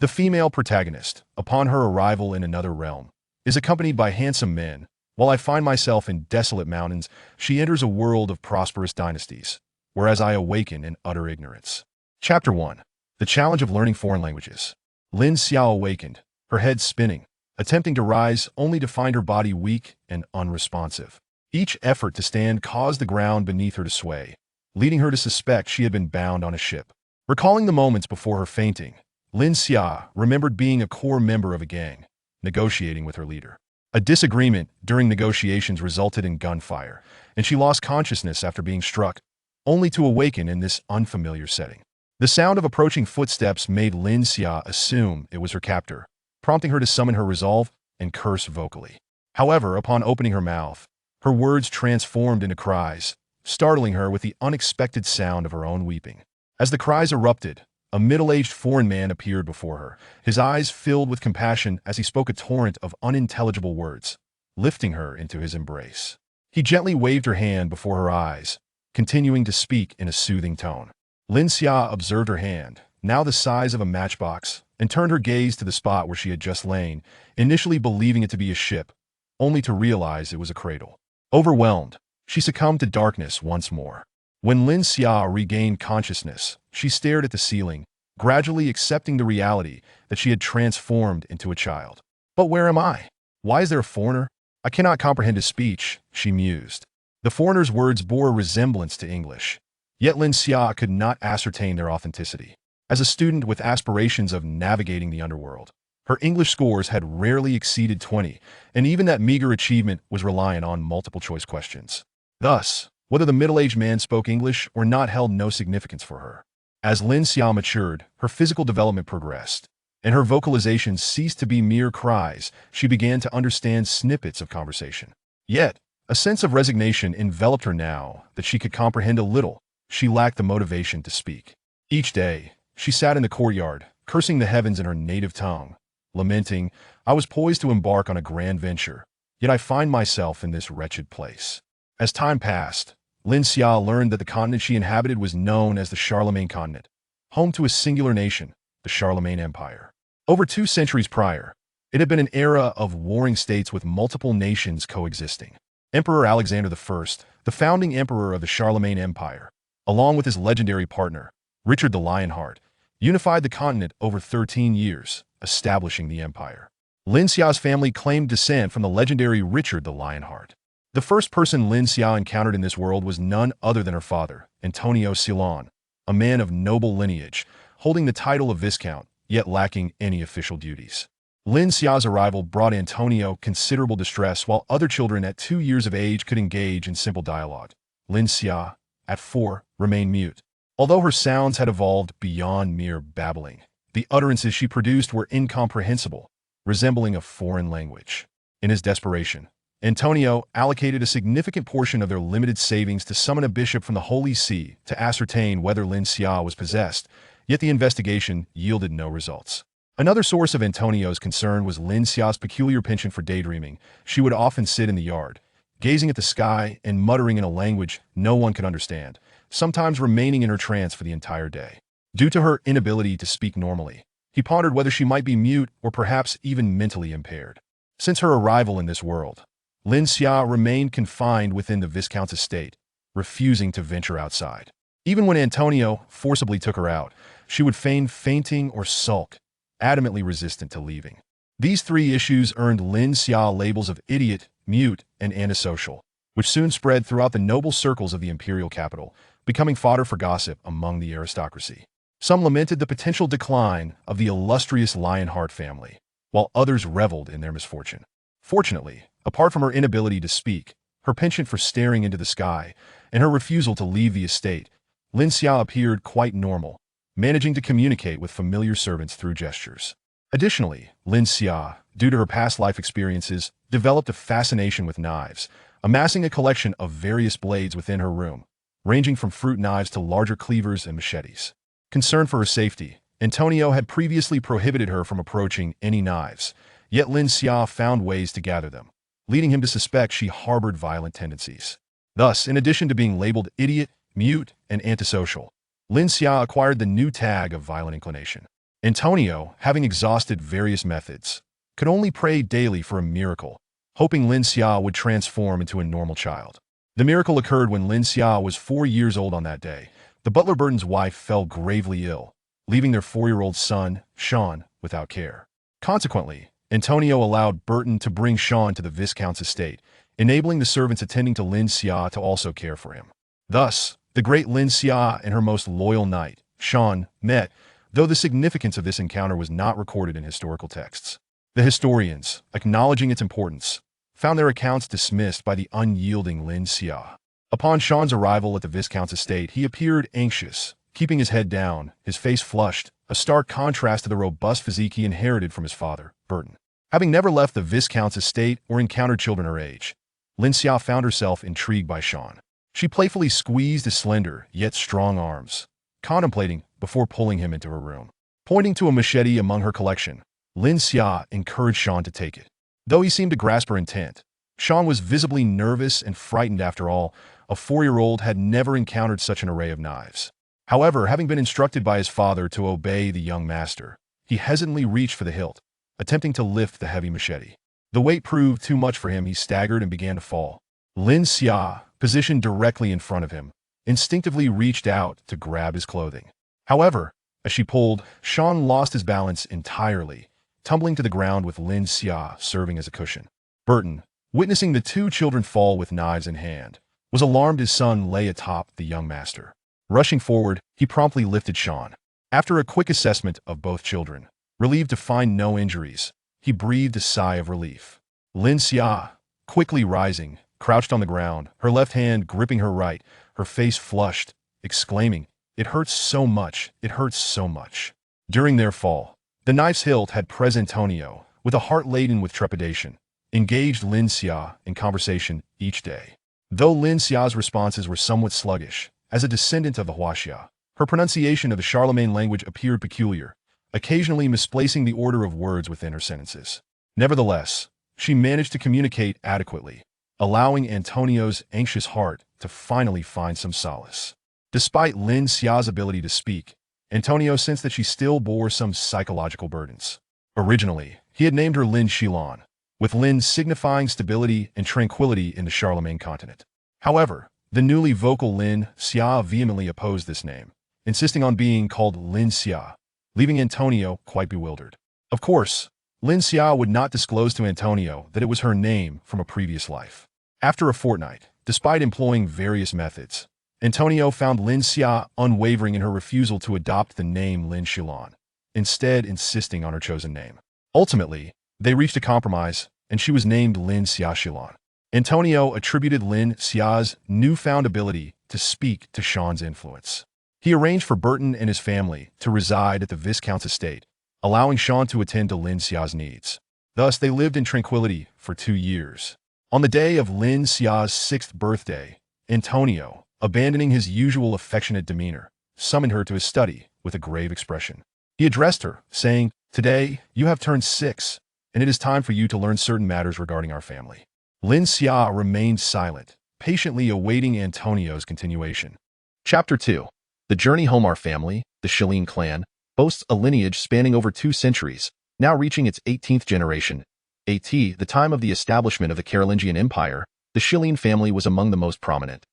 The female protagonist, upon her arrival in another realm, is accompanied by handsome men. While I find myself in desolate mountains, she enters a world of prosperous dynasties, whereas I awaken in utter ignorance. Chapter 1. The Challenge of Learning Foreign Languages. Lin Xiao awakened, her head spinning, attempting to rise only to find her body weak and unresponsive. Each effort to stand caused the ground beneath her to sway, leading her to suspect she had been bound on a ship. Recalling the moments before her fainting, Lin Xia remembered being a core member of a gang, negotiating with her leader. A disagreement during negotiations resulted in gunfire, and she lost consciousness after being struck, only to awaken in this unfamiliar setting. The sound of approaching footsteps made Lin Xia assume it was her captor, prompting her to summon her resolve and curse vocally. However, upon opening her mouth, her words transformed into cries, startling her with the unexpected sound of her own weeping. As the cries erupted, a middle-aged foreign man appeared before her, his eyes filled with compassion as he spoke a torrent of unintelligible words, lifting her into his embrace. He gently waved her hand before her eyes, continuing to speak in a soothing tone. Lin Xia observed her hand, now the size of a matchbox, and turned her gaze to the spot where she had just lain, initially believing it to be a ship, only to realize it was a cradle. Overwhelmed, she succumbed to darkness once more. When Lin Xia regained consciousness, she stared at the ceiling, gradually accepting the reality that she had transformed into a child. But where am I? Why is there a foreigner? I cannot comprehend his speech, she mused. The foreigner's words bore a resemblance to English, yet Lin Xia could not ascertain their authenticity. As a student with aspirations of navigating the underworld, her English scores had rarely exceeded 20, and even that meager achievement was reliant on multiple-choice questions. Thus, whether the middle-aged man spoke English or not held no significance for her. As Lin Xia matured, her physical development progressed, and her vocalizations ceased to be mere cries. She began to understand snippets of conversation. Yet, a sense of resignation enveloped her now that she could comprehend a little. She lacked the motivation to speak. Each day, she sat in the courtyard, cursing the heavens in her native tongue, lamenting, "I was poised to embark on a grand venture, yet I find myself in this wretched place." As time passed, Lin Xia learned that the continent she inhabited was known as the Charlemagne continent, home to a singular nation, the Charlemagne Empire. Over 2 centuries prior, it had been an era of warring states with multiple nations coexisting. Emperor Alexander I, the founding emperor of the Charlemagne Empire, along with his legendary partner, Richard the Lionheart, unified the continent over 13 years, establishing the empire. Lin Xiao's family claimed descent from the legendary Richard the Lionheart. The first person Lin Xiao encountered in this world was none other than her father, Antonio Ceylon, a man of noble lineage, holding the title of Viscount, yet lacking any official duties. Lin Xiao's arrival brought Antonio considerable distress, while other children at 2 years of age could engage in simple dialogue. Lin Xia, at 4, remained mute. Although her sounds had evolved beyond mere babbling, the utterances she produced were incomprehensible, resembling a foreign language. In his desperation, Antonio allocated a significant portion of their limited savings to summon a bishop from the Holy See to ascertain whether Lin Xia was possessed, yet the investigation yielded no results. Another source of Antonio's concern was Lin Xiao's peculiar penchant for daydreaming. She would often sit in the yard, gazing at the sky and muttering in a language no one could understand, sometimes remaining in her trance for the entire day. Due to her inability to speak normally, he pondered whether she might be mute or perhaps even mentally impaired. Since her arrival in this world, Lin Xia remained confined within the Viscount's estate, refusing to venture outside. Even when Antonio forcibly took her out, she would feign fainting or sulk, adamantly resistant to leaving. These 3 issues earned Lin Xia labels of idiot, mute, and antisocial, which soon spread throughout the noble circles of the imperial capital, becoming fodder for gossip among the aristocracy. Some lamented the potential decline of the illustrious Lionheart family, while others reveled in their misfortune. Fortunately, apart from her inability to speak, her penchant for staring into the sky, and her refusal to leave the estate, Lin Xia appeared quite normal, managing to communicate with familiar servants through gestures. Additionally, Lin Xia, due to her past life experiences, developed a fascination with knives, amassing a collection of various blades within her room, ranging from fruit knives to larger cleavers and machetes. Concerned for her safety, Antonio had previously prohibited her from approaching any knives, yet Lin Xia found ways to gather them, leading him to suspect she harbored violent tendencies. Thus, in addition to being labeled idiot, mute, and antisocial, Lin Xia acquired the new tag of violent inclination. Antonio, having exhausted various methods, could only pray daily for a miracle, hoping Lin Xia would transform into a normal child. The miracle occurred when Lin Xia was 4 years old on that day. The butler Burton's wife fell gravely ill, leaving their 4-year-old son, Sean, without care. Consequently, Antonio allowed Burton to bring Sean to the Viscount's estate, enabling the servants attending to Lin Xia to also care for him. Thus, the great Lin Xia and her most loyal knight, Sean, met, though the significance of this encounter was not recorded in historical texts. The historians, acknowledging its importance, found their accounts dismissed by the unyielding Lin Xia. Upon Sean's arrival at the Viscount's estate, he appeared anxious, keeping his head down, his face flushed, a stark contrast to the robust physique he inherited from his father, Burton. Having never left the Viscount's estate or encountered children her age, Lin Xia found herself intrigued by Sean. She playfully squeezed his slender, yet strong arms, contemplating before pulling him into her room. Pointing to a machete among her collection, Lin Xia encouraged Sean to take it. Though he seemed to grasp her intent, Sean was visibly nervous and frightened. After all, a 4-year-old had never encountered such an array of knives. However, having been instructed by his father to obey the young master, he hesitantly reached for the hilt, attempting to lift the heavy machete. The weight proved too much for him. He staggered and began to fall. Lin Xia, positioned directly in front of him, instinctively reached out to grab his clothing. However, as she pulled, Sean lost his balance entirely, tumbling to the ground with Lin Xia serving as a cushion. Burton, witnessing the two children fall with knives in hand, was alarmed his son lay atop the young master. Rushing forward, he promptly lifted Sean. After a quick assessment of both children, relieved to find no injuries, he breathed a sigh of relief. Lin Xia, quickly rising, crouched on the ground, her left hand gripping her right, her face flushed, exclaiming, "It hurts so much, it hurts so much." During their fall, the knife's hilt had pressed Antonio, with a heart laden with trepidation, engaged Lin Xia in conversation each day. Though Lin Xia's responses were somewhat sluggish, as a descendant of the Huaxia, her pronunciation of the Charlemagne language appeared peculiar, occasionally misplacing the order of words within her sentences. Nevertheless, she managed to communicate adequately, allowing Antonio's anxious heart to finally find some solace. Despite Lin Xia's ability to speak, Antonio sensed that she still bore some psychological burdens. Originally, he had named her Lin Xilan, with Lin signifying stability and tranquility in the Charlemagne continent. However, the newly vocal Lin Xia vehemently opposed this name, insisting on being called Lin Xia, leaving Antonio quite bewildered. Of course, Lin Xia would not disclose to Antonio that it was her name from a previous life. After a fortnight, despite employing various methods, Antonio found Lin Xia unwavering in her refusal to adopt the name Lin Xilan, instead insisting on her chosen name. Ultimately, they reached a compromise, and she was named Lin Xia Xilan. Antonio attributed Lin Xia's newfound ability to speak to Sean's influence. He arranged for Burton and his family to reside at the Viscount's estate, allowing Sean to attend to Lin Xia's needs. Thus, they lived in tranquility for 2 years. On the day of Lin Xia's 6th birthday, Antonio, abandoning his usual affectionate demeanor, summoned her to his study with a grave expression. He addressed her, saying, "Today, you have turned 6, and it is time for you to learn certain matters regarding our family." Lin Xia remained silent, patiently awaiting Antonio's continuation. Chapter 2. The Journey Home. Our family, the Shilin clan, boasts a lineage spanning over 2 centuries, now reaching its 18th generation. At the time of the establishment of the Carolingian Empire, the Shilin family was among the most prominent.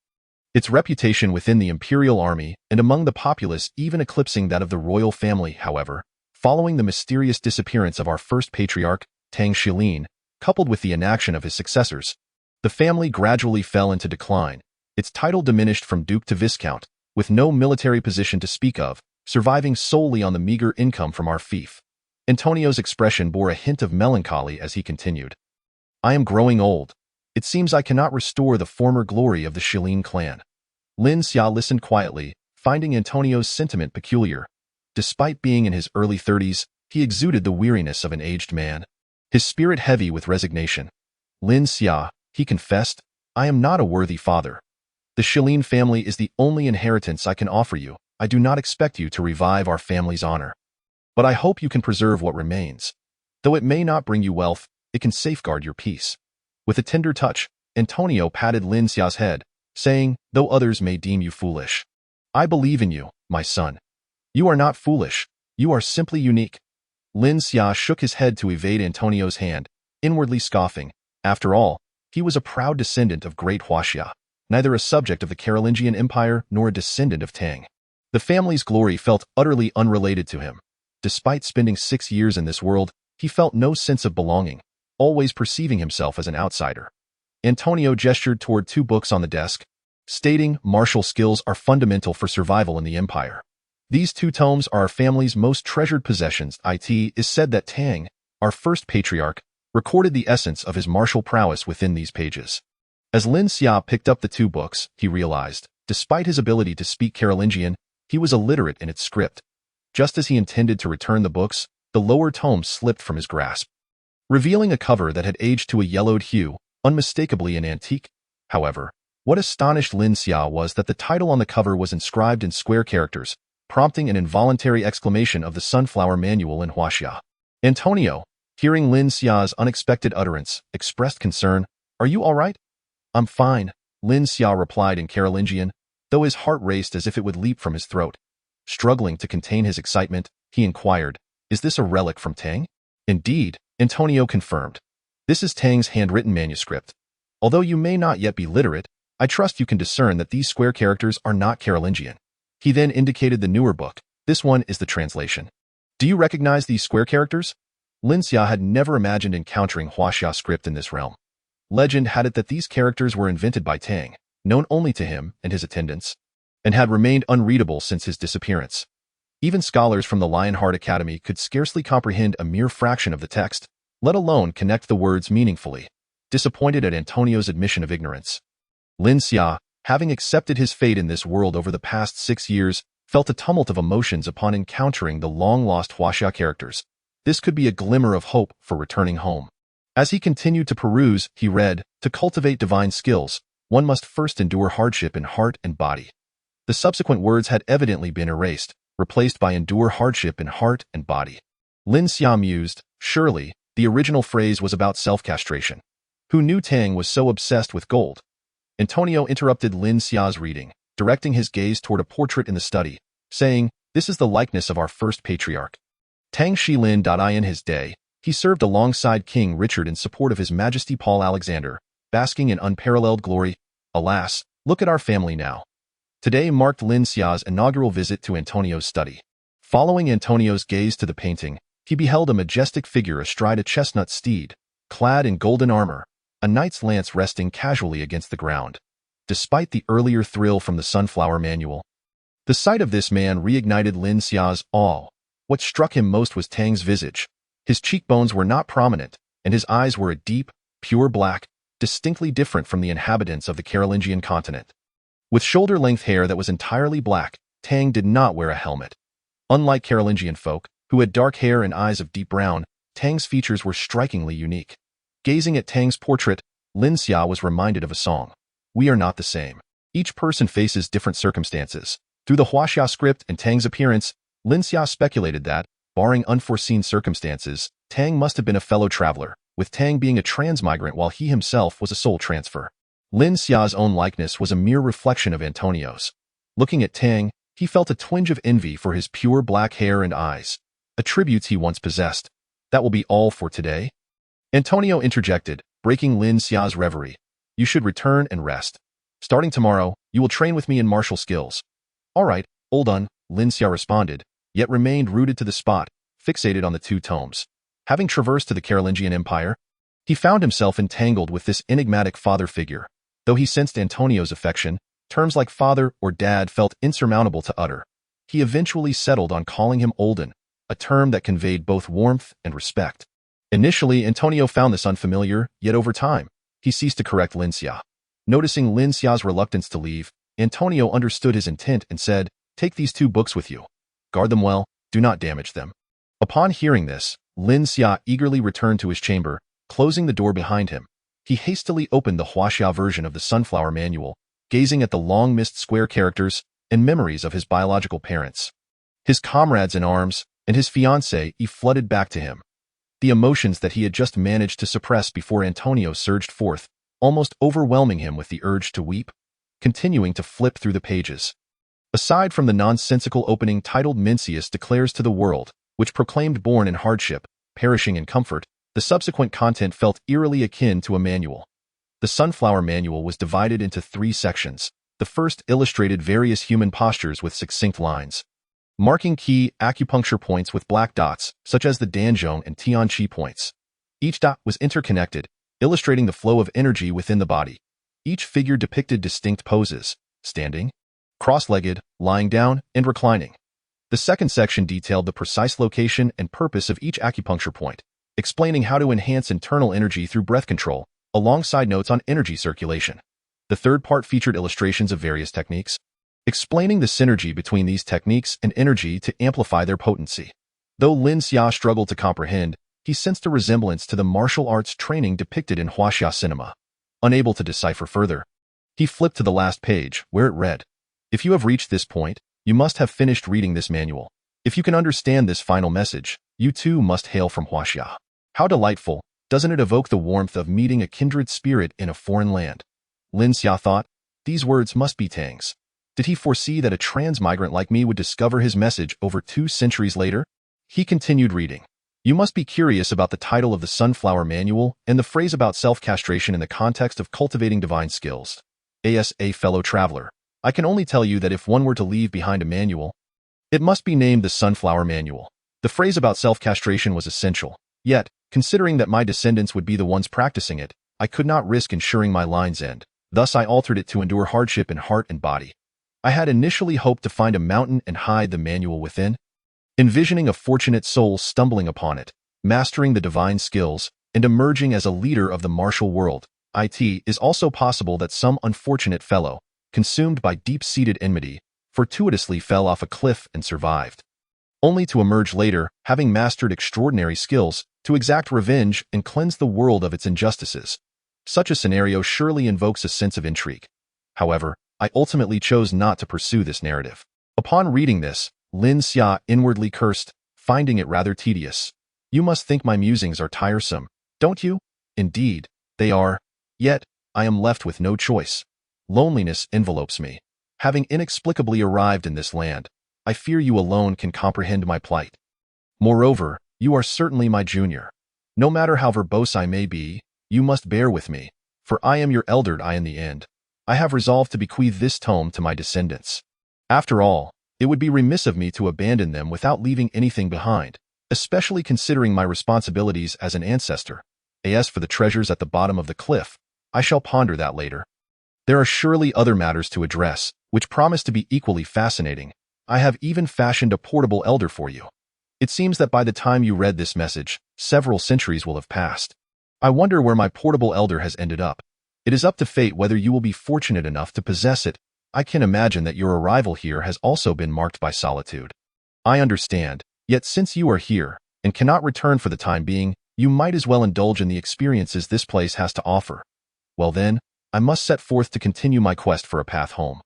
Its reputation within the imperial army and among the populace even eclipsing that of the royal family. However, following the mysterious disappearance of our first patriarch, Tang Shilin, coupled with the inaction of his successors, the family gradually fell into decline. Its title diminished from duke to viscount, with no military position to speak of, surviving solely on the meager income from our fief. Antonio's expression bore a hint of melancholy as he continued. "I am growing old. It seems I cannot restore the former glory of the Shilin clan." Lin Xia listened quietly, finding Antonio's sentiment peculiar. Despite being in his early 30s, he exuded the weariness of an aged man, his spirit heavy with resignation. "Lin Xia," he confessed, "I am not a worthy father. The Shilin family is the only inheritance I can offer you. I do not expect you to revive our family's honor. But I hope you can preserve what remains. Though it may not bring you wealth, it can safeguard your peace." With a tender touch, Antonio patted Lin Xia's head, saying, "Though others may deem you foolish, I believe in you, my son. You are not foolish. You are simply unique. Lin Xia shook his head to evade Antonio's hand, inwardly scoffing. After all, he was a proud descendant of great Huaxia, neither a subject of the Carolingian Empire nor a descendant of Tang. The family's glory felt utterly unrelated to him. Despite spending 6 years in this world, he felt no sense of belonging, always perceiving himself as an outsider. Antonio gestured toward 2 books on the desk, stating martial skills are fundamental for survival in the empire. These 2 tomes are our family's most treasured possessions. It is said that Tang, our first patriarch, recorded the essence of his martial prowess within these pages. As Lin Xia picked up the 2 books, he realized, despite his ability to speak Carolingian, he was illiterate in its script. Just as he intended to return the books, the lower tomes slipped from his grasp, revealing a cover that had aged to a yellowed hue, unmistakably an antique. However, what astonished Lin Xia was that the title on the cover was inscribed in square characters, prompting an involuntary exclamation of the Sunflower Manual in Huaxia. Antonio, hearing Lin Xia's unexpected utterance, expressed concern. Are you all right? I'm fine, Lin Xia replied in Carolingian, though his heart raced as if it would leap from his throat. Struggling to contain his excitement, he inquired, is this a relic from Tang? Indeed, Antonio confirmed. This is Tang's handwritten manuscript. Although you may not yet be literate, I trust you can discern that these square characters are not Carolingian. He then indicated the newer book. This one is the translation. Do you recognize these square characters? Lin Xia had never imagined encountering Huaxia script in this realm. Legend had it that these characters were invented by Tang, known only to him and his attendants, and had remained unreadable since his disappearance. Even scholars from the Lionheart Academy could scarcely comprehend a mere fraction of the text, let alone connect the words meaningfully. Disappointed at Antonio's admission of ignorance, Lin Xia, having accepted his fate in this world over the past 6 years, felt a tumult of emotions upon encountering the long-lost Huaxia characters. This could be a glimmer of hope for returning home. As he continued to peruse, he read, to cultivate divine skills, one must first endure hardship in heart and body. The subsequent words had evidently been erased, replaced by endure hardship in heart and body. Lin Xia mused, surely, the original phrase was about self-castration. Who knew Tang was so obsessed with gold? Antonio interrupted Lin Xia's reading, directing his gaze toward a portrait in the study, saying, this is the likeness of our first patriarch. Tang Shilin. In his day, he served alongside King Richard in support of His Majesty Paul Alexander, basking in unparalleled glory. Alas, look at our family now. Today marked Lin Xia's inaugural visit to Antonio's study. Following Antonio's gaze to the painting, he beheld a majestic figure astride a chestnut steed, clad in golden armor, a knight's lance resting casually against the ground. Despite the earlier thrill from the Sunflower Manual, the sight of this man reignited Lin Xia's awe. What struck him most was Tang's visage. His cheekbones were not prominent, and his eyes were a deep, pure black, distinctly different from the inhabitants of the Carolingian continent. With shoulder-length hair that was entirely black, Tang did not wear a helmet. Unlike Carolingian folk, who had dark hair and eyes of deep brown, Tang's features were strikingly unique. Gazing at Tang's portrait, Lin Xia was reminded of a song. We are not the same. Each person faces different circumstances. Through the Huaxia script and Tang's appearance, Lin Xia speculated that, barring unforeseen circumstances, Tang must have been a fellow traveler, with Tang being a transmigrant while he himself was a soul transfer. Lin Xia's own likeness was a mere reflection of Antonio's. Looking at Tang, he felt a twinge of envy for his pure black hair and eyes, attributes he once possessed. That will be all for today. Antonio interjected, breaking Lin Xia's reverie. You should return and rest. Starting tomorrow, you will train with me in martial skills. All right, all done, Lin Xia responded, yet remained rooted to the spot, fixated on the 2 tomes. Having traversed to the Carolingian Empire, he found himself entangled with this enigmatic father figure. Though he sensed Antonio's affection, terms like father or dad felt insurmountable to utter. He eventually settled on calling him Olden, a term that conveyed both warmth and respect. Initially, Antonio found this unfamiliar, yet over time, he ceased to correct Lin Xia. Noticing Lin Xia's reluctance to leave, Antonio understood his intent and said, take these 2 books with you. Guard them well, do not damage them. Upon hearing this, Lin Xia eagerly returned to his chamber, closing the door behind him. He hastily opened the Huaxia version of the Sunflower Manual, gazing at the long-missed square characters and memories of his biological parents. His comrades in arms and his fiancée flooded back to him. The emotions that he had just managed to suppress before Antonio surged forth, almost overwhelming him with the urge to weep. Continuing to flip through the pages, Aside from the nonsensical opening titled Mencius declares to the world, which proclaimed born in hardship, perishing in comfort, the subsequent content felt eerily akin to a manual. The Sunflower Manual was divided into 3 sections. The first illustrated various human postures with succinct lines, marking key acupuncture points with black dots, such as the Danzhong and Tianqi points. Each dot was interconnected, illustrating the flow of energy within the body. Each figure depicted distinct poses, standing, cross-legged, lying down, and reclining. The second section detailed the precise location and purpose of each acupuncture point, explaining how to enhance internal energy through breath control, alongside notes on energy circulation. The third part featured illustrations of various techniques, explaining the synergy between these techniques and energy to amplify their potency. Though Lin Xia struggled to comprehend, he sensed a resemblance to the martial arts training depicted in Huaxia cinema. Unable to decipher further, he flipped to the last page, where it read, "If you have reached this point, you must have finished reading this manual. If you can understand this final message, you too must hail from Huaxia." How delightful! Doesn't it evoke the warmth of meeting a kindred spirit in a foreign land? Lin Xia thought, these words must be Tang's. Did he foresee that a transmigrant like me would discover his message over 2 centuries later? He continued reading. You must be curious about the title of the Sunflower Manual and the phrase about self-castration in the context of cultivating divine skills. A fellow traveler, I can only tell you that if one were to leave behind a manual, it must be named the Sunflower Manual. The phrase about self-castration was essential. Yet, considering that my descendants would be the ones practicing it, I could not risk ensuring my line's end. Thus I altered it to endure hardship in heart and body. I had initially hoped to find a mountain and hide the manual within, envisioning a fortunate soul stumbling upon it, mastering the divine skills, and emerging as a leader of the martial world. It is also possible that some unfortunate fellow, consumed by deep-seated enmity, fortuitously fell off a cliff and survived, only to emerge later, having mastered extraordinary skills, to exact revenge and cleanse the world of its injustices. Such a scenario surely invokes a sense of intrigue. However, I ultimately chose not to pursue this narrative. Upon reading this, Lin Xia inwardly cursed, finding it rather tedious. You must think my musings are tiresome, don't you? Indeed, they are. Yet, I am left with no choice. Loneliness envelopes me. Having inexplicably arrived in this land, I fear you alone can comprehend my plight. Moreover, you are certainly my junior. No matter how verbose I may be, you must bear with me, for I am your elder in the end. I have resolved to bequeath this tome to my descendants. After all, it would be remiss of me to abandon them without leaving anything behind, especially considering my responsibilities as an ancestor. As for the treasures at the bottom of the cliff, I shall ponder that later. There are surely other matters to address, which promise to be equally fascinating. I have even fashioned a portable elder for you. It seems that by the time you read this message, several centuries will have passed. I wonder where my portable elder has ended up. It is up to fate whether you will be fortunate enough to possess it. I can imagine that your arrival here has also been marked by solitude. I understand, yet since you are here, and cannot return for the time being, you might as well indulge in the experiences this place has to offer. Well then, I must set forth to continue my quest for a path home.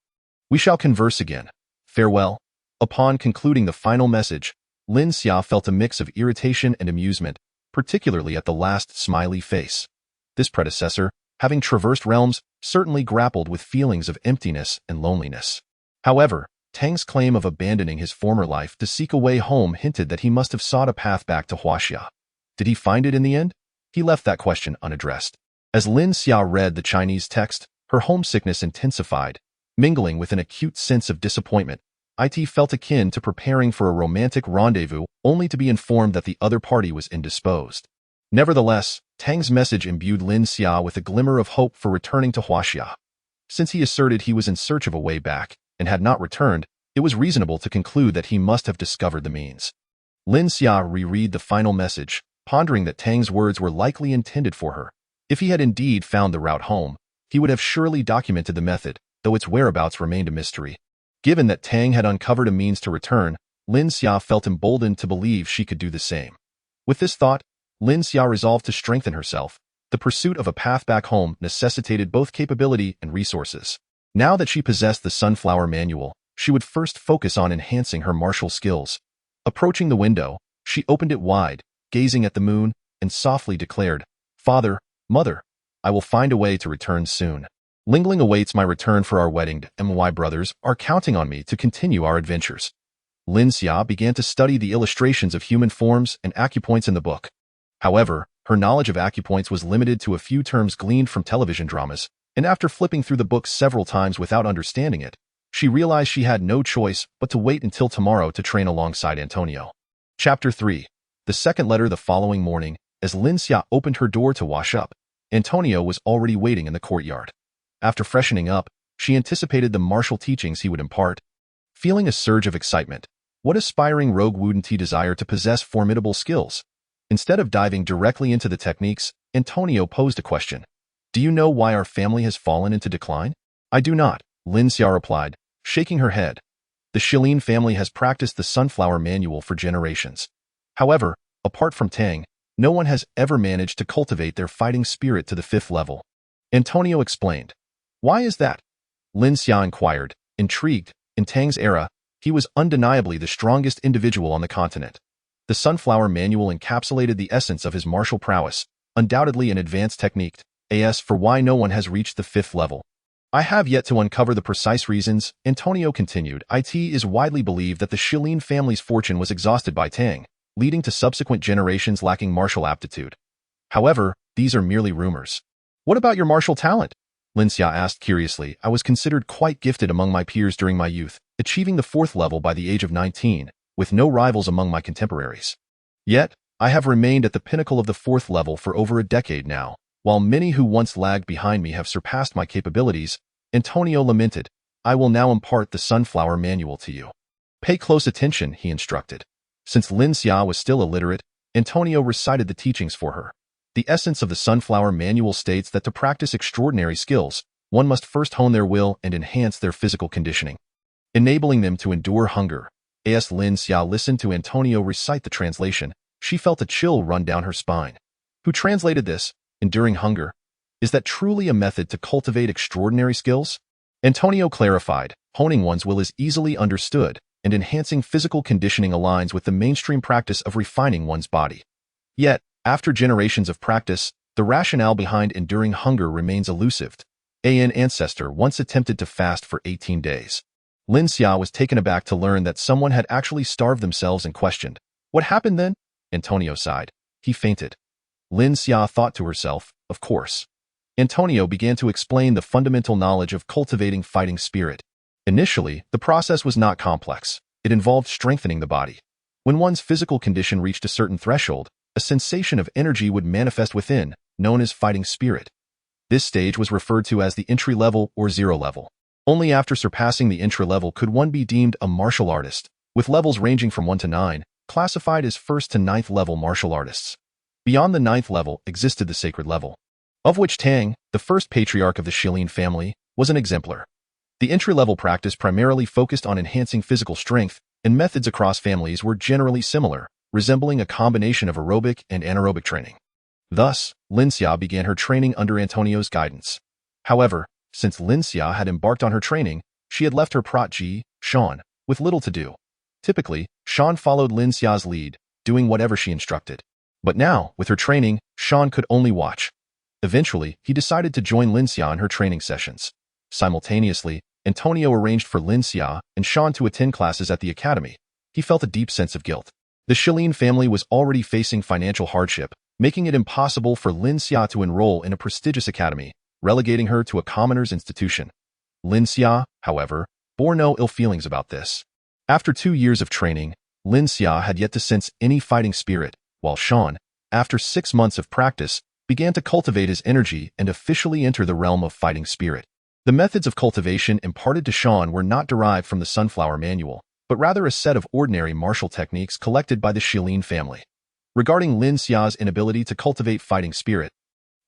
We shall converse again. Farewell. Upon concluding the final message, Lin Xia felt a mix of irritation and amusement, particularly at the last smiley face. This predecessor, having traversed realms, certainly grappled with feelings of emptiness and loneliness. However, Tang's claim of abandoning his former life to seek a way home hinted that he must have sought a path back to Huaxia. Did he find it in the end? He left that question unaddressed. As Lin Xia read the Chinese text, her homesickness intensified, mingling with an acute sense of disappointment. It felt akin to preparing for a romantic rendezvous only to be informed that the other party was indisposed. Nevertheless, Tang's message imbued Lin Xia with a glimmer of hope for returning to Huaxia. Since he asserted he was in search of a way back and had not returned, it was reasonable to conclude that he must have discovered the means. Lin Xia reread the final message, pondering that Tang's words were likely intended for her. If he had indeed found the route home, he would have surely documented the method, though its whereabouts remained a mystery. Given that Tang had uncovered a means to return, Lin Xia felt emboldened to believe she could do the same. With this thought, Lin Xia resolved to strengthen herself. The pursuit of a path back home necessitated both capability and resources. Now that she possessed the Sunflower Manual, she would first focus on enhancing her martial skills. Approaching the window, she opened it wide, gazing at the moon, and softly declared, "Father, Mother, I will find a way to return soon." Lingling awaits my return for our wedding. My brothers are counting on me to continue our adventures. Lin Xia began to study the illustrations of human forms and acupoints in the book. However, her knowledge of acupoints was limited to a few terms gleaned from television dramas, and after flipping through the book several times without understanding it, she realized she had no choice but to wait until tomorrow to train alongside Antonio. Chapter 3. The second letter. The following morning, as Lin Xia opened her door to wash up, Antonio was already waiting in the courtyard. After freshening up, she anticipated the martial teachings he would impart. Feeling a surge of excitement, what aspiring rogue wouldn't he desire to possess formidable skills? Instead of diving directly into the techniques, Antonio posed a question. Do you know why our family has fallen into decline? I do not, Lin Xia replied, shaking her head. The Shilin family has practiced the sunflower manual for generations. However, apart from Tang, no one has ever managed to cultivate their fighting spirit to the 5th level. Antonio explained. Why is that? Lin Xia inquired, intrigued. In Tang's era, he was undeniably the strongest individual on the continent. The sunflower manual encapsulated the essence of his martial prowess, undoubtedly an advanced technique, as for why no one has reached the 5th level. I have yet to uncover the precise reasons, Antonio continued. It is widely believed that the Shilin family's fortune was exhausted by Tang, leading to subsequent generations lacking martial aptitude. However, these are merely rumors. What about your martial talent? Lin Xia asked curiously. I was considered quite gifted among my peers during my youth, achieving the 4th level by the age of 19, with no rivals among my contemporaries. Yet, I have remained at the pinnacle of the 4th level for over a decade now, while many who once lagged behind me have surpassed my capabilities. Antonio lamented. I will now impart the sunflower manual to you. Pay close attention, he instructed. Since Lin Xia was still illiterate, Antonio recited the teachings for her. The essence of the sunflower manual states that to practice extraordinary skills, one must first hone their will and enhance their physical conditioning, enabling them to endure hunger. As Lin Xia listened to Antonio recite the translation, she felt a chill run down her spine. Who translated this? Enduring hunger? Is that truly a method to cultivate extraordinary skills? Antonio clarified, honing one's will is easily understood, and enhancing physical conditioning aligns with the mainstream practice of refining one's body. Yet, after generations of practice, the rationale behind enduring hunger remains elusive. An ancestor once attempted to fast for 18 days. Lin Xia was taken aback to learn that someone had actually starved themselves and questioned. What happened then? Antonio sighed. He fainted. Lin Xia thought to herself, of course. Antonio began to explain the fundamental knowledge of cultivating fighting spirit. Initially, the process was not complex. It involved strengthening the body. When one's physical condition reached a certain threshold, a sensation of energy would manifest within, known as fighting spirit. This stage was referred to as the entry level or 0 level. Only after surpassing the entry level could one be deemed a martial artist, with levels ranging from 1 to 9, classified as 1st to 9th level martial artists. Beyond the 9th level existed the sacred level, of which Tang, the first patriarch of the Shilin family, was an exemplar. The entry-level practice primarily focused on enhancing physical strength, and methods across families were generally similar, resembling a combination of aerobic and anaerobic training. Thus, Lin Xia began her training under Antonio's guidance. However, since Lin Xia had embarked on her training, she had left her protege, Shan, with little to do. Typically, Shan followed Lin Xia's lead, doing whatever she instructed. But now, with her training, Shan could only watch. Eventually, he decided to join Lin Xia in her training sessions. Simultaneously, Antonio arranged for Lin Xia and Shan to attend classes at the academy. He felt a deep sense of guilt. The Shilin family was already facing financial hardship, making it impossible for Lin Xia to enroll in a prestigious academy, relegating her to a commoner's institution. Lin Xia, however, bore no ill feelings about this. After 2 years of training, Lin Xia had yet to sense any fighting spirit, while Shan, after 6 months of practice, began to cultivate his energy and officially enter the realm of fighting spirit. The methods of cultivation imparted to Shan were not derived from the Sunflower Manual, but rather a set of ordinary martial techniques collected by the Shilin family. Regarding Lin Xia's inability to cultivate fighting spirit,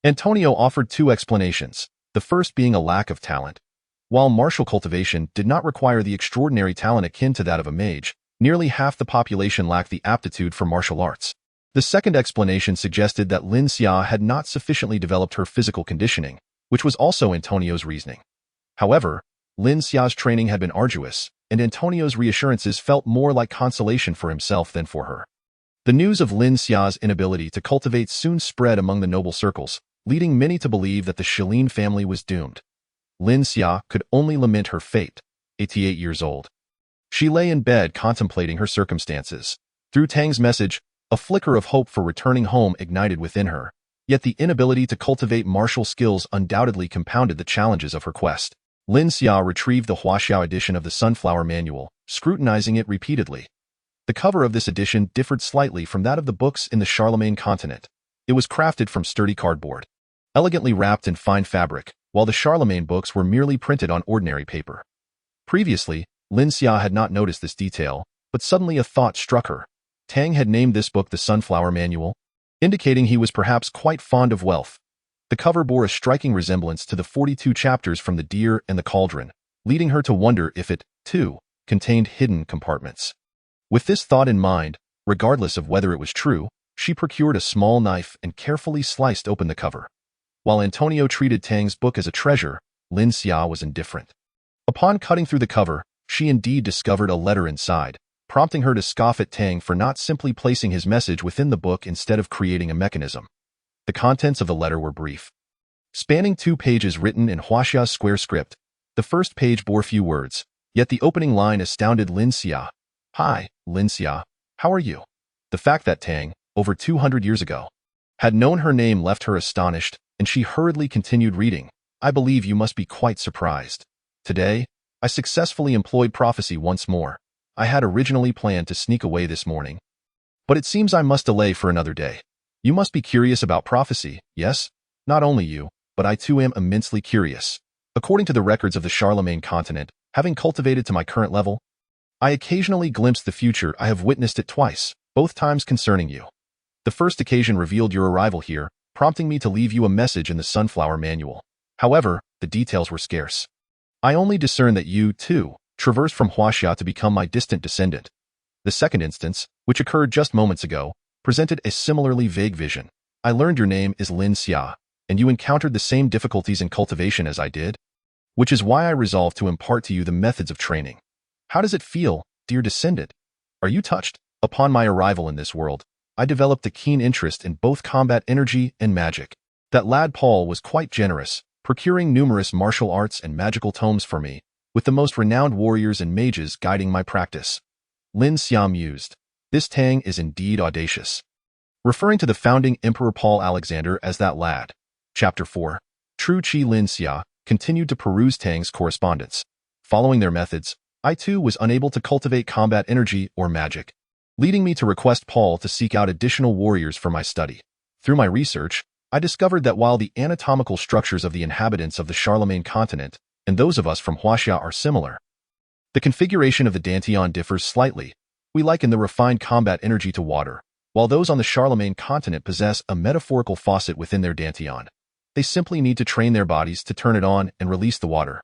Antonio offered 2 explanations, the first being a lack of talent. While martial cultivation did not require the extraordinary talent akin to that of a mage, nearly half the population lacked the aptitude for martial arts. The second explanation suggested that Lin Xia had not sufficiently developed her physical conditioning, which was also Antonio's reasoning. However, Lin Xia's training had been arduous, and Antonio's reassurances felt more like consolation for himself than for her. The news of Lin Xia's inability to cultivate soon spread among the noble circles, leading many to believe that the Shilin family was doomed. Lin Xia could only lament her fate, 88 years old. She lay in bed contemplating her circumstances. Through Tang's message, a flicker of hope for returning home ignited within her, yet the inability to cultivate martial skills undoubtedly compounded the challenges of her quest. Lin Xia retrieved the Huaxiao edition of the Sunflower Manual, scrutinizing it repeatedly. The cover of this edition differed slightly from that of the books in the Charlemagne continent. It was crafted from sturdy cardboard, elegantly wrapped in fine fabric, while the Charlemagne books were merely printed on ordinary paper. Previously, Lin Xia had not noticed this detail, but suddenly a thought struck her. Tang had named this book the Sunflower Manual, indicating he was perhaps quite fond of wealth. The cover bore a striking resemblance to the 42 chapters from The Deer and the Cauldron, leading her to wonder if it, too, contained hidden compartments. With this thought in mind, regardless of whether it was true, she procured a small knife and carefully sliced open the cover. While Antonio treated Tang's book as a treasure, Lin Xia was indifferent. Upon cutting through the cover, she indeed discovered a letter inside, prompting her to scoff at Tang for not simply placing his message within the book instead of creating a mechanism. The contents of the letter were brief. Spanning 2 pages written in Huaxia's square script, the first page bore few words, yet the opening line astounded Lin Xia. "Hi, Lin Xia. How are you?" The fact that Tang, over 200 years ago, had known her name left her astonished, and she hurriedly continued reading. "I believe you must be quite surprised. Today, I successfully employed prophecy once more. I had originally planned to sneak away this morning, but it seems I must delay for another day. You must be curious about prophecy, yes? Not only you, but I too am immensely curious. According to the records of the Charlemagne continent, having cultivated to my current level, I occasionally glimpse the future. I have witnessed it twice, both times concerning you. The first occasion revealed your arrival here, prompting me to leave you a message in the Sunflower Manual. However, the details were scarce. I only discerned that you, too, traversed from Huaxia to become my distant descendant. The second instance, which occurred just moments ago, presented a similarly vague vision. I learned your name is Lin Xia, and you encountered the same difficulties in cultivation as I did, which is why I resolved to impart to you the methods of training. How does it feel, dear descendant? Are you touched? Upon my arrival in this world, I developed a keen interest in both combat energy and magic. That lad Paul was quite generous, procuring numerous martial arts and magical tomes for me, with the most renowned warriors and mages guiding my practice." Lin Xia mused. This Tang is indeed audacious. Referring to the founding Emperor Paul Alexander as that lad. Chapter 4. True Chi. Lin Xia continued to peruse Tang's correspondence. Following their methods, I too was unable to cultivate combat energy or magic, leading me to request Paul to seek out additional warriors for my study. Through my research, I discovered that while the anatomical structures of the inhabitants of the Charlemagne continent and those of us from Huaxia are similar, the configuration of the Dantian differs slightly. We liken the refined combat energy to water, while those on the Charlemagne continent possess a metaphorical faucet within their Dantian. They simply need to train their bodies to turn it on and release the water.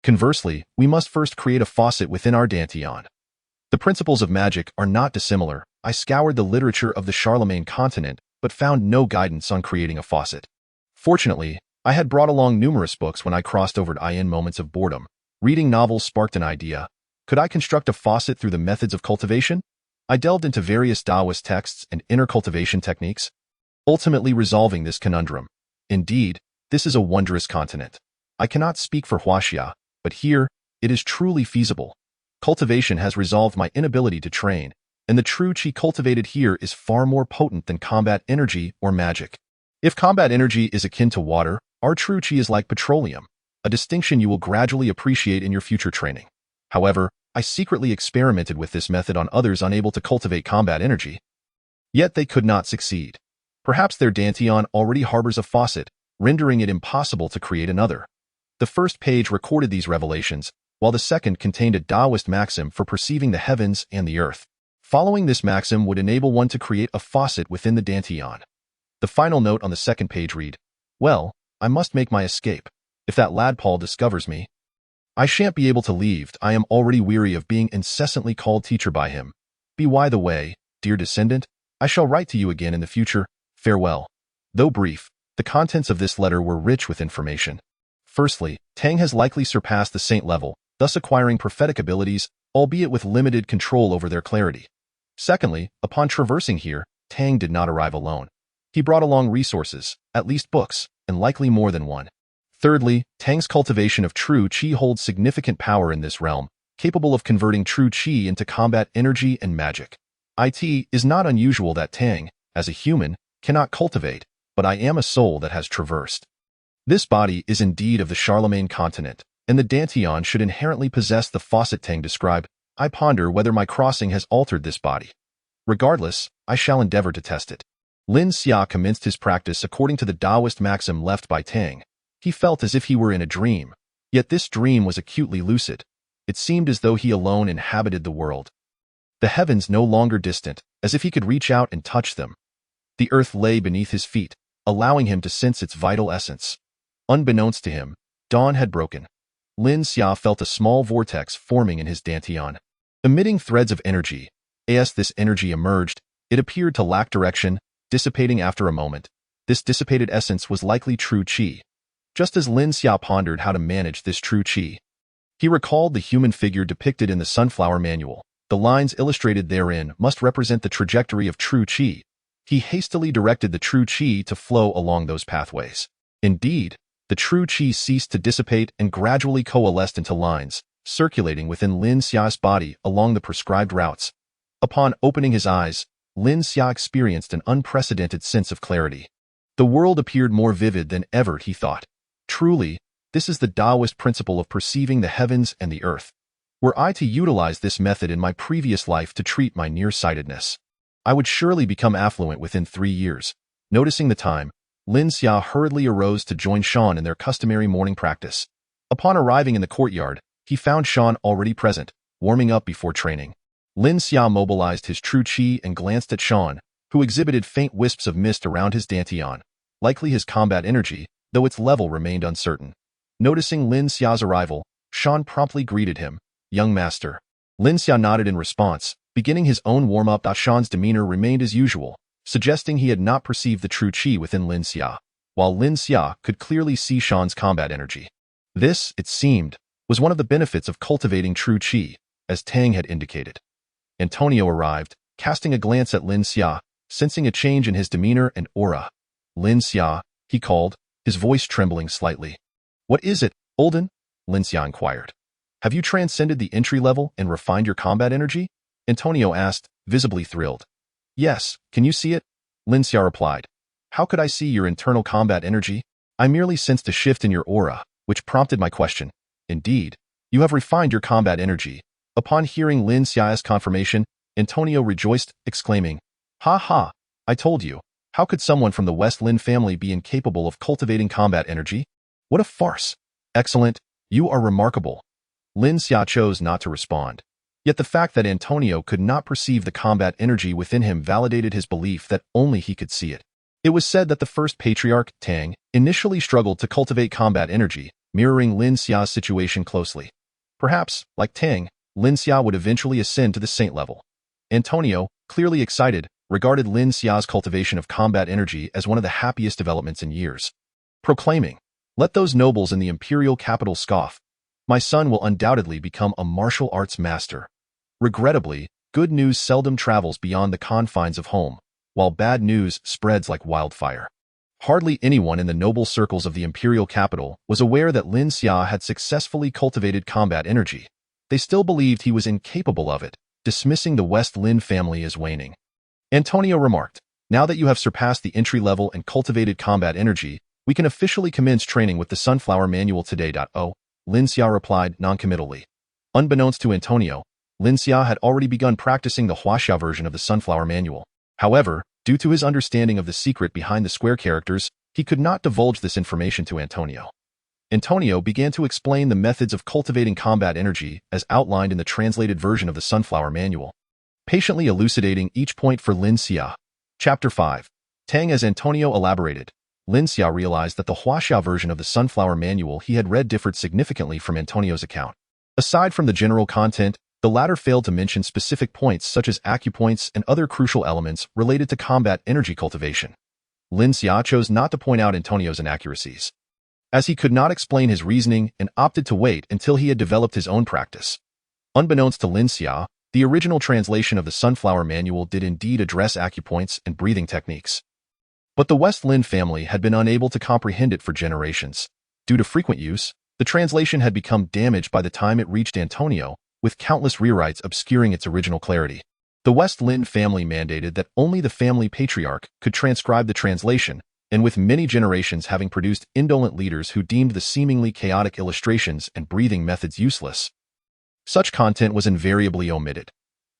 Conversely, we must first create a faucet within our Dantian. The principles of magic are not dissimilar. I scoured the literature of the Charlemagne continent, but found no guidance on creating a faucet. Fortunately, I had brought along numerous books when I crossed over to in moments of boredom. Reading novels sparked an idea. Could I construct a faucet through the methods of cultivation? I delved into various Taoist texts and inner cultivation techniques, ultimately resolving this conundrum. Indeed, this is a wondrous continent. I cannot speak for Huaxia, but here, it is truly feasible. Cultivation has resolved my inability to train, and the true Qi cultivated here is far more potent than combat energy or magic. If combat energy is akin to water, our true Qi is like petroleum, a distinction you will gradually appreciate in your future training. However, I secretly experimented with this method on others unable to cultivate combat energy, yet they could not succeed. Perhaps their Dantian already harbors a faucet, rendering it impossible to create another. The first page recorded these revelations, while the second contained a Taoist maxim for perceiving the heavens and the earth. Following this maxim would enable one to create a faucet within the Dantian. The final note on the second page read, "Well, I must make my escape. If that lad Paul discovers me, I shan't be able to leave. I am already weary of being incessantly called teacher by him. By the way, dear descendant, I shall write to you again in the future. Farewell." Though brief, the contents of this letter were rich with information. Firstly, Tang has likely surpassed the saint level, thus acquiring prophetic abilities, albeit with limited control over their clarity. Secondly, upon traversing here, Tang did not arrive alone. He brought along resources, at least books, and likely more than one. Thirdly, Tang's cultivation of true qi holds significant power in this realm, capable of converting true qi into combat energy and magic. It is not unusual that Tang, as a human, cannot cultivate, but I am a soul that has traversed. This body is indeed of the Charlemagne continent, and the Dantian should inherently possess the faucet Tang described. I ponder whether my crossing has altered this body. Regardless, I shall endeavor to test it. Lin Xia commenced his practice according to the Taoist maxim left by Tang. He felt as if he were in a dream, yet this dream was acutely lucid. It seemed as though he alone inhabited the world. The heavens no longer distant, as if he could reach out and touch them. The earth lay beneath his feet, allowing him to sense its vital essence. Unbeknownst to him, dawn had broken. Lin Xia felt a small vortex forming in his dantian, emitting threads of energy. As this energy emerged, it appeared to lack direction, dissipating after a moment. This dissipated essence was likely true qi. Just as Lin Xia pondered how to manage this true qi, he recalled the human figure depicted in the Sunflower Manual. The lines illustrated therein must represent the trajectory of true qi. He hastily directed the true qi to flow along those pathways. Indeed, the true qi ceased to dissipate and gradually coalesced into lines, circulating within Lin Xia's body along the prescribed routes. Upon opening his eyes, Lin Xia experienced an unprecedented sense of clarity. The world appeared more vivid than ever, he thought. Truly, this is the Taoist principle of perceiving the heavens and the earth. Were I to utilize this method in my previous life to treat my nearsightedness, I would surely become affluent within 3 years. Noticing the time, Lin Xia hurriedly arose to join Shan in their customary morning practice. Upon arriving in the courtyard, he found Shan already present, warming up before training. Lin Xia mobilized his true qi and glanced at Shan, who exhibited faint wisps of mist around his dantian, likely his combat energy, though its level remained uncertain. Noticing Lin Xia's arrival, Shan promptly greeted him. "Young master." Lin Xia nodded in response, beginning his own warm-up. Shan's demeanor remained as usual, suggesting he had not perceived the true qi within Lin Xia, while Lin Xia could clearly see Shan's combat energy. This, it seemed, was one of the benefits of cultivating true qi, as Tang had indicated. Antonio arrived, casting a glance at Lin Xia, sensing a change in his demeanor and aura. "Lin Xia," he called, his voice trembling slightly. "What is it, Olden?" Lin Xia inquired. "Have you transcended the entry level and refined your combat energy?" Antonio asked, visibly thrilled. "Yes, can you see it?" Lin Xia replied. "How could I see your internal combat energy? I merely sensed a shift in your aura, which prompted my question. Indeed, you have refined your combat energy." Upon hearing Lin Xia's confirmation, Antonio rejoiced, exclaiming, "Ha ha, I told you. How could someone from the West Lin family be incapable of cultivating combat energy? What a farce! Excellent, you are remarkable." Lin Xia chose not to respond. Yet the fact that Antonio could not perceive the combat energy within him validated his belief that only he could see it. It was said that the first patriarch, Tang, initially struggled to cultivate combat energy, mirroring Lin Xia's situation closely. Perhaps, like Tang, Lin Xia would eventually ascend to the saint level. Antonio, clearly excited, regarded Lin Xia's cultivation of combat energy as one of the happiest developments in years. Proclaiming, "Let those nobles in the imperial capital scoff. My son will undoubtedly become a martial arts master." Regrettably, good news seldom travels beyond the confines of home, while bad news spreads like wildfire. Hardly anyone in the noble circles of the imperial capital was aware that Lin Xia had successfully cultivated combat energy. They still believed he was incapable of it, dismissing the West Lin family as waning. Antonio remarked, "Now that you have surpassed the entry level and cultivated combat energy, we can officially commence training with the Sunflower Manual today." Oh, Lin Xia replied noncommittally. Unbeknownst to Antonio, Lin Xia had already begun practicing the Huaxia version of the Sunflower Manual. However, due to his understanding of the secret behind the square characters, he could not divulge this information to Antonio. Antonio began to explain the methods of cultivating combat energy as outlined in the translated version of the Sunflower Manual, patiently elucidating each point for Lin Xia. Chapter 5. Tang. As Antonio elaborated, Lin Xia realized that the Huaxia version of the Sunflower Manual he had read differed significantly from Antonio's account. Aside from the general content, the latter failed to mention specific points such as acupoints and other crucial elements related to combat energy cultivation. Lin Xia chose not to point out Antonio's inaccuracies, as he could not explain his reasoning and opted to wait until he had developed his own practice. Unbeknownst to Lin Xia, the original translation of the Sunflower Manual did indeed address acupoints and breathing techniques. But the West Lin family had been unable to comprehend it for generations. Due to frequent use, the translation had become damaged by the time it reached Antonio, with countless rewrites obscuring its original clarity. The West Lin family mandated that only the family patriarch could transcribe the translation, and with many generations having produced indolent leaders who deemed the seemingly chaotic illustrations and breathing methods useless, such content was invariably omitted.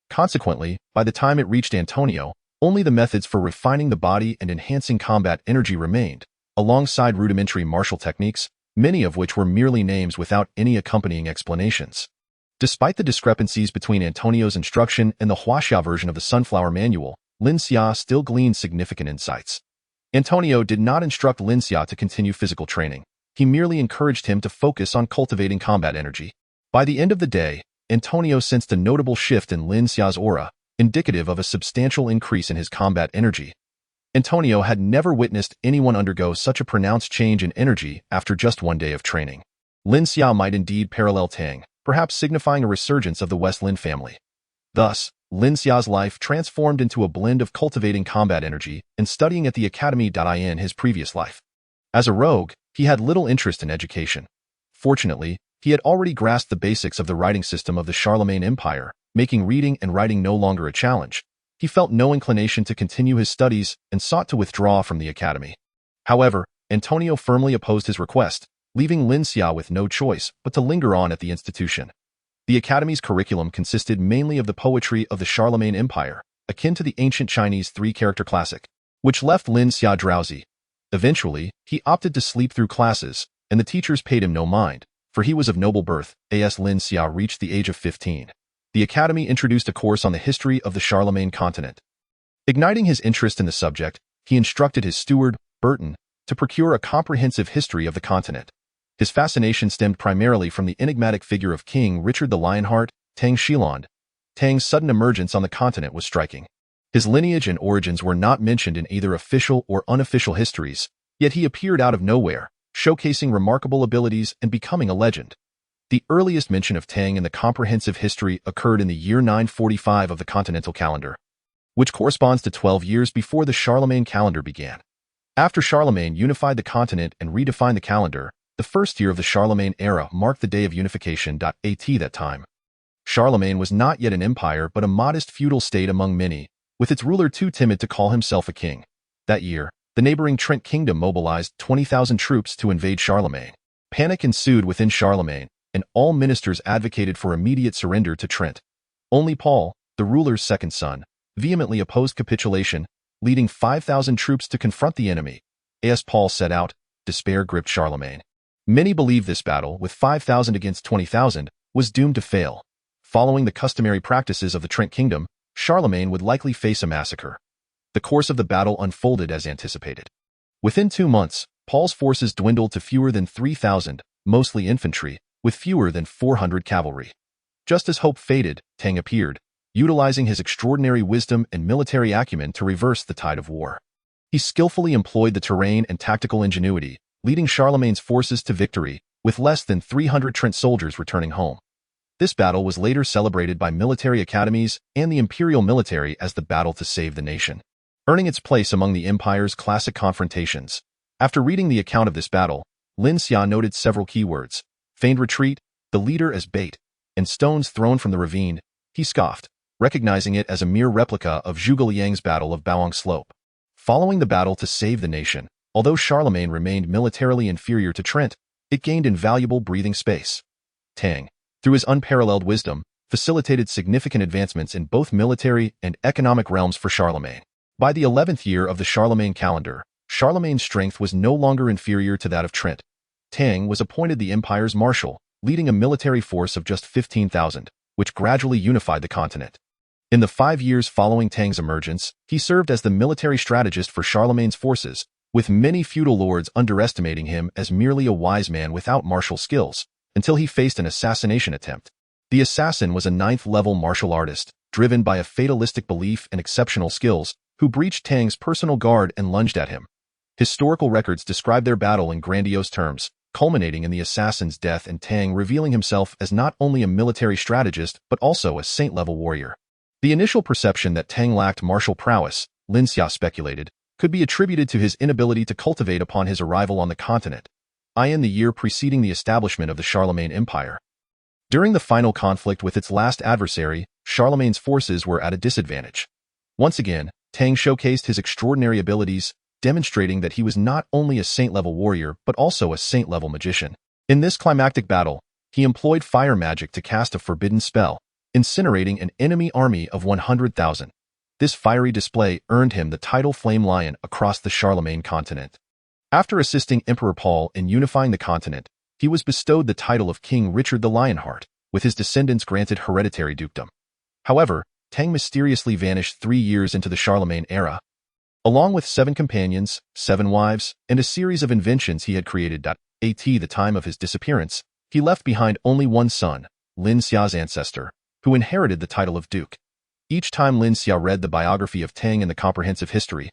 Consequently, by the time it reached Antonio, only the methods for refining the body and enhancing combat energy remained, alongside rudimentary martial techniques, many of which were merely names without any accompanying explanations. Despite the discrepancies between Antonio's instruction and the Huaxia version of the Sunflower Manual, Lin Xia still gleaned significant insights. Antonio did not instruct Lin Xia to continue physical training. He merely encouraged him to focus on cultivating combat energy. By the end of the day, Antonio sensed a notable shift in Lin Xia's aura, indicative of a substantial increase in his combat energy. Antonio had never witnessed anyone undergo such a pronounced change in energy after just one day of training. Lin Xia might indeed parallel Tang, perhaps signifying a resurgence of the West Lin family. Thus, Lin Xia's life transformed into a blend of cultivating combat energy and studying at the academy in his previous life. As a rogue, he had little interest in education. Fortunately, he had already grasped the basics of the writing system of the Charlemagne Empire, making reading and writing no longer a challenge. He felt no inclination to continue his studies and sought to withdraw from the academy. However, Antonio firmly opposed his request, leaving Lin Xia with no choice but to linger on at the institution. The academy's curriculum consisted mainly of the poetry of the Charlemagne Empire, akin to the ancient Chinese three-character classic, which left Lin Xia drowsy. Eventually, he opted to sleep through classes, and the teachers paid him no mind, for he was of noble birth. As Lin Xia reached the age of 15, the academy introduced a course on the history of the Charlemagne continent. Igniting his interest in the subject, he instructed his steward, Burton, to procure a comprehensive history of the continent. His fascination stemmed primarily from the enigmatic figure of King Richard the Lionheart, Tang Xilong. Tang's sudden emergence on the continent was striking. His lineage and origins were not mentioned in either official or unofficial histories, yet he appeared out of nowhere, showcasing remarkable abilities and becoming a legend. The earliest mention of Tang in the comprehensive history occurred in the year 945 of the continental calendar, which corresponds to 12 years before the Charlemagne calendar began. After Charlemagne unified the continent and redefined the calendar, the first year of the Charlemagne era marked the day of unification. At that time, Charlemagne was not yet an empire but a modest feudal state among many, with its ruler too timid to call himself a king. That year, the neighboring Trent kingdom mobilized 20,000 troops to invade Charlemagne. Panic ensued within Charlemagne, and all ministers advocated for immediate surrender to Trent. Only Paul, the ruler's second son, vehemently opposed capitulation, leading 5,000 troops to confront the enemy. As Paul set out, despair gripped Charlemagne. Many believed this battle, with 5,000 against 20,000, was doomed to fail. Following the customary practices of the Trent kingdom, Charlemagne would likely face a massacre. The course of the battle unfolded as anticipated. Within 2 months, Paul's forces dwindled to fewer than 3,000, mostly infantry, with fewer than 400 cavalry. Just as hope faded, Tang appeared, utilizing his extraordinary wisdom and military acumen to reverse the tide of war. He skillfully employed the terrain and tactical ingenuity, leading Charlemagne's forces to victory, with less than 300 Trent soldiers returning home. This battle was later celebrated by military academies and the imperial military as the battle to save the nation, earning its place among the empire's classic confrontations. After reading the account of this battle, Lin Xia noted several keywords: feigned retreat, the leader as bait, and stones thrown from the ravine. He scoffed, recognizing it as a mere replica of Zhuge Liang's Battle of Baoang Slope. Following the battle to save the nation, although Charlemagne remained militarily inferior to Trent, it gained invaluable breathing space. Tang, through his unparalleled wisdom, facilitated significant advancements in both military and economic realms for Charlemagne. By the 11th year of the Charlemagne calendar, Charlemagne's strength was no longer inferior to that of Trent. Tang was appointed the empire's marshal, leading a military force of just 15,000, which gradually unified the continent. In the 5 years following Tang's emergence, he served as the military strategist for Charlemagne's forces, with many feudal lords underestimating him as merely a wise man without martial skills, until he faced an assassination attempt. The assassin was a 9th-level martial artist, driven by a fatalistic belief and exceptional skills, who breached Tang's personal guard and lunged at him. Historical records describe their battle in grandiose terms, culminating in the assassin's death and Tang revealing himself as not only a military strategist but also a saint-level warrior. The initial perception that Tang lacked martial prowess, Lin Xia speculated, could be attributed to his inability to cultivate upon his arrival on the continent. in the year preceding the establishment of the Charlemagne Empire. During the final conflict with its last adversary, Charlemagne's forces were at a disadvantage. Once again, Tang showcased his extraordinary abilities, demonstrating that he was not only a saint-level warrior but also a saint-level magician. In this climactic battle, he employed fire magic to cast a forbidden spell, incinerating an enemy army of 100,000. This fiery display earned him the title Flame Lion across the Charlemagne continent. After assisting Emperor Paul in unifying the continent, he was bestowed the title of King Richard the Lionheart, with his descendants granted hereditary dukedom. However, Tang mysteriously vanished 3 years into the Charlemagne era. Along with 7 companions, 7 wives, and a series of inventions he had created. At the time of his disappearance, he left behind only one son, Lin Xia's ancestor, who inherited the title of duke. Each time Lin Xia read the biography of Tang in the comprehensive history,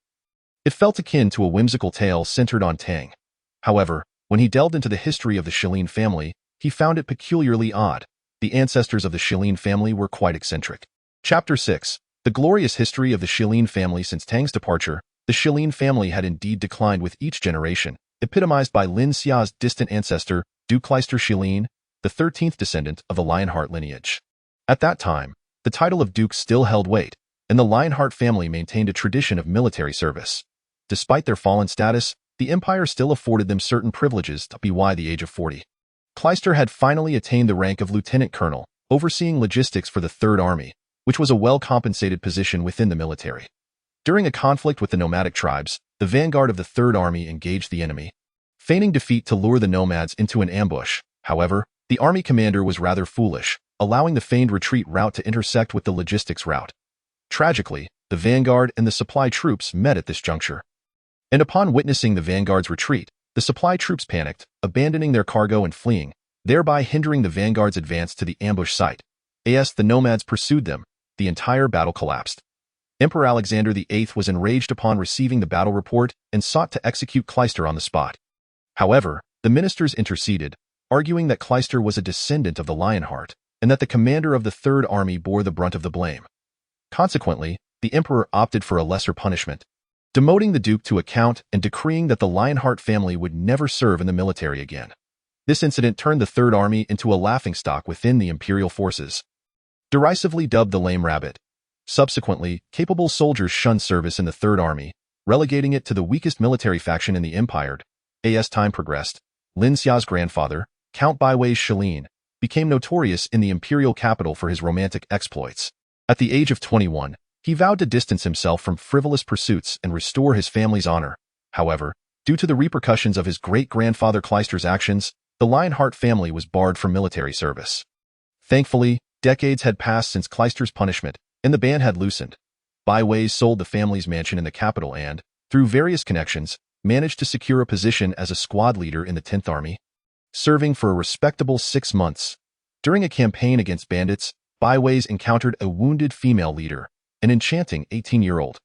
it felt akin to a whimsical tale centered on Tang. However, when he delved into the history of the Shilin family, he found it peculiarly odd. The ancestors of the Shilin family were quite eccentric. Chapter 6. The glorious history of the Shilin family. Since Tang's departure, the Shilin family had indeed declined with each generation, epitomized by Lin Xia's distant ancestor, Duke Cleister Shilin, the 13th descendant of the Lionheart lineage. At that time, the title of duke still held weight, and the Lionheart family maintained a tradition of military service. Despite their fallen status, the empire still afforded them certain privileges by the age of 40. Cleister had finally attained the rank of lieutenant colonel, overseeing logistics for the Third Army, which was a well-compensated position within the military. During a conflict with the nomadic tribes, the vanguard of the Third Army engaged the enemy, feigning defeat to lure the nomads into an ambush. However, the army commander was rather foolish, allowing the feigned retreat route to intersect with the logistics route. Tragically, the vanguard and the supply troops met at this juncture. And upon witnessing the vanguard's retreat, the supply troops panicked, abandoning their cargo and fleeing, thereby hindering the vanguard's advance to the ambush site. As the nomads pursued them, the entire battle collapsed. Emperor Alexander VIII was enraged upon receiving the battle report and sought to execute Cleister on the spot. However, the ministers interceded, arguing that Cleister was a descendant of the Lionheart, and that the commander of the Third Army bore the brunt of the blame. Consequently, the emperor opted for a lesser punishment, demoting the duke to a count and decreeing that the Lionheart family would never serve in the military again. This incident turned the Third Army into a laughingstock within the imperial forces, derisively dubbed the Lame Rabbit. Subsequently, capable soldiers shunned service in the Third Army, relegating it to the weakest military faction in the empire. As time progressed, Lin Xia's grandfather, Count Baiwei's Shilin, became notorious in the imperial capital for his romantic exploits. At the age of 21, he vowed to distance himself from frivolous pursuits and restore his family's honor. However, due to the repercussions of his great-grandfather Cleister's actions, the Lionheart family was barred from military service. Thankfully, decades had passed since Cleister's punishment, and the ban had loosened. Baiwei sold the family's mansion in the capital and, through various connections, managed to secure a position as a squad leader in the 10th Army, serving for a respectable 6 months. During a campaign against bandits, Baiwei encountered a wounded female leader, an enchanting 18-year-old.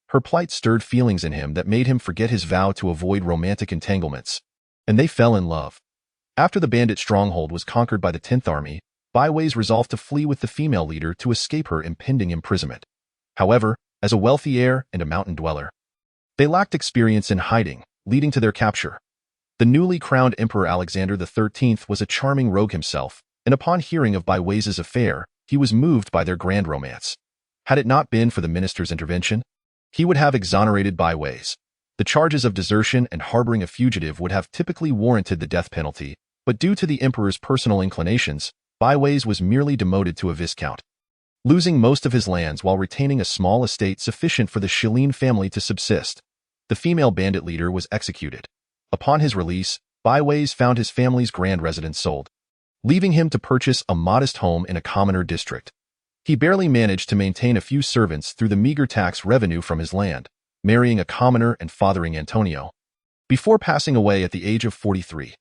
Her plight stirred feelings in him that made him forget his vow to avoid romantic entanglements, and they fell in love. After the bandit stronghold was conquered by the 10th Army, Baiwei resolved to flee with the female leader to escape her impending imprisonment. However, as a wealthy heir and a mountain dweller, they lacked experience in hiding, leading to their capture. The newly crowned Emperor Alexander XIII was a charming rogue himself, and upon hearing of Baiwei's affair, he was moved by their grand romance. Had it not been for the minister's intervention, he would have exonerated Baiwei. The charges of desertion and harboring a fugitive would have typically warranted the death penalty, but due to the emperor's personal inclinations, Baiwei was merely demoted to a viscount, losing most of his lands while retaining a small estate sufficient for the Shilin family to subsist. The female bandit leader was executed. Upon his release, Baiwei found his family's grand residence sold, leaving him to purchase a modest home in a commoner district. He barely managed to maintain a few servants through the meager tax revenue from his land, marrying a commoner and fathering Antonio, before passing away at the age of 43.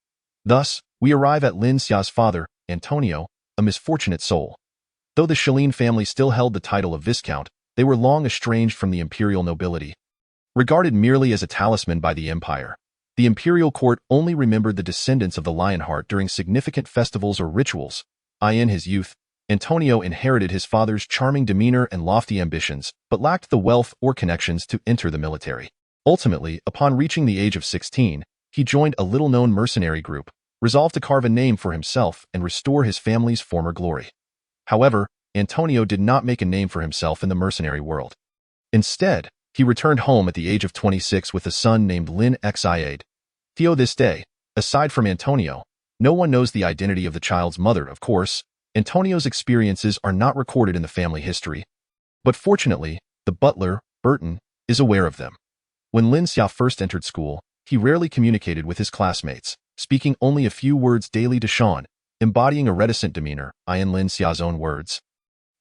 Thus, we arrive at Lin Xia's father, Antonio, a misfortunate soul. Though the Shilin family still held the title of Viscount, they were long estranged from the imperial nobility. Regarded merely as a talisman by the empire, the imperial court only remembered the descendants of the Lionheart during significant festivals or rituals. In his youth, Antonio inherited his father's charming demeanor and lofty ambitions, but lacked the wealth or connections to enter the military. Ultimately, upon reaching the age of 16, he he joined a little-known mercenary group, resolved to carve a name for himself and restore his family's former glory. However, Antonio did not make a name for himself in the mercenary world. Instead, he returned home at the age of 26 with a son named Lin Xiade. To this day, aside from Antonio, no one knows the identity of the child's mother, of course. Antonio's experiences are not recorded in the family history. But fortunately, the butler, Burton, is aware of them. When Lin Xia first entered school, he rarely communicated with his classmates, speaking only a few words daily to Sean, embodying a reticent demeanor, in Lin Xia's own words.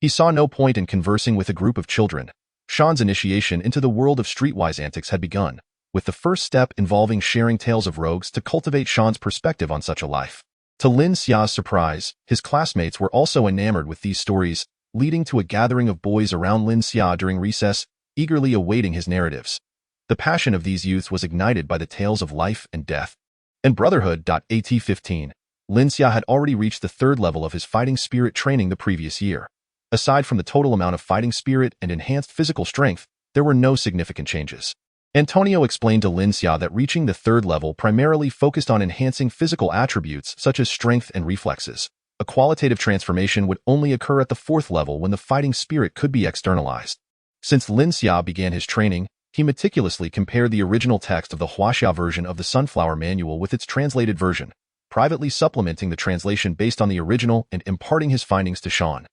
He saw no point in conversing with a group of children. Sean's initiation into the world of streetwise antics had begun, with the first step involving sharing tales of rogues to cultivate Sean's perspective on such a life. To Lin Xia's surprise, his classmates were also enamored with these stories, leading to a gathering of boys around Lin Xia during recess, eagerly awaiting his narratives. The passion of these youths was ignited by the tales of life and death. In Brotherhood. At 15, Lin Xia had already reached the third level of his fighting spirit training the previous year. Aside from the total amount of fighting spirit and enhanced physical strength, there were no significant changes. Antonio explained to Lin Xia that reaching the third level primarily focused on enhancing physical attributes such as strength and reflexes. A qualitative transformation would only occur at the fourth level when the fighting spirit could be externalized. Since Lin Xia began his training, he meticulously compared the original text of the Huaxia version of the Sunflower Manual with its translated version, privately supplementing the translation based on the original and imparting his findings to Sean,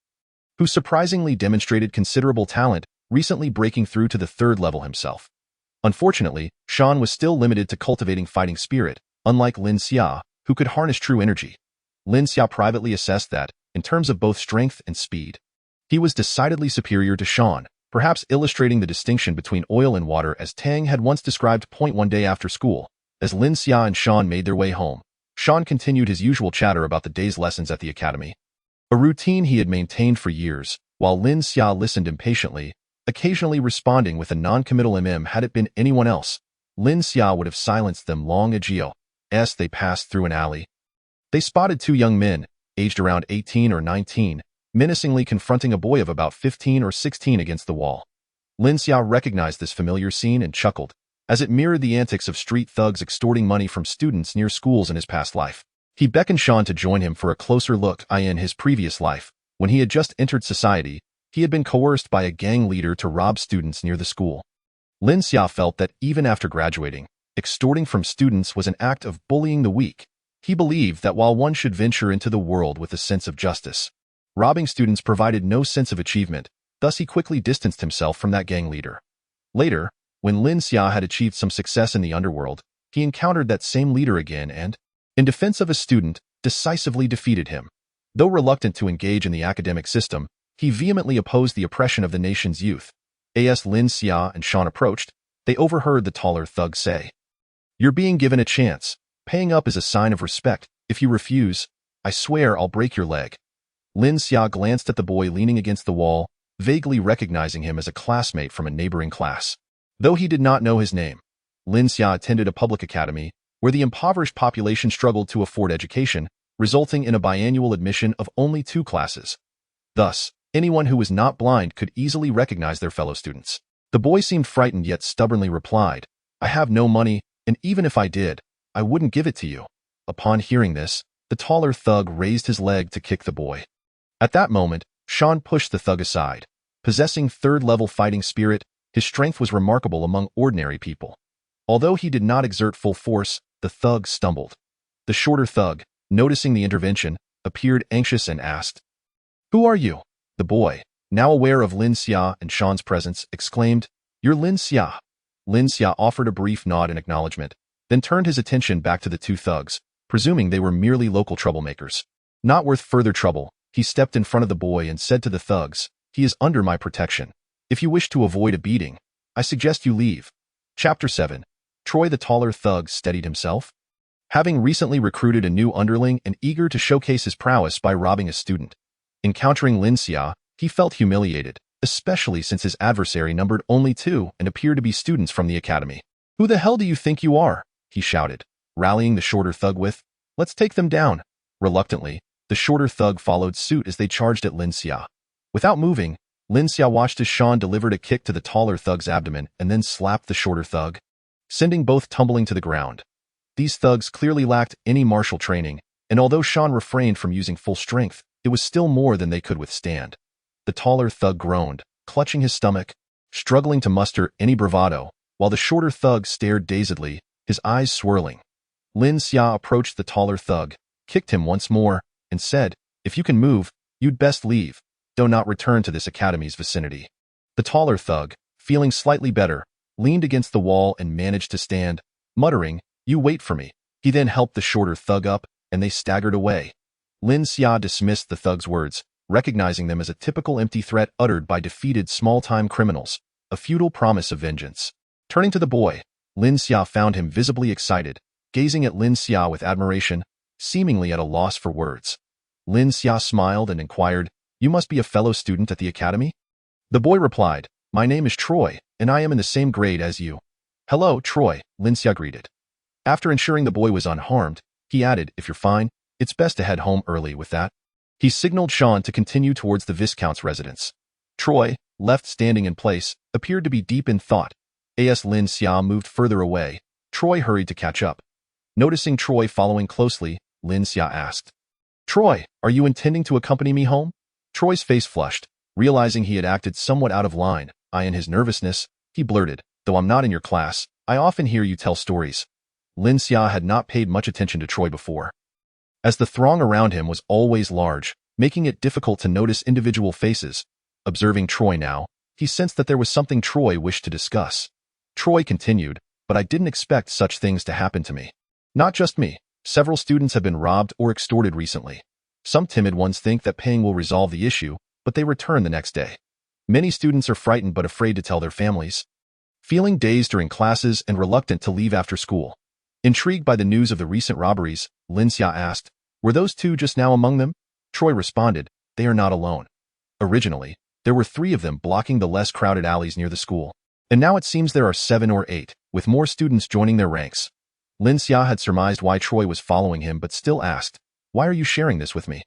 who surprisingly demonstrated considerable talent, recently breaking through to the third level himself. Unfortunately, Sean was still limited to cultivating fighting spirit, unlike Lin Xia, who could harness true energy. Lin Xia privately assessed that, in terms of both strength and speed, he was decidedly superior to Sean, perhaps illustrating the distinction between oil and water as Tang had once described. One day after school, as Lin Xia and Sean made their way home, Sean continued his usual chatter about the day's lessons at the academy. A routine he had maintained for years, while Lin Xia listened impatiently, occasionally responding with a non-committal had it been anyone else, Lin Xia would have silenced them long ago. As they passed through an alley, they spotted two young men, aged around 18 or 19, menacingly confronting a boy of about 15 or 16 against the wall. Lin Xia recognized this familiar scene and chuckled, as it mirrored the antics of street thugs extorting money from students near schools in his past life. He beckoned Sean to join him for a closer look. In his previous life, when he had just entered society, he had been coerced by a gang leader to rob students near the school. Lin Xia felt that even after graduating, extorting from students was an act of bullying the weak. He believed that while one should venture into the world with a sense of justice, robbing students provided no sense of achievement, thus he quickly distanced himself from that gang leader. Later, when Lin Xia had achieved some success in the underworld, he encountered that same leader again and, in defense of a student, decisively defeated him. Though reluctant to engage in the academic system, he vehemently opposed the oppression of the nation's youth. As Lin Xia and Sean approached, they overheard the taller thug say, "You're being given a chance. Paying up is a sign of respect. If you refuse, I swear I'll break your leg." Lin Xia glanced at the boy leaning against the wall, vaguely recognizing him as a classmate from a neighboring class. Though he did not know his name, Lin Xia attended a public academy where the impoverished population struggled to afford education, resulting in a biannual admission of only 2 classes. Thus, anyone who was not blind could easily recognize their fellow students. The boy seemed frightened yet stubbornly replied, "I have no money, and even if I did, I wouldn't give it to you." Upon hearing this, the taller thug raised his leg to kick the boy. At that moment, Sean pushed the thug aside. Possessing third-level fighting spirit, his strength was remarkable among ordinary people. Although he did not exert full force, the thug stumbled. The shorter thug, noticing the intervention, appeared anxious and asked, "Who are you?" The boy, now aware of Lin Xia and Sean's presence, exclaimed, "You're Lin Xia." Lin Xia offered a brief nod in acknowledgement, then turned his attention back to the 2 thugs, presuming they were merely local troublemakers. Not worth further trouble, he stepped in front of the boy and said to the thugs, "He is under my protection. If you wish to avoid a beating, I suggest you leave." Chapter 7. Troy the taller thug steadied himself. Having recently recruited a new underling and eager to showcase his prowess by robbing a student, encountering Lin Xia, he felt humiliated, especially since his adversary numbered only 2 and appeared to be students from the academy. "Who the hell do you think you are?" he shouted, rallying the shorter thug with, "Let's take them down." Reluctantly, the shorter thug followed suit as they charged at Lin Xia. Without moving, Lin Xia watched as Sean delivered a kick to the taller thug's abdomen and then slapped the shorter thug, sending both tumbling to the ground. These thugs clearly lacked any martial training, and although Sean refrained from using full strength, it was still more than they could withstand. The taller thug groaned, clutching his stomach, struggling to muster any bravado, while the shorter thug stared dazedly, his eyes swirling. Lin Xia approached the taller thug, kicked him once more, and said, "If you can move, you'd best leave. Do not return to this academy's vicinity." The taller thug, feeling slightly better, leaned against the wall and managed to stand, muttering, "You wait for me." He then helped the shorter thug up, and they staggered away. Lin Xia dismissed the thug's words, recognizing them as a typical empty threat uttered by defeated small-time criminals, a futile promise of vengeance. Turning to the boy, Lin Xia found him visibly excited, gazing at Lin Xia with admiration, seemingly at a loss for words. Lin Xia smiled and inquired, "You must be a fellow student at the academy?" The boy replied, "My name is Troy, and I am in the same grade as you." "Hello, Troy," Lin Xia greeted. After ensuring the boy was unharmed, he added, "If you're fine, it's best to head home early with that." He signaled Sean to continue towards the Viscount's residence. Troy, left standing in place, appeared to be deep in thought. As Lin Xia moved further away, Troy hurried to catch up. Noticing Troy following closely, Lin Xia asked, "Troy, are you intending to accompany me home?" Troy's face flushed, realizing he had acted somewhat out of line. In his nervousness, he blurted, "Though I'm not in your class, I often hear you tell stories." Lin Xia had not paid much attention to Troy before, as the throng around him was always large, making it difficult to notice individual faces. Observing Troy now, he sensed that there was something Troy wished to discuss. Troy continued, "But I didn't expect such things to happen to me. Not just me. Several students have been robbed or extorted recently. Some timid ones think that paying will resolve the issue, but they return the next day. Many students are frightened but afraid to tell their families. Feeling dazed during classes and reluctant to leave after school." Intrigued by the news of the recent robberies, Lin Xia asked, "Were those two just now among them?" Troy responded, "They are not alone. Originally, there were 3 of them blocking the less crowded alleys near the school, and now it seems there are 7 or 8, with more students joining their ranks." Lin Xia had surmised why Troy was following him but still asked, "Why are you sharing this with me?"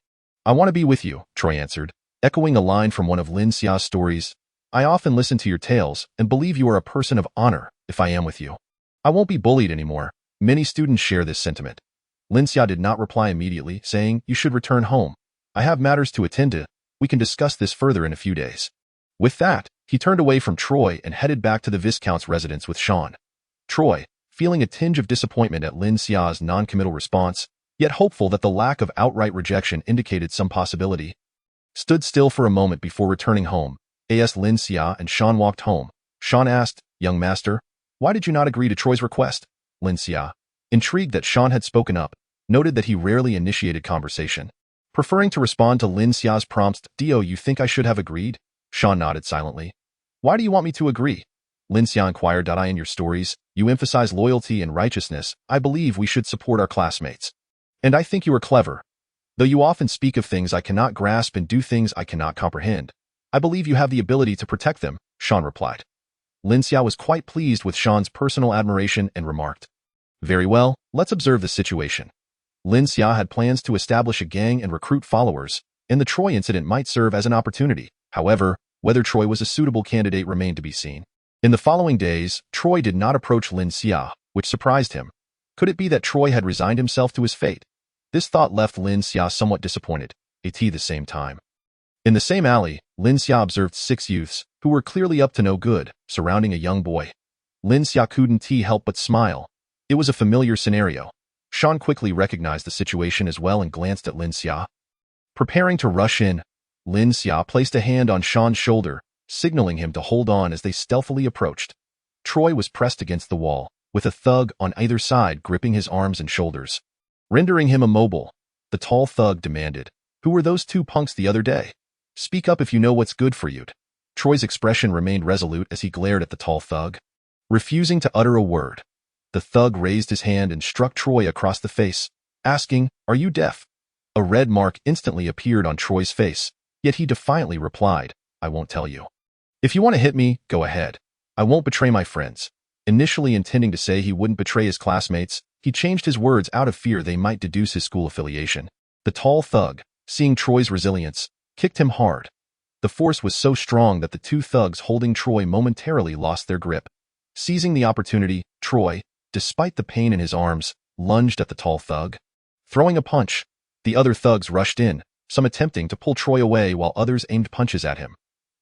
"I want to be with you," Troy answered, echoing a line from one of Lin Xia's stories. "I often listen to your tales and believe you are a person of honor if I am with you. I won't be bullied anymore." Many students share this sentiment. Lin Xia did not reply immediately, saying, "You should return home. I have matters to attend to. We can discuss this further in a few days." With that, he turned away from Troy and headed back to the Viscount's residence with Sean. Troy, feeling a tinge of disappointment at Lin Xia's non-committal response, yet hopeful that the lack of outright rejection indicated some possibility, stood still for a moment before returning home. As Lin Xia and Sean walked home, Sean asked, "Young master, why did you not agree to Troy's request?" Lin Xia, intrigued that Sean had spoken up, noted that he rarely initiated conversation. Preferring to respond to Lin Xia's prompts, "Do you think I should have agreed?" Sean nodded silently. "Why do you want me to agree?" Lin Xia inquired. "In your stories, you emphasize loyalty and righteousness. I believe we should support our classmates. And I think you are clever. Though you often speak of things I cannot grasp and do things I cannot comprehend, I believe you have the ability to protect them," Sean replied. Lin Xia was quite pleased with Sean's personal admiration and remarked, "Very well, let's observe the situation." Lin Xia had plans to establish a gang and recruit followers, and the Troy incident might serve as an opportunity. However, whether Troy was a suitable candidate remained to be seen. In the following days, Troy did not approach Lin Xia, which surprised him. Could it be that Troy had resigned himself to his fate? This thought left Lin Xia somewhat disappointed. At the same time, in the same alley, Lin Xia observed 6 youths, who were clearly up to no good, surrounding a young boy. Lin Xia couldn't help but smile. It was a familiar scenario. Sean quickly recognized the situation as well and glanced at Lin Xia. Preparing to rush in, Lin Xia placed a hand on Sean's shoulder, signaling him to hold on as they stealthily approached. Troy was pressed against the wall, with a thug on either side gripping his arms and shoulders, rendering him immobile. The tall thug demanded, "Who were those 2 punks the other day? Speak up if you know what's good for you." Troy's expression remained resolute as he glared at the tall thug, refusing to utter a word. The thug raised his hand and struck Troy across the face, asking, "Are you deaf?" A red mark instantly appeared on Troy's face, yet he defiantly replied, "I won't tell you. If you want to hit me, go ahead. I won't betray my friends." Initially intending to say he wouldn't betray his classmates, he changed his words out of fear they might deduce his school affiliation. The tall thug, seeing Troy's resilience, kicked him hard. The force was so strong that the 2 thugs holding Troy momentarily lost their grip. Seizing the opportunity, Troy, despite the pain in his arms, lunged at the tall thug. Throwing a punch, the other thugs rushed in, some attempting to pull Troy away while others aimed punches at him.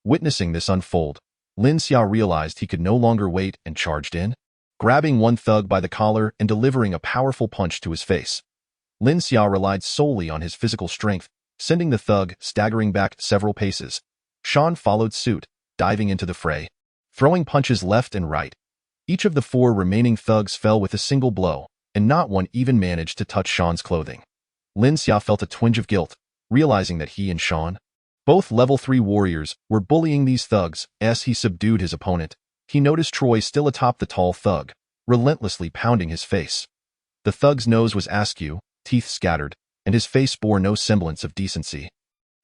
Witnessing this unfold, Lin Xia realized he could no longer wait and charged in, grabbing one thug by the collar and delivering a powerful punch to his face. Lin Xia relied solely on his physical strength, sending the thug staggering back several paces. Sean followed suit, diving into the fray, throwing punches left and right. Each of the 4 remaining thugs fell with a single blow, and not one even managed to touch Sean's clothing. Lin Xia felt a twinge of guilt, realizing that he and Sean, both level 3 warriors, were bullying these thugs. As he subdued his opponent, he noticed Troy still atop the tall thug, relentlessly pounding his face. The thug's nose was askew, teeth scattered, and his face bore no semblance of decency.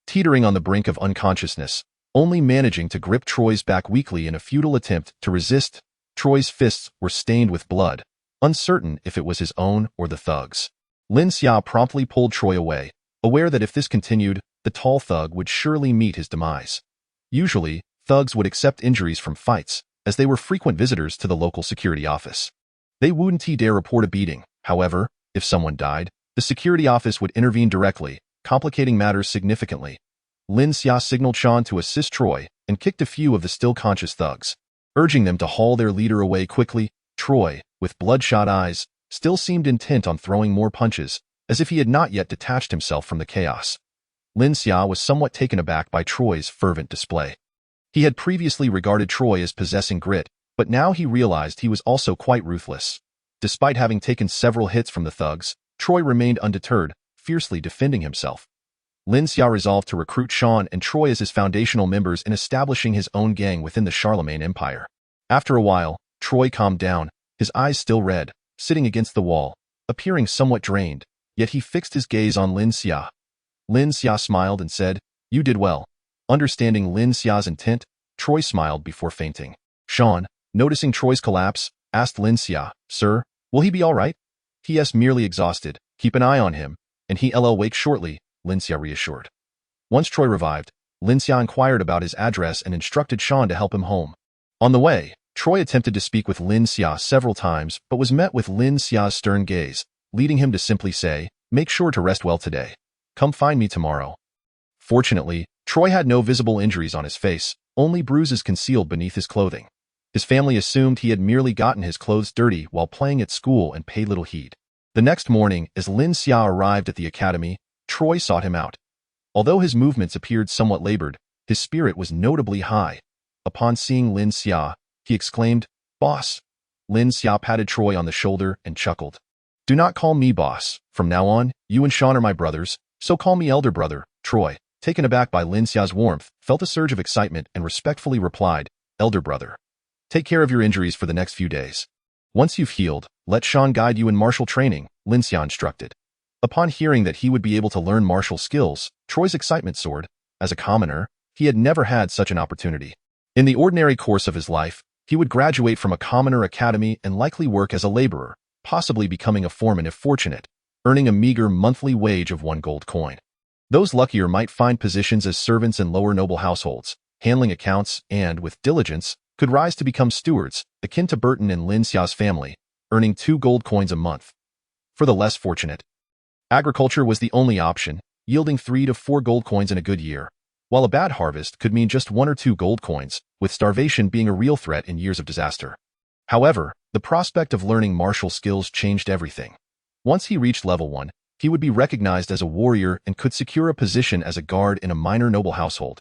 Teetering on the brink of unconsciousness, only managing to grip Troy's back weakly in a futile attempt to resist, Troy's fists were stained with blood, uncertain if it was his own or the thug's. Lin Xia promptly pulled Troy away, aware that if this continued, the tall thug would surely meet his demise. Usually, thugs would accept injuries from fights, as they were frequent visitors to the local security office. They wouldn't dare report a beating. However, if someone died, the security office would intervene directly, complicating matters significantly. Lin Xia signaled Sean to assist Troy and kicked a few of the still conscious thugs, urging them to haul their leader away quickly. Troy, with bloodshot eyes, still seemed intent on throwing more punches, as if he had not yet detached himself from the chaos. Lin Xia was somewhat taken aback by Troy's fervent display. He had previously regarded Troy as possessing grit, but now he realized he was also quite ruthless. Despite having taken several hits from the thugs, Troy remained undeterred, fiercely defending himself. Lin Xia resolved to recruit Sean and Troy as his foundational members in establishing his own gang within the Charlemagne Empire. After a while, Troy calmed down, his eyes still red, sitting against the wall, appearing somewhat drained, yet he fixed his gaze on Lin Xia. Lin Xia smiled and said, "You did well." Understanding Lin Xia's intent, Troy smiled before fainting. Sean, noticing Troy's collapse, asked Lin Xia, "Sir, will he be all right?" "He is merely exhausted. Keep an eye on him, and he'll wake shortly," Lin Xia reassured. Once Troy revived, Lin Xia inquired about his address and instructed Sean to help him home. On the way, Troy attempted to speak with Lin Xia several times but was met with Lin Xia's stern gaze, leading him to simply say, "Make sure to rest well today. Come find me tomorrow." Fortunately, Troy had no visible injuries on his face, only bruises concealed beneath his clothing. His family assumed he had merely gotten his clothes dirty while playing at school and paid little heed. The next morning, as Lin Xia arrived at the academy, Troy sought him out. Although his movements appeared somewhat labored, his spirit was notably high. Upon seeing Lin Xia, he exclaimed, "Boss." Lin Xia patted Troy on the shoulder and chuckled. "Do not call me boss. From now on, you and Sean are my brothers, so call me elder brother." Troy, taken aback by Lin Xia's warmth, felt a surge of excitement and respectfully replied, "Elder brother. Take care of your injuries for the next few days. Once you've healed, let Sean guide you in martial training," Lin Xia instructed. Upon hearing that he would be able to learn martial skills, Troy's excitement soared. As a commoner, he had never had such an opportunity. In the ordinary course of his life, he would graduate from a commoner academy and likely work as a laborer, possibly becoming a foreman if fortunate, earning a meager monthly wage of 1 gold coin. Those luckier might find positions as servants in lower noble households, handling accounts, and, with diligence, could rise to become stewards, akin to Burton and Lin Xia's family, earning 2 gold coins a month. For the less fortunate, agriculture was the only option, yielding 3 to 4 gold coins in a good year, while a bad harvest could mean just 1 or 2 gold coins, with starvation being a real threat in years of disaster. However, the prospect of learning martial skills changed everything. Once he reached level 1, he would be recognized as a warrior and could secure a position as a guard in a minor noble household,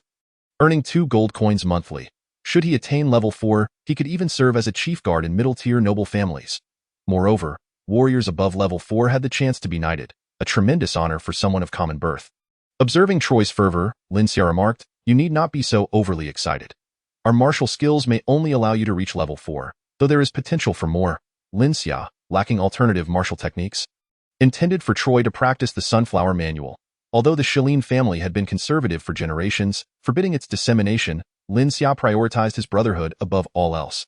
earning 2 gold coins monthly. Should he attain level 4, he could even serve as a chief guard in middle-tier noble families. Moreover, warriors above level 4 had the chance to be knighted, a tremendous honor for someone of common birth. Observing Troy's fervor, Lin Xia remarked, "You need not be so overly excited. Our martial skills may only allow you to reach level 4, though there is potential for more." Lin Xia, lacking alternative martial techniques, intended for Troy to practice the Sunflower Manual. Although the Shilin family had been conservative for generations, forbidding its dissemination, Lin Xia prioritized his brotherhood above all else.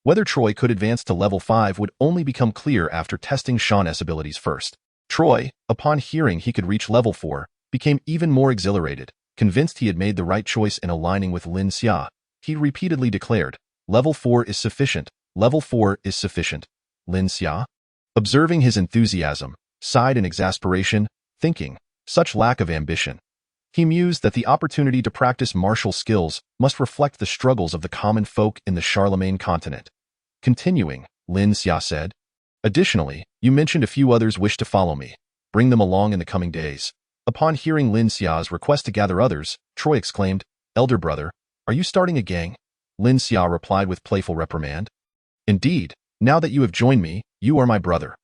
Whether Troy could advance to level 5 would only become clear after testing Sean's abilities first. Troy, upon hearing he could reach level 4, became even more exhilarated. Convinced he had made the right choice in aligning with Lin Xia, he repeatedly declared, "Level 4 is sufficient. Level 4 is sufficient." Lin Xia, Observing his enthusiasm, sighed in exasperation, thinking, such lack of ambition. He mused that the opportunity to practice martial skills must reflect the struggles of the common folk in the Charlemagne continent. Continuing, Lin Xia said, "Additionally, you mentioned a few others wish to follow me. Bring them along in the coming days." Upon hearing Lin Xia's request to gather others, Troy exclaimed, "Elder brother, are you starting a gang?" Lin Xia replied with playful reprimand. "Indeed, now that you have joined me, you are my brother.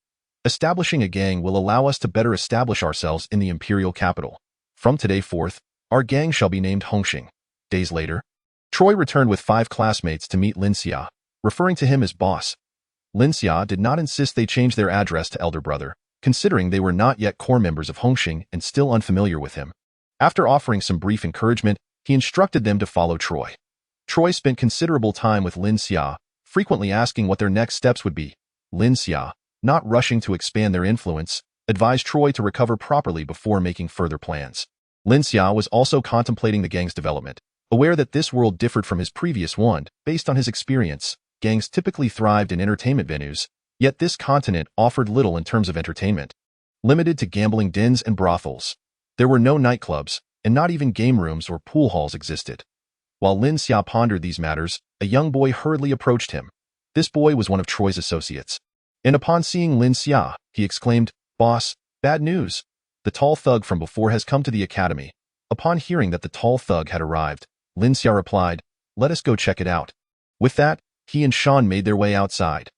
Establishing a gang will allow us to better establish ourselves in the imperial capital. From today forth, our gang shall be named Hongxing." Days later, Troy returned with 5 classmates to meet Lin Xia, referring to him as boss. Lin Xia did not insist they change their address to elder brother, considering they were not yet core members of Hongxing and still unfamiliar with him. After offering some brief encouragement, he instructed them to follow Troy. Troy spent considerable time with Lin Xia, frequently asking what their next steps would be. Lin Xia, not rushing to expand their influence, advised Troy to recover properly before making further plans. Lin Xia was also contemplating the gang's development, aware that this world differed from his previous one. Based on his experience, gangs typically thrived in entertainment venues, yet this continent offered little in terms of entertainment. Limited to gambling dens and brothels, there were no nightclubs, and not even game rooms or pool halls existed. While Lin Xia pondered these matters, a young boy hurriedly approached him. This boy was one of Troy's associates. And upon seeing Lin Xia, he exclaimed, "Boss, bad news. The tall thug from before has come to the academy." Upon hearing that the tall thug had arrived, Lin Xia replied, "Let us go check it out." With that, he and Sean made their way outside.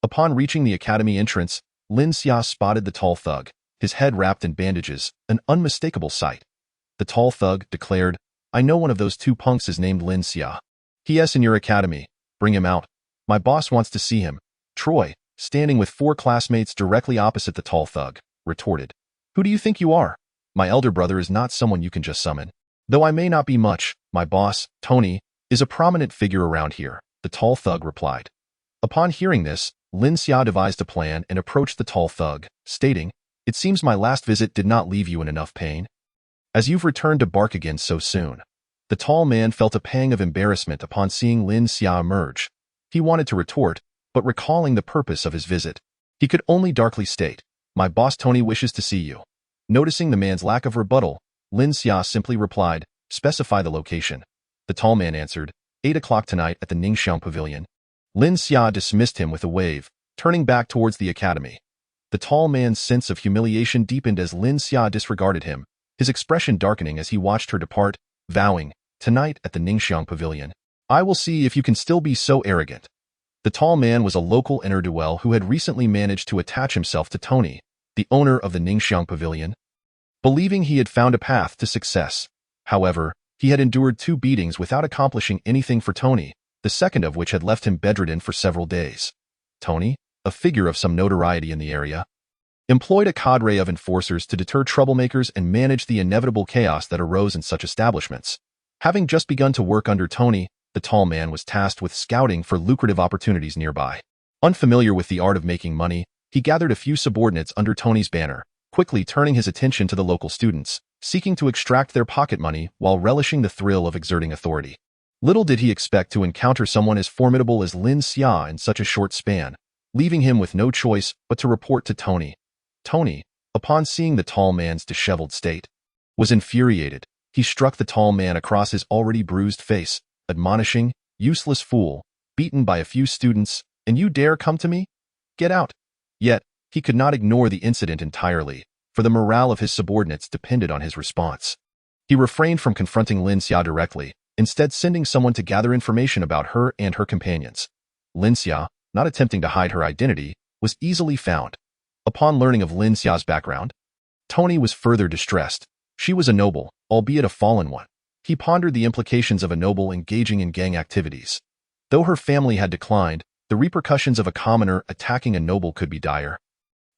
Upon reaching the academy entrance, Lin Xia spotted the tall thug, his head wrapped in bandages, an unmistakable sight. The tall thug declared, "I know one of those 2 punks is named Lin Xia. He is in your academy. Bring him out. My boss wants to see him." Troy, standing with 4 classmates directly opposite the tall thug, retorted, "Who do you think you are? My elder brother is not someone you can just summon. Though I may not be much, my boss, Tony, is a prominent figure around here," the tall thug replied. Upon hearing this, Lin Xia devised a plan and approached the tall thug, stating, "It seems my last visit did not leave you in enough pain, as you've returned to bark again so soon." The tall man felt a pang of embarrassment upon seeing Lin Xia emerge. He wanted to retort, but recalling the purpose of his visit, he could only darkly state, "My boss Tony wishes to see you." Noticing the man's lack of rebuttal, Lin Xia simply replied, "Specify the location." The tall man answered, 8 o'clock tonight at the Ningxiang Pavilion." Lin Xia dismissed him with a wave, turning back towards the academy. The tall man's sense of humiliation deepened as Lin Xia disregarded him, his expression darkening as he watched her depart, vowing, "Tonight at the Ningxiang Pavilion, I will see if you can still be so arrogant." The tall man was a local ne'er-do-well who had recently managed to attach himself to Tony, the owner of the Ningxiang Pavilion, believing he had found a path to success. However, he had endured 2 beatings without accomplishing anything for Tony, the second of which had left him bedridden for several days. Tony, a figure of some notoriety in the area, employed a cadre of enforcers to deter troublemakers and manage the inevitable chaos that arose in such establishments. Having just begun to work under Tony, the tall man was tasked with scouting for lucrative opportunities nearby. Unfamiliar with the art of making money, he gathered a few subordinates under Tony's banner, quickly turning his attention to the local students, seeking to extract their pocket money while relishing the thrill of exerting authority. Little did he expect to encounter someone as formidable as Lin Xia in such a short span, leaving him with no choice but to report to Tony. Tony, upon seeing the tall man's disheveled state, was infuriated. He struck the tall man across his already bruised face, admonishing, "Useless fool, beaten by a few students, and you dare come to me? Get out." Yet, he could not ignore the incident entirely, for the morale of his subordinates depended on his response. He refrained from confronting Lin Xia directly, instead sending someone to gather information about her and her companions. Lin Xia, not attempting to hide her identity, was easily found. Upon learning of Lin Xia's background, Tony was further distressed. She was a noble, albeit a fallen one. He pondered the implications of a noble engaging in gang activities. Though her family had declined, the repercussions of a commoner attacking a noble could be dire,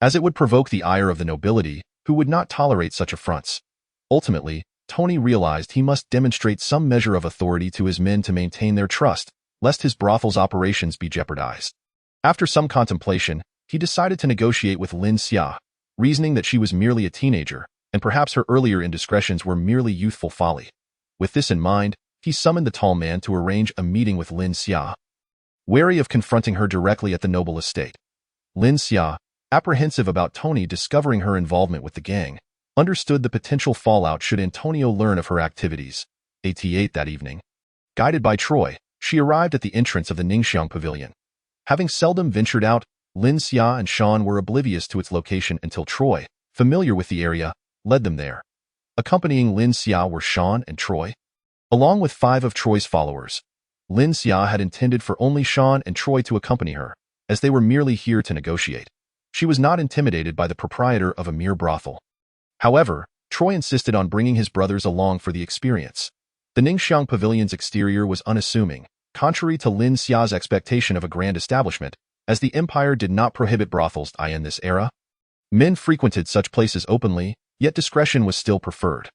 as it would provoke the ire of the nobility, who would not tolerate such affronts. Ultimately, Tony realized he must demonstrate some measure of authority to his men to maintain their trust, lest his brothel's operations be jeopardized. After some contemplation, he decided to negotiate with Lin Xia, reasoning that she was merely a teenager, and perhaps her earlier indiscretions were merely youthful folly. With this in mind, he summoned the tall man to arrange a meeting with Lin Xia, wary of confronting her directly at the noble estate. Lin Xia, apprehensive about Tony discovering her involvement with the gang, understood the potential fallout should Antonio learn of her activities. At that evening, guided by Troy, she arrived at the entrance of the Ningxiang Pavilion. Having seldom ventured out, Lin Xia and Sean were oblivious to its location until Troy, familiar with the area, led them there. Accompanying Lin Xia were Sean and Troy, along with 5 of Troy's followers. Lin Xia had intended for only Sean and Troy to accompany her, as they were merely here to negotiate. She was not intimidated by the proprietor of a mere brothel. However, Troy insisted on bringing his brothers along for the experience. The Ningxiang Pavilion's exterior was unassuming, contrary to Lin Xia's expectation of a grand establishment, as the empire did not prohibit brothels in this era. Men frequented such places openly, yet discretion was still preferred.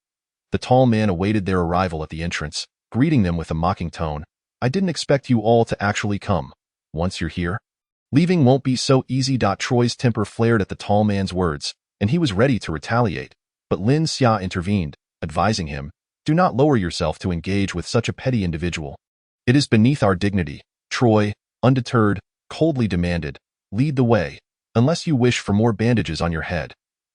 The tall man awaited their arrival at the entrance, greeting them with a mocking tone. "I didn't expect you all to actually come. Once you're here, leaving won't be so easy." Troy's temper flared at the tall man's words, and he was ready to retaliate. But Lin Xia intervened, advising him, "Do not lower yourself to engage with such a petty individual. It is beneath our dignity." Troy, undeterred, coldly demanded, "Lead the way, unless you wish for more bandages on your head."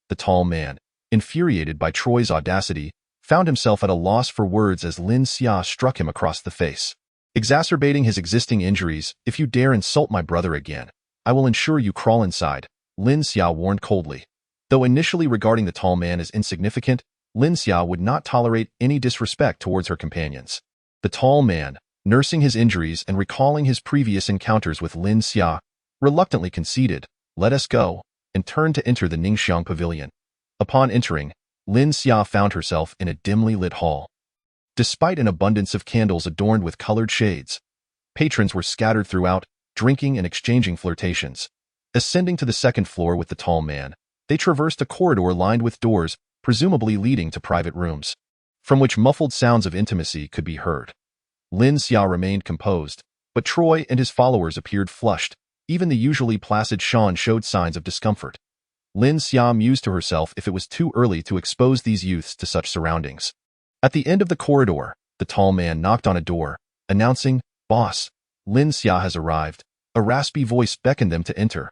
The tall man, infuriated by Troy's audacity, found himself at a loss for words as Lin Xia struck him across the face, exacerbating his existing injuries. "If you dare insult my brother again, I will ensure you crawl inside," Lin Xia warned coldly. Though initially regarding the tall man as insignificant, Lin Xia would not tolerate any disrespect towards her companions. The tall man, nursing his injuries and recalling his previous encounters with Lin Xia, reluctantly conceded, "Let us go," and turned to enter the Ningxiang Pavilion. Upon entering, Lin Xia found herself in a dimly lit hall. Despite an abundance of candles adorned with colored shades, patrons were scattered throughout, drinking and exchanging flirtations. Ascending to the second floor with the tall man, they traversed a corridor lined with doors, presumably leading to private rooms, from which muffled sounds of intimacy could be heard. Lin Xia remained composed, but Troy and his followers appeared flushed. Even the usually placid Sean showed signs of discomfort. Lin Xia mused to herself if it was too early to expose these youths to such surroundings. At the end of the corridor, the tall man knocked on a door, announcing, "Boss, Lin Xia has arrived." A raspy voice beckoned them to enter.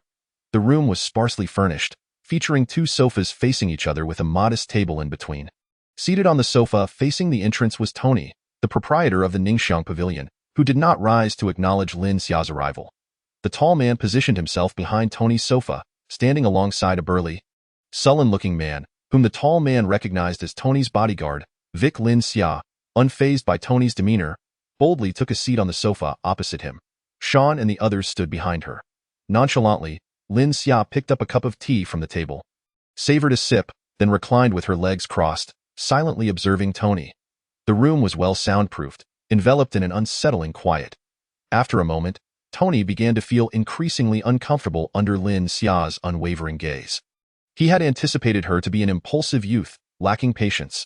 The room was sparsely furnished, featuring 2 sofas facing each other with a modest table in between. Seated on the sofa facing the entrance was Tony, the proprietor of the Ningxiang Pavilion, who did not rise to acknowledge Lin Xia's arrival. The tall man positioned himself behind Tony's sofa, standing alongside a burly, sullen-looking man, whom the tall man recognized as Tony's bodyguard. Vic. Lin Xia, unfazed by Tony's demeanor, boldly took a seat on the sofa opposite him. Sean and the others stood behind her. Nonchalantly, Lin Xia picked up a cup of tea from the table, savored a sip, then reclined with her legs crossed, silently observing Tony. The room was well soundproofed, enveloped in an unsettling quiet. After a moment, Tony began to feel increasingly uncomfortable under Lin Xia's unwavering gaze. He had anticipated her to be an impulsive youth, lacking patience.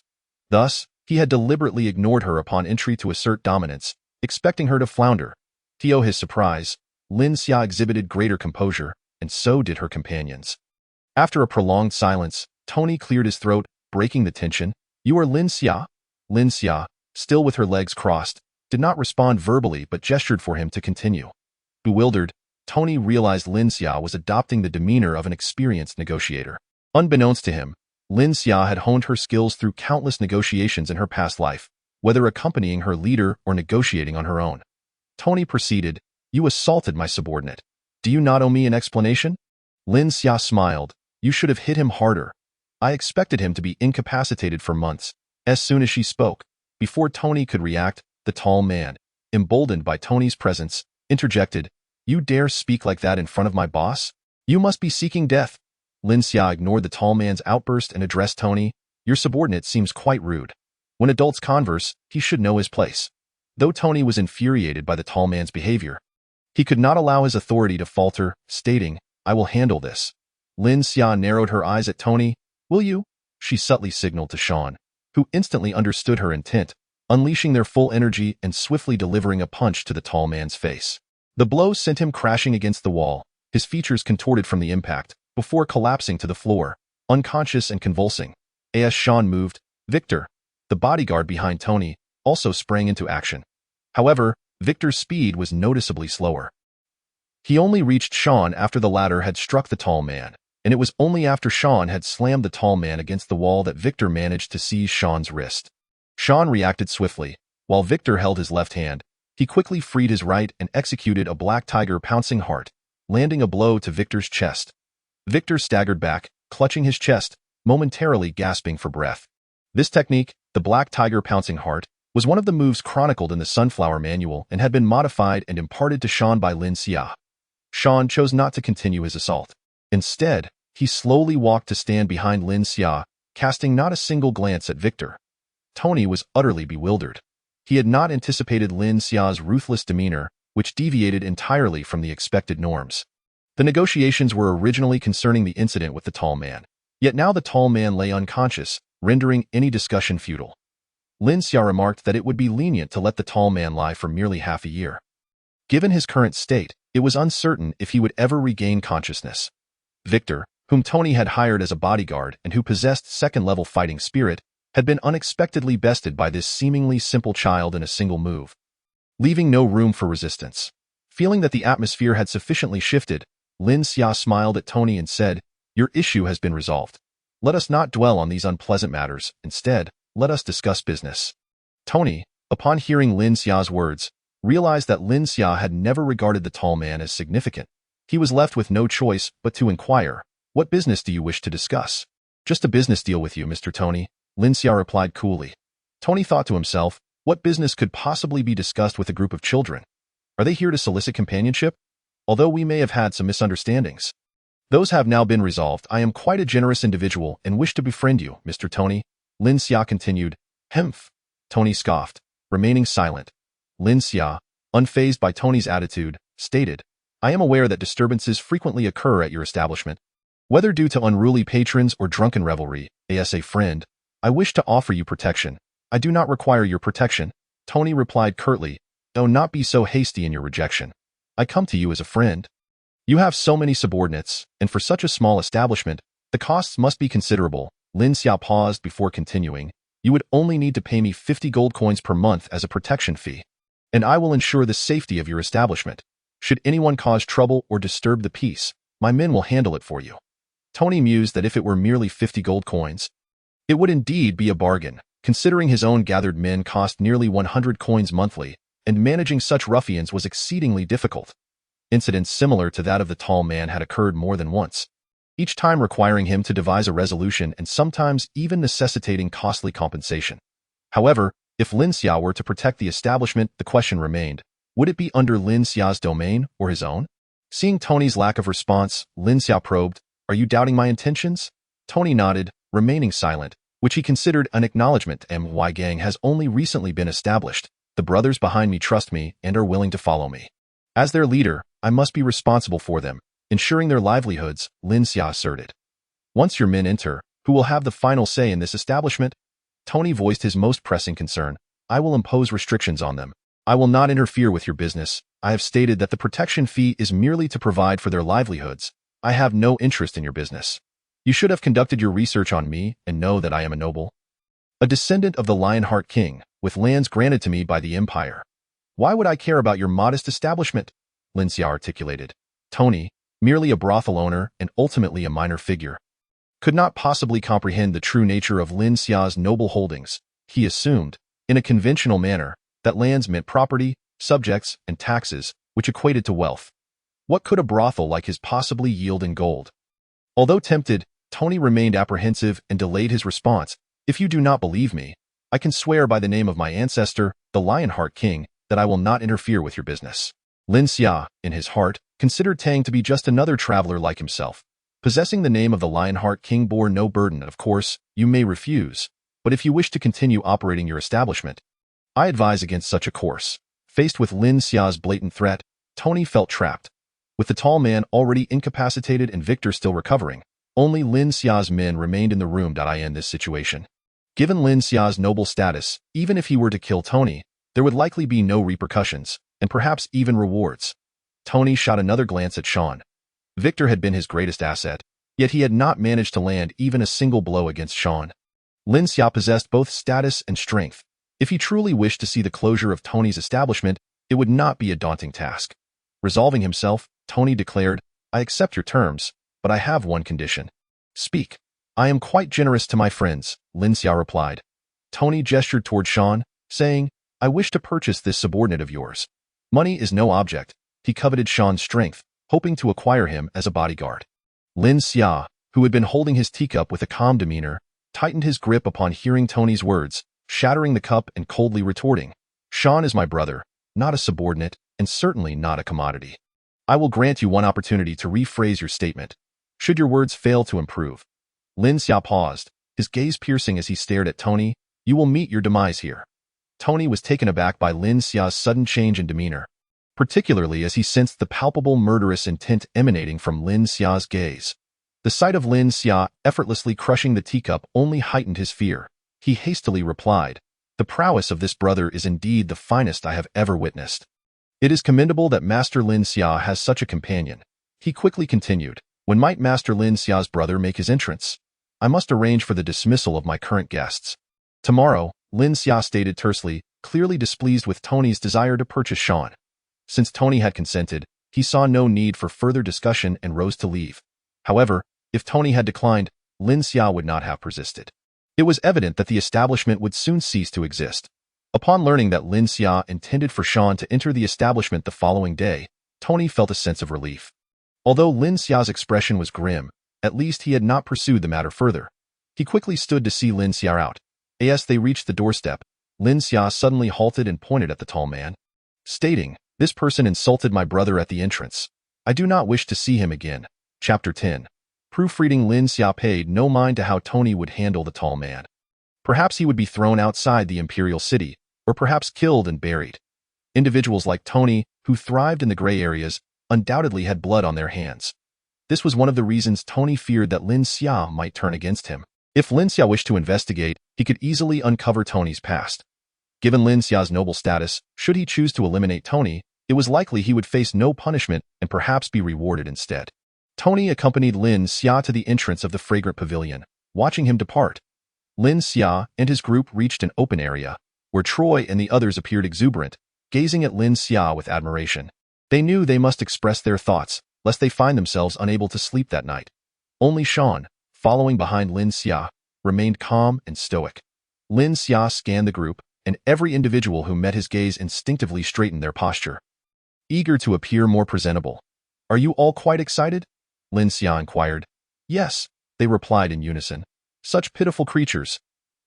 Thus, he had deliberately ignored her upon entry to assert dominance, expecting her to flounder. To his surprise, Lin Xia exhibited greater composure, and so did her companions. After a prolonged silence, Tony cleared his throat, breaking the tension. "You are Lin Xia?" Lin Xia, still with her legs crossed, did not respond verbally but gestured for him to continue. Bewildered, Tony realized Lin Xia was adopting the demeanor of an experienced negotiator. Unbeknownst to him, Lin Xia had honed her skills through countless negotiations in her past life, whether accompanying her leader or negotiating on her own. Tony proceeded, "You assaulted my subordinate. Do you not owe me an explanation?" Lin Xia smiled. "You should have hit him harder. I expected him to be incapacitated for months." As soon as she spoke, before Tony could react, the tall man, emboldened by Tony's presence, interjected, "You dare speak like that in front of my boss? You must be seeking death." Lin Xia ignored the tall man's outburst and addressed Tony, "Your subordinate seems quite rude. When adults converse, he should know his place." Though Tony was infuriated by the tall man's behavior, he could not allow his authority to falter, stating, "I will handle this." Lin Xia narrowed her eyes at Tony. "Will you?" she subtly signaled to Sean, who instantly understood her intent, unleashing their full energy and swiftly delivering a punch to the tall man's face. The blow sent him crashing against the wall, his features contorted from the impact, before collapsing to the floor, unconscious and convulsing. As Sean moved, Victor, the bodyguard behind Tony, also sprang into action. However, Victor's speed was noticeably slower. He only reached Sean after the latter had struck the tall man, and it was only after Sean had slammed the tall man against the wall that Victor managed to seize Sean's wrist. Sean reacted swiftly. While Victor held his left hand, he quickly freed his right and executed a black tiger pouncing heart, landing a blow to Victor's chest. Victor staggered back, clutching his chest, momentarily gasping for breath. This technique, the black tiger pouncing heart, was one of the moves chronicled in the Sunflower Manual and had been modified and imparted to Sean by Lin Xia. Sean chose not to continue his assault. Instead, he slowly walked to stand behind Lin Xia, casting not a single glance at Victor. Tony was utterly bewildered. He had not anticipated Lin Xia's ruthless demeanor, which deviated entirely from the expected norms. The negotiations were originally concerning the incident with the tall man. Yet now the tall man lay unconscious, rendering any discussion futile. Lin Xia remarked that it would be lenient to let the tall man lie for merely half a year. Given his current state, it was uncertain if he would ever regain consciousness. Victor, whom Tony had hired as a bodyguard and who possessed second-level fighting spirit, had been unexpectedly bested by this seemingly simple child in a single move, leaving no room for resistance. Feeling that the atmosphere had sufficiently shifted, Lin Xia smiled at Tony and said, "Your issue has been resolved. Let us not dwell on these unpleasant matters. Instead, let us discuss business." Tony, upon hearing Lin Xia's words, realized that Lin Xia had never regarded the tall man as significant. He was left with no choice but to inquire, "What business do you wish to discuss?" "Just a business deal with you, Mr. Tony," Lin Xia replied coolly. Tony thought to himself, what business could possibly be discussed with a group of children? Are they here to solicit companionship? Although we may have had some misunderstandings, those have now been resolved. I am quite a generous individual and wish to befriend you, Mr. Tony, Lin Xia continued. "Hemph," Tony scoffed, remaining silent. Lin Xia, unfazed by Tony's attitude, stated, "I am aware that disturbances frequently occur at your establishment. Whether due to unruly patrons or drunken revelry, as a friend, I wish to offer you protection." "I do not require your protection," Tony replied curtly. "Do not be so hasty in your rejection. I come to you as a friend. You have so many subordinates, and for such a small establishment, the costs must be considerable." Lin Xia paused before continuing. "You would only need to pay me 50 gold coins per month as a protection fee, and I will ensure the safety of your establishment. Should anyone cause trouble or disturb the peace, my men will handle it for you." Tony mused that if it were merely 50 gold coins, it would indeed be a bargain, considering his own gathered men cost nearly 100 coins monthly, and managing such ruffians was exceedingly difficult. Incidents similar to that of the tall man had occurred more than once, each time requiring him to devise a resolution and sometimes even necessitating costly compensation. However, if Lin Xia were to protect the establishment, the question remained, would it be under Lin Xia's domain or his own? Seeing Tony's lack of response, Lin Xia probed, "Are you doubting my intentions?" Tony nodded, remaining silent, which he considered an acknowledgement. "My gang has only recently been established. The brothers behind me trust me and are willing to follow me. As their leader, I must be responsible for them, ensuring their livelihoods," Lin Xia asserted. "Once your men enter, who will have the final say in this establishment?" Tony voiced his most pressing concern. "I will impose restrictions on them. I will not interfere with your business. I have stated that the protection fee is merely to provide for their livelihoods. I have no interest in your business. You should have conducted your research on me and know that I am a noble, a descendant of the Lionheart King, with lands granted to me by the Empire. Why would I care about your modest establishment?" Lin Xia articulated. Tony, merely a brothel owner and ultimately a minor figure, could not possibly comprehend the true nature of Lin Xia's noble holdings. He assumed, in a conventional manner, that lands meant property, subjects, and taxes, which equated to wealth. What could a brothel like his possibly yield in gold? Although tempted, Tony remained apprehensive and delayed his response. "If you do not believe me, I can swear by the name of my ancestor, the Lionheart King, that I will not interfere with your business." Lin Xia, in his heart, considered Tang to be just another traveler like himself. Possessing the name of the Lionheart King bore no burden. "Of course, you may refuse, but if you wish to continue operating your establishment, I advise against such a course." Faced with Lin Xia's blatant threat, Tony felt trapped. With the tall man already incapacitated and Victor still recovering, only Lin Xia's men remained in the room. In this situation, given Lin Xia's noble status, even if he were to kill Tony, there would likely be no repercussions, and perhaps even rewards. Tony shot another glance at Sean. Victor had been his greatest asset, yet he had not managed to land even a single blow against Sean. Lin Xia possessed both status and strength. If he truly wished to see the closure of Tony's establishment, it would not be a daunting task. Resolving himself, Tony declared, "I accept your terms, but but I have one condition. Speak. I am quite generous to my friends, Lin Xia replied. Tony gestured toward Sean, saying, I wish to purchase this subordinate of yours. Money is no object. He coveted Sean's strength, hoping to acquire him as a bodyguard. Lin Xia, who had been holding his teacup with a calm demeanor, tightened his grip upon hearing Tony's words, shattering the cup and coldly retorting, Sean is my brother, not a subordinate, and certainly not a commodity. I will grant you one opportunity to rephrase your statement, should your words fail to improve. Lin Xia paused, his gaze piercing as he stared at Tony. You will meet your demise here. Tony was taken aback by Lin Xia's sudden change in demeanor, particularly as he sensed the palpable murderous intent emanating from Lin Xia's gaze. The sight of Lin Xia effortlessly crushing the teacup only heightened his fear. He hastily replied, the prowess of this brother is indeed the finest I have ever witnessed. It is commendable that Master Lin Xia has such a companion. He quickly continued, when might Master Lin Xia's brother make his entrance? I must arrange for the dismissal of my current guests. Tomorrow, Lin Xia stated tersely, clearly displeased with Tony's desire to purchase Sean. Since Tony had consented, he saw no need for further discussion and rose to leave. However, if Tony had declined, Lin Xia would not have persisted. It was evident that the establishment would soon cease to exist. Upon learning that Lin Xia intended for Sean to enter the establishment the following day, Tony felt a sense of relief. Although Lin Xia's expression was grim, at least he had not pursued the matter further. He quickly stood to see Lin Xia out. As they reached the doorstep, Lin Xia suddenly halted and pointed at the tall man, stating, this person insulted my brother at the entrance. I do not wish to see him again. Chapter 10. Proofreading. Lin Xia paid no mind to how Tony would handle the tall man. Perhaps he would be thrown outside the imperial city, or perhaps killed and buried. Individuals like Tony, who thrived in the gray areas, undoubtedly had blood on their hands. This was one of the reasons Tony feared that Lin Xia might turn against him. If Lin Xia wished to investigate, he could easily uncover Tony's past. Given Lin Xia's noble status, should he choose to eliminate Tony, it was likely he would face no punishment and perhaps be rewarded instead. Tony accompanied Lin Xia to the entrance of the fragrant pavilion. Watching him depart, Lin Xia and his group reached an open area, where Troy and the others appeared exuberant, gazing at Lin Xia with admiration. They knew they must express their thoughts, lest they find themselves unable to sleep that night. Only Sean, following behind Lin Xia, remained calm and stoic. Lin Xia scanned the group, and every individual who met his gaze instinctively straightened their posture, eager to appear more presentable. Are you all quite excited? Lin Xia inquired. Yes, they replied in unison. Such pitiful creatures.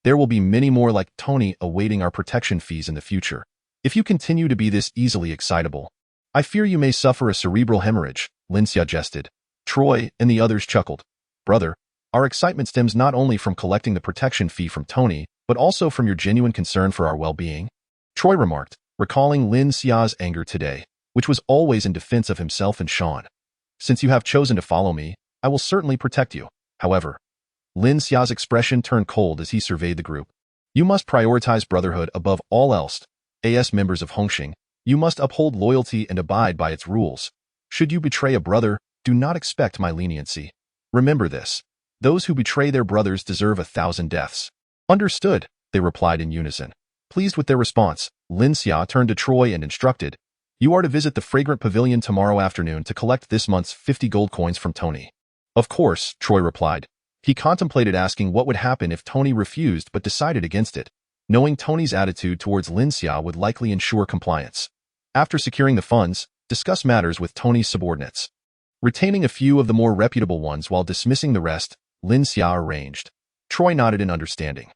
There will be many more like Tony awaiting our protection fees in the future. If you continue to be this easily excitable, I fear you may suffer a cerebral hemorrhage, Lin Xia jested. Troy and the others chuckled. Brother, our excitement stems not only from collecting the protection fee from Tony, but also from your genuine concern for our well-being. Troy remarked, recalling Lin Xia's anger today, which was always in defense of himself and Sean. Since you have chosen to follow me, I will certainly protect you. However, Lin Xia's expression turned cold as he surveyed the group. You must prioritize brotherhood above all else. As members of Hongxing, you must uphold loyalty and abide by its rules. Should you betray a brother, do not expect my leniency. Remember this. Those who betray their brothers deserve 1,000 deaths. Understood, they replied in unison. Pleased with their response, Lin Xia turned to Troy and instructed, you are to visit the fragrant pavilion tomorrow afternoon to collect this month's 50 gold coins from Tony. Of course, Troy replied. He contemplated asking what would happen if Tony refused but decided against it, knowing Tony's attitude towards Lin Xia would likely ensure compliance. After securing the funds, discuss matters with Tony's subordinates. Retaining a few of the more reputable ones while dismissing the rest, Lin Xia arranged. Troy nodded in understanding.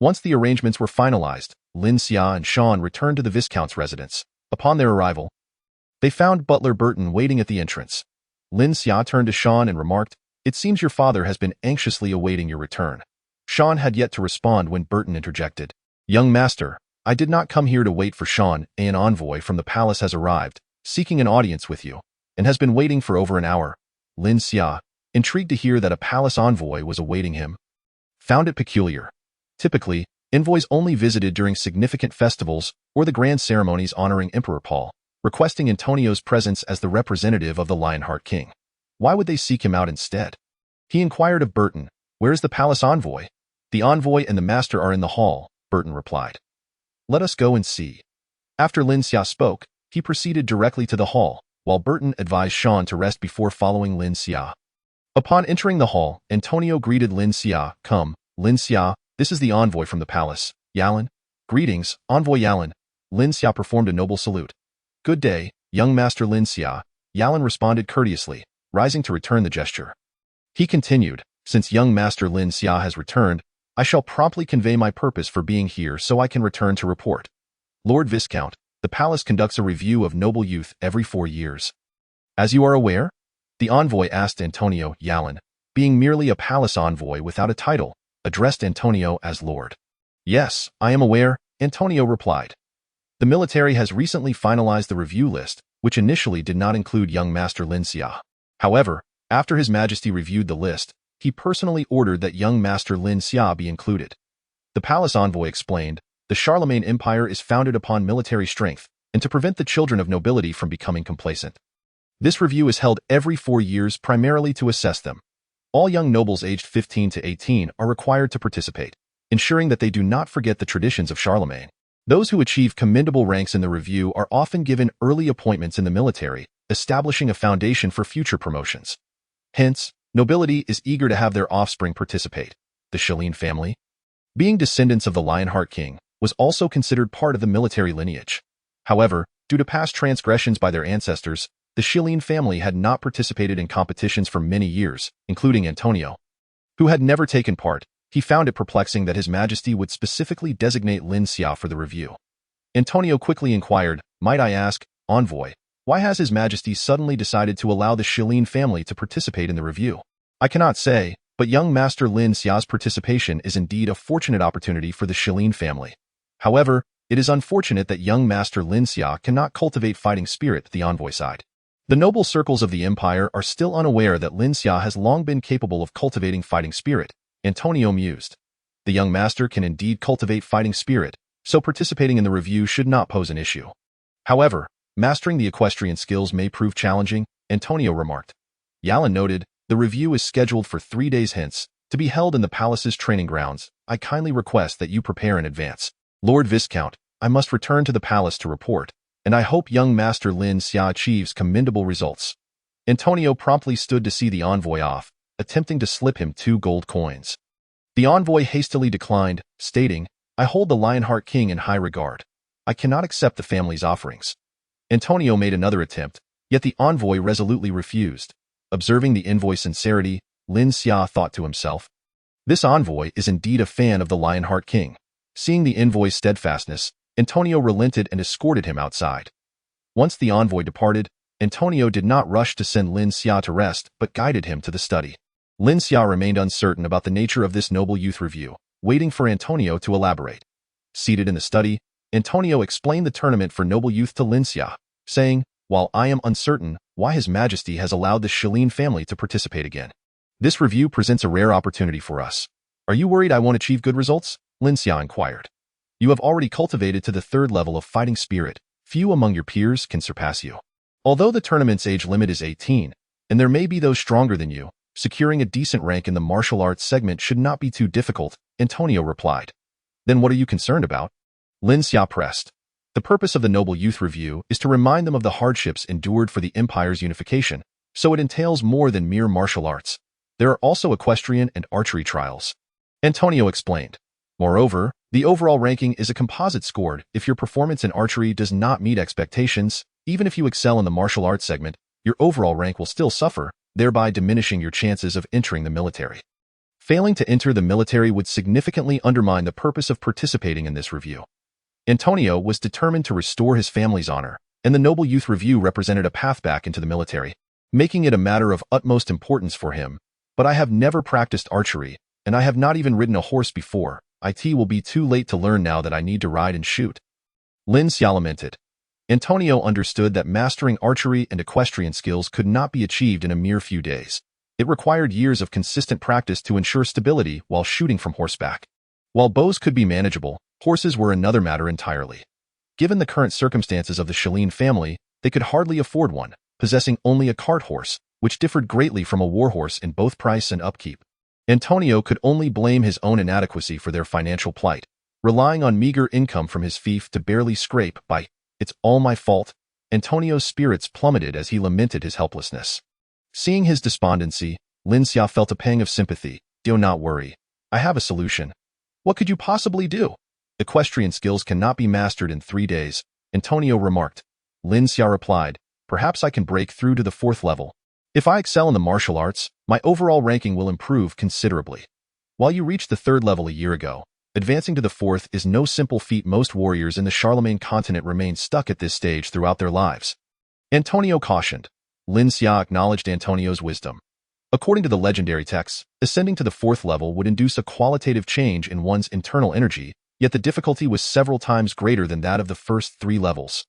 Once the arrangements were finalized, Lin Xia and Sean returned to the Viscount's residence. Upon their arrival, they found butler Burton waiting at the entrance. Lin Xia turned to Sean and remarked, it seems your father has been anxiously awaiting your return. Sean had yet to respond when Burton interjected. Young master, I did not come here to wait for Sean. An envoy from the palace has arrived, seeking an audience with you, and has been waiting for over an hour. Lin Xia, intrigued to hear that a palace envoy was awaiting him, found it peculiar. Typically, envoys only visited during significant festivals or the grand ceremonies honoring Emperor Paul, requesting Antonio's presence as the representative of the Lionheart King. Why would they seek him out instead? He inquired of Burton, where is the palace envoy? The envoy and the master are in the hall, Burton replied. Let us go and see. After Lin Xia spoke, he proceeded directly to the hall, while Burton advised Sean to rest before following Lin Xia. Upon entering the hall, Antonio greeted Lin Xia. "Come, Lin Xia, this is the envoy from the palace, Yalan." "Greetings, envoy Yalan." Lin Xia performed a noble salute. "Good day, young master Lin Xia," Yalan responded courteously, rising to return the gesture. He continued, "Since young master Lin Xia has returned, I shall promptly convey my purpose for being here so I can return to report. Lord Viscount, the palace conducts a review of noble youth every 4 years. As you are aware?" The envoy asked Antonio. Yalan, being merely a palace envoy without a title, addressed Antonio as Lord. "Yes, I am aware," Antonio replied. "The military has recently finalized the review list, which initially did not include young master Lin Xia. However, after His Majesty reviewed the list, he personally ordered that young master Lin Xia be included." The palace envoy explained, "The Charlemagne Empire is founded upon military strength, and to prevent the children of nobility from becoming complacent. This review is held every 4 years primarily to assess them. All young nobles aged 15 to 18 are required to participate, ensuring that they do not forget the traditions of Charlemagne. Those who achieve commendable ranks in the review are often given early appointments in the military, establishing a foundation for future promotions. Hence, nobility is eager to have their offspring participate. The Shilin family, being descendants of the Lionheart King, was also considered part of the military lineage. However, due to past transgressions by their ancestors, the Shilin family had not participated in competitions for many years, including Antonio, who had never taken part. He found it perplexing that His Majesty would specifically designate Lin Xia for the review. Antonio quickly inquired, "Might I ask, envoy, why has His Majesty suddenly decided to allow the Shilin family to participate in the review?" "I cannot say, but young master Lin Xia's participation is indeed a fortunate opportunity for the Shilin family. However, it is unfortunate that young master Lin Xia cannot cultivate fighting spirit," the envoy sighed. "The noble circles of the empire are still unaware that Lin Xia has long been capable of cultivating fighting spirit," Antonio mused. "The young master can indeed cultivate fighting spirit, so participating in the review should not pose an issue. However, mastering the equestrian skills may prove challenging," Antonio remarked. Yalan noted, "The review is scheduled for 3 days hence, to be held in the palace's training grounds. I kindly request that you prepare in advance. Lord Viscount, I must return to the palace to report, and I hope young master Lin Xia achieves commendable results." Antonio promptly stood to see the envoy off, attempting to slip him 2 gold coins. The envoy hastily declined, stating, "I hold the Lionheart King in high regard. I cannot accept the family's offerings." Antonio made another attempt, yet the envoy resolutely refused. Observing the envoy's sincerity, Lin Xia thought to himself, "This envoy is indeed a fan of the Lionheart King." Seeing the envoy's steadfastness, Antonio relented and escorted him outside. Once the envoy departed, Antonio did not rush to send Lin Xia to rest, but guided him to the study. Lin Xia remained uncertain about the nature of this noble youth review, waiting for Antonio to elaborate. Seated in the study, Antonio explained the tournament for noble youth to Lin Xia, saying, "While I am uncertain why His Majesty has allowed the Shilin family to participate again, this review presents a rare opportunity for us. Are you worried I won't achieve good results?" Lin Xia inquired. "You have already cultivated to the 3rd level of fighting spirit. Few among your peers can surpass you. Although the tournament's age limit is 18, and there may be those stronger than you, securing a decent rank in the martial arts segment should not be too difficult," Antonio replied. "Then what are you concerned about?" Lin Xia pressed. "The purpose of the Noble Youth Review is to remind them of the hardships endured for the empire's unification, so it entails more than mere martial arts. There are also equestrian and archery trials," Antonio explained. "Moreover, the overall ranking is a composite scored. If your performance in archery does not meet expectations, even if you excel in the martial arts segment, your overall rank will still suffer, thereby diminishing your chances of entering the military. Failing to enter the military would significantly undermine the purpose of participating in this review." Antonio was determined to restore his family's honor, and the Noble Youth Review represented a path back into the military, making it a matter of utmost importance for him. "But I have never practiced archery, and I have not even ridden a horse before. It will be too late to learn now that I need to ride and shoot," Lin Xia lamented. Antonio understood that mastering archery and equestrian skills could not be achieved in a mere few days. It required years of consistent practice to ensure stability while shooting from horseback. While bows could be manageable, horses were another matter entirely. Given the current circumstances of the Shilin family, they could hardly afford one, possessing only a cart horse, which differed greatly from a warhorse in both price and upkeep. Antonio could only blame his own inadequacy for their financial plight, relying on meager income from his fief to barely scrape by. "It's all my fault." Antonio's spirits plummeted as he lamented his helplessness. Seeing his despondency, Lin Xia felt a pang of sympathy. Do not worry. I have a solution. What could you possibly do? Equestrian skills cannot be mastered in 3 days, Antonio remarked. Lin Xia replied, perhaps I can break through to the 4th level. If I excel in the martial arts, my overall ranking will improve considerably. While you reached the 3rd level a year ago, advancing to the 4th is no simple feat. Most warriors in the Charlemagne continent remain stuck at this stage throughout their lives. Antonio cautioned. Lin Xia acknowledged Antonio's wisdom. According to the legendary texts, ascending to the 4th level would induce a qualitative change in one's internal energy, yet the difficulty was several times greater than that of the first 3 levels,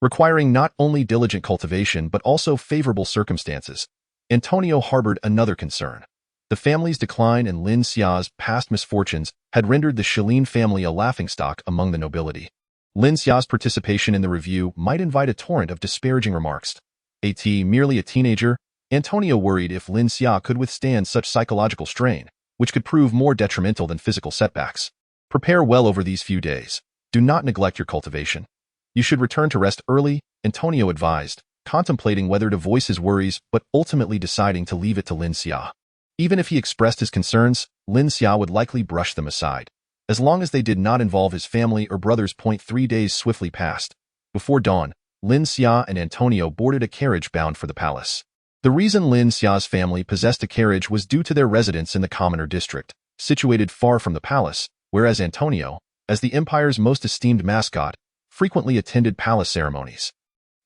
requiring not only diligent cultivation but also favorable circumstances. Antonio harbored another concern. The family's decline and Lin Xia's past misfortunes had rendered the Shilin family a laughingstock among the nobility. Lin Xia's participation in the review might invite a torrent of disparaging remarks. Merely a teenager, Antonio worried if Lin Xia could withstand such psychological strain, which could prove more detrimental than physical setbacks. Prepare well over these few days. Do not neglect your cultivation. You should return to rest early, Antonio advised, contemplating whether to voice his worries but ultimately deciding to leave it to Lin Xia. Even if he expressed his concerns, Lin Xia would likely brush them aside, as long as they did not involve his family or brothers. 3 days swiftly passed. Before dawn, Lin Xia and Antonio boarded a carriage bound for the palace. The reason Lin Xia's family possessed a carriage was due to their residence in the commoner district, situated far from the palace, whereas Antonio, as the empire's most esteemed mascot, frequently attended palace ceremonies.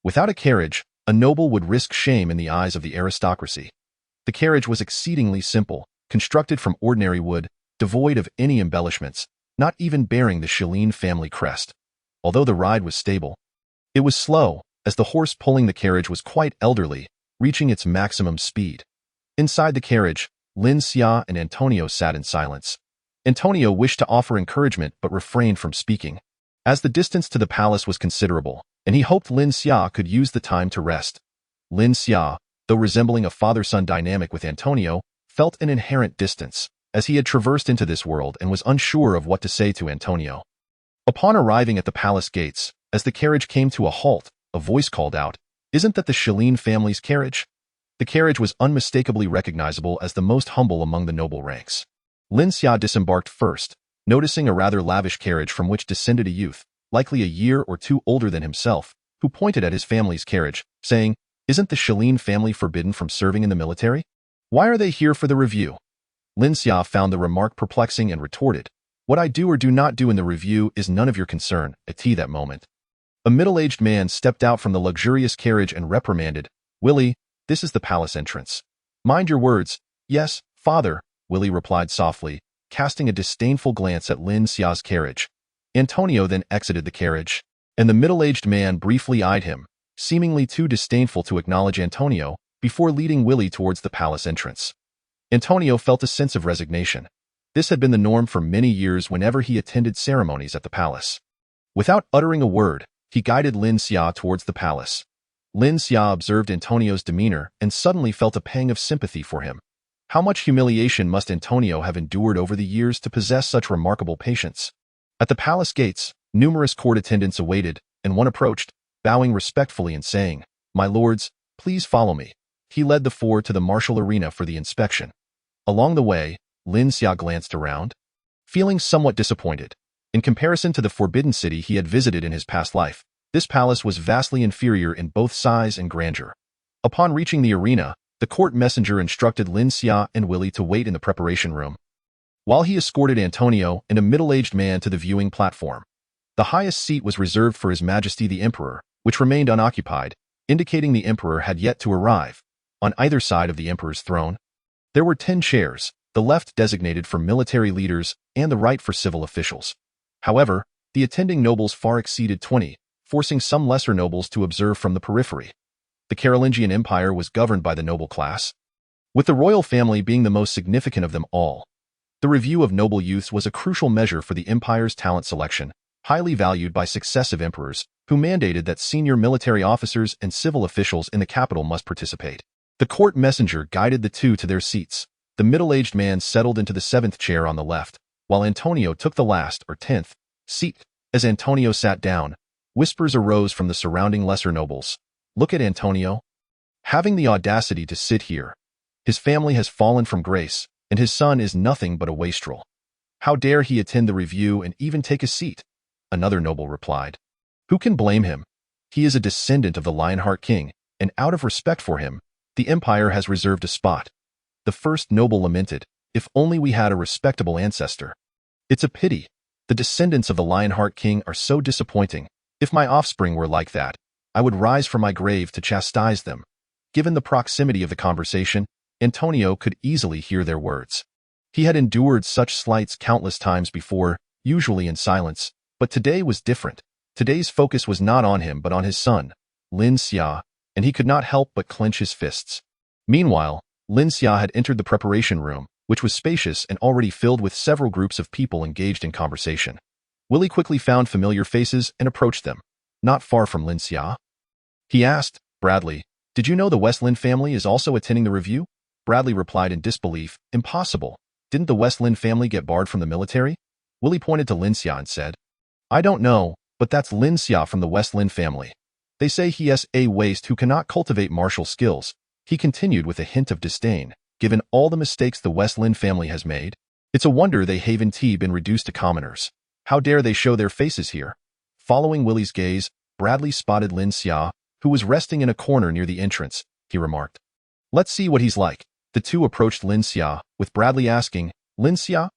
Without a carriage, a noble would risk shame in the eyes of the aristocracy. The carriage was exceedingly simple, constructed from ordinary wood, devoid of any embellishments, not even bearing the Shilin family crest. Although the ride was stable, it was slow, as the horse pulling the carriage was quite elderly, reaching its maximum speed. Inside the carriage, Lin Xia and Antonio sat in silence. Antonio wished to offer encouragement but refrained from speaking, as the distance to the palace was considerable, and he hoped Lin Xia could use the time to rest. Lin Xia, though resembling a father-son dynamic with Antonio, felt an inherent distance, as he had traversed into this world and was unsure of what to say to Antonio. Upon arriving at the palace gates, as the carriage came to a halt, a voice called out, "Isn't that the Shilin family's carriage?" The carriage was unmistakably recognizable as the most humble among the noble ranks. Lin Xia disembarked first, noticing a rather lavish carriage from which descended a youth, likely a year or 2 older than himself, who pointed at his family's carriage, saying, "Isn't the Shilin family forbidden from serving in the military? Why are they here for the review?" Lin Xia found the remark perplexing and retorted, "What I do or do not do in the review is none of your concern." At that moment, a middle-aged man stepped out from the luxurious carriage and reprimanded, "Willie, this is the palace entrance. Mind your words." "Yes, father," Willie replied softly, casting a disdainful glance at Lin Xia's carriage. Antonio then exited the carriage, and the middle-aged man briefly eyed him, seemingly too disdainful to acknowledge Antonio, before leading Willie towards the palace entrance. Antonio felt a sense of resignation. This had been the norm for many years whenever he attended ceremonies at the palace. Without uttering a word, he guided Lin Xia towards the palace. Lin Xia observed Antonio's demeanor and suddenly felt a pang of sympathy for him. How much humiliation must Antonio have endured over the years to possess such remarkable patience? At the palace gates, numerous court attendants awaited, and one approached, bowing respectfully and saying, "My lords, please follow me." He led the 4 to the martial arena for the inspection. Along the way, Lin Xia glanced around, feeling somewhat disappointed. In comparison to the Forbidden City he had visited in his past life, this palace was vastly inferior in both size and grandeur. Upon reaching the arena, the court messenger instructed Lin Xia and Willie to wait in the preparation room, while he escorted Antonio and a middle-aged man to the viewing platform. The highest seat was reserved for His Majesty the Emperor, which remained unoccupied, indicating the Emperor had yet to arrive. On either side of the Emperor's throne, there were 10 chairs, the left designated for military leaders and the right for civil officials. However, the attending nobles far exceeded 20, forcing some lesser nobles to observe from the periphery. The Carolingian Empire was governed by the noble class, with the royal family being the most significant of them all. The review of noble youths was a crucial measure for the empire's talent selection, highly valued by successive emperors, who mandated that senior military officers and civil officials in the capital must participate. The court messenger guided the 2 to their seats. The middle-aged man settled into the 7th chair on the left, while Antonio took the last, or 10th, seat. As Antonio sat down, whispers arose from the surrounding lesser nobles. "Look at Antonio. Having the audacity to sit here. His family has fallen from grace, and his son is nothing but a wastrel. How dare he attend the review and even take a seat? Another noble replied. Who can blame him? He is a descendant of the Lionheart King, and out of respect for him, the empire has reserved a spot. The first noble lamented, if only we had a respectable ancestor. It's a pity. The descendants of the Lionheart King are so disappointing. If my offspring were like that, I would rise from my grave to chastise them. Given the proximity of the conversation, Antonio could easily hear their words. He had endured such slights countless times before, usually in silence, but today was different. Today's focus was not on him but on his son, Lin Xia, and he could not help but clench his fists. Meanwhile, Lin Xia had entered the preparation room, which was spacious and already filled with several groups of people engaged in conversation. Willie quickly found familiar faces and approached them. Not far from Lin Xia, he asked, Bradley, did you know the Westlin family is also attending the review? Bradley replied in disbelief, impossible. Didn't the Westlin family get barred from the military? Willie pointed to Lin Xia and said, I don't know, but that's Lin Xia from the Westlin family. They say he is a waste who cannot cultivate martial skills. He continued with a hint of disdain, given all the mistakes the Westlin family has made. It's a wonder they haven't been reduced to commoners. How dare they show their faces here? Following Willie's gaze, Bradley spotted Lin Xia, who was resting in a corner near the entrance. He remarked, Let's see what he's like. The two approached Lin Xia, with Bradley asking, Lin Xia?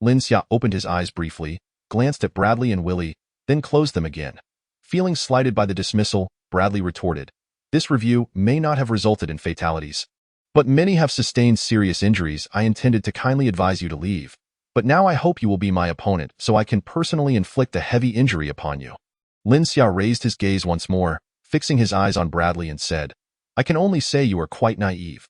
Lin Xia opened his eyes briefly, glanced at Bradley and Willie, then closed them again. Feeling slighted by the dismissal, Bradley retorted, This review may not have resulted in fatalities, but many have sustained serious injuries. I intended to kindly advise you to leave, but now I hope you will be my opponent so I can personally inflict a heavy injury upon you. Lin Xia raised his gaze once more, fixing his eyes on Bradley and said, I can only say you are quite naive.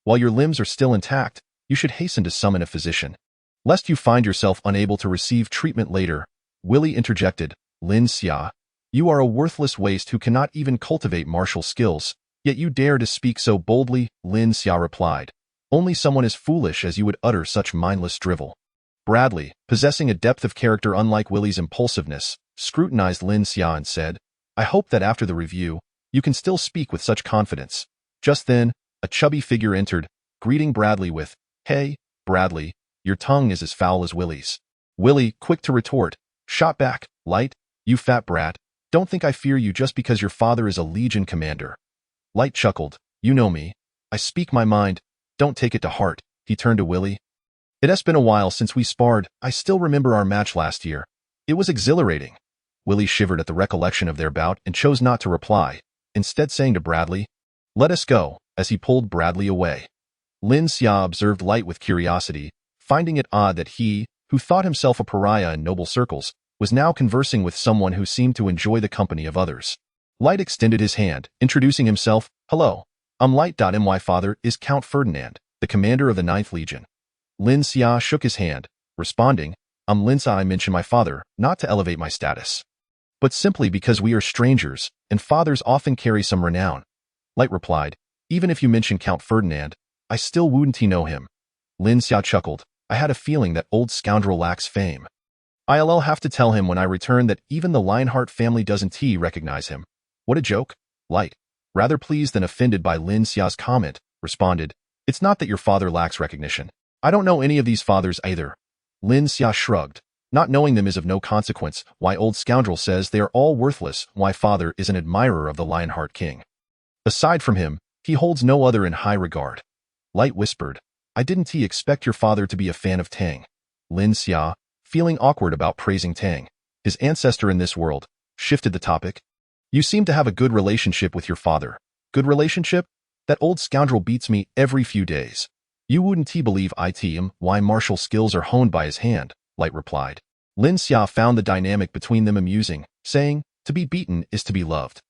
While your limbs are still intact, you should hasten to summon a physician, lest you find yourself unable to receive treatment later. Willie interjected, Lin Xia, you are a worthless waste who cannot even cultivate martial skills, yet you dare to speak so boldly. Lin Xia replied, Only someone as foolish as you would utter such mindless drivel. Bradley, possessing a depth of character unlike Willie's impulsiveness, scrutinized Lin Xia and said, I hope that after the review, you can still speak with such confidence. Just then, a chubby figure entered, greeting Bradley with, Hey, Bradley, your tongue is as foul as Willie's. Willie, quick to retort, shot back, Light, you fat brat, don't think I fear you just because your father is a legion commander. Light chuckled, You know me. I speak my mind, don't take it to heart. He turned to Willie. It has been a while since we sparred. I still remember our match last year. It was exhilarating. Willie shivered at the recollection of their bout and chose not to reply, instead saying to Bradley, Let us go, as he pulled Bradley away. Lin Xia observed Light with curiosity, finding it odd that he, who thought himself a pariah in noble circles, was now conversing with someone who seemed to enjoy the company of others. Light extended his hand, introducing himself, Hello, I'm Light. My father is Count Ferdinand, the commander of the 9th Legion. Lin Xia shook his hand, responding, I'm Lin Xia. I mention my father, not to elevate my status, but simply because we are strangers, and fathers often carry some renown. Light replied, Even if you mention Count Ferdinand, I still wouldn't know him. Lin Xia chuckled, I had a feeling that old scoundrel lacks fame. I'll have to tell him when I return that even the Lionheart family doesn't recognize him. What a joke. Light, rather pleased than offended by Lin Xia's comment, responded, It's not that your father lacks recognition. I don't know any of these fathers either. Lin Xia shrugged. Not knowing them is of no consequence. Why old scoundrel says they are all worthless. Why father is an admirer of the Lionheart King. Aside from him, he holds no other in high regard. Light whispered, I didn't expect your father to be a fan of Tang. Lin Xia, feeling awkward about praising Tang, his ancestor in this world, shifted the topic. You seem to have a good relationship with your father. Good relationship? That old scoundrel beats me every few days. You wouldn't believe why martial skills are honed by his hand, Light replied. Lin Xia found the dynamic between them amusing, saying, To be beaten is to be loved.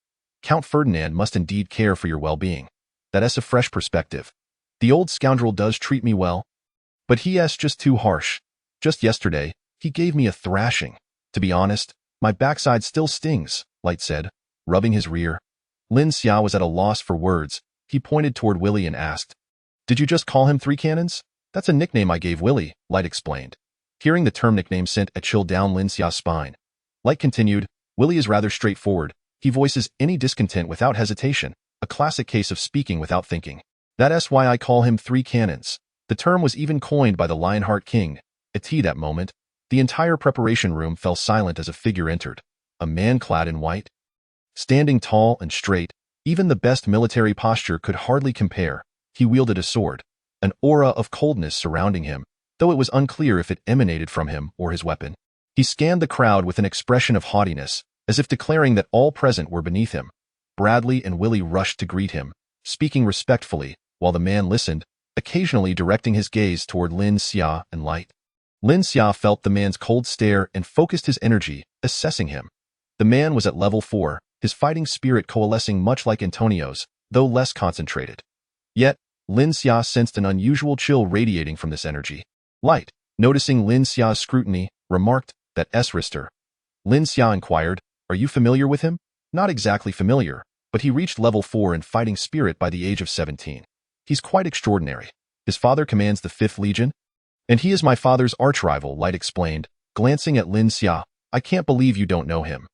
Count Ferdinand must indeed care for your well-being. That's a fresh perspective. The old scoundrel does treat me well, but he is just too harsh. Just yesterday, he gave me a thrashing. To be honest, my backside still stings, Light said, rubbing his rear. Lin Xia was at a loss for words. He pointed toward Willie and asked, Did you just call him Three Cannons? That's a nickname I gave Willie, Light explained. Hearing the term nickname sent a chill down Lin Xia's spine. Light continued, Willie is rather straightforward. He voices any discontent without hesitation, a classic case of speaking without thinking. That's why I call him Three Cannons. The term was even coined by the Lionheart King. At that moment, the entire preparation room fell silent as a figure entered, a man clad in white. Standing tall and straight, even the best military posture could hardly compare. He wielded a sword, an aura of coldness surrounding him, though it was unclear if it emanated from him or his weapon. He scanned the crowd with an expression of haughtiness, as if declaring that all present were beneath him. Bradley and Willie rushed to greet him, speaking respectfully, while the man listened, occasionally directing his gaze toward Lin Xia and Light. Lin Xia felt the man's cold stare and focused his energy, assessing him. The man was at level 4, his fighting spirit coalescing much like Antonio's, though less concentrated. Yet, Lin Xia sensed an unusual chill radiating from this energy. Light, noticing Lin Xia's scrutiny, remarked, "That Rister." Lin Xia inquired, "Are you familiar with him?" "Not exactly familiar, but he reached level 4 in fighting spirit by the age of 17. He's quite extraordinary. His father commands the 5th Legion, and he is my father's archrival," Light explained, glancing at Lin Xia. "I can't believe you don't know him.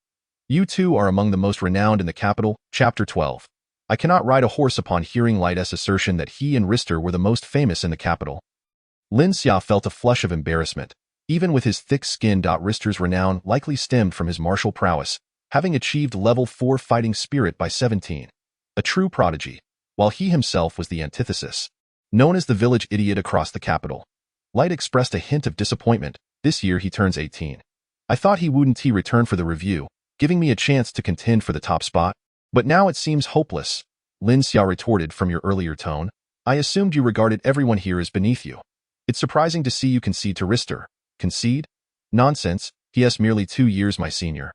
You two are among the most renowned in the capital." Chapter 12. I cannot ride a horse. Upon hearing Light's assertion that he and Rister were the most famous in the capital, Lin Xia felt a flush of embarrassment. Even with his thick skin, Rister's renown likely stemmed from his martial prowess, having achieved level 4 fighting spirit by 17. A true prodigy, while he himself was the antithesis. Known as the village idiot across the capital. Light expressed a hint of disappointment. This year he turns 18. I thought he wouldn't return for the review, giving me a chance to contend for the top spot. But now it seems hopeless. Lin Xia retorted, "From your earlier tone, I assumed you regarded everyone here as beneath you. It's surprising to see you concede to Rister." "Concede? Nonsense, he is merely 2 years my senior.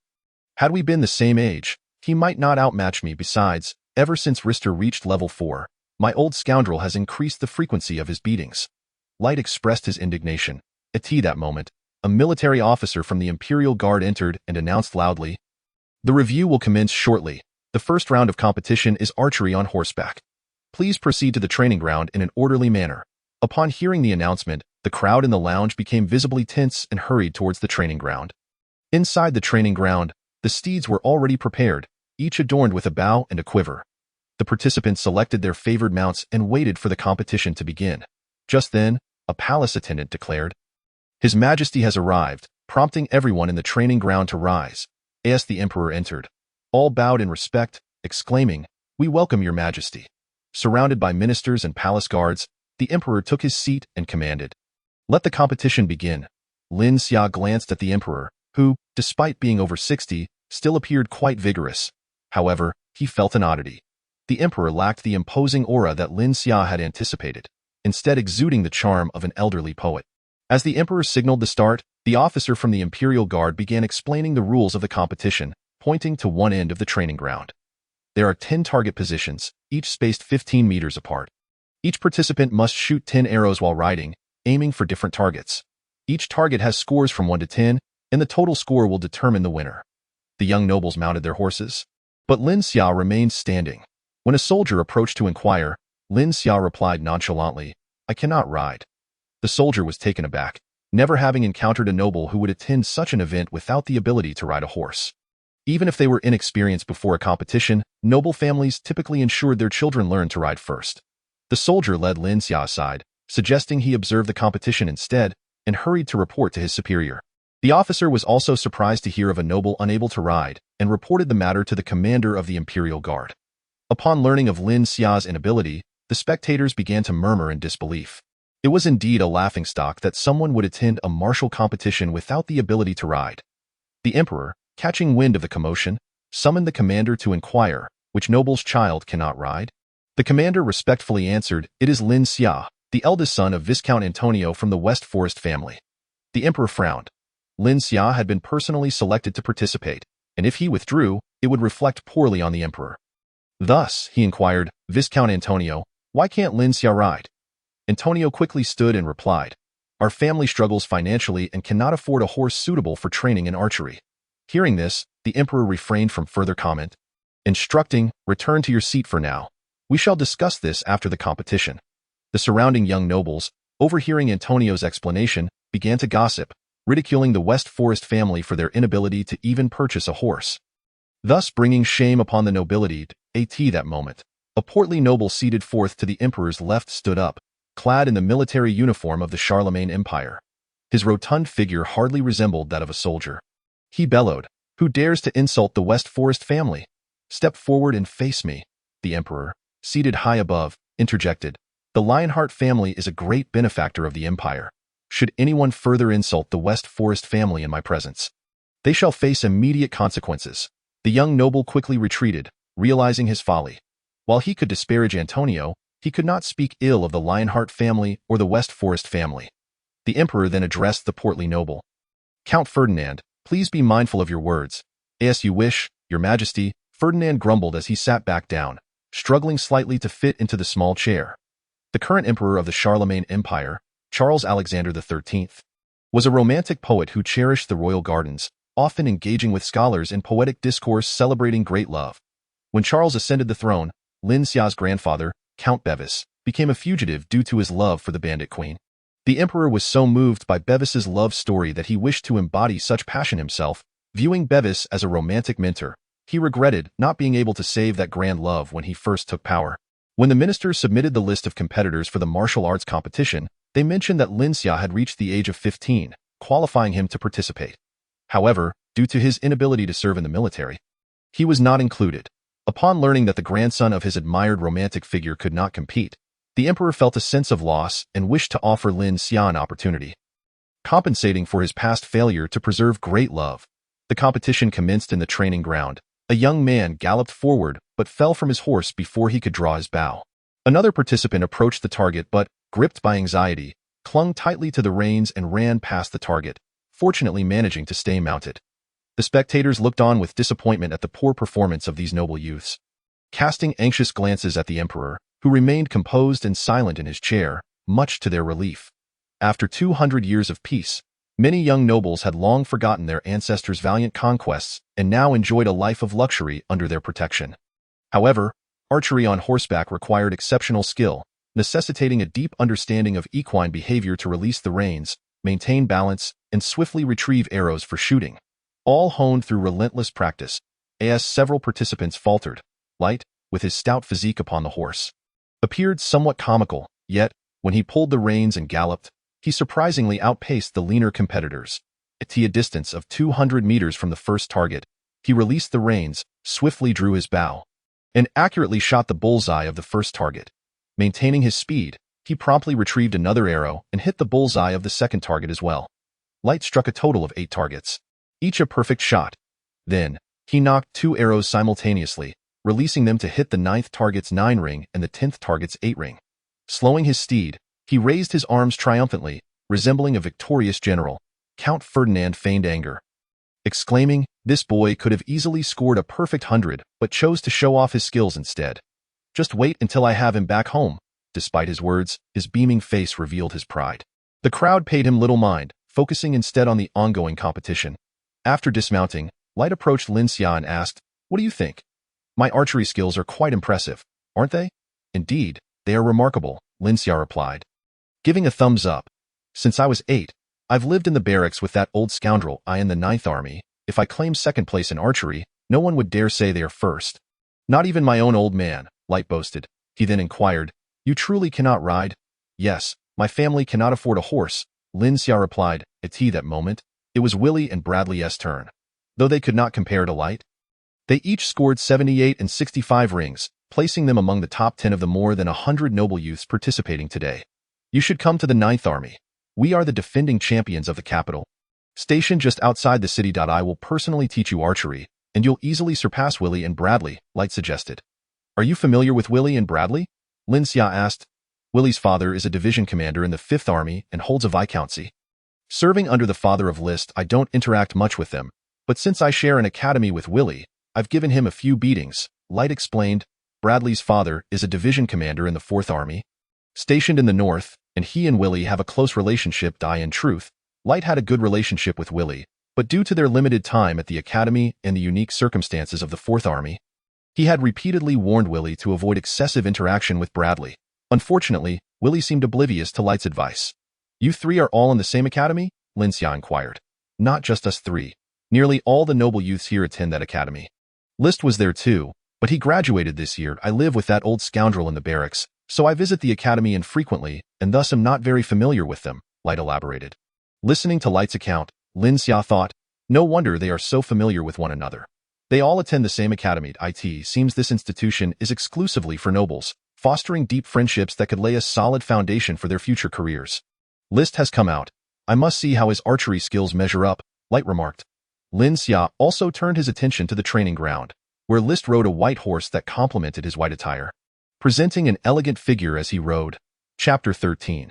Had we been the same age, he might not outmatch me. Besides, ever since Rister reached level 4, my old scoundrel has increased the frequency of his beatings." Light expressed his indignation. At that moment, a military officer from the Imperial Guard entered and announced loudly, "The review will commence shortly. The first round of competition is archery on horseback. Please proceed to the training ground in an orderly manner." Upon hearing the announcement, the crowd in the lounge became visibly tense and hurried towards the training ground. Inside the training ground, the steeds were already prepared, each adorned with a bow and a quiver. The participants selected their favored mounts and waited for the competition to begin. Just then, a palace attendant declared, "His Majesty has arrived," prompting everyone in the training ground to rise. As the Emperor entered, all bowed in respect, exclaiming, "We welcome your Majesty." Surrounded by ministers and palace guards, the Emperor took his seat and commanded, "Let the competition begin." Lin Xia glanced at the Emperor, who, despite being over 60, still appeared quite vigorous. However, he felt an oddity. The Emperor lacked the imposing aura that Lin Xia had anticipated, instead exuding the charm of an elderly poet. As the Emperor signaled the start, the officer from the Imperial Guard began explaining the rules of the competition, pointing to one end of the training ground. There are 10 target positions, each spaced 15 meters apart. Each participant must shoot 10 arrows while riding, aiming for different targets. Each target has scores from 1 to 10, and the total score will determine the winner. The young nobles mounted their horses, but Lin Xia remained standing. When a soldier approached to inquire, Lin Xia replied nonchalantly, "I cannot ride." The soldier was taken aback, never having encountered a noble who would attend such an event without the ability to ride a horse. Even if they were inexperienced before a competition, noble families typically ensured their children learned to ride first. The soldier led Lin Xia aside, suggesting he observe the competition instead, and hurried to report to his superior. The officer was also surprised to hear of a noble unable to ride, and reported the matter to the commander of the Imperial Guard. Upon learning of Lin Xia's inability, the spectators began to murmur in disbelief. It was indeed a laughingstock that someone would attend a martial competition without the ability to ride. The Emperor, catching wind of the commotion, summoned the commander to inquire, "Which noble's child cannot ride?" The commander respectfully answered, "It is Lin Xia, the eldest son of Viscount Antonio from the West Forest family." The Emperor frowned. Lin Xia had been personally selected to participate, and if he withdrew, it would reflect poorly on the Emperor. Thus, he inquired, "Viscount Antonio, why can't Lin Xia ride?" Antonio quickly stood and replied, "Our family struggles financially and cannot afford a horse suitable for training in archery." Hearing this, the Emperor refrained from further comment, instructing, "Return to your seat for now. We shall discuss this after the competition." The surrounding young nobles, overhearing Antonio's explanation, began to gossip, ridiculing the West Forest family for their inability to even purchase a horse, thus bringing shame upon the nobility. At that moment, A portly noble seated fourth to the emperor's left stood up, clad in the military uniform of the Charlemagne Empire. His rotund figure hardly resembled that of a soldier. He bellowed, "Who dares to insult the West Forest family? Step forward and face me." The emperor, seated high above, interjected, "The Lionheart family is a great benefactor of the empire. Should anyone further insult the West Forest family in my presence, they shall face immediate consequences." The young noble quickly retreated, realizing his folly. While he could disparage Antonio, he could not speak ill of the Lionheart family or the West Forest family. The emperor then addressed the portly noble. "Count Ferdinand, please be mindful of your words." "As you wish, your majesty," Ferdinand grumbled as he sat back down, struggling slightly to fit into the small chair. The current emperor of the Charlemagne Empire, Charles Alexander XIII, was a romantic poet who cherished the royal gardens, often engaging with scholars in poetic discourse celebrating great love. When Charles ascended the throne, Lin Xia's grandfather, Count Bevis, became a fugitive due to his love for the bandit queen. The emperor was so moved by Bevis's love story that he wished to embody such passion himself, viewing Bevis as a romantic mentor. He regretted not being able to save that grand love when he first took power. When the ministers submitted the list of competitors for the martial arts competition, they mentioned that Lin Xia had reached the age of 15, qualifying him to participate. However, due to his inability to serve in the military, he was not included. Upon learning that the grandson of his admired romantic figure could not compete, the emperor felt a sense of loss and wished to offer Lin Xia an opportunity. Compensating for his past failure to preserve great love, the competition commenced in the training ground. A young man galloped forward but fell from his horse before he could draw his bow. Another participant approached the target but, gripped by anxiety, clung tightly to the reins and ran past the target, fortunately managing to stay mounted. The spectators looked on with disappointment at the poor performance of these noble youths. Casting anxious glances at the emperor, who remained composed and silent in his chair, much to their relief. After 200 years of peace, many young nobles had long forgotten their ancestors' valiant conquests and now enjoyed a life of luxury under their protection. However, archery on horseback required exceptional skill, necessitating a deep understanding of equine behavior to release the reins, maintain balance, and swiftly retrieve arrows for shooting. All honed through relentless practice, as several participants faltered. Light, with his stout physique upon the horse, appeared somewhat comical, yet, when he pulled the reins and galloped, he surprisingly outpaced the leaner competitors. At a distance of 200 meters from the first target, he released the reins, swiftly drew his bow, and accurately shot the bullseye of the first target. Maintaining his speed, he promptly retrieved another arrow and hit the bullseye of the second target as well. Light struck a total of 8 targets, each a perfect shot. Then, he knocked 2 arrows simultaneously, releasing them to hit the 9th target's 9 ring and the 10th target's 8 ring. Slowing his steed, he raised his arms triumphantly, resembling a victorious general. Count Ferdinand feigned anger, exclaiming, "This boy could have easily scored a perfect 100, but chose to show off his skills instead. Just wait until I have him back home." Despite his words, his beaming face revealed his pride. The crowd paid him little mind, focusing instead on the ongoing competition. After dismounting, Light approached Lin Xia and asked, "What do you think? My archery skills are quite impressive, aren't they?" "Indeed, they are remarkable," Lin Xia replied, giving a thumbs up. "Since I was 8, I've lived in the barracks with that old scoundrel I in the 9th Army. If I claim second place in archery, no one would dare say they are first. Not even my own old man," Light boasted. He then inquired, "You truly cannot ride?" "Yes, my family cannot afford a horse," Lin Xia replied. At that moment, it was Willie and Bradley's turn. Though they could not compare to Light, they each scored 78 and 65 rings, placing them among the top 10 of the more than 100 noble youths participating today. "You should come to the 9th Army. We are the defending champions of the capital. Stationed just outside the city. I will personally teach you archery, and you'll easily surpass Willie and Bradley," Light suggested. "Are you familiar with Willie and Bradley?" Lin Xia asked. "Willie's father is a division commander in the 5th Army and holds a viscountcy. Serving under the father of list, I don't interact much with them, but since I share an academy with Willie, I've given him a few beatings," Light explained. "Bradley's father is a division commander in the 4th Army, stationed in the north, and he and Willie have a close relationship. In truth, Light had a good relationship with Willie, but due to their limited time at the academy and the unique circumstances of the 4th Army, he had repeatedly warned Willie to avoid excessive interaction with Bradley. Unfortunately, Willie seemed oblivious to Light's advice. "You 3 are all in the same academy?" Lin Xia inquired. "Not just us 3. Nearly all the noble youths here attend that academy." List was there too, But he graduated this year. I live with that old scoundrel in the barracks, so I visit the academy infrequently, and thus am not very familiar with them, Light elaborated. Listening to Light's account, Lin Xia thought, no wonder they are so familiar with one another. They all attend the same academy. It seems this institution is exclusively for nobles, fostering deep friendships that could lay a solid foundation for their future careers. List has come out. I must see how his archery skills measure up, Light remarked. Lin Xia also turned his attention to the training ground, where List rode a white horse that complemented his white attire, presenting an elegant figure as he rode. Chapter 13.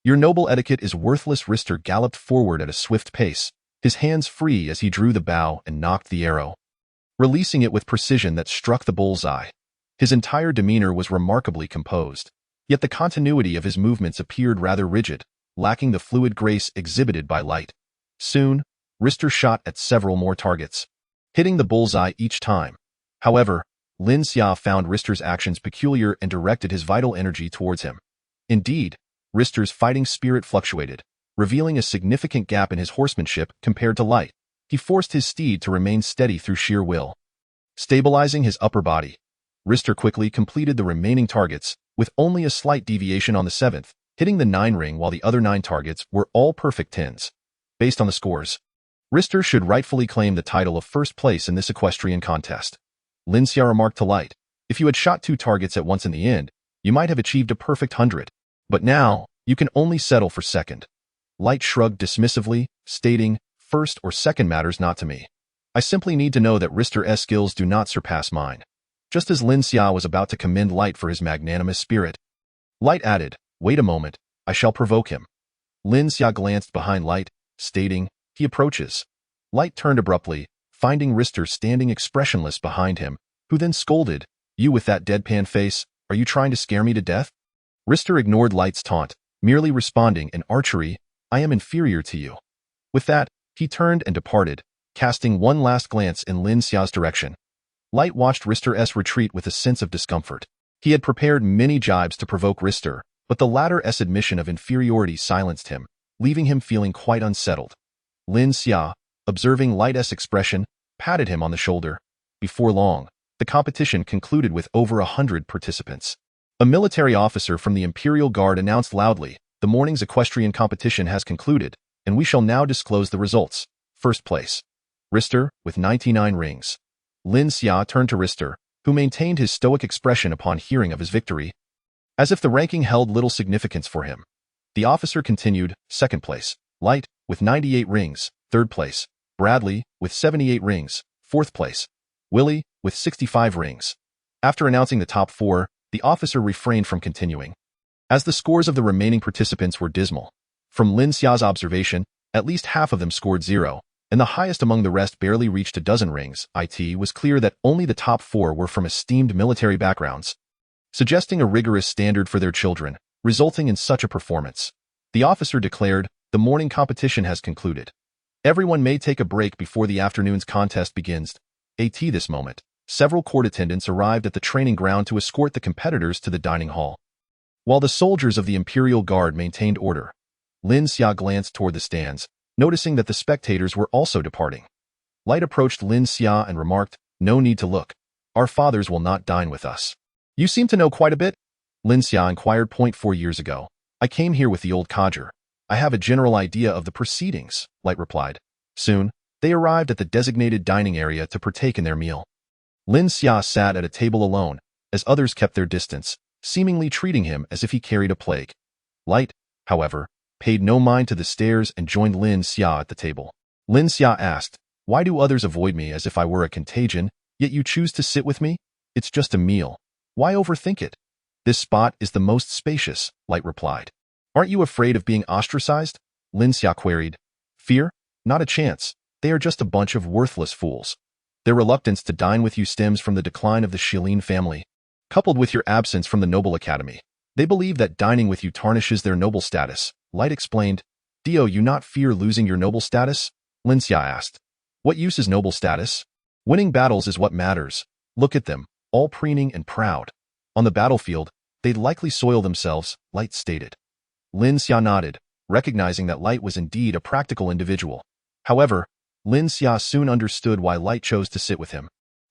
Your noble etiquette is worthless. Rister galloped forward at a swift pace, his hands free as he drew the bow and nocked the arrow, releasing it with precision that struck the bullseye. His entire demeanor was remarkably composed, yet the continuity of his movements appeared rather rigid, lacking the fluid grace exhibited by Light. Soon, Rister shot at several more targets, hitting the bullseye each time. However, Lin Xia found Rister's actions peculiar and directed his vital energy towards him. Indeed, Rister's fighting spirit fluctuated, revealing a significant gap in his horsemanship compared to Light. He forced his steed to remain steady through sheer will. Stabilizing his upper body, Rister quickly completed the remaining targets, with only a slight deviation on the 7th, hitting the 9 ring while the other 9 targets were all perfect 10s. Based on the scores, Rister should rightfully claim the title of first place in this equestrian contest. Lin Xia remarked to Light, if you had shot 2 targets at once in the end, you might have achieved a perfect 100. But now, you can only settle for second. Light shrugged dismissively, stating, first or second matters not to me. I simply need to know that Rister's skills do not surpass mine. Just as Lin Xia was about to commend Light for his magnanimous spirit, Light added, wait a moment, I shall provoke him. Lin Xia glanced behind Light, stating, he approaches. Light turned abruptly, finding Rister standing expressionless behind him, who then scolded, you with that deadpan face, are you trying to scare me to death? Rister ignored Light's taunt, merely responding in archery, I am inferior to you. With that, he turned and departed, casting one last glance in Lin Xia's direction. Light watched Rister's retreat with a sense of discomfort. He had prepared many jibes to provoke Rister, but the latter's admission of inferiority silenced him, leaving him feeling quite unsettled. Lin Xia, observing Light's expression, patted him on the shoulder. Before long, the competition concluded with over 100 participants. A military officer from the Imperial Guard announced loudly, the morning's equestrian competition has concluded, and we shall now disclose the results. First place, Rister, with 99 rings. Lin Xia turned to Rister, who maintained his stoic expression upon hearing of his victory, as if the ranking held little significance for him. The officer continued, second place, Light, with 98 rings. Third place, Bradley, with 78 rings. Fourth place, Willie, with 65 rings. After announcing the top 4, the officer refrained from continuing, as the scores of the remaining participants were dismal. From Lin Xia's observation, at least half of them scored 0, and the highest among the rest barely reached a dozen rings. It was clear that only the top 4 were from esteemed military backgrounds, suggesting a rigorous standard for their children, resulting in such a performance. The officer declared, the morning competition has concluded. Everyone may take a break before the afternoon's contest begins. At this moment, several court attendants arrived at the training ground to escort the competitors to the dining hall. While the soldiers of the Imperial Guard maintained order, Lin Xia glanced toward the stands, noticing that the spectators were also departing. Light approached Lin Xia and remarked, no need to look. Our fathers will not dine with us. You seem to know quite a bit? Lin Xia inquired. 4 years ago, I came here with the old codger. I have a general idea of the proceedings, Light replied. Soon, they arrived at the designated dining area to partake in their meal. Lin Xia sat at a table alone, as others kept their distance, seemingly treating him as if he carried a plague. Light, however, paid no mind to the stares and joined Lin Xia at the table. Lin Xia asked, why do others avoid me as if I were a contagion, yet you choose to sit with me? It's just a meal. Why overthink it? This spot is the most spacious, Light replied. Aren't you afraid of being ostracized? Lin Xia queried. Fear? Not a chance. They are just a bunch of worthless fools. Their reluctance to dine with you stems from the decline of the Shilin family, coupled with your absence from the Noble Academy. They believe that dining with you tarnishes their noble status. Light explained. Do you not fear losing your noble status? Lin Xia asked. What use is noble status? Winning battles is what matters. Look at them, all preening and proud. On the battlefield, they'd likely soil themselves, Light stated. Lin Xia nodded, recognizing that Light was indeed a practical individual. However, Lin Xia soon understood why Light chose to sit with him.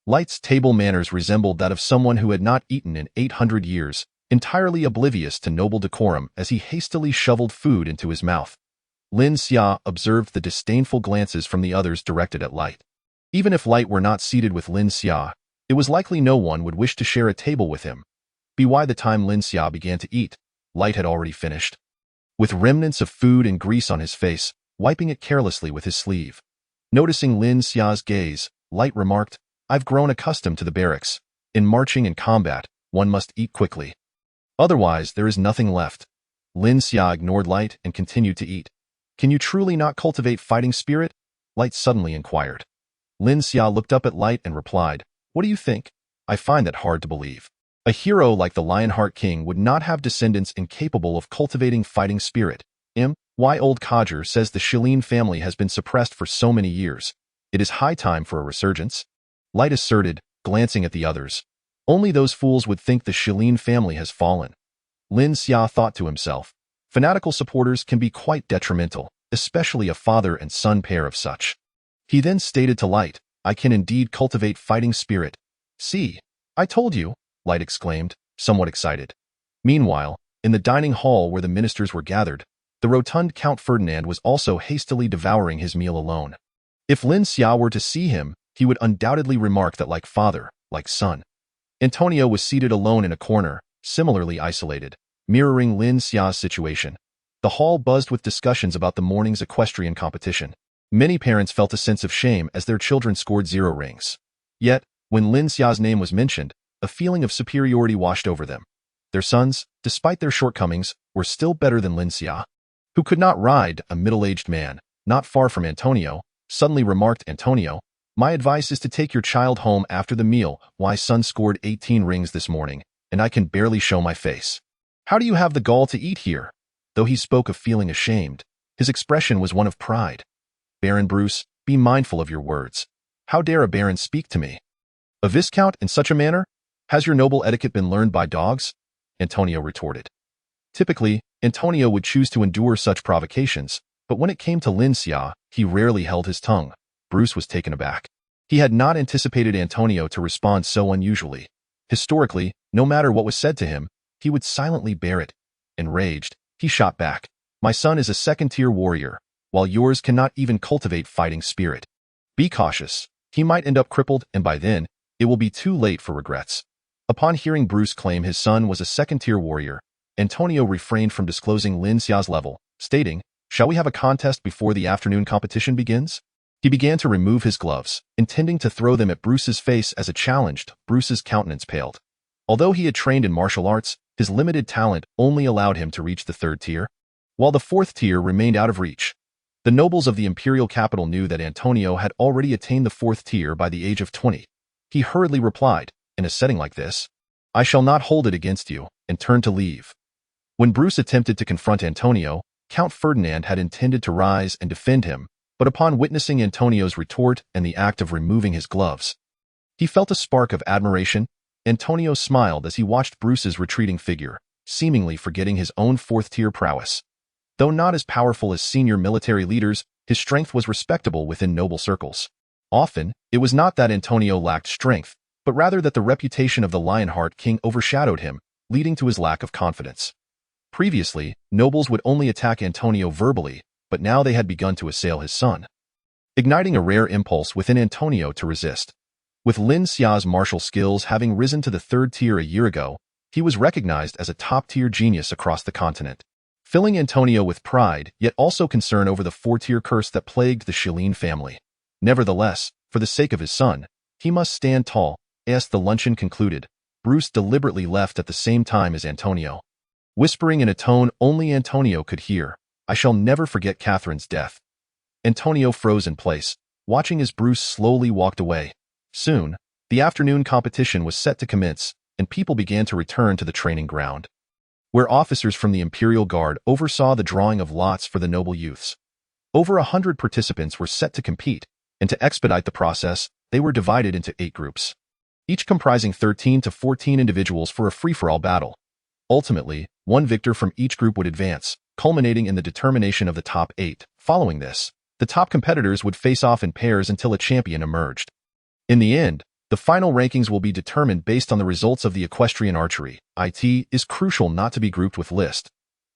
Light's table manners resembled that of someone who had not eaten in 800 years, entirely oblivious to noble decorum as he hastily shoveled food into his mouth. Lin Xia observed the disdainful glances from the others directed at Light. Even if Light were not seated with Lin Xia, it was likely no one would wish to share a table with him. By the time Lin Xia began to eat, Light had already finished. With remnants of food and grease on his face, wiping it carelessly with his sleeve. Noticing Lin Xia's gaze, Light remarked, "I've grown accustomed to the barracks. In marching and combat, one must eat quickly. Otherwise, there is nothing left." Lin Xia ignored Light and continued to eat. "Can you truly not cultivate fighting spirit?" Light suddenly inquired. Lin Xia looked up at Light and replied, "What do you think? I find that hard to believe. A hero like the Lionheart King would not have descendants incapable of cultivating fighting spirit. Why old codger says the Shilin family has been suppressed for so many years. It is high time for a resurgence." Light asserted, glancing at the others. "Only those fools would think the Shilin family has fallen." Lin Xia thought to himself, fanatical supporters can be quite detrimental, especially a father and son pair of such. He then stated to Light, "I can indeed cultivate fighting spirit." "See, I told you," Light exclaimed, somewhat excited. Meanwhile, in the dining hall where the ministers were gathered, the rotund Count Ferdinand was also hastily devouring his meal alone. If Lin Xia were to see him, he would undoubtedly remark that like father, like son. Antonio was seated alone in a corner, similarly isolated, mirroring Lin Xia's situation. The hall buzzed with discussions about the morning's equestrian competition. Many parents felt a sense of shame as their children scored 0 rings. Yet, when Lin Xia's name was mentioned, a feeling of superiority washed over them. Their sons, despite their shortcomings, were still better than Lin Xia, who could not ride. A middle-aged man, not far from Antonio, suddenly remarked, "Antonio, my advice is to take your child home after the meal. My son scored 18 rings this morning, and I can barely show my face. How do you have the gall to eat here?" Though he spoke of feeling ashamed, his expression was one of pride. "Baron Bruce, be mindful of your words. How dare a baron speak to me? A viscount in such a manner? Has your noble etiquette been learned by dogs?" Antonio retorted. Typically, Antonio would choose to endure such provocations, but when it came to Lin Xia, he rarely held his tongue. Bruce was taken aback. He had not anticipated Antonio to respond so unusually. Historically, no matter what was said to him, he would silently bear it. Enraged, he shot back, "My son is a second-tier warrior, while yours cannot even cultivate fighting spirit. Be cautious. He might end up crippled, and by then, it will be too late for regrets." Upon hearing Bruce claim his son was a second-tier warrior, Antonio refrained from disclosing Lin Xia's level, stating, "Shall we have a contest before the afternoon competition begins?" He began to remove his gloves, intending to throw them at Bruce's face as a challenge. Bruce's countenance paled. Although he had trained in martial arts, his limited talent only allowed him to reach the 3rd tier, while the 4th tier remained out of reach. The nobles of the imperial capital knew that Antonio had already attained the 4th tier by the age of 20. He hurriedly replied, "In a setting like this, I shall not hold it against you," and turned to leave. When Bruce attempted to confront Antonio, Count Ferdinand had intended to rise and defend him, but upon witnessing Antonio's retort and the act of removing his gloves, he felt a spark of admiration. Antonio smiled as he watched Bruce's retreating figure, seemingly forgetting his own 4th-tier prowess. Though not as powerful as senior military leaders, his strength was respectable within noble circles. Often, it was not that Antonio lacked strength, but rather that the reputation of the Lionheart King overshadowed him, leading to his lack of confidence. Previously, nobles would only attack Antonio verbally, but now they had begun to assail his son, igniting a rare impulse within Antonio to resist. With Lin Xia's martial skills having risen to the 3rd tier a year ago, he was recognized as a top-tier genius across the continent, filling Antonio with pride, yet also concern over the 4-tier curse that plagued the Shilin family. Nevertheless, for the sake of his son, he must stand tall. As the luncheon concluded, Bruce deliberately left at the same time as Antonio, whispering in a tone only Antonio could hear, "I shall never forget Catherine's death." Antonio froze in place, watching as Bruce slowly walked away. Soon, the afternoon competition was set to commence, and people began to return to the training ground, where officers from the Imperial Guard oversaw the drawing of lots for the noble youths. Over 100 participants were set to compete, and to expedite the process, they were divided into 8 groups, each comprising 13 to 14 individuals for a free-for-all battle. Ultimately, one victor from each group would advance, culminating in the determination of the top 8. Following this, the top competitors would face off in pairs until a champion emerged. In the end, The final rankings will be determined based on the results of the equestrian archery. It is crucial not to be grouped with List.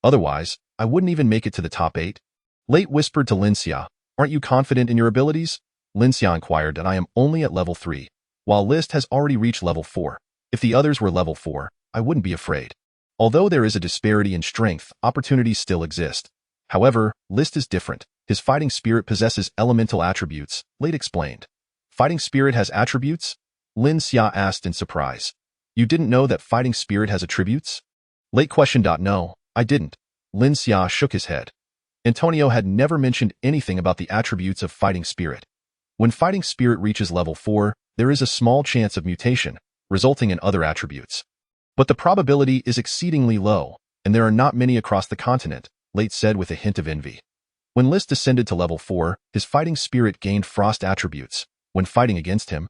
Otherwise, I wouldn't even make it to the top 8. Late whispered to Linxia, "Aren't you confident in your abilities?" Linxia inquired, and I am only at level 3, while List has already reached level 4. If the others were level 4, I wouldn't be afraid. Although there is a disparity in strength, opportunities still exist. However, List is different. His fighting spirit possesses elemental attributes, Late explained. Fighting spirit has attributes? Lin Xia asked in surprise. You didn't know that fighting spirit has attributes? Late questioned. No, I didn't. Lin Xia shook his head. Antonio had never mentioned anything about the attributes of fighting spirit. When fighting spirit reaches level 4, there is a small chance of mutation, resulting in other attributes. But the probability is exceedingly low, and there are not many across the continent, Late said with a hint of envy. When List descended to level 4, his fighting spirit gained frost attributes. When fighting against him,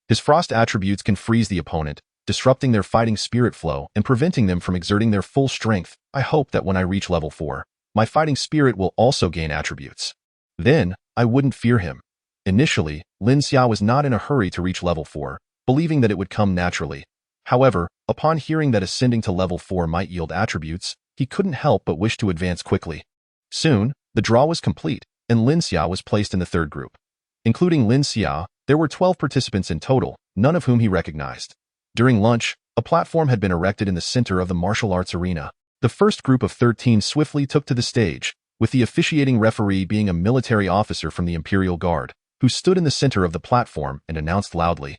his frost attributes can freeze the opponent, disrupting their fighting spirit flow and preventing them from exerting their full strength. I hope that when I reach level 4, my fighting spirit will also gain attributes. Then, I wouldn't fear him. Initially, Lin Xia was not in a hurry to reach level 4, believing that it would come naturally. However, upon hearing that ascending to level 4 might yield attributes, he couldn't help but wish to advance quickly. Soon, the draw was complete, and Lin Xia was placed in the third group. Including Lin Xia, there were 12 participants in total, none of whom he recognized. During lunch, a platform had been erected in the center of the martial arts arena. The first group of 13 swiftly took to the stage, with the officiating referee being a military officer from the Imperial Guard, who stood in the center of the platform and announced loudly,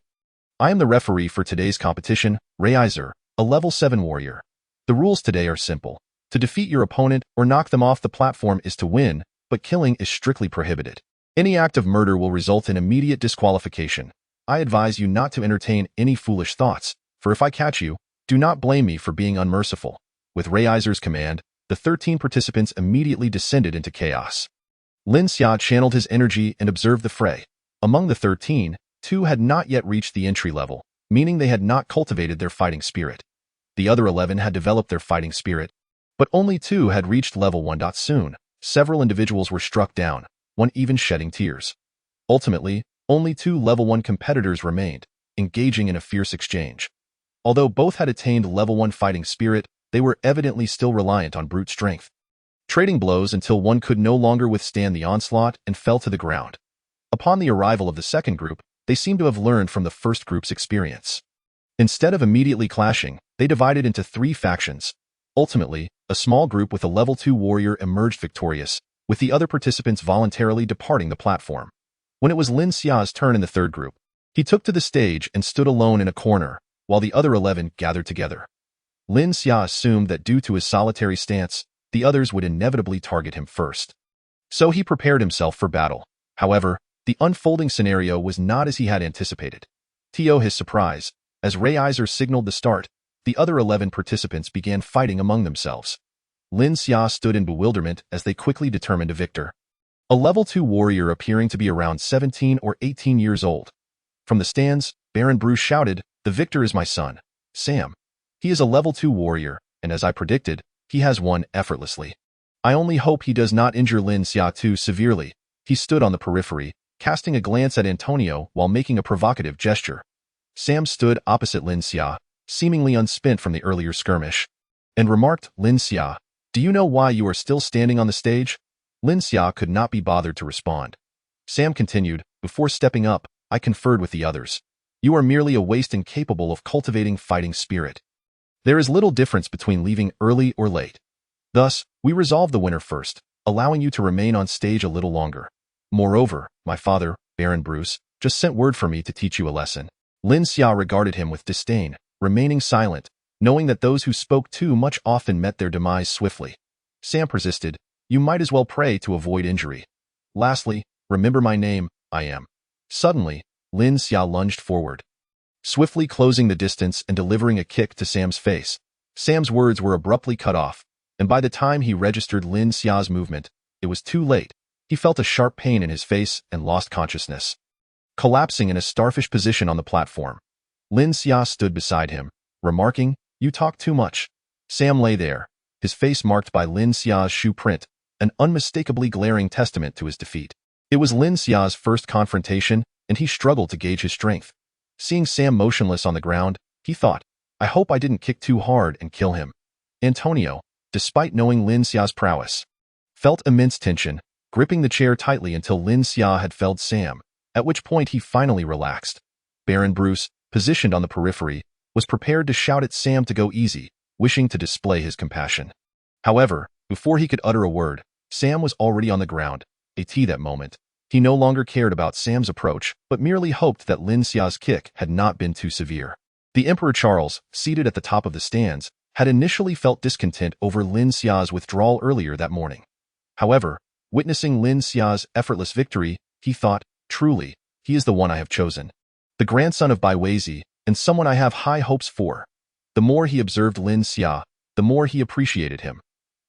"I am the referee for today's competition, Reiser, a level 7 warrior. The rules today are simple. To defeat your opponent or knock them off the platform is to win, but killing is strictly prohibited. Any act of murder will result in immediate disqualification. I advise you not to entertain any foolish thoughts, for if I catch you, do not blame me for being unmerciful." With Reiser's command, the 13 participants immediately descended into chaos. Lin Xia channeled his energy and observed the fray. Among the 13, 2 had not yet reached the entry level, meaning they had not cultivated their fighting spirit. The other 11 had developed their fighting spirit, but only 2 had reached level 1. Soon, several individuals were struck down, one even shedding tears. Ultimately, only 2 level 1 competitors remained, engaging in a fierce exchange. Although both had attained level 1 fighting spirit, they were evidently still reliant on brute strength, trading blows until one could no longer withstand the onslaught and fell to the ground. Upon the arrival of the second group, they seemed to have learned from the first group's experience. Instead of immediately clashing, they divided into 3 factions. Ultimately, a small group with a level 2 warrior emerged victorious, with the other participants voluntarily departing the platform. When it was Lin Xia's turn in the third group, he took to the stage and stood alone in a corner, while the other 11 gathered together. Lin Xia assumed that due to his solitary stance, the others would inevitably target him first. So he prepared himself for battle. However, the unfolding scenario was not as he had anticipated. To his surprise, as Reiser signaled the start, the other 11 participants began fighting among themselves. Lin Xia stood in bewilderment as they quickly determined a victor. A level 2 warrior appearing to be around 17 or 18 years old. From the stands, Baron Bruce shouted, "The victor is my son, Sam. He is a level 2 warrior, and as I predicted, he has won effortlessly. I only hope he does not injure Lin Xia too severely." He stood on the periphery, casting a glance at Antonio while making a provocative gesture. Sam stood opposite Lin Xia, seemingly unspent from the earlier skirmish, and remarked, "Lin Xia, do you know why you are still standing on the stage?" Lin Xia could not be bothered to respond. Sam continued, "Before stepping up, I conferred with the others. You are merely a waste incapable of cultivating fighting spirit. There is little difference between leaving early or late. Thus, we resolve the winner first, allowing you to remain on stage a little longer. Moreover, my father, Baron Bruce, just sent word for me to teach you a lesson." Lin Xia regarded him with disdain, remaining silent, knowing that those who spoke too much often met their demise swiftly. Sam persisted, "You might as well pray to avoid injury. Lastly, remember my name, I am." Suddenly, Lin Xia lunged forward, swiftly closing the distance and delivering a kick to Sam's face. Sam's words were abruptly cut off, and by the time he registered Lin Xia's movement, it was too late. He felt a sharp pain in his face and lost consciousness, collapsing in a starfish position on the platform. Lin Xia stood beside him, remarking, "You talk too much." Sam lay there, his face marked by Lin Xia's shoe print, an unmistakably glaring testament to his defeat. It was Lin Xia's first confrontation, and he struggled to gauge his strength. Seeing Sam motionless on the ground, he thought, I hope I didn't kick too hard and kill him. Antonio, despite knowing Lin Xia's prowess, felt immense tension, gripping the chair tightly until Lin Xia had felled Sam, at which point he finally relaxed. Baron Bruce, positioned on the periphery, was prepared to shout at Sam to go easy, wishing to display his compassion. However, before he could utter a word, Sam was already on the ground. That moment, he no longer cared about Sam's approach, but merely hoped that Lin Xia's kick had not been too severe. The Emperor Charles, seated at the top of the stands, had initially felt discontent over Lin Xia's withdrawal earlier that morning. However, witnessing Lin Xia's effortless victory, he thought, truly, he is the one I have chosen. The grandson of Bai Weizi, and someone I have high hopes for. The more he observed Lin Xia, the more he appreciated him.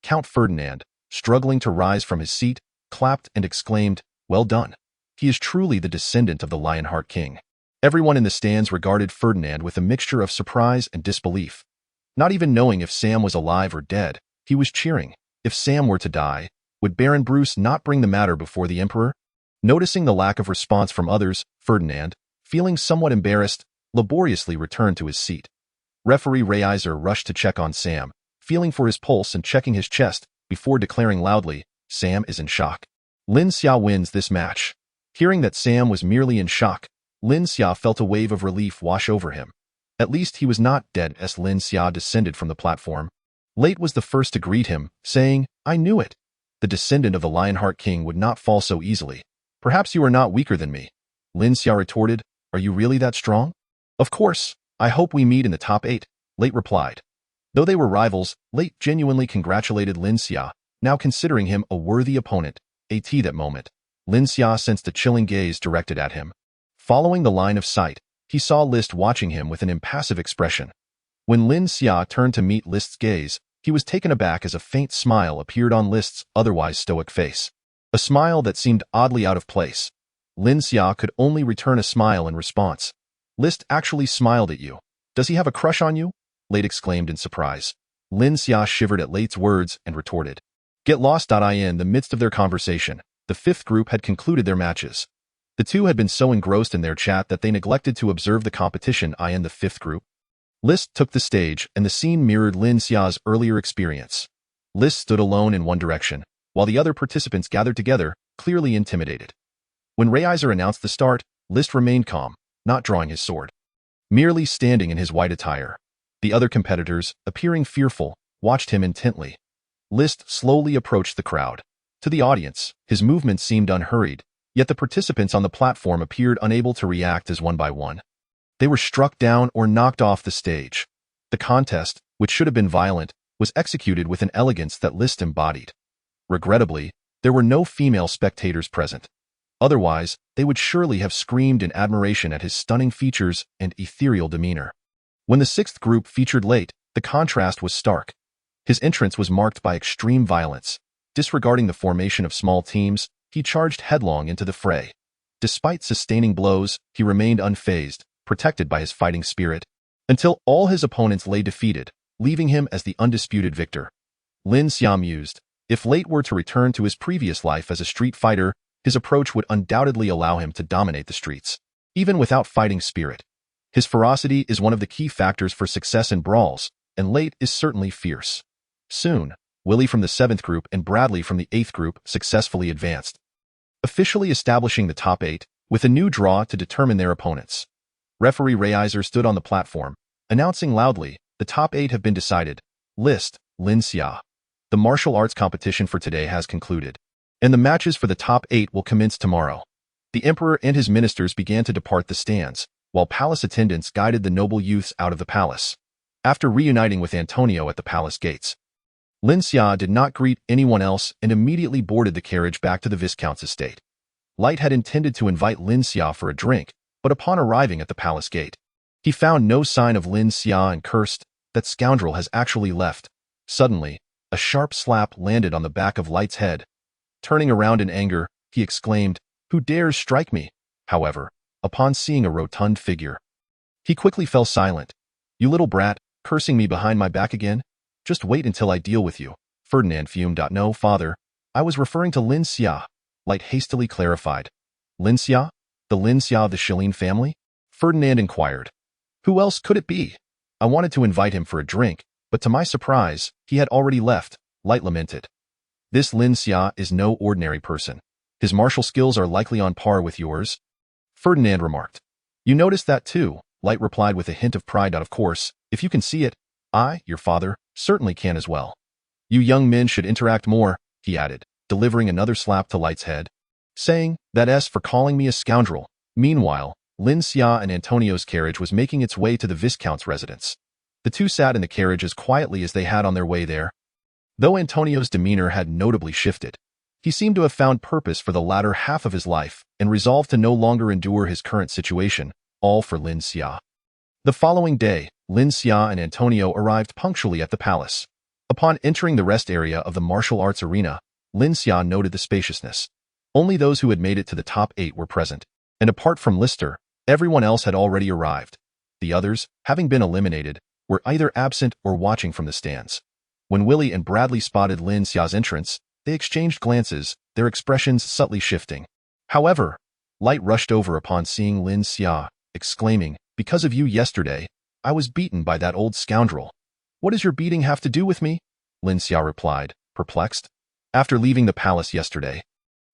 Count Ferdinand, struggling to rise from his seat, clapped and exclaimed, well done. He is truly the descendant of the Lionheart King. Everyone in the stands regarded Ferdinand with a mixture of surprise and disbelief. Not even knowing if Sam was alive or dead, he was cheering. If Sam were to die, would Baron Bruce not bring the matter before the Emperor? Noticing the lack of response from others, Ferdinand, feeling somewhat embarrassed, laboriously returned to his seat. Referee Reiser rushed to check on Sam, feeling for his pulse and checking his chest, before declaring loudly, Sam is in shock. Lin Xia wins this match. Hearing that Sam was merely in shock, Lin Xia felt a wave of relief wash over him. At least he was not dead as Lin Xia descended from the platform. Late was the first to greet him, saying, I knew it. The descendant of the Lionheart King would not fall so easily. Perhaps you are not weaker than me. Lin Xia retorted, are you really that strong? Of course, I hope we meet in the top 8, Late replied. Though they were rivals, Late genuinely congratulated Lin Xia, now considering him a worthy opponent. That moment, Lin Xia sensed a chilling gaze directed at him. Following the line of sight, he saw List watching him with an impassive expression. When Lin Xia turned to meet List's gaze, he was taken aback as a faint smile appeared on List's otherwise stoic face. A smile that seemed oddly out of place. Lin Xia could only return a smile in response. List actually smiled at you. Does he have a crush on you? Late exclaimed in surprise. Lin Xia shivered at Late's words and retorted. Get lost. In the midst of their conversation, the fifth group had concluded their matches. The two had been so engrossed in their chat that they neglected to observe the competition in the fifth group. List took the stage, and the scene mirrored Lin Xia's earlier experience. List stood alone in one direction, while the other participants gathered together, clearly intimidated. When Reiser announced the start, List remained calm, not drawing his sword. Merely standing in his white attire. The other competitors, appearing fearful, watched him intently. List slowly approached the crowd. To the audience, his movements seemed unhurried, yet the participants on the platform appeared unable to react as one by one. They were struck down or knocked off the stage. The contest, which should have been violent, was executed with an elegance that List embodied. Regrettably, there were no female spectators present. Otherwise, they would surely have screamed in admiration at his stunning features and ethereal demeanor. When the sixth group featured Late, the contrast was stark. His entrance was marked by extreme violence. Disregarding the formation of small teams, he charged headlong into the fray. Despite sustaining blows, he remained unfazed, protected by his fighting spirit, until all his opponents lay defeated, leaving him as the undisputed victor. Lin Xia mused, if Late were to return to his previous life as a street fighter, his approach would undoubtedly allow him to dominate the streets, even without fighting spirit. His ferocity is one of the key factors for success in brawls, and Late is certainly fierce. Soon, Willie from the 7th group and Bradley from the 8th group successfully advanced, officially establishing the top 8, with a new draw to determine their opponents. Referee Reiser stood on the platform, announcing loudly, the top 8 have been decided. List, Lin Xia. The martial arts competition for today has concluded, and the matches for the top 8 will commence tomorrow. The Emperor and his ministers began to depart the stands, while palace attendants guided the noble youths out of the palace. After reuniting with Antonio at the palace gates, Lin Xia did not greet anyone else and immediately boarded the carriage back to the Viscount's estate. Light had intended to invite Lin Xia for a drink, but upon arriving at the palace gate, he found no sign of Lin Xia and cursed, that scoundrel has actually left. Suddenly, a sharp slap landed on the back of Light's head. Turning around in anger, he exclaimed, who dares strike me? However, upon seeing a rotund figure, he quickly fell silent. You little brat, cursing me behind my back again? Just wait until I deal with you. Ferdinand fumed. No, father, I was referring to Lin Xia, Light hastily clarified. Lin Xia? The Lin Xia of the Shilin family? Ferdinand inquired. Who else could it be? I wanted to invite him for a drink, but to my surprise, he had already left, Light lamented. This Lin Xia is no ordinary person. His martial skills are likely on par with yours, Ferdinand remarked. You noticed that too, Light replied with a hint of pride. Of course, if you can see it, I, your father, certainly can as well. You young men should interact more, he added, delivering another slap to Light's head, saying, that S for calling me a scoundrel. Meanwhile, Lin Xia and Antonio's carriage was making its way to the Viscount's residence. The two sat in the carriage as quietly as they had on their way there. Though Antonio's demeanor had notably shifted, he seemed to have found purpose for the latter half of his life and resolved to no longer endure his current situation, all for Lin Xia. The following day, Lin Xia and Antonio arrived punctually at the palace. Upon entering the rest area of the martial arts arena, Lin Xia noted the spaciousness. Only those who had made it to the top 8 were present, and apart from Lister, everyone else had already arrived. The others, having been eliminated, were either absent or watching from the stands. When Willie and Bradley spotted Lin Xia's entrance, they exchanged glances, their expressions subtly shifting. However, Light rushed over upon seeing Lin Xia, exclaiming, because of you yesterday, I was beaten by that old scoundrel. What does your beating have to do with me? Lin Xia replied, perplexed. After leaving the palace yesterday,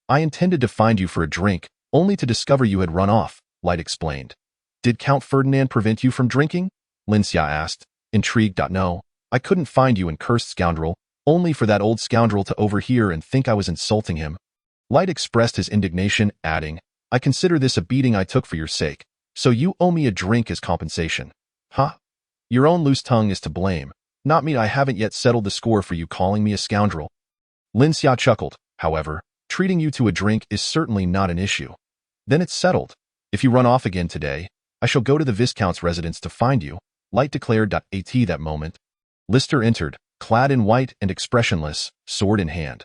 I intended to find you for a drink, only to discover you had run off, Light explained. Did Count Ferdinand prevent you from drinking? Lin Xia asked, intrigued. No, I couldn't find you, and cursed scoundrel, only for that old scoundrel to overhear and think I was insulting him. Light expressed his indignation, adding, I consider this a beating I took for your sake, so you owe me a drink as compensation. Huh? Your own loose tongue is to blame, not me. I haven't yet settled the score for you calling me a scoundrel. Lin Xia chuckled, however, treating you to a drink is certainly not an issue. Then it's settled. If you run off again today, I shall go to the Viscount's residence to find you, Light declared. At that moment, Lister entered, clad in white and expressionless, sword in hand.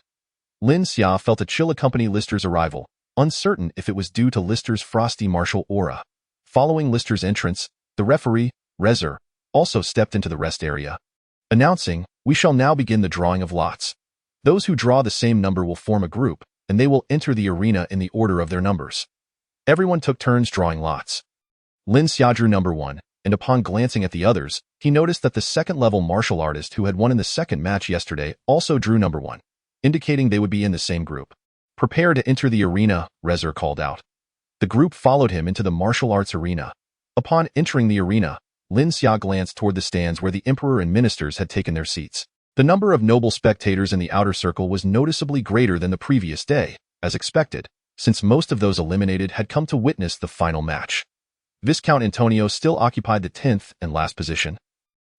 Lin Xia felt a chill accompany Lister's arrival, uncertain if it was due to Lister's frosty martial aura. Following Lister's entrance, the referee, Rezer, also stepped into the rest area, announcing, we shall now begin the drawing of lots. Those who draw the same number will form a group, and they will enter the arena in the order of their numbers. Everyone took turns drawing lots. Lin Xia drew number 1, and upon glancing at the others, he noticed that the second-level martial artist who had won in the second match yesterday also drew number 1, indicating they would be in the same group. Prepare to enter the arena, Rezer called out. The group followed him into the martial arts arena. Upon entering the arena, Lin Xia glanced toward the stands where the emperor and ministers had taken their seats. The number of noble spectators in the outer circle was noticeably greater than the previous day, as expected, since most of those eliminated had come to witness the final match. Viscount Antonio still occupied the 10th and last position.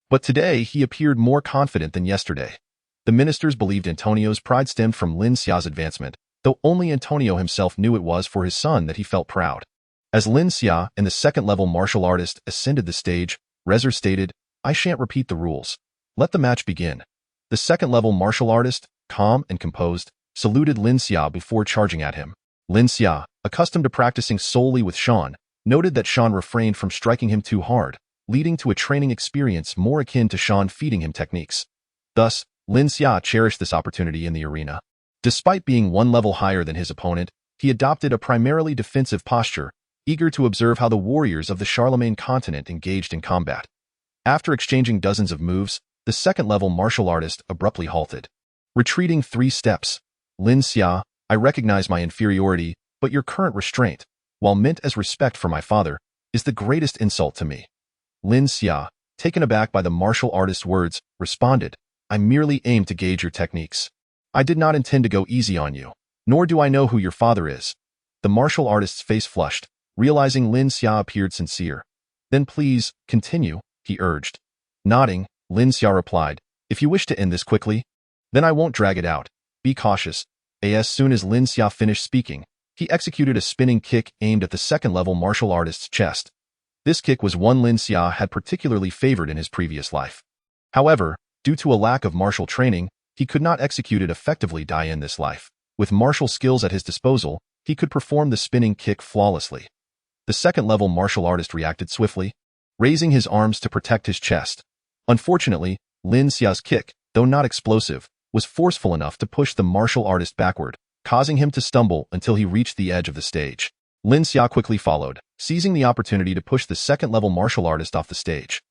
But today he appeared more confident than yesterday. The ministers believed Antonio's pride stemmed from Lin Xia's advancement, though only Antonio himself knew it was for his son that he felt proud. As Lin Xia and the second-level martial artist ascended the stage, Rezer stated, I shan't repeat the rules. Let the match begin. The second-level martial artist, calm and composed, saluted Lin Xia before charging at him. Lin Xia, accustomed to practicing solely with Shan, noted that Shan refrained from striking him too hard, leading to a training experience more akin to Shan feeding him techniques. Thus, Lin Xia cherished this opportunity in the arena. Despite being one level higher than his opponent, he adopted a primarily defensive posture, eager to observe how the warriors of the Charlemagne continent engaged in combat. After exchanging dozens of moves, the second-level martial artist abruptly halted. Retreating 3 steps. Lin Xia, I recognize my inferiority, but your current restraint, while meant as respect for my father, is the greatest insult to me. Lin Xia, taken aback by the martial artist's words, responded, I merely aim to gauge your techniques. I did not intend to go easy on you, nor do I know who your father is. The martial artist's face flushed, realizing Lin Xia appeared sincere. Then please, continue, he urged. Nodding, Lin Xia replied, if you wish to end this quickly, then I won't drag it out. Be cautious. As soon as Lin Xia finished speaking, he executed a spinning kick aimed at the second-level martial artist's chest. This kick was one Lin Xia had particularly favored in his previous life. However, due to a lack of martial training, he could not execute it effectively in this life. With martial skills at his disposal, he could perform the spinning kick flawlessly. The second-level martial artist reacted swiftly, raising his arms to protect his chest. Unfortunately, Lin Xia's kick, though not explosive, was forceful enough to push the martial artist backward, causing him to stumble until he reached the edge of the stage. Lin Xia quickly followed, seizing the opportunity to push the second-level martial artist off the stage.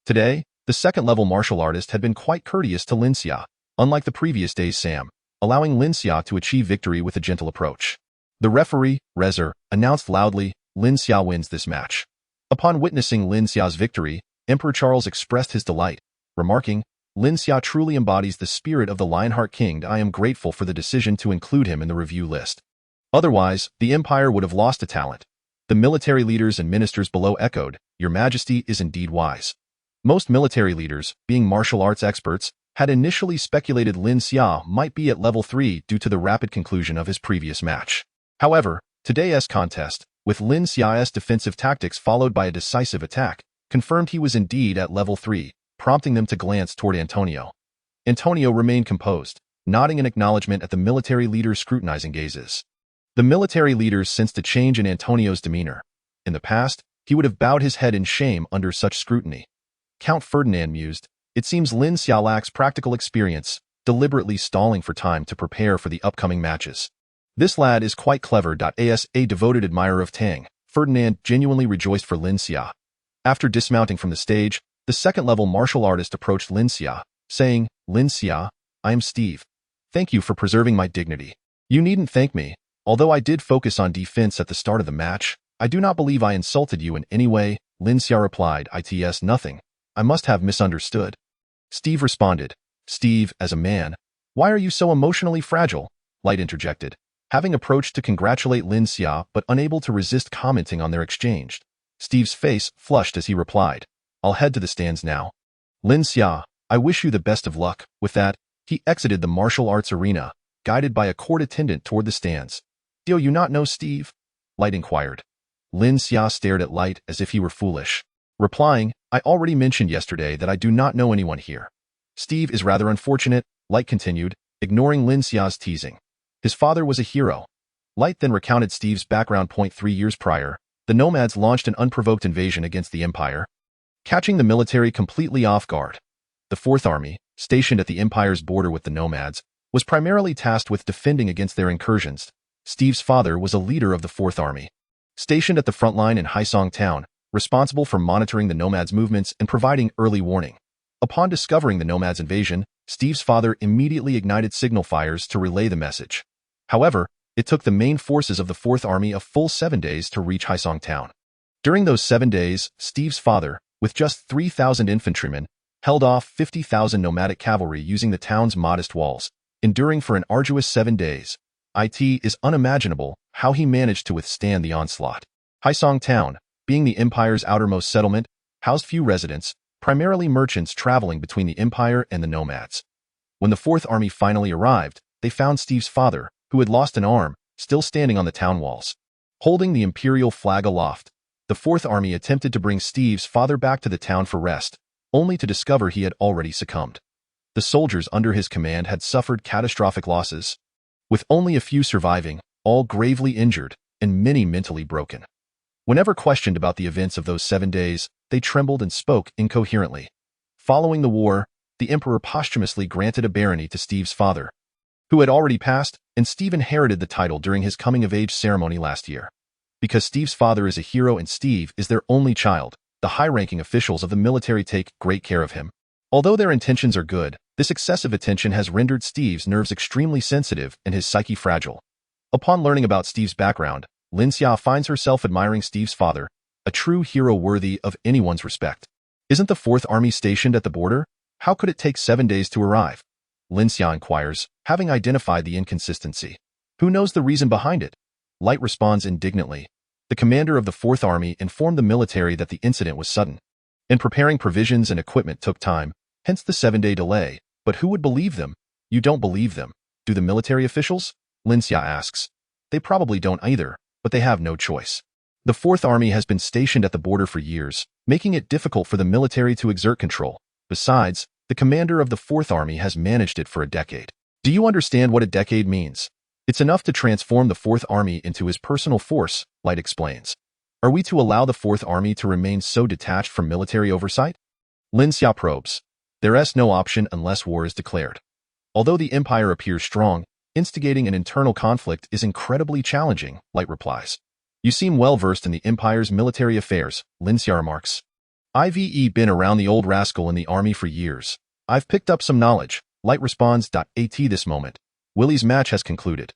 Today, the second-level martial artist had been quite courteous to Lin Xia, unlike the previous day's Sam, allowing Lin Xia to achieve victory with a gentle approach. The referee, Rezer, announced loudly, Lin Xia wins this match. Upon witnessing Lin Xia's victory, Emperor Charles expressed his delight, remarking, Lin Xia truly embodies the spirit of the Lionheart King. I am grateful for the decision to include him in the review list. Otherwise, the empire would have lost a talent. The military leaders and ministers below echoed, Your Majesty is indeed wise. Most military leaders, being martial arts experts, had initially speculated Lin Xia might be at level 3 due to the rapid conclusion of his previous match. However, today's contest, with Lin Xia's defensive tactics followed by a decisive attack, confirmed he was indeed at level 3, prompting them to glance toward Antonio. Antonio remained composed, nodding in acknowledgement at the military leader's scrutinizing gazes. The military leaders sensed a change in Antonio's demeanor. In the past, he would have bowed his head in shame under such scrutiny. Count Ferdinand mused, It seems Lin Xia lacks practical experience, deliberately stalling for time to prepare for the upcoming matches. This lad is quite clever. As a devoted admirer of Tang, Ferdinand genuinely rejoiced for Lin Xia. After dismounting from the stage, the second-level martial artist approached Lin Xia, saying, Lin Xia, I am Steve. Thank you for preserving my dignity. You needn't thank me. Although I did focus on defense at the start of the match, I do not believe I insulted you in any way, Lin Xia replied. It's nothing. I must have misunderstood. Steve responded, Steve, as a man, why are you so emotionally fragile? Light interjected, having approached to congratulate Lin Xia but unable to resist commenting on their exchange. Steve's face flushed as he replied, I'll head to the stands now. Lin Xia, I wish you the best of luck. With that, he exited the martial arts arena, guided by a court attendant toward the stands. Do you not know Steve? Light inquired. Lin Xia stared at Light as if he were foolish, replying, I already mentioned yesterday that I do not know anyone here. Steve is rather unfortunate, Light continued, ignoring Lin Xia's teasing. His father was a hero. Light then recounted Steve's background. 3 years prior, the nomads launched an unprovoked invasion against the empire, catching the military completely off guard. The Fourth Army, stationed at the empire's border with the nomads, was primarily tasked with defending against their incursions. Steve's father was a leader of the Fourth Army, stationed at the front line in Haisong Town, responsible for monitoring the nomads' movements and providing early warning. Upon discovering the nomads' invasion, Steve's father immediately ignited signal fires to relay the message. However, it took the main forces of the Fourth Army a full 7 days to reach Haisong Town. During those 7 days, Steve's father, with just 3,000 infantrymen, held off 50,000 nomadic cavalry using the town's modest walls, enduring for an arduous 7 days. It is unimaginable how he managed to withstand the onslaught. Haisong Town, being the empire's outermost settlement, housed few residents, primarily merchants traveling between the empire and the nomads. When the Fourth Army finally arrived, they found Steve's father, who had lost an arm, still standing on the town walls. Holding the imperial flag aloft, the Fourth Army attempted to bring Steve's father back to the town for rest, only to discover he had already succumbed. The soldiers under his command had suffered catastrophic losses, with only a few surviving, all gravely injured, and many mentally broken. Whenever questioned about the events of those 7 days, they trembled and spoke incoherently. Following the war, the emperor posthumously granted a barony to Steve's father, who had already passed, and Steve inherited the title during his coming-of-age ceremony last year. Because Steve's father is a hero and Steve is their only child, the high-ranking officials of the military take great care of him. Although their intentions are good, this excessive attention has rendered Steve's nerves extremely sensitive and his psyche fragile. Upon learning about Steve's background, Lin Xia finds herself admiring Steve's father, a true hero worthy of anyone's respect. Isn't the Fourth Army stationed at the border? How could it take 7 days to arrive? Lin Xia inquires, having identified the inconsistency. Who knows the reason behind it? Light responds indignantly. The commander of the Fourth Army informed the military that the incident was sudden, and preparing provisions and equipment took time, hence the 7-day delay. But who would believe them? You don't believe them, do the military officials? Lin Xia asks. They probably don't either, but they have no choice. The Fourth Army has been stationed at the border for years, making it difficult for the military to exert control. Besides, the commander of the Fourth Army has managed it for a decade. Do you understand what a decade means? It's enough to transform the Fourth Army into his personal force, Light explains. Are we to allow the Fourth Army to remain so detached from military oversight? Lin Xia probes. There's no option unless war is declared. Although the empire appears strong, instigating an internal conflict is incredibly challenging, Light replies. You seem well versed in the Empire's military affairs, Lin Xia remarks. I've been around the old rascal in the army for years. I've picked up some knowledge, Light responds. At this moment, Willie's match has concluded.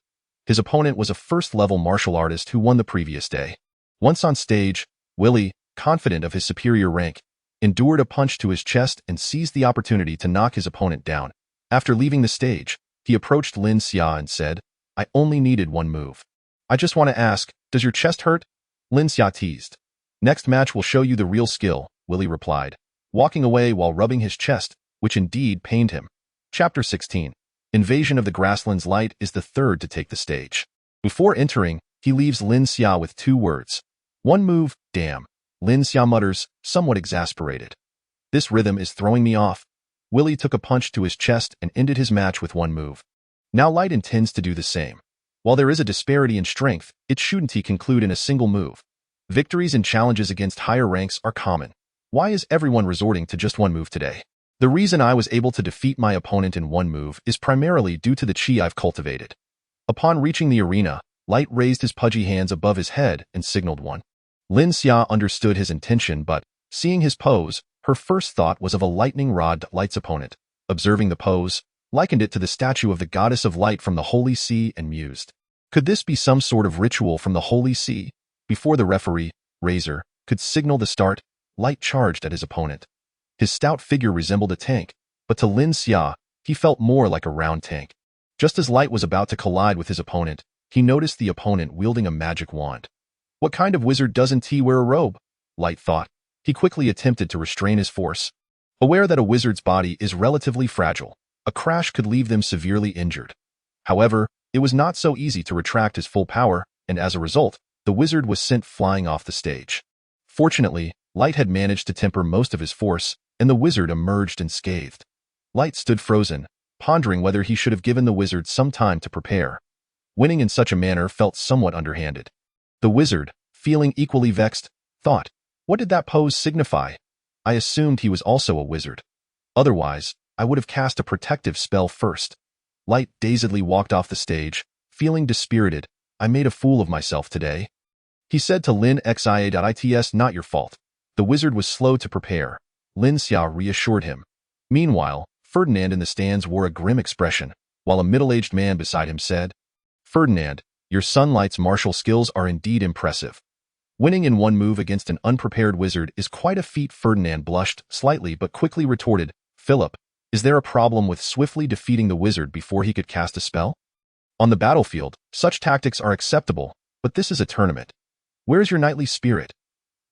His opponent was a first-level martial artist who won the previous day. Once on stage, Willie, confident of his superior rank, endured a punch to his chest and seized the opportunity to knock his opponent down. After leaving the stage, he approached Lin Xia and said, I only needed one move. I just want to ask, does your chest hurt? Lin Xia teased. Next match will show you the real skill, Willie replied, walking away while rubbing his chest, which indeed pained him. Chapter 16. Invasion of the Grasslands. Light is the third to take the stage. Before entering, he leaves Lin Xia with 2 words. One move, damn. Lin Xia mutters, somewhat exasperated. This rhythm is throwing me off. Willie took a punch to his chest and ended his match with 1 move. Now Light intends to do the same. While there is a disparity in strength, it shouldn't conclude in a single move. Victories and challenges against higher ranks are common. Why is everyone resorting to just 1 move today? The reason I was able to defeat my opponent in 1 move is primarily due to the chi I've cultivated. Upon reaching the arena, Light raised his pudgy hands above his head and signaled 1. Lin Xia understood his intention, but, seeing his pose, her first thought was of a lightning rod to Light's opponent. Observing the pose, likened it to the statue of the goddess of light from the Holy See and mused. Could this be some sort of ritual from the Holy See? Before the referee, Razor, could signal the start, Light charged at his opponent. His stout figure resembled a tank, but to Lin Xia, he felt more like a round tank. Just as Light was about to collide with his opponent, he noticed the opponent wielding a magic wand. What kind of wizard doesn't he wear a robe? Light thought. He quickly attempted to restrain his force. Aware that a wizard's body is relatively fragile, a crash could leave them severely injured. However, it was not so easy to retract his full power, and as a result, the wizard was sent flying off the stage. Fortunately, Light had managed to temper most of his force, and the wizard emerged unscathed. Light stood frozen, pondering whether he should have given the wizard some time to prepare. Winning in such a manner felt somewhat underhanded. The wizard, feeling equally vexed, thought, what did that pose signify? I assumed he was also a wizard. Otherwise, I would have cast a protective spell first. Light dazedly walked off the stage, feeling dispirited. I made a fool of myself today. He said to Lin Xia. It's not your fault. The wizard was slow to prepare. Lin Xia reassured him. Meanwhile, Ferdinand in the stands wore a grim expression, while a middle-aged man beside him said, Ferdinand, your son Light's martial skills are indeed impressive. Winning in 1 move against an unprepared wizard is quite a feat. Ferdinand blushed slightly but quickly retorted, Philip, is there a problem with swiftly defeating the wizard before he could cast a spell? On the battlefield, such tactics are acceptable, but this is a tournament. Where's your knightly spirit?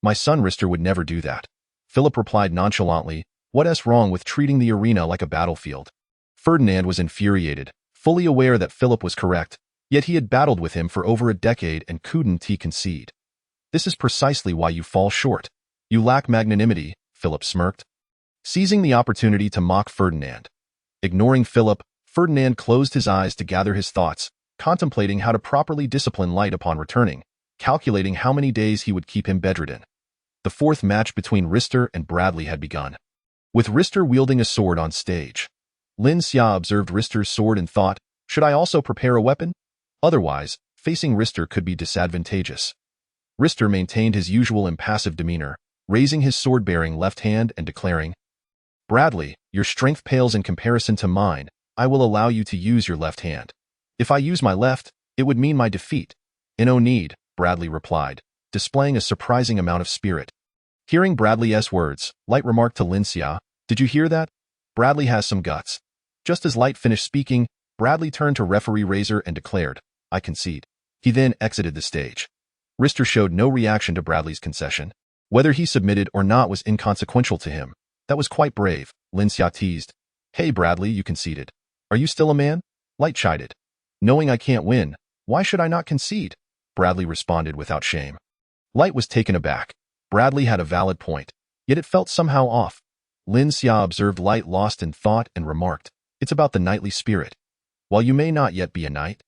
My son Rister would never do that. Philip replied nonchalantly, what's wrong with treating the arena like a battlefield? Ferdinand was infuriated, fully aware that Philip was correct, yet he had battled with him for over a decade and couldn't concede. This is precisely why you fall short. You lack magnanimity, Philip smirked, seizing the opportunity to mock Ferdinand. Ignoring Philip, Ferdinand closed his eyes to gather his thoughts, contemplating how to properly discipline Light upon returning, calculating how many days he would keep him bedridden. The 4th match between Rister and Bradley had begun. With Rister wielding a sword on stage, Lin Xia observed Rister's sword and thought, should I also prepare a weapon? Otherwise, facing Rister could be disadvantageous. Rister maintained his usual impassive demeanor, raising his sword-bearing left hand and declaring, Bradley, your strength pales in comparison to mine. I will allow you to use your left hand. If I use my left, it would mean my defeat. No need, Bradley replied, displaying a surprising amount of spirit. Hearing Bradley's words, Light remarked to Lin Xia, did you hear that? Bradley has some guts. Just as Light finished speaking, Bradley turned to referee Razor and declared, I concede. He then exited the stage. Rister showed no reaction to Bradley's concession. Whether he submitted or not was inconsequential to him. That was quite brave, Lin Xia teased. Hey Bradley, you conceded. Are you still a man? Light chided. Knowing I can't win, why should I not concede? Bradley responded without shame. Light was taken aback. Bradley had a valid point, yet it felt somehow off. Lin Xia observed Light lost in thought and remarked, it's about the knightly spirit. While you may not yet be a knight,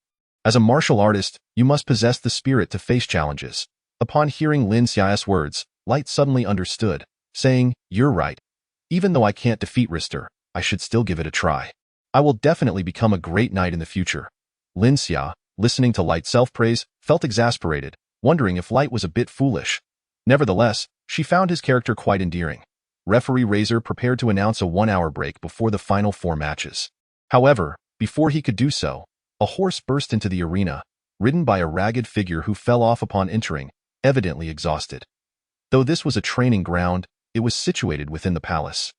as a martial artist, you must possess the spirit to face challenges. Upon hearing Lin Xia's words, Light suddenly understood, saying, you're right. Even though I can't defeat Rister, I should still give it a try. I will definitely become a great knight in the future. Lin Xia, listening to Light's self-praise, felt exasperated. wondering if Light was a bit foolish. Nevertheless, she found his character quite endearing. Referee Razor prepared to announce a 1-hour break before the final 4 matches. However, before he could do so, a horse burst into the arena, ridden by a ragged figure who fell off upon entering, evidently exhausted. Though this was a training ground, it was situated within the palace,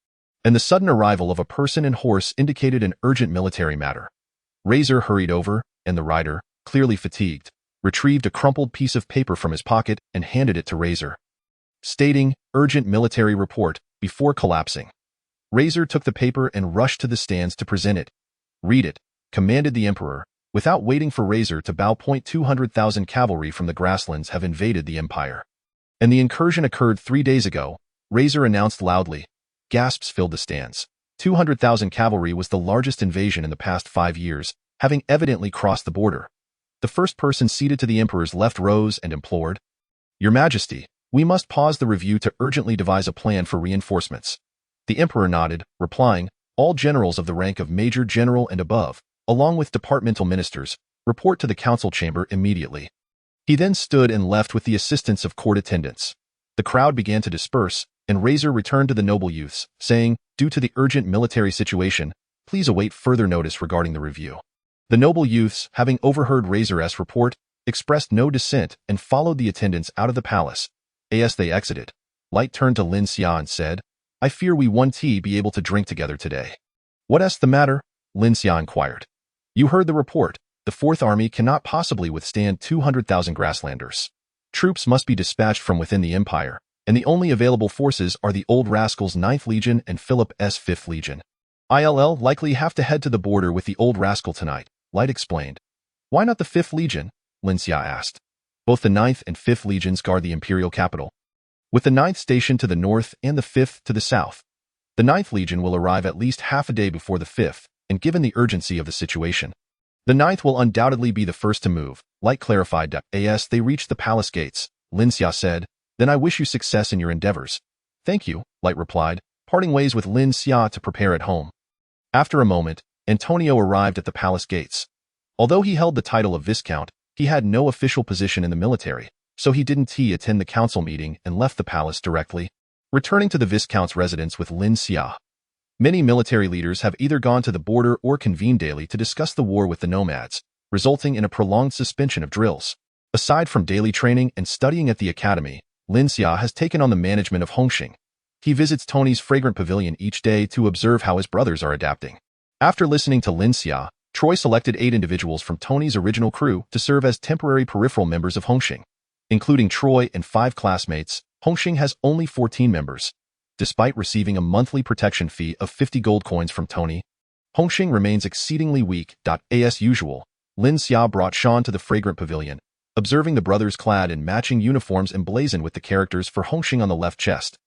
and the sudden arrival of a person and horse indicated an urgent military matter. Razor hurried over, and the rider, clearly fatigued, retrieved a crumpled piece of paper from his pocket and handed it to Razor, stating, "Urgent military report," before collapsing. Razor took the paper and rushed to the stands to present it. "Read it," commanded the Emperor. Without waiting for Razor to bow, 200,000 cavalry from the grasslands have invaded the empire. And the incursion occurred 3 days ago, Razor announced loudly. Gasps filled the stands. 200,000 cavalry was the largest invasion in the past 5 years, having evidently crossed the border. The first person seated to the Emperor's left rose and implored, "Your Majesty, we must pause the review to urgently devise a plan for reinforcements." The Emperor nodded, replying, "All generals of the rank of Major General and above, along with departmental ministers, report to the council chamber immediately." He then stood and left with the assistance of court attendants. The crowd began to disperse, and Razor returned to the noble youths, saying, "Due to the urgent military situation, please await further notice regarding the review." The noble youths, having overheard Razor's report, expressed no dissent and followed the attendants out of the palace. As they exited, Light turned to Lin Xia and said, "I fear we won't be able to drink together today." "What's the matter?" Lin Xia inquired. "You heard the report. The Fourth Army cannot possibly withstand 200,000 grasslanders. Troops must be dispatched from within the empire, and the only available forces are the old rascals' 9th Legion and Philip's 5th Legion. I'll likely have to head to the border with the old rascal tonight," Light explained. "Why not the 5th Legion?" Lin Xia asked. "Both the 9th and 5th Legions guard the imperial capital, with the 9th stationed to the north and the 5th to the south. The 9th Legion will arrive at least half a day before the 5th, and given the urgency of the situation, the 9th will undoubtedly be the first to move," Light clarified. "As they reach the palace gates," Lin Xia said, "then I wish you success in your endeavors." "Thank you," Light replied, parting ways with Lin Xia to prepare at home. After a moment, Antonio arrived at the palace gates. Although he held the title of Viscount, he had no official position in the military, so he didn't attend the council meeting and left the palace directly, returning to the Viscount's residence with Lin Xia. Many military leaders have either gone to the border or convened daily to discuss the war with the nomads, resulting in a prolonged suspension of drills. Aside from daily training and studying at the academy, Lin Xia has taken on the management of Hongxing. He visits Tony's fragrant pavilion each day to observe how his brothers are adapting. After listening to Lin Xia, Troy selected 8 individuals from Tony's original crew to serve as temporary peripheral members of Hongxing. Including Troy and 5 classmates, Hongxing has only 14 members. Despite receiving a monthly protection fee of 50 gold coins from Tony, Hongxing remains exceedingly weak. As usual, Lin Xia brought Sean to the fragrant pavilion, observing the brothers clad in matching uniforms emblazoned with the characters for Hongxing on the left chest.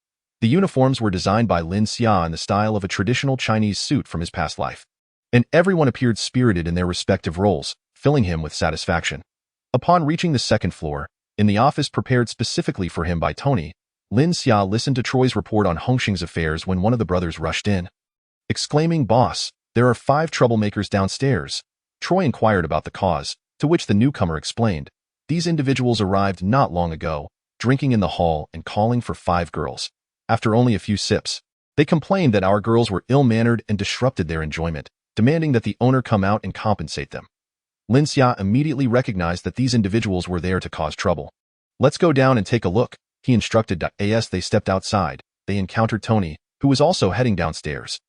The uniforms were designed by Lin Xia in the style of a traditional Chinese suit from his past life, and everyone appeared spirited in their respective roles, filling him with satisfaction. Upon reaching the second floor, in the office prepared specifically for him by Tony, Lin Xia listened to Troy's report on Hongxing's affairs when one of the brothers rushed in, exclaiming, "Boss, there are 5 troublemakers downstairs." Troy inquired about the cause, to which the newcomer explained, "These individuals arrived not long ago, drinking in the hall and calling for 5 girls. After only a few sips, they complained that our girls were ill-mannered and disrupted their enjoyment, demanding that the owner come out and compensate them." Lin Xia immediately recognized that these individuals were there to cause trouble. "Let's go down and take a look," he instructed. As they stepped outside, they encountered Tony, who was also heading downstairs.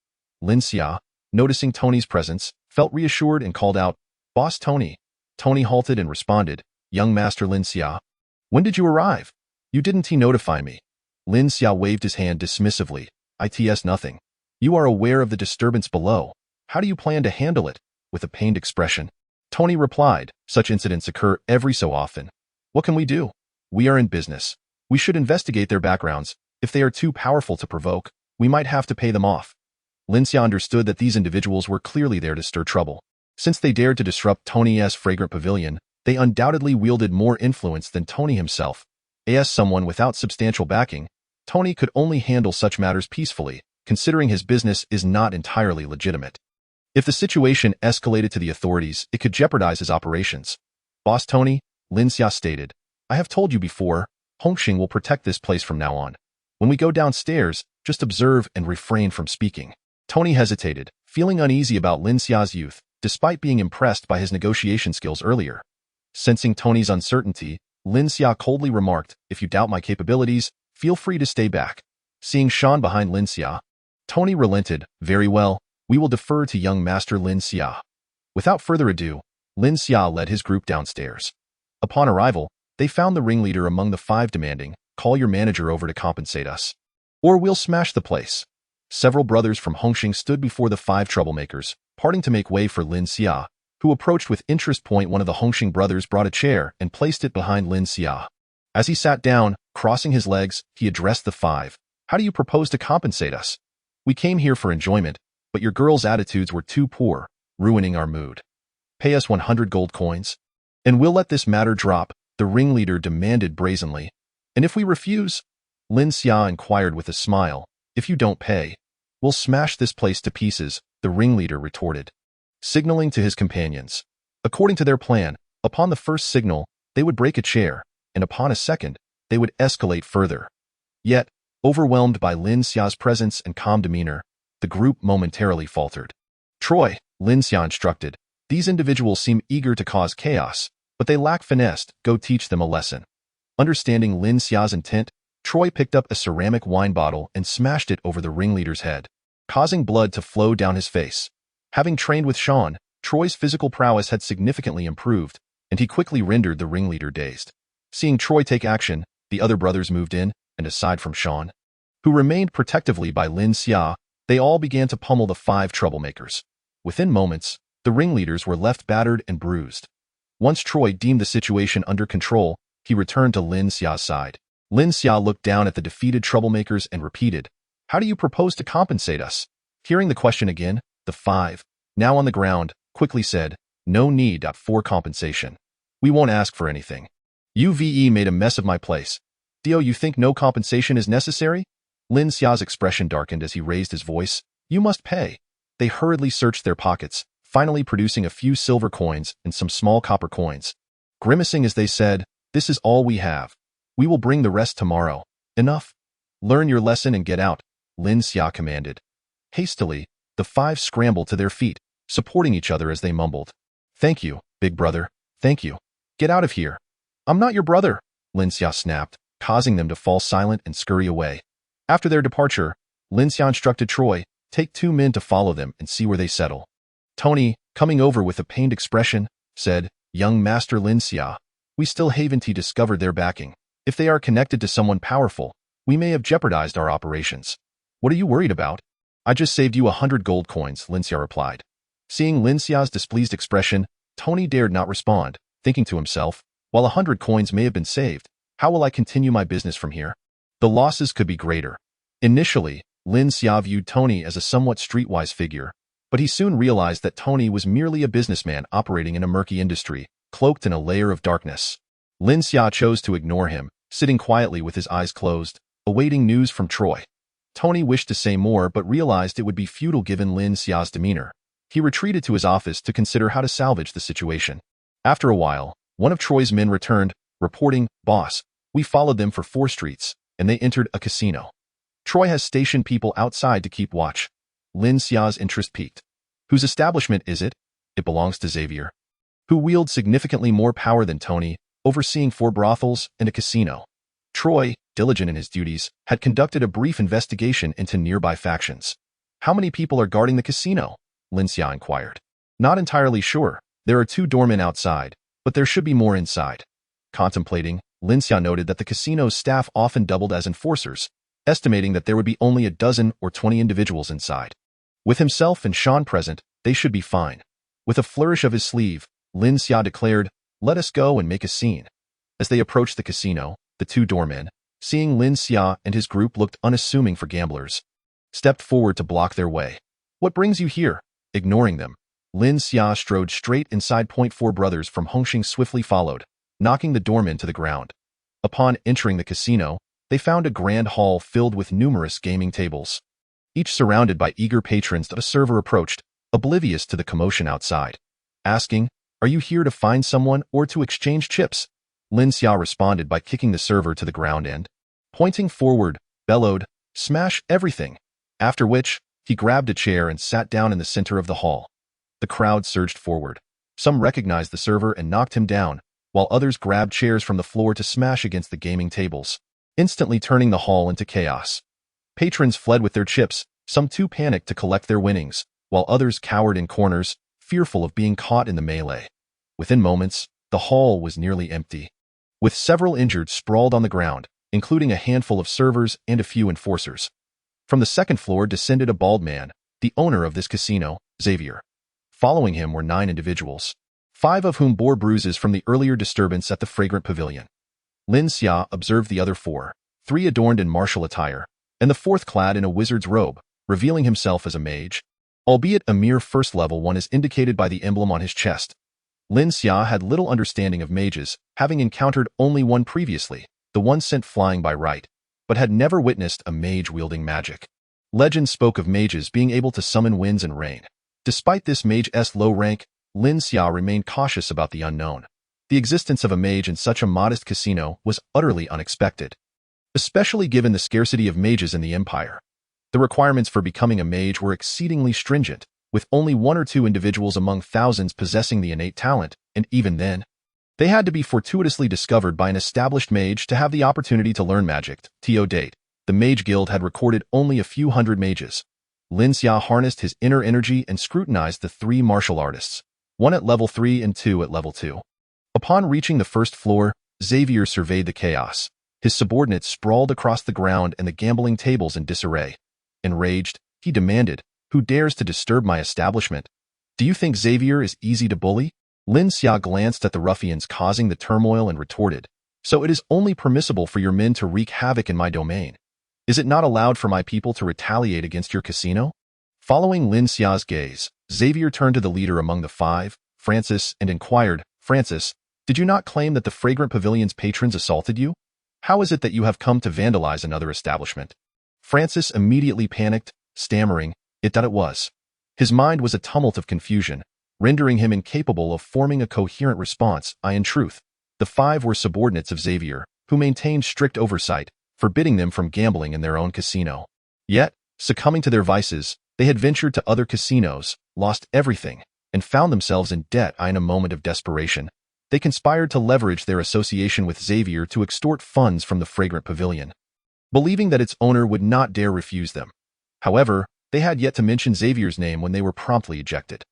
Lin Xia, noticing Tony's presence, felt reassured and called out, "Boss Tony." Tony halted and responded, "Young Master Lin Xia, when did you arrive? You didn't notify me." Lin Xia waved his hand dismissively. "It's nothing. You are aware of the disturbance below. How do you plan to handle it?" With a pained expression, Tony replied, "Such incidents occur every so often. What can we do? We are in business. We should investigate their backgrounds. If they are too powerful to provoke, we might have to pay them off." Lin Xia understood that these individuals were clearly there to stir trouble. Since they dared to disrupt Tony's fragrant pavilion, they undoubtedly wielded more influence than Tony himself. As someone without substantial backing, Tony could only handle such matters peacefully, considering his business is not entirely legitimate. If the situation escalated to the authorities, it could jeopardize his operations. "Boss Tony," Lin Xia stated, I have told you before, Hongxing will protect this place from now on. When we go downstairs, just observe and refrain from speaking. Tony hesitated, feeling uneasy about Lin Xia's youth, despite being impressed by his negotiation skills earlier. Sensing Tony's uncertainty, Lin Xia coldly remarked, "If you doubt my capabilities, feel free to stay back." Seeing Sean behind Lin Xia, Tony relented. "Very well, we will defer to young master Lin Xia." Without further ado, Lin Xia led his group downstairs. Upon arrival, they found the ringleader among the five demanding, "Call your manager over to compensate us, or we'll smash the place." Several brothers from Hongxing stood before the five troublemakers, parting to make way for Lin Xia, who approached with interest. One of the Hongxing brothers brought a chair and placed it behind Lin Xia. As he sat down, crossing his legs, he addressed the five. "How do you propose to compensate us? We came here for enjoyment, but your girls' attitudes were too poor, ruining our mood. Pay us 100 gold coins, and we'll let this matter drop," the ringleader demanded brazenly. "And if we refuse?" Lin Xia inquired with a smile. "If you don't pay, we'll smash this place to pieces," the ringleader retorted, signaling to his companions. According to their plan, upon the first signal, they would break a chair, and upon a second, they would escalate further. Yet, overwhelmed by Lin Xia's presence and calm demeanor, the group momentarily faltered. "Troy," Lin Xia instructed, "these individuals seem eager to cause chaos, but they lack finesse. Go teach them a lesson." Understanding Lin Xia's intent, Troy picked up a ceramic wine bottle and smashed it over the ringleader's head, causing blood to flow down his face. Having trained with Sean, Troy's physical prowess had significantly improved, and he quickly rendered the ringleader dazed. Seeing Troy take action, the other brothers moved in, and aside from Sean, who remained protectively by Lin Xia, they all began to pummel the five troublemakers. Within moments, the ringleaders were left battered and bruised. Once Troy deemed the situation under control, he returned to Lin Xia's side. Lin Xia looked down at the defeated troublemakers and repeated, "How do you propose to compensate us?" Hearing the question again, the five, now on the ground, quickly said, "No need for compensation. We won't ask for anything. UVE made a mess of my place. Dio, you think no compensation is necessary?" Lin Xia's expression darkened as he raised his voice. "You must pay." They hurriedly searched their pockets, finally producing a few silver coins and some small copper coins. Grimacing as they said, "This is all we have. We will bring the rest tomorrow." "Enough. Learn your lesson and get out," Lin Xia commanded. Hastily, the five scrambled to their feet, supporting each other as they mumbled, "Thank you, big brother. Thank you. Get out of here." "I'm not your brother," Lin Xia snapped, causing them to fall silent and scurry away. After their departure, Lin Xia instructed Troy, "Take 2 men to follow them and see where they settle." Tony, coming over with a pained expression, said, "Young Master Lin Xia, we still haven't discovered their backing. If they are connected to someone powerful, we may have jeopardized our operations." "What are you worried about? I just saved you 100 gold coins," Lin Xia replied. Seeing Lin Xia's displeased expression, Tony dared not respond, thinking to himself, "While 100 coins may have been saved, how will I continue my business from here? The losses could be greater." Initially, Lin Xia viewed Tony as a somewhat streetwise figure, but he soon realized that Tony was merely a businessman operating in a murky industry, cloaked in a layer of darkness. Lin Xia chose to ignore him, sitting quietly with his eyes closed, awaiting news from Troy. Tony wished to say more but realized it would be futile given Lin Xia's demeanor. He retreated to his office to consider how to salvage the situation. After a while, one of Troy's men returned, reporting, "Boss, we followed them for 4 streets, and they entered a casino. Troy has stationed people outside to keep watch." Lin Xia's interest peaked. "Whose establishment is it?" "It belongs to Xavier, who wields significantly more power than Tony, overseeing 4 brothels and a casino." Troy, diligent in his duties, had conducted a brief investigation into nearby factions. "How many people are guarding the casino?" Lin Xia inquired. "Not entirely sure. There are 2 doormen outside, but there should be more inside." Contemplating, Lin Xia noted that the casino's staff often doubled as enforcers, estimating that there would be only a dozen or 20 individuals inside. With himself and Sean present, they should be fine. With a flourish of his sleeve, Lin Xia declared, "Let us go and make a scene." As they approached the casino, the 2 doormen, seeing Lin Xia and his group looked unassuming for gamblers, stepped forward to block their way. "What brings you here?" Ignoring them, Lin Xia strode straight inside. 4 brothers from Hongxing swiftly followed, knocking the doormen to the ground. Upon entering the casino, they found a grand hall filled with numerous gaming tables, each surrounded by eager patrons. A server approached, oblivious to the commotion outside, asking, "Are you here to find someone or to exchange chips?" Lin Xia responded by kicking the server to the ground and, pointing forward, bellowed, "Smash everything!" After which, he grabbed a chair and sat down in the center of the hall. The crowd surged forward. Some recognized the server and knocked him down, while others grabbed chairs from the floor to smash against the gaming tables, instantly turning the hall into chaos. Patrons fled with their chips, some too panicked to collect their winnings, while others cowered in corners, fearful of being caught in the melee. Within moments, the hall was nearly empty, with several injured sprawled on the ground, including a handful of servers and a few enforcers. From the second floor descended a bald man, the owner of this casino, Xavier. Following him were 9 individuals, 5 of whom bore bruises from the earlier disturbance at the Fragrant Pavilion. Lin Xia observed the other 4, 3 adorned in martial attire, and the 4th clad in a wizard's robe, revealing himself as a mage, albeit a mere first-level one as indicated by the emblem on his chest. Lin Xia had little understanding of mages, having encountered only one previously, the one sent flying by right, but had never witnessed a mage wielding magic. Legend spoke of mages being able to summon winds and rain. Despite this mage's low rank, Lin Xia remained cautious about the unknown. The existence of a mage in such a modest casino was utterly unexpected, especially given the scarcity of mages in the empire. The requirements for becoming a mage were exceedingly stringent, with only 1 or 2 individuals among thousands possessing the innate talent, and even then, they had to be fortuitously discovered by an established mage to have the opportunity to learn magic. To date, the Mage Guild had recorded only a few hundred mages. Lin Xia harnessed his inner energy and scrutinized the 3 martial artists, 1 at level 3 and 2 at level 2. Upon reaching the first floor, Xavier surveyed the chaos. His subordinates sprawled across the ground and the gambling tables in disarray. Enraged, he demanded, "Who dares to disturb my establishment? Do you think Xavier is easy to bully?" Lin Xia glanced at the ruffians causing the turmoil and retorted, "So it is only permissible for your men to wreak havoc in my domain. Is it not allowed for my people to retaliate against your casino?" Following Lin Xia's gaze, Xavier turned to the leader among the 5, Francis, and inquired, "Francis, did you not claim that the Fragrant Pavilion's patrons assaulted you? How is it that you have come to vandalize another establishment?" Francis immediately panicked, stammering, "It was." His mind was a tumult of confusion, rendering him incapable of forming a coherent response. In truth, the 5 were subordinates of Xavier, who maintained strict oversight, forbidding them from gambling in their own casino. Yet, succumbing to their vices, they had ventured to other casinos, lost everything, and found themselves in debt. In a moment of desperation, they conspired to leverage their association with Xavier to extort funds from the Fragrant Pavilion, believing that its owner would not dare refuse them. However, they had yet to mention Xavier's name when they were promptly ejected.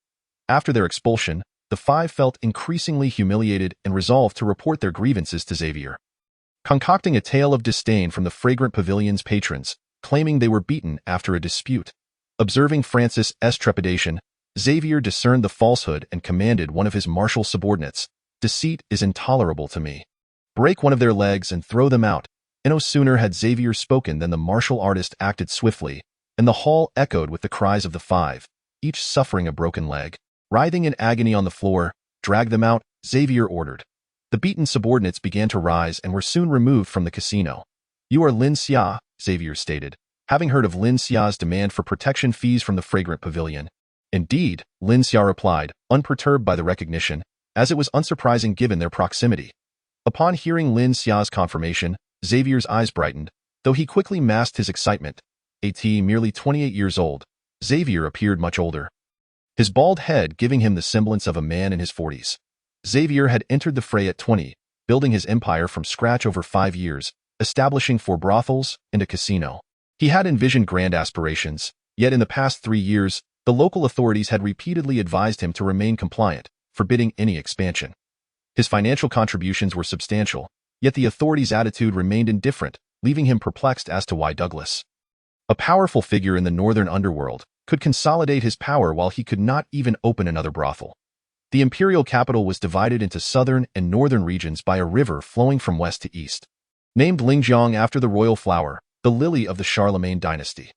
After their expulsion, the 5 felt increasingly humiliated and resolved to report their grievances to Xavier, concocting a tale of disdain from the Fragrant Pavilion's patrons, claiming they were beaten after a dispute. Observing Francis' trepidation, Xavier discerned the falsehood and commanded one of his martial subordinates, "Deceit is intolerable to me. Break one of their legs and throw them out." And no sooner had Xavier spoken than the martial artist acted swiftly, and the hall echoed with the cries of the 5, each suffering a broken leg. Writhing in agony on the floor, "Drag them out," Xavier ordered. The beaten subordinates began to rise and were soon removed from the casino. "You are Lin Xia," Xavier stated, having heard of Lin Xia's demand for protection fees from the Fragrant Pavilion. "Indeed," Lin Xia replied, unperturbed by the recognition, as it was unsurprising given their proximity. Upon hearing Lin Xia's confirmation, Xavier's eyes brightened, though he quickly masked his excitement. Merely 28 years old, Xavier appeared much older, his bald head giving him the semblance of a man in his 40s. Xavier had entered the fray at 20, building his empire from scratch over 5 years, establishing 4 brothels and a casino. He had envisioned grand aspirations, yet in the past 3 years, the local authorities had repeatedly advised him to remain compliant, forbidding any expansion. His financial contributions were substantial, yet the authorities' attitude remained indifferent, leaving him perplexed as to why Douglas, a powerful figure in the northern underworld, could consolidate his power while he could not even open another brothel. The imperial capital was divided into southern and northern regions by a river flowing from west to east, named Lingjiang after the royal flower, the lily of the Charlemagne dynasty.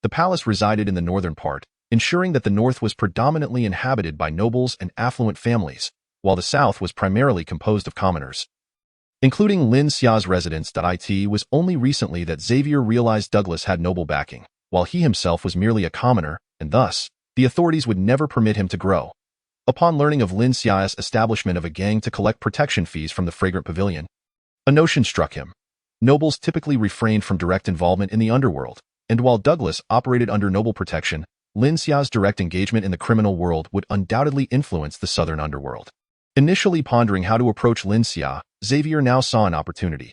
The palace resided in the northern part, ensuring that the north was predominantly inhabited by nobles and affluent families, while the south was primarily composed of commoners. Including Lin Xia's residence. It was only recently that Xavier realized Douglas had noble backing, while he himself was merely a commoner, and thus, the authorities would never permit him to grow. upon learning of Lin Xia's establishment of a gang to collect protection fees from the fragrant pavilion. A notion struck him. Nobles typically refrained from direct involvement in the underworld, and while Douglas operated under noble protection, Lin Xia's direct engagement in the criminal world would undoubtedly influence the southern underworld. Initially pondering how to approach Lin Xia, Xavier now saw an opportunity.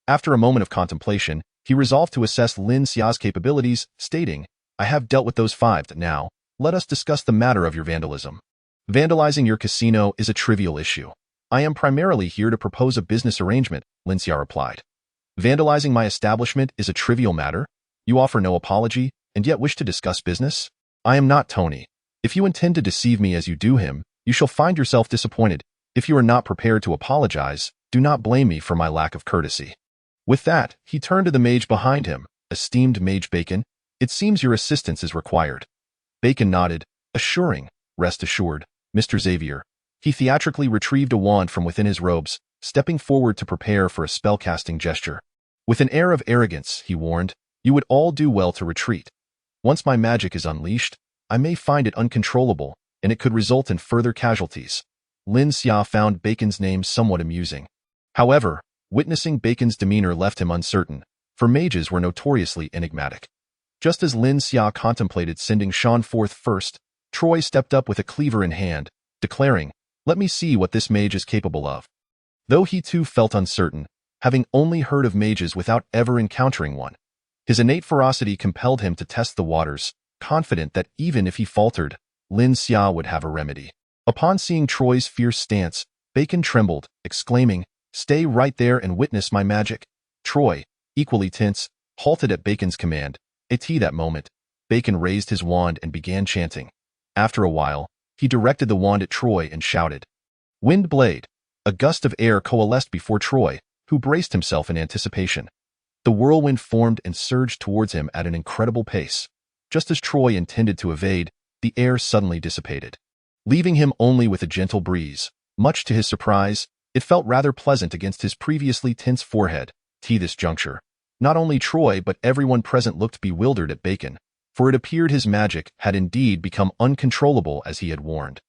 After a moment of contemplation, he resolved to assess Lin Xia's capabilities, stating, "I have dealt with those five. Now, let us discuss the matter of your vandalism. Vandalizing your casino is a trivial issue. I am primarily here to propose a business arrangement," Lin Xia replied. "Vandalizing my establishment is a trivial matter? You offer no apology, and yet wish to discuss business? I am not Tony. If you intend to deceive me as you do him, you shall find yourself disappointed. If you are not prepared to apologize, do not blame me for my lack of courtesy." With that, he turned to the mage behind him. "Esteemed Mage Bacon, it seems your assistance is required." Bacon nodded, assuring, "Rest assured, Mr. Xavier." He theatrically retrieved a wand from within his robes, stepping forward to prepare for a spellcasting gesture. With an air of arrogance, he warned, "You would all do well to retreat. Once my magic is unleashed, I may find it uncontrollable, and it could result in further casualties." Lin Xia found Bacon's name somewhat amusing. However, witnessing Bacon's demeanor left him uncertain, for mages were notoriously enigmatic. Just as Lin Xia contemplated sending Sean forth first, Troy stepped up with a cleaver in hand, declaring, "Let me see what this mage is capable of." Though he too felt uncertain, having only heard of mages without ever encountering one, his innate ferocity compelled him to test the waters, confident that even if he faltered, Lin Xia would have a remedy. Upon seeing Troy's fierce stance, Bacon trembled, exclaiming, "Stay right there and witness my magic." Troy, equally tense, halted at Bacon's command. At that moment, Bacon raised his wand and began chanting. After a while, he directed the wand at Troy and shouted, "Wind Blade." A gust of air coalesced before Troy, who braced himself in anticipation. The whirlwind formed and surged towards him at an incredible pace. Just as Troy intended to evade, the air suddenly dissipated, leaving him only with a gentle breeze. Much to his surprise, it felt rather pleasant against his previously tense forehead. At this juncture, not only Troy but everyone present looked bewildered at Bacon, for it appeared his magic had indeed become uncontrollable as he had warned.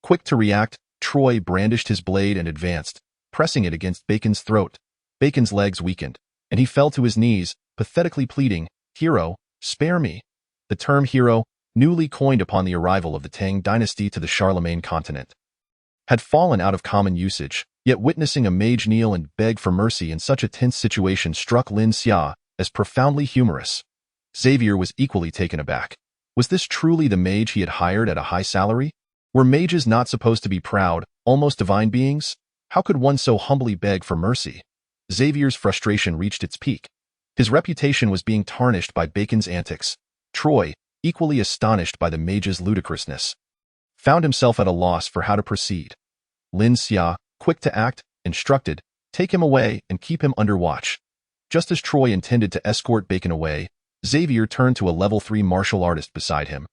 Quick to react, Troy brandished his blade and advanced, pressing it against Bacon's throat. Bacon's legs weakened, and he fell to his knees, pathetically pleading, "Hero, spare me." The term hero, newly coined upon the arrival of the Tang dynasty to the Charlemagne continent, had fallen out of common usage, yet witnessing a mage kneel and beg for mercy in such a tense situation struck Lin Xia as profoundly humorous. Xavier was equally taken aback. Was this truly the mage he had hired at a high salary? Were mages not supposed to be proud, almost divine beings? How could one so humbly beg for mercy? Xavier's frustration reached its peak. His reputation was being tarnished by Bacon's antics. Troy, equally astonished by the mage's ludicrousness, found himself at a loss for how to proceed. Lin Xia, quick to act, instructed, "Take him away and keep him under watch." Just as Troy intended to escort Bacon away, Xavier turned to a level 3 martial artist beside him,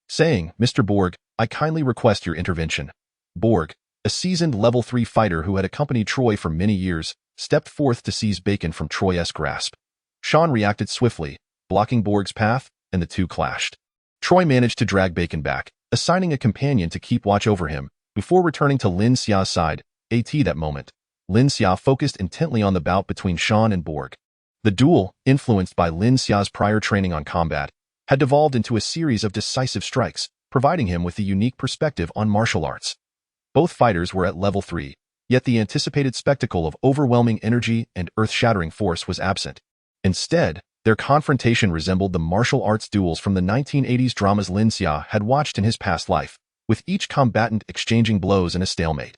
saying, "Mr. Borg, I kindly request your intervention." Borg, a seasoned level 3 fighter who had accompanied Troy for many years, stepped forth to seize Bacon from Troy's grasp. Sean reacted swiftly, blocking Borg's path, and the two clashed. Troy managed to drag Bacon back, assigning a companion to keep watch over him, before returning to Lin Xia's side. At that moment, Lin Xia focused intently on the bout between Sean and Borg. The duel, influenced by Lin Xia's prior training on combat, had devolved into a series of decisive strikes, providing him with a unique perspective on martial arts. Both fighters were at level 3, yet the anticipated spectacle of overwhelming energy and earth-shattering force was absent. Instead, their confrontation resembled the martial arts duels from the 1980s dramas Lin Xia had watched in his past life, with each combatant exchanging blows in a stalemate.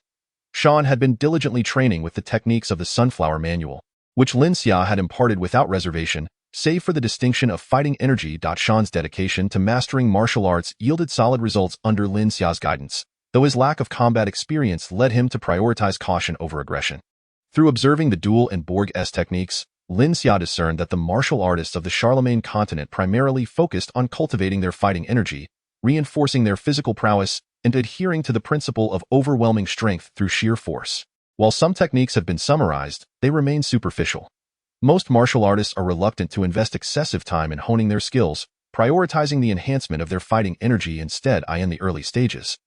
Sean had been diligently training with the techniques of the Sunflower Manual, which Lin Xia had imparted without reservation, save for the distinction of fighting energy. Sean's dedication to mastering martial arts yielded solid results under Lin Xia's guidance, though his lack of combat experience led him to prioritize caution over aggression. Through observing the duel and Borg's techniques, Lin Xia discerned that the martial artists of the Charlemagne continent primarily focused on cultivating their fighting energy, reinforcing their physical prowess, and adhering to the principle of overwhelming strength through sheer force. While some techniques have been summarized, they remain superficial. Most martial artists are reluctant to invest excessive time in honing their skills, prioritizing the enhancement of their fighting energy instead in the early stages.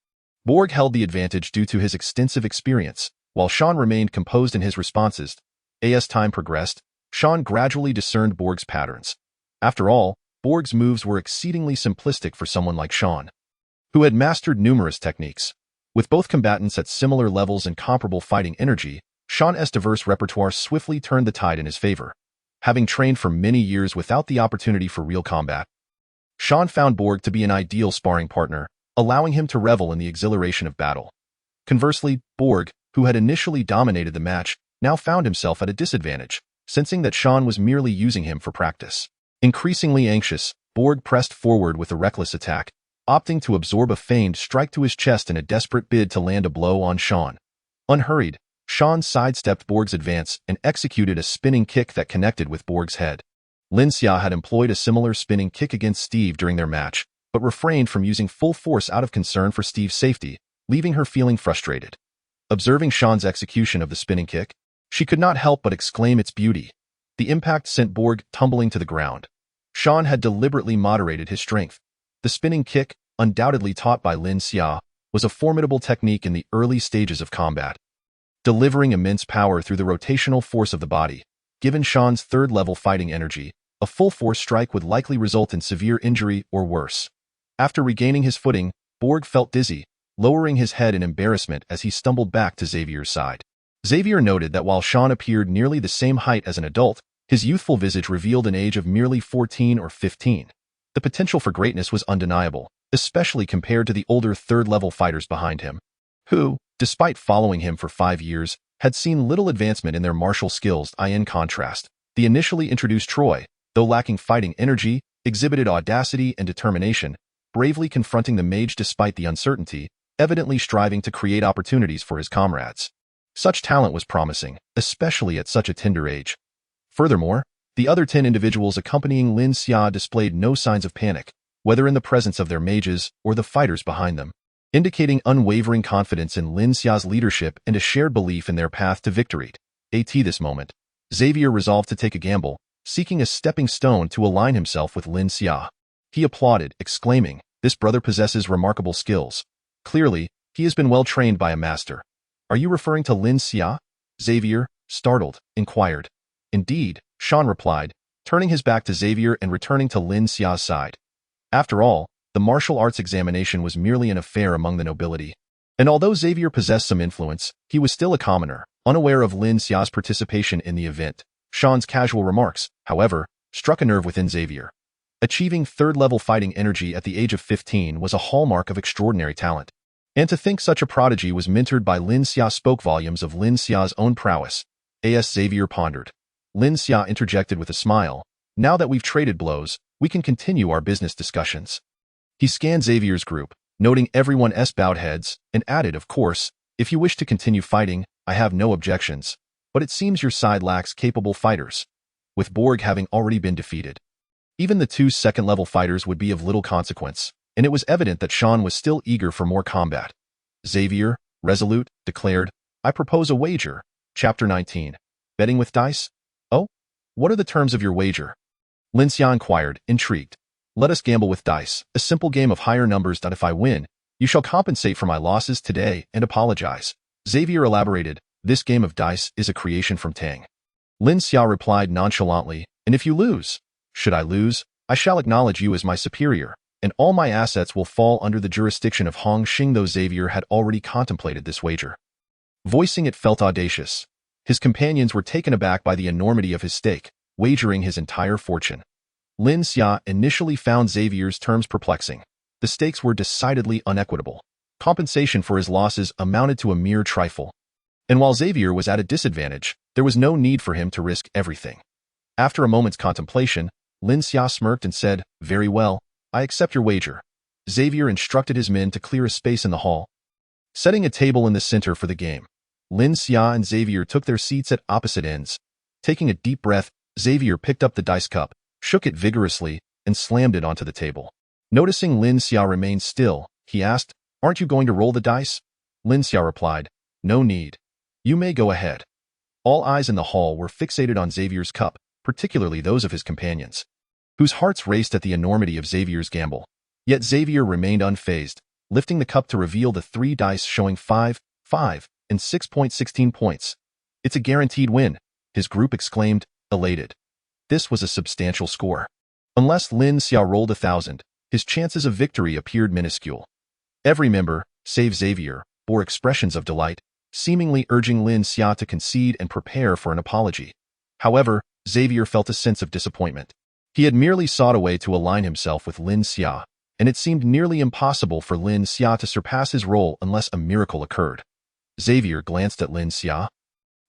Borg held the advantage due to his extensive experience, while Sean remained composed in his responses. As time progressed, Sean gradually discerned Borg's patterns. After all, Borg's moves were exceedingly simplistic for someone like Sean, who had mastered numerous techniques. With both combatants at similar levels and comparable fighting energy, Sean's diverse repertoire swiftly turned the tide in his favor. Having trained for many years without the opportunity for real combat, Sean found Borg to be an ideal sparring partner, allowing him to revel in the exhilaration of battle. Conversely, Borg, who had initially dominated the match, now found himself at a disadvantage, sensing that Sean was merely using him for practice. Increasingly anxious, Borg pressed forward with a reckless attack, opting to absorb a feigned strike to his chest in a desperate bid to land a blow on Sean. Unhurried, Sean sidestepped Borg's advance and executed a spinning kick that connected with Borg's head. Lin Xia had employed a similar spinning kick against Steve during their match, but refrained from using full force out of concern for Steve's safety, leaving her feeling frustrated. Observing Sean's execution of the spinning kick, she could not help but exclaim its beauty. The impact sent Borg tumbling to the ground. Sean had deliberately moderated his strength. The spinning kick, undoubtedly taught by Lin Xia, was a formidable technique in the early stages of combat, delivering immense power through the rotational force of the body. Given Sean's third-level fighting energy, a full-force strike would likely result in severe injury or worse. After regaining his footing, Borg felt dizzy, lowering his head in embarrassment as he stumbled back to Xavier's side. Xavier noted that while Sean appeared nearly the same height as an adult, his youthful visage revealed an age of merely 14 or 15. The potential for greatness was undeniable, especially compared to the older third-level fighters behind him, who, despite following him for 5 years, had seen little advancement in their martial skills. In contrast, the initially introduced Troy, though lacking fighting energy, exhibited audacity and determination, bravely confronting the mage despite the uncertainty, evidently striving to create opportunities for his comrades. Such talent was promising, especially at such a tender age. Furthermore, the other 10 individuals accompanying Lin Xia displayed no signs of panic, whether in the presence of their mages or the fighters behind them, indicating unwavering confidence in Lin Xia's leadership and a shared belief in their path to victory. At this moment, Xavier resolved to take a gamble, seeking a stepping stone to align himself with Lin Xia. He applauded, exclaiming, "This brother possesses remarkable skills. Clearly, he has been well trained by a master." "Are you referring to Lin Xia?" Xavier, startled, inquired. "Indeed," Sean replied, turning his back to Xavier and returning to Lin Xia's side. After all, the martial arts examination was merely an affair among the nobility. And although Xavier possessed some influence, he was still a commoner, unaware of Lin Xia's participation in the event. Sean's casual remarks, however, struck a nerve within Xavier. Achieving third-level fighting energy at the age of 15 was a hallmark of extraordinary talent. And to think such a prodigy was mentored by Lin Xia spoke volumes of Lin Xia's own prowess. Xavier pondered. Lin Xia interjected with a smile. "Now that we've traded blows, we can continue our business discussions." He scanned Xavier's group, noting everyone's bowed heads, and added, "Of course, if you wish to continue fighting, I have no objections, but it seems your side lacks capable fighters, with Borg having already been defeated. Even the 2 second-level fighters would be of little consequence, and it was evident that Sean was still eager for more combat. Xavier, resolute, declared, "I propose a wager." Chapter 19. Betting with dice? "Oh? What are the terms of your wager?" Lin Xia inquired, intrigued. "Let us gamble with dice, a simple game of higher numbers that if I win, you shall compensate for my losses today and apologize." Xavier elaborated, "This game of dice is a creation from Tang." Lin Xia replied nonchalantly, "And if you lose?" "Should I lose, I shall acknowledge you as my superior, and all my assets will fall under the jurisdiction of Hong Xing." Though Xavier had already contemplated this wager, voicing it felt audacious. His companions were taken aback by the enormity of his stake, wagering his entire fortune. Lin Xia initially found Xavier's terms perplexing. The stakes were decidedly unequitable. Compensation for his losses amounted to a mere trifle. And while Xavier was at a disadvantage, there was no need for him to risk everything. After a moment's contemplation, Lin Xia smirked and said, "Very well, I accept your wager." Xavier instructed his men to clear a space in the hall, setting a table in the center for the game. Lin Xia and Xavier took their seats at opposite ends. Taking a deep breath, Xavier picked up the dice cup, shook it vigorously, and slammed it onto the table. Noticing Lin Xia remained still, he asked, "Aren't you going to roll the dice?" Lin Xia replied, "No need. You may go ahead." All eyes in the hall were fixated on Xavier's cup, particularly those of his companions, whose hearts raced at the enormity of Xavier's gamble. Yet Xavier remained unfazed, lifting the cup to reveal the 3 dice showing 5, 5, and 6.16 points. "It's a guaranteed win," his group exclaimed, elated. This was a substantial score. Unless Lin Xia rolled 1,000, his chances of victory appeared minuscule. Every member, save Xavier, bore expressions of delight, seemingly urging Lin Xia to concede and prepare for an apology. However, Xavier felt a sense of disappointment. He had merely sought a way to align himself with Lin Xia, and it seemed nearly impossible for Lin Xia to surpass his role unless a miracle occurred. Xavier glanced at Lin Xia,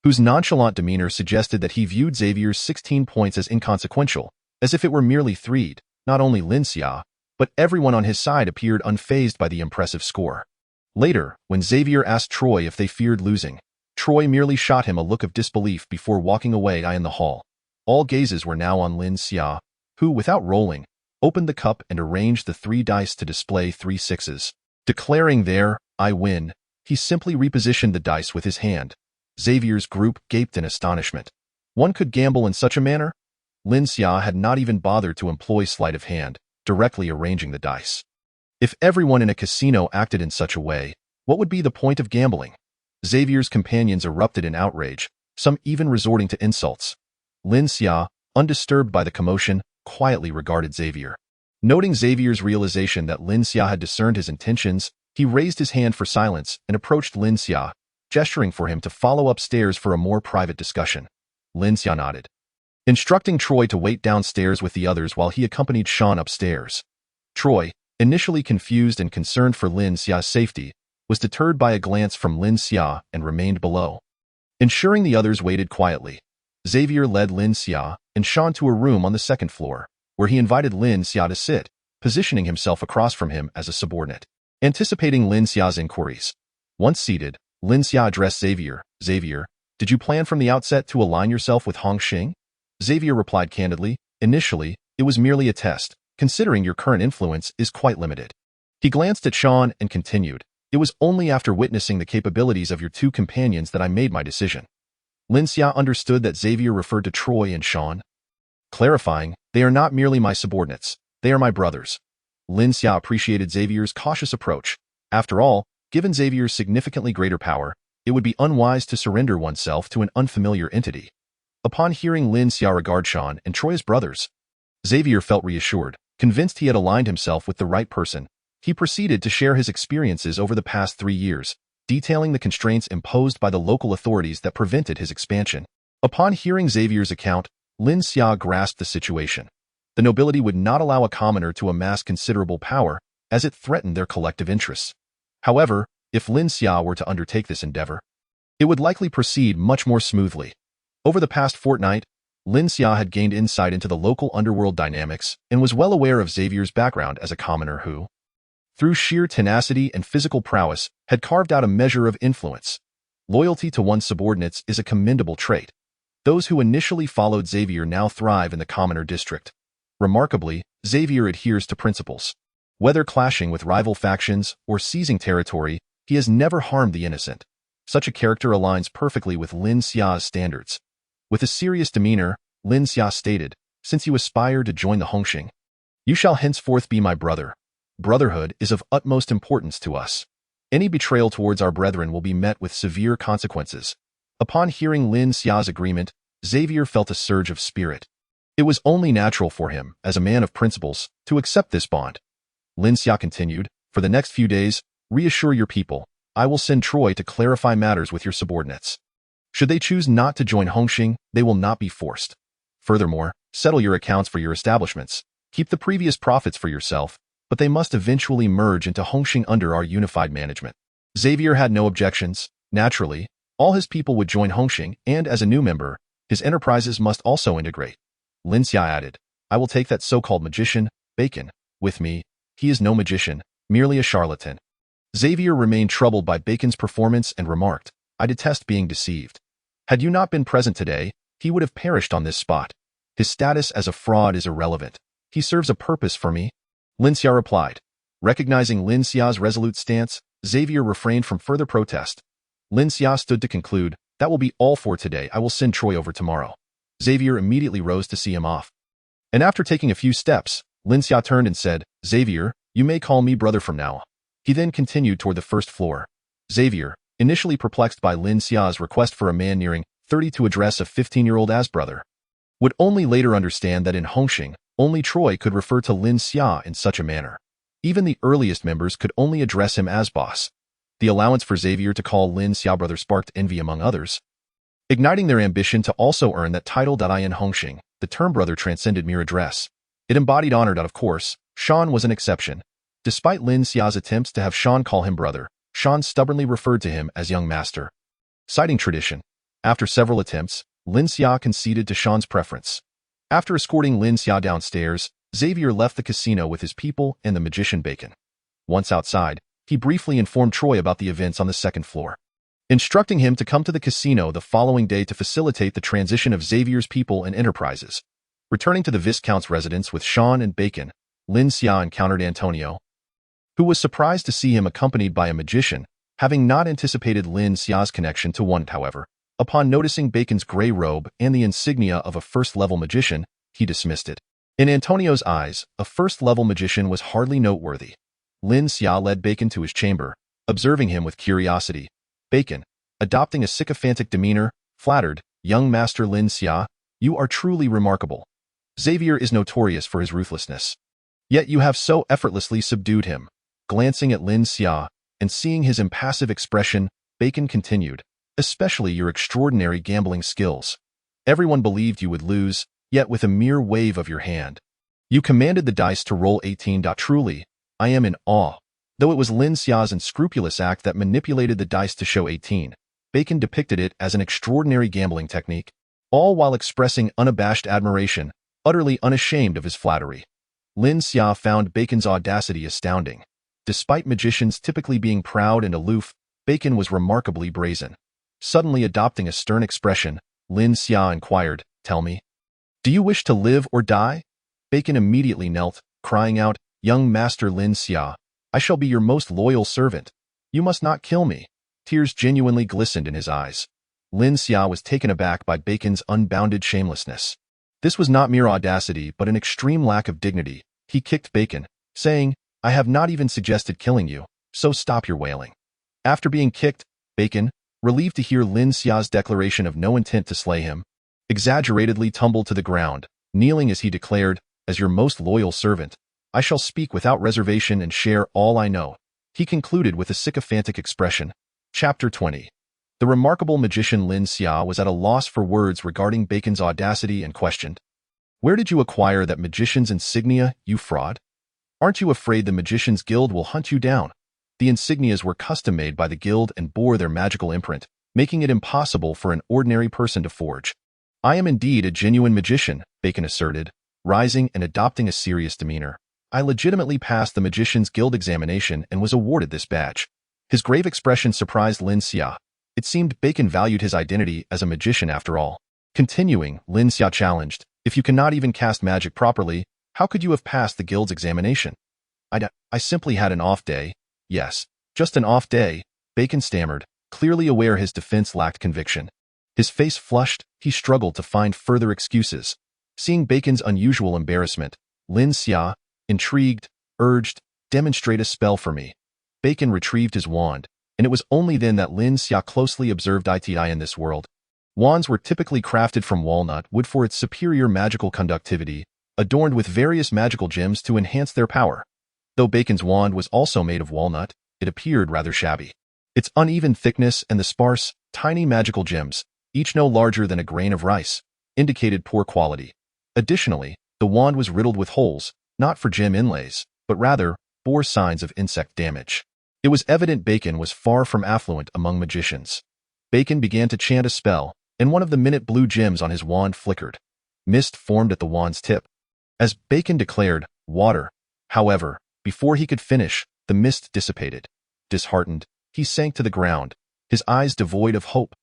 whose nonchalant demeanor suggested that he viewed Xavier's 16 points as inconsequential, as if it were merely 3'd. Not only Lin Xia, but everyone on his side appeared unfazed by the impressive score. Later, when Xavier asked Troy if they feared losing, Troy merely shot him a look of disbelief before walking away in the hall. All gazes were now on Lin Xia, who, without rolling, opened the cup and arranged the 3 dice to display 3 sixes. Declaring there, "I win," he simply repositioned the dice with his hand. Xavier's group gaped in astonishment. One could gamble in such a manner? Lin Xia had not even bothered to employ sleight of hand, directly arranging the dice. If everyone in a casino acted in such a way, what would be the point of gambling? Xavier's companions erupted in outrage, some even resorting to insults. Lin Xia, undisturbed by the commotion, quietly regarded Xavier. Noting Xavier's realization that Lin Xia had discerned his intentions, he raised his hand for silence and approached Lin Xia, gesturing for him to follow upstairs for a more private discussion. Lin Xia nodded, instructing Troy to wait downstairs with the others while he accompanied Sean upstairs. Troy, initially confused and concerned for Lin Xia's safety, was deterred by a glance from Lin Xia and remained below. Ensuring the others waited quietly, Xavier led Lin Xia and Sean to a room on the 2nd floor, where he invited Lin Xia to sit, positioning himself across from him as a subordinate. Anticipating Lin Xia's inquiries, once seated, Lin Xia addressed Xavier. "Xavier, did you plan from the outset to align yourself with Hong Xing?" Xavier replied candidly, "Initially, it was merely a test, considering your current influence is quite limited." He glanced at Sean and continued, "It was only after witnessing the capabilities of your 2 companions that I made my decision." Lin Xia understood that Xavier referred to Troy and Sean. Clarifying, "They are not merely my subordinates, they are my brothers." Lin Xia appreciated Xavier's cautious approach. After all, given Xavier's significantly greater power, it would be unwise to surrender oneself to an unfamiliar entity. Upon hearing Lin Xia regard Sean and Troy as brothers, Xavier felt reassured. Convinced he had aligned himself with the right person, he proceeded to share his experiences over the past 3 years, detailing the constraints imposed by the local authorities that prevented his expansion. Upon hearing Xavier's account, Lin Xia grasped the situation. The nobility would not allow a commoner to amass considerable power, as it threatened their collective interests. However, if Lin Xia were to undertake this endeavor, it would likely proceed much more smoothly. Over the past fortnight, Lin Xia had gained insight into the local underworld dynamics and was well aware of Xavier's background as a commoner who, through sheer tenacity and physical prowess, had carved out a measure of influence. Loyalty to one's subordinates is a commendable trait. Those who initially followed Xavier now thrive in the commoner district. Remarkably, Xavier adheres to principles. Whether clashing with rival factions or seizing territory, he has never harmed the innocent. Such a character aligns perfectly with Lin Xia's standards. With a serious demeanor, Lin Xia stated, "Since you aspire to join the Hongxing, you shall henceforth be my brother. Brotherhood is of utmost importance to us. Any betrayal towards our brethren will be met with severe consequences." Upon hearing Lin Xia's agreement, Xavier felt a surge of spirit. It was only natural for him, as a man of principles, to accept this bond. Lin Xia continued, "For the next few days, reassure your people. I will send Troy to clarify matters with your subordinates. Should they choose not to join Hongxing, they will not be forced. Furthermore, settle your accounts for your establishments. Keep the previous profits for yourself, but they must eventually merge into Hongxing under our unified management." Xavier had no objections. Naturally, all his people would join Hongxing, and as a new member, his enterprises must also integrate. Lin Xia added, "I will take that so-called magician, Bacon, with me. He is no magician, merely a charlatan." Xavier remained troubled by Bacon's performance and remarked, "I detest being deceived. Had you not been present today, he would have perished on this spot. His status as a fraud is irrelevant. He serves a purpose for me." Lin Xia replied. Recognizing Lin Xia's resolute stance, Xavier refrained from further protest. Lin Xia stood to conclude, "That will be all for today. I will send Troy over tomorrow." Xavier immediately rose to see him off. And after taking a few steps, Lin Xia turned and said, "Xavier, you may call me brother from now on." He then continued toward the first floor. Xavier, initially perplexed by Lin Xia's request for a man nearing 30 to address a 15-year-old as brother, would only later understand that in Hongxing, only Troy could refer to Lin Xia in such a manner. Even the earliest members could only address him as boss. The allowance for Xavier to call Lin Xia brother sparked envy among others, igniting their ambition to also earn that title. In Hongxing, the term brother transcended mere address. It embodied honor. Of course, Shan was an exception. Despite Lin Xia's attempts to have Shan call him brother, Shan stubbornly referred to him as young master. Citing tradition, after several attempts, Lin Xia conceded to Shan's preference. After escorting Lin Xia downstairs, Xavier left the casino with his people and the magician Bacon. Once outside, he briefly informed Troy about the events on the second floor, instructing him to come to the casino the following day to facilitate the transition of Xavier's people and enterprises. Returning to the Viscount's residence with Shan and Bacon, Lin Xia encountered Antonio, who was surprised to see him accompanied by a magician, having not anticipated Lin Xia's connection to one. However, upon noticing Bacon's gray robe and the insignia of a first-level magician, he dismissed it. In Antonio's eyes, a first-level magician was hardly noteworthy. Lin Xia led Bacon to his chamber, observing him with curiosity. Bacon, adopting a sycophantic demeanor, flattered, "Young Master Lin Xia, you are truly remarkable. Xavier is notorious for his ruthlessness. Yet you have so effortlessly subdued him." Glancing at Lin Xia and seeing his impassive expression, Bacon continued, "Especially your extraordinary gambling skills. Everyone believed you would lose, yet with a mere wave of your hand, you commanded the dice to roll 18. Truly, I am in awe." Though it was Lin Xia's unscrupulous act that manipulated the dice to show 18, Bacon depicted it as an extraordinary gambling technique, all while expressing unabashed admiration, utterly unashamed of his flattery. Lin Xia found Bacon's audacity astounding. Despite magicians typically being proud and aloof, Bacon was remarkably brazen. Suddenly adopting a stern expression, Lin Xia inquired, "Tell me, do you wish to live or die?" Bacon immediately knelt, crying out, "Young Master Lin Xia, I shall be your most loyal servant. You must not kill me." Tears genuinely glistened in his eyes. Lin Xia was taken aback by Bacon's unbounded shamelessness. This was not mere audacity but an extreme lack of dignity. He kicked Bacon, saying, "I have not even suggested killing you, so stop your wailing." After being kicked, Bacon, relieved to hear Lin Xia's declaration of no intent to slay him, exaggeratedly tumbled to the ground, kneeling as he declared, "As your most loyal servant, I shall speak without reservation and share all I know." He concluded with a sycophantic expression. Chapter 20. The remarkable magician Lin Xia was at a loss for words regarding Bacon's audacity and questioned, "Where did you acquire that magician's insignia, you fraud? Aren't you afraid the Magician's Guild will hunt you down?" The insignias were custom-made by the guild and bore their magical imprint, making it impossible for an ordinary person to forge. "I am indeed a genuine magician," Bacon asserted, rising and adopting a serious demeanor. "I legitimately passed the Magician's Guild examination and was awarded this badge." His grave expression surprised Lin Xia. It seemed Bacon valued his identity as a magician after all. Continuing, Lin Xia challenged, "If you cannot even cast magic properly, how could you have passed the guild's examination?" I simply had an off day." "Yes, just an off day," Bacon stammered, clearly aware his defense lacked conviction. His face flushed, he struggled to find further excuses. Seeing Bacon's unusual embarrassment, Lin Xia, intrigued, urged, "Demonstrate a spell for me." Bacon retrieved his wand, and it was only then that Lin Xia closely observed it. In this world, wands were typically crafted from walnut wood for its superior magical conductivity, adorned with various magical gems to enhance their power. Though Bacon's wand was also made of walnut, it appeared rather shabby. Its uneven thickness and the sparse, tiny magical gems, each no larger than a grain of rice, indicated poor quality. Additionally, the wand was riddled with holes, not for gem inlays, but rather bore signs of insect damage. It was evident Bacon was far from affluent among magicians. Bacon began to chant a spell, and one of the minute blue gems on his wand flickered. Mist formed at the wand's tip. As Bacon declared, "Water." However, before he could finish, the mist dissipated. Disheartened, he sank to the ground, his eyes devoid of hope.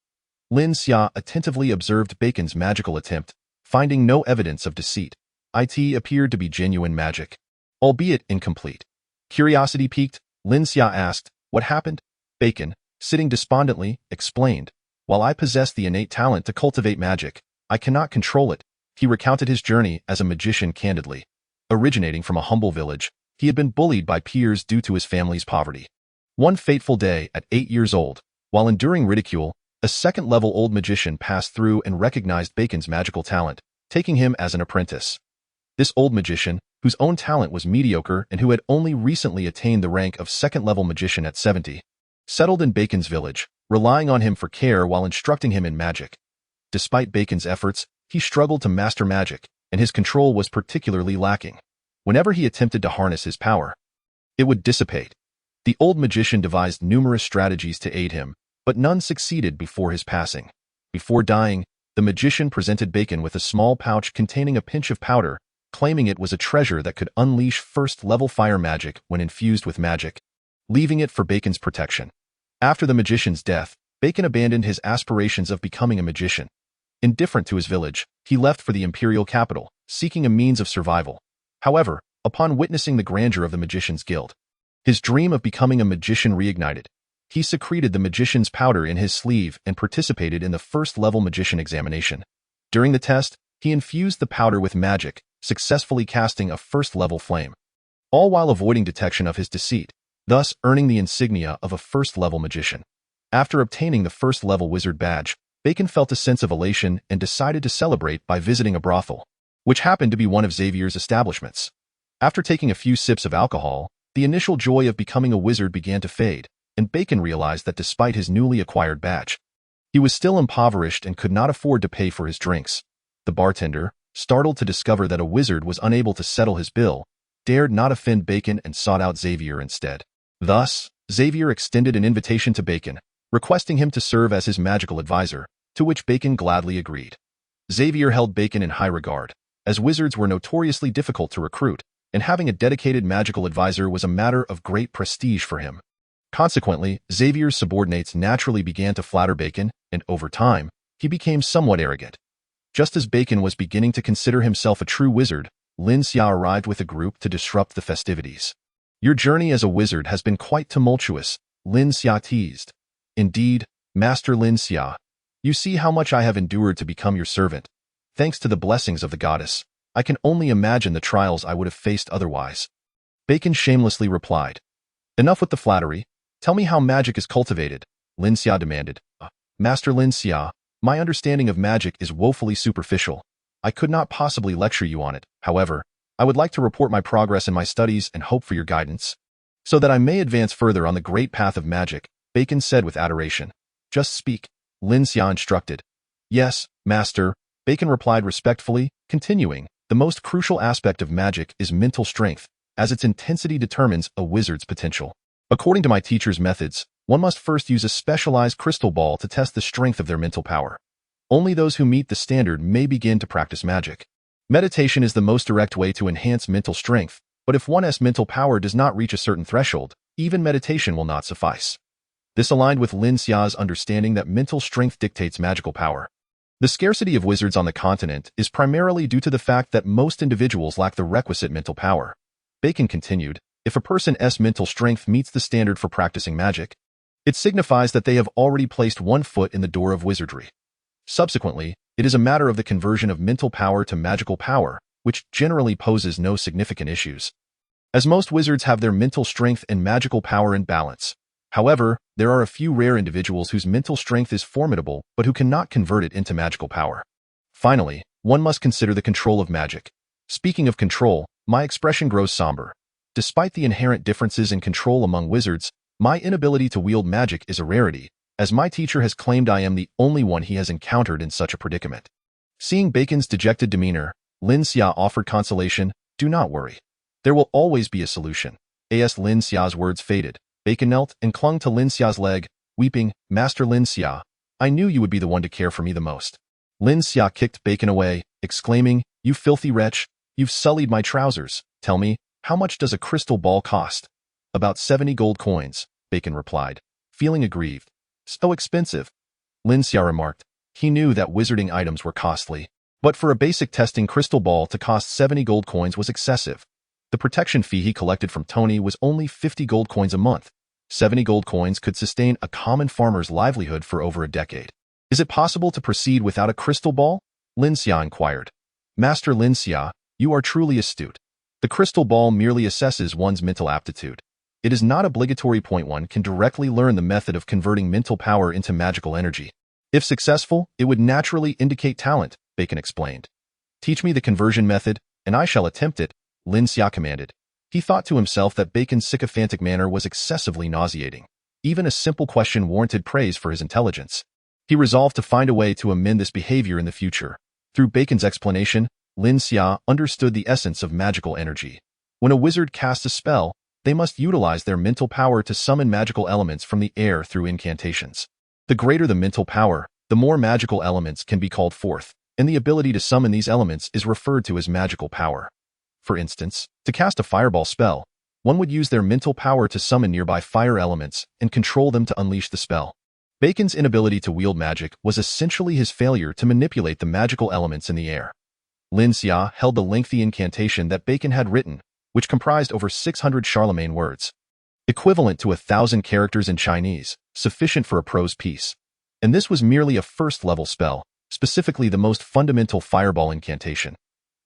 Lin Xia attentively observed Bacon's magical attempt, finding no evidence of deceit. It appeared to be genuine magic, albeit incomplete. Curiosity piqued, Lin Xia asked, "What happened?" Bacon, sitting despondently, explained, "While I possess the innate talent to cultivate magic, I cannot control it." He recounted his journey as a magician candidly. Originating from a humble village, he had been bullied by peers due to his family's poverty. One fateful day, at 8 years old, while enduring ridicule, a second-level old magician passed through and recognized Bacon's magical talent, taking him as an apprentice. This old magician, whose own talent was mediocre and who had only recently attained the rank of second-level magician at 70, settled in Bacon's village, relying on him for care while instructing him in magic. Despite Bacon's efforts, he struggled to master magic, and his control was particularly lacking. Whenever he attempted to harness his power, it would dissipate. The old magician devised numerous strategies to aid him, but none succeeded before his passing. Before dying, the magician presented Bacon with a small pouch containing a pinch of powder, claiming it was a treasure that could unleash first-level fire magic when infused with magic, leaving it for Bacon's protection. After the magician's death, Bacon abandoned his aspirations of becoming a magician. Indifferent to his village, he left for the imperial capital, seeking a means of survival. However, upon witnessing the grandeur of the magician's guild, his dream of becoming a magician reignited. He secreted the magician's powder in his sleeve and participated in the first-level magician examination. During the test, he infused the powder with magic, successfully casting a first-level flame, all while avoiding detection of his deceit, thus earning the insignia of a first-level magician. After obtaining the first-level wizard badge, Bacon felt a sense of elation and decided to celebrate by visiting a brothel, which happened to be one of Xavier's establishments. After taking a few sips of alcohol, the initial joy of becoming a wizard began to fade, and Bacon realized that despite his newly acquired badge, he was still impoverished and could not afford to pay for his drinks. The bartender, startled to discover that a wizard was unable to settle his bill, dared not offend Bacon and sought out Xavier instead. Thus, Xavier extended an invitation to Bacon, requesting him to serve as his magical advisor, to which Bacon gladly agreed. Xavier held Bacon in high regard, as wizards were notoriously difficult to recruit, and having a dedicated magical advisor was a matter of great prestige for him. Consequently, Xavier's subordinates naturally began to flatter Bacon, and over time, he became somewhat arrogant. Just as Bacon was beginning to consider himself a true wizard, Lin Xia arrived with a group to disrupt the festivities. "Your journey as a wizard has been quite tumultuous," Lin Xia teased. "Indeed, Master Lin Xia. You see how much I have endured to become your servant. Thanks to the blessings of the goddess, I can only imagine the trials I would have faced otherwise." Bacon shamelessly replied. "Enough with the flattery. Tell me how magic is cultivated," Lin Xia demanded. "Master Lin Xia, my understanding of magic is woefully superficial. I could not possibly lecture you on it. However, I would like to report my progress in my studies and hope for your guidance, so that I may advance further on the great path of magic," Bacon said with adoration. "Just speak," Lin Xia instructed. "Yes, master," Bacon replied respectfully, continuing, "The most crucial aspect of magic is mental strength, as its intensity determines a wizard's potential. According to my teacher's methods, one must first use a specialized crystal ball to test the strength of their mental power. Only those who meet the standard may begin to practice magic. Meditation is the most direct way to enhance mental strength, but if one's mental power does not reach a certain threshold, even meditation will not suffice." This aligned with Lin Xia's understanding that mental strength dictates magical power. The scarcity of wizards on the continent is primarily due to the fact that most individuals lack the requisite mental power. Bacon continued, "If a person's mental strength meets the standard for practicing magic, it signifies that they have already placed one foot in the door of wizardry. Subsequently, it is a matter of the conversion of mental power to magical power, which generally poses no significant issues, as most wizards have their mental strength and magical power in balance. However, there are a few rare individuals whose mental strength is formidable but who cannot convert it into magical power. Finally, one must consider the control of magic. Speaking of control, my expression grows somber. Despite the inherent differences in control among wizards, my inability to wield magic is a rarity, as my teacher has claimed I am the only one he has encountered in such a predicament." Seeing Bacon's dejected demeanor, Lin Xia offered consolation, "Do not worry. There will always be a solution." As Lin Xia's words faded, Bacon knelt and clung to Lin Xia's leg, weeping, "Master Lin Xia, I knew you would be the one to care for me the most." Lin Xia kicked Bacon away, exclaiming, "You filthy wretch, you've sullied my trousers. Tell me, how much does a crystal ball cost?" "About 70 gold coins," Bacon replied, feeling aggrieved. "So expensive," Lin Xia remarked. He knew that wizarding items were costly, but for a basic testing crystal ball to cost 70 gold coins was excessive. The protection fee he collected from Tony was only 50 gold coins a month. 70 gold coins could sustain a common farmer's livelihood for over a decade. "Is it possible to proceed without a crystal ball?" Lin Xia inquired. "Master Lin Xia, you are truly astute. The crystal ball merely assesses one's mental aptitude. It is not obligatory. Point 1 can directly learn the method of converting mental power into magical energy. If successful, it would naturally indicate talent, Bacon explained. Teach me the conversion method, and I shall attempt it, Lin Xia commanded. He thought to himself that Bacon's sycophantic manner was excessively nauseating. Even a simple question warranted praise for his intelligence. He resolved to find a way to amend this behavior in the future. Through Bacon's explanation, Lin Xia understood the essence of magical energy. When a wizard casts a spell, they must utilize their mental power to summon magical elements from the air through incantations. The greater the mental power, the more magical elements can be called forth, and the ability to summon these elements is referred to as magical power. For instance, to cast a fireball spell, one would use their mental power to summon nearby fire elements and control them to unleash the spell. Bacon's inability to wield magic was essentially his failure to manipulate the magical elements in the air. Lin Xia held the lengthy incantation that Bacon had written, which comprised over 600 Charlemagne words, equivalent to 1,000 characters in Chinese, sufficient for a prose piece. And this was merely a first-level spell, specifically the most fundamental fireball incantation.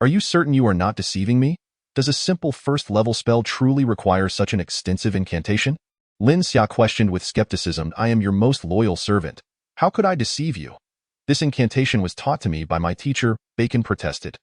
Are you certain you are not deceiving me? Does a simple first-level spell truly require such an extensive incantation? Lin Xia questioned with skepticism. I am your most loyal servant. How could I deceive you? This incantation was taught to me by my teacher, Bacon protested.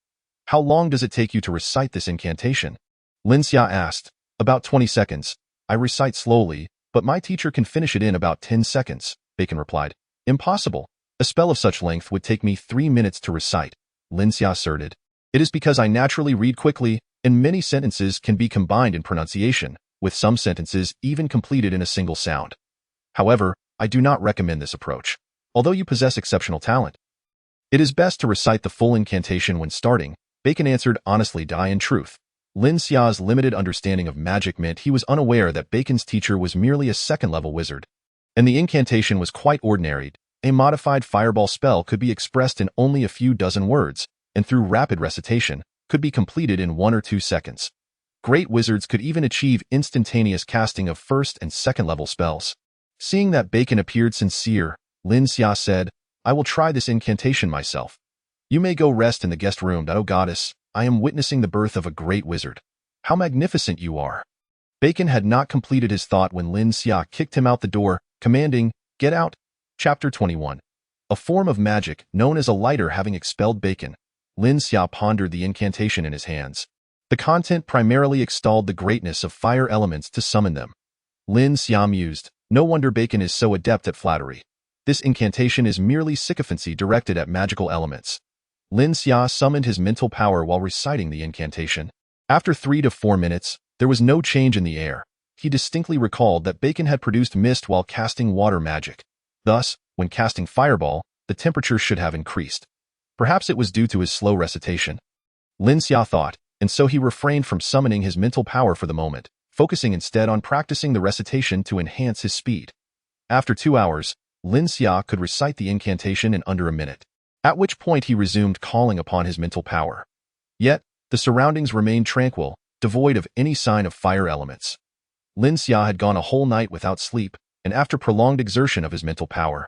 How long does it take you to recite this incantation? Lin Xia asked. About 20 seconds. I recite slowly, but my teacher can finish it in about 10 seconds, Bacon replied. Impossible. A spell of such length would take me 3 minutes to recite, Lin Xia asserted. It is because I naturally read quickly, and many sentences can be combined in pronunciation, with some sentences even completed in a single sound. However, I do not recommend this approach. Although you possess exceptional talent, it is best to recite the full incantation when starting, Bacon answered honestly. In truth, Lin Xia's limited understanding of magic meant he was unaware that Bacon's teacher was merely a second-level wizard, and the incantation was quite ordinary. A modified fireball spell could be expressed in only a few dozen words, and through rapid recitation, could be completed in 1 or 2 seconds. Great wizards could even achieve instantaneous casting of first and second-level spells. Seeing that Bacon appeared sincere, Lin Xia said, I will try this incantation myself. You may go rest in the guest room. O goddess, I am witnessing the birth of a great wizard. How magnificent you are. Bacon had not completed his thought when Lin Xia kicked him out the door, commanding, Get out. Chapter 21. A form of magic known as a lighter having expelled Bacon, Lin Xia pondered the incantation in his hands. The content primarily extolled the greatness of fire elements to summon them. Lin Xia mused, no wonder Bacon is so adept at flattery. This incantation is merely sycophancy directed at magical elements. Lin Xia summoned his mental power while reciting the incantation. After 3 to 4 minutes, there was no change in the air. He distinctly recalled that Bacon had produced mist while casting water magic. Thus, when casting fireball, the temperature should have increased. Perhaps it was due to his slow recitation. Lin Xia thought, and so he refrained from summoning his mental power for the moment, focusing instead on practicing the recitation to enhance his speed. After 2 hours, Lin Xia could recite the incantation in under a minute, at which point he resumed calling upon his mental power. Yet, the surroundings remained tranquil, devoid of any sign of fire elements. Lin Xia had gone a whole night without sleep, and after prolonged exertion of his mental power,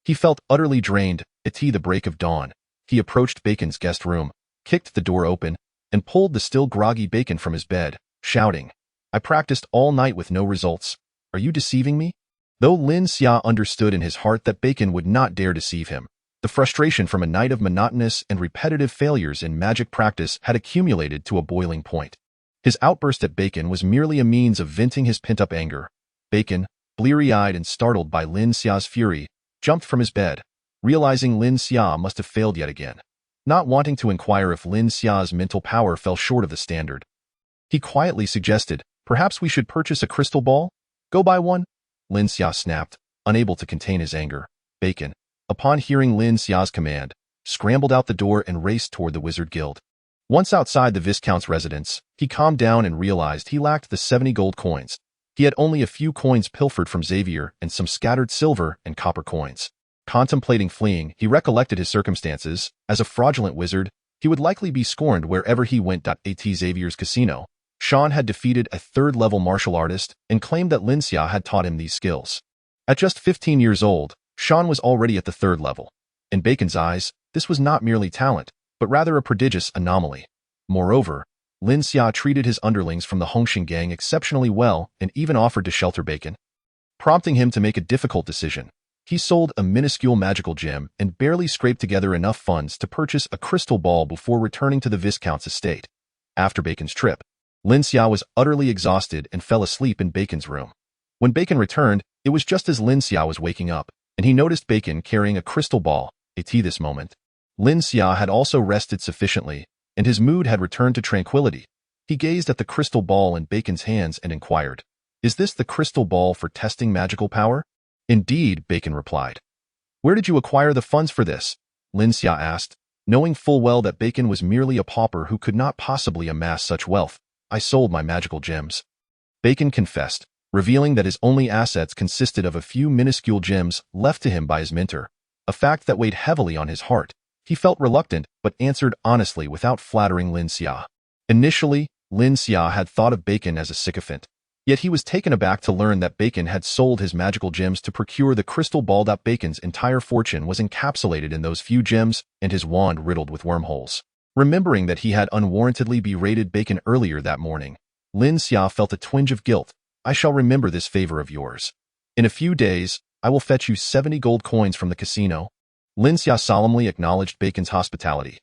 he felt utterly drained. At the break of dawn, he approached Bacon's guest room, kicked the door open, and pulled the still groggy Bacon from his bed, shouting, I practiced all night with no results. Are you deceiving me? Though Lin Xia understood in his heart that Bacon would not dare deceive him, the frustration from a night of monotonous and repetitive failures in magic practice had accumulated to a boiling point. His outburst at Bacon was merely a means of venting his pent-up anger. Bacon, bleary-eyed and startled by Lin Xia's fury, jumped from his bed, realizing Lin Xia must have failed yet again. Not wanting to inquire if Lin Xia's mental power fell short of the standard, he quietly suggested, perhaps we should purchase a crystal ball? Go buy one? Lin Xia snapped, unable to contain his anger. Bacon, upon hearing Lin Xia's command, scrambled out the door and raced toward the Wizard Guild. Once outside the Viscount's residence, he calmed down and realized he lacked the 70 gold coins. He had only a few coins pilfered from Xavier and some scattered silver and copper coins. Contemplating fleeing, he recollected his circumstances. As a fraudulent wizard, he would likely be scorned wherever he went. At Xavier's casino, Sean had defeated a third-level martial artist and claimed that Lin Xia had taught him these skills. At just 15 years old, Sean was already at the 3rd level. In Bacon's eyes, this was not merely talent, but rather a prodigious anomaly. Moreover, Lin Xia treated his underlings from the Hongxing gang exceptionally well and even offered to shelter Bacon, prompting him to make a difficult decision. He sold a minuscule magical gem and barely scraped together enough funds to purchase a crystal ball before returning to the Viscount's estate. After Bacon's trip, Lin Xia was utterly exhausted and fell asleep in Bacon's room. When Bacon returned, it was just as Lin Xia was waking up, and he noticed Bacon carrying a crystal ball. This moment, Lin Xia had also rested sufficiently, and his mood had returned to tranquility. He gazed at the crystal ball in Bacon's hands and inquired, "Is this the crystal ball for testing magical power?" "Indeed," Bacon replied. "Where did you acquire the funds for this?" Lin Xia asked, knowing full well that Bacon was merely a pauper who could not possibly amass such wealth. "I sold my magical gems," Bacon confessed, revealing that his only assets consisted of a few minuscule gems left to him by his mentor, a fact that weighed heavily on his heart. He felt reluctant, but answered honestly without flattering Lin Xia. Initially, Lin Xia had thought of Bacon as a sycophant, yet he was taken aback to learn that Bacon had sold his magical gems to procure the crystal ball. That Bacon's entire fortune was encapsulated in those few gems, and his wand riddled with wormholes. Remembering that he had unwarrantedly berated Bacon earlier that morning, Lin Xia felt a twinge of guilt. "I shall remember this favor of yours. In a few days, I will fetch you 70 gold coins from the casino." Lin Xia solemnly acknowledged Bacon's hospitality.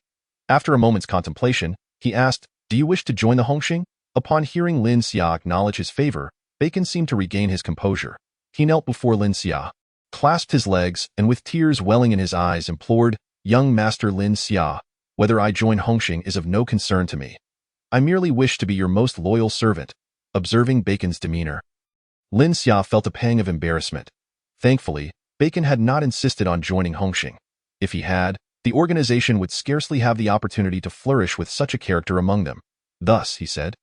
After a moment's contemplation, he asked, "Do you wish to join the Hongxing?" Upon hearing Lin Xia acknowledge his favor, Bacon seemed to regain his composure. He knelt before Lin Xia, clasped his legs, and with tears welling in his eyes implored, "Young Master Lin Xia, whether I join Hongxing is of no concern to me. I merely wish to be your most loyal servant." Observing Bacon's demeanor, Lin Xia felt a pang of embarrassment. Thankfully, Bacon had not insisted on joining Hongxing. If he had, the organization would scarcely have the opportunity to flourish with such a character among them. Thus, he said,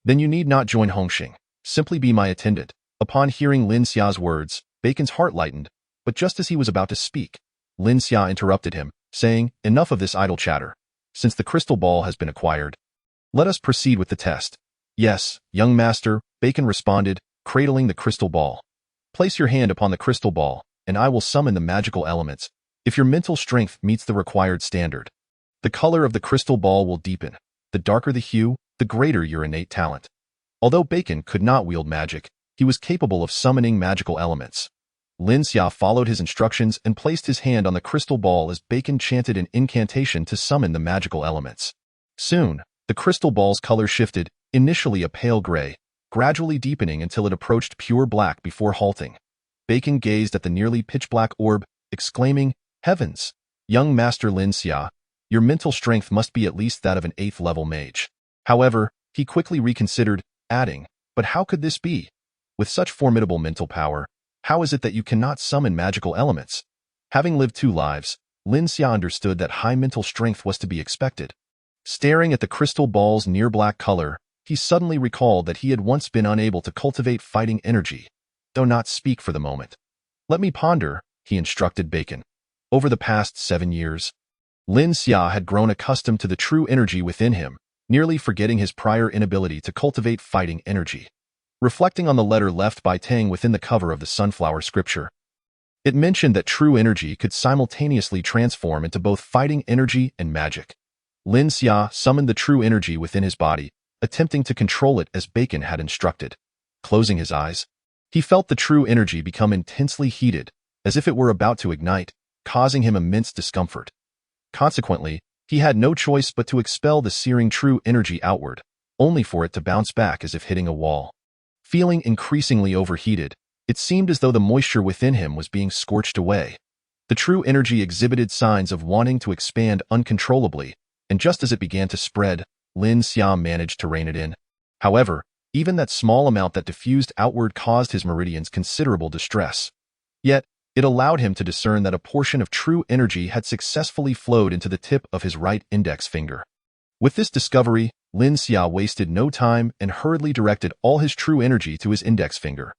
"Then you need not join Hongxing. Simply be my attendant." Upon hearing Lin Xia's words, Bacon's heart lightened, but just as he was about to speak, Lin Xia interrupted him, saying, "Enough of this idle chatter. Since the crystal ball has been acquired, let us proceed with the test." "Yes, young master," Bacon responded, cradling the crystal ball. "Place your hand upon the crystal ball, and I will summon the magical elements. If your mental strength meets the required standard, the color of the crystal ball will deepen. The darker the hue, the greater your innate talent." Although Bacon could not wield magic, he was capable of summoning magical elements. Lin Xia followed his instructions and placed his hand on the crystal ball as Bacon chanted an incantation to summon the magical elements. Soon, the crystal ball's color shifted, initially a pale gray, gradually deepening until it approached pure black before halting. Bacon gazed at the nearly pitch-black orb, exclaiming, "Heavens! Young Master Lin Xia, your mental strength must be at least that of an 8th-level mage." However, he quickly reconsidered, adding, "But how could this be? With such formidable mental power, how is it that you cannot summon magical elements?" Having lived 2 lives, Lin Xia understood that high mental strength was to be expected. Staring at the crystal ball's near-black color, he suddenly recalled that he had once been unable to cultivate fighting energy. "Do not speak for the moment. Let me ponder," he instructed Bacon. Over the past 7 years, Lin Xia had grown accustomed to the true energy within him, nearly forgetting his prior inability to cultivate fighting energy. Reflecting on the letter left by Tang within the cover of the Sunflower Scripture, it mentioned that true energy could simultaneously transform into both fighting energy and magic. Lin Xia summoned the true energy within his body, attempting to control it as Bacon had instructed. Closing his eyes, he felt the true energy become intensely heated, as if it were about to ignite, causing him immense discomfort. Consequently, he had no choice but to expel the searing true energy outward, only for it to bounce back as if hitting a wall. Feeling increasingly overheated, it seemed as though the moisture within him was being scorched away. The true energy exhibited signs of wanting to expand uncontrollably, and just as it began to spread, Lin Xia managed to rein it in. However, even that small amount that diffused outward caused his meridians considerable distress. Yet, it allowed him to discern that a portion of true energy had successfully flowed into the tip of his right index finger. With this discovery, Lin Xia wasted no time and hurriedly directed all his true energy to his index finger.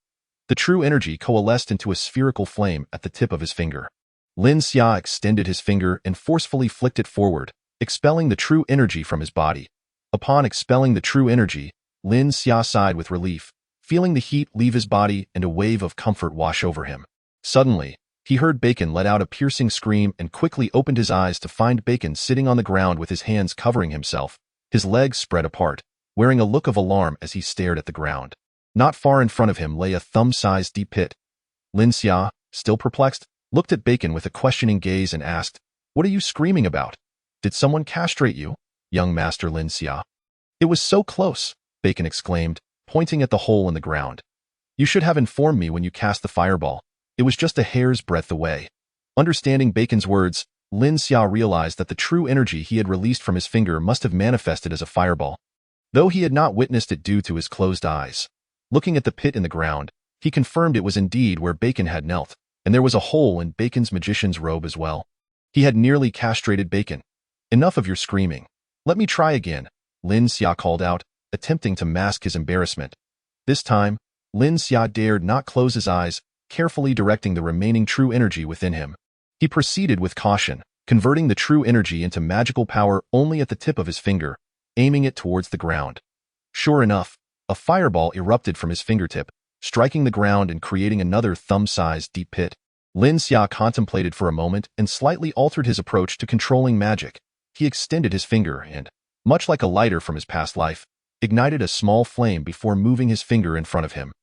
The true energy coalesced into a spherical flame at the tip of his finger. Lin Xia extended his finger and forcefully flicked it forward, expelling the true energy from his body. Upon expelling the true energy, Lin Xia sighed with relief, feeling the heat leave his body and a wave of comfort wash over him. Suddenly, he heard Bacon let out a piercing scream and quickly opened his eyes to find Bacon sitting on the ground with his hands covering himself, his legs spread apart. wearing a look of alarm as he stared at the ground. Not far in front of him lay a thumb-sized deep pit. Lin Xia, still perplexed, looked at Bacon with a questioning gaze and asked, "What are you screaming about? Did someone castrate you, young master Lin Xia?" "It was so close," Bacon exclaimed, pointing at the hole in the ground. "You should have informed me when you cast the fireball. It was just a hair's breadth away." Understanding Bacon's words, Lin Xia realized that the true energy he had released from his finger must have manifested as a fireball, though he had not witnessed it due to his closed eyes. Looking at the pit in the ground, he confirmed it was indeed where Bacon had knelt, and there was a hole in Bacon's magician's robe as well. He had nearly castrated Bacon. "Enough of your screaming. Let me try again," Lin Xia called out, attempting to mask his embarrassment. This time, Lin Xia dared not close his eyes, carefully directing the remaining true energy within him. He proceeded with caution, converting the true energy into magical power only at the tip of his finger, aiming it towards the ground. Sure enough, a fireball erupted from his fingertip, striking the ground and creating another thumb-sized deep pit. Lin Xia contemplated for a moment and slightly altered his approach to controlling magic. He extended his finger and, much like a lighter from his past life, ignited a small flame before moving his finger in front of him.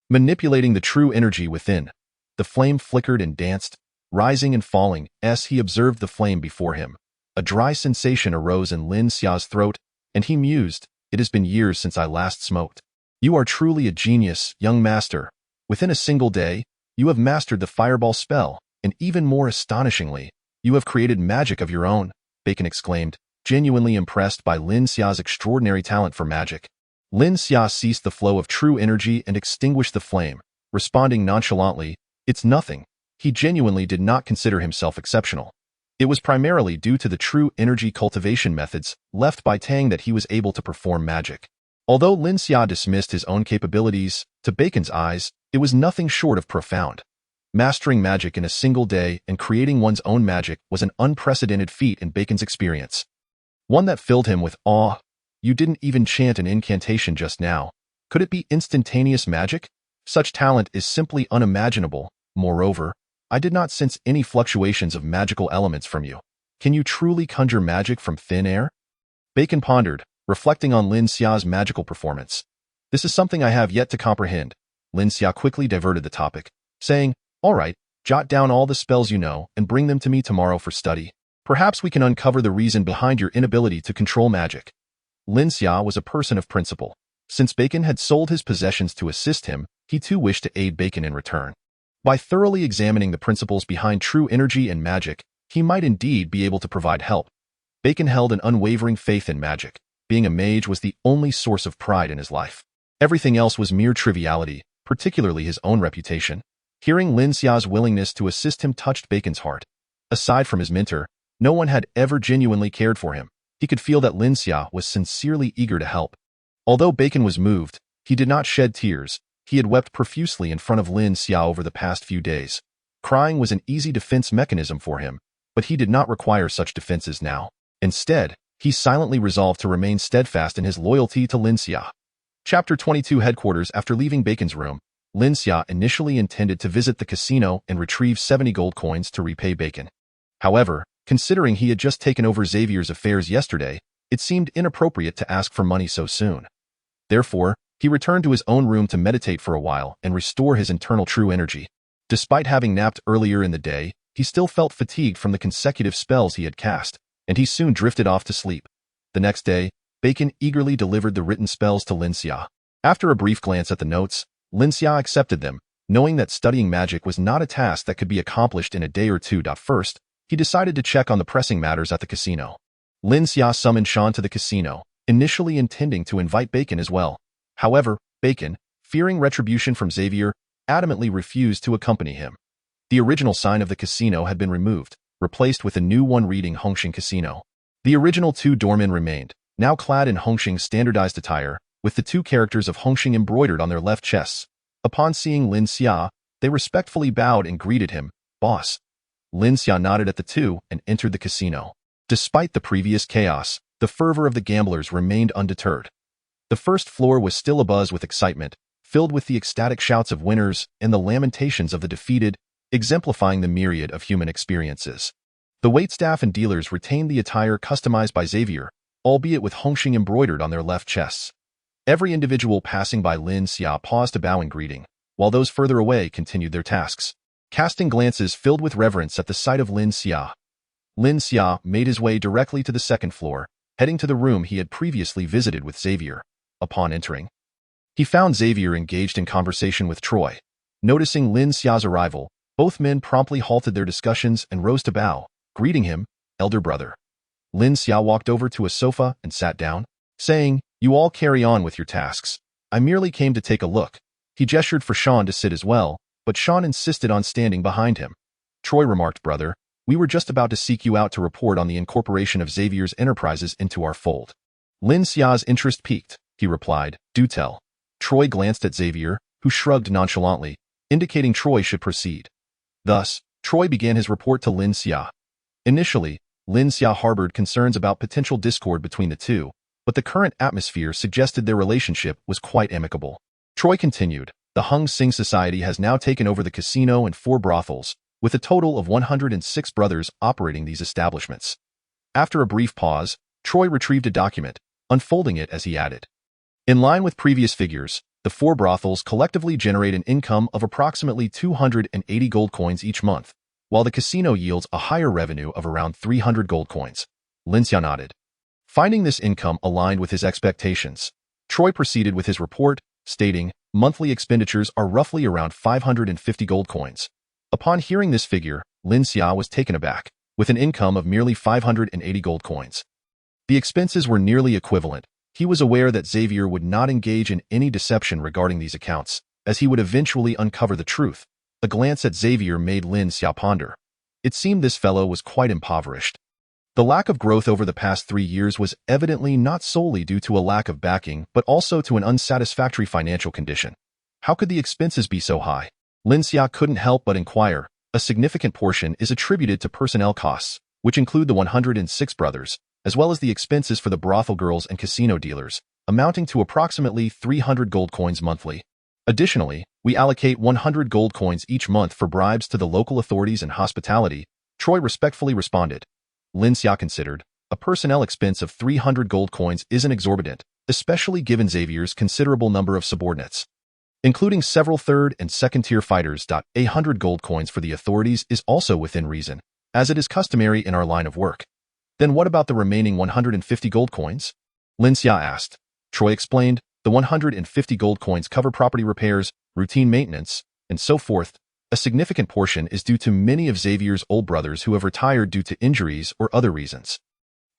Manipulating the true energy within, the flame flickered and danced, rising and falling as he observed the flame before him. A dry sensation arose in Lin Xia's throat, and he mused, "It has been years since I last smoked." "You are truly a genius, young master. Within a single day, you have mastered the fireball spell, and even more astonishingly, you have created magic of your own," Bacon exclaimed, genuinely impressed by Lin Xia's extraordinary talent for magic. Lin Xia ceased the flow of true energy and extinguished the flame, responding nonchalantly, "It's nothing." He genuinely did not consider himself exceptional. It was primarily due to the true energy cultivation methods left by Tang that he was able to perform magic. Although Lin Xia dismissed his own capabilities, to Bacon's eyes, it was nothing short of profound. Mastering magic in a single day and creating one's own magic was an unprecedented feat in Bacon's experience. One that filled him with awe. "You didn't even chant an incantation just now. Could it be instantaneous magic? Such talent is simply unimaginable. Moreover, I did not sense any fluctuations of magical elements from you. Can you truly conjure magic from thin air?" Bacon pondered, reflecting on Lin Xia's magical performance. "This is something I have yet to comprehend." Lin Xia quickly diverted the topic, saying, "All right, jot down all the spells you know and bring them to me tomorrow for study. Perhaps we can uncover the reason behind your inability to control magic." Lin Xia was a person of principle. Since Bacon had sold his possessions to assist him, he too wished to aid Bacon in return. By thoroughly examining the principles behind true energy and magic, he might indeed be able to provide help. Bacon held an unwavering faith in magic. Being a mage was the only source of pride in his life. Everything else was mere triviality, particularly his own reputation. Hearing Lin Xia's willingness to assist him touched Bacon's heart. Aside from his mentor, no one had ever genuinely cared for him. He could feel that Lin Xia was sincerely eager to help. Although Bacon was moved, he did not shed tears. He had wept profusely in front of Lin Xia over the past few days. Crying was an easy defense mechanism for him, but he did not require such defenses now. Instead, he silently resolved to remain steadfast in his loyalty to Lin Xia. Chapter 22 Headquarters. After leaving Bacon's room, Lin Xia initially intended to visit the casino and retrieve 70 gold coins to repay Bacon. However, considering he had just taken over Xavier's affairs yesterday, it seemed inappropriate to ask for money so soon. Therefore, he returned to his own room to meditate for a while and restore his internal true energy. Despite having napped earlier in the day, he still felt fatigued from the consecutive spells he had cast, and he soon drifted off to sleep. The next day, Bacon eagerly delivered the written spells to Lin Xia. After a brief glance at the notes, Lin Xia accepted them, knowing that studying magic was not a task that could be accomplished in a day or two. First, he decided to check on the pressing matters at the casino. Lin Xia summoned Shan to the casino, initially intending to invite Bacon as well. However, Bacon, fearing retribution from Xavier, adamantly refused to accompany him. The original sign of the casino had been removed, replaced with a new one reading Hongxing Casino. The original two doormen remained, now clad in Hongxing's standardized attire, with the two characters of Hongxing embroidered on their left chests. Upon seeing Lin Xia, they respectfully bowed and greeted him, "Boss." Lin Xia nodded at the two and entered the casino. Despite the previous chaos, the fervor of the gamblers remained undeterred. The first floor was still abuzz with excitement, filled with the ecstatic shouts of winners and the lamentations of the defeated, exemplifying the myriad of human experiences. The waitstaff and dealers retained the attire customized by Xavier, albeit with Hongxing embroidered on their left chests. Every individual passing by Lin Xia paused to bow in greeting, while those further away continued their tasks, casting glances filled with reverence at the sight of Lin Xia. Lin Xia made his way directly to the second floor, heading to the room he had previously visited with Xavier. Upon entering, he found Xavier engaged in conversation with Troy. Noticing Lin Xia's arrival, both men promptly halted their discussions and rose to bow, greeting him, elder brother. Lin Xia walked over to a sofa and sat down, saying, "You all carry on with your tasks. I merely came to take a look." He gestured for Sean to sit as well, but Sean insisted on standing behind him. Troy remarked, "Brother, we were just about to seek you out to report on the incorporation of Xavier's enterprises into our fold." Lin Xia's interest piqued. He replied, "Do tell." Troy glanced at Xavier, who shrugged nonchalantly, indicating Troy should proceed. Thus, Troy began his report to Lin Xia. Initially, Lin Xia harbored concerns about potential discord between the two, but the current atmosphere suggested their relationship was quite amicable. Troy continued, "The Hung Sing Society has now taken over the casino and 4 brothels, with a total of 106 brothers operating these establishments." After a brief pause, Troy retrieved a document, unfolding it as he added, "In line with previous figures, the 4 brothels collectively generate an income of approximately 280 gold coins each month, while the casino yields a higher revenue of around 300 gold coins." Lin Xia nodded. Finding this income aligned with his expectations, Troy proceeded with his report, stating, "Monthly expenditures are roughly around 550 gold coins." Upon hearing this figure, Lin Xia was taken aback, with an income of merely 580 gold coins. The expenses were nearly equivalent. He was aware that Xavier would not engage in any deception regarding these accounts, as he would eventually uncover the truth. A glance at Xavier made Lin Xia ponder. It seemed this fellow was quite impoverished. The lack of growth over the past 3 years was evidently not solely due to a lack of backing, but also to an unsatisfactory financial condition. How could the expenses be so high? Lin Xia couldn't help but inquire. A significant portion is attributed to personnel costs, which include the 106 brothers, as well as the expenses for the brothel girls and casino dealers, amounting to approximately 300 gold coins monthly. Additionally, we allocate 100 gold coins each month for bribes to the local authorities and hospitality. Troy respectfully responded. Lin Xia considered, a personnel expense of 300 gold coins isn't exorbitant, especially given Xavier's considerable number of subordinates. Including several third and second-tier fighters. 100 gold coins for the authorities is also within reason, as it is customary in our line of work. Then what about the remaining 150 gold coins? Lin Xia asked. Troy explained, the 150 gold coins cover property repairs, routine maintenance, and so forth. A significant portion is due to many of Xavier's old brothers who have retired due to injuries or other reasons.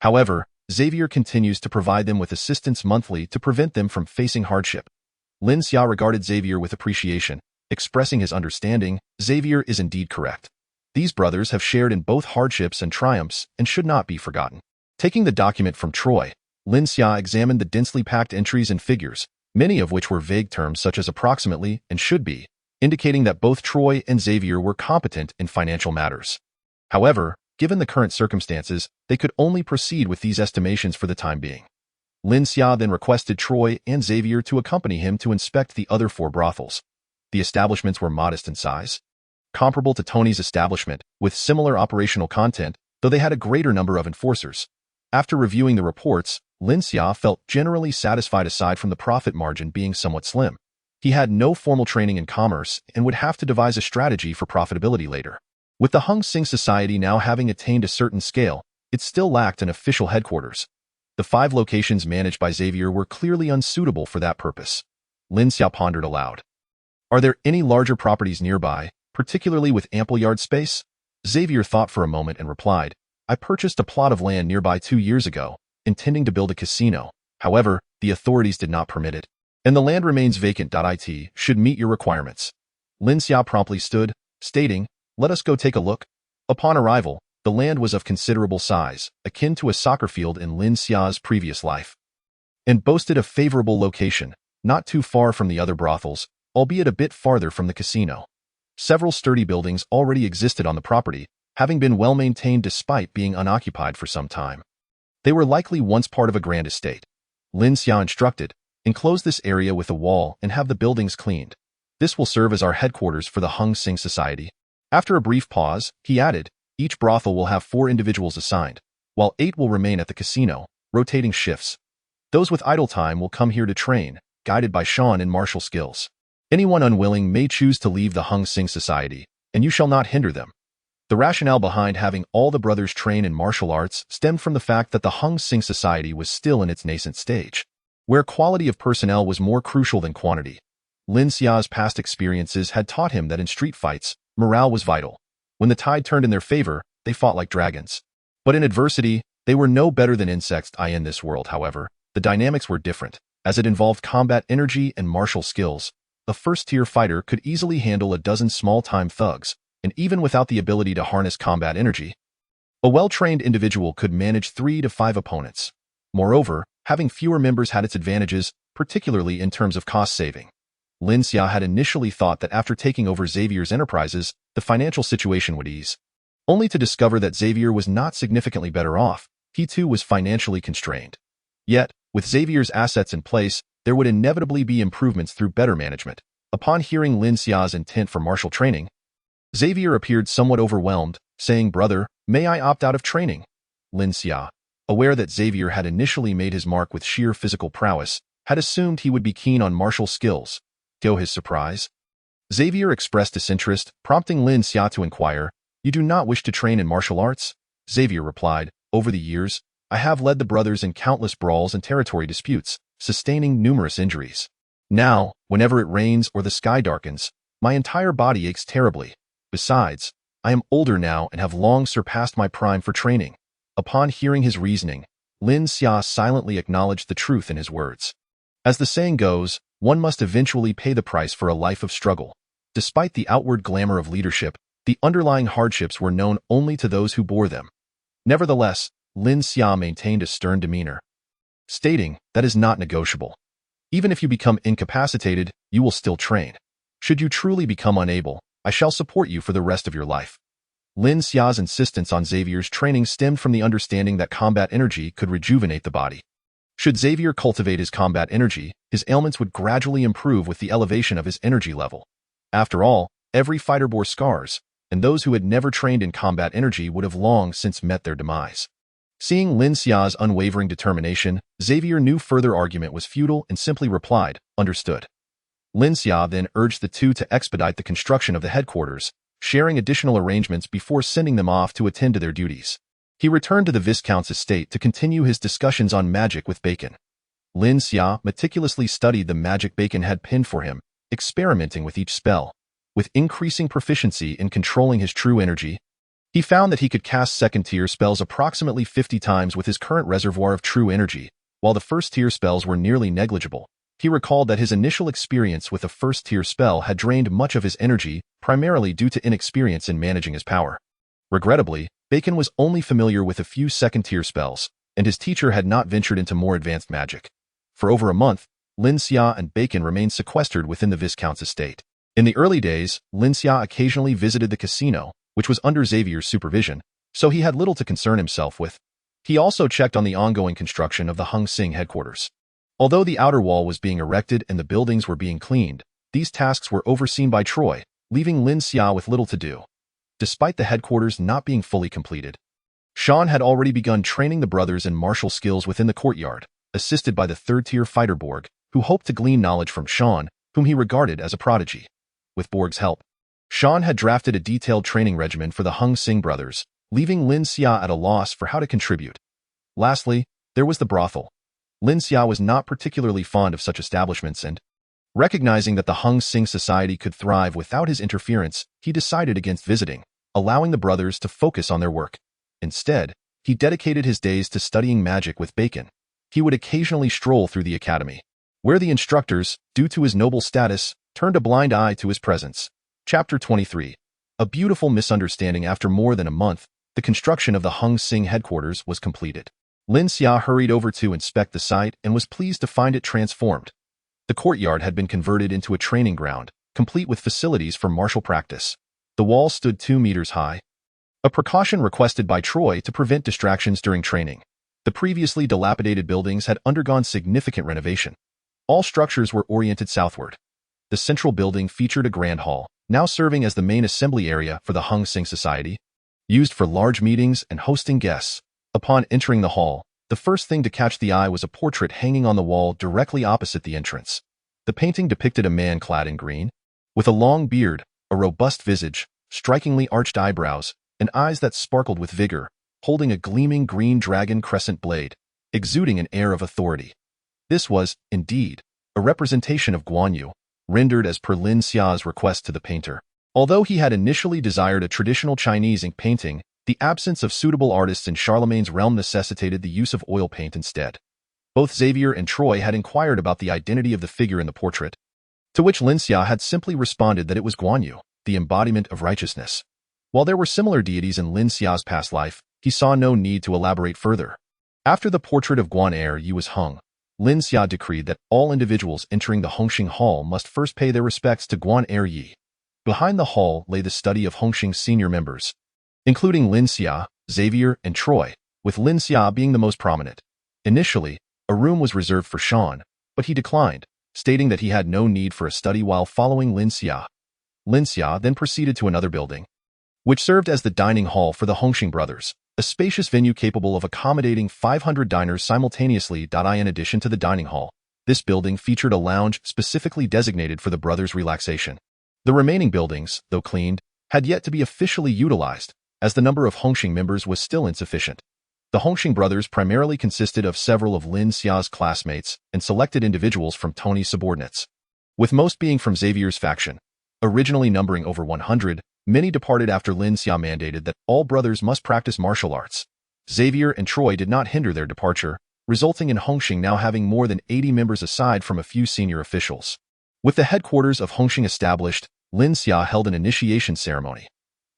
However, Xavier continues to provide them with assistance monthly to prevent them from facing hardship. Lin Xia regarded Xavier with appreciation, expressing his understanding. Xavier is indeed correct. These brothers have shared in both hardships and triumphs and should not be forgotten. Taking the document from Troy, Lin Xia examined the densely packed entries and figures, many of which were vague terms such as approximately and should be, indicating that both Troy and Xavier were competent in financial matters. However, given the current circumstances, they could only proceed with these estimations for the time being. Lin Xia then requested Troy and Xavier to accompany him to inspect the other 4 brothels. The establishments were modest in size, comparable to Tony's establishment, with similar operational content, though they had a greater number of enforcers. After reviewing the reports, Lin Xia felt generally satisfied aside from the profit margin being somewhat slim. He had no formal training in commerce and would have to devise a strategy for profitability later. With the Hung Sing Society now having attained a certain scale, it still lacked an official headquarters. The 5 locations managed by Xavier were clearly unsuitable for that purpose. Lin Xia pondered aloud. Are there any larger properties nearby, particularly with ample yard space? Xavier thought for a moment and replied, I purchased a plot of land nearby 2 years ago, intending to build a casino. However, the authorities did not permit it, and the land remains vacant. It should meet your requirements. Lin Xia promptly stood, stating, let us go take a look. Upon arrival, the land was of considerable size, akin to a soccer field in Lin Xia's previous life, and boasted a favorable location, not too far from the other brothels, albeit a bit farther from the casino. Several sturdy buildings already existed on the property, having been well maintained despite being unoccupied for some time. They were likely once part of a grand estate. Lin Xia instructed, enclose this area with a wall and have the buildings cleaned. This will serve as our headquarters for the Hung Sing Society. After a brief pause, he added, each brothel will have 4 individuals assigned, while 8 will remain at the casino, rotating shifts. Those with idle time will come here to train, guided by Sean in martial skills. Anyone unwilling may choose to leave the Hung Sing Society, and you shall not hinder them. The rationale behind having all the brothers train in martial arts stemmed from the fact that the Hung Sing Society was still in its nascent stage, where quality of personnel was more crucial than quantity. Lin Xia's past experiences had taught him that in street fights, morale was vital. When the tide turned in their favor, they fought like dragons. But in adversity, they were no better than insects. In this world, however, the dynamics were different, as it involved combat energy and martial skills. A first-tier fighter could easily handle a dozen small-time thugs, and even without the ability to harness combat energy, a well-trained individual could manage 3 to 5 opponents. Moreover, having fewer members had its advantages, particularly in terms of cost saving. Lin Xia had initially thought that after taking over Xavier's enterprises, the financial situation would ease, only to discover that Xavier was not significantly better off. He too was financially constrained. Yet, with Xavier's assets in place, there would inevitably be improvements through better management. Upon hearing Lin Xia's intent for martial training, Xavier appeared somewhat overwhelmed, saying, "Brother, may I opt out of training?" Lin Xia, aware that Xavier had initially made his mark with sheer physical prowess, had assumed he would be keen on martial skills. To his surprise, Xavier expressed disinterest, prompting Lin Xia to inquire, "You do not wish to train in martial arts?" Xavier replied, "Over the years, I have led the brothers in countless brawls and territory disputes, sustaining numerous injuries. Now, whenever it rains or the sky darkens, my entire body aches terribly. Besides, I am older now and have long surpassed my prime for training." Upon hearing his reasoning, Lin Xia silently acknowledged the truth in his words. As the saying goes, one must eventually pay the price for a life of struggle. Despite the outward glamour of leadership, the underlying hardships were known only to those who bore them. Nevertheless, Lin Xia maintained a stern demeanor, stating, "That is not negotiable. Even if you become incapacitated, you will still train. Should you truly become unable, I shall support you for the rest of your life." Lin Xia's insistence on Xavier's training stemmed from the understanding that combat energy could rejuvenate the body. Should Xavier cultivate his combat energy, his ailments would gradually improve with the elevation of his energy level. After all, every fighter bore scars, and those who had never trained in combat energy would have long since met their demise. Seeing Lin Xia's unwavering determination, Xavier knew further argument was futile and simply replied, "Understood." Lin Xia then urged the two to expedite the construction of the headquarters, sharing additional arrangements before sending them off to attend to their duties. He returned to the Viscount's estate to continue his discussions on magic with Bacon. Lin Xia meticulously studied the magic Bacon had pinned for him, experimenting with each spell. With increasing proficiency in controlling his true energy, he found that he could cast second-tier spells approximately 50 times with his current reservoir of true energy, while the first-tier spells were nearly negligible. He recalled that his initial experience with a first-tier spell had drained much of his energy, primarily due to inexperience in managing his power. Regrettably, Bacon was only familiar with a few second-tier spells, and his teacher had not ventured into more advanced magic. For over a month, Lin Xia and Bacon remained sequestered within the Viscount's estate. In the early days, Lin Xia occasionally visited the casino, which was under Xavier's supervision, so he had little to concern himself with. He also checked on the ongoing construction of the Hung Sing headquarters. Although the outer wall was being erected and the buildings were being cleaned, these tasks were overseen by Troy, leaving Lin Xia with little to do. Despite the headquarters not being fully completed, Sean had already begun training the brothers in martial skills within the courtyard, assisted by the third-tier fighter Borg, who hoped to glean knowledge from Sean, whom he regarded as a prodigy. With Borg's help, Sean had drafted a detailed training regimen for the Hung Sing brothers, leaving Lin Xia at a loss for how to contribute. Lastly, there was the brothel. Lin Xia was not particularly fond of such establishments and, recognizing that the Hung Sing Society could thrive without his interference, he decided against visiting, allowing the brothers to focus on their work. Instead, he dedicated his days to studying magic with Bacon. He would occasionally stroll through the academy, where the instructors, due to his noble status, turned a blind eye to his presence. Chapter 23. A beautiful misunderstanding. After more than a month, the construction of the Hung Sing headquarters was completed. Lin Xia hurried over to inspect the site and was pleased to find it transformed. The courtyard had been converted into a training ground, complete with facilities for martial practice. The walls stood 2 meters high, a precaution requested by Troy to prevent distractions during training. The previously dilapidated buildings had undergone significant renovation. All structures were oriented southward. The central building featured a grand hall, now serving as the main assembly area for the Hung Sing Society, used for large meetings and hosting guests. Upon entering the hall, The first thing to catch the eye was a portrait hanging on the wall directly opposite the entrance. The painting depicted a man clad in green, with a long beard, a robust visage, strikingly arched eyebrows, and eyes that sparkled with vigor, holding a gleaming green dragon crescent blade, exuding an air of authority. This was, indeed, a representation of Guan Yu, rendered as per Lin Xia's request to the painter. Although he had initially desired a traditional Chinese ink painting, the absence of suitable artists in Charlemagne's realm necessitated the use of oil paint instead. Both Xavier and Troy had inquired about the identity of the figure in the portrait, to which Lin Xia had simply responded that it was Guan Yu, the embodiment of righteousness. While there were similar deities in Lin Xia's past life, he saw no need to elaborate further. After the portrait of Guan Yu was hung, Lin Xia decreed that all individuals entering the Hongxing Hall must first pay their respects to Guan Yi. Behind the hall lay the study of Hongxing's senior members, including Lin Xia, Xavier, and Troy, with Lin Xia being the most prominent. Initially, a room was reserved for Sean, but he declined, stating that he had no need for a study while following Lin Xia. Lin Xia then proceeded to another building, which served as the dining hall for the Hongxing brothers, a spacious venue capable of accommodating 500 diners simultaneously. In addition to the dining hall, this building featured a lounge specifically designated for the brothers' relaxation. The remaining buildings, though cleaned, had yet to be officially utilized, as the number of Hongxing members was still insufficient. The Hongxing brothers primarily consisted of several of Lin Xia's classmates and selected individuals from Tony's subordinates, with most being from Xavier's faction. Originally numbering over 100, many departed after Lin Xia mandated that all brothers must practice martial arts. Xavier and Troy did not hinder their departure, resulting in Hongxing now having more than 80 members aside from a few senior officials. With the headquarters of Hongxing established, Lin Xia held an initiation ceremony.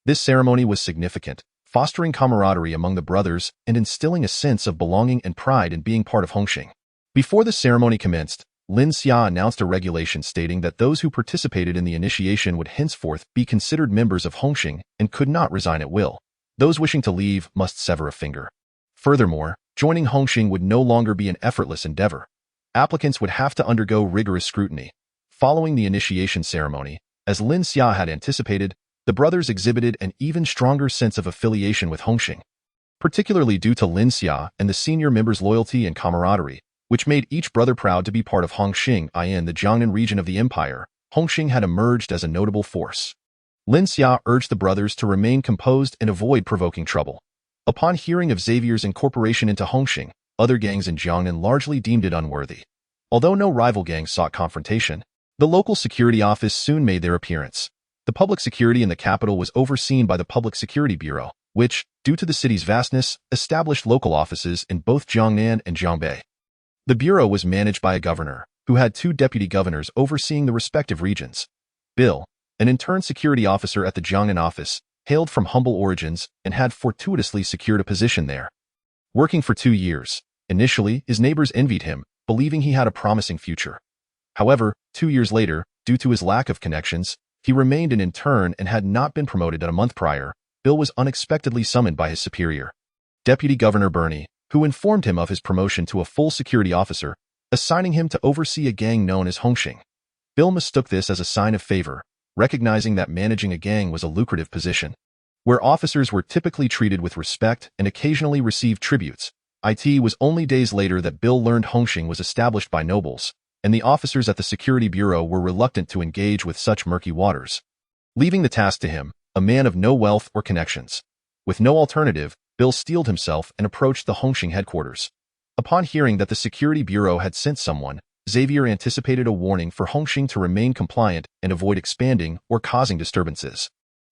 This ceremony was significant, fostering camaraderie among the brothers and instilling a sense of belonging and pride in being part of Hongxing. Before the ceremony commenced, Lin Xia announced a regulation stating that those who participated in the initiation would henceforth be considered members of Hongxing and could not resign at will. Those wishing to leave must sever a finger. Furthermore, joining Hongxing would no longer be an effortless endeavor. Applicants would have to undergo rigorous scrutiny. Following the initiation ceremony, as Lin Xia had anticipated, the brothers exhibited an even stronger sense of affiliation with Hongxing, particularly due to Lin Xia and the senior members' loyalty and camaraderie, which made each brother proud to be part of Hongxing. In the Jiangnan region of the empire, Hongxing had emerged as a notable force. Lin Xia urged the brothers to remain composed and avoid provoking trouble. Upon hearing of Xavier's incorporation into Hongxing, other gangs in Jiangnan largely deemed it unworthy. Although no rival gangs sought confrontation, the local security office soon made their appearance. The public security in the capital was overseen by the Public Security Bureau, which, due to the city's vastness, established local offices in both Jiangnan and Jiangbei. The bureau was managed by a governor, who had 2 deputy governors overseeing the respective regions. Bill, an intern security officer at the Jiangnan office, hailed from humble origins and had fortuitously secured a position there. Working for 2 years, initially his neighbors envied him, believing he had a promising future. However, 2 years later, due to his lack of connections, he remained an intern and had not been promoted a month prior. Bill was unexpectedly summoned by his superior, Deputy Governor Bernie, who informed him of his promotion to a full security officer, assigning him to oversee a gang known as Hongxing. Bill mistook this as a sign of favor, recognizing that managing a gang was a lucrative position, where officers were typically treated with respect and occasionally received tributes. It was only days later that Bill learned Hongxing was established by nobles, and the officers at the Security Bureau were reluctant to engage with such murky waters, leaving the task to him, a man of no wealth or connections. With no alternative, Bill steeled himself and approached the Hongxing headquarters. Upon hearing that the Security Bureau had sent someone, Xavier anticipated a warning for Hongxing to remain compliant and avoid expanding or causing disturbances.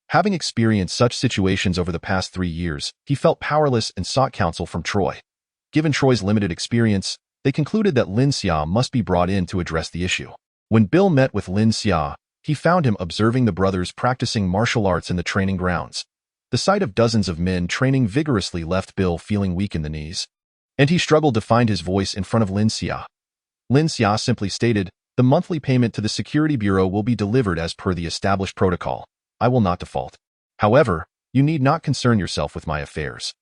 Having experienced such situations over the past 3 years, he felt powerless and sought counsel from Troy. Given Troy's limited experience, they concluded that Lin Xia must be brought in to address the issue. When Bill met with Lin Xia, he found him observing the brothers practicing martial arts in the training grounds. The sight of dozens of men training vigorously left Bill feeling weak in the knees, and he struggled to find his voice in front of Lin Xia. Lin Xia simply stated, "The monthly payment to the Security Bureau will be delivered as per the established protocol. I will not default. However, you need not concern yourself with my affairs."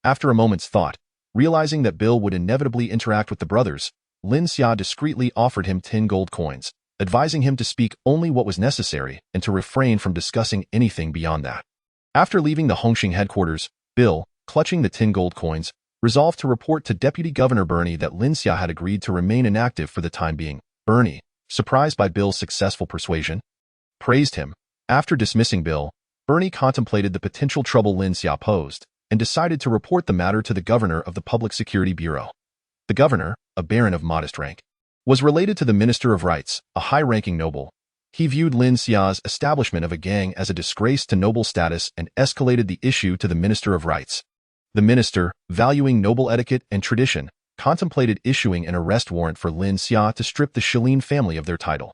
After a moment's thought, realizing that Bill would inevitably interact with the brothers, Lin Xia discreetly offered him 10 gold coins, advising him to speak only what was necessary and to refrain from discussing anything beyond that. After leaving the Hongxing headquarters, Bill, clutching the 10 gold coins, resolved to report to Deputy Governor Bernie that Lin Xia had agreed to remain inactive for the time being. Bernie, surprised by Bill's successful persuasion, praised him. After dismissing Bill, Bernie contemplated the potential trouble Lin Xia posed and decided to report the matter to the governor of the Public Security Bureau. The governor, a baron of modest rank, was related to the Minister of Rights, a high-ranking noble. He viewed Lin Xia's establishment of a gang as a disgrace to noble status and escalated the issue to the Minister of Rights. The minister, valuing noble etiquette and tradition, contemplated issuing an arrest warrant for Lin Xia to strip the Shilin family of their title.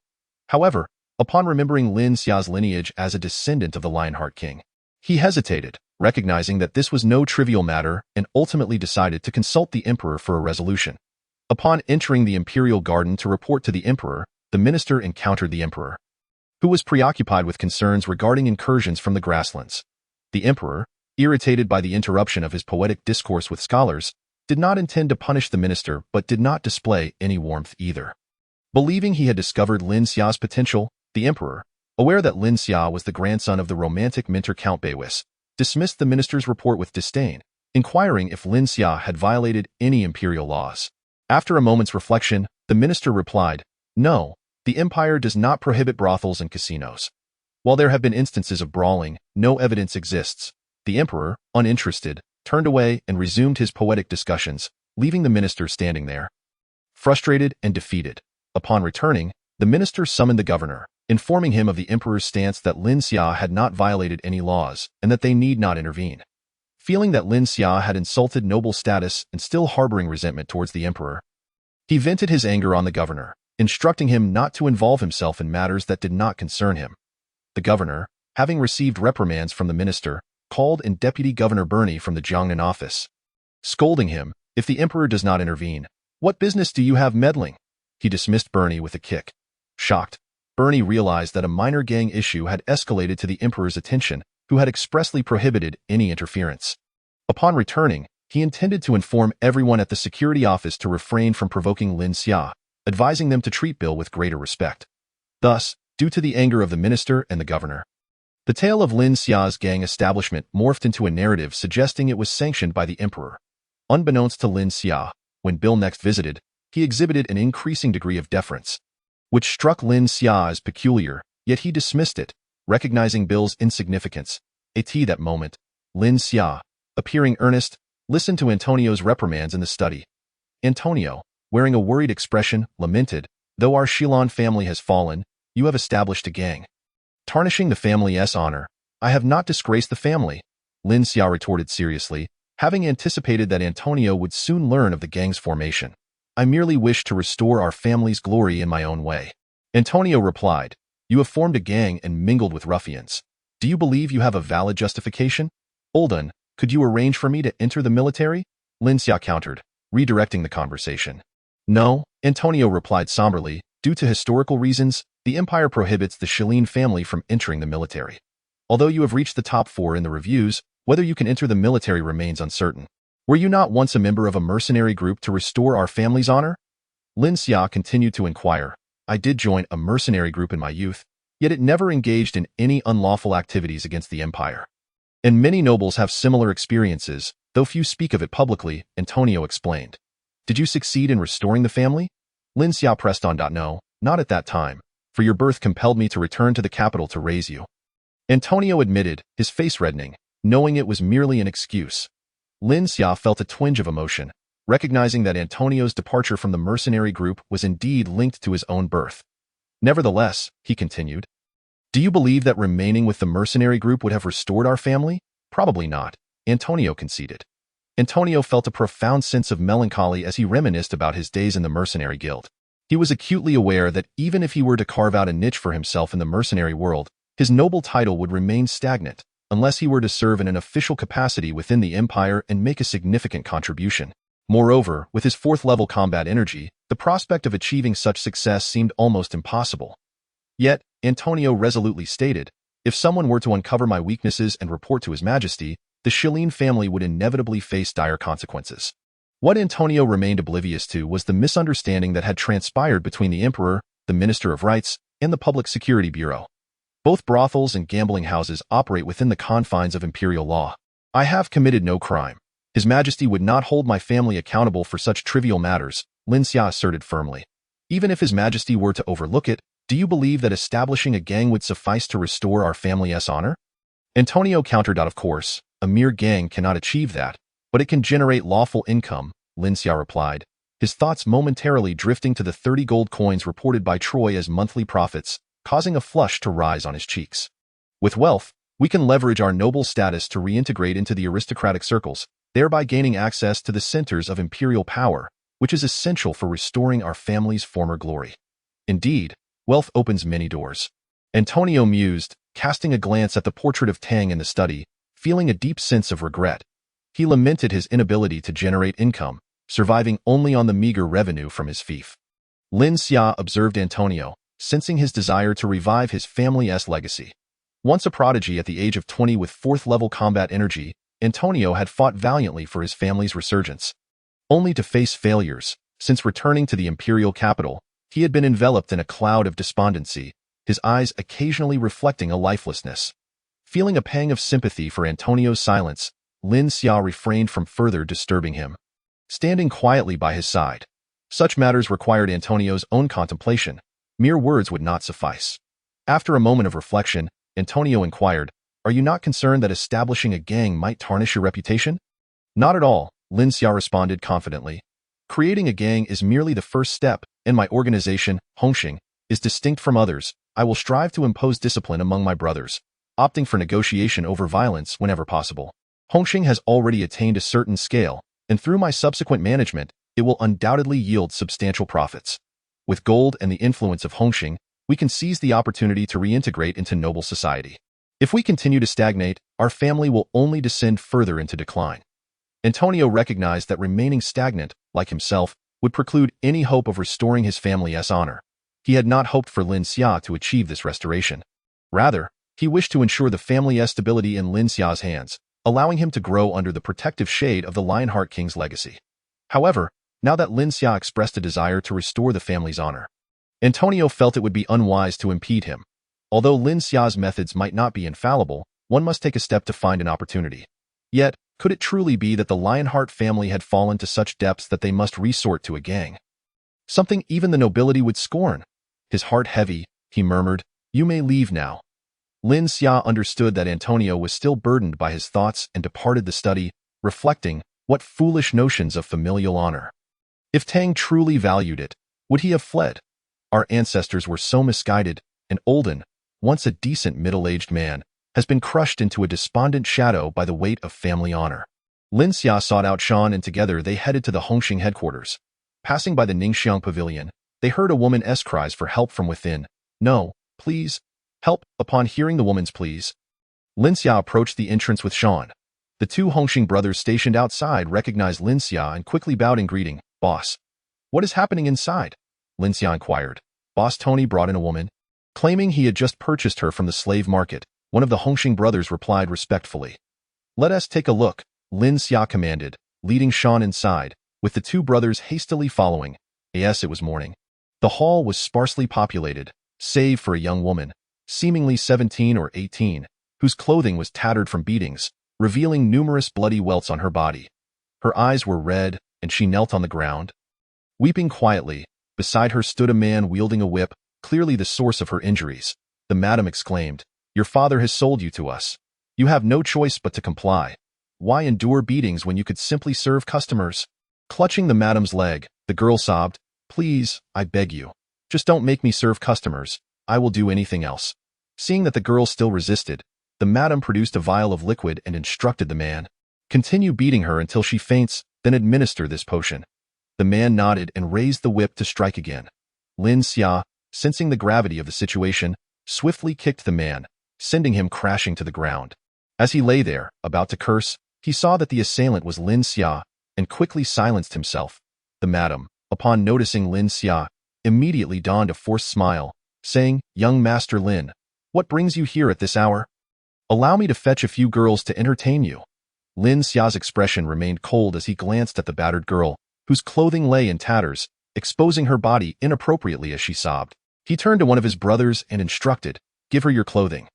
However, upon remembering Lin Xia's lineage as a descendant of the Lionheart King, he hesitated, recognizing that this was no trivial matter, and ultimately decided to consult the emperor for a resolution. Upon entering the imperial garden to report to the emperor, the minister encountered the emperor, who was preoccupied with concerns regarding incursions from the grasslands. The emperor, irritated by the interruption of his poetic discourse with scholars, did not intend to punish the minister but did not display any warmth either. Believing he had discovered Lin Xia's potential, the emperor, aware that Lin Xia was the grandson of the romantic mentor Count Beiwis, dismissed the minister's report with disdain, inquiring if Lin Xia had violated any imperial laws. After a moment's reflection, the minister replied, "No, the empire does not prohibit brothels and casinos. While there have been instances of brawling, no evidence exists." The emperor, uninterested, turned away and resumed his poetic discussions, leaving the minister standing there, frustrated and defeated. Upon returning, the minister summoned the governor, informing him of the emperor's stance that Lin Xia had not violated any laws and that they need not intervene. Feeling that Lin Xia had insulted noble status and still harboring resentment towards the emperor, he vented his anger on the governor, instructing him not to involve himself in matters that did not concern him. The governor, having received reprimands from the minister, called in Deputy Governor Bernie from the Jiangnan office, scolding him, "If the emperor does not intervene, what business do you have meddling?" He dismissed Bernie with a kick. Shocked, Bernie realized that a minor gang issue had escalated to the emperor's attention, who had expressly prohibited any interference. Upon returning, he intended to inform everyone at the security office to refrain from provoking Lin Xia, advising them to treat Bill with greater respect. Thus, due to the anger of the minister and the governor, the tale of Lin Xia's gang establishment morphed into a narrative suggesting it was sanctioned by the emperor. Unbeknownst to Lin Xia, when Bill next visited, he exhibited an increasing degree of deference, which struck Lin Xia as peculiar, yet he dismissed it, recognizing Bill's insignificance. At that moment, Lin Xia, appearing earnest, listened to Antonio's reprimands in the study. Antonio, wearing a worried expression, lamented, "Though our Shilin family has fallen, you have established a gang, tarnishing the family's honor." "I have not disgraced the family," Lin Xia retorted seriously, having anticipated that Antonio would soon learn of the gang's formation. "I merely wish to restore our family's glory in my own way." Antonio replied, "You have formed a gang and mingled with ruffians. Do you believe you have a valid justification? Olden, could you arrange for me to enter the military?" Lin Xia countered, redirecting the conversation. "No," Antonio replied somberly, "due to historical reasons, the empire prohibits the Shilin family from entering the military. Although you have reached the top 4 in the reviews, whether you can enter the military remains uncertain. Were you not once a member of a mercenary group to restore our family's honor?" Lin Xia continued to inquire. "I did join a mercenary group in my youth, yet it never engaged in any unlawful activities against the empire. And many nobles have similar experiences, though few speak of it publicly," Antonio explained. "Did you succeed in restoring the family?" Lin Xia pressed on. "No, not at that time, for your birth compelled me to return to the capital to raise you," Antonio admitted, his face reddening, knowing it was merely an excuse. Lin Xia felt a twinge of emotion, recognizing that Antonio's departure from the mercenary group was indeed linked to his own birth. "Nevertheless," he continued, "do you believe that remaining with the mercenary group would have restored our family?" "Probably not," Antonio conceded. Antonio felt a profound sense of melancholy as he reminisced about his days in the mercenary guild. He was acutely aware that even if he were to carve out a niche for himself in the mercenary world, his noble title would remain stagnant, unless he were to serve in an official capacity within the empire and make a significant contribution. Moreover, with his 4th-level combat energy, the prospect of achieving such success seemed almost impossible. Yet, Antonio resolutely stated, "If someone were to uncover my weaknesses and report to His Majesty, the Shilin family would inevitably face dire consequences." What Antonio remained oblivious to was the misunderstanding that had transpired between the emperor, the Minister of Rights, and the Public Security Bureau. Both brothels and gambling houses operate within the confines of imperial law. "I have committed no crime," His Majesty would not hold my family accountable for such trivial matters, Lin Xia asserted firmly. Even if His Majesty were to overlook it, do you believe that establishing a gang would suffice to restore our family's honor? Antonio countered. Of course, a mere gang cannot achieve that, but it can generate lawful income, Lin Xia replied, his thoughts momentarily drifting to the 30 gold coins reported by Troy as monthly profits, causing a flush to rise on his cheeks. With wealth, we can leverage our noble status to reintegrate into the aristocratic circles, thereby gaining access to the centers of imperial power, which is essential for restoring our family's former glory. Indeed, wealth opens many doors. Antonio mused, casting a glance at the portrait of Tang in the study, feeling a deep sense of regret. He lamented his inability to generate income, surviving only on the meager revenue from his fief. Lin Xia observed Antonio, sensing his desire to revive his family's legacy. Once a prodigy at the age of 20 with 4th-level combat energy, Antonio had fought valiantly for his family's resurgence. Only to face failures. Since returning to the imperial capital, he had been enveloped in a cloud of despondency, his eyes occasionally reflecting a lifelessness. Feeling a pang of sympathy for Antonio's silence, Lin Xia refrained from further disturbing him. Standing quietly by his side, such matters required Antonio's own contemplation. Mere words would not suffice. After a moment of reflection, Antonio inquired, "Are you not concerned that establishing a gang might tarnish your reputation?" "Not at all," Lin Xia responded confidently. "Creating a gang is merely the first step, and my organization, Hongxing, is distinct from others. I will strive to impose discipline among my brothers, opting for negotiation over violence whenever possible. Hongxing has already attained a certain scale, and through my subsequent management, it will undoubtedly yield substantial profits. With gold and the influence of Hongxing, we can seize the opportunity to reintegrate into noble society. If we continue to stagnate, our family will only descend further into decline." Antonio recognized that remaining stagnant, like himself, would preclude any hope of restoring his family's honor. He had not hoped for Lin Xia to achieve this restoration. Rather, he wished to ensure the family's stability in Lin Xia's hands, allowing him to grow under the protective shade of the Lionheart King's legacy. However, now that Lin Xia expressed a desire to restore the family's honor, Antonio felt it would be unwise to impede him. Although Lin Xia's methods might not be infallible, one must take a step to find an opportunity. Yet, could it truly be that the Lionheart family had fallen to such depths that they must resort to a gang? Something even the nobility would scorn. His heart heavy, he murmured, "You may leave now." Lin Xia understood that Antonio was still burdened by his thoughts and departed the study, reflecting, what foolish notions of familial honor. If Tang truly valued it, would he have fled? Our ancestors were so misguided, and Olden, once a decent middle-aged man, has been crushed into a despondent shadow by the weight of family honor. Lin Xia sought out Shan and together they headed to the Hongxing headquarters. Passing by the Ningxiang pavilion, they heard a woman's cries for help from within. "No, please, help." Upon hearing the woman's pleas, Lin Xia approached the entrance with Shan. The two Hongxing brothers stationed outside recognized Lin Xia and quickly bowed in greeting. "Boss, what is happening inside?" Lin Xia inquired. Boss Tony brought in a woman. Claiming he had just purchased her from the slave market, one of the Hongxing brothers replied respectfully. "Let us take a look," Lin Xia commanded, leading Shan inside, with the two brothers hastily following. Yes, it was morning. The hall was sparsely populated, save for a young woman, seemingly 17 or 18, whose clothing was tattered from beatings, revealing numerous bloody welts on her body. Her eyes were red, and she knelt on the ground. Weeping quietly, beside her stood a man wielding a whip, clearly the source of her injuries. The madam exclaimed, "Your father has sold you to us. You have no choice but to comply. Why endure beatings when you could simply serve customers?" Clutching the madam's leg, the girl sobbed, "Please, I beg you. Just don't make me serve customers. I will do anything else." Seeing that the girl still resisted, the madam produced a vial of liquid and instructed the man, "Continue beating her until she faints, then administer this potion." The man nodded and raised the whip to strike again. Lin Xia, sensing the gravity of the situation, swiftly kicked the man, sending him crashing to the ground. As he lay there, about to curse, he saw that the assailant was Lin Xia, and quickly silenced himself. The madam, upon noticing Lin Xia, immediately donned a forced smile, saying, "Young Master Lin, what brings you here at this hour? Allow me to fetch a few girls to entertain you." Lin Xia's expression remained cold as he glanced at the battered girl, whose clothing lay in tatters, exposing her body inappropriately as she sobbed. He turned to one of his brothers and instructed, "Give her your clothing."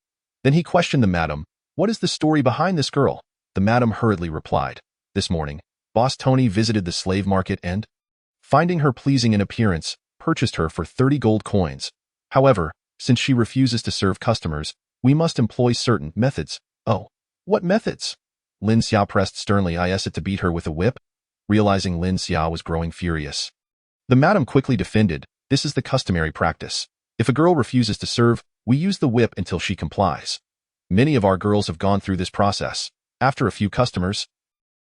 Then he questioned the madam, "What is the story behind this girl?" The madam hurriedly replied, This morning, Boss Tony visited the slave market and, finding her pleasing in appearance, purchased her for 30 gold coins. However, since she refuses to serve customers, we must employ certain methods. Oh, what methods? Lin Xia pressed sternly. I asked it to beat her with a whip. Realizing Lin Xia was growing furious, the madam quickly defended, this is the customary practice. If a girl refuses to serve, we use the whip until she complies. Many of our girls have gone through this process. After a few customers,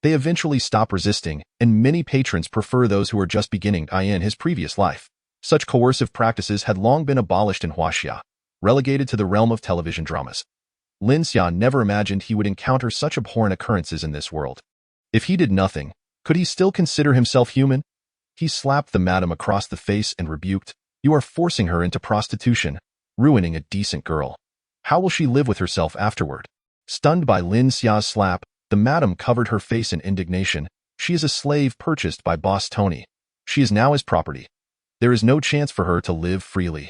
they eventually stop resisting, and many patrons prefer those who are just beginning in his previous life. Such coercive practices had long been abolished in Huaxia, relegated to the realm of television dramas. Lin Xia never imagined he would encounter such abhorrent occurrences in this world. If he did nothing, could he still consider himself human? He slapped the madam across the face and rebuked, you are forcing her into prostitution, ruining a decent girl. How will she live with herself afterward? Stunned by Lin Xia's slap, the madam covered her face in indignation. She is a slave purchased by Boss Tony. She is now his property. There is no chance for her to live freely.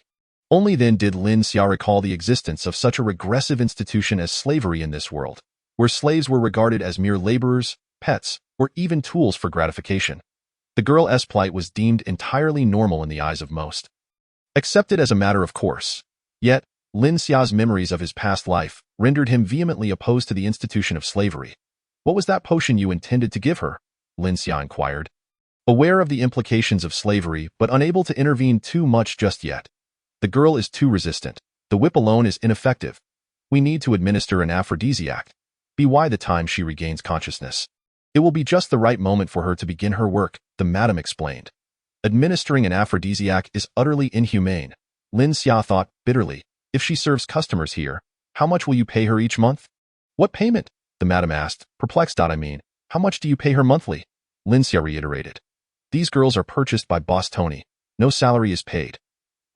Only then did Lin Xia recall the existence of such a regressive institution as slavery in this world, where slaves were regarded as mere laborers, pets, or even tools for gratification. The girl's plight was deemed entirely normal in the eyes of most, accepted as a matter of course. Yet, Lin Xia's memories of his past life rendered him vehemently opposed to the institution of slavery. What was that potion you intended to give her? Lin Xia inquired, aware of the implications of slavery but unable to intervene too much just yet. The girl is too resistant. The whip alone is ineffective. We need to administer an aphrodisiac. By the time she regains consciousness, it will be just the right moment for her to begin her work, the madam explained. Administering an aphrodisiac is utterly inhumane. Lin Xia thought bitterly, if she serves customers here, how much will you pay her each month? What payment? The madam asked, perplexed. How much do you pay her monthly? Lin Xia reiterated. These girls are purchased by Boss Tony. No salary is paid.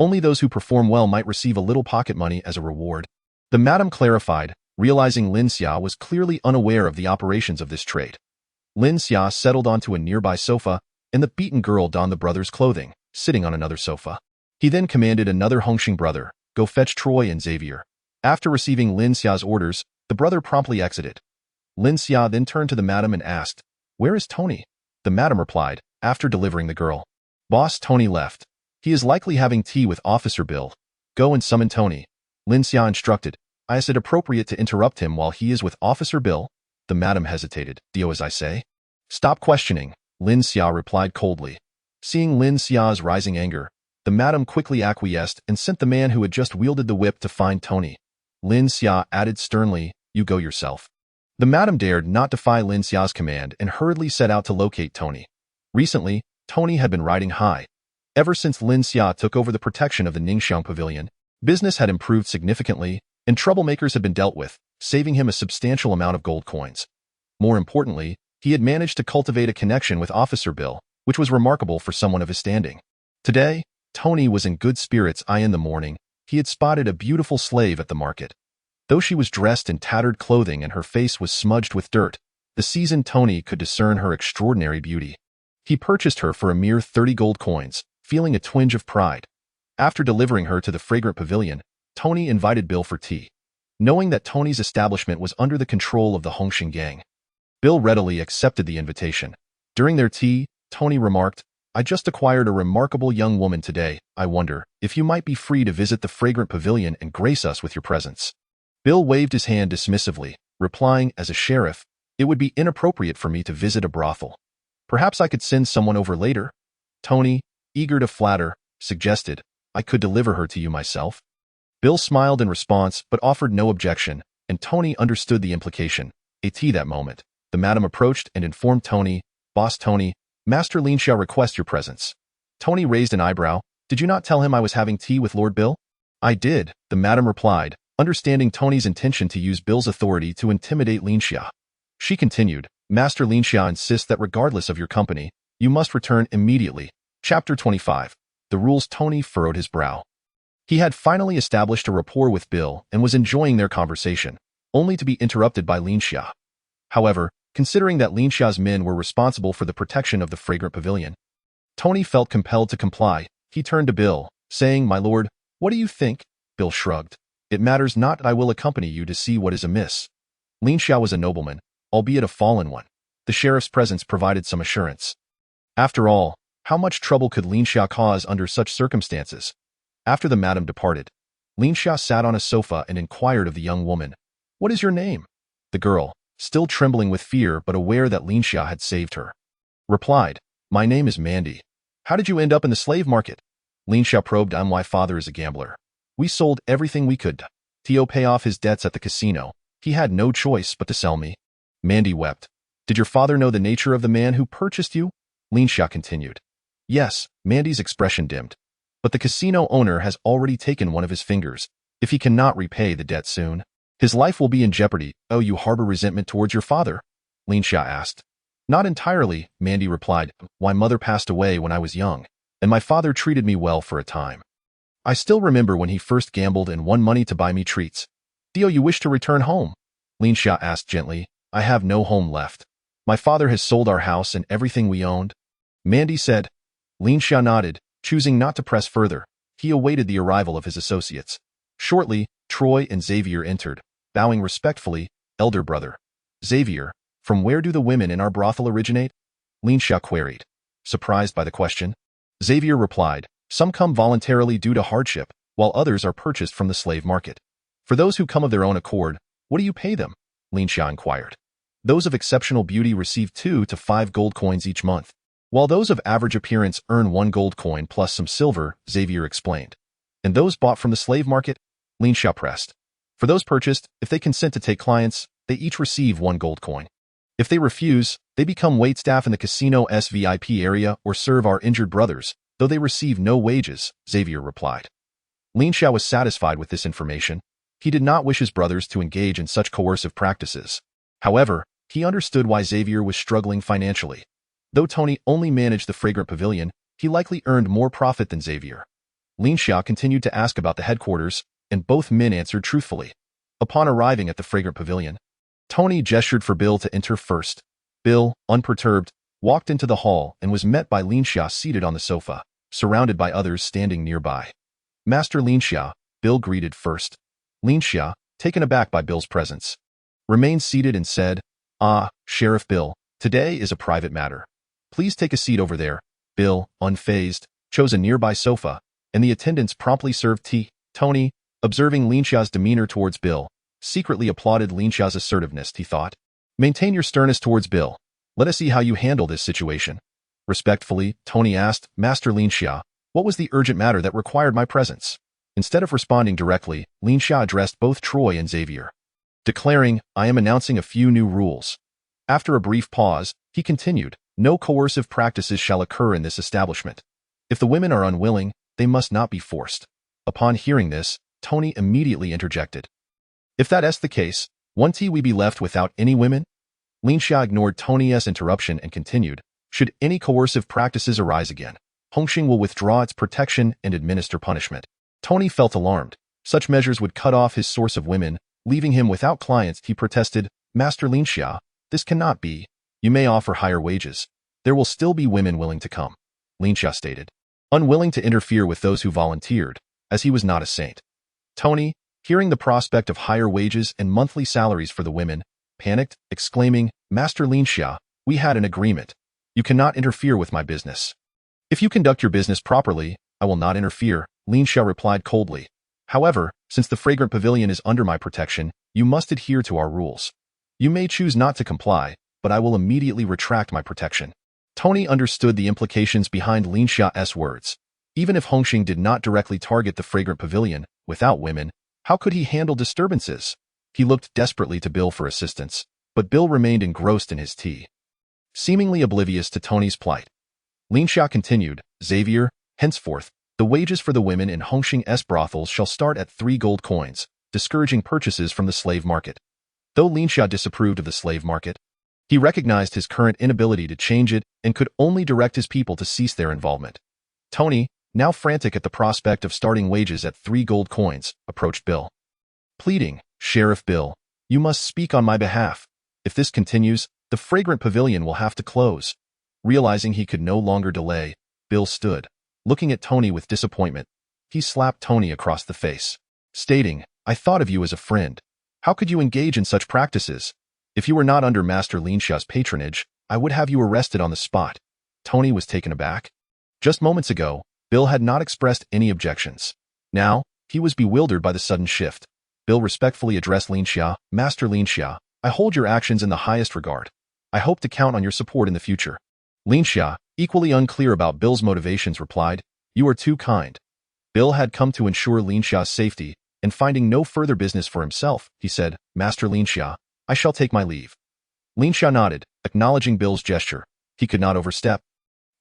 Only those who perform well might receive a little pocket money as a reward. The madam clarified, realizing Lin Xia was clearly unaware of the operations of this trade. Lin Xia settled onto a nearby sofa, and the beaten girl donned the brother's clothing, sitting on another sofa. He then commanded another Hongxing brother, go fetch Troy and Xavier. After receiving Lin Xia's orders, the brother promptly exited. Lin Xia then turned to the madam and asked, where is Tony? The madam replied, after delivering the girl. Boss Tony left. He is likely having tea with Officer Bill. Go and summon Tony. Lin Xia instructed. Is it appropriate to interrupt him while he is with Officer Bill? The madam hesitated. Do as I say. Stop questioning, Lin Xia replied coldly. Seeing Lin Xia's rising anger, the madam quickly acquiesced and sent the man who had just wielded the whip to find Tony. Lin Xia added sternly, you go yourself. The madam dared not defy Lin Xia's command and hurriedly set out to locate Tony. Recently, Tony had been riding high. Ever since Lin Xia took over the protection of the Ningxiang Pavilion, business had improved significantly, and troublemakers had been dealt with, saving him a substantial amount of gold coins. More importantly, he had managed to cultivate a connection with Officer Bill, which was remarkable for someone of his standing. Today, Tony was in good spirits. In the morning, he had spotted a beautiful slave at the market. Though she was dressed in tattered clothing and her face was smudged with dirt, the seasoned Tony could discern her extraordinary beauty. He purchased her for a mere 30 gold coins, feeling a twinge of pride. After delivering her to the fragrant pavilion, Tony invited Bill for tea. Knowing that Tony's establishment was under the control of the Hongxing gang, Bill readily accepted the invitation. During their tea, Tony remarked, I just acquired a remarkable young woman today. I wonder if you might be free to visit the fragrant pavilion and grace us with your presence. Bill waved his hand dismissively, replying, as a sheriff, it would be inappropriate for me to visit a brothel. Perhaps I could send someone over later. Tony, eager to flatter, suggested, I could deliver her to you myself. Bill smiled in response but offered no objection, and Tony understood the implication. At tea that moment, the madam approached and informed Tony, Boss Tony, Master Lin shall request your presence. Tony raised an eyebrow. Did you not tell him I was having tea with Lord Bill? I did, the madam replied, understanding Tony's intention to use Bill's authority to intimidate Lin Xia. She continued, Master Lin Xia insists that regardless of your company, you must return immediately. Chapter 25. The rules. Tony furrowed his brow. He had finally established a rapport with Bill and was enjoying their conversation, only to be interrupted by Lin Xia. However, considering that Lin Xia's men were responsible for the protection of the fragrant pavilion, Tony felt compelled to comply. He turned to Bill, saying, My lord, what do you think? Bill shrugged. It matters not. I will accompany you to see what is amiss. Lin Xia was a nobleman, albeit a fallen one. The sheriff's presence provided some assurance. After all, how much trouble could Lin Xia cause under such circumstances? After the madam departed, Lin Xia sat on a sofa and inquired of the young woman, "What is your name?" The girl, still trembling with fear but aware that Lin Xia had saved her, replied, "My name is Mandy." "How did you end up in the slave market?" Lin Xia probed. "My father is a gambler. We sold everything we could to pay off his debts at the casino. He had no choice but to sell me." Mandy wept. "Did your father know the nature of the man who purchased you?" Lin Xia continued. "Yes." Mandy's expression dimmed. "But the casino owner has already taken one of his fingers. If he cannot repay the debt soon, his life will be in jeopardy." "Oh, you harbor resentment towards your father?" Lin Xia asked. "Not entirely," Mandy replied. "My mother passed away when I was young, and my father treated me well for a time. I still remember when he first gambled and won money to buy me treats." "Do you wish to return home?" Lin Xia asked gently. "I have no home left. My father has sold our house and everything we owned," Mandy said. Lin Xia nodded, choosing not to press further. He awaited the arrival of his associates. Shortly, Troy and Xavier entered, bowing respectfully. "Elder brother." "Xavier, from where do the women in our brothel originate?" Lin Xia queried, surprised by the question. Xavier replied, "Some come voluntarily due to hardship, while others are purchased from the slave market." "For those who come of their own accord, what do you pay them?" Lin Xia inquired. "Those of exceptional beauty receive 2 to 5 gold coins each month, while those of average appearance earn 1 gold coin plus some silver," Xavier explained. "And those bought from the slave market?" Lin Xia pressed. "For those purchased, if they consent to take clients, they each receive 1 gold coin. If they refuse, they become waitstaff in the casino's VIP area or serve our injured brothers, though they receive no wages," Xavier replied. Lin Xia was satisfied with this information. He did not wish his brothers to engage in such coercive practices. However, he understood why Xavier was struggling financially. Though Tony only managed the fragrant pavilion, he likely earned more profit than Xavier. Lin Xia continued to ask about the headquarters, and both men answered truthfully. Upon arriving at the fragrant pavilion, Tony gestured for Bill to enter first. Bill, unperturbed, walked into the hall and was met by Lin Xia seated on the sofa, surrounded by others standing nearby. "Master Lin Xia," Bill greeted first. Lin Xia, taken aback by Bill's presence, remained seated and said, "Ah, Sheriff Bill, today is a private matter. Please take a seat over there." Bill, unfazed, chose a nearby sofa, and the attendants promptly served tea. Tony, observing Lin Xia's demeanor towards Bill, secretly applauded Lin Xia's assertiveness. He thought, "Maintain your sternness towards Bill. Let us see how you handle this situation." Respectfully, Tony asked, "Master Lin Xia, what was the urgent matter that required my presence?" Instead of responding directly, Lin Xia addressed both Troy and Xavier, declaring, "I am announcing a few new rules." After a brief pause, he continued, "No coercive practices shall occur in this establishment. If the women are unwilling, they must not be forced." Upon hearing this, Tony immediately interjected, "If that is the case, won't we be left without any women?" Lin Xia ignored Tony's interruption and continued, "Should any coercive practices arise again, Hongxing will withdraw its protection and administer punishment." Tony felt alarmed. Such measures would cut off his source of women, leaving him without clients. He protested, "Master Lin Xia, this cannot be. You may offer higher wages. There will still be women willing to come," Lin Xia stated, unwilling to interfere with those who volunteered, as he was not a saint. Tony, hearing the prospect of higher wages and monthly salaries for the women, panicked, exclaiming, "Master Lin Xia, we had an agreement. You cannot interfere with my business." "If you conduct your business properly, I will not interfere," Lin Xia replied coldly. "However, since the fragrant pavilion is under my protection, you must adhere to our rules. You may choose not to comply, but I will immediately retract my protection." Tony understood the implications behind Lin Xia's words. Even if Hongxing did not directly target the fragrant pavilion, without women, how could he handle disturbances? He looked desperately to Bill for assistance, but Bill remained engrossed in his tea, seemingly oblivious to Tony's plight. Lin Xia continued, "Xavier, henceforth, the wages for the women in Hongxing's brothels shall start at 3 gold coins, discouraging purchases from the slave market." Though Lin Xia disapproved of the slave market, he recognized his current inability to change it and could only direct his people to cease their involvement. Tony, now frantic at the prospect of starting wages at 3 gold coins, approached Bill, pleading, "Sheriff Bill, you must speak on my behalf. If this continues, the fragrant pavilion will have to close." Realizing he could no longer delay, Bill stood, looking at Tony with disappointment. He slapped Tony across the face, stating, "I thought of you as a friend. How could you engage in such practices? If you were not under Master Lin Xia's patronage, I would have you arrested on the spot. Tony was taken aback. Just moments ago, Bill had not expressed any objections. Now, he was bewildered by the sudden shift. Bill respectfully addressed Lin Xia. Master Lin Xia, I hold your actions in the highest regard. I hope to count on your support in the future. Lin Xia, equally unclear about Bill's motivations, replied, You are too kind. Bill had come to ensure Lin Xia's safety, and finding no further business for himself, he said, Master Lin Xia, I shall take my leave. Lin Xia nodded, acknowledging Bill's gesture. He could not overstep.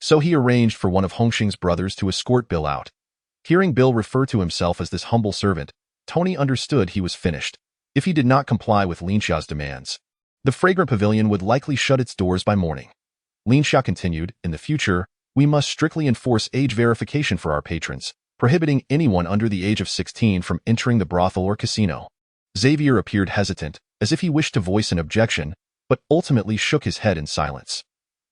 So he arranged for one of Hongxing's brothers to escort Bill out. Hearing Bill refer to himself as this humble servant, Tony understood he was finished. If he did not comply with Lin Xia's demands, the fragrant pavilion would likely shut its doors by morning. Lin Xia continued, In the future, we must strictly enforce age verification for our patrons, prohibiting anyone under the age of 16 from entering the brothel or casino. Xavier appeared hesitant, as if he wished to voice an objection, but ultimately shook his head in silence.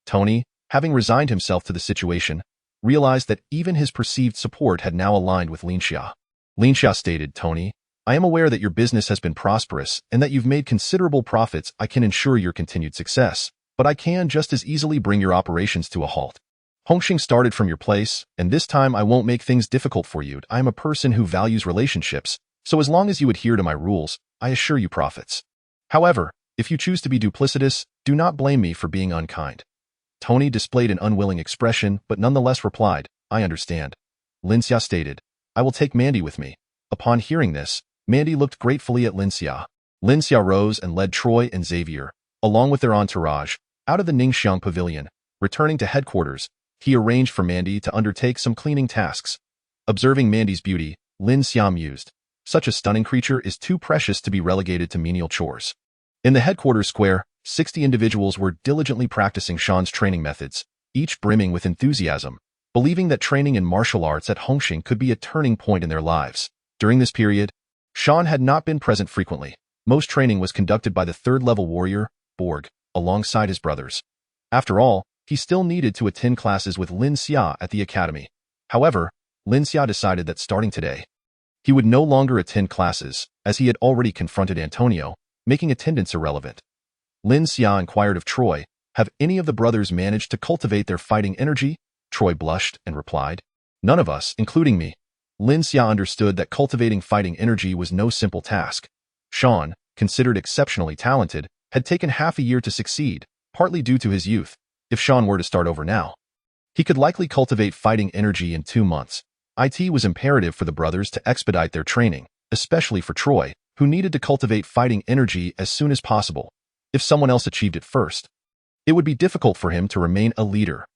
Tony, having resigned himself to the situation, realized that even his perceived support had now aligned with Lin Xia. Lin Xia stated, Tony, I am aware that your business has been prosperous and that you've made considerable profits. I can ensure your continued success, but I can just as easily bring your operations to a halt. Hongxing started from your place, and this time I won't make things difficult for you. I am a person who values relationships, so as long as you adhere to my rules, I assure you profits. However, if you choose to be duplicitous, do not blame me for being unkind. Tony displayed an unwilling expression, but nonetheless replied, I understand. Lin Xia stated, I will take Mandy with me. Upon hearing this, Mandy looked gratefully at Lin Xia. Lin Xia rose and led Troy and Xavier, along with their entourage, out of the Ningxiang pavilion. Returning to headquarters, he arranged for Mandy to undertake some cleaning tasks. Observing Mandy's beauty, Lin Xia mused, Such a stunning creature is too precious to be relegated to menial chores. In the headquarters square, 60 individuals were diligently practicing Sean's training methods, each brimming with enthusiasm, believing that training in martial arts at Hongxing could be a turning point in their lives. During this period, Sean had not been present frequently. Most training was conducted by the third-level warrior, Borg, alongside his brothers. After all, he still needed to attend classes with Lin Xia at the academy. However, Lin Xia decided that starting today, he would no longer attend classes, as he had already confronted Antonio, making attendance irrelevant. Lin Xia inquired of Troy, Have any of the brothers managed to cultivate their fighting energy? Troy blushed and replied, None of us, including me. Lin Xia understood that cultivating fighting energy was no simple task. Sean, considered exceptionally talented, had taken half a year to succeed, partly due to his youth. If Sean were to start over now, he could likely cultivate fighting energy in 2 months. It was imperative for the brothers to expedite their training, especially for Troy, who needed to cultivate fighting energy as soon as possible. If someone else achieved it first, it would be difficult for him to remain a leader.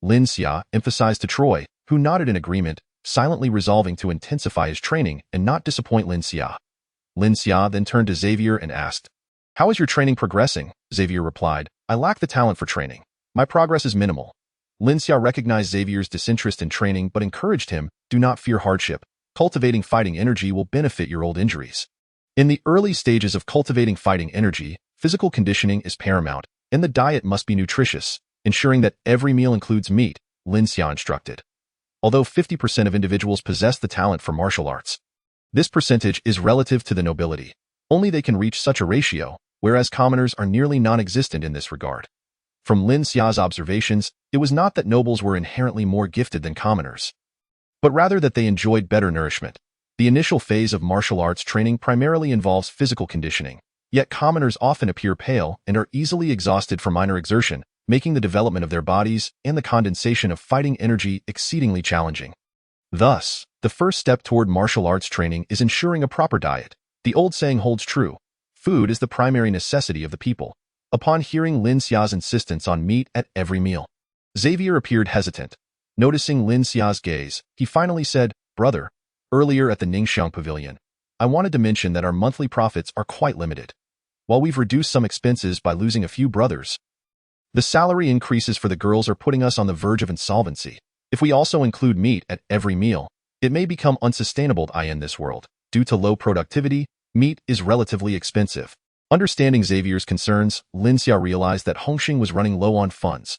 Lin Xia emphasized to Troy, who nodded in agreement, silently resolving to intensify his training and not disappoint Lin Xia. Lin Xia then turned to Xavier and asked, How is your training progressing? Xavier replied, I lack the talent for training. My progress is minimal. Lin Xia recognized Xavier's disinterest in training but encouraged him, Do not fear hardship. Cultivating fighting energy will benefit your old injuries. In the early stages of cultivating fighting energy, physical conditioning is paramount, and the diet must be nutritious, ensuring that every meal includes meat, Lin Xia instructed. Although 50% of individuals possess the talent for martial arts, this percentage is relative to the nobility. Only they can reach such a ratio, whereas commoners are nearly non-existent in this regard. From Lin Xia's observations, it was not that nobles were inherently more gifted than commoners, but rather that they enjoyed better nourishment. The initial phase of martial arts training primarily involves physical conditioning, yet commoners often appear pale and are easily exhausted from minor exertion, making the development of their bodies and the condensation of fighting energy exceedingly challenging. Thus, the first step toward martial arts training is ensuring a proper diet. The old saying holds true, food is the primary necessity of the people. Upon hearing Lin Xia's insistence on meat at every meal, Xavier appeared hesitant. Noticing Lin Xia's gaze, he finally said, Brother, earlier at the Ningxiang pavilion, I wanted to mention that our monthly profits are quite limited. While we've reduced some expenses by losing a few brothers, the salary increases for the girls are putting us on the verge of insolvency. If we also include meat at every meal, it may become unsustainable in this world. Due to low productivity, meat is relatively expensive. Understanding Xavier's concerns, Lin Xia realized that Hongxing was running low on funds.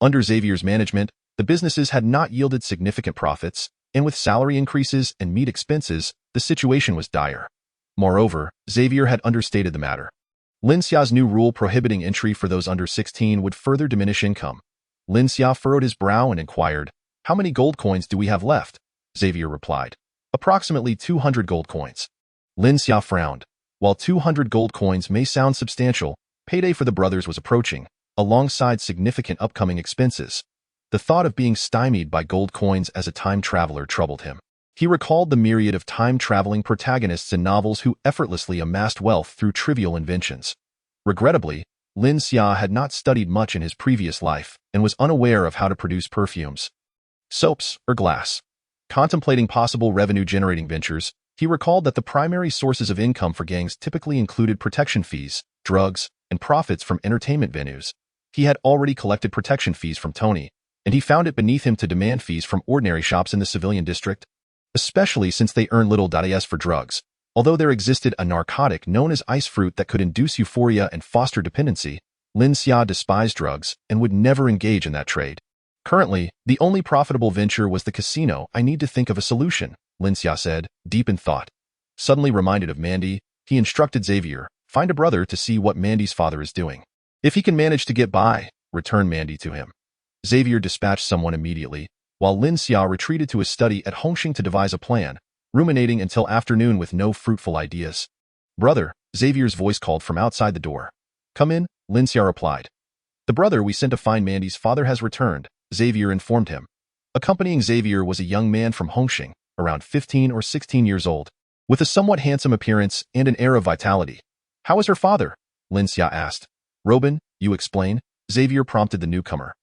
Under Xavier's management, the businesses had not yielded significant profits, and with salary increases and meat expenses, the situation was dire. Moreover, Xavier had understated the matter. Lin Xia's new rule prohibiting entry for those under 16 would further diminish income. Lin Xia furrowed his brow and inquired, "How many gold coins do we have left?" Xavier replied, "Approximately 200 gold coins." Lin Xia frowned. While 200 gold coins may sound substantial, payday for the brothers was approaching, alongside significant upcoming expenses. The thought of being stymied by gold coins as a time traveler troubled him. He recalled the myriad of time-traveling protagonists in novels who effortlessly amassed wealth through trivial inventions. Regrettably, Lin Xia had not studied much in his previous life and was unaware of how to produce perfumes, soaps, or glass. Contemplating possible revenue-generating ventures, he recalled that the primary sources of income for gangs typically included protection fees, drugs, and profits from entertainment venues. He had already collected protection fees from Tony, and he found it beneath him to demand fees from ordinary shops in the civilian district, especially since they earn little for drugs. Although there existed a narcotic known as ice fruit that could induce euphoria and foster dependency, Lin Xia despised drugs and would never engage in that trade. Currently, the only profitable venture was the casino. "I need to think of a solution," Lin Xia said, deep in thought. Suddenly reminded of Mandy, he instructed Xavier, "Find a brother to see what Mandy's father is doing. If he can manage to get by, return Mandy to him." Xavier dispatched someone immediately, while Lin Xia retreated to his study at Hongxing to devise a plan, ruminating until afternoon with no fruitful ideas. "Brother," Xavier's voice called from outside the door. "Come in," Lin Xia replied. "The brother we sent to find Mandy's father has returned," Xavier informed him. Accompanying Xavier was a young man from Hongxing, around 15 or 16 years old, with a somewhat handsome appearance and an air of vitality. "How is her father?" Lin Xia asked. "Robin, you explain?" Xavier prompted the newcomer.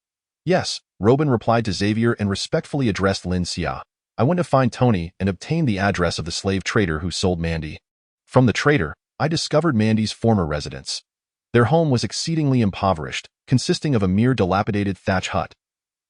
"Yes," Robin replied to Xavier and respectfully addressed Lin Xia. "I went to find Tony and obtained the address of the slave trader who sold Mandy. From the trader, I discovered Mandy's former residence. Their home was exceedingly impoverished, consisting of a mere dilapidated thatch hut."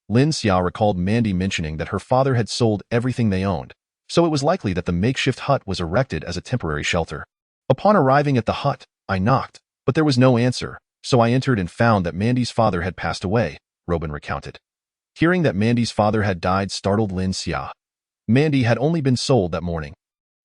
Lin Xia recalled Mandy mentioning that her father had sold everything they owned, so it was likely that the makeshift hut was erected as a temporary shelter. "Upon arriving at the hut, I knocked, but there was no answer, so I entered and found that Mandy's father had passed away," Robin recounted. Hearing that Mandy's father had died startled Lin Xia. Mandy had only been sold that morning.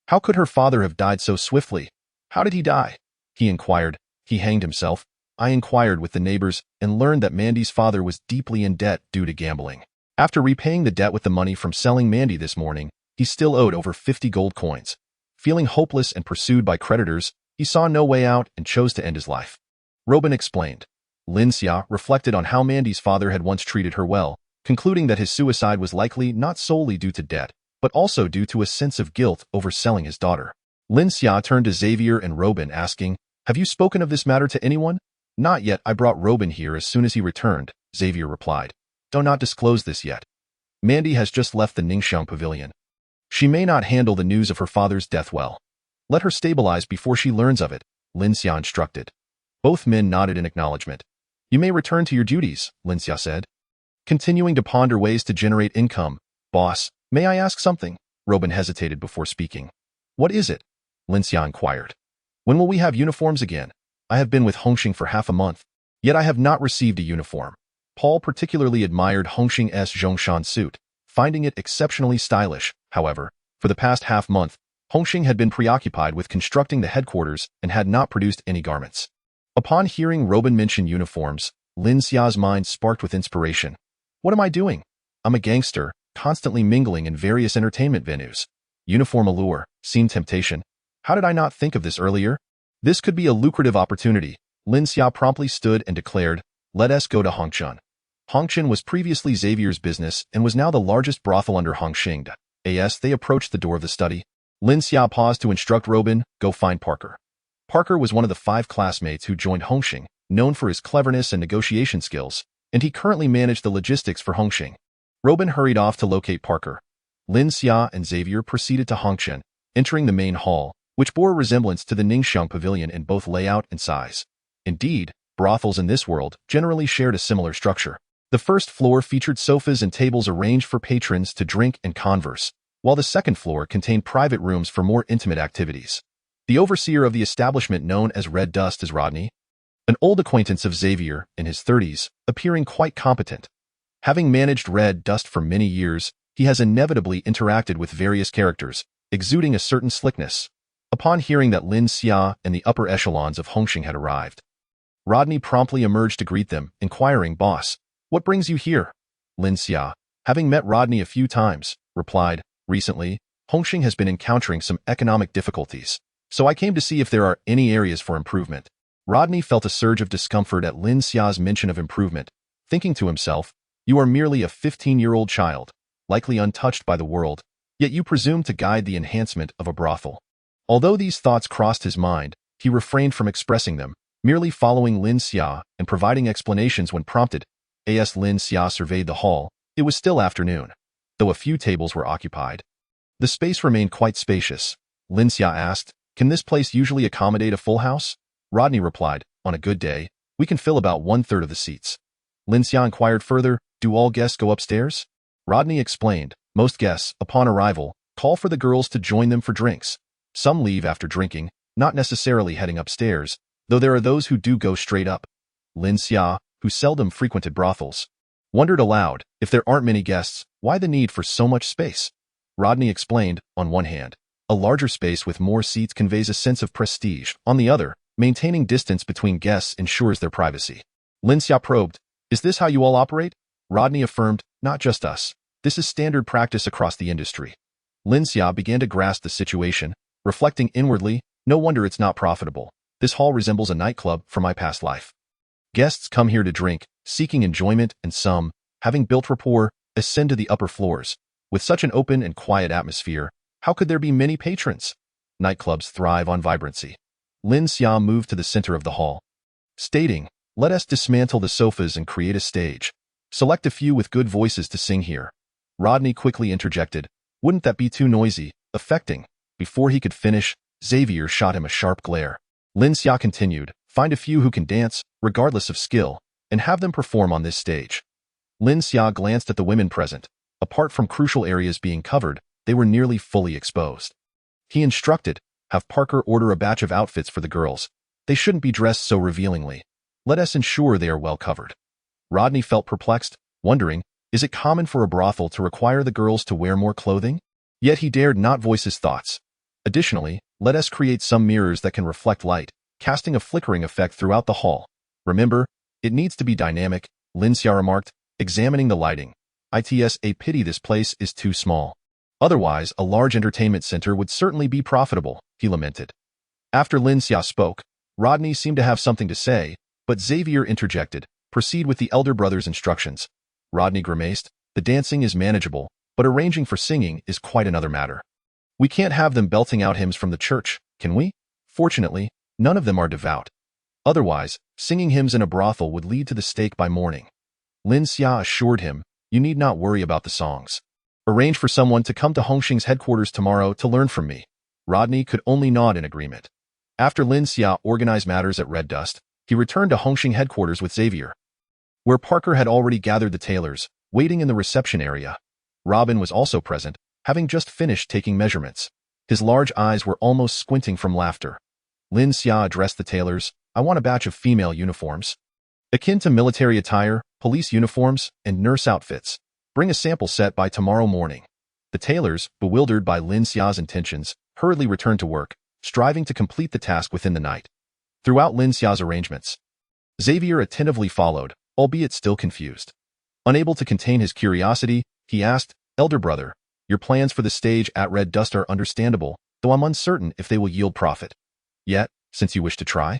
How could her father have died so swiftly? "How did he die?" he inquired. "He hanged himself." I inquired with the neighbors and learned that Mandy's father was deeply in debt due to gambling. After repaying the debt with the money from selling Mandy this morning, he still owed over 50 gold coins. Feeling hopeless and pursued by creditors, he saw no way out and chose to end his life. Robin explained. Lin Xia reflected on how Mandy's father had once treated her well, concluding that his suicide was likely not solely due to debt, but also due to a sense of guilt over selling his daughter. Lin Xia turned to Xavier and Robin asking, "Have you spoken of this matter to anyone?" "Not yet. I brought Robin here as soon as he returned," Xavier replied. "Do not disclose this yet. Mandy has just left the Ningxiang pavilion. She may not handle the news of her father's death well. Let her stabilize before she learns of it," Lin Xia instructed. Both men nodded in acknowledgement. "You may return to your duties," Lin Xia said. Continuing to ponder ways to generate income. "Boss, may I ask something?" Robin hesitated before speaking. "What is it?" Lin Xia inquired. "When will we have uniforms again? I have been with Hongxing for half a month, yet I have not received a uniform." Paul particularly admired Hongxing's Zhongshan suit, finding it exceptionally stylish. However, for the past half-month, Hongxing had been preoccupied with constructing the headquarters and had not produced any garments. Upon hearing Robin mention uniforms, Lin Xia's mind sparked with inspiration. "What am I doing? I'm a gangster, constantly mingling in various entertainment venues. Uniform allure, seemed temptation. How did I not think of this earlier? This could be a lucrative opportunity." Lin Xia promptly stood and declared, "Let us go to Hongchun." Hongchun was previously Xavier's business and was now the largest brothel under Hongxing. As they approached the door of the study, Lin Xia paused to instruct Robin, "Go find Parker." Parker was one of the 5 classmates who joined Hongxing, known for his cleverness and negotiation skills, and he currently managed the logistics for Hongxing. Robin hurried off to locate Parker. Lin Xia and Xavier proceeded to Hongxing, entering the main hall, which bore a resemblance to the Ningxiang pavilion in both layout and size. Indeed, brothels in this world generally shared a similar structure. The first floor featured sofas and tables arranged for patrons to drink and converse, while the second floor contained private rooms for more intimate activities. The overseer of the establishment, known as Red Dust, is Rodney, an old acquaintance of Xavier in his 30s, appearing quite competent. Having managed Red Dust for many years, he has inevitably interacted with various characters, exuding a certain slickness. Upon hearing that Lin Xia and the upper echelons of Hongxing had arrived, Rodney promptly emerged to greet them, inquiring, "Boss, what brings you here?" Lin Xia, having met Rodney a few times, replied, "Recently, Hongxing has been encountering some economic difficulties, so I came to see if there are any areas for improvement." Rodney felt a surge of discomfort at Lin Xia's mention of improvement, thinking to himself, "You are merely a 15-year-old child, likely untouched by the world, yet you presume to guide the enhancement of a brothel." Although these thoughts crossed his mind, he refrained from expressing them, merely following Lin Xia and providing explanations when prompted. As Lin Xia surveyed the hall, it was still afternoon, though a few tables were occupied. The space remained quite spacious. Lin Xia asked, "Can this place usually accommodate a full house?" Rodney replied, "On a good day, we can fill about 1/3 of the seats." Lin Xia inquired further, "Do all guests go upstairs?" Rodney explained, "Most guests, upon arrival, call for the girls to join them for drinks. Some leave after drinking, not necessarily heading upstairs, though there are those who do go straight up." Lin Xia, who seldom frequented brothels, wondered aloud, if there aren't many guests, why the need for so much space? Rodney explained, on one hand, a larger space with more seats conveys a sense of prestige. On the other, maintaining distance between guests ensures their privacy. Lin Xia probed, "Is this how you all operate?" Rodney affirmed, "Not just us. This is standard practice across the industry." Lin Xia began to grasp the situation, reflecting inwardly, "No wonder it's not profitable. This hall resembles a nightclub from my past life. Guests come here to drink, seeking enjoyment, and some, having built rapport, ascend to the upper floors. With such an open and quiet atmosphere, how could there be many patrons? Nightclubs thrive on vibrancy." Lin Xia moved to the center of the hall, stating, "Let us dismantle the sofas and create a stage. Select a few with good voices to sing here." Rodney quickly interjected, "Wouldn't that be too noisy, affecting?" Before he could finish, Xavier shot him a sharp glare. Lin Xia continued, "Find a few who can dance, regardless of skill, and have them perform on this stage." Lin Xia glanced at the women present. Apart from crucial areas being covered, they were nearly fully exposed. He instructed, "Have Parker order a batch of outfits for the girls. They shouldn't be dressed so revealingly. Let us ensure they are well covered." Rodney felt perplexed, wondering, is it common for a brothel to require the girls to wear more clothing? Yet he dared not voice his thoughts. Additionally, let us create some mirrors that can reflect light, casting a flickering effect throughout the hall. Remember, it needs to be dynamic, Lin Xia remarked, examining the lighting. "It's a pity this place is too small. Otherwise, a large entertainment center would certainly be profitable," he lamented. After Lin Xia spoke, Rodney seemed to have something to say, but Xavier interjected, "Proceed with the elder brother's instructions." Rodney grimaced, "The dancing is manageable, but arranging for singing is quite another matter. We can't have them belting out hymns from the church, can we? Fortunately, none of them are devout. Otherwise, singing hymns in a brothel would lead to the stake by morning." Lin Xia assured him, "You need not worry about the songs. Arrange for someone to come to Hongxing's headquarters tomorrow to learn from me." Rodney could only nod in agreement. After Lin Xia organized matters at Red Dust, he returned to Hongxing headquarters with Xavier, where Parker had already gathered the tailors, waiting in the reception area. Robin was also present, having just finished taking measurements. His large eyes were almost squinting from laughter. Lin Xia addressed the tailors, "I want a batch of female uniforms, akin to military attire, police uniforms, and nurse outfits. Bring a sample set by tomorrow morning." The tailors, bewildered by Lin Xia's intentions, hurriedly returned to work, striving to complete the task within the night. Throughout Lin Xia's arrangements, Xavier attentively followed, albeit still confused. Unable to contain his curiosity, he asked, "Elder brother, your plans for the stage at Red Dust are understandable, though I'm uncertain if they will yield profit. Yet, since you wish to try,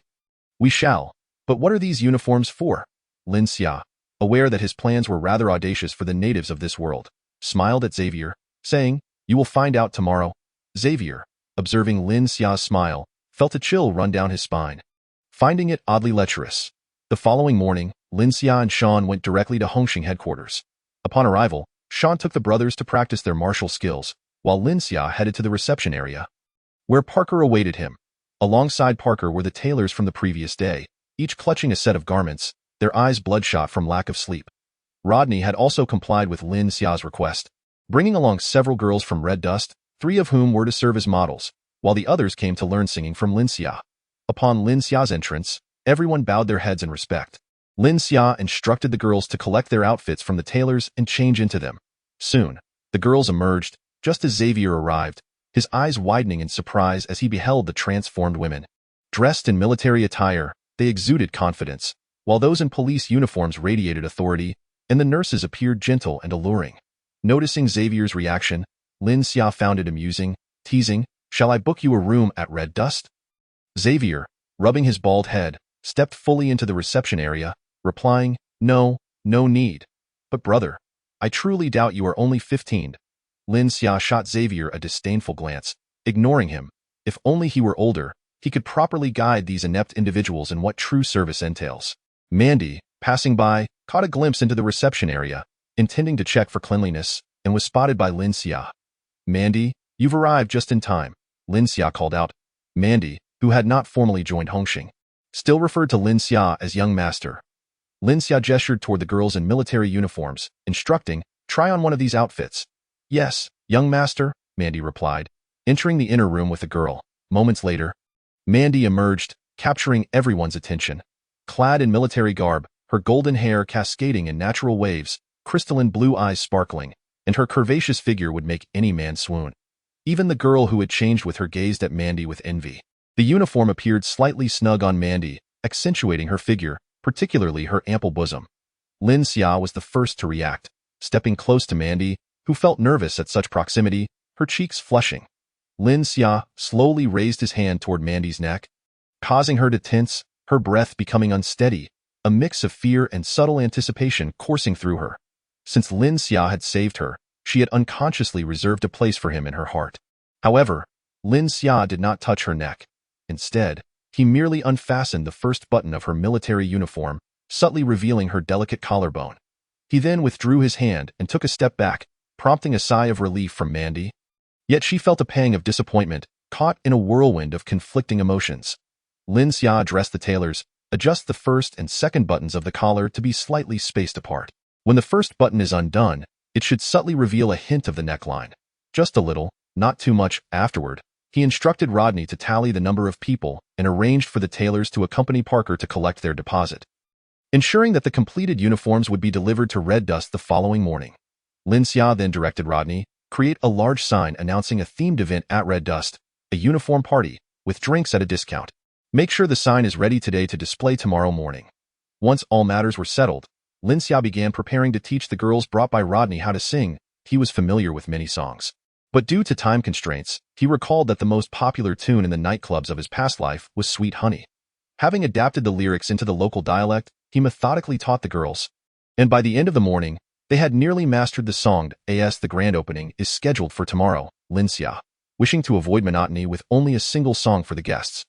we shall. But what are these uniforms for?" Lin Xia, aware that his plans were rather audacious for the natives of this world, smiled at Xavier, saying, "You will find out tomorrow." Xavier, observing Lin Xia's smile, felt a chill run down his spine, finding it oddly lecherous. The following morning, Lin Xia and Sean went directly to Hongxing headquarters. Upon arrival, Sean took the brothers to practice their martial skills, while Lin Xia headed to the reception area, where Parker awaited him. Alongside Parker were the tailors from the previous day, each clutching a set of garments, their eyes bloodshot from lack of sleep. Rodney had also complied with Lin Xia's request, bringing along several girls from Red Dust, 3 of whom were to serve as models, while the others came to learn singing from Lin Xia. Upon Lin Xia's entrance, everyone bowed their heads in respect. Lin Xia instructed the girls to collect their outfits from the tailors and change into them. Soon, the girls emerged, just as Xavier arrived, his eyes widening in surprise as he beheld the transformed women. Dressed in military attire, they exuded confidence, while those in police uniforms radiated authority, and the nurses appeared gentle and alluring. Noticing Xavier's reaction, Lin Xia found it amusing, teasing, "Shall I book you a room at Red Dust?" Xavier, rubbing his bald head, stepped fully into the reception area, replying, "No, no need. But brother, I truly doubt you are only 15. Lin Xia shot Xavier a disdainful glance, ignoring him. If only he were older, he could properly guide these inept individuals in what true service entails. Mandy, passing by, caught a glimpse into the reception area, intending to check for cleanliness, and was spotted by Lin Xia. "Mandy, you've arrived just in time," Lin Xia called out. Mandy, who had not formally joined Hongxing, still referred to Lin Xia as young master. Lin Xia gestured toward the girls in military uniforms, instructing, "Try on one of these outfits." "Yes, young master," Mandy replied, entering the inner room with the girl. Moments later, Mandy emerged, capturing everyone's attention. Clad in military garb, her golden hair cascading in natural waves, crystalline blue eyes sparkling, and her curvaceous figure would make any man swoon. Even the girl who had changed with her gazed at Mandy with envy. The uniform appeared slightly snug on Mandy, accentuating her figure, particularly her ample bosom. Lin Xia was the first to react, stepping close to Mandy, who felt nervous at such proximity, her cheeks flushing. Lin Xia slowly raised his hand toward Mandy's neck, causing her to tense, her breath becoming unsteady, a mix of fear and subtle anticipation coursing through her. Since Lin Xia had saved her, she had unconsciously reserved a place for him in her heart. However, Lin Xia did not touch her neck. Instead, he merely unfastened the first button of her military uniform, subtly revealing her delicate collarbone. He then withdrew his hand and took a step back, prompting a sigh of relief from Mandy. Yet she felt a pang of disappointment, caught in a whirlwind of conflicting emotions. Lin Xia addressed the tailors, "Adjust the first and second buttons of the collar to be slightly spaced apart. When the first button is undone, it should subtly reveal a hint of the neckline. Just a little, not too much." Afterward, he instructed Rodney to tally the number of people and arranged for the tailors to accompany Parker to collect their deposit, ensuring that the completed uniforms would be delivered to Red Dust the following morning. Lin Xia then directed Rodney, "Create a large sign announcing a themed event at Red Dust, a uniform party, with drinks at a discount. Make sure the sign is ready today to display tomorrow morning." Once all matters were settled, Lin Xia began preparing to teach the girls brought by Rodney how to sing. He was familiar with many songs, but due to time constraints, he recalled that the most popular tune in the nightclubs of his past life was Sweet Honey. Having adapted the lyrics into the local dialect, he methodically taught the girls, and by the end of the morning, they had nearly mastered the song. The grand opening is scheduled for tomorrow. Lin Xia, wishing to avoid monotony with only a single song for the guests,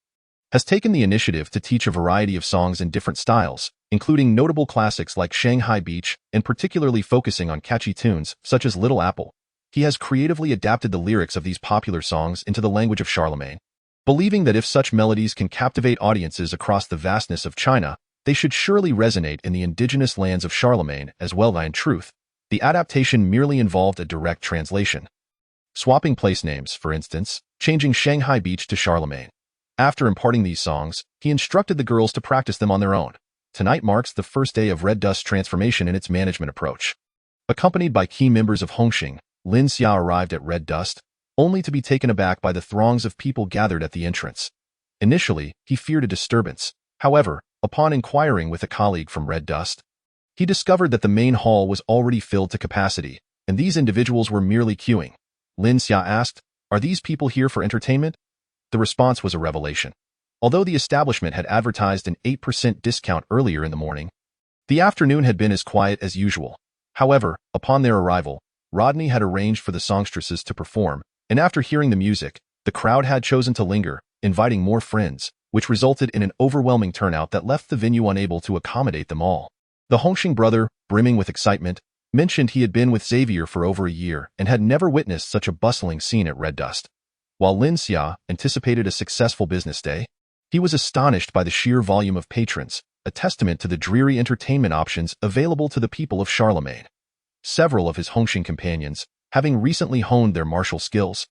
has taken the initiative to teach a variety of songs in different styles, including notable classics like Shanghai Beach and particularly focusing on catchy tunes such as Little Apple. He has creatively adapted the lyrics of these popular songs into the language of Charlemagne, believing that if such melodies can captivate audiences across the vastness of China, they should surely resonate in the indigenous lands of Charlemagne as well. In truth, the adaptation merely involved a direct translation, swapping place names, for instance, changing Shanghai Beach to Charlemagne. After imparting these songs, he instructed the girls to practice them on their own. Tonight marks the first day of Red Dust's transformation in its management approach. Accompanied by key members of Hongxing, Lin Xia arrived at Red Dust, only to be taken aback by the throngs of people gathered at the entrance. Initially, he feared a disturbance. However, upon inquiring with a colleague from Red Dust, he discovered that the main hall was already filled to capacity, and these individuals were merely queuing. Lin Xia asked, "Are these people here for entertainment?" The response was a revelation. Although the establishment had advertised an 8% discount earlier in the morning, the afternoon had been as quiet as usual. However, upon their arrival, Rodney had arranged for the songstresses to perform, and after hearing the music, the crowd had chosen to linger, inviting more friends, which resulted in an overwhelming turnout that left the venue unable to accommodate them all. The Hongxing brother, brimming with excitement, mentioned he had been with Xavier for over a year and had never witnessed such a bustling scene at Red Dust. While Lin Xia anticipated a successful business day, he was astonished by the sheer volume of patrons, a testament to the dreary entertainment options available to the people of Charlemagne. Several of his Hongxing companions, having recently honed their martial skills,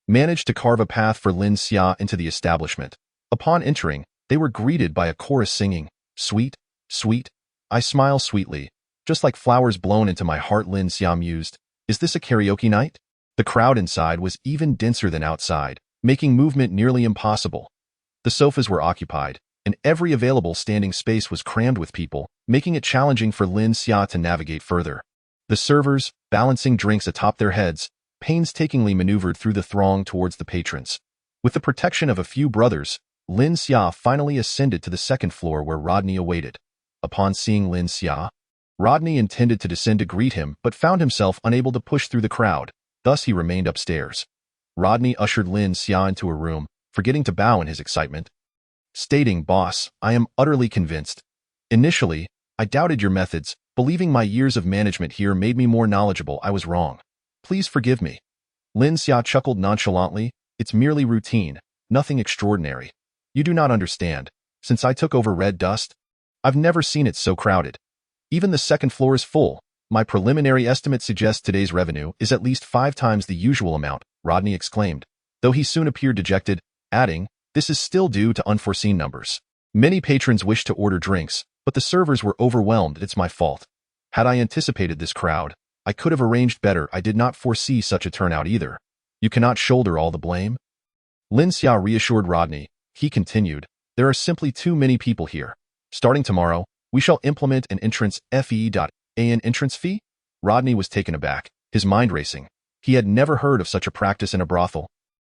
managed to carve a path for Lin Xia into the establishment. Upon entering, they were greeted by a chorus singing, "Sweet, sweet, I smile sweetly, just like flowers blown into my heart." Lin Xia mused, "Is this a karaoke night?" The crowd inside was even denser than outside, making movement nearly impossible. The sofas were occupied, and every available standing space was crammed with people, making it challenging for Lin Xia to navigate further. The servers, balancing drinks atop their heads, painstakingly maneuvered through the throng towards the patrons. With the protection of a few brothers, Lin Xia finally ascended to the second floor where Rodney awaited. Upon seeing Lin Xia, Rodney intended to descend to greet him but found himself unable to push through the crowd, thus he remained upstairs. Rodney ushered Lin Xia into a room, forgetting to bow in his excitement, stating, "Boss, I am utterly convinced. Initially, I doubted your methods, believing my years of management here made me more knowledgeable. I was wrong. Please forgive me." Lin Xia chuckled nonchalantly, "It's merely routine, nothing extraordinary. You do not understand. Since I took over Red Dust, I've never seen it so crowded. Even the second floor is full. My preliminary estimate suggests today's revenue is at least 5 times the usual amount," Rodney exclaimed, though he soon appeared dejected, adding, "This is still due to unforeseen numbers. Many patrons wished to order drinks, but the servers were overwhelmed. It's my fault. Had I anticipated this crowd, I could have arranged better. I did not foresee such a turnout either. You cannot shoulder all the blame." Lin Xia reassured Rodney. He continued, "There are simply too many people here. Starting tomorrow, we shall implement an entrance fee.an entrance fee?" Rodney was taken aback, his mind racing. He had never heard of such a practice in a brothel.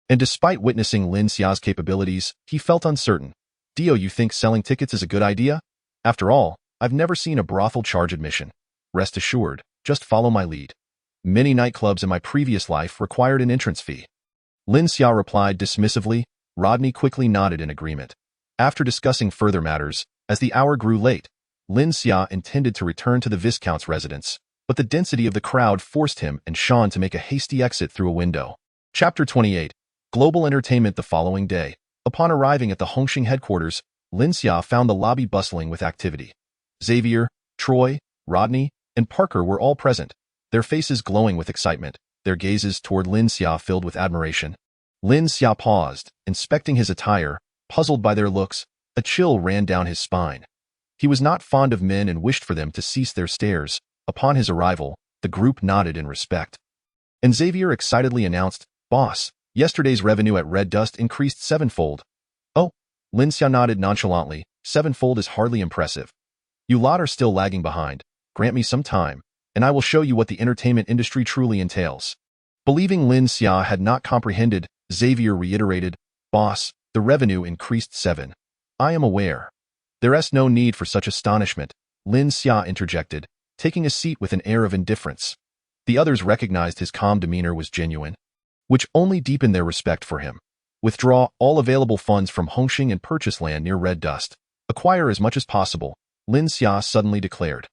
And despite witnessing Lin Xia's capabilities, he felt uncertain. "Dio, you think selling tickets is a good idea? After all, I've never seen a brothel charge admission. Rest assured, just follow my lead. Many nightclubs in my previous life required an entrance fee." Lin Xia replied dismissively. Rodney quickly nodded in agreement. After discussing further matters, as the hour grew late, Lin Xia intended to return to the Viscount's residence, but the density of the crowd forced him and Sean to make a hasty exit through a window. Chapter 28. Global Entertainment. The following day, upon arriving at the Hongxing headquarters, Lin Xia found the lobby bustling with activity. Xavier, Troy, Rodney, and Parker were all present, their faces glowing with excitement, their gazes toward Lin Xia filled with admiration. Lin Xia paused, inspecting his attire, puzzled by their looks. A chill ran down his spine. He was not fond of men and wished for them to cease their stares. Upon his arrival, the group nodded in respect. And Xavier excitedly announced, "Boss, yesterday's revenue at Red Dust increased 7-fold. "Oh," Lin Xia nodded nonchalantly, "7-fold is hardly impressive. You lot are still lagging behind. Grant me some time, and I will show you what the entertainment industry truly entails." Believing Lin Xia had not comprehended, Xavier reiterated, "Boss, the revenue increased 7. I am aware." "There's no need for such astonishment," Lin Xia interjected, taking a seat with an air of indifference. The others recognized his calm demeanor was genuine, which only deepened their respect for him. "Withdraw all available funds from Hongxing and purchase land near Red Dust. Acquire as much as possible," Lin Xia suddenly declared.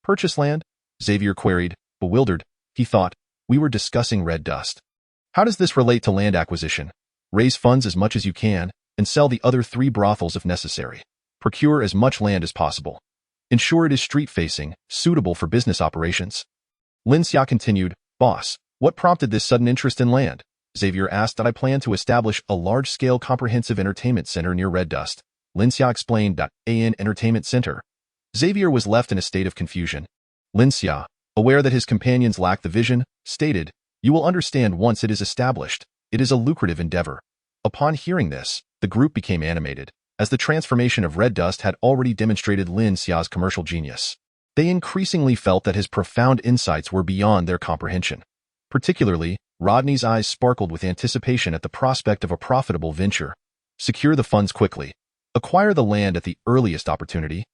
"Purchase land?" Xavier queried, bewildered. He thought, "We were discussing Red Dust. How does this relate to land acquisition? Raise funds as much as you can, and sell the other 3 brothels if necessary. Procure as much land as possible. Ensure it is street-facing, suitable for business operations." Lin Xia continued, "Boss, what prompted this sudden interest in land?" Xavier asked. "That I plan to establish a large-scale comprehensive entertainment center near Red Dust." Lin Xia explained. "An entertainment center?" Xavier was left in a state of confusion. Lin Xia, aware that his companions lacked the vision, stated, "You will understand once it is established. It is a lucrative endeavor." Upon hearing this, the group became animated, as the transformation of Red Dust had already demonstrated Lin Xia's commercial genius. They increasingly felt that his profound insights were beyond their comprehension. Particularly, Rodney's eyes sparkled with anticipation at the prospect of a profitable venture. "Secure the funds quickly. Acquire the land at the earliest opportunity,"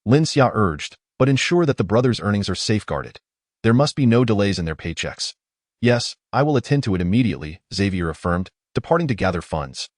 Lin Xia urged, "but ensure that the brothers' earnings are safeguarded. There must be no delays in their paychecks." "Yes, I will attend to it immediately," Xavier affirmed, departing to gather funds.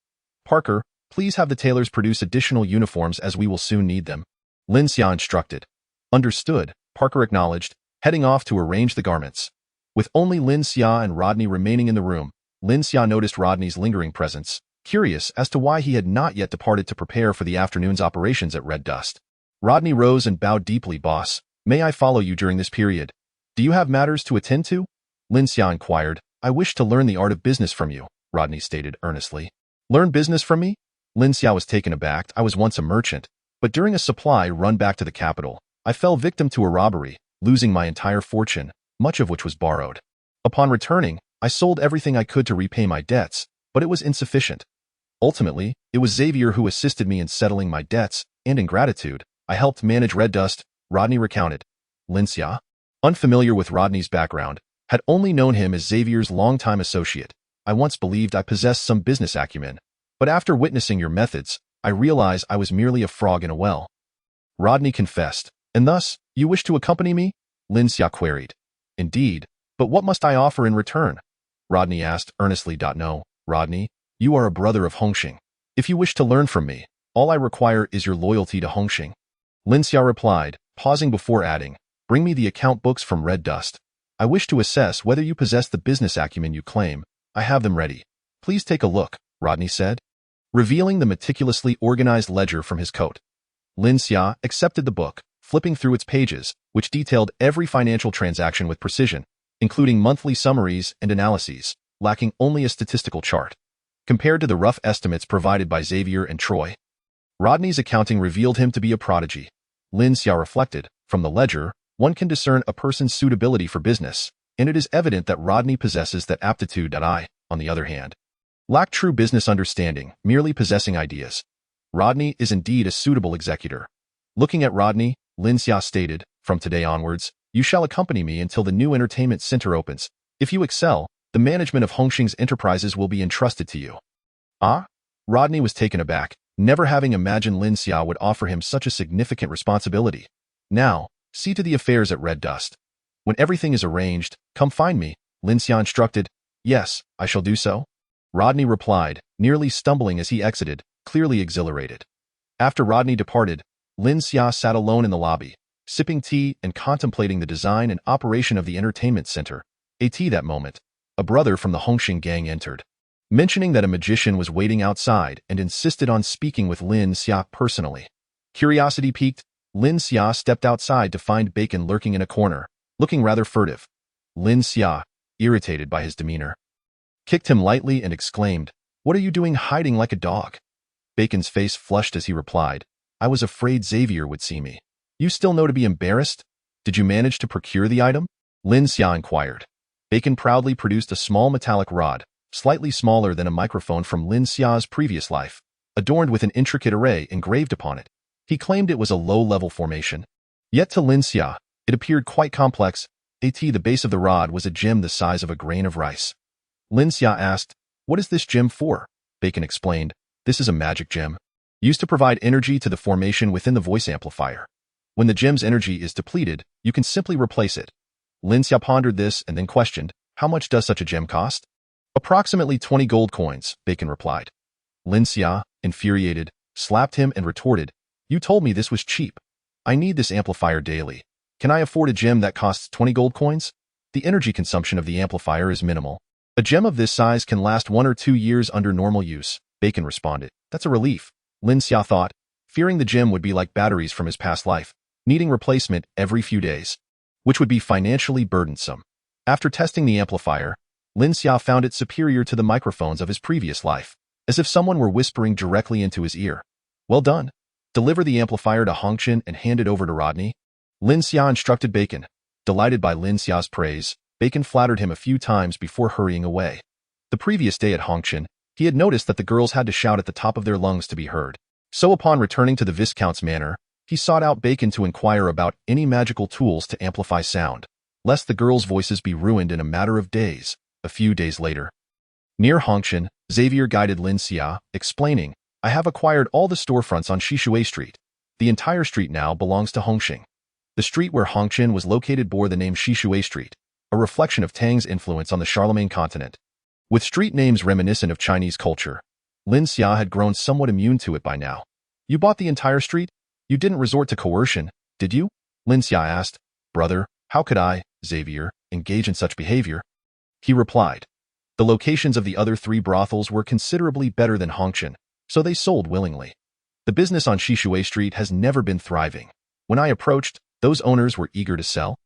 "Parker, please have the tailors produce additional uniforms as we will soon need them," Lin Xia instructed. "Understood," Parker acknowledged, heading off to arrange the garments. With only Lin Xia and Rodney remaining in the room, Lin Xia noticed Rodney's lingering presence, curious as to why he had not yet departed to prepare for the afternoon's operations at Red Dust. Rodney rose and bowed deeply. "Boss, may I follow you during this period? Do you have matters to attend to?" Lin Xia inquired. "I wish to learn the art of business from you," Rodney stated earnestly. "Learn business from me?" Lin Xia was taken aback. "I was once a merchant, but during a supply run back to the capital, I fell victim to a robbery, losing my entire fortune, much of which was borrowed. Upon returning, I sold everything I could to repay my debts, but it was insufficient. Ultimately, it was Xavier who assisted me in settling my debts, and in gratitude, I helped manage Red Dust, Rodney recounted. Lin Xia, unfamiliar with Rodney's background, had only known him as Xavier's longtime associate. I once believed I possessed some business acumen, but after witnessing your methods, I realized I was merely a frog in a well. Rodney confessed. And thus, you wish to accompany me? Lin Xia queried. Indeed, but what must I offer in return? Rodney asked earnestly. No, Rodney, you are a brother of Hongxing. If you wish to learn from me, all I require is your loyalty to Hongxing. Lin Xia replied, pausing before adding, bring me the account books from Red Dust. I wish to assess whether you possess the business acumen you claim. I have them ready. Please take a look, Rodney said, revealing the meticulously organized ledger from his coat. Lin Xia accepted the book, flipping through its pages, which detailed every financial transaction with precision, including monthly summaries and analyses, lacking only a statistical chart. Compared to the rough estimates provided by Xavier and Troy, Rodney's accounting revealed him to be a prodigy. Lin Xia reflected, from the ledger, one can discern a person's suitability for business, and it is evident that Rodney possesses that aptitude that I, on the other hand, lack true business understanding, merely possessing ideas. Rodney is indeed a suitable executor. Looking at Rodney, Lin Xia stated, from today onwards, you shall accompany me until the new entertainment center opens. If you excel, the management of Hongxing's enterprises will be entrusted to you. Ah? Rodney was taken aback, never having imagined Lin Xia would offer him such a significant responsibility. Now, see to the affairs at Red Dust. When everything is arranged, come find me, Lin Xia instructed. Yes, I shall do so. Rodney replied, nearly stumbling as he exited, clearly exhilarated. After Rodney departed, Lin Xia sat alone in the lobby, sipping tea and contemplating the design and operation of the entertainment center. That moment, a brother from the Hongxing gang entered, mentioning that a magician was waiting outside and insisted on speaking with Lin Xia personally. Curiosity piqued, Lin Xia stepped outside to find Bacon lurking in a corner, looking rather furtive. Lin Xia, irritated by his demeanor, kicked him lightly and exclaimed, "What are you doing hiding like a dog?" Bacon's face flushed as he replied, "I was afraid Xavier would see me." "You still know to be embarrassed? Did you manage to procure the item?" Lin Xia inquired. Bacon proudly produced a small metallic rod, slightly smaller than a microphone from Lin Xia's previous life, adorned with an intricate array engraved upon it. He claimed it was a low-level formation. Yet to Lin Xia, it appeared quite complex. The base of the rod was a gem the size of a grain of rice. Lin Xia asked, "What is this gem for?" Bacon explained, "This is a magic gem, used to provide energy to the formation within the voice amplifier. When the gem's energy is depleted, you can simply replace it." Lin Xia pondered this and then questioned, "How much does such a gem cost?" "Approximately 20 gold coins," Bacon replied. Lin Xia, infuriated, slapped him and retorted, "You told me this was cheap. I need this amplifier daily. Can I afford a gem that costs 20 gold coins? The energy consumption of the amplifier is minimal. A gem of this size can last 1 or 2 years under normal use," Bacon responded. "That's a relief," Lin Xia thought, fearing the gem would be like batteries from his past life, needing replacement every few days, which would be financially burdensome. After testing the amplifier, Lin Xia found it superior to the microphones of his previous life, as if someone were whispering directly into his ear. "Well done. Deliver the amplifier to Hongxin and hand it over to Rodney," Lin Xia instructed Bacon. Delighted by Lin Xia's praise, Bacon flattered him a few times before hurrying away. The previous day at Hongxin, he had noticed that the girls had to shout at the top of their lungs to be heard. So upon returning to the Viscount's manor, he sought out Bacon to inquire about any magical tools to amplify sound, lest the girls' voices be ruined in a matter of days. A few days later, near Hongxin, Xavier guided Lin Xia, explaining, "I have acquired all the storefronts on Shishui Street. The entire street now belongs to Hongxing." The street where Hongxin was located bore the name Shishui Street, a reflection of Tang's influence on the Charlemagne continent. With street names reminiscent of Chinese culture, Lin Xia had grown somewhat immune to it by now. "You bought the entire street? You didn't resort to coercion, did you?" Lin Xia asked. "Brother, how could I, Xavier, engage in such behavior?" He replied. The locations of the other 3 brothels were considerably better than Hongxin, so they sold willingly. The business on Shishui Street has never been thriving. When I approached, those owners were eager to sell.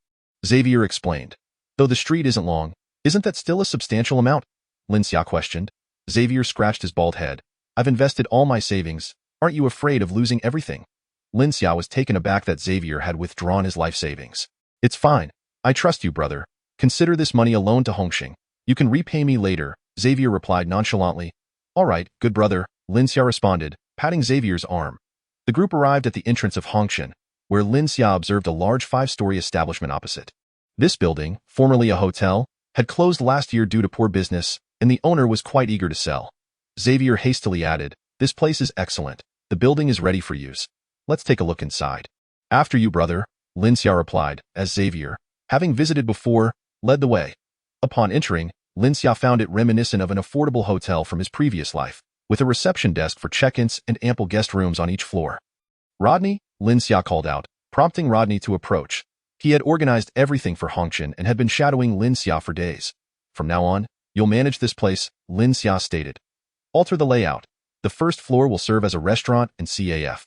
Xavier explained. "Though the street isn't long, isn't that still a substantial amount?" Lin Xia questioned. Xavier scratched his bald head. "I've invested all my savings. Aren't you afraid of losing everything?" Lin Xia was taken aback that Xavier had withdrawn his life savings. "It's fine. I trust you, brother. Consider this money a loan to Hongxing. You can repay me later, Xavier replied nonchalantly. All right, good brother, Lin Xia responded, patting Xavier's arm. The group arrived at the entrance of Hongshan, where Lin Xia observed a large 5-story establishment opposite. This building, formerly a hotel, had closed last year due to poor business, and the owner was quite eager to sell. Xavier hastily added, "This place is excellent. The building is ready for use. Let's take a look inside." "After you, brother," Lin Xia replied, as Xavier, having visited before, led the way. Upon entering, Lin Xia found it reminiscent of an affordable hotel from his previous life, with a reception desk for check-ins and ample guest rooms on each floor. "Rodney," Lin Xia called out, prompting Rodney to approach. He had organized everything for Hongshan and had been shadowing Lin Xia for days. "From now on, you'll manage this place," Lin Xia stated. "Alter the layout. The first floor will serve as a restaurant and CAF.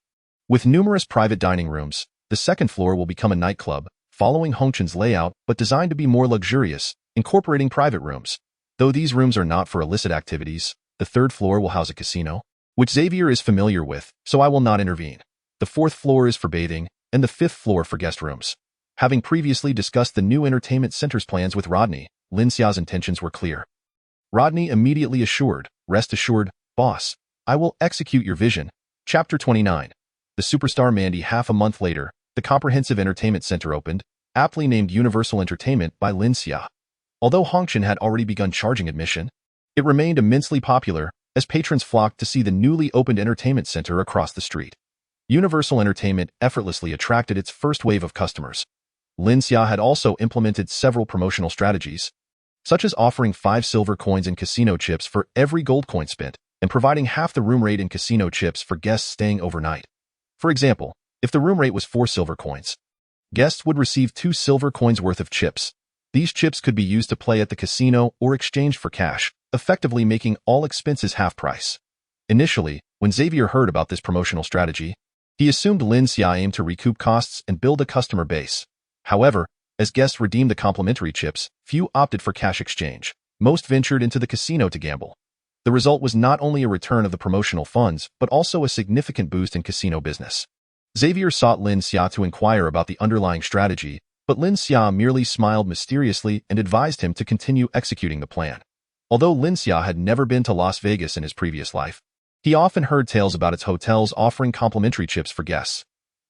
With numerous private dining rooms, the second floor will become a nightclub, following Hongshan's layout but designed to be more luxurious, incorporating private rooms. Though these rooms are not for illicit activities, the third floor will house a casino, which Xavier is familiar with, so I will not intervene. The fourth floor is for bathing, and the fifth floor for guest rooms." Having previously discussed the new entertainment center's plans with Rodney, Lin Xia's intentions were clear. Rodney immediately assured, "Rest assured, boss, I will execute your vision." Chapter 29. The superstar Mandy. Half a month later, the comprehensive entertainment center opened, aptly named Universal Entertainment by Lin Xia. Although Hongshan had already begun charging admission, it remained immensely popular as patrons flocked to see the newly opened entertainment center across the street. Universal Entertainment effortlessly attracted its first wave of customers. Lin Xia had also implemented several promotional strategies, such as offering 5 silver coins in casino chips for every gold coin spent, and providing half the room rate in casino chips for guests staying overnight. For example, if the room rate was 4 silver coins, guests would receive 2 silver coins worth of chips. These chips could be used to play at the casino or exchanged for cash, effectively making all expenses half price. Initially, when Xavier heard about this promotional strategy, he assumed Lin Xia aimed to recoup costs and build a customer base. However, as guests redeemed the complimentary chips, few opted for cash exchange. Most ventured into the casino to gamble. The result was not only a return of the promotional funds, but also a significant boost in casino business. Xavier sought Lin Xia to inquire about the underlying strategy, but Lin Xia merely smiled mysteriously and advised him to continue executing the plan. Although Lin Xia had never been to Las Vegas in his previous life, he often heard tales about its hotels offering complimentary chips for guests.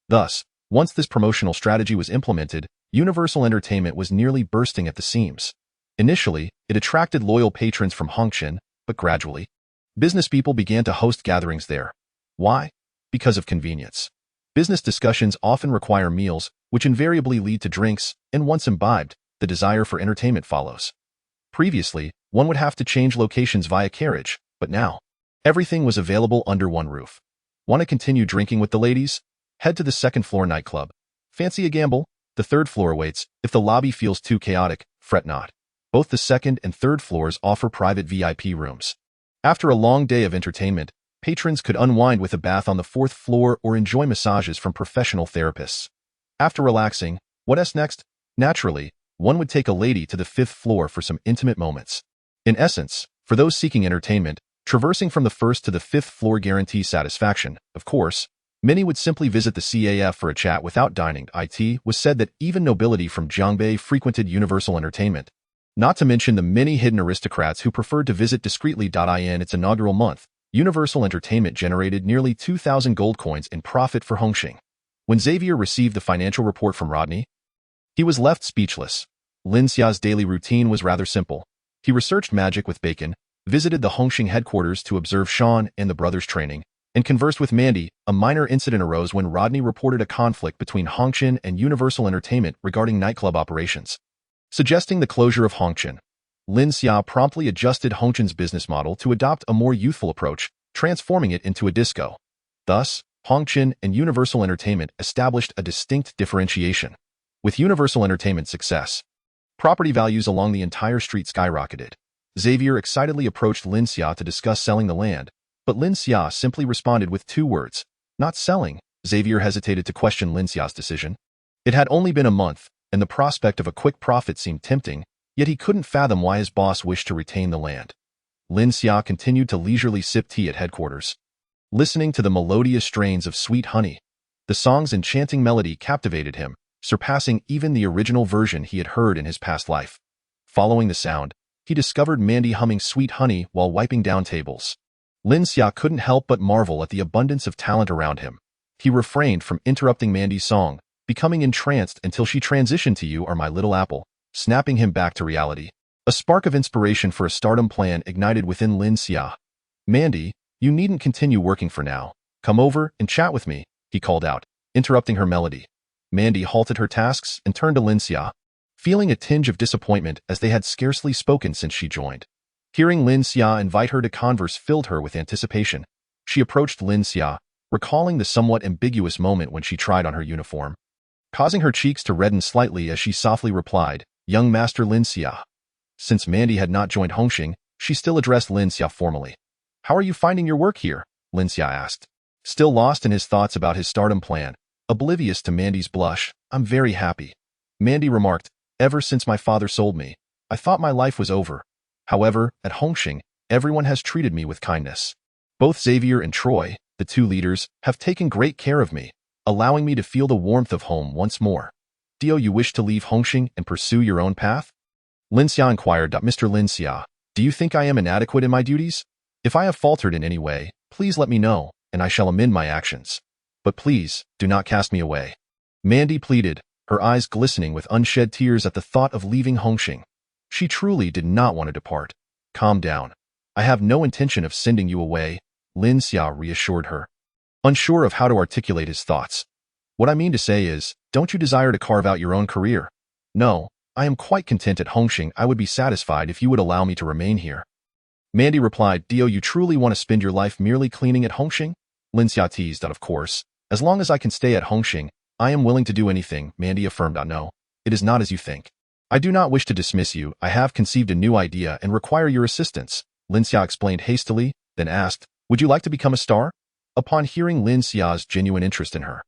Thus, once this promotional strategy was implemented, Universal Entertainment was nearly bursting at the seams. Initially, it attracted loyal patrons from Hongshan, but gradually, business people began to host gatherings there. Why? Because of convenience. Business discussions often require meals, which invariably lead to drinks, and once imbibed, the desire for entertainment follows. Previously, one would have to change locations via carriage, but now, everything was available under one roof. Want to continue drinking with the ladies? Head to the second floor nightclub. Fancy a gamble? The third floor awaits. If the lobby feels too chaotic, fret not. Both the second and third floors offer private VIP rooms. After a long day of entertainment, patrons could unwind with a bath on the fourth floor or enjoy massages from professional therapists. After relaxing, what's next? Naturally, one would take a lady to the fifth floor for some intimate moments. In essence, for those seeking entertainment, traversing from the first to the fifth floor guarantees satisfaction. Of course, many would simply visit the CAF for a chat without dining. It was said that even nobility from Jiangbei frequented Universal Entertainment. Not to mention the many hidden aristocrats who preferred to visit discreetly. In its inaugural month, Universal Entertainment generated nearly 2,000 gold coins in profit for Hongshan. When Xavier received the financial report from Rodney, he was left speechless. Lin Xia's daily routine was rather simple. He researched magic with Bacon, visited the Hongshan headquarters to observe Sean and the brothers' training, and conversed with Mandy. A minor incident arose when Rodney reported a conflict between Hongshan and Universal Entertainment regarding nightclub operations. Suggesting the closure of Hongshan, Lin Xia promptly adjusted Hongshan's business model to adopt a more youthful approach, transforming it into a disco. Thus, Hongshan and Universal Entertainment established a distinct differentiation. With Universal Entertainment's success, property values along the entire street skyrocketed. Xavier excitedly approached Lin Xia to discuss selling the land, but Lin Xia simply responded with 2 words, "Not selling." Xavier hesitated to question Lin Xia's decision. It had only been a month, and the prospect of a quick profit seemed tempting, yet he couldn't fathom why his boss wished to retain the land. Lin Xia continued to leisurely sip tea at headquarters, listening to the melodious strains of Sweet Honey. The song's enchanting melody captivated him, surpassing even the original version he had heard in his past life. Following the sound, he discovered Mandy humming Sweet Honey while wiping down tables. Lin Xia couldn't help but marvel at the abundance of talent around him. He refrained from interrupting Mandy's song, becoming entranced until she transitioned to "You Are My Little Apple," snapping him back to reality. A spark of inspiration for a stardom plan ignited within Lin Xia. "Mandy, you needn't continue working for now. Come over and chat with me," he called out, interrupting her melody. Mandy halted her tasks and turned to Lin Xia, feeling a tinge of disappointment as they had scarcely spoken since she joined. Hearing Lin Xia invite her to converse filled her with anticipation. She approached Lin Xia, recalling the somewhat ambiguous moment when she tried on her uniform, causing her cheeks to redden slightly as she softly replied, "Young Master Lin Xia." Since Mandy had not joined Hongxing, she still addressed Lin Xia formally. "How are you finding your work here?" Lin Xia asked. Still lost in his thoughts about his stardom plan, oblivious to Mandy's blush, "I'm very happy." Mandy remarked, "Ever since my father sold me, I thought my life was over. However, at Hongxing, everyone has treated me with kindness. Both Xavier and Troy, the two leaders, have taken great care of me, allowing me to feel the warmth of home once more. Do you wish to leave Hongxing and pursue your own path?" Lin Xia inquired. "Mr. Lin Xia, do you think I am inadequate in my duties? If I have faltered in any way, please let me know, and I shall amend my actions. But please, do not cast me away." Mandy pleaded, her eyes glistening with unshed tears at the thought of leaving Hongxing. She truly did not want to depart. "Calm down. I have no intention of sending you away," Lin Xia reassured her, unsure of how to articulate his thoughts. "What I mean to say is, don't you desire to carve out your own career?" "No, I am quite content at Hongxing. I would be satisfied if you would allow me to remain here." Mandy replied, "Do you truly want to spend your life merely cleaning at Hongxing?" Lin Xia teased. "Of course. As long as I can stay at Hongxing, I am willing to do anything," Mandy affirmed. "No, it is not as you think. I do not wish to dismiss you. I have conceived a new idea and require your assistance," Lin Xia explained hastily, then asked, "Would you like to become a star?" Upon hearing Lin Xia's genuine interest in her,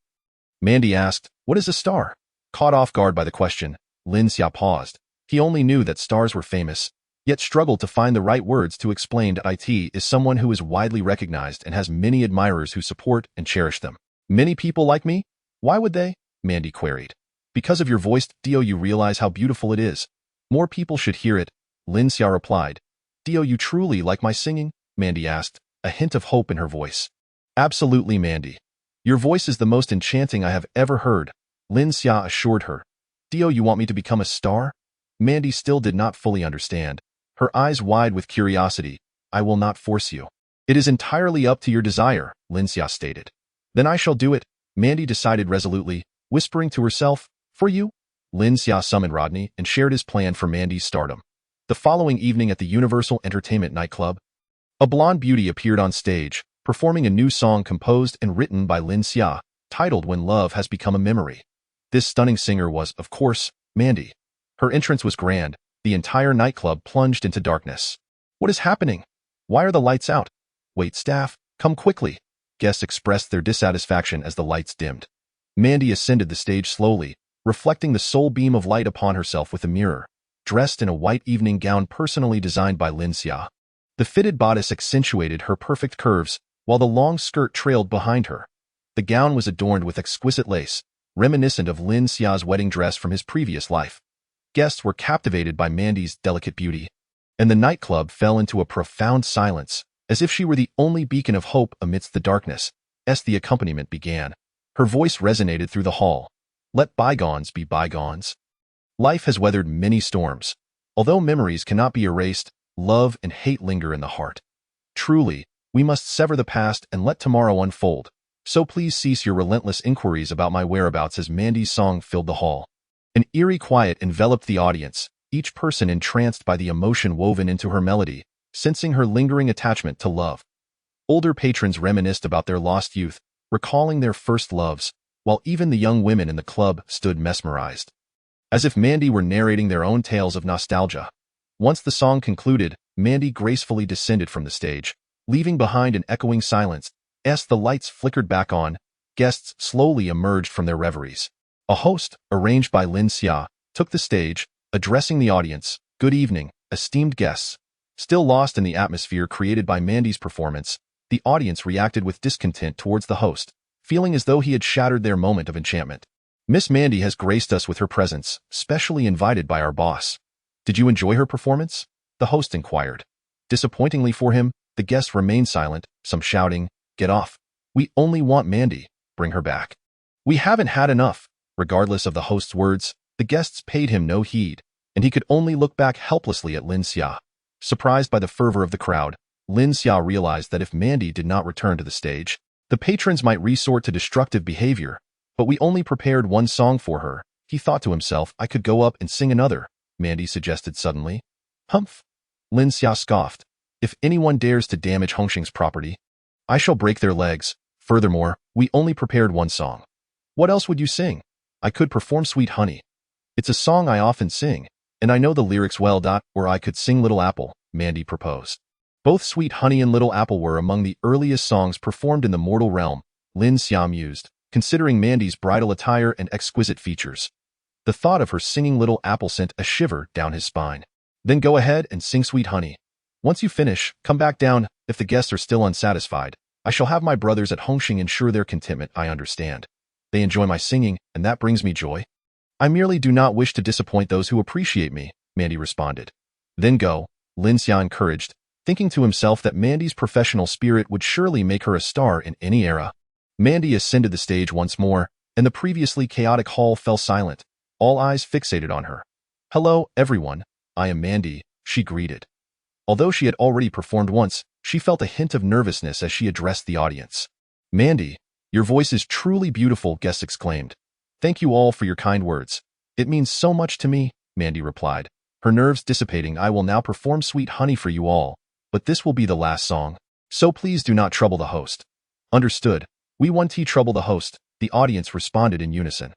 Mandy asked, "What is a star?" Caught off guard by the question, Lin Xia paused. He only knew that stars were famous, yet struggled to find the right words to explain that it is someone who is widely recognized and has many admirers who support and cherish them. "Many people like me? Why would they?" Mandy queried. "Because of your voice. Do you realize how beautiful it is? More people should hear it," Lin Xia replied. "Do you truly like my singing?" Mandy asked, a hint of hope in her voice. "Absolutely, Mandy. Your voice is the most enchanting I have ever heard," Lin Xia assured her. "Do you want me to become a star?" Mandy still did not fully understand, her eyes wide with curiosity. "I will not force you. It is entirely up to your desire," Lin Xia stated. "Then I shall do it," Mandy decided resolutely, whispering to herself, "For you?" Lin Xia summoned Rodney and shared his plan for Mandy's stardom. The following evening at the Universal Entertainment nightclub, a blonde beauty appeared on stage, performing a new song composed and written by Lin Xia, titled "When Love Has Become a Memory." This stunning singer was, of course, Mandy. Her entrance was grand. The entire nightclub plunged into darkness. "What is happening? Why are the lights out? Wait, staff, come quickly." Guests expressed their dissatisfaction as the lights dimmed. Mandy ascended the stage slowly, reflecting the sole beam of light upon herself with a mirror, dressed in a white evening gown personally designed by Lin Xia. The fitted bodice accentuated her perfect curves, while the long skirt trailed behind her. The gown was adorned with exquisite lace, reminiscent of Lin Xia's wedding dress from his previous life. Guests were captivated by Mandy's delicate beauty, and the nightclub fell into a profound silence, as if she were the only beacon of hope amidst the darkness. As the accompaniment began, her voice resonated through the hall. "Let bygones be bygones. Life has weathered many storms. Although memories cannot be erased, love and hate linger in the heart. Truly, we must sever the past and let tomorrow unfold. So please cease your relentless inquiries about my whereabouts." As Mandy's song filled the hall, an eerie quiet enveloped the audience, each person entranced by the emotion woven into her melody, sensing her lingering attachment to love. Older patrons reminisced about their lost youth, recalling their first loves, while even the young women in the club stood mesmerized, as if Mandy were narrating their own tales of nostalgia. Once the song concluded, Mandy gracefully descended from the stage, leaving behind an echoing silence. As the lights flickered back on, guests slowly emerged from their reveries. A host, arranged by Lin Xia, took the stage, addressing the audience. "Good evening, esteemed guests." Still lost in the atmosphere created by Mandy's performance, the audience reacted with discontent towards the host, feeling as though he had shattered their moment of enchantment. "Miss Mandy has graced us with her presence, specially invited by our boss. Did you enjoy her performance?" the host inquired. Disappointingly for him, the guests remained silent, some shouting, "Get off. We only want Mandy. Bring her back. We haven't had enough." Regardless of the host's words, the guests paid him no heed, and he could only look back helplessly at Lin Xia. Surprised by the fervor of the crowd, Lin Xia realized that if Mandy did not return to the stage, the patrons might resort to destructive behavior. But we only prepared one song for her, he thought to himself. I could go up and sing another, Mandy suggested suddenly. Humph! Lin Xia scoffed. If anyone dares to damage Hongxing's property, I shall break their legs. Furthermore, we only prepared one song. What else would you sing? I could perform Sweet Honey. It's a song I often sing, and I know the lyrics well. Or I could sing Little Apple, Mandy proposed. Both Sweet Honey and Little Apple were among the earliest songs performed in the mortal realm, Lin Xia mused, considering Mandy's bridal attire and exquisite features. The thought of her singing Little Apple sent a shiver down his spine. Then go ahead and sing Sweet Honey. Once you finish, come back down. If the guests are still unsatisfied, I shall have my brothers at Hongxing ensure their contentment. I understand. They enjoy my singing, and that brings me joy. I merely do not wish to disappoint those who appreciate me, Mandy responded. Then go, Lin Xia encouraged, thinking to himself that Mandy's professional spirit would surely make her a star in any era. Mandy ascended the stage once more, and the previously chaotic hall fell silent, all eyes fixated on her. Hello, everyone. I am Mandy, she greeted. Although she had already performed once, she felt a hint of nervousness as she addressed the audience. Mandy, your voice is truly beautiful, guests exclaimed. Thank you all for your kind words. It means so much to me, Mandy replied, her nerves dissipating. I will now perform Sweet Honey for you all, but this will be the last song, so please do not trouble the host. Understood. We won't trouble the host, the audience responded in unison.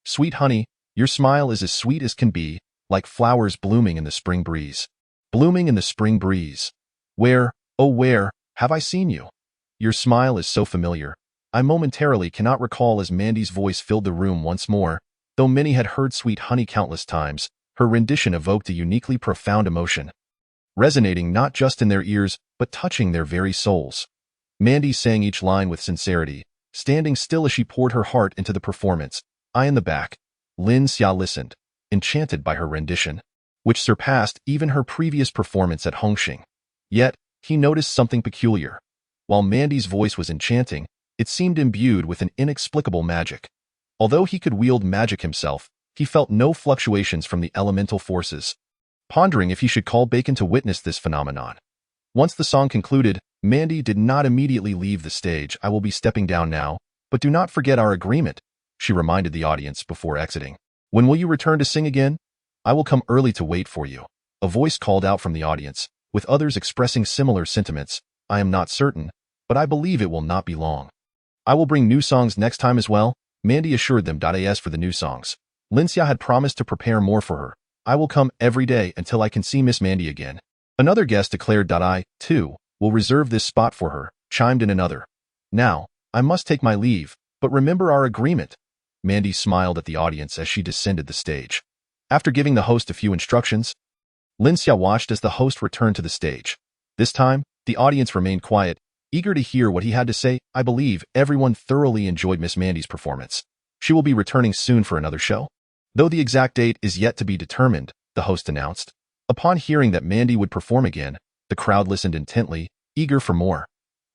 Sweet Honey, your smile is as sweet as can be, like flowers blooming in the spring breeze. Blooming in the spring breeze. Where, oh where, have I seen you? Your smile is so familiar. I momentarily cannot recall. As Mandy's voice filled the room once more, though many had heard Sweet Honey countless times, her rendition evoked a uniquely profound emotion, resonating not just in their ears, but touching their very souls. Mandy sang each line with sincerity, standing still as she poured her heart into the performance. I in the back. Lin Xia listened, enchanted by her rendition, which surpassed even her previous performance at Hongxing. Yet, he noticed something peculiar. While Mandy's voice was enchanting, it seemed imbued with an inexplicable magic. Although he could wield magic himself, he felt no fluctuations from the elemental forces. Pondering if he should call Bacon to witness this phenomenon. Once the song concluded, Mandy did not immediately leave the stage. I will be stepping down now, but do not forget our agreement, she reminded the audience before exiting. When will you return to sing again? I will come early to wait for you. A voice called out from the audience, with others expressing similar sentiments. I am not certain, but I believe it will not be long. I will bring new songs next time as well, Mandy assured them. As for the new songs, Lin Xia had promised to prepare more for her. I will come every day until I can see Miss Mandy again. Another guest declared. I, too, will reserve this spot for her, chimed in another. Now, I must take my leave, but remember our agreement. Mandy smiled at the audience as she descended the stage. After giving the host a few instructions, Lin Xia watched as the host returned to the stage. This time, the audience remained quiet, eager to hear what he had to say. I believe everyone thoroughly enjoyed Miss Mandy's performance. She will be returning soon for another show, though the exact date is yet to be determined, the host announced. Upon hearing that Mandy would perform again, the crowd listened intently, eager for more.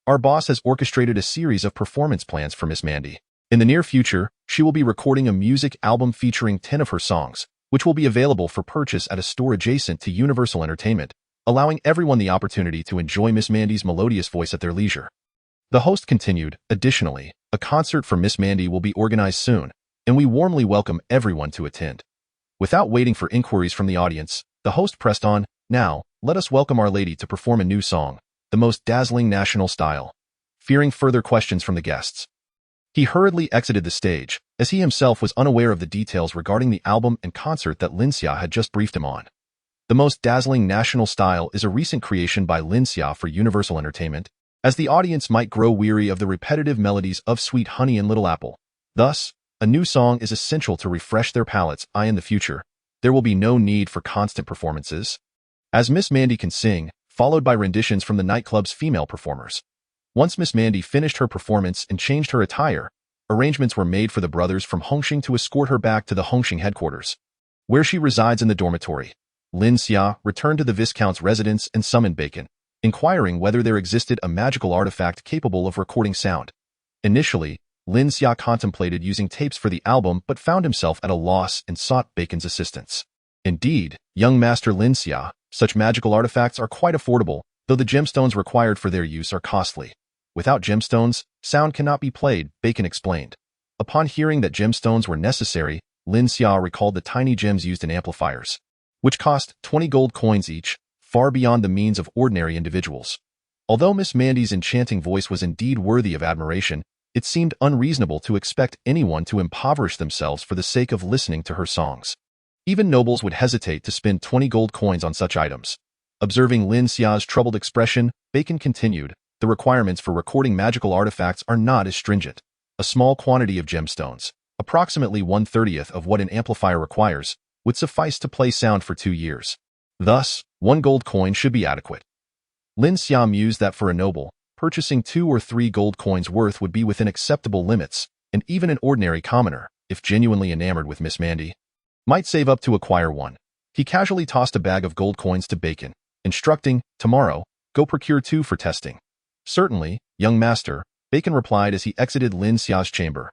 Our boss has orchestrated a series of performance plans for Miss Mandy. In the near future, she will be recording a music album featuring 10 of her songs, which will be available for purchase at a store adjacent to Universal Entertainment, allowing everyone the opportunity to enjoy Miss Mandy's melodious voice at their leisure. The host continued, additionally, a concert for Miss Mandy will be organized soon, and we warmly welcome everyone to attend. Without waiting for inquiries from the audience, the host pressed on. Now, let us welcome Our Lady to perform a new song, the most dazzling national style. Fearing further questions from the guests, he hurriedly exited the stage, as he himself was unaware of the details regarding the album and concert that Lin Xia had just briefed him on. The most dazzling national style is a recent creation by Lin Xia for Universal Entertainment, as the audience might grow weary of the repetitive melodies of Sweet Honey and Little Apple. Thus, a new song is essential to refresh their palates. In the future, there will be no need for constant performances, as Miss Mandy can sing, followed by renditions from the nightclub's female performers. Once Miss Mandy finished her performance and changed her attire, arrangements were made for the brothers from Hongxing to escort her back to the Hongxing headquarters, where she resides in the dormitory. Lin Xia returned to the Viscount's residence and summoned Bacon, inquiring whether there existed a magical artifact capable of recording sound. Initially, Lin Xia contemplated using tapes for the album but found himself at a loss and sought Bacon's assistance. Indeed, young Master Lin Xia, such magical artifacts are quite affordable, though the gemstones required for their use are costly. Without gemstones, sound cannot be played, Bacon explained. Upon hearing that gemstones were necessary, Lin Xia recalled the tiny gems used in amplifiers, which cost 20 gold coins each, far beyond the means of ordinary individuals. Although Miss Mandy's enchanting voice was indeed worthy of admiration, it seemed unreasonable to expect anyone to impoverish themselves for the sake of listening to her songs. Even nobles would hesitate to spend 20 gold coins on such items. Observing Lin Xia's troubled expression, Bacon continued, the requirements for recording magical artifacts are not as stringent. A small quantity of gemstones, approximately 1/30th of what an amplifier requires, would suffice to play sound for 2 years. Thus, 1 gold coin should be adequate. Lin Xia mused that for a noble, purchasing 2 or 3 gold coins worth would be within acceptable limits, and even an ordinary commoner, if genuinely enamored with Miss Mandy, might save up to acquire one. He casually tossed a bag of gold coins to Bacon, instructing, tomorrow, go procure 2 for testing. Certainly, young master, Bacon replied as he exited Lin Xia's chamber.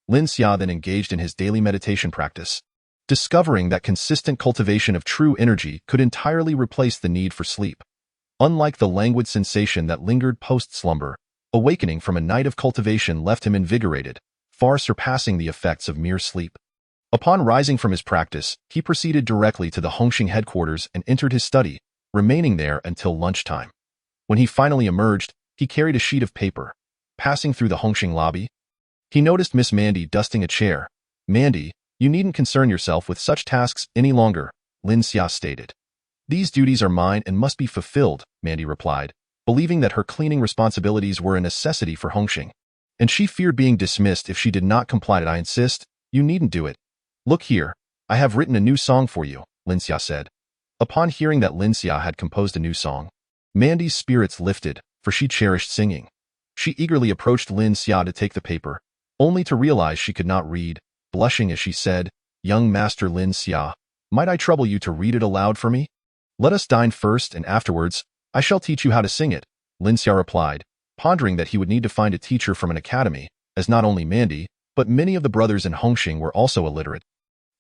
Lin Xia then engaged in his daily meditation practice, discovering that consistent cultivation of true energy could entirely replace the need for sleep. Unlike the languid sensation that lingered post-slumber, awakening from a night of cultivation left him invigorated, far surpassing the effects of mere sleep. Upon rising from his practice, he proceeded directly to the Hongxing headquarters and entered his study, remaining there until lunchtime. When he finally emerged, he carried a sheet of paper. Passing through the Hongxing lobby, he noticed Miss Mandy dusting a chair. Mandy, you needn't concern yourself with such tasks any longer, Lin Xia stated. These duties are mine and must be fulfilled, Mandy replied, believing that her cleaning responsibilities were a necessity for Hongxing, and she feared being dismissed if she did not comply. I insist, you needn't do it. Look here, I have written a new song for you, Lin Xia said. Upon hearing that Lin Xia had composed a new song, Mandy's spirits lifted, for she cherished singing. She eagerly approached Lin Xia to take the paper, only to realize she could not read. Blushing as she said, young Master Lin Xia, might I trouble you to read it aloud for me? Let us dine first and afterwards, I shall teach you how to sing it, Lin Xia replied, pondering that he would need to find a teacher from an academy, as not only Mandy, but many of the brothers in Hongxing were also illiterate.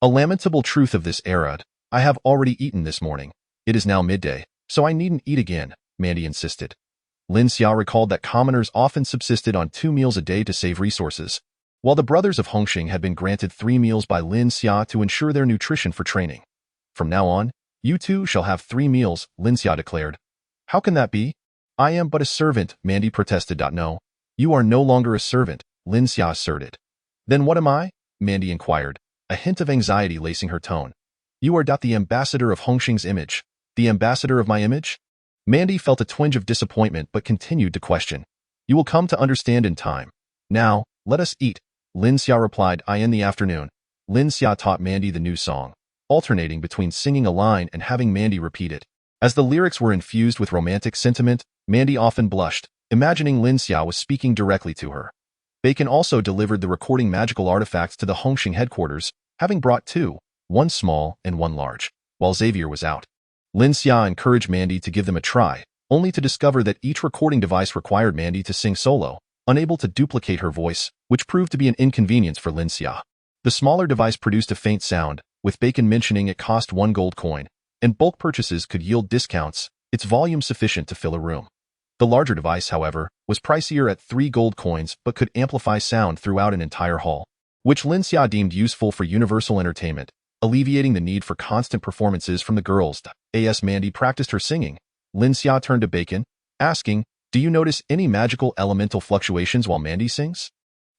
A lamentable truth of this era, I have already eaten this morning. It is now midday, so I needn't eat again, Mandy insisted. Lin Xia recalled that commoners often subsisted on 2 meals a day to save resources, while the brothers of Hongxing had been granted 3 meals by Lin Xia to ensure their nutrition for training. From now on, you two shall have 3 meals, Lin Xia declared. How can that be? I am but a servant, Mandy protested. No, you are no longer a servant, Lin Xia asserted. Then what am I? Mandy inquired, a hint of anxiety lacing her tone. You are the ambassador of Hongxing's image. The ambassador of my image? Mandy felt a twinge of disappointment but continued to question. You will come to understand in time. Now, let us eat, Lin Xia replied. In the afternoon, Lin Xia taught Mandy the new song, alternating between singing a line and having Mandy repeat it. As the lyrics were infused with romantic sentiment, Mandy often blushed, imagining Lin Xia was speaking directly to her. Bacon also delivered the recording magical artifacts to the Hongxing headquarters, having brought 2, one small and one large, while Xavier was out. Lin Xia encouraged Mandy to give them a try, only to discover that each recording device required Mandy to sing solo, unable to duplicate her voice, which proved to be an inconvenience for Lin Xia. The smaller device produced a faint sound, with Bacon mentioning it cost 1 gold coin, and bulk purchases could yield discounts, its volume sufficient to fill a room. The larger device, however, was pricier at 3 gold coins but could amplify sound throughout an entire hall, which Lin Xia deemed useful for universal entertainment, alleviating the need for constant performances from the girls. As Mandy practiced her singing, Lin Xia turned to Bacon, asking, do you notice any magical elemental fluctuations while Mandy sings?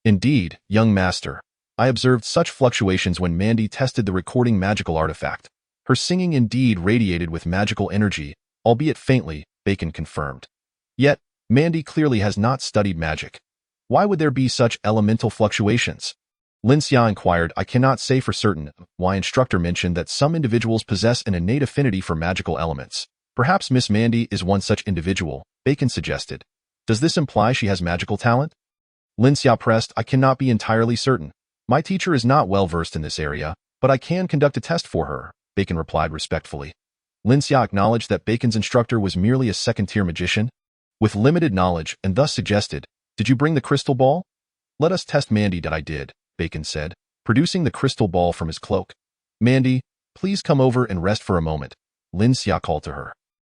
Indeed, young master. I observed such fluctuations when Mandy tested the recording magical artifact. Her singing indeed radiated with magical energy, albeit faintly, Bacon confirmed. Yet, Mandy clearly has not studied magic. Why would there be such elemental fluctuations? Lin Xia inquired. I cannot say for certain. My instructor mentioned that some individuals possess an innate affinity for magical elements. Perhaps Miss Mandy is one such individual, Bacon suggested. Does this imply she has magical talent? Lin Xia pressed. I cannot be entirely certain. My teacher is not well versed in this area, but I can conduct a test for her, Bacon replied respectfully. Lin Xia acknowledged that Bacon's instructor was merely a second-tier magician with limited knowledge and thus suggested, "Did you bring the crystal ball?" "Let us test Mandy." "That I did," Bacon said, producing the crystal ball from his cloak. "Mandy, please come over and rest for a moment," Lin Xia called to her.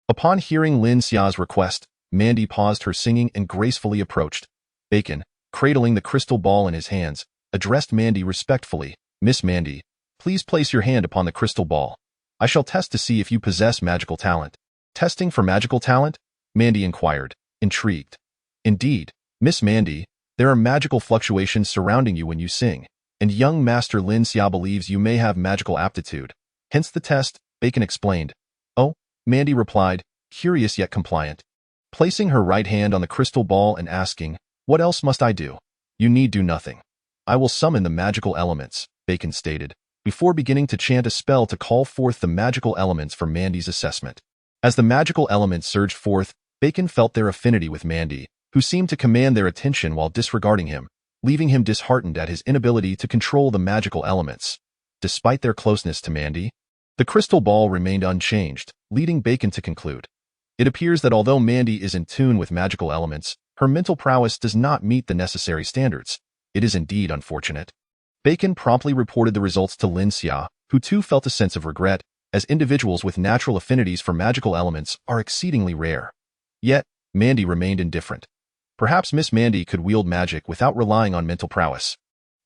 Upon hearing Lin Xia's request, Mandy paused her singing and gracefully approached. Bacon, cradling the crystal ball in his hands, addressed Mandy respectfully. "Miss Mandy, please place your hand upon the crystal ball. I shall test to see if you possess magical talent." "Testing for magical talent?" Mandy inquired, intrigued. "Indeed, Miss Mandy, there are magical fluctuations surrounding you when you sing, and young Master Lin Xia believes you may have magical aptitude. Hence the test," Bacon explained. "Oh," Mandy replied, curious yet compliant, placing her right hand on the crystal ball and asking, "What else must I do?" "You need do nothing. I will summon the magical elements," Bacon stated, before beginning to chant a spell to call forth the magical elements for Mandy's assessment. As the magical elements surged forth, Bacon felt their affinity with Mandy, who seemed to command their attention while disregarding him, leaving him disheartened at his inability to control the magical elements. Despite their closeness to Mandy, the crystal ball remained unchanged, leading Bacon to conclude. It appears that although Mandy is in tune with magical elements, her mental prowess does not meet the necessary standards. It is indeed unfortunate. Bacon promptly reported the results to Lin Xia, who too felt a sense of regret, as individuals with natural affinities for magical elements are exceedingly rare. Yet, Mandy remained indifferent. Perhaps Miss Mandy could wield magic without relying on mental prowess,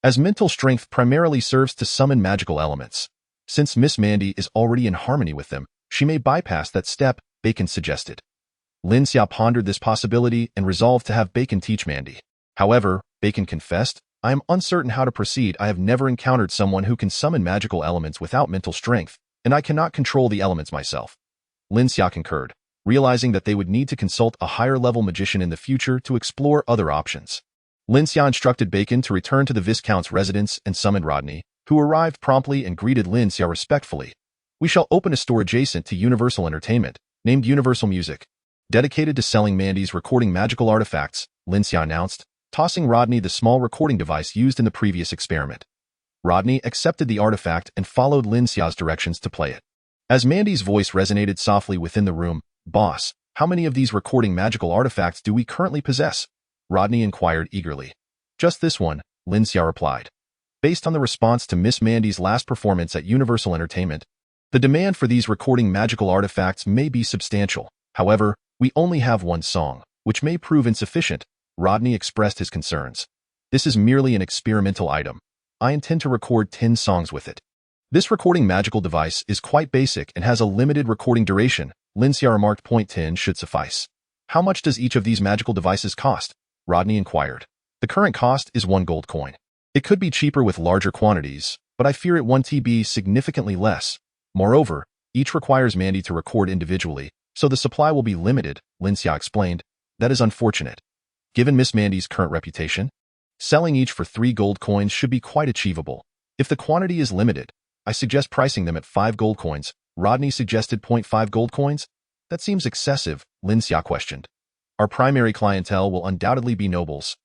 as mental strength primarily serves to summon magical elements. Since Miss Mandy is already in harmony with them, she may bypass that step, Bacon suggested. Lin Xia pondered this possibility and resolved to have Bacon teach Mandy. However, Bacon confessed, "I am uncertain how to proceed. I have never encountered someone who can summon magical elements without mental strength, and I cannot control the elements myself." Lin Xia concurred, realizing that they would need to consult a higher-level magician in the future to explore other options. Lin Xia instructed Bacon to return to the Viscount's residence and summoned Rodney, who arrived promptly and greeted Lin Xia respectfully. "We shall open a store adjacent to Universal Entertainment, named Universal Music, dedicated to selling Mandy's recording magical artifacts," Lin Xia announced, tossing Rodney the small recording device used in the previous experiment. Rodney accepted the artifact and followed Lin Xia's directions to play it. As Mandy's voice resonated softly within the room, "Boss, how many of these recording magical artifacts do we currently possess?" Rodney inquired eagerly. "Just this one," Lin Xia replied. Based on the response to Miss Mandy's last performance at Universal Entertainment, the demand for these recording magical artifacts may be substantial. However, we only have one song, which may prove insufficient. Rodney expressed his concerns. "This is merely an experimental item. I intend to record 10 songs with it. This recording magical device is quite basic and has a limited recording duration," Lin Xia remarked. "10 should suffice." "How much does each of these magical devices cost?" Rodney inquired. "The current cost is 1 gold coin. It could be cheaper with larger quantities, but I fear it won't be significantly less. Moreover, each requires Mandy to record individually, so the supply will be limited," Lin Xia explained. "That is unfortunate. Given Miss Mandy's current reputation, selling each for 3 gold coins should be quite achievable. If the quantity is limited, I suggest pricing them at 5 gold coins." Rodney suggested 0.5 gold coins. "That seems excessive," Lin Xia questioned. "Our primary clientele will undoubtedly be nobles,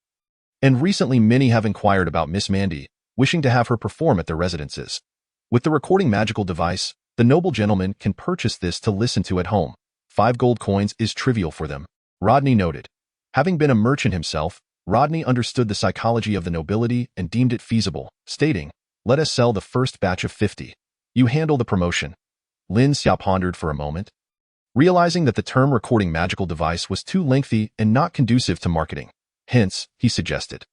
and recently many have inquired about Miss Mandy, wishing to have her perform at their residences. With the recording magical device, the noble gentleman can purchase this to listen to at home. 5 gold coins is trivial for them," Rodney noted. Having been a merchant himself, Rodney understood the psychology of the nobility and deemed it feasible, stating, "Let us sell the first batch of 50. You handle the promotion." Lin Xia pondered for a moment, realizing that the term recording magical device was too lengthy and not conducive to marketing. Hence, he suggested,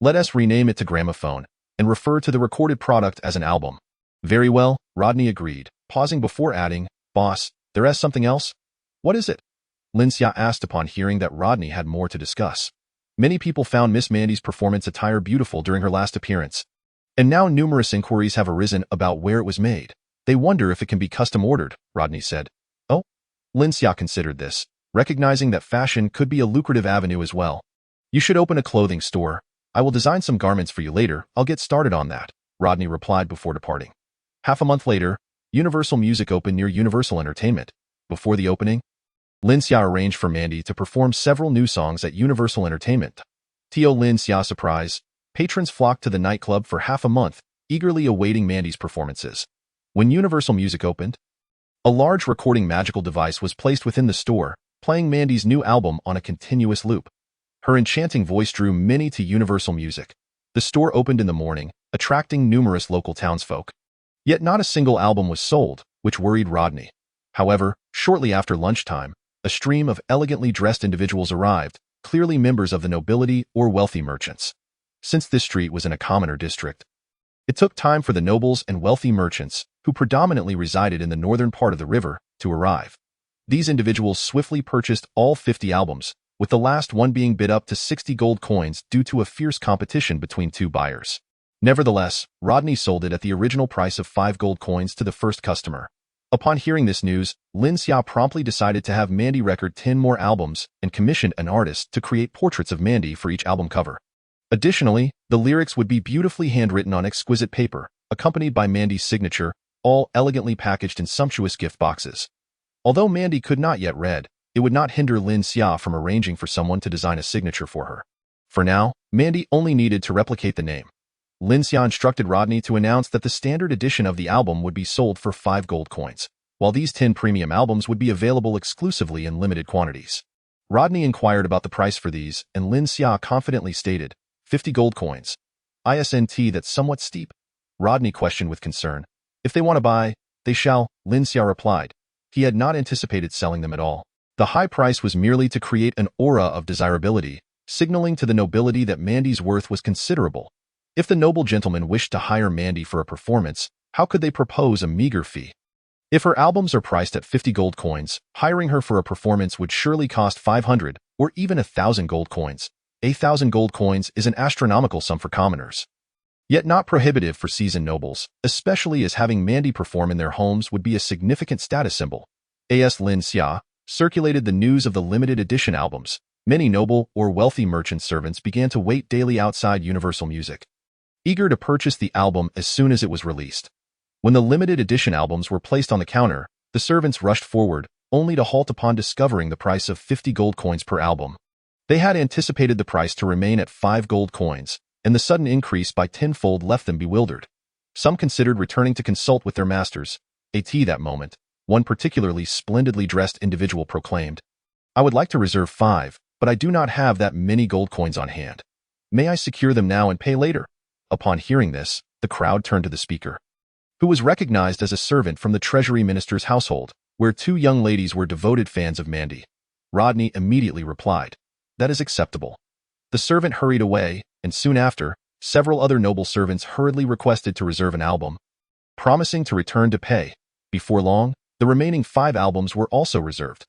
"Let us rename it to gramophone and refer to the recorded product as an album." "Very well," Rodney agreed, pausing before adding, "Boss, there is something else." "What is it?" Lin Xia asked upon hearing that Rodney had more to discuss. Many people found Miss Mandy's performance attire beautiful during her last appearance, and now numerous inquiries have arisen about where it was made. They wonder if it can be custom ordered, Rodney said. "Oh?" Lin Xia considered this, recognizing that fashion could be a lucrative avenue as well. "You should open a clothing store. I will design some garments for you later. I'll get started on that," Rodney replied before departing. Half a month later, Universal Music opened near Universal Entertainment. Before the opening, Lin Xia arranged for Mandy to perform several new songs at Universal Entertainment. To Lin Xia's surprise, patrons flocked to the nightclub for half a month, eagerly awaiting Mandy's performances. When Universal Music opened, A large recording magical device was placed within the store, playing Mandy's new album on a continuous loop. Her enchanting voice drew many to Universal Music. The store opened in the morning, attracting numerous local townsfolk. Yet not a single album was sold, which worried Rodney. However, shortly after lunchtime, a stream of elegantly dressed individuals arrived, clearly members of the nobility or wealthy merchants. Since this street was in a commoner district, it took time for the nobles and wealthy merchants, who predominantly resided in the northern part of the river, to arrive. These individuals swiftly purchased all 50 albums, with the last one being bid up to 60 gold coins due to a fierce competition between two buyers. Nevertheless, Rodney sold it at the original price of 5 gold coins to the first customer. Upon hearing this news, Lin Xia promptly decided to have Mandy record 10 more albums and commissioned an artist to create portraits of Mandy for each album cover. Additionally, the lyrics would be beautifully handwritten on exquisite paper, accompanied by Mandy's signature, all elegantly packaged in sumptuous gift boxes. Although Mandy could not yet read, it would not hinder Lin Xia from arranging for someone to design a signature for her. For now, Mandy only needed to replicate the name. Lin Xia instructed Rodney to announce that the standard edition of the album would be sold for 5 gold coins, while these 10 premium albums would be available exclusively in limited quantities. Rodney inquired about the price for these, and Lin Xia confidently stated, 50 gold coins. ISNT, that's somewhat steep. Rodney questioned with concern. If they want to buy, they shall, Lin Xia replied. He had not anticipated selling them at all. The high price was merely to create an aura of desirability, signaling to the nobility that Mandy's worth was considerable. If the noble gentleman wished to hire Mandy for a performance, how could they propose a meager fee? If her albums are priced at 50 gold coins, hiring her for a performance would surely cost 500 or even 1,000 gold coins. 1,000 gold coins is an astronomical sum for commoners, yet not prohibitive for seasoned nobles, especially as having Mandy perform in their homes would be a significant status symbol. As Lin Xia circulated the news of the limited edition albums, many noble or wealthy merchant servants began to wait daily outside Universal Music, eager to purchase the album as soon as it was released. When the limited edition albums were placed on the counter, the servants rushed forward, only to halt upon discovering the price of 50 gold coins per album. They had anticipated the price to remain at 5 gold coins, and the sudden increase by tenfold left them bewildered. Some considered returning to consult with their masters. At that moment, one particularly splendidly dressed individual proclaimed, I would like to reserve 5, but I do not have that many gold coins on hand. May I secure them now and pay later? Upon hearing this, the crowd turned to the speaker, who was recognized as a servant from the Treasury Minister's household, where 2 young ladies were devoted fans of Mandy. Rodney immediately replied, that is acceptable. The servant hurried away, and soon after, several other noble servants hurriedly requested to reserve an album, promising to return to pay. Before long, the remaining 5 albums were also reserved.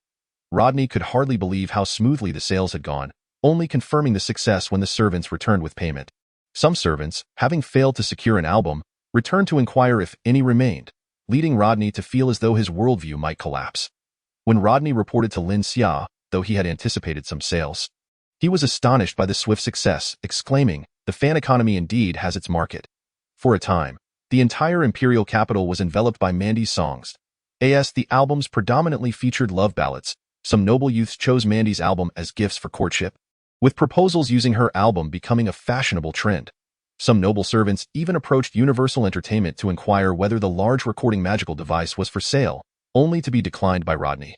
Rodney could hardly believe how smoothly the sales had gone, only confirming the success when the servants returned with payment. Some servants, having failed to secure an album, returned to inquire if any remained, leading Rodney to feel as though his worldview might collapse. When Rodney reported to Lin Xia, though he had anticipated some sales, he was astonished by the swift success, exclaiming, the fan economy indeed has its market. For a time, the entire imperial capital was enveloped by Mandy's songs. The albums predominantly featured love ballads. Some noble youths chose Mandy's album as gifts for courtship, with proposals using her album becoming a fashionable trend. Some noble servants even approached Universal Entertainment to inquire whether the large recording magical device was for sale, only to be declined by Rodney.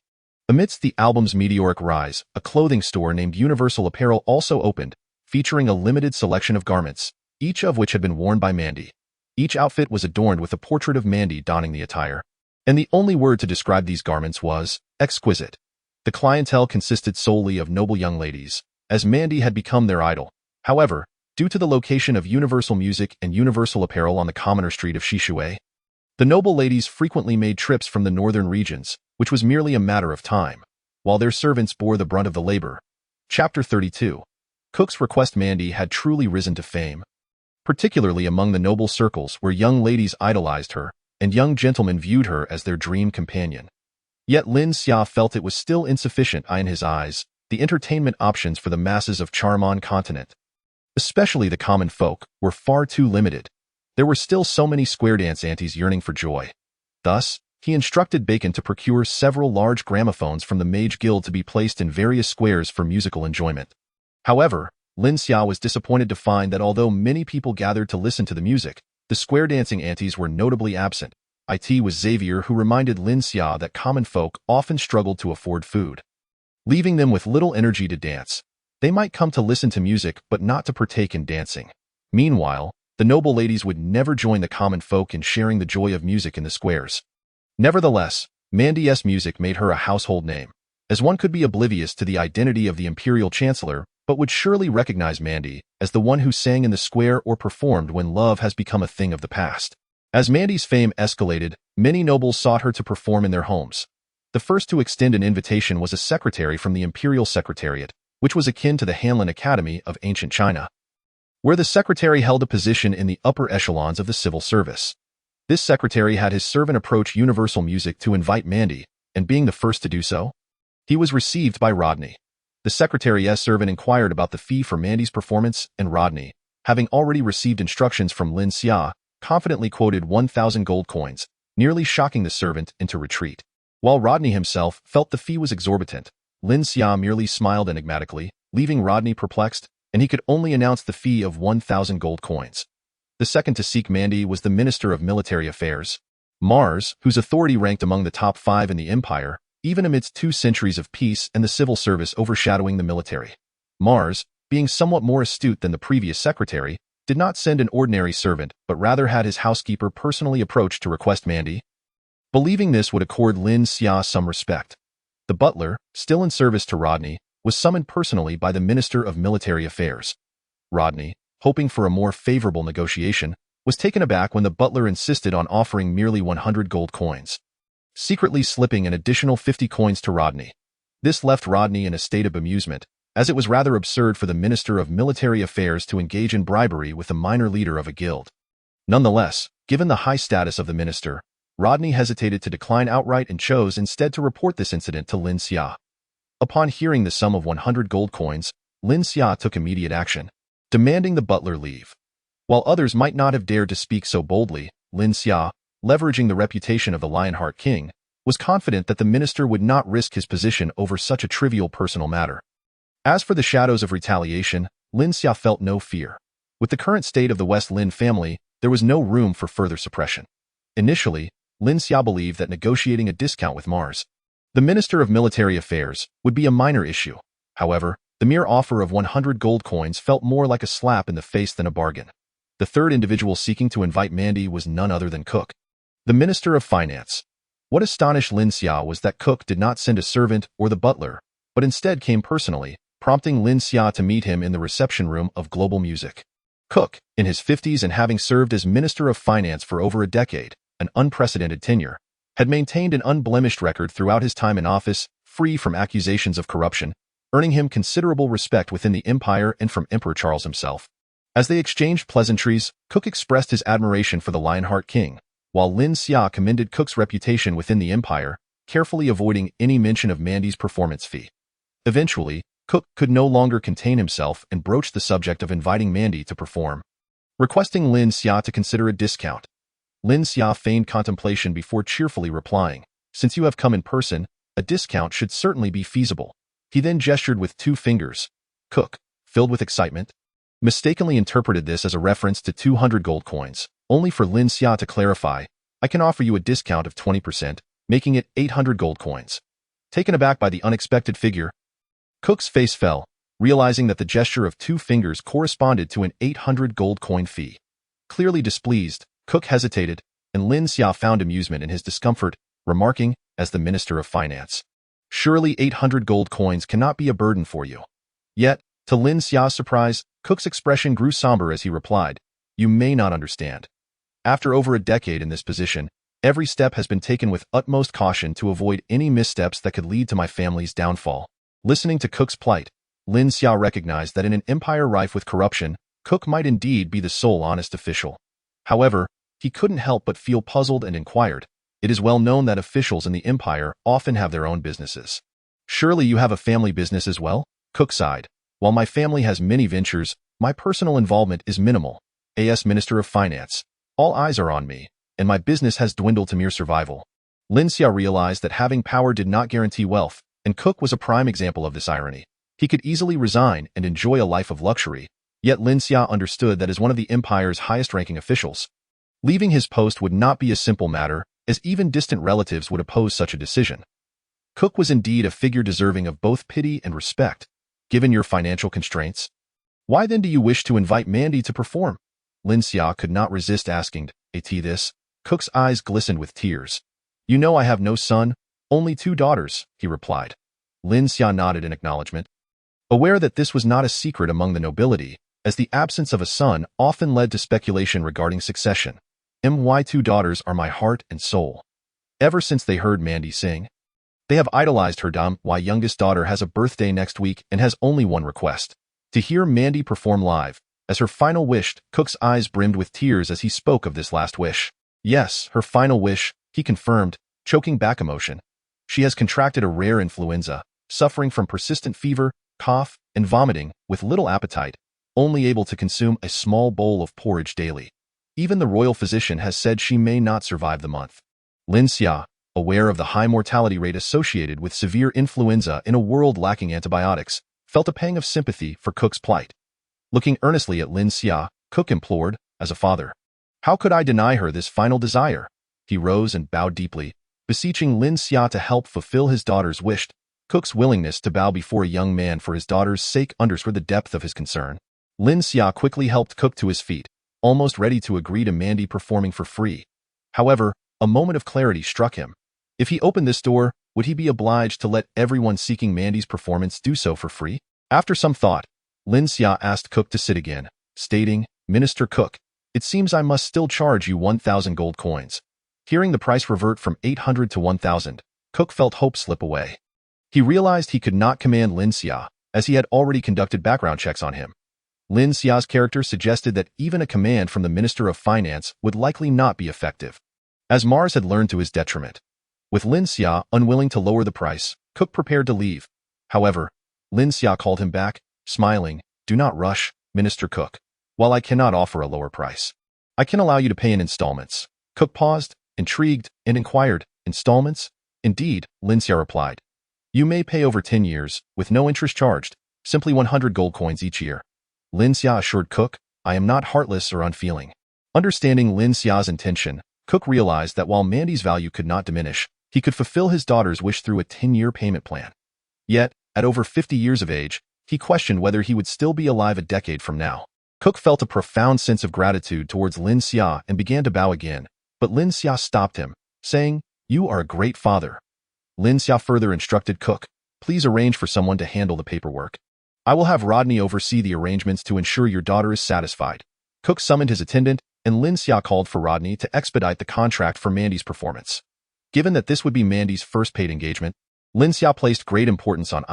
Amidst the album's meteoric rise, a clothing store named Universal Apparel also opened, featuring a limited selection of garments, each of which had been worn by Mandy. Each outfit was adorned with a portrait of Mandy donning the attire, and the only word to describe these garments was exquisite. The clientele consisted solely of noble young ladies, as Mandy had become their idol. However, due to the location of Universal Music and Universal Apparel on the commoner street of Shishui, the noble ladies frequently made trips from the northern regions, which was merely a matter of time, while their servants bore the brunt of the labor. Chapter 32. Cook's request. Mandy had truly risen to fame, particularly among the noble circles where young ladies idolized her, and young gentlemen viewed her as their dream companion. Yet Lin Xia felt it was still insufficient. In his eyes, the entertainment options for the masses of Charmon continent, especially the common folk, were far too limited. There were still so many square dance aunties yearning for joy. Thus, he instructed Bacon to procure several large gramophones from the Mage Guild to be placed in various squares for musical enjoyment. However, Lin Xia was disappointed to find that although many people gathered to listen to the music, the square dancing aunties were notably absent. It was Xavier who reminded Lin Xia that common folk often struggled to afford food, leaving them with little energy to dance. They might come to listen to music but not to partake in dancing. Meanwhile, the noble ladies would never join the common folk in sharing the joy of music in the squares. Nevertheless, Mandy's music made her a household name, as one could be oblivious to the identity of the imperial chancellor but would surely recognize Mandy as the one who sang in the square or performed when love has become a thing of the past. As Mandy's fame escalated, many nobles sought her to perform in their homes. The first to extend an invitation was a secretary from the imperial secretariat, which was akin to the Hanlin Academy of ancient China, where the secretary held a position in the upper echelons of the civil service. This secretary had his servant approach Universal Music to invite Mandy, and being the first to do so, he was received by Rodney. The secretary's servant inquired about the fee for Mandy's performance, and Rodney, having already received instructions from Lin Xia, confidently quoted 1,000 gold coins, nearly shocking the servant into retreat. While Rodney himself felt the fee was exorbitant, Lin Xia merely smiled enigmatically, leaving Rodney perplexed, and he could only announce the fee of 1,000 gold coins. The second to seek Mandy was the Minister of Military Affairs, Mars, whose authority ranked among the top 5 in the empire, even amidst 2 centuries of peace and the civil service overshadowing the military. Mars, being somewhat more astute than the previous secretary, did not send an ordinary servant but rather had his housekeeper personally approached to request Mandy. Believing this would accord Lin Xia some respect, the butler, still in service to Rodney, was summoned personally by the Minister of Military Affairs. Rodney, hoping for a more favorable negotiation, was taken aback when the butler insisted on offering merely 100 gold coins, secretly slipping an additional 50 coins to Rodney. This left Rodney in a state of amusement, as it was rather absurd for the Minister of Military Affairs to engage in bribery with the minor leader of a guild. Nonetheless, given the high status of the minister, Rodney hesitated to decline outright and chose instead to report this incident to Lin Xia. Upon hearing the sum of 100 gold coins, Lin Xia took immediate action, demanding the butler leave. While others might not have dared to speak so boldly, Lin Xia, leveraging the reputation of the Lionheart King, was confident that the minister would not risk his position over such a trivial personal matter. As for the shadows of retaliation, Lin Xia felt no fear. With the current state of the West Lin family, there was no room for further suppression. Initially, Lin Xia believed that negotiating a discount with Mars, the Minister of Military Affairs, would be a minor issue. However, the mere offer of 100 gold coins felt more like a slap in the face than a bargain. The third individual seeking to invite Mandy was none other than Cook, the Minister of Finance. What astonished Lin Xia was that Cook did not send a servant or the butler, but instead came personally, prompting Lin Xia to meet him in the reception room of Global Music. Cook, in his 50s and having served as Minister of Finance for over a decade, an unprecedented tenure, had maintained an unblemished record throughout his time in office, free from accusations of corruption, earning him considerable respect within the empire and from Emperor Charles himself. As they exchanged pleasantries, Cook expressed his admiration for the Lionheart King, while Lin Xia commended Cook's reputation within the empire, carefully avoiding any mention of Mandy's performance fee. Eventually, Cook could no longer contain himself and broached the subject of inviting Mandy to perform, requesting Lin Xia to consider a discount. Lin Xia feigned contemplation before cheerfully replying, "Since you have come in person, a discount should certainly be feasible." He then gestured with 2 fingers. Cook, filled with excitement, mistakenly interpreted this as a reference to 200 gold coins, only for Lin Xia to clarify, "I can offer you a discount of 20%, making it 800 gold coins." Taken aback by the unexpected figure, Cook's face fell, realizing that the gesture of 2 fingers corresponded to an 800 gold coin fee. Clearly displeased, Cook hesitated, and Lin Xia found amusement in his discomfort, remarking, as the Minister of Finance, "Surely 800 gold coins cannot be a burden for you." Yet, to Lin Xia's surprise, Cook's expression grew somber as he replied, "You may not understand. After over a decade in this position, every step has been taken with utmost caution to avoid any missteps that could lead to my family's downfall." Listening to Cook's plight, Lin Xia recognized that in an empire rife with corruption, Cook might indeed be the sole honest official. However, he couldn't help but feel puzzled and inquired, "It is well known that officials in the empire often have their own businesses. Surely you have a family business as well?" Cook sighed. "While my family has many ventures, my personal involvement is minimal. As Minister of Finance, all eyes are on me, and my business has dwindled to mere survival." Lin Xia realized that having power did not guarantee wealth, and Cook was a prime example of this irony. He could easily resign and enjoy a life of luxury, yet Lin Xia understood that as one of the empire's highest-ranking officials, leaving his post would not be a simple matter, as even distant relatives would oppose such a decision. Cook was indeed a figure deserving of both pity and respect, given your financial constraints. Why then do you wish to invite Mandy to perform? Lin Xia could not resist asking this. Cook's eyes glistened with tears. You know I have no son, only 2 daughters, he replied. Lin Xia nodded in acknowledgement, aware that this was not a secret among the nobility, as the absence of a son often led to speculation regarding succession. My 2 daughters are my heart and soul. Ever since they heard Mandy sing, they have idolized her. My youngest daughter has a birthday next week and has only one request: to hear Mandy perform live. As her final wish, Cook's eyes brimmed with tears as he spoke of this last wish. Yes, her final wish, he confirmed, choking back emotion. She has contracted a rare influenza, suffering from persistent fever, cough, and vomiting, with little appetite, only able to consume a small bowl of porridge daily. Even the royal physician has said she may not survive the month. Lin Xia, aware of the high mortality rate associated with severe influenza in a world lacking antibiotics, felt a pang of sympathy for Cook's plight. Looking earnestly at Lin Xia, Cook implored, as a father, how could I deny her this final desire? He rose and bowed deeply, beseeching Lin Xia to help fulfill his daughter's wish. Cook's willingness to bow before a young man for his daughter's sake underscored the depth of his concern. Lin Xia quickly helped Cook to his feet, almost ready to agree to Mandy performing for free. However, a moment of clarity struck him. If he opened this door, would he be obliged to let everyone seeking Mandy's performance do so for free? After some thought, Lin Xia asked Cook to sit again, stating, Minister Cook, it seems I must still charge you 1,000 gold coins. Hearing the price revert from 800 to 1,000, Cook felt hope slip away. He realized he could not command Lin Xia, as he had already conducted background checks on him. Lin Xia's character suggested that even a command from the Minister of Finance would likely not be effective, as Mars had learned to his detriment. With Lin Xia unwilling to lower the price, Cook prepared to leave. However, Lin Xia called him back, smiling, do not rush, Minister Cook. While I cannot offer a lower price, I can allow you to pay in installments. Cook paused, intrigued, and inquired, installments? Indeed, Lin Xia replied. You may pay over 10 years, with no interest charged, simply 100 gold coins each year. Lin Xia assured Cook, I am not heartless or unfeeling. Understanding Lin Xia's intention, Cook realized that while Mandy's value could not diminish, he could fulfill his daughter's wish through a 10-year payment plan. Yet, at over 50 years of age, he questioned whether he would still be alive a decade from now. Cook felt a profound sense of gratitude towards Lin Xia and began to bow again, but Lin Xia stopped him, saying, You are a great father. Lin Xia further instructed Cook, please arrange for someone to handle the paperwork. I will have Rodney oversee the arrangements to ensure your daughter is satisfied. Cook summoned his attendant, and Lin Xia called for Rodney to expedite the contract for Mandy's performance. Given that this would be Mandy's first paid engagement, Lin Xia placed great importance on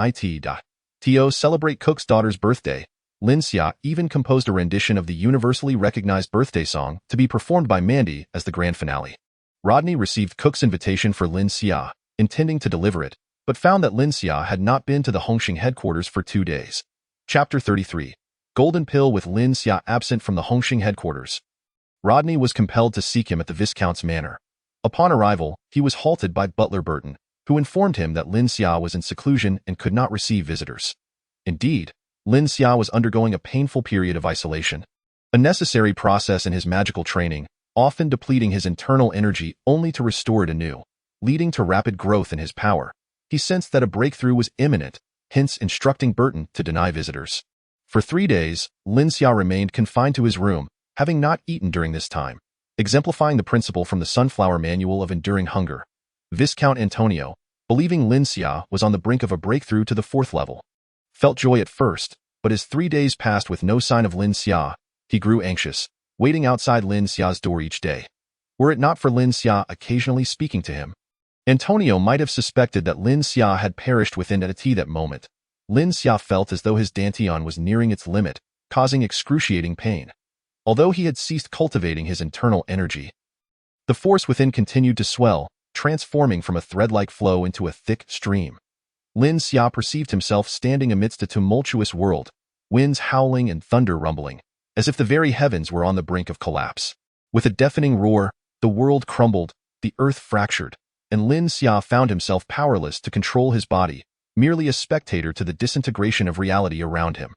to celebrate Cook's daughter's birthday. Lin Xia even composed a rendition of the universally recognized birthday song to be performed by Mandy as the grand finale. Rodney received Cook's invitation for Lin Xia, intending to deliver it, but found that Lin Xia had not been to the Hongxing headquarters for 2 days. Chapter 33. Golden Pill. With Lin Xia absent from the Hongxing headquarters, Rodney was compelled to seek him at the Viscount's manor. Upon arrival, he was halted by Butler Burton, who informed him that Lin Xia was in seclusion and could not receive visitors. Indeed, Lin Xia was undergoing a painful period of isolation, a necessary process in his magical training, often depleting his internal energy only to restore it anew, leading to rapid growth in his power. He sensed that a breakthrough was imminent, hence instructing Burton to deny visitors. For 3 days, Lin Xia remained confined to his room, having not eaten during this time, exemplifying the principle from the Sunflower Manual of Enduring Hunger. Viscount Antonio, believing Lin Xia was on the brink of a breakthrough to the 4th level, felt joy at first, but as 3 days passed with no sign of Lin Xia, he grew anxious, waiting outside Lin Xia's door each day. Were it not for Lin Xia occasionally speaking to him, Antonio might have suspected that Lin Xia had perished within at that moment. Lin Xia felt as though his dantian was nearing its limit, causing excruciating pain. Although he had ceased cultivating his internal energy, the force within continued to swell, transforming from a thread-like flow into a thick stream. Lin Xia perceived himself standing amidst a tumultuous world, winds howling and thunder rumbling, as if the very heavens were on the brink of collapse. With a deafening roar, the world crumbled, the earth fractured, and Lin Xia found himself powerless to control his body, merely a spectator to the disintegration of reality around him.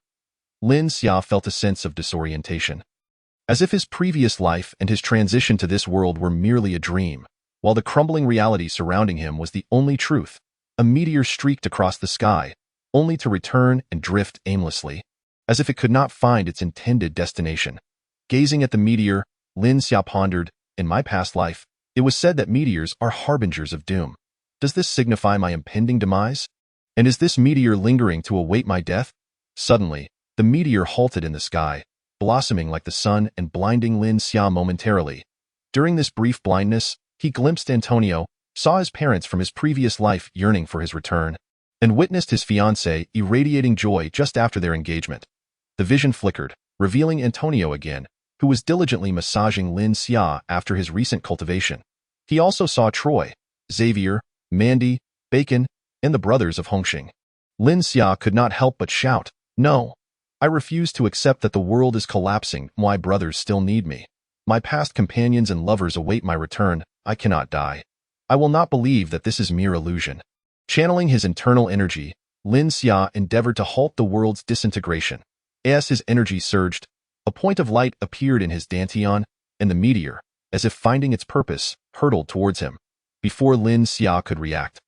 Lin Xia felt a sense of disorientation, as if his previous life and his transition to this world were merely a dream. while the crumbling reality surrounding him was the only truth. A meteor streaked across the sky, only to return and drift aimlessly, as if it could not find its intended destination. Gazing at the meteor, Lin Xia pondered, in my past life, it was said that meteors are harbingers of doom. Does this signify my impending demise? And is this meteor lingering to await my death? Suddenly, the meteor halted in the sky, blossoming like the sun and blinding Lin Xia momentarily. During this brief blindness, he glimpsed Antonio, saw his parents from his previous life yearning for his return, and witnessed his fiancée irradiating joy just after their engagement. The vision flickered, revealing Antonio again, who was diligently massaging Lin Xia after his recent cultivation. He also saw Troy, Xavier, Mandy, Bacon, and the brothers of Hongxing. Lin Xia could not help but shout, "No! I refuse to accept that the world is collapsing. My brothers still need me. My past companions and lovers await my return. I cannot die. I will not believe that this is mere illusion." Channeling his internal energy, Lin Xia endeavored to halt the world's disintegration. As his energy surged, a point of light appeared in his dantian, and the meteor, as if finding its purpose, hurtled towards him. Before Lin Xia could react,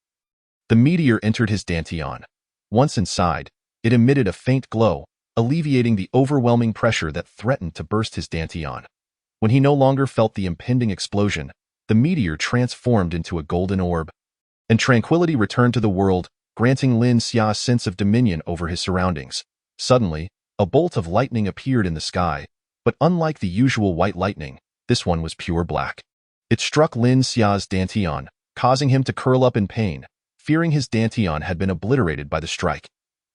the meteor entered his dantian. Once inside, it emitted a faint glow, alleviating the overwhelming pressure that threatened to burst his dantian. When he no longer felt the impending explosion, the meteor transformed into a golden orb, and tranquility returned to the world, granting Lin Xia a sense of dominion over his surroundings. Suddenly, a bolt of lightning appeared in the sky, but unlike the usual white lightning, this one was pure black. It struck Lin Xia's dantian, causing him to curl up in pain, fearing his dantian had been obliterated by the strike.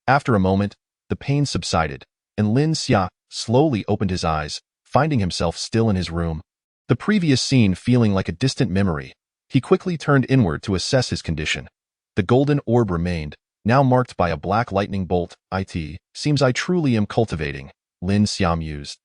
After a moment, the pain subsided, and Lin Xia slowly opened his eyes, finding himself still in his room. The previous scene feeling like a distant memory, he quickly turned inward to assess his condition. The golden orb remained, now marked by a black lightning bolt. Seems I truly am cultivating, Lin Xia mused.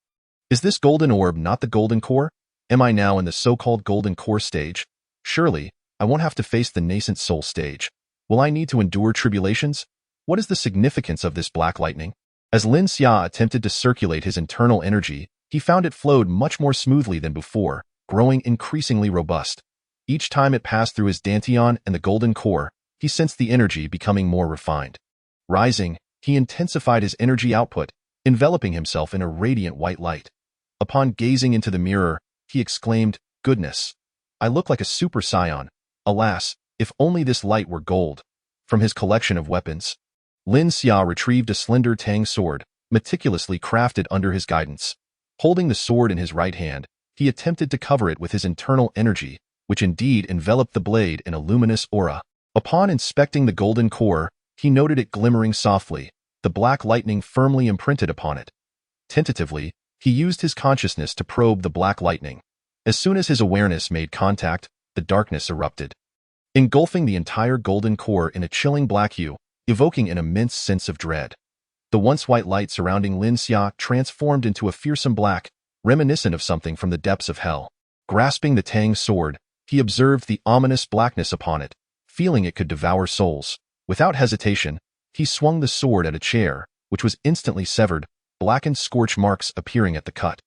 Is this golden orb not the golden core? Am I now in the so-called golden core stage? Surely, I won't have to face the nascent soul stage. Will I need to endure tribulations? What is the significance of this black lightning? As Lin Xia attempted to circulate his internal energy, he found it flowed much more smoothly than before, growing increasingly robust. Each time it passed through his dantian and the golden core, he sensed the energy becoming more refined. Rising, he intensified his energy output, enveloping himself in a radiant white light. Upon gazing into the mirror, he exclaimed, "Goodness! I look like a super scion. Alas, if only this light were gold." From his collection of weapons, Lin Xia retrieved a slender tang sword, meticulously crafted under his guidance. Holding the sword in his right hand, he attempted to cover it with his internal energy, which indeed enveloped the blade in a luminous aura. Upon inspecting the golden core, he noted it glimmering softly, the black lightning firmly imprinted upon it. Tentatively, he used his consciousness to probe the black lightning. As soon as his awareness made contact, the darkness erupted, engulfing the entire golden core in a chilling black hue, evoking an immense sense of dread. The once white light surrounding Lin Xia transformed into a fearsome black, reminiscent of something from the depths of hell. Grasping the tang sword, he observed the ominous blackness upon it, feeling it could devour souls. Without hesitation, he swung the sword at a chair, which was instantly severed, blackened scorch marks appearing at the cut,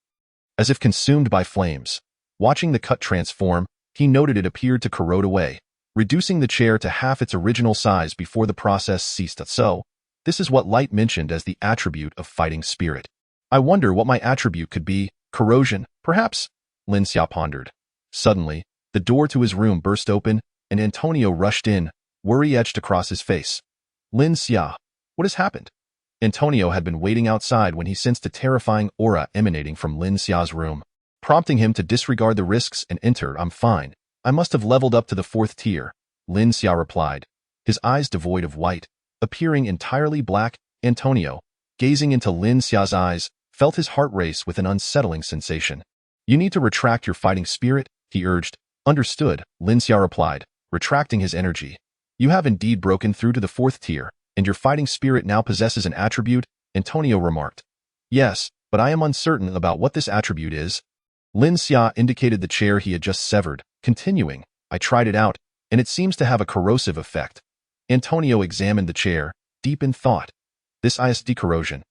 as if consumed by flames. Watching the cut transform, he noted it appeared to corrode away, reducing the chair to half its original size before the process ceased. So, this is what Light mentioned as the attribute of fighting spirit. I wonder what my attribute could be. Corrosion, perhaps? Lin Xia pondered. Suddenly, the door to his room burst open, and Antonio rushed in, worry etched across his face. Lin Xia, what has happened? Antonio had been waiting outside when he sensed a terrifying aura emanating from Lin Xia's room, prompting him to disregard the risks and enter. I'm fine. I must have leveled up to the 4th tier, Lin Xia replied, his eyes devoid of white, appearing entirely black. Antonio, gazing into Lin Xia's eyes, felt his heart race with an unsettling sensation. You need to retract your fighting spirit, he urged. Understood, Lin Xia replied, retracting his energy. You have indeed broken through to the 4th tier, and your fighting spirit now possesses an attribute, Antonio remarked. Yes, but I am uncertain about what this attribute is. Lin Xia indicated the chair he had just severed, continuing, I tried it out, and it seems to have a corrosive effect. Antonio examined the chair, deep in thought. This is corrosion.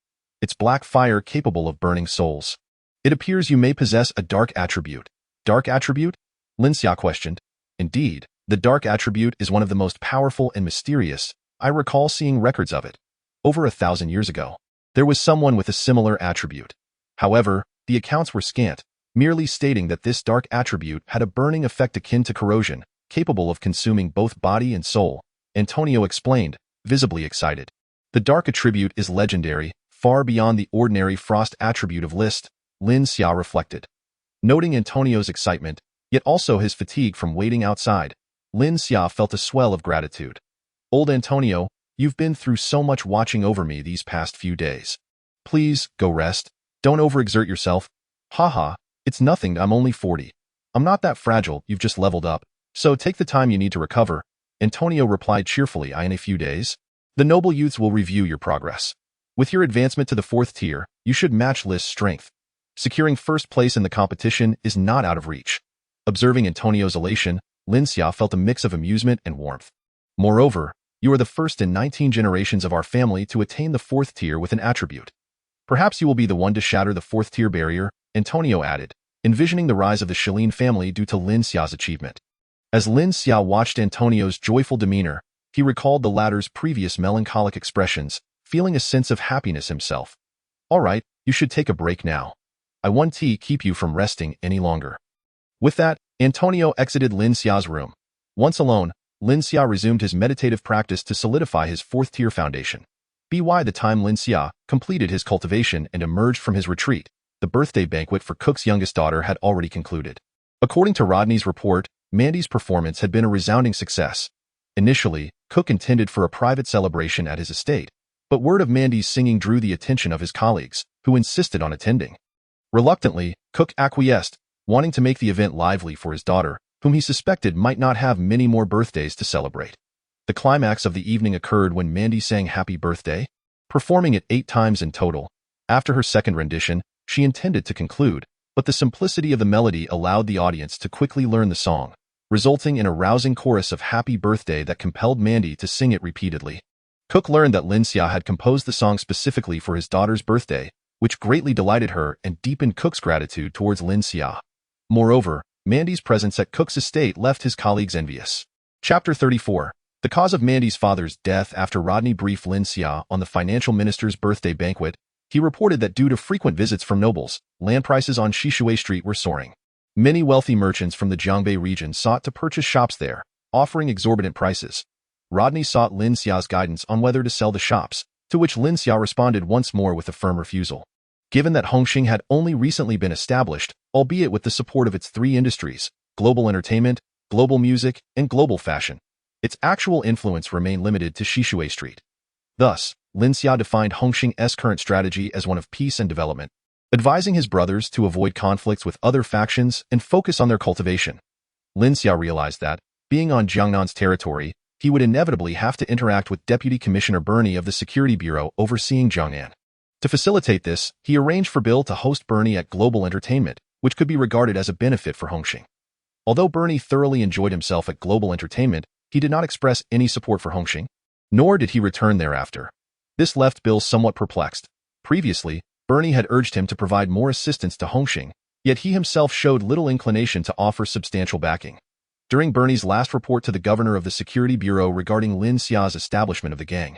It's black fire capable of burning souls. It appears you may possess a dark attribute. Dark attribute? Lin Xia questioned. Indeed, the dark attribute is one of the most powerful and mysterious. I recall seeing records of it. Over 1,000 years ago, there was someone with a similar attribute. However, the accounts were scant, merely stating that this dark attribute had a burning effect akin to corrosion, capable of consuming both body and soul. Antonio explained, visibly excited. The dark attribute is legendary, far beyond the ordinary frost attribute of List, Lin Xia reflected. Noting Antonio's excitement, yet also his fatigue from waiting outside, Lin Xia felt a swell of gratitude. Old Antonio, you've been through so much watching over me these past few days. Please, go rest. Don't overexert yourself. Haha, it's nothing, I'm only 40. I'm not that fragile, you've just leveled up. So take the time you need to recover. Antonio replied cheerfully, in a few days. The noble youths will review your progress. With your advancement to the 4th tier, you should match List's strength. Securing first place in the competition is not out of reach. Observing Antonio's elation, Lin Xia felt a mix of amusement and warmth. Moreover, you are the first in 19 generations of our family to attain the 4th tier with an attribute. Perhaps you will be the one to shatter the 4th tier barrier, Antonio added, envisioning the rise of the Shilin family due to Lin Xia's achievement. As Lin Xia watched Antonio's joyful demeanor, he recalled the latter's previous melancholic expressions, feeling a sense of happiness himself. All right, you should take a break now. I won't keep you from resting any longer. With that, Antonio exited Lin Xia's room. Once alone, Lin Xia resumed his meditative practice to solidify his 4th tier foundation. By the time Lin Xia completed his cultivation and emerged from his retreat, the birthday banquet for Cook's youngest daughter had already concluded. According to Rodney's report, Mandy's performance had been a resounding success. Initially, Cook intended for a private celebration at his estate, but word of Mandy's singing drew the attention of his colleagues, who insisted on attending. Reluctantly, Cook acquiesced, wanting to make the event lively for his daughter, whom he suspected might not have many more birthdays to celebrate. The climax of the evening occurred when Mandy sang Happy Birthday, performing it 8 times in total. After her second rendition, she intended to conclude, but the simplicity of the melody allowed the audience to quickly learn the song, resulting in a rousing chorus of Happy Birthday that compelled Mandy to sing it repeatedly. Cook learned that Lin Xia had composed the song specifically for his daughter's birthday, which greatly delighted her and deepened Cook's gratitude towards Lin Xia. Moreover, Mandy's presence at Cook's estate left his colleagues envious. Chapter 34. The cause of Mandy's father's death. After Rodney briefed Lin Xia on the financial minister's birthday banquet, he reported that due to frequent visits from nobles, land prices on Shishui Street were soaring. Many wealthy merchants from the Jiangbei region sought to purchase shops there, offering exorbitant prices. Rodney sought Lin Xia's guidance on whether to sell the shops, to which Lin Xia responded once more with a firm refusal. Given that Hongxing had only recently been established, albeit with the support of its 3 industries, global entertainment, global music, and global fashion, its actual influence remained limited to Shishui Street. Thus, Lin Xia defined Hongxing's current strategy as one of peace and development, advising his brothers to avoid conflicts with other factions and focus on their cultivation. Lin Xia realized that, being on Jiangnan's territory, he would inevitably have to interact with Deputy Commissioner Bernie of the Security Bureau overseeing Jiangnan. To facilitate this, he arranged for Bill to host Bernie at Global Entertainment, which could be regarded as a benefit for Hongxing. Although Bernie thoroughly enjoyed himself at Global Entertainment, he did not express any support for Hongxing, nor did he return thereafter. This left Bill somewhat perplexed. Previously, Bernie had urged him to provide more assistance to Hongxing, yet he himself showed little inclination to offer substantial backing. During Bernie's last report to the governor of the Security Bureau regarding Lin Xia's establishment of the gang,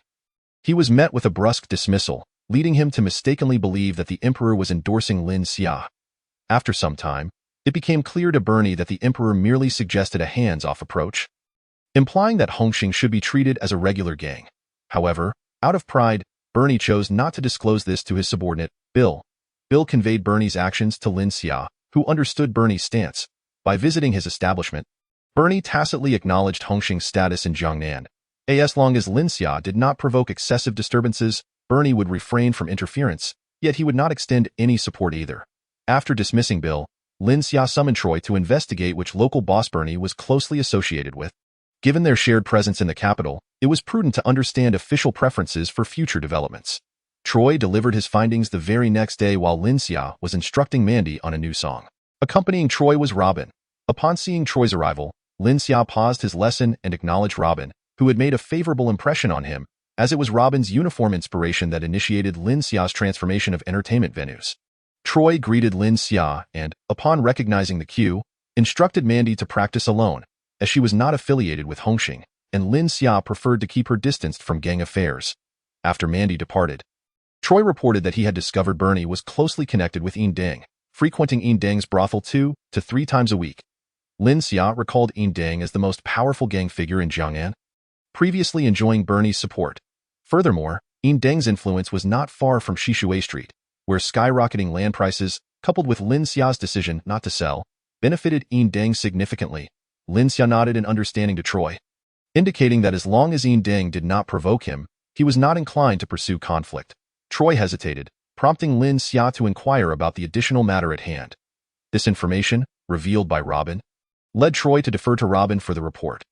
he was met with a brusque dismissal, leading him to mistakenly believe that the emperor was endorsing Lin Xia. After some time, it became clear to Bernie that the emperor merely suggested a hands-off approach, implying that Hongxing should be treated as a regular gang. However, out of pride, Bernie chose not to disclose this to his subordinate, Bill. Bill conveyed Bernie's actions to Lin Xia, who understood Bernie's stance. By visiting his establishment, Bernie tacitly acknowledged Hongxing's status in Jiangnan. As long as Lin Xia did not provoke excessive disturbances, Bernie would refrain from interference, yet he would not extend any support either. After dismissing Bill, Lin Xia summoned Troy to investigate which local boss Bernie was closely associated with. Given their shared presence in the capital, it was prudent to understand official preferences for future developments. Troy delivered his findings the very next day while Lin Xia was instructing Mandy on a new song. Accompanying Troy was Robin. Upon seeing Troy's arrival, Lin Xia paused his lesson and acknowledged Robin, who had made a favorable impression on him, as it was Robin's uniform inspiration that initiated Lin Xia's transformation of entertainment venues. Troy greeted Lin Xia and, upon recognizing the cue, instructed Mandy to practice alone, as she was not affiliated with Hongxing, and Lin Xia preferred to keep her distanced from gang affairs. After Mandy departed, Troy reported that he had discovered Bernie was closely connected with Yin Deng, frequenting Yin Deng's brothel 2 to 3 times a week. Lin Xia recalled Yin Deng as the most powerful gang figure in Jiang'an, previously enjoying Bernie's support. Furthermore, Yin Deng's influence was not far from Shishui Street, where skyrocketing land prices, coupled with Lin Xia's decision not to sell, benefited Yin Deng significantly. Lin Xia nodded in understanding to Troy, indicating that as long as Yin Deng did not provoke him, he was not inclined to pursue conflict. Troy hesitated, prompting Lin Xia to inquire about the additional matter at hand. This information, revealed by Robin, led Troy to defer to Robin for the report.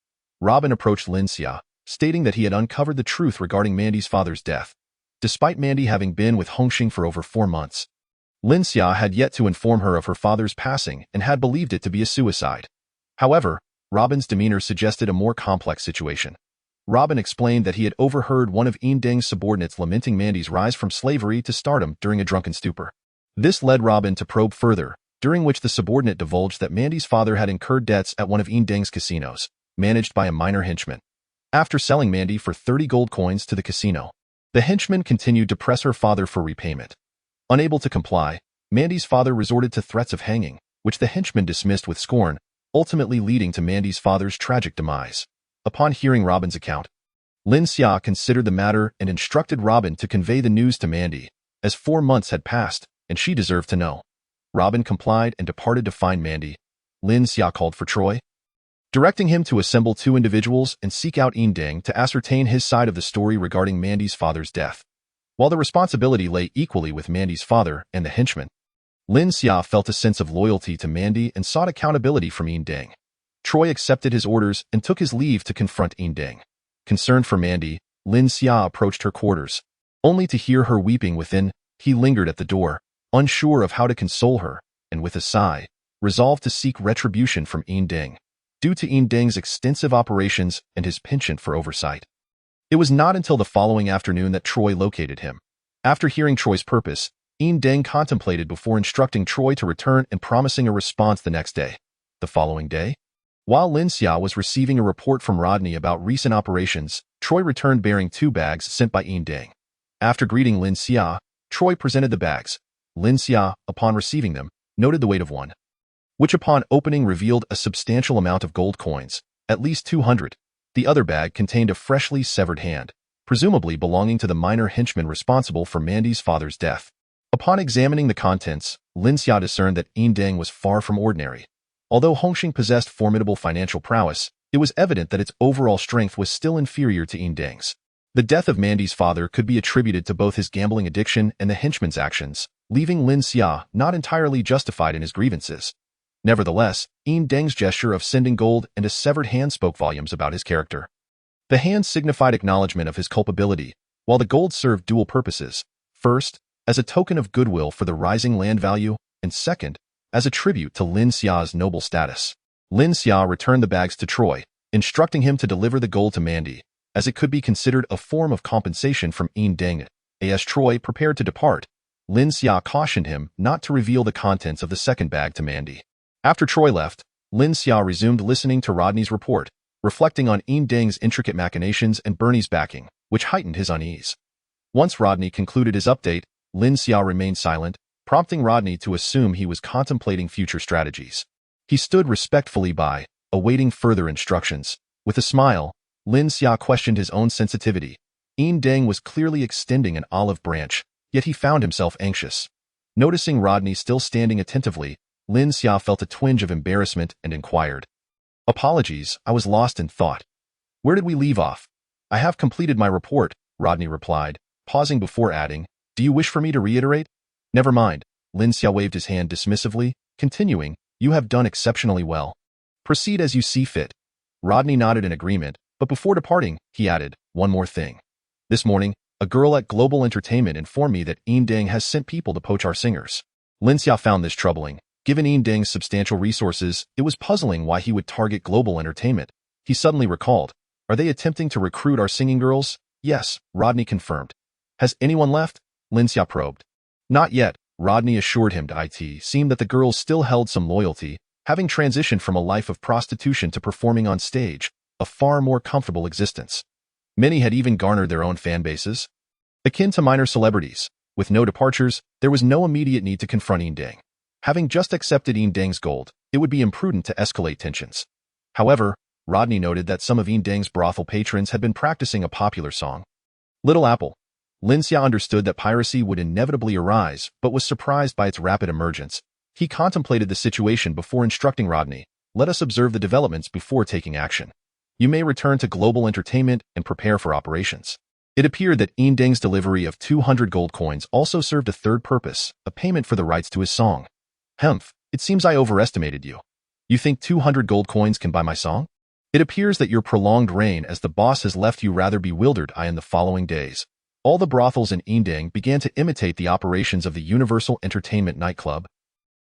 Robin approached Lin Xia, stating that he had uncovered the truth regarding Mandy's father's death. Despite Mandy having been with Hongxing for over 4 months, Lin Xia had yet to inform her of her father's passing and had believed it to be a suicide. However, Robin's demeanor suggested a more complex situation. Robin explained that he had overheard one of Yin Deng's subordinates lamenting Mandy's rise from slavery to stardom during a drunken stupor. This led Robin to probe further, during which the subordinate divulged that Mandy's father had incurred debts at one of Yin Deng's casinos, managed by a minor henchman. After selling Mandy for 30 gold coins to the casino, the henchman continued to press her father for repayment. Unable to comply, Mandy's father resorted to threats of hanging, which the henchman dismissed with scorn, ultimately leading to Mandy's father's tragic demise. Upon hearing Robin's account, Lin Xia considered the matter and instructed Robin to convey the news to Mandy, as 4 months had passed, and she deserved to know. Robin complied and departed to find Mandy. Lin Xia called for Troy, directing him to assemble 2 individuals and seek out Yin Deng to ascertain his side of the story regarding Mandy's father's death. While the responsibility lay equally with Mandy's father and the henchman, Lin Xia felt a sense of loyalty to Mandy and sought accountability from Yin Deng. Troy accepted his orders and took his leave to confront Yin Deng. Concerned for Mandy, Lin Xia approached her quarters. Only to hear her weeping within, he lingered at the door, unsure of how to console her, and with a sigh, resolved to seek retribution from Yin Deng, due to Yin Deng's extensive operations and his penchant for oversight. It was not until the following afternoon that Troy located him. After hearing Troy's purpose, Yin Deng contemplated before instructing Troy to return and promising a response the next day. The following day, while Lin Xia was receiving a report from Rodney about recent operations, Troy returned bearing 2 bags sent by Yin Deng. After greeting Lin Xia, Troy presented the bags. Lin Xia, upon receiving them, noted the weight of one, which upon opening revealed a substantial amount of gold coins, at least 200. The other bag contained a freshly severed hand, presumably belonging to the minor henchman responsible for Mandy's father's death. Upon examining the contents, Lin Xia discerned that Yin Deng was far from ordinary. Although Hongxing possessed formidable financial prowess, it was evident that its overall strength was still inferior to Yin Deng's. The death of Mandy's father could be attributed to both his gambling addiction and the henchman's actions, leaving Lin Xia not entirely justified in his grievances. Nevertheless, Yin Deng's gesture of sending gold and a severed hand spoke volumes about his character. The hand signified acknowledgement of his culpability, while the gold served dual purposes. First, as a token of goodwill for the rising land value, and second, as a tribute to Lin Xia's noble status. Lin Xia returned the bags to Troy, instructing him to deliver the gold to Mandy, as it could be considered a form of compensation from Yin Deng. As Troy prepared to depart, Lin Xia cautioned him not to reveal the contents of the second bag to Mandy. After Troy left, Lin Xia resumed listening to Rodney's report, reflecting on Yin Deng's intricate machinations and Bernie's backing, which heightened his unease. Once Rodney concluded his update, Lin Xia remained silent, prompting Rodney to assume he was contemplating future strategies. He stood respectfully by, awaiting further instructions. With a smile, Lin Xia questioned his own sensitivity. Yin Deng was clearly extending an olive branch, yet he found himself anxious. Noticing Rodney still standing attentively, Lin Xia felt a twinge of embarrassment and inquired, "Apologies, I was lost in thought. Where did we leave off?" "I have completed my report," Rodney replied, pausing before adding, "Do you wish for me to reiterate?" "Never mind." Lin Xia waved his hand dismissively, continuing, "You have done exceptionally well. Proceed as you see fit." Rodney nodded in agreement, but before departing, he added, "One more thing. This morning, a girl at Global Entertainment informed me that Yin Deng has sent people to poach our singers." Lin Xia found this troubling. Given Yin Deng's substantial resources, it was puzzling why he would target Global Entertainment. He suddenly recalled, "Are they attempting to recruit our singing girls?" "Yes," Rodney confirmed. "Has anyone left?" Lin Xia probed. "Not yet," Rodney assured him. It seemed that the girls still held some loyalty. having transitioned from a life of prostitution to performing on stage, a far more comfortable existence. Many had even garnered their own fan bases. Akin to minor celebrities, with no departures, there was no immediate need to confront Indang. Having just accepted Indang's gold, it would be imprudent to escalate tensions. However, Rodney noted that some of Indang's brothel patrons had been practicing a popular song, Little Apple. Lin Xia understood that piracy would inevitably arise, but was surprised by its rapid emergence. He contemplated the situation before instructing Rodney, "Let us observe the developments before taking action. You may return to global entertainment and prepare for operations." It appeared that Indang's delivery of 200 gold coins also served a third purpose, a payment for the rights to his song. "Hemph, it seems I overestimated you. You think 200 gold coins can buy my song? It appears that your prolonged reign as the boss has left you rather bewildered." In the following days, all the brothels in Indang began to imitate the operations of the Universal Entertainment nightclub,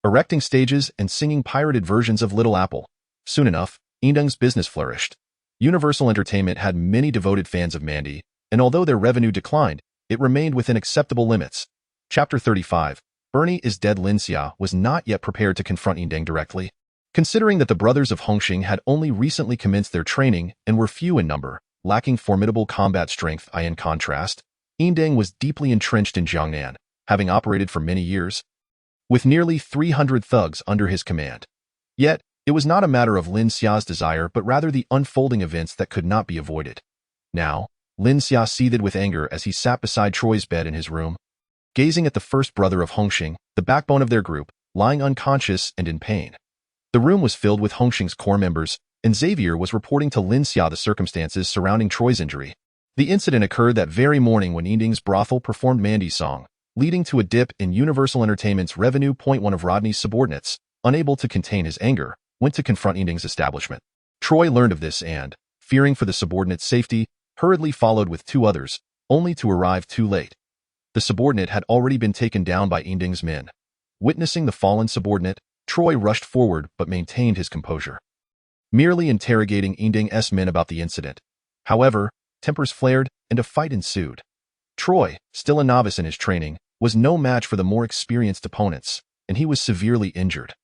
erecting stages and singing pirated versions of Little Apple. Soon enough, Indang's business flourished. Universal Entertainment had many devoted fans of Mandy, and although their revenue declined, it remained within acceptable limits. Chapter 35. Bernie is dead. Lin Xia was not yet prepared to confront Indang directly. Considering that the brothers of Hongxing had only recently commenced their training and were few in number, lacking formidable combat strength, in contrast, Indang was deeply entrenched in Jiangnan, having operated for many years, with nearly 300 thugs under his command. Yet, it was not a matter of Lin Xia's desire but rather the unfolding events that could not be avoided. Now, Lin Xia seethed with anger as he sat beside Troy's bed in his room, gazing at the first brother of Hongxing, the backbone of their group, lying unconscious and in pain. The room was filled with Hongxing's core members, and Xavier was reporting to Lin Xia the circumstances surrounding Troy's injury. The incident occurred that very morning when Indang's brothel performed Mandy's song, leading to a dip in Universal Entertainment's revenue. One of Rodney's subordinates, unable to contain his anger, went to confront Indang's establishment. Troy learned of this and, fearing for the subordinate's safety, hurriedly followed with two others, only to arrive too late. The subordinate had already been taken down by Indang's men. Witnessing the fallen subordinate, Troy rushed forward but maintained his composure, merely interrogating Indang's men about the incident. However, tempers flared and a fight ensued. Troy, still a novice in his training, was no match for the more experienced opponents, and he was severely injured.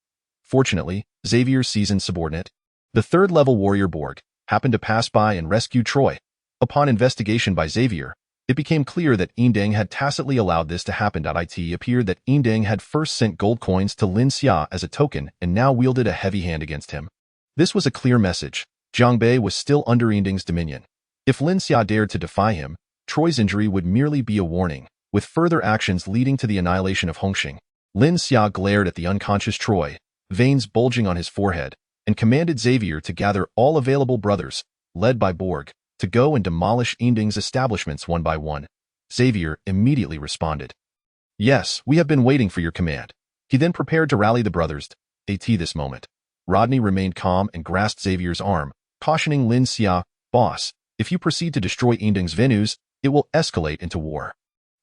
Fortunately, Xavier's seasoned subordinate, the third-level warrior Borg, happened to pass by and rescue Troy. Upon investigation by Xavier, it became clear that Indang had tacitly allowed this to happen. It appeared that Indang had first sent gold coins to Lin Xia as a token and now wielded a heavy hand against him. This was a clear message. Jiangbei was still under Indang's dominion. If Lin Xia dared to defy him, Troy's injury would merely be a warning, with further actions leading to the annihilation of Hongxing. Lin Xia glared at the unconscious Troy, veins bulging on his forehead, and commanded Xavier to gather all available brothers, led by Borg, to go and demolish Indang's establishments one by one. Xavier immediately responded, "Yes, we have been waiting for your command." He then prepared to rally the brothers. At this moment, Rodney remained calm and grasped Xavier's arm, cautioning Lin Xia, "Boss, if you proceed to destroy Indang's venues, it will escalate into war."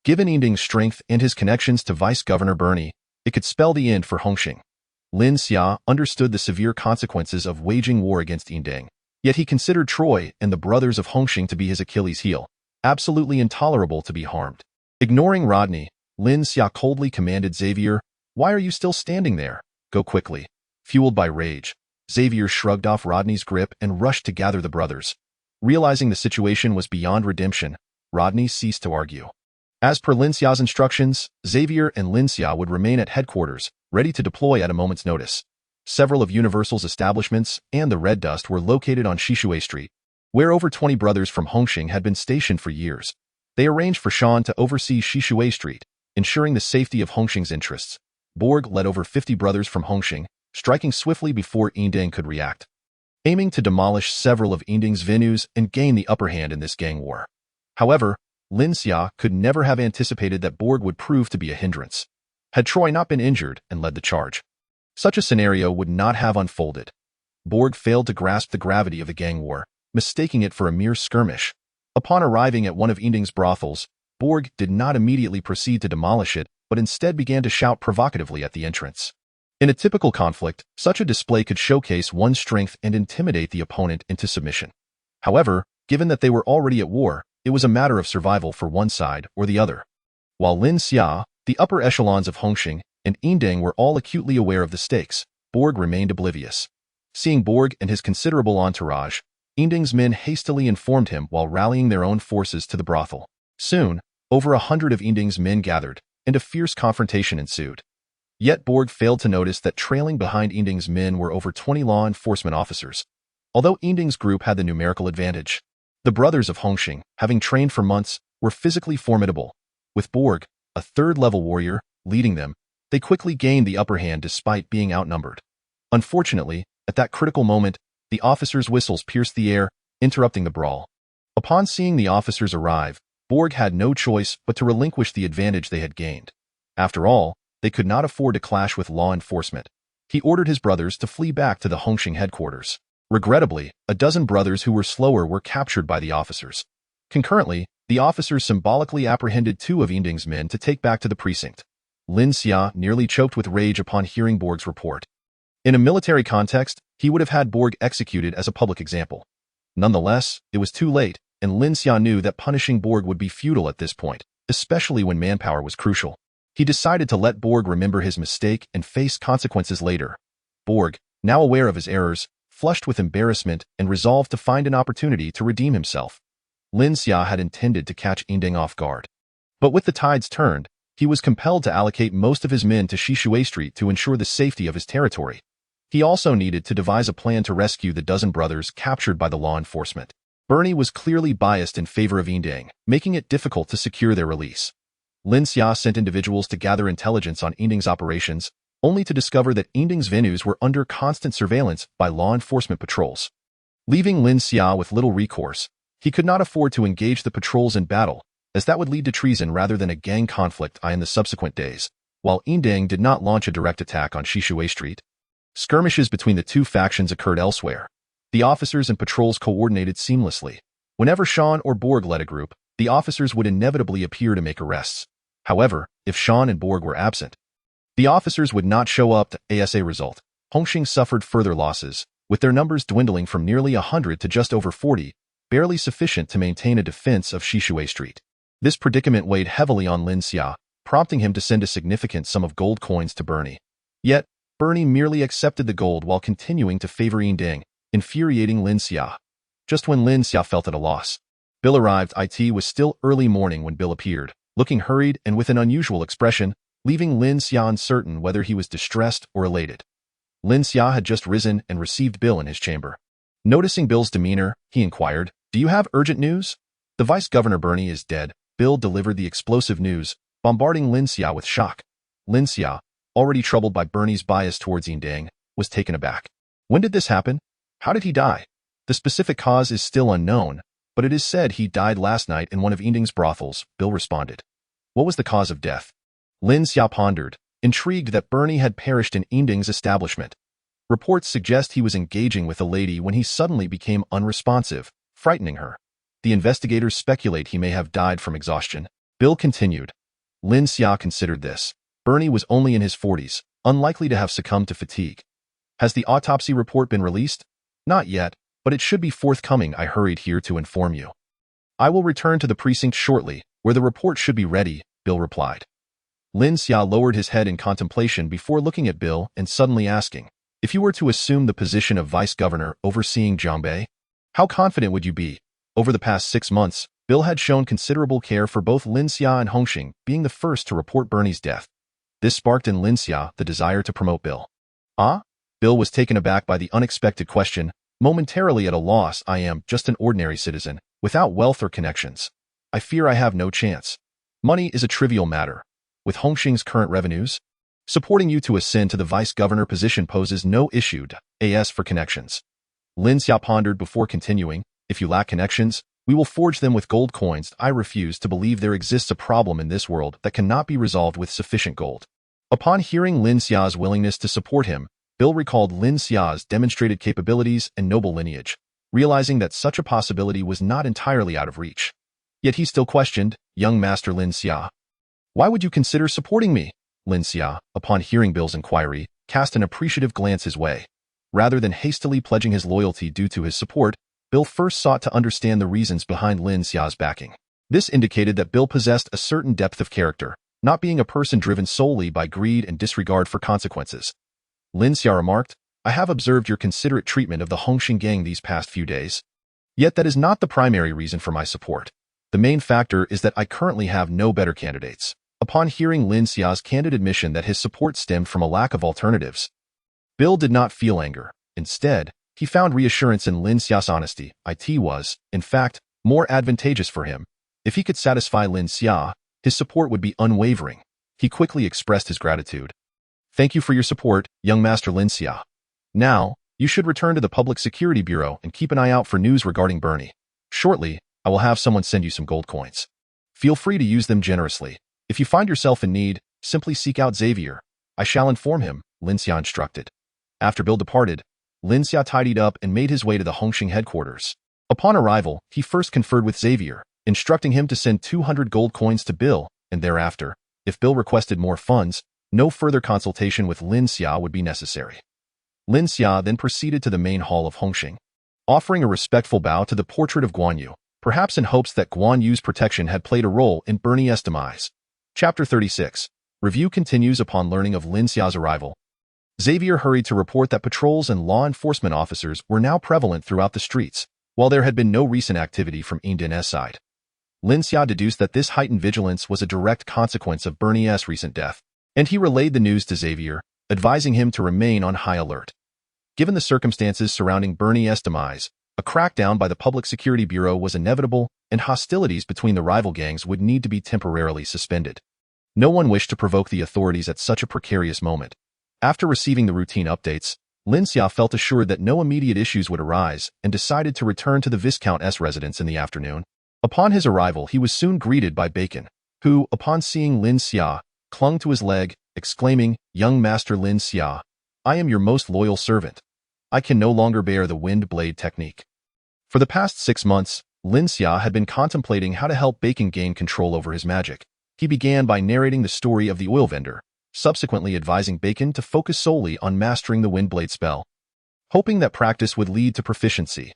Given Indang's strength and his connections to Vice Governor Bernie, it could spell the end for Hongxing. Lin Xia understood the severe consequences of waging war against Indang. Yet he considered Troy and the brothers of Hongxing to be his Achilles heel, absolutely intolerable to be harmed. Ignoring Rodney, Lin Xia coldly commanded Xavier, "Why are you still standing there? Go quickly." Fueled by rage, Xavier shrugged off Rodney's grip and rushed to gather the brothers. Realizing the situation was beyond redemption, Rodney ceased to argue. As per Lin Xia's instructions, Xavier and Lin Xia would remain at headquarters, ready to deploy at a moment's notice. Several of Universal's establishments and the Red Dust were located on Shishui Street, where over 20 brothers from Hongxing had been stationed for years. They arranged for Shan to oversee Shishui Street, ensuring the safety of Hongxing's interests. Borg led over 50 brothers from Hongxing, striking swiftly before Indang could react, aiming to demolish several of Indang's venues and gain the upper hand in this gang war. However, Lin Xia could never have anticipated that Borg would prove to be a hindrance. Had Troy not been injured and led the charge, such a scenario would not have unfolded. Borg failed to grasp the gravity of the gang war, mistaking it for a mere skirmish. Upon arriving at one of Indang's brothels, Borg did not immediately proceed to demolish it, but instead began to shout provocatively at the entrance. In a typical conflict, such a display could showcase one's strength and intimidate the opponent into submission. However, given that they were already at war, it was a matter of survival for one side or the other. While Lin Xia, the upper echelons of Hongxing, and Indang were all acutely aware of the stakes, Borg remained oblivious. Seeing Borg and his considerable entourage, Inding's men hastily informed him while rallying their own forces to the brothel. Soon, over 100 of Inding's men gathered, and a fierce confrontation ensued. Yet Borg failed to notice that trailing behind Inding's men were over 20 law enforcement officers. Although Inding's group had the numerical advantage, the brothers of Hongxing, having trained for months, were physically formidable. With Borg, a third-level warrior, leading them, they quickly gained the upper hand despite being outnumbered. Unfortunately, at that critical moment, the officers' whistles pierced the air, interrupting the brawl. Upon seeing the officers arrive, Borg had no choice but to relinquish the advantage they had gained. After all, they could not afford to clash with law enforcement. He ordered his brothers to flee back to the Hongxing headquarters. Regrettably, a dozen brothers who were slower were captured by the officers. Concurrently, the officers symbolically apprehended 2 of Inding's men to take back to the precinct. Lin Xia nearly choked with rage upon hearing Borg's report. In a military context, he would have had Borg executed as a public example. Nonetheless, it was too late, and Lin Xia knew that punishing Borg would be futile at this point, especially when manpower was crucial. He decided to let Borg remember his mistake and face consequences later. Borg, now aware of his errors, flushed with embarrassment and resolved to find an opportunity to redeem himself. Lin Xia had intended to catch Inding off guard. But with the tides turned, he was compelled to allocate most of his men to Shishui Street to ensure the safety of his territory. He also needed to devise a plan to rescue the dozen brothers captured by the law enforcement. Bernie was clearly biased in favor of Inding, making it difficult to secure their release. Lin Xia sent individuals to gather intelligence on Inding's operations, only to discover that Inding's venues were under constant surveillance by law enforcement patrols. Leaving Lin Xia with little recourse, he could not afford to engage the patrols in battle, as that would lead to treason rather than a gang conflict in the subsequent days. While Inding did not launch a direct attack on Shishui Street, skirmishes between the 2 factions occurred elsewhere. The officers and patrols coordinated seamlessly. Whenever Sean or Borg led a group, the officers would inevitably appear to make arrests. However, if Sean and Borg were absent, the officers would not show up. As a result, Hongxing suffered further losses, with their numbers dwindling from nearly 100 to just over 40, barely sufficient to maintain a defense of Shishui Street. This predicament weighed heavily on Lin Xia, prompting him to send a significant sum of gold coins to Bernie. Yet, Bernie merely accepted the gold while continuing to favor Inding, infuriating Lin Xia. Just when Lin Xia felt at a loss, Bill arrived. It was still early morning when Bill appeared, looking hurried and with an unusual expression, leaving Lin Xia uncertain whether he was distressed or elated. Lin Xia had just risen and received Bill in his chamber. Noticing Bill's demeanor, he inquired, "Do you have urgent news?" "The Vice Governor Bernie is dead," Bill delivered the explosive news, bombarding Lin Xia with shock. Lin Xia, already troubled by Bernie's bias towards Inding, was taken aback. "When did this happen? How did he die?" "The specific cause is still unknown, but it is said he died last night in one of Inding's brothels," Bill responded. "What was the cause of death?" Lin Xia pondered, intrigued that Bernie had perished in Inding's establishment. Reports suggest he was engaging with a lady when he suddenly became unresponsive, frightening her. The investigators speculate he may have died from exhaustion. Bill continued. Lin Xia considered this. Bernie was only in his 40s, unlikely to have succumbed to fatigue. "Has the autopsy report been released?" "Not yet, but it should be forthcoming. I hurried here to inform you." "I will return to the precinct shortly, where the report should be ready," Bill replied. Lin Xia lowered his head in contemplation before looking at Bill and suddenly asking, "If you were to assume the position of vice governor overseeing Jiangbei, how confident would you be?" Over the past 6 months, Bill had shown considerable care for both Lin Xia and Hongxing, being the first to report Bernie's death. This sparked in Lin Xia the desire to promote Bill. "Ah?" Bill was taken aback by the unexpected question, momentarily at a loss. "I am just an ordinary citizen, without wealth or connections. I fear I have no chance. Money is a trivial matter. With Hongxing's current revenues, supporting you to ascend to the vice governor position poses no issue. As for connections," Lin Xia pondered before continuing, "if you lack connections, we will forge them with gold coins. I refuse to believe there exists a problem in this world that cannot be resolved with sufficient gold." Upon hearing Lin Xia's willingness to support him, Bill recalled Lin Xia's demonstrated capabilities and noble lineage, realizing that such a possibility was not entirely out of reach. Yet he still questioned, "Young Master Lin Xia, why would you consider supporting me?" Lin Xia, upon hearing Bill's inquiry, cast an appreciative glance his way. Rather than hastily pledging his loyalty due to his support, Bill first sought to understand the reasons behind Lin Xia's backing. This indicated that Bill possessed a certain depth of character, not being a person driven solely by greed and disregard for consequences. Lin Xia remarked. I have observed your considerate treatment of the Hongxing gang these past few days. Yet that is not the primary reason for my support. The main factor is that I currently have no better candidates. Upon hearing Lin Xia's candid admission that his support stemmed from a lack of alternatives, Bill did not feel anger. Instead, he found reassurance in Lin Xia's honesty. It was, in fact, more advantageous for him. If he could satisfy Lin Xia, his support would be unwavering. He quickly expressed his gratitude. Thank you for your support, young Master Lin Xia. Now, you should return to the Public Security Bureau and keep an eye out for news regarding Bernie. Shortly, I will have someone send you some gold coins. Feel free to use them generously. If you find yourself in need, simply seek out Xavier. I shall inform him, Lin Xia instructed. After Bill departed, Lin Xia tidied up and made his way to the Hongxing headquarters. Upon arrival, he first conferred with Xavier, instructing him to send 200 gold coins to Bill, and thereafter, if Bill requested more funds, no further consultation with Lin Xia would be necessary. Lin Xia then proceeded to the main hall of Hongxing, offering a respectful bow to the portrait of Guan Yu, perhaps in hopes that Guan Yu's protection had played a role in Bernie's demise. Chapter 36. Review continues upon learning of Lin Xia's arrival. Xavier hurried to report that patrols and law enforcement officers were now prevalent throughout the streets, while there had been no recent activity from Yingdin's side. Lin Xia deduced that this heightened vigilance was a direct consequence of Bernie's recent death, and he relayed the news to Xavier, advising him to remain on high alert. Given the circumstances surrounding Bernie's demise, a crackdown by the Public Security Bureau was inevitable, and hostilities between the rival gangs would need to be temporarily suspended. No one wished to provoke the authorities at such a precarious moment. After receiving the routine updates, Lin Xia felt assured that no immediate issues would arise and decided to return to the Viscount's residence in the afternoon. Upon his arrival, he was soon greeted by Bacon, who, upon seeing Lin Xia, clung to his leg, exclaiming, "Young Master Lin Xia, I am your most loyal servant. I can no longer bear the wind blade technique." For the past 6 months, Lin Xia had been contemplating how to help Bacon gain control over his magic. He began by narrating the story of the oil vendor, subsequently advising Bacon to focus solely on mastering the wind blade spell, hoping that practice would lead to proficiency.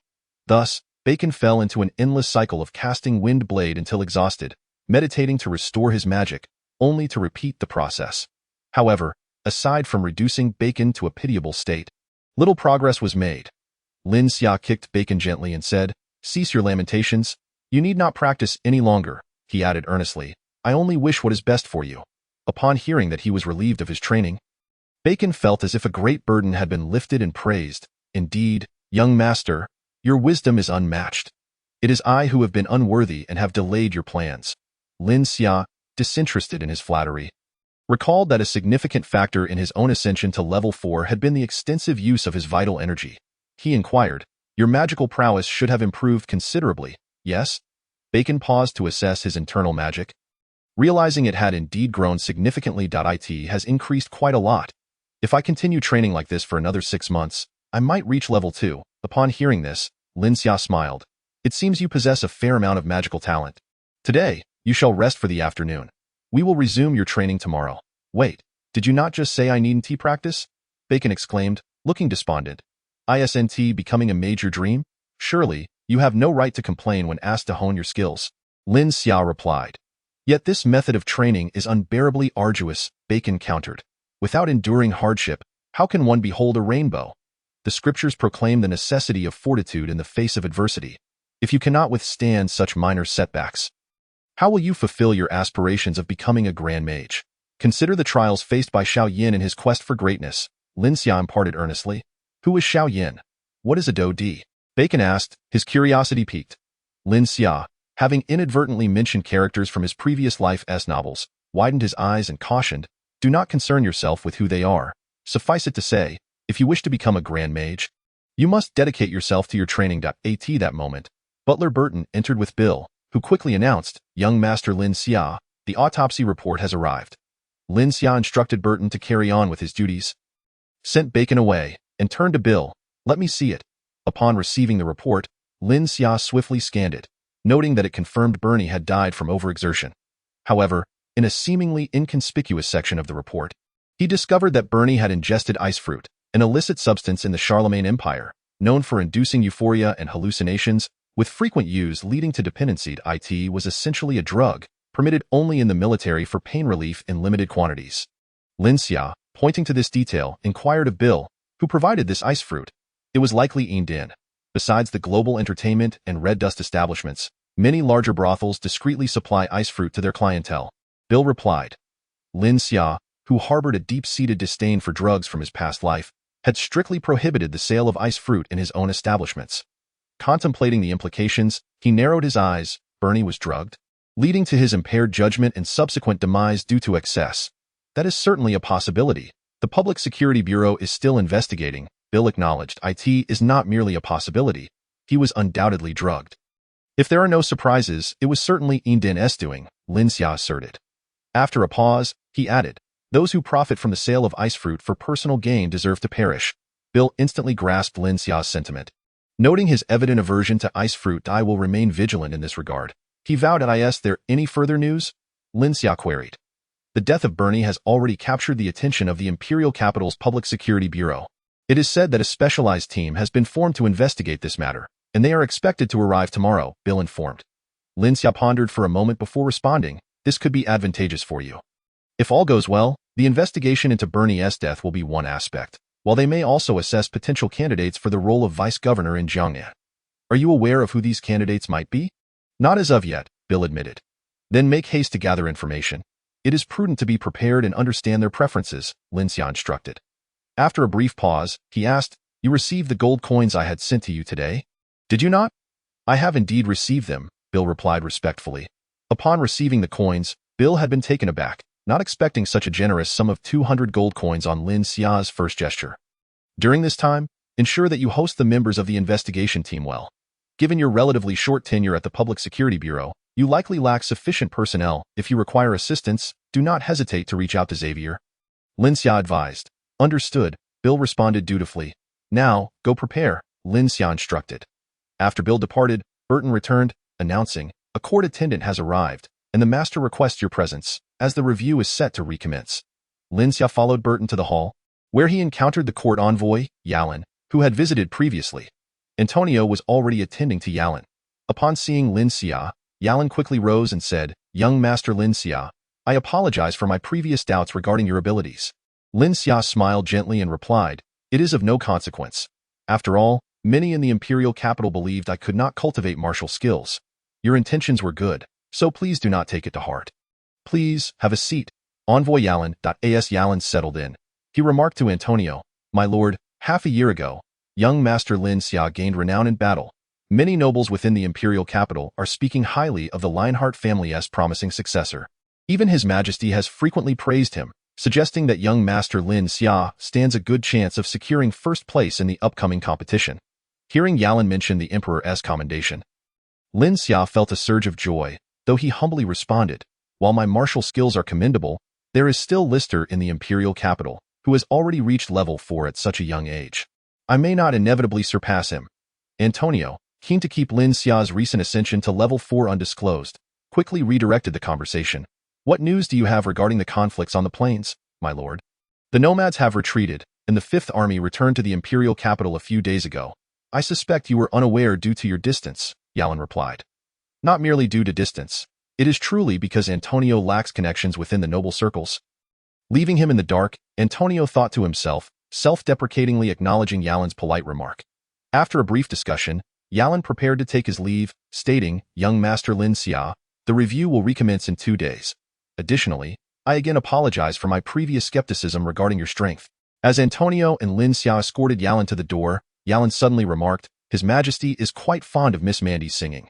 Thus, Bacon fell into an endless cycle of casting wind blade until exhausted, meditating to restore his magic, only to repeat the process. However, aside from reducing Bacon to a pitiable state, little progress was made. Lin Xia kicked Bacon gently and said, "Cease your lamentations. You need not practice any longer," he added earnestly. "I only wish what is best for you." Upon hearing that he was relieved of his training, Bacon felt as if a great burden had been lifted and praised. "Indeed, young master, your wisdom is unmatched. It is I who have been unworthy and have delayed your plans." Lin Xia, disinterested in his flattery, recalled that a significant factor in his own ascension to level 4 had been the extensive use of his vital energy. He inquired, "Your magical prowess should have improved considerably, yes?" Bacon paused to assess his internal magic, realizing it had indeed grown significantly. It has increased quite a lot. If I continue training like this for another 6 months, I might reach level 2. Upon hearing this, Lin Xia smiled. "It seems you possess a fair amount of magical talent. Today, you shall rest for the afternoon. We will resume your training tomorrow." "Wait, did you not just say I needn't practice?" Bacon exclaimed, looking despondent. "Isn't becoming a major dream? Surely, you have no right to complain when asked to hone your skills." Lin Xia replied. "Yet this method of training is unbearably arduous," Bacon countered. "Without enduring hardship, how can one behold a rainbow? The scriptures proclaim the necessity of fortitude in the face of adversity. If you cannot withstand such minor setbacks, how will you fulfill your aspirations of becoming a grand mage? Consider the trials faced by Xiao Yin in his quest for greatness," Lin Xia imparted earnestly. "Who is Xiao Yin? What is a Do Di?" Bacon asked, his curiosity piqued. Lin Xia, having inadvertently mentioned characters from his previous life's novels, widened his eyes and cautioned, "Do not concern yourself with who they are. Suffice it to say, if you wish to become a grand mage, you must dedicate yourself to your training." At that moment, Butler Burton entered with Bill, who quickly announced, "Young Master Lin Xia, the autopsy report has arrived." Lin Xia instructed Burton to carry on with his duties, sent Bacon away, and turned to Bill, "Let me see it." Upon receiving the report, Lin Xia swiftly scanned it, noting that it confirmed Bernie had died from overexertion. However, in a seemingly inconspicuous section of the report, he discovered that Bernie had ingested ice fruit, an illicit substance in the Charlemagne Empire, known for inducing euphoria and hallucinations, with frequent use leading to dependency. It was essentially a drug, permitted only in the military for pain relief in limited quantities. Lin Xia, pointing to this detail, inquired of Bill, who provided this ice fruit. It was likely aimed in. Besides the global entertainment and red dust establishments, many larger brothels discreetly supply ice fruit to their clientele. Bill replied. Lin Xia, who harbored a deep-seated disdain for drugs from his past life, had strictly prohibited the sale of ice fruit in his own establishments. Contemplating the implications, he narrowed his eyes. Bernie was drugged, leading to his impaired judgment and subsequent demise due to excess. That is certainly a possibility. The Public Security Bureau is still investigating. Bill acknowledged. It is not merely a possibility. He was undoubtedly drugged. If there are no surprises, it was certainly Indin's doing, Lin Xia asserted. After a pause, he added, those who profit from the sale of ice fruit for personal gain deserve to perish. Bill instantly grasped Lin Xia's sentiment. Noting his evident aversion to ice fruit, I will remain vigilant in this regard. He vowed. Is there any further news? Lin Xia queried. The death of Bernie has already captured the attention of the Imperial Capital's Public Security Bureau. It is said that a specialized team has been formed to investigate this matter, and they are expected to arrive tomorrow, Bill informed. Lin Xia pondered for a moment before responding. This could be advantageous for you. If all goes well, the investigation into Bernie's death will be one aspect, while they may also assess potential candidates for the role of vice governor in Jiangnan. Are you aware of who these candidates might be? Not as of yet, Bill admitted. Then make haste to gather information. It is prudent to be prepared and understand their preferences, Lin Xia instructed. After a brief pause, he asked, you received the gold coins I had sent to you today? Did you not? I have indeed received them, Bill replied respectfully. Upon receiving the coins, Bill had been taken aback, not expecting such a generous sum of 200 gold coins on Lin Xia's first gesture. During this time, ensure that you host the members of the investigation team well. Given your relatively short tenure at the Public Security Bureau, you likely lack sufficient personnel. If you require assistance, do not hesitate to reach out to Xavier. Lin Xia advised. Understood, Bill responded dutifully. Now, go prepare, Lin Xia instructed. After Bill departed, Burton returned, announcing, a court attendant has arrived, and the master requests your presence, as the review is set to recommence. Lin Xia followed Burton to the hall, where he encountered the court envoy, Yalan, who had visited previously. Antonio was already attending to Yalan. Upon seeing Lin Xia, Yalan quickly rose and said, Young Master Lin Xia, I apologize for my previous doubts regarding your abilities. Lin Xia smiled gently and replied, it is of no consequence. After all, many in the imperial capital believed I could not cultivate martial skills. Your intentions were good, so please do not take it to heart. Please, have a seat. Envoy Yalan.as Yalan settled in. He remarked to Antonio, my lord, half a year ago, young Master Lin Xia gained renown in battle. Many nobles within the imperial capital are speaking highly of the Lionheart family's promising successor. Even His Majesty has frequently praised him, suggesting that young Master Lin Xia stands a good chance of securing first place in the upcoming competition. Hearing Yalan mention the Emperor's commendation, Lin Xia felt a surge of joy, though he humbly responded, while my martial skills are commendable, there is still Lister in the imperial capital, who has already reached level 4 at such a young age. I may not inevitably surpass him. Antonio, keen to keep Lin Xia's recent ascension to level 4 undisclosed, quickly redirected the conversation. What news do you have regarding the conflicts on the plains, my lord? The nomads have retreated, and the Fifth Army returned to the imperial capital a few days ago. I suspect you were unaware due to your distance, Yalan replied. Not merely due to distance. It is truly because Antonio lacks connections within the noble circles. Leaving him in the dark, Antonio thought to himself, self-deprecatingly acknowledging Yalan's polite remark. After a brief discussion, Yalan prepared to take his leave, stating, Young Master Lin Xia, the review will recommence in 2 days. Additionally, I again apologize for my previous skepticism regarding your strength. As Antonio and Lin Xia escorted Yalan to the door, Yalan suddenly remarked, His Majesty is quite fond of Miss Mandy's singing.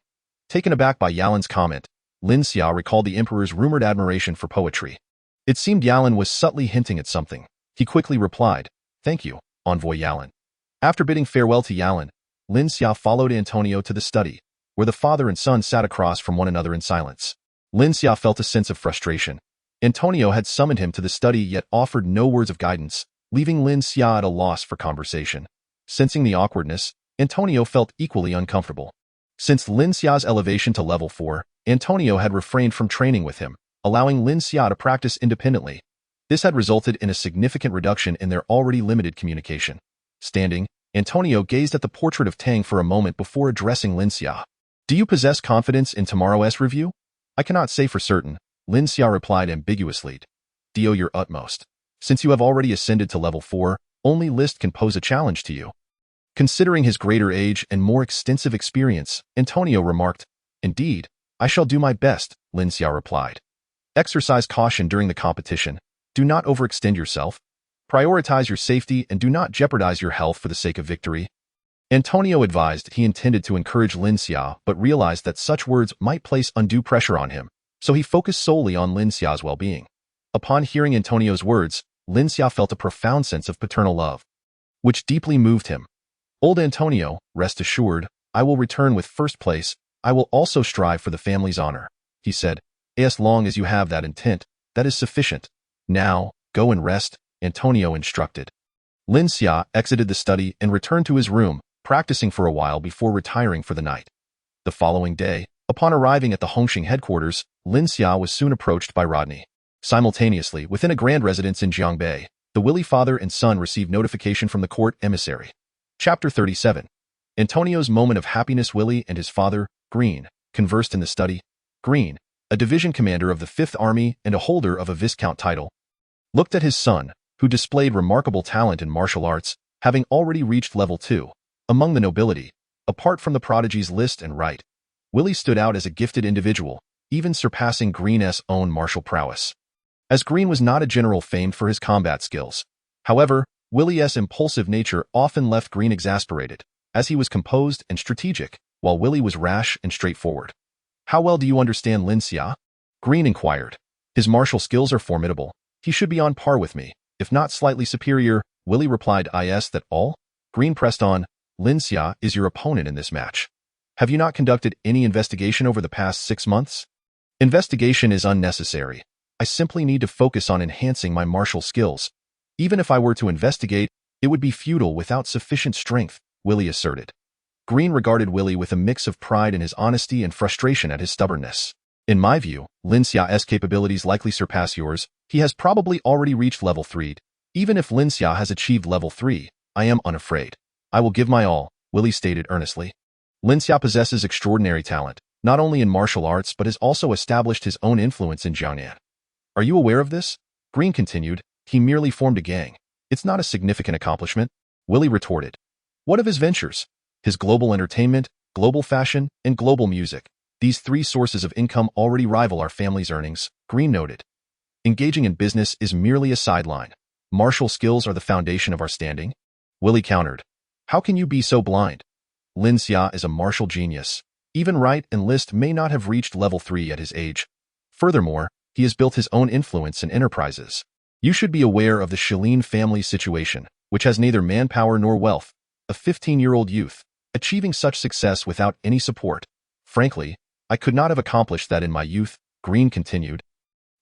Taken aback by Yalan's comment, Lin Xia recalled the Emperor's rumored admiration for poetry. It seemed Yalan was subtly hinting at something. He quickly replied, Thank you, Envoy Yalan. After bidding farewell to Yalan, Lin Xia followed Antonio to the study, where the father and son sat across from one another in silence. Lin Xia felt a sense of frustration. Antonio had summoned him to the study yet offered no words of guidance, leaving Lin Xia at a loss for conversation. Sensing the awkwardness, Antonio felt equally uncomfortable. Since Lin Xia's elevation to level 4, Antonio had refrained from training with him, allowing Lin Xia to practice independently. This had resulted in a significant reduction in their already limited communication. Standing, Antonio gazed at the portrait of Tang for a moment before addressing Lin Xia. Do you possess confidence in tomorrow's review? I cannot say for certain, Lin Xia replied ambiguously. Do your utmost. Since you have already ascended to level 4, only List can pose a challenge to you. Considering his greater age and more extensive experience, Antonio remarked, "Indeed, I shall do my best," Lin Xia replied. "Exercise caution during the competition. Do not overextend yourself. Prioritize your safety and do not jeopardize your health for the sake of victory." Antonio advised he intended to encourage Lin Xia but realized that such words might place undue pressure on him, so he focused solely on Lin Xia's well-being. Upon hearing Antonio's words, Lin Xia felt a profound sense of paternal love, which deeply moved him. "Old Antonio, rest assured, I will return with first place. I will also strive for the family's honor," he said. "As long as you have that intent, that is sufficient. Now, go and rest," Antonio instructed. Lin Xia exited the study and returned to his room, practicing for a while before retiring for the night. The following day, upon arriving at the Hongxing headquarters, Lin Xia was soon approached by Rodney. Simultaneously, within a grand residence in Jiangbei, the Willy father and son received notification from the court emissary. Chapter 37. Antonio's moment of happiness. Willy and his father, Green, conversed in the study. Green, a division commander of the 5th Army and a holder of a Viscount title, looked at his son, who displayed remarkable talent in martial arts, having already reached level 2. Among the nobility, apart from the prodigies List and Wright, Willy stood out as a gifted individual, even surpassing Green's own martial prowess. As Green was not a general famed for his combat skills. However, Willy's impulsive nature often left Green exasperated, as he was composed and strategic, while Willy was rash and straightforward. "How well do you understand Lin Xia?" Green inquired. "His martial skills are formidable. He should be on par with me, if not slightly superior," Willy replied. "Is that all?" Green pressed on. "Lin Xia is your opponent in this match. Have you not conducted any investigation over the past 6 months?" "Investigation is unnecessary. I simply need to focus on enhancing my martial skills. Even if I were to investigate, it would be futile without sufficient strength," Willy asserted. Green regarded Willy with a mix of pride in his honesty and frustration at his stubbornness. "In my view, Lin Xia's capabilities likely surpass yours. He has probably already reached level 3. Even if Lin Xia has achieved level 3, I am unafraid. I will give my all," Willy stated earnestly. Lin Xia possesses extraordinary talent, not only in martial arts but has also established his own influence in Jiangnan. "Are you aware of this?" Green continued. "He merely formed a gang. It's not a significant accomplishment," Willy retorted. "What of his ventures? His global entertainment, global fashion, and global music. These 3 sources of income already rival our family's earnings," Green noted. "Engaging in business is merely a sideline. Martial skills are the foundation of our standing," Willy countered. "How can you be so blind? Lin Xia is a martial genius. Even Wright and List may not have reached level 3 at his age. Furthermore, he has built his own influence and enterprises. You should be aware of the Shilin family's situation, which has neither manpower nor wealth. A 15-year-old youth, achieving such success without any support. Frankly, I could not have accomplished that in my youth," Green continued.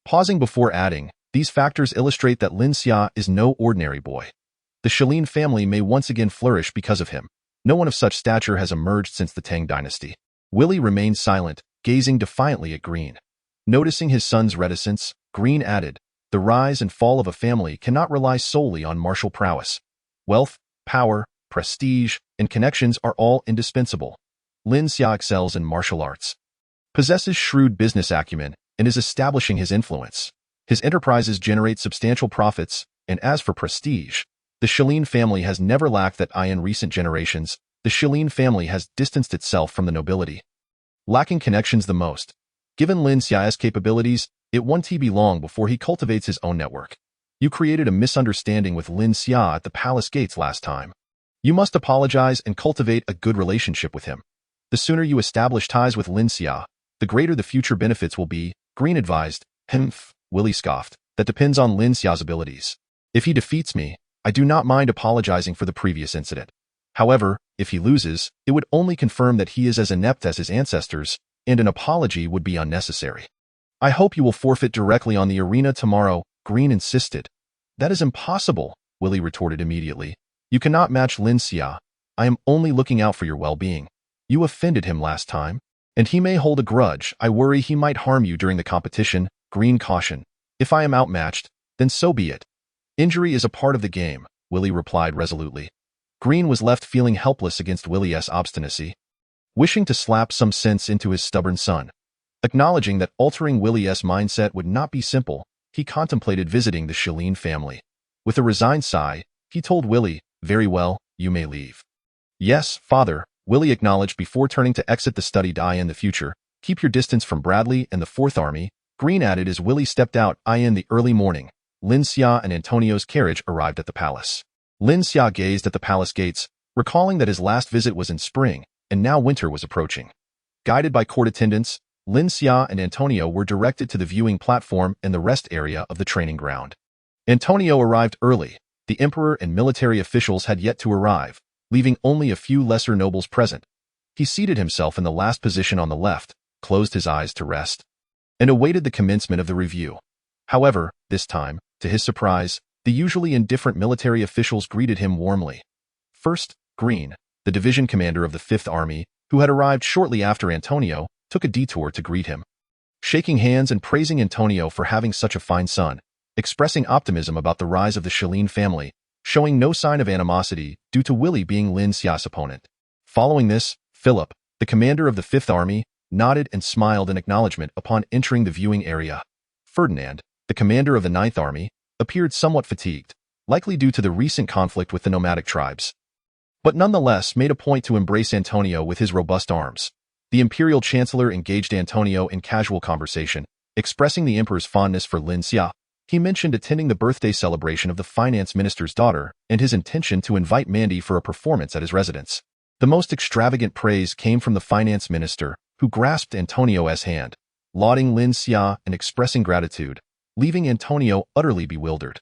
Pausing before adding, "These factors illustrate that Lin Xia is no ordinary boy. The Shilin family may once again flourish because of him. No one of such stature has emerged since the Tang dynasty." Willy remained silent, gazing defiantly at Green. Noticing his son's reticence, Green added, "The rise and fall of a family cannot rely solely on martial prowess. Wealth, power, prestige, and connections are all indispensable. Lin Xia excels in martial arts, possesses shrewd business acumen, and is establishing his influence. His enterprises generate substantial profits, and as for prestige, the Shilin family has never lacked that. In recent generations, the Shilin family has distanced itself from the nobility, lacking connections the most. Given Lin Xia's capabilities, it won't be long before he cultivates his own network. You created a misunderstanding with Lin Xia at the palace gates last time. You must apologize and cultivate a good relationship with him. The sooner you establish ties with Lin Xia, the greater the future benefits will be," Green advised. "Humph," Willy scoffed. "That depends on Lin Xia's abilities. If he defeats me, I do not mind apologizing for the previous incident. However, if he loses, it would only confirm that he is as inept as his ancestors, and an apology would be unnecessary." "I hope you will forfeit directly on the arena tomorrow," Green insisted. "That is impossible," Willy retorted immediately. "You cannot match Lin Xia. I am only looking out for your well-being. You offended him last time, and he may hold a grudge. I worry he might harm you during the competition," Green cautioned. "If I am outmatched, then so be it. Injury is a part of the game," Willy replied resolutely. Green was left feeling helpless against Willy's obstinacy, wishing to slap some sense into his stubborn son. Acknowledging that altering Willy's mindset would not be simple, he contemplated visiting the Shilin family. With a resigned sigh, he told Willie, "Very well, you may leave." "Yes, father," Willie acknowledged before turning to exit the study. In the future, keep your distance from Bradley and the Fourth Army, Green added as Willie stepped out. In the early morning, Lin Xia and Antonio's carriage arrived at the palace. Lin Xia gazed at the palace gates, recalling that his last visit was in spring, and now winter was approaching. Guided by court attendants, Lin Xia and Antonio were directed to the viewing platform and the rest area of the training ground. Antonio arrived early. The emperor and military officials had yet to arrive, leaving only a few lesser nobles present. He seated himself in the last position on the left, closed his eyes to rest, and awaited the commencement of the review. However, this time, to his surprise, the usually indifferent military officials greeted him warmly. First, Green, the division commander of the Fifth Army, who had arrived shortly after Antonio, took a detour to greet him. Shaking hands and praising Antonio for having such a fine son, expressing optimism about the rise of the Shalin family, showing no sign of animosity due to Willie being Lin Xia's opponent. Following this, Philip, the commander of the Fifth Army, nodded and smiled in acknowledgement upon entering the viewing area. Ferdinand, the commander of the Ninth Army, appeared somewhat fatigued, likely due to the recent conflict with the nomadic tribes, but nonetheless made a point to embrace Antonio with his robust arms. The imperial chancellor engaged Antonio in casual conversation, expressing the emperor's fondness for Lin Xia. He mentioned attending the birthday celebration of the finance minister's daughter and his intention to invite Mandy for a performance at his residence. The most extravagant praise came from the finance minister, who grasped Antonio's hand, lauding Lin Xia and expressing gratitude, leaving Antonio utterly bewildered.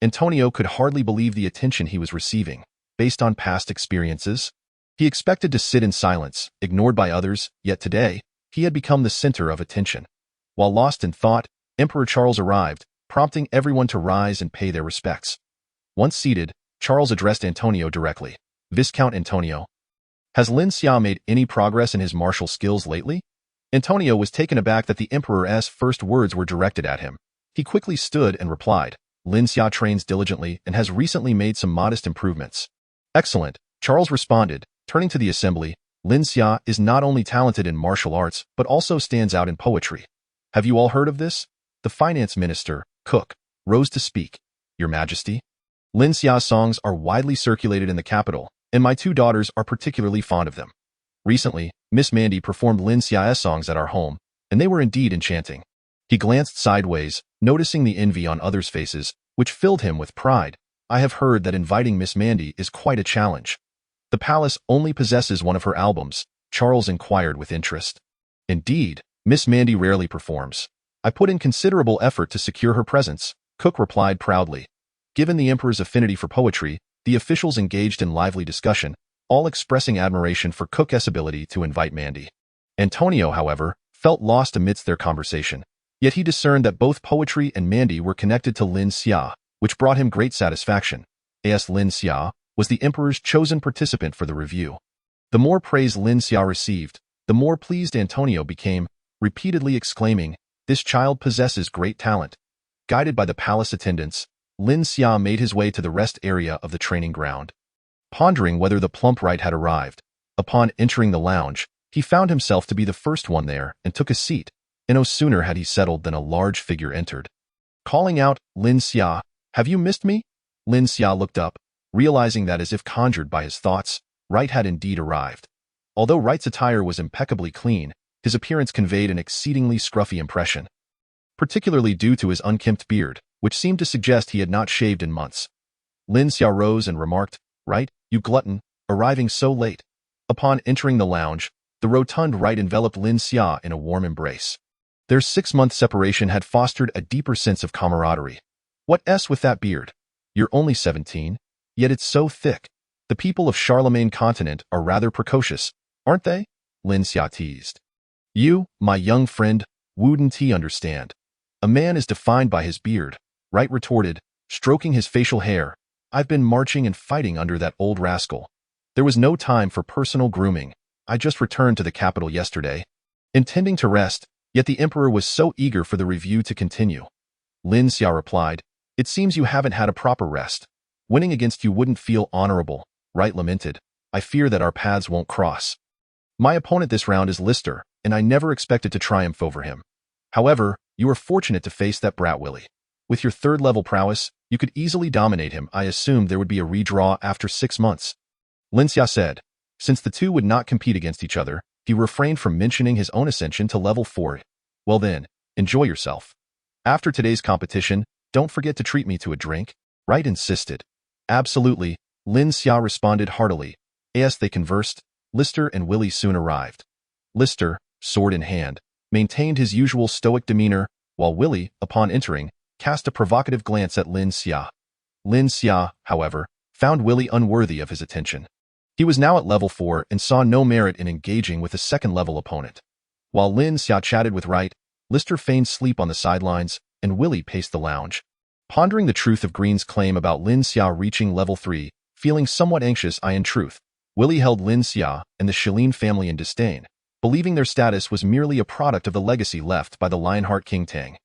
Antonio could hardly believe the attention he was receiving. Based on past experiences, he expected to sit in silence, ignored by others, yet today, he had become the center of attention. While lost in thought, Emperor Charles arrived, prompting everyone to rise and pay their respects. Once seated, Charles addressed Antonio directly. "Viscount Antonio, has Lin Xia made any progress in his martial skills lately?" Antonio was taken aback that the emperor's first words were directed at him. He quickly stood and replied, "Lin Xia trains diligently and has recently made some modest improvements." "Excellent," Charles responded, turning to the assembly. "Lin Xia is not only talented in martial arts but also stands out in poetry. Have you all heard of this?" The finance minister, Cook, rose to speak. "Your Majesty, Lin Xia's songs are widely circulated in the capital, and my two daughters are particularly fond of them. Recently, Miss Mandy performed Lin Xia's songs at our home, and they were indeed enchanting." He glanced sideways, noticing the envy on others' faces, which filled him with pride. "I have heard that inviting Miss Mandy is quite a challenge." "The palace only possesses one of her albums," Charles inquired with interest. "Indeed, Miss Mandy rarely performs. I put in considerable effort to secure her presence," Cook replied proudly. Given the emperor's affinity for poetry, the officials engaged in lively discussion, all expressing admiration for Cook's ability to invite Mandy. Antonio, however, felt lost amidst their conversation, yet he discerned that both poetry and Mandy were connected to Lin Xia, which brought him great satisfaction. As Lin Xia was the emperor's chosen participant for the review. The more praise Lin Xia received, the more pleased Antonio became, repeatedly exclaiming, "This child possesses great talent." Guided by the palace attendants, Lin Xia made his way to the rest area of the training ground, pondering whether the plump right had arrived. Upon entering the lounge, he found himself to be the first one there and took a seat, and no sooner had he settled than a large figure entered. Calling out, "Lin Xia, have you missed me?" Lin Xia looked up, realizing that as if conjured by his thoughts, Wright had indeed arrived. Although Wright's attire was impeccably clean, his appearance conveyed an exceedingly scruffy impression, particularly due to his unkempt beard, which seemed to suggest he had not shaved in months. Lin Xia rose and remarked, "Wright, you glutton, arriving so late." Upon entering the lounge, the rotund Wright enveloped Lin Xia in a warm embrace. Their 6-month separation had fostered a deeper sense of camaraderie. "What's with that beard? You're only 17, yet it's so thick. The people of Charlemagne continent are rather precocious, aren't they?" Lin Xia teased. "You, my young friend, wouldn't understand. A man is defined by his beard," Wright retorted, stroking his facial hair. "I've been marching and fighting under that old rascal. There was no time for personal grooming. I just returned to the capital yesterday, intending to rest, yet the emperor was so eager for the review to continue." Lin Xia replied, "It seems you haven't had a proper rest. Winning against you wouldn't feel honorable," Wright lamented. "I fear that our paths won't cross. My opponent this round is Lister, and I never expected to triumph over him. However, you are fortunate to face that brat Willie." With your third-level prowess, you could easily dominate him. I assumed there would be a redraw after 6 months. Lin Xia said. Since the two would not compete against each other, he refrained from mentioning his own ascension to level 4. Well then, enjoy yourself. After today's competition, don't forget to treat me to a drink, right? Insisted. Absolutely, Lin Xia responded heartily. As they conversed, Lister and Willie soon arrived. Lister, sword in hand, maintained his usual stoic demeanor, while Willie, upon entering, cast a provocative glance at Lin Xia. Lin Xia, however, found Willie unworthy of his attention. He was now at level 4 and saw no merit in engaging with a second-level opponent. While Lin Xia chatted with Wright, Lister feigned sleep on the sidelines, and Willie paced the lounge. Pondering the truth of Green's claim about Lin Xia reaching level 3, feeling somewhat anxious, in truth, Willie held Lin Xia and the Shilin family in disdain, believing their status was merely a product of the legacy left by the Lionheart King Tang.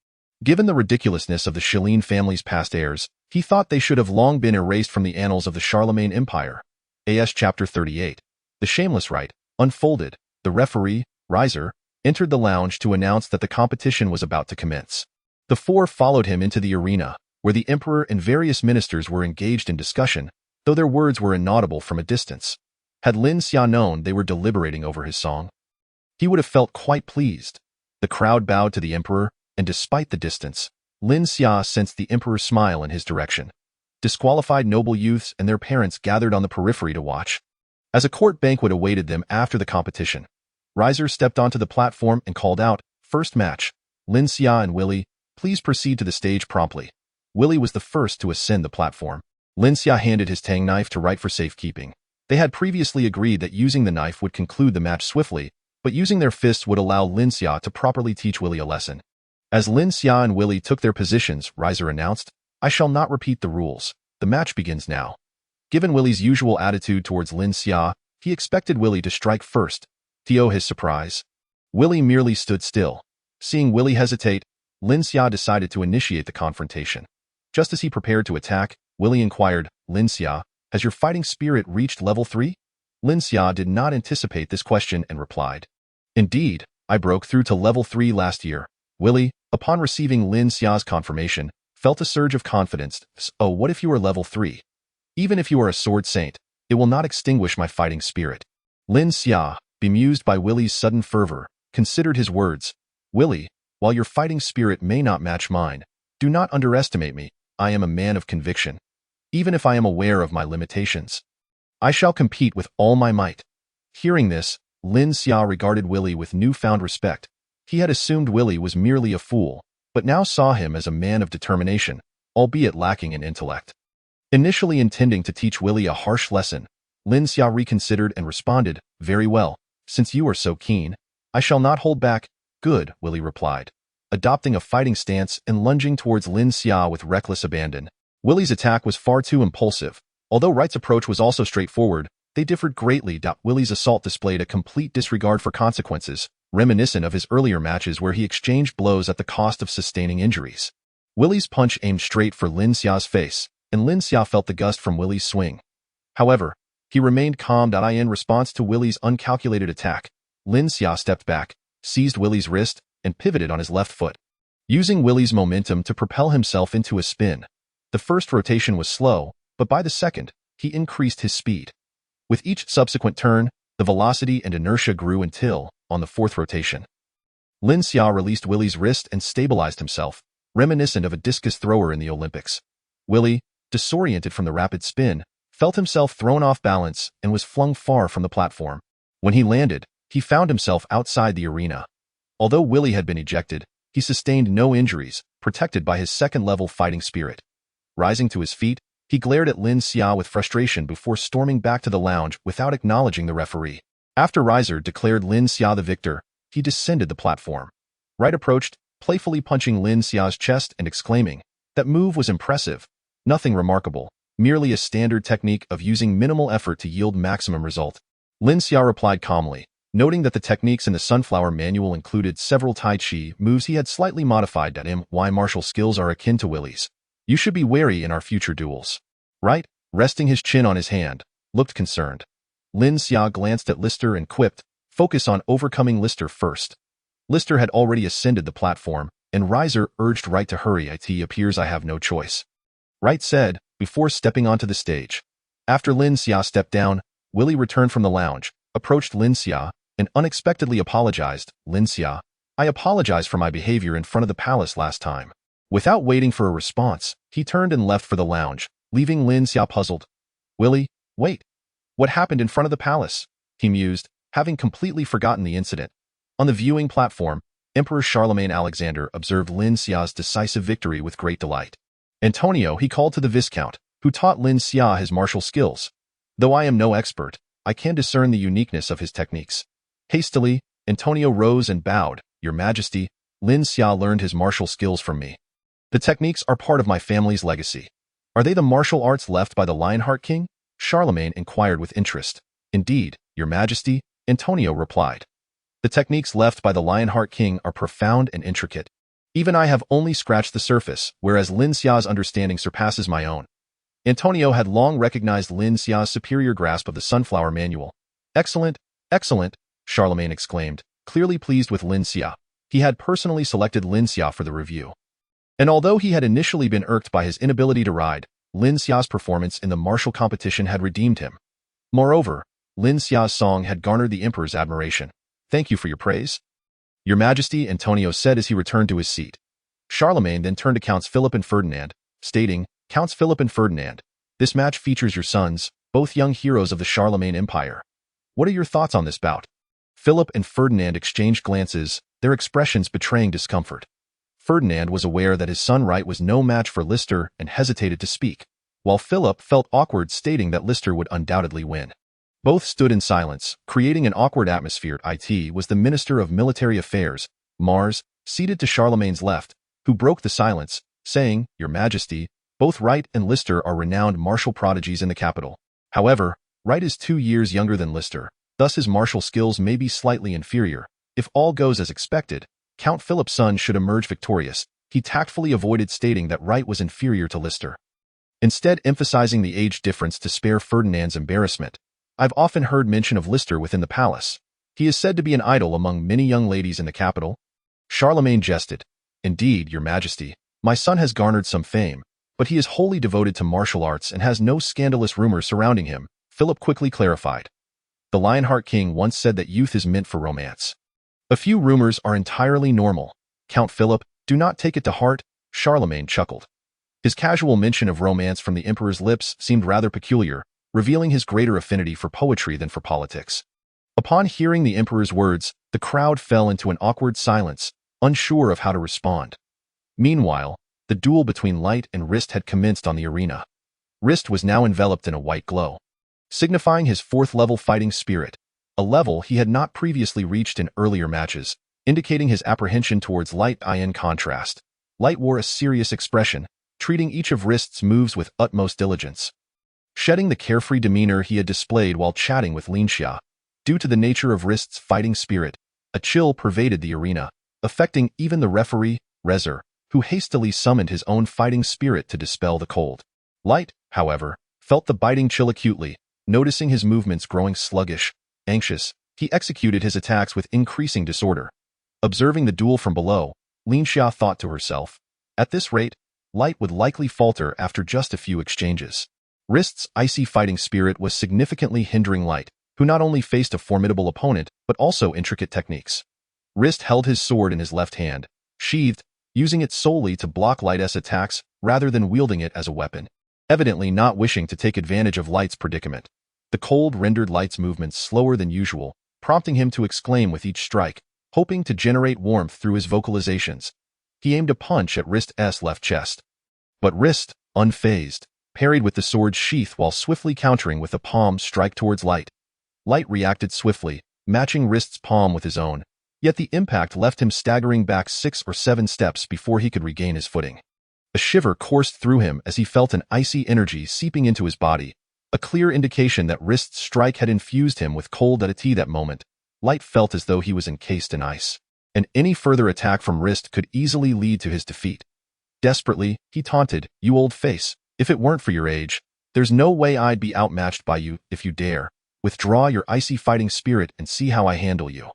Given the ridiculousness of the Shilin family's past heirs, he thought they should have long been erased from the annals of the Charlemagne Empire. AS Chapter 38. The Shameless Rite, unfolded. The referee, Riser, entered the lounge to announce that the competition was about to commence. The four followed him into the arena, where the emperor and various ministers were engaged in discussion, though their words were inaudible from a distance. Had Lin Xia known they were deliberating over his song, he would have felt quite pleased. The crowd bowed to the emperor, and despite the distance, Lin Xia sensed the emperor's smile in his direction. Disqualified noble youths and their parents gathered on the periphery to watch. As a court banquet awaited them after the competition, Riser stepped onto the platform and called out, "First match. Lin Xia and Willie, please proceed to the stage promptly." Willie was the first to ascend the platform. Lin Xia handed his tang knife to Wright for safekeeping. They had previously agreed that using the knife would conclude the match swiftly, but using their fists would allow Lin Xia to properly teach Willie a lesson. As Lin Xia and Willie took their positions, Riser announced, "I shall not repeat the rules. The match begins now." Given Willie's usual attitude towards Lin Xia, he expected Willie to strike first. To his surprise, Willie merely stood still. Seeing Willie hesitate, Lin Xia decided to initiate the confrontation. Just as he prepared to attack, Willie inquired, "Lin Xia, has your fighting spirit reached level 3? Lin Xia did not anticipate this question and replied, "Indeed, I broke through to level 3 last year." Willie, upon receiving Lin Xia's confirmation, felt a surge of confidence. "Oh, what if you are level 3? Even if you are a sword saint, it will not extinguish my fighting spirit." Lin Xia, bemused by Willie's sudden fervor, considered his words. "Willie, while your fighting spirit may not match mine, do not underestimate me. I am a man of conviction. Even if I am aware of my limitations, I shall compete with all my might." Hearing this, Lin Xia regarded Willie with newfound respect. He had assumed Willie was merely a fool, but now saw him as a man of determination, albeit lacking in intellect. Initially intending to teach Willie a harsh lesson, Lin Xia reconsidered and responded, "Very well, since you are so keen, I shall not hold back." "Good," Willie replied, adopting a fighting stance and lunging towards Lin Xia with reckless abandon. Willie's attack was far too impulsive. Although Wright's approach was also straightforward, they differed greatly. Willie's assault displayed a complete disregard for consequences, reminiscent of his earlier matches where he exchanged blows at the cost of sustaining injuries. Willie's punch aimed straight for Lin Xia's face, and Lin Xia felt the gust from Willie's swing. However, he remained calm. In response to Willie's uncalculated attack, Lin Xia stepped back, seized Willie's wrist, and pivoted on his left foot, using Willie's momentum to propel himself into a spin. The first rotation was slow, but by the second, he increased his speed. With each subsequent turn, the velocity and inertia grew until, on the fourth rotation, Lin Xia released Willie's wrist and stabilized himself, reminiscent of a discus thrower in the Olympics. Willie, disoriented from the rapid spin, felt himself thrown off balance and was flung far from the platform. When he landed, he found himself outside the arena. Although Willie had been ejected, he sustained no injuries, protected by his second-level fighting spirit. Rising to his feet, he glared at Lin Xia with frustration before storming back to the lounge without acknowledging the referee. After Riser declared Lin Xia the victor, he descended the platform. Wright approached, playfully punching Lin Xia's chest and exclaiming, "That move was impressive. Nothing remarkable, merely a standard technique of using minimal effort to yield maximum result." Lin Xia replied calmly, noting that the techniques in the Sunflower Manual included several Tai Chi moves he had slightly modified. My martial skills are akin to Willie's. You should be wary in our future duels. Wright, resting his chin on his hand, looked concerned. Lin Xia glanced at Lister and quipped, "Focus on overcoming Lister first." Lister had already ascended the platform, and Riser urged Right to hurry. It appears I have no choice. Right said, before stepping onto the stage. After Lin Xia stepped down, Willie returned from the lounge, approached Lin Xia, and unexpectedly apologized. Lin Xia, I apologize for my behavior in front of the palace last time. Without waiting for a response, he turned and left for the lounge, leaving Lin Xia puzzled. Willie, wait. What happened in front of the palace? He mused, having completely forgotten the incident. On the viewing platform, Emperor Charlemagne Alexander observed Lin Xia's decisive victory with great delight. Antonio, he called to the Viscount, who taught Lin Xia his martial skills. Though I am no expert, I can discern the uniqueness of his techniques. Hastily, Antonio rose and bowed. Your Majesty, Lin Xia learned his martial skills from me. The techniques are part of my family's legacy. Are they the martial arts left by the Lionheart King? Charlemagne inquired with interest. Indeed, Your Majesty, Antonio replied. The techniques left by the Lionheart King are profound and intricate. Even I have only scratched the surface, whereas Lin Xia's understanding surpasses my own. Antonio had long recognized Lin Xia's superior grasp of the Sunflower Manual. Excellent, excellent, Charlemagne exclaimed, clearly pleased with Lin Xia. He had personally selected Lin Xia for the review. And although he had initially been irked by his inability to ride, Lin Xia's performance in the martial competition had redeemed him. Moreover, Lin Xia's song had garnered the emperor's admiration. Thank you for your praise. Your Majesty, Antonio said as he returned to his seat. Charlemagne then turned to Counts Philip and Ferdinand, stating, Counts Philip and Ferdinand, this match features your sons, both young heroes of the Charlemagne Empire. What are your thoughts on this bout? Philip and Ferdinand exchanged glances, their expressions betraying discomfort. Ferdinand was aware that his son Right was no match for Lister and hesitated to speak, while Philip felt awkward stating that Lister would undoubtedly win. Both stood in silence, creating an awkward atmosphere. It was the Minister of Military Affairs, Mars, seated to Charlemagne's left, who broke the silence, saying, Your Majesty, both Right and Lister are renowned martial prodigies in the capital. However, Right is 2 years younger than Lister, thus his martial skills may be slightly inferior. If all goes as expected, Count Philip's son should emerge victorious. He tactfully avoided stating that Right was inferior to Lister, instead emphasizing the age difference to spare Ferdinand's embarrassment. I've often heard mention of Lister within the palace. He is said to be an idol among many young ladies in the capital. Charlemagne jested. Indeed, Your Majesty, my son has garnered some fame, but he is wholly devoted to martial arts and has no scandalous rumors surrounding him, Philip quickly clarified. The Lionheart King once said that youth is meant for romance. A few rumors are entirely normal. Count Philip, do not take it to heart, Charlemagne chuckled. His casual mention of romance from the emperor's lips seemed rather peculiar, revealing his greater affinity for poetry than for politics. Upon hearing the emperor's words, the crowd fell into an awkward silence, unsure of how to respond. Meanwhile, the duel between Light and Wrist had commenced on the arena. Wrist was now enveloped in a white glow, signifying his 4th-level fighting spirit, a level he had not previously reached in earlier matches, indicating his apprehension towards Light. In contrast, Light wore a serious expression, treating each of Wrist's moves with utmost diligence, shedding the carefree demeanor he had displayed while chatting with Lin Xia. Due to the nature of Wrist's fighting spirit, a chill pervaded the arena, affecting even the referee, Rezer, who hastily summoned his own fighting spirit to dispel the cold. Light, however, felt the biting chill acutely, noticing his movements growing sluggish. Anxious, he executed his attacks with increasing disorder. Observing the duel from below, Lin Xia thought to herself, at this rate, Light would likely falter after just a few exchanges. Wrist's icy fighting spirit was significantly hindering Light, who not only faced a formidable opponent, but also intricate techniques. Wrist held his sword in his left hand, sheathed, using it solely to block Light's attacks rather than wielding it as a weapon, evidently not wishing to take advantage of Light's predicament. The cold rendered Light's movements slower than usual, prompting him to exclaim with each strike, hoping to generate warmth through his vocalizations. He aimed a punch at Wrist's left chest. But Wrist, unfazed, parried with the sword's sheath while swiftly countering with a palm strike towards Light. Light reacted swiftly, matching Wrist's palm with his own, yet the impact left him staggering back 6 or 7 steps before he could regain his footing. A shiver coursed through him as he felt an icy energy seeping into his body, a clear indication that Wrist's strike had infused him with cold at that moment. Light felt as though he was encased in ice, and any further attack from Wrist could easily lead to his defeat. Desperately, he taunted, You old face, if it weren't for your age, there's no way I'd be outmatched by you. If you dare, withdraw your icy fighting spirit and see how I handle you.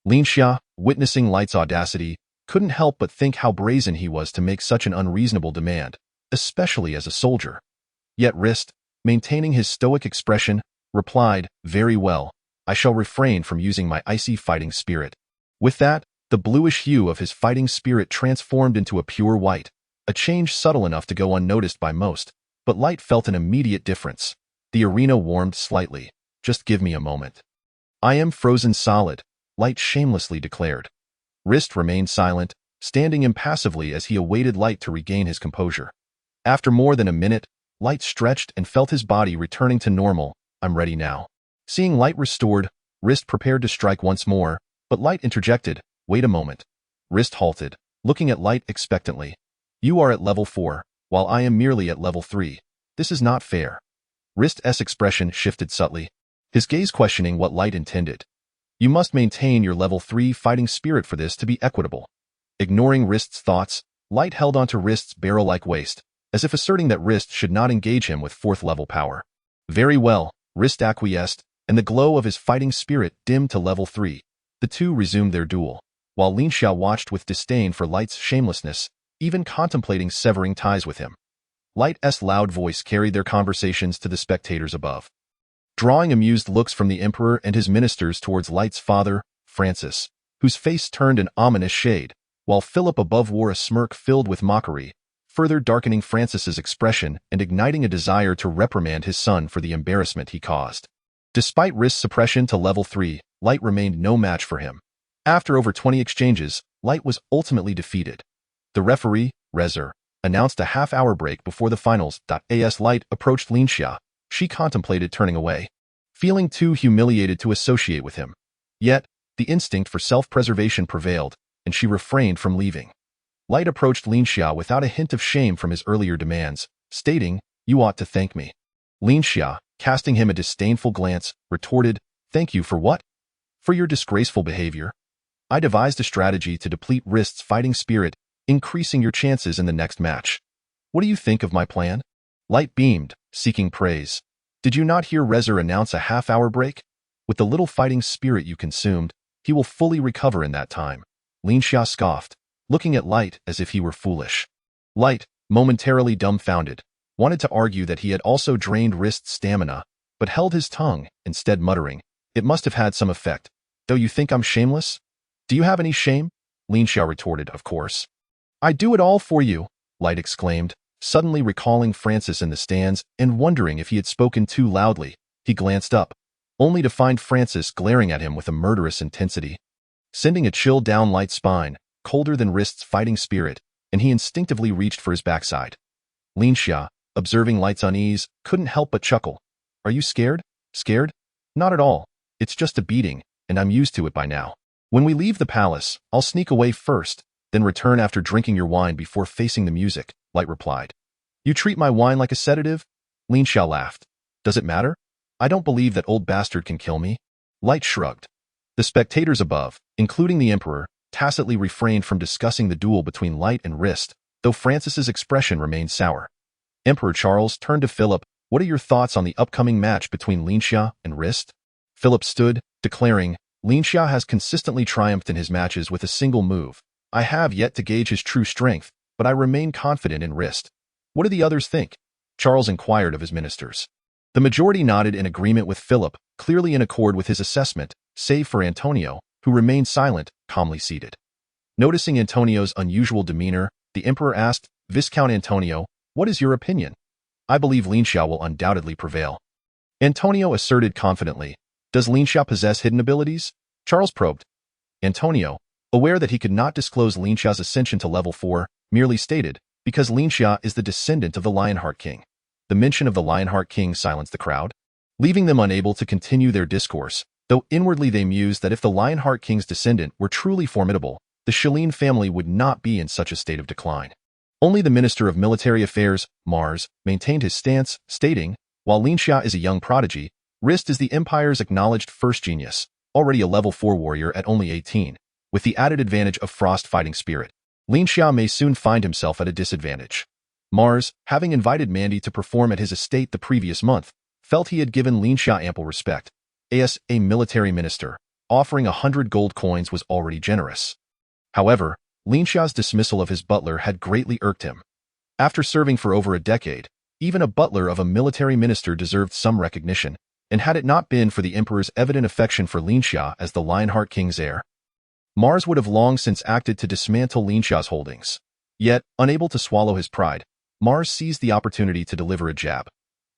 Lin Xia, witnessing Light's audacity, couldn't help but think how brazen he was to make such an unreasonable demand, especially as a soldier. Yet Rist, maintaining his stoic expression, replied, "Very well, I shall refrain from using my icy fighting spirit." With that, the bluish hue of his fighting spirit transformed into a pure white, a change subtle enough to go unnoticed by most, but Light felt an immediate difference. The arena warmed slightly. "Just give me a moment." "I am frozen solid," Light shamelessly declared. Rist remained silent, standing impassively as he awaited Light to regain his composure. After more than a minute, Light stretched and felt his body returning to normal. "I'm ready now." Seeing Light restored, Rist prepared to strike once more, but Light interjected, "Wait a moment." Rist halted, looking at Light expectantly. "You are at level 4, while I am merely at level 3. This is not fair." Rist's expression shifted subtly, his gaze questioning what Light intended. "You must maintain your level 3 fighting spirit for this to be equitable." Ignoring Rist's thoughts, Light held onto Rist's barrel-like waist, as if asserting that Rist should not engage him with 4th-level power. "Very well," Rist acquiesced, and the glow of his fighting spirit dimmed to level 3. The two resumed their duel, while Lin Xiao watched with disdain for Light's shamelessness, even contemplating severing ties with him. Light's loud voice carried their conversations to the spectators above, drawing amused looks from the Emperor and his ministers towards Light's father, Francis, whose face turned an ominous shade, while Philip above wore a smirk filled with mockery, further darkening Francis's expression and igniting a desire to reprimand his son for the embarrassment he caused. Despite Rist's suppression to level 3, Light remained no match for him. After over 20 exchanges, Light was ultimately defeated. The referee, Rezer, announced a half-hour break before the finals. As Light approached Lin Xia, she contemplated turning away, feeling too humiliated to associate with him. Yet, the instinct for self-preservation prevailed, and she refrained from leaving. Light approached Lin Xia without a hint of shame from his earlier demands, stating, "You ought to thank me." Lin Xia, casting him a disdainful glance, retorted, "Thank you for what? For your disgraceful behavior? I devised a strategy to deplete Rist's fighting spirit, increasing your chances in the next match. What do you think of my plan?" Light beamed, seeking praise. "Did you not hear Rezer announce a half-hour break? With the little fighting spirit you consumed, he will fully recover in that time." Lin Xia scoffed, looking at Light as if he were foolish. Light, momentarily dumbfounded, wanted to argue that he had also drained Rist's stamina, but held his tongue, instead muttering, "It must have had some effect. Though you think I'm shameless? Do you have any shame?" Lin Xiao retorted, "Of course. I do it all for you," Light exclaimed, suddenly recalling Francis in the stands and wondering if he had spoken too loudly. He glanced up, only to find Francis glaring at him with a murderous intensity, sending a chill down Light's spine, colder than Rist's fighting spirit, and he instinctively reached for his backside. Lin Xia, observing Light's unease, couldn't help but chuckle. "Are you scared?" "Scared? Not at all. It's just a beating, and I'm used to it by now. When we leave the palace, I'll sneak away first, then return after drinking your wine before facing the music," Light replied. "You treat my wine like a sedative?" Lin Xiao laughed. "Does it matter? I don't believe that old bastard can kill me." Light shrugged. The spectators above, including the Emperor, tacitly refrained from discussing the duel between Light and Rist, though Francis's expression remained sour. Emperor Charles turned to Philip. "What are your thoughts on the upcoming match between Lin Xia and Rist?" Philip stood, declaring, "Lin Xia has consistently triumphed in his matches with a single move. I have yet to gauge his true strength, but I remain confident in Rist." "What do the others think?" Charles inquired of his ministers. The majority nodded in agreement with Philip, clearly in accord with his assessment, save for Antonio, who remained silent, calmly seated. Noticing Antonio's unusual demeanor, the Emperor asked, "Viscount Antonio, what is your opinion?" "I believe Lin Xiao will undoubtedly prevail," Antonio asserted confidently. "Does Lin Xiao possess hidden abilities?" Charles probed. Antonio, aware that he could not disclose Lin Xiao's ascension to level 4, merely stated, "Because Lin Xia is the descendant of the Lionheart King." The mention of the Lionheart King silenced the crowd, leaving them unable to continue their discourse, though inwardly they mused that if the Lionheart King's descendant were truly formidable, the Shilin family would not be in such a state of decline. Only the Minister of Military Affairs, Mars, maintained his stance, stating, "While Lin Xia is a young prodigy, Rist is the Empire's acknowledged first genius, already a level 4 warrior at only 18, with the added advantage of frost fighting spirit. Lin Xia may soon find himself at a disadvantage." Mars, having invited Mandy to perform at his estate the previous month, felt he had given Lin Xia ample respect. As a military minister, offering 100 gold coins was already generous. However, Lin Xia's dismissal of his butler had greatly irked him. After serving for over a decade, even a butler of a military minister deserved some recognition, and had it not been for the emperor's evident affection for Lin Xia as the Lionheart King's heir, Mars would have long since acted to dismantle Lin Xia's holdings. Yet, unable to swallow his pride, Mars seized the opportunity to deliver a jab.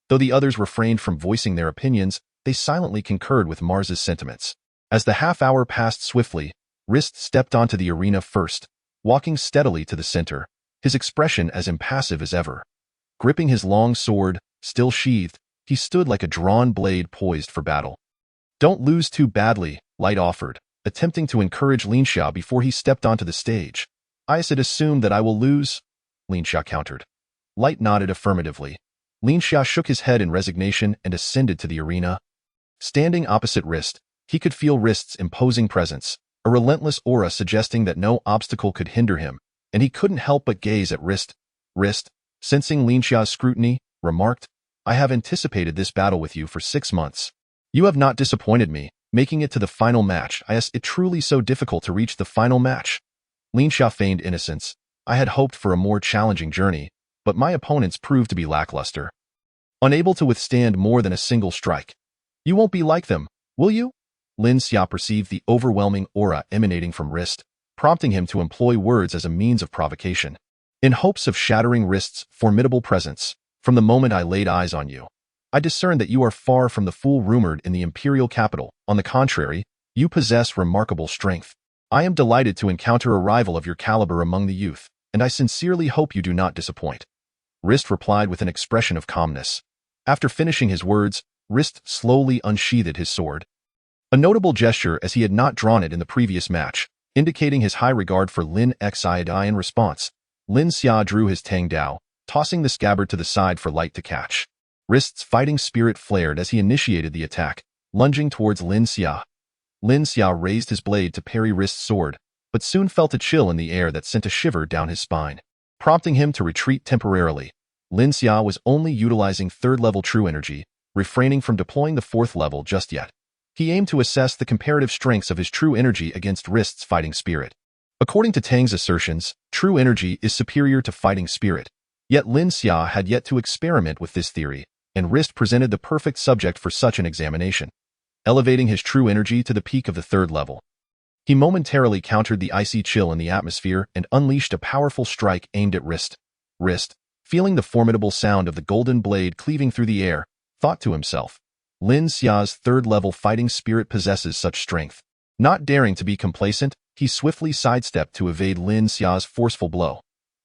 Though the others refrained from voicing their opinions, they silently concurred with Mars's sentiments. As the half-hour passed swiftly, Rist stepped onto the arena first, walking steadily to the center, his expression as impassive as ever. Gripping his long sword, still sheathed, he stood like a drawn blade poised for battle. "Don't lose too badly," Light offered, attempting to encourage Lin Xia before he stepped onto the stage. "I had assumed that I will lose," Lin Xia countered. Light nodded affirmatively. Lin Xia shook his head in resignation and ascended to the arena. Standing opposite Rist, he could feel Rist's imposing presence, a relentless aura suggesting that no obstacle could hinder him, and he couldn't help but gaze at Rist. Rist, sensing Lin Xia's scrutiny, remarked, "I have anticipated this battle with you for 6 months. You have not disappointed me, making it to the final match. Is it truly so difficult to reach the final match?" Lin Xia feigned innocence. "I had hoped for a more challenging journey, but my opponents proved to be lackluster. Unable to withstand more than a single strike. You won't be like them, will you?" Lin Xia perceived the overwhelming aura emanating from Rist, prompting him to employ words as a means of provocation. "In hopes of shattering Rist's formidable presence, from the moment I laid eyes on you, I discerned that you are far from the fool rumored in the imperial capital. On the contrary, you possess remarkable strength. I am delighted to encounter a rival of your caliber among the youth, and I sincerely hope you do not disappoint." Rist replied with an expression of calmness. After finishing his words, Rist slowly unsheathed his sword. A notable gesture, as he had not drawn it in the previous match, indicating his high regard for Lin Xi. In response, Lin Xia drew his Tang Dao, tossing the scabbard to the side for Light to catch. Rist's fighting spirit flared as he initiated the attack, lunging towards Lin Xia. Lin Xia raised his blade to parry Rist's sword, but soon felt a chill in the air that sent a shiver down his spine, prompting him to retreat temporarily. Lin Xia was only utilizing 3rd-level true energy, refraining from deploying the 4th level just yet. He aimed to assess the comparative strengths of his true energy against Rist's fighting spirit. According to Tang's assertions, true energy is superior to fighting spirit. Yet Lin Xia had yet to experiment with this theory, and Rist presented the perfect subject for such an examination. Elevating his true energy to the peak of the 3rd level, he momentarily countered the icy chill in the atmosphere and unleashed a powerful strike aimed at Rist. Rist, feeling the formidable sound of the golden blade cleaving through the air, thought to himself, "Lin Xia's 3rd-level fighting spirit possesses such strength." Not daring to be complacent, he swiftly sidestepped to evade Lin Xia's forceful blow.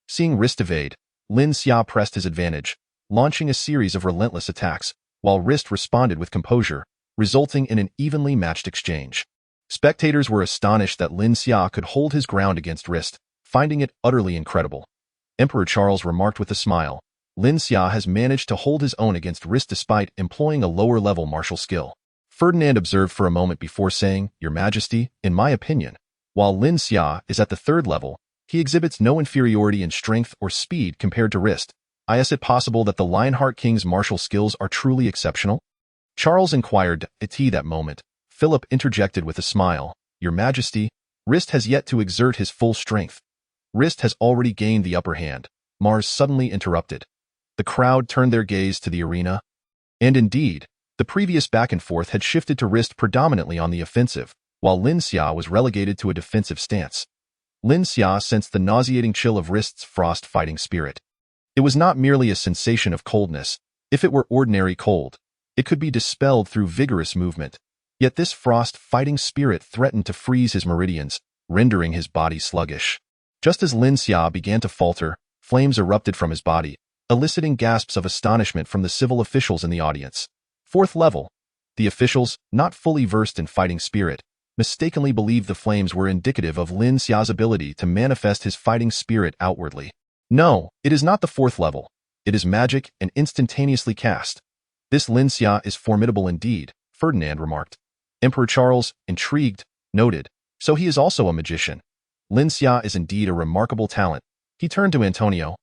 Seeing Rist evade, Lin Xia pressed his advantage, launching a series of relentless attacks, while Rist responded with composure, resulting in an evenly matched exchange. Spectators were astonished that Lin Xia could hold his ground against Rist, finding it utterly incredible. Emperor Charles remarked with a smile, "Lin Xia has managed to hold his own against Rist despite employing a lower-level martial skill." Ferdinand observed for a moment before saying, "Your Majesty, in my opinion, while Lin Xia is at the 3rd level, he exhibits no inferiority in strength or speed compared to Rist. Is it possible that the Lionheart King's martial skills are truly exceptional?" Charles inquired. At that moment, Philip interjected with a smile, "Your Majesty, Rist has yet to exert his full strength. Rist has already gained the upper hand." Mars suddenly interrupted. The crowd turned their gaze to the arena. And indeed, the previous back and forth had shifted to Rist predominantly on the offensive, while Lin Xia was relegated to a defensive stance. Lin Xia sensed the nauseating chill of Rist's frost fighting spirit. It was not merely a sensation of coldness. If it were ordinary cold, it could be dispelled through vigorous movement. Yet this frost fighting spirit threatened to freeze his meridians, rendering his body sluggish. Just as Lin Xia began to falter, flames erupted from his body, eliciting gasps of astonishment from the civil officials in the audience. 4th level. The officials, not fully versed in fighting spirit, mistakenly believed the flames were indicative of Lin Xia's ability to manifest his fighting spirit outwardly. "No, it is not the 4th level. It is magic and instantaneously cast. This Lin Xia is formidable indeed," Ferdinand remarked. Emperor Charles, intrigued, noted, "So he is also a magician. Lin Xia is indeed a remarkable talent." He turned to Antonio,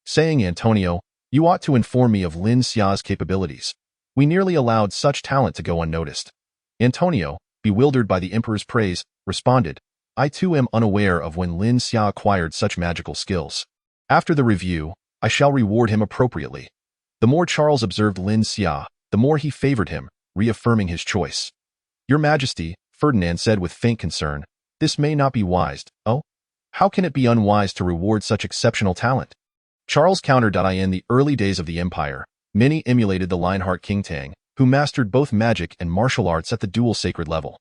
saying, "Antonio, you ought to inform me of Lin Xia's capabilities. We nearly allowed such talent to go unnoticed." Antonio, bewildered by the emperor's praise, responded, I too am unaware of when Lin Xia acquired such magical skills. After the review, I shall reward him appropriately. The more Charles observed Lin Xia, the more he favored him, reaffirming his choice. Your Majesty, Ferdinand said with faint concern, this may not be wise. Oh? How can it be unwise to reward such exceptional talent? Charles countered. In the early days of the Empire, many emulated the Lionheart King Tang, who mastered both magic and martial arts at the dual sacred level.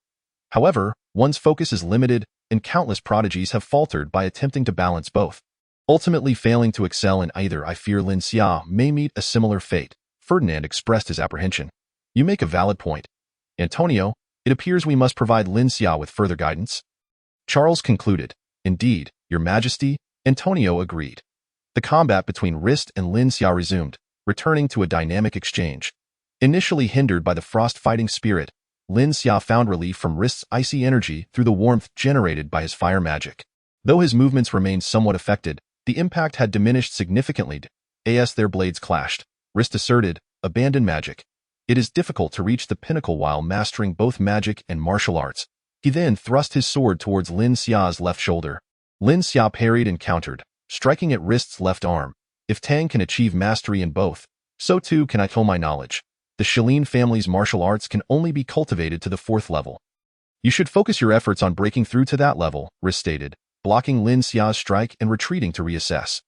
However, one's focus is limited, and countless prodigies have faltered by attempting to balance both, ultimately failing to excel in either. I fear Lin Xia may meet a similar fate. Ferdinand expressed his apprehension. You make a valid point. Antonio, it appears we must provide Lin Xia with further guidance. Charles concluded. Indeed, Your Majesty, Antonio agreed. The combat between Rist and Lin Xia resumed, returning to a dynamic exchange. Initially hindered by the frost fighting spirit, Lin Xia found relief from Rist's icy energy through the warmth generated by his fire magic. Though his movements remained somewhat affected, the impact had diminished significantly. As their blades clashed, Rist asserted, abandon magic. It is difficult to reach the pinnacle while mastering both magic and martial arts. He then thrust his sword towards Lin Xia's left shoulder. Lin Xia parried and countered, striking at Rist's left arm. If Tang can achieve mastery in both, so too can I. To my knowledge, the Shilin family's martial arts can only be cultivated to the 4th level. You should focus your efforts on breaking through to that level, Rist stated, blocking Lin Xia's strike and retreating to reassess.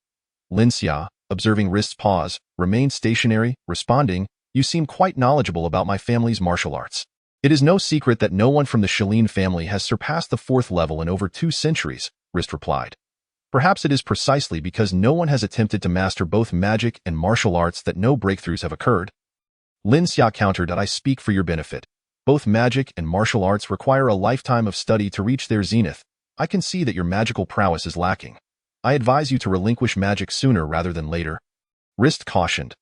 Lin Xia, observing Rist's pause, remained stationary, responding, you seem quite knowledgeable about my family's martial arts. It is no secret that no one from the Shilin family has surpassed the 4th level in over 2 centuries, Rist replied. Perhaps it is precisely because no one has attempted to master both magic and martial arts that no breakthroughs have occurred. Lin Xia countered. I speak for your benefit. Both magic and martial arts require a lifetime of study to reach their zenith. I can see that your magical prowess is lacking. I advise you to relinquish magic sooner rather than later. Rist cautioned.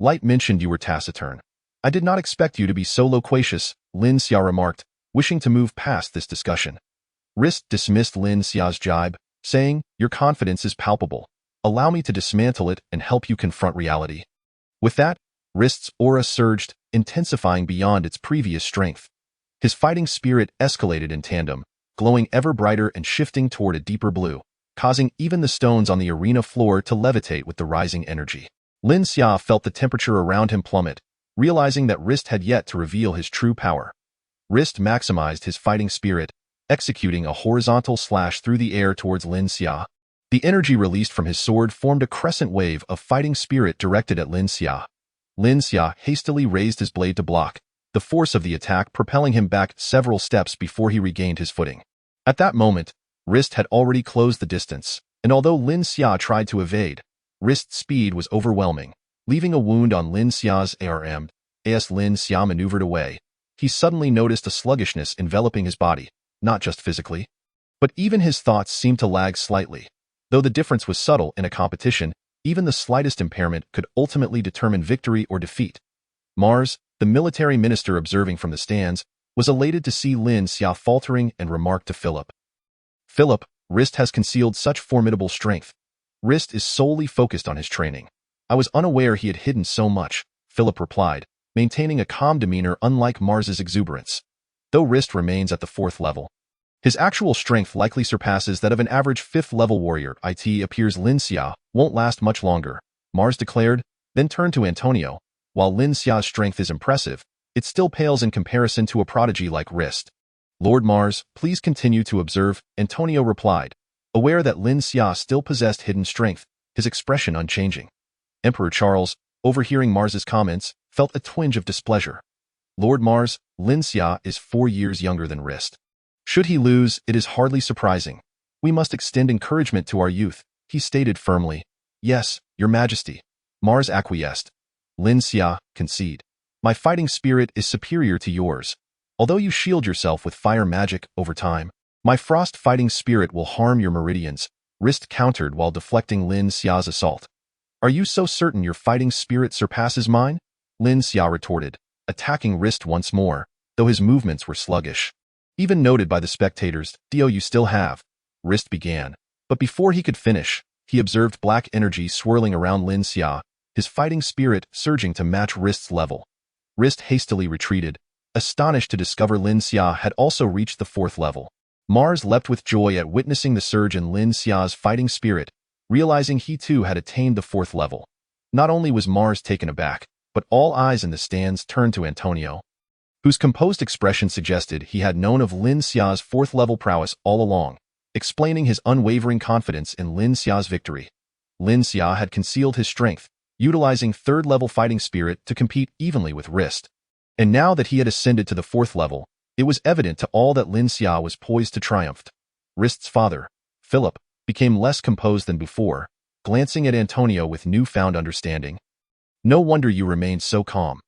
Light mentioned you were taciturn. I did not expect you to be so loquacious, Lin Xia remarked, wishing to move past this discussion. Rist dismissed Lin Xia's jibe, saying, your confidence is palpable. Allow me to dismantle it and help you confront reality. With that, Rist's aura surged, intensifying beyond its previous strength. His fighting spirit escalated in tandem, glowing ever brighter and shifting toward a deeper blue, causing even the stones on the arena floor to levitate with the rising energy. Lin Xia felt the temperature around him plummet, realizing that Rist had yet to reveal his true power. Rist maximized his fighting spirit, executing a horizontal slash through the air towards Lin Xia. The energy released from his sword formed a crescent wave of fighting spirit directed at Lin Xia. Lin Xia hastily raised his blade to block, the force of the attack propelling him back several steps before he regained his footing. At that moment, Rist had already closed the distance, and although Lin Xia tried to evade, Rist's speed was overwhelming, leaving a wound on Lin Xia's arm. As Lin Xia maneuvered away, he suddenly noticed a sluggishness enveloping his body, not just physically, but even his thoughts seemed to lag slightly. Though the difference was subtle in a competition, even the slightest impairment could ultimately determine victory or defeat. Mars, the military minister observing from the stands, was elated to see Lin Xia faltering and remarked to Philip. Philip, Rist has concealed such formidable strength. Rist is solely focused on his training. I was unaware he had hidden so much, Philip replied, maintaining a calm demeanor unlike Mars's exuberance. Though Rist remains at the 4th level, his actual strength likely surpasses that of an average 5th-level warrior. It appears Lin Xia won't last much longer, Mars declared, then turned to Antonio. While Lin Xia's strength is impressive, it still pales in comparison to a prodigy like Rist. Lord Mars, please continue to observe, Antonio replied, aware that Lin Xia still possessed hidden strength, his expression unchanging. Emperor Charles, overhearing Mars's comments, felt a twinge of displeasure. Lord Mars, Lin Xia is 4 years younger than Rist. Should he lose, it is hardly surprising. We must extend encouragement to our youth, he stated firmly. Yes, Your Majesty. Mars acquiesced. Lin Xia, concede. My fighting spirit is superior to yours. Although you shield yourself with fire magic over time, my frost fighting spirit will harm your meridians, Rist countered while deflecting Lin Xia's assault. Are you so certain your fighting spirit surpasses mine? Lin Xia retorted, attacking Rist once more, though his movements were sluggish. Even noted by the spectators, you still have, Rist began. But before he could finish, he observed black energy swirling around Lin Xia, his fighting spirit surging to match Rist's level. Rist hastily retreated, astonished to discover Lin Xia had also reached the 4th level. Mars leapt with joy at witnessing the surge in Lin Xia's fighting spirit, realizing he too had attained the 4th level. Not only was Mars taken aback, but all eyes in the stands turned to Antonio, whose composed expression suggested he had known of Lin Xia's 4th level prowess all along, explaining his unwavering confidence in Lin Xia's victory. Lin Xia had concealed his strength, utilizing 3rd level fighting spirit to compete evenly with Wrist. And now that he had ascended to the 4th level, it was evident to all that Lin Xia was poised to triumph. Wrist's father, Philip, became less composed than before, glancing at Antonio with newfound understanding. No wonder you remained so calm.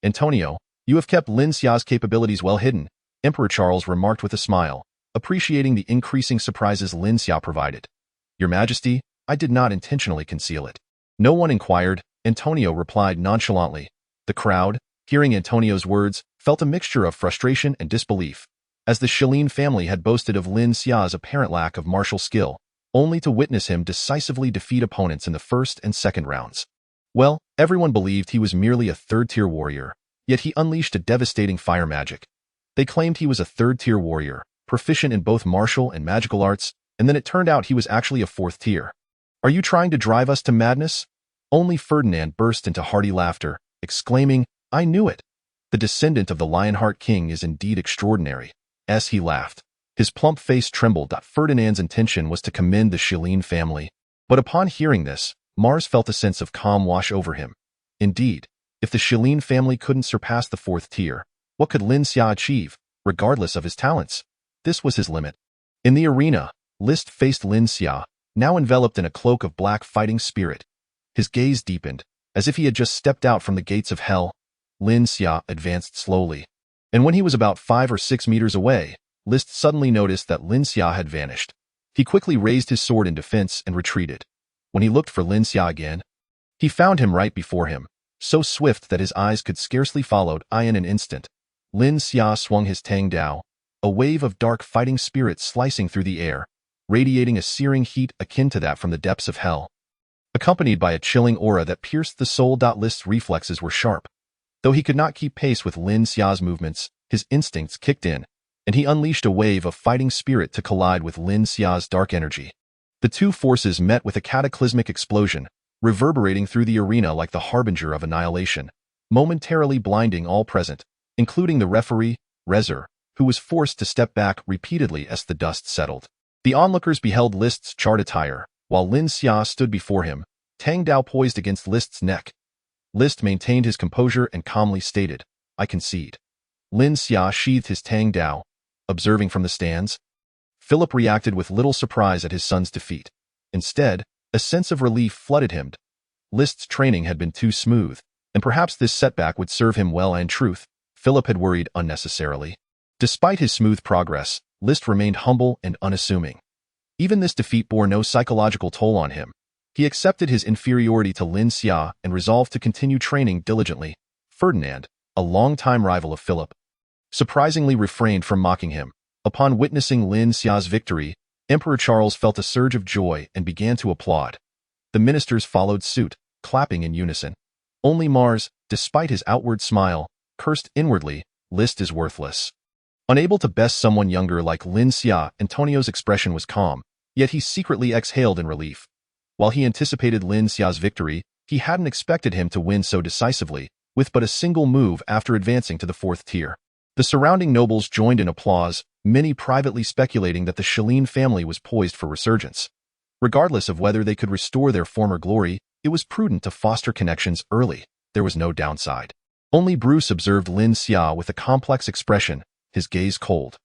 Antonio, you have kept Lin Xia's capabilities well hidden, Emperor Charles remarked with a smile, appreciating the increasing surprises Lin Xia provided. Your Majesty, I did not intentionally conceal it. No one inquired, Antonio replied nonchalantly. The crowd, hearing Antonio's words, felt a mixture of frustration and disbelief, as the Shilin family had boasted of Lin Xia's apparent lack of martial skill, only to witness him decisively defeat opponents in the 1st and 2nd rounds. Well, everyone believed he was merely a 3rd-tier warrior, yet he unleashed a devastating fire magic. They claimed he was a 3rd-tier warrior, proficient in both martial and magical arts, and then it turned out he was actually a 4th tier. Are you trying to drive us to madness? Only Ferdinand burst into hearty laughter, exclaiming, I knew it. The descendant of the Lionheart King is indeed extraordinary. As he laughed, his plump face trembled. Ferdinand's intention was to commend the Shilin family, but upon hearing this, Mars felt a sense of calm wash over him. Indeed, if the Shilin family couldn't surpass the 4th tier, what could Lin Xia achieve, regardless of his talents? This was his limit. In the arena, List faced Lin Xia, now enveloped in a cloak of black fighting spirit. His gaze deepened, as if he had just stepped out from the gates of hell. Lin Xia advanced slowly, and when he was about 5 or 6 meters away, List suddenly noticed that Lin Xia had vanished. He quickly raised his sword in defense and retreated. When he looked for Lin Xia again, he found him right before him, so swift that his eyes could scarcely follow in an instant. Lin Xia swung his Tang Dao, a wave of dark fighting spirit slicing through the air, radiating a searing heat akin to that from the depths of hell, accompanied by a chilling aura that pierced the soul. List's reflexes were sharp. Though he could not keep pace with Lin Xia's movements, his instincts kicked in, and he unleashed a wave of fighting spirit to collide with Lin Xia's dark energy. The two forces met with a cataclysmic explosion, reverberating through the arena like the harbinger of annihilation, momentarily blinding all present, including the referee, Rezer, who was forced to step back repeatedly as the dust settled. The onlookers beheld List's charred attire, while Lin Xia stood before him, Tang Dao poised against List's neck. List maintained his composure and calmly stated, I concede. Lin Xia sheathed his Tang Dao, observing from the stands. Philip reacted with little surprise at his son's defeat. Instead, a sense of relief flooded him. List's training had been too smooth, and perhaps this setback would serve him well. In truth, Philip had worried unnecessarily. Despite his smooth progress, List remained humble and unassuming. Even this defeat bore no psychological toll on him. He accepted his inferiority to Lin Xia and resolved to continue training diligently. Ferdinand, a longtime rival of Philip, surprisingly refrained from mocking him. Upon witnessing Lin Xia's victory, Emperor Charles felt a surge of joy and began to applaud. The ministers followed suit, clapping in unison. Only Mars, despite his outward smile, cursed inwardly, List is worthless. Unable to best someone younger like Lin Xia, Antonio's expression was calm, yet he secretly exhaled in relief. While he anticipated Lin Xia's victory, he hadn't expected him to win so decisively, with but a single move after advancing to the 4th tier. The surrounding nobles joined in applause, many privately speculating that the Shilin family was poised for resurgence. Regardless of whether they could restore their former glory, it was prudent to foster connections early. There was no downside. Only Bruce observed Lin Xia with a complex expression, his gaze cold.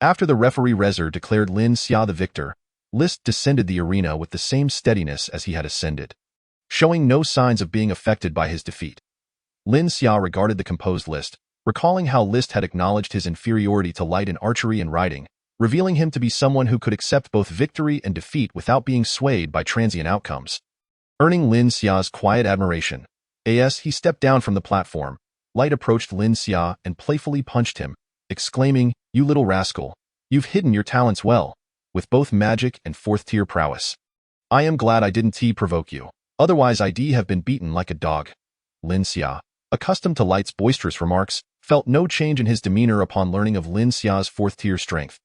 After the referee Rezer declared Lin Xia the victor, List descended the arena with the same steadiness as he had ascended, showing no signs of being affected by his defeat. Lin Xia regarded the composed List, recalling how List had acknowledged his inferiority to light in archery and riding, revealing him to be someone who could accept both victory and defeat without being swayed by transient outcomes. Earning Lin Xia's quiet admiration, as he stepped down from the platform, Light approached Lin Xia and playfully punched him, exclaiming, You little rascal, you've hidden your talents well, with both magic and 4th-tier prowess. I am glad I didn't provoke you, otherwise I'd have been beaten like a dog. Lin Xia, accustomed to Light's boisterous remarks, felt no change in his demeanor upon learning of Lin Xia's 4th-tier strength.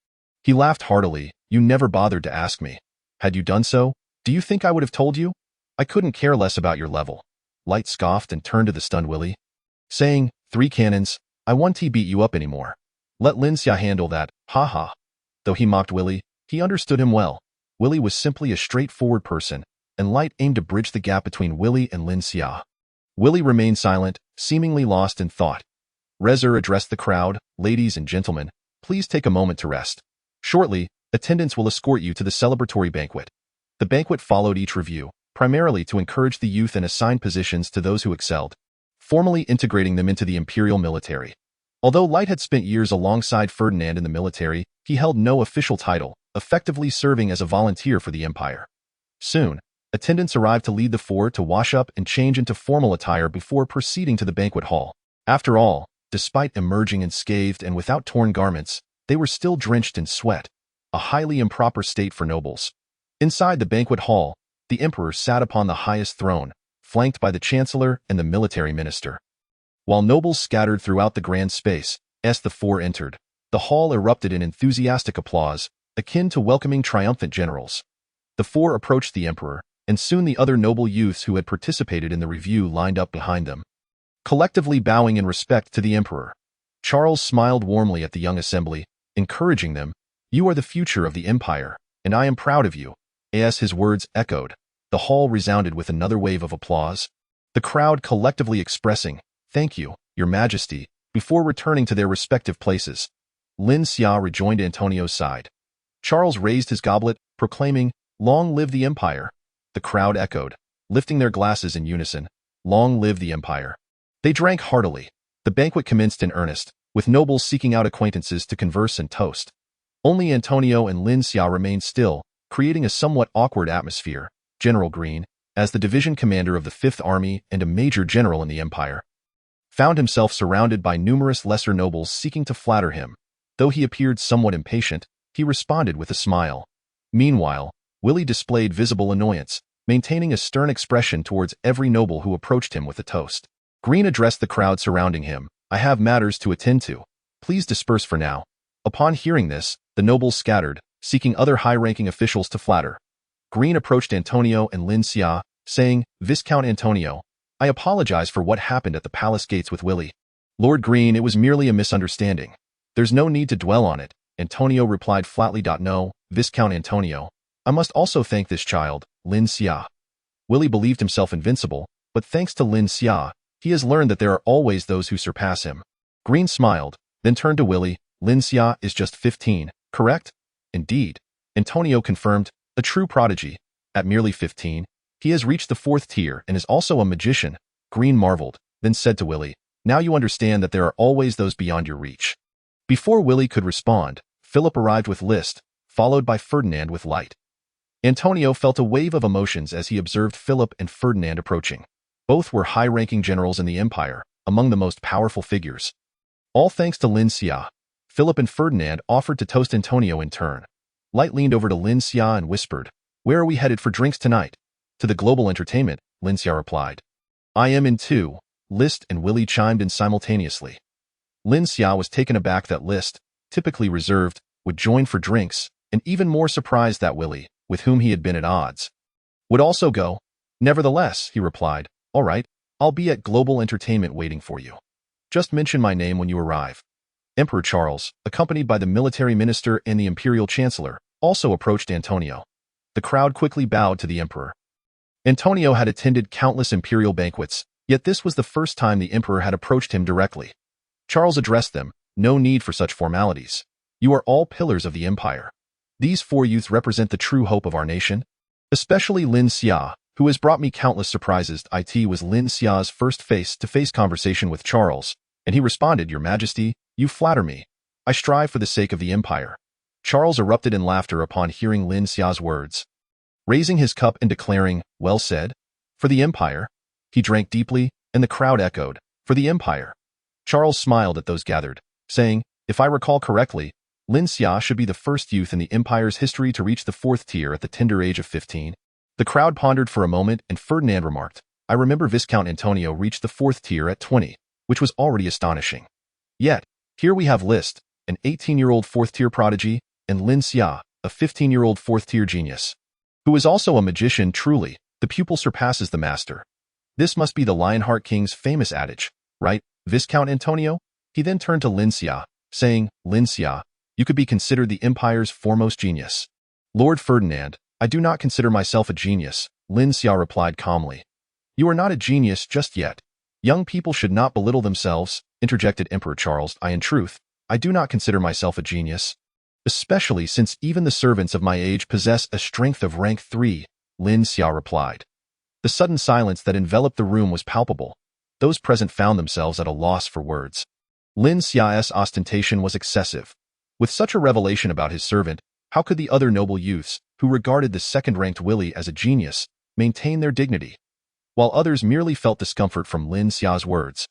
He laughed heartily. You never bothered to ask me. Had you done so, do you think I would have told you? I couldn't care less about your level. Light scoffed and turned to the stunned Willie, saying, 3 cannons, I won't beat you up anymore. Let Lin Xia handle that, ha ha. Though he mocked Willie, he understood him well. Willie was simply a straightforward person, and Light aimed to bridge the gap between Willie and Lin Xia. Willie remained silent, seemingly lost in thought. Rezer addressed the crowd, ladies and gentlemen, please take a moment to rest. Shortly, attendants will escort you to the celebratory banquet. The banquet followed each review, primarily to encourage the youth and assign positions to those who excelled, formally integrating them into the imperial military. Although Light had spent years alongside Ferdinand in the military, he held no official title, effectively serving as a volunteer for the empire. Soon, attendants arrived to lead the four to wash up and change into formal attire before proceeding to the banquet hall. After all, despite emerging unscathed and without torn garments, they were still drenched in sweat, a highly improper state for nobles. Inside the banquet hall, the emperor sat upon the highest throne, flanked by the chancellor and the military minister. While nobles scattered throughout the grand space, as the four entered, the hall erupted in enthusiastic applause, akin to welcoming triumphant generals. The four approached the emperor, and soon the other noble youths who had participated in the review lined up behind them, collectively bowing in respect to the emperor. Charles smiled warmly at the young assembly, encouraging them, "You are the future of the empire, and I am proud of you." As his words echoed, the hall resounded with another wave of applause, the crowd collectively expressing, "Thank you, Your Majesty," before returning to their respective places. Lin Xia rejoined Antonio's side. Charles raised his goblet, proclaiming, "Long live the empire." The crowd echoed, lifting their glasses in unison, "Long live the empire." They drank heartily. The banquet commenced in earnest, with nobles seeking out acquaintances to converse and toast. Only Antonio and Lin Xia remained still, creating a somewhat awkward atmosphere. General Green, as the division commander of the Fifth Army and a major general in the empire, found himself surrounded by numerous lesser nobles seeking to flatter him. Though he appeared somewhat impatient, he responded with a smile. Meanwhile, Willie displayed visible annoyance, maintaining a stern expression towards every noble who approached him with a toast. Green addressed the crowd surrounding him, "I have matters to attend to. Please disperse for now." Upon hearing this, the nobles scattered, seeking other high-ranking officials to flatter. Green approached Antonio and Lin Xia, saying, "Viscount Antonio, I apologize for what happened at the palace gates with Willie." "Lord Green, it was merely a misunderstanding. There's no need to dwell on it," Antonio replied flatly. "No, Viscount Antonio, I must also thank this child, Lin Xia." Willie believed himself invincible, but thanks to Lin Xia, he has learned that there are always those who surpass him. Green smiled, then turned to Willie. "Lin Xia is just 15, correct?" "Indeed," Antonio confirmed, "a true prodigy. At merely 15, he has reached the 4th tier and is also a magician." Green marveled, then said to Willie, "Now you understand that there are always those beyond your reach." Before Willie could respond, Philip arrived with Liszt, followed by Ferdinand with Light. Antonio felt a wave of emotions as he observed Philip and Ferdinand approaching. Both were high-ranking generals in the empire, among the most powerful figures. All thanks to Lin Xia, Philip and Ferdinand offered to toast Antonio in turn. Light leaned over to Lin Xia and whispered, "Where are we headed for drinks tonight?" "To the global entertainment," Lin Xia replied. "I am in too," Liszt and Willie chimed in simultaneously. Lin Xia was taken aback that Liszt, typically reserved, would join for drinks, and even more surprised that Willie, with whom he had been at odds, would also go. "Nevertheless," he replied, "All right, I'll be at global entertainment waiting for you. Just mention my name when you arrive." Emperor Charles, accompanied by the military minister and the imperial chancellor, also approached Antonio. The crowd quickly bowed to the emperor. Antonio had attended countless imperial banquets, yet this was the first time the emperor had approached him directly. Charles addressed them, "No need for such formalities. You are all pillars of the empire. These 4 youths represent the true hope of our nation, especially Lin Xia, who has brought me countless surprises." It was Lin Xia's first face-to-face conversation with Charles, and he responded, "Your Majesty, you flatter me. I strive for the sake of the empire." Charles erupted in laughter upon hearing Lin Xia's words. Raising his cup and declaring, "Well said. For the empire." He drank deeply, and the crowd echoed, "For the empire." Charles smiled at those gathered, saying, "If I recall correctly, Lin Xia should be the first youth in the empire's history to reach the 4th tier at the tender age of 15. The crowd pondered for a moment, and Ferdinand remarked, "I remember Viscount Antonio reached the 4th tier at 20, which was already astonishing. Yet, here we have Liszt, an 18-year-old 4th-tier prodigy, and Lin Xia, a 15-year-old fourth-tier genius, who is also a magician. Truly, the pupil surpasses the master. This must be the Lionheart King's famous adage, right, Viscount Antonio? He then turned to Lin Xia, saying, Lin Xia, you could be considered the empire's foremost genius. Lord Ferdinand, I do not consider myself a genius, Lin Xia replied calmly. You are not a genius just yet. Young people should not belittle themselves, interjected Emperor Charles. In truth, I do not consider myself a genius, especially since even the servants of my age possess a strength of rank 3, Lin Xia replied. The sudden silence that enveloped the room was palpable. Those present found themselves at a loss for words. Lin Xia's ostentation was excessive. With such a revelation about his servant, how could the other noble youths, who regarded the second-ranked Willie as a genius, maintain their dignity, while others merely felt discomfort from Lin Xia's words?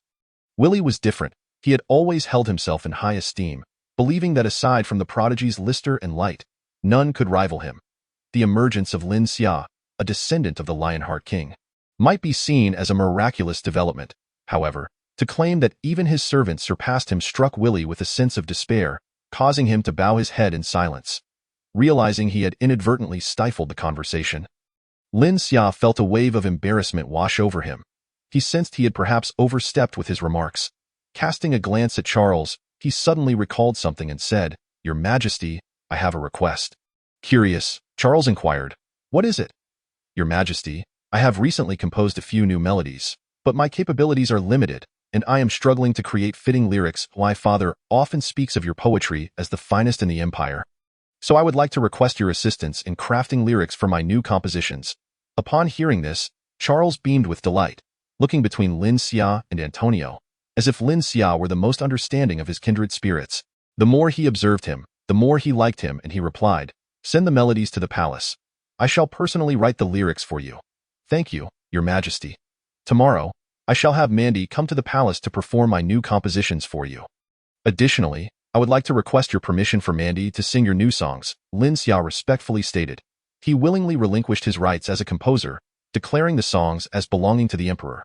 Willie was different. He had always held himself in high esteem, believing that aside from the prodigies Lister and Light, none could rival him. The emergence of Lin Xia, a descendant of the Lionheart King, might be seen as a miraculous development. However, to claim that even his servants surpassed him struck Willie with a sense of despair, causing him to bow his head in silence. Realizing he had inadvertently stifled the conversation, Lin Xia felt a wave of embarrassment wash over him. He sensed he had perhaps overstepped with his remarks. Casting a glance at Charles, he suddenly recalled something and said, Your Majesty, I have a request. Curious, Charles inquired, What is it? Your Majesty, I have recently composed a few new melodies, but my capabilities are limited, and I am struggling to create fitting lyrics. My father often speaks of your poetry as the finest in the empire. So I would like to request your assistance in crafting lyrics for my new compositions. Upon hearing this, Charles beamed with delight, looking between Lin Xia and Antonio, as if Lin Xia were the most understanding of his kindred spirits. The more he observed him, the more he liked him, and he replied, Send the melodies to the palace. I shall personally write the lyrics for you. Thank you, Your Majesty. Tomorrow, I shall have Mandy come to the palace to perform my new compositions for you. Additionally, I would like to request your permission for Mandy to sing your new songs, Lin Xia respectfully stated. He willingly relinquished his rights as a composer, declaring the songs as belonging to the emperor.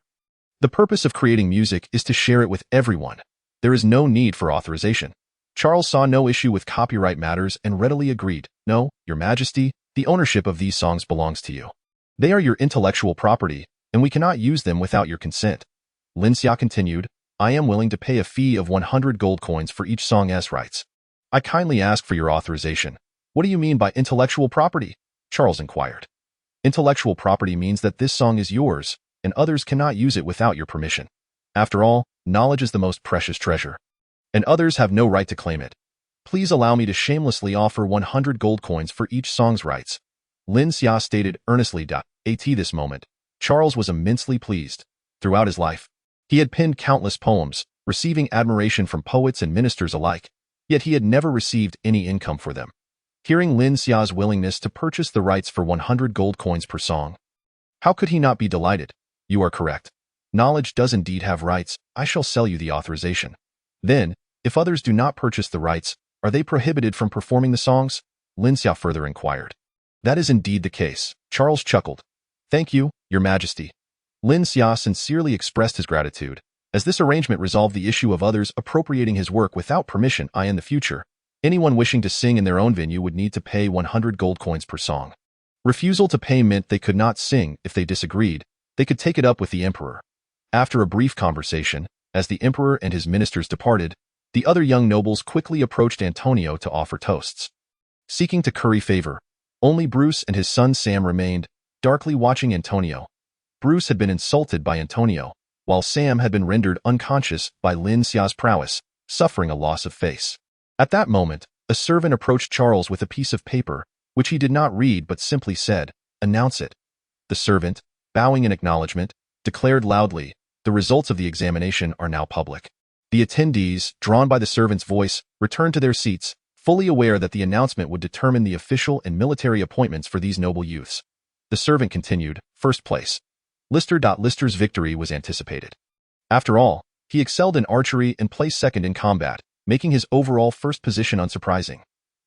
The purpose of creating music is to share it with everyone. There is no need for authorization. Charles saw no issue with copyright matters and readily agreed, No, Your Majesty, the ownership of these songs belongs to you. They are your intellectual property, and we cannot use them without your consent. Lin Xia continued, I am willing to pay a fee of 100 gold coins for each song's rights. I kindly ask for your authorization. What do you mean by intellectual property? Charles inquired. Intellectual property means that this song is yours, and others cannot use it without your permission. After all, knowledge is the most precious treasure, and others have no right to claim it. Please allow me to shamelessly offer 100 gold coins for each song's rights. Lin Xia stated earnestly. At this moment, Charles was immensely pleased. Throughout his life, he had penned countless poems, receiving admiration from poets and ministers alike, yet he had never received any income for them. Hearing Lin Xia's willingness to purchase the rights for 100 gold coins per song, how could he not be delighted? You are correct. Knowledge does indeed have rights. I shall sell you the authorization. Then, if others do not purchase the rights, are they prohibited from performing the songs? Lin Xia further inquired. That is indeed the case. Charles chuckled. Thank you, Your Majesty. Lin Xia sincerely expressed his gratitude, as this arrangement resolved the issue of others appropriating his work without permission. In the future, anyone wishing to sing in their own venue would need to pay 100 gold coins per song. Refusal to pay meant they could not sing. If they disagreed, they could take it up with the emperor. After a brief conversation, as the emperor and his ministers departed, the other young nobles quickly approached Antonio to offer toasts. Seeking to curry favor, only Bruce and his son Sam remained, darkly watching Antonio. Bruce had been insulted by Antonio, while Sam had been rendered unconscious by Lin Xia's prowess, suffering a loss of face. At that moment, a servant approached Charles with a piece of paper, which he did not read but simply said, Announce it. The servant, bowing in acknowledgement, declared loudly, The results of the examination are now public. The attendees, drawn by the servant's voice, returned to their seats, fully aware that the announcement would determine the official and military appointments for these noble youths. The servant continued, First place. Lister's victory was anticipated. After all, he excelled in archery and placed second in combat, making his overall first position unsurprising.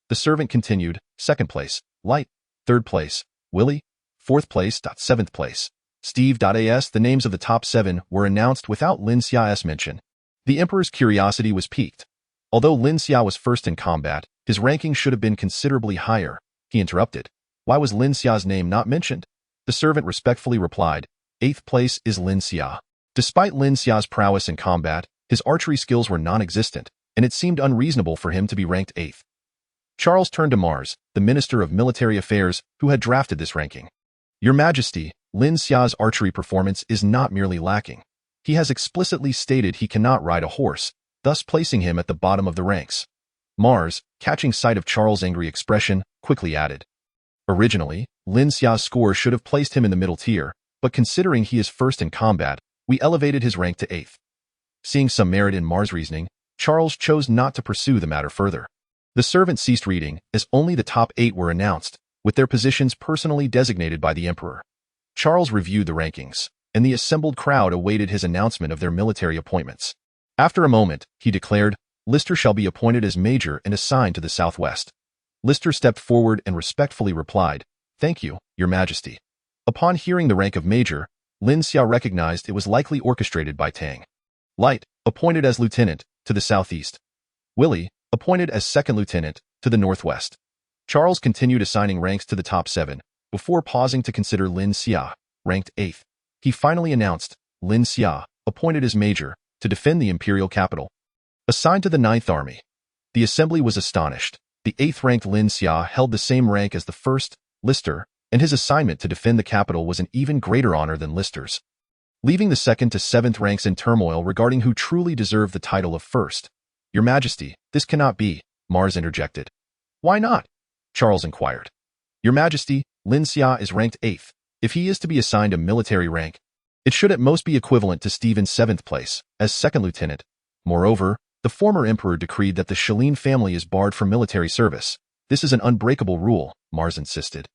The servant continued, Second place, Light. Third place, Willie. Fourth place. Seventh place, Steve. As the names of the top 7 were announced without Lin Xia's mention, the emperor's curiosity was piqued. Although Lin Xia was first in combat, His ranking should have been considerably higher, he interrupted. Why was Lin Xia's name not mentioned? The servant respectfully replied, 8th place is Lin Xia. Despite Lin Xia's prowess in combat, his archery skills were non-existent, and it seemed unreasonable for him to be ranked 8th. Charles turned to Mars, the Minister of Military Affairs, who had drafted this ranking. Your Majesty, Lin Xia's archery performance is not merely lacking. He has explicitly stated he cannot ride a horse, thus placing him at the bottom of the ranks. Mars, catching sight of Charles' angry expression, quickly added. Originally, Lin Xia's score should have placed him in the middle tier, but considering he is first in combat, we elevated his rank to 8th. Seeing some merit in Mars' reasoning, Charles chose not to pursue the matter further. The servant ceased reading as only the top 8 were announced, with their positions personally designated by the emperor. Charles reviewed the rankings, and the assembled crowd awaited his announcement of their military appointments. After a moment, he declared, Lister shall be appointed as major and assigned to the southwest. Lister stepped forward and respectfully replied, Thank you, Your Majesty. Upon hearing the rank of major, Lin Xia recognized it was likely orchestrated by Tang. Light, appointed as lieutenant, to the southeast. Willie, appointed as second lieutenant, to the northwest. Charles continued assigning ranks to the top 7, before pausing to consider Lin Xia, ranked 8th. He finally announced, Lin Xia, appointed as major, to defend the imperial capital. Assigned to the 9th Army. The assembly was astonished. The 8th-ranked Lin Xia held the same rank as the 1st, Lister, and his assignment to defend the capital was an even greater honor than Lister's. Leaving the 2nd to 7th ranks in turmoil regarding who truly deserved the title of 1st. Your Majesty, this cannot be, Mars interjected. Why not? Charles inquired. Your Majesty, Lin Xia is ranked 8th. If he is to be assigned a military rank, it should at most be equivalent to Stephen's 7th place, as second lieutenant. Moreover, the former emperor decreed that the Shalin family is barred from military service. This is an unbreakable rule, Mars insisted.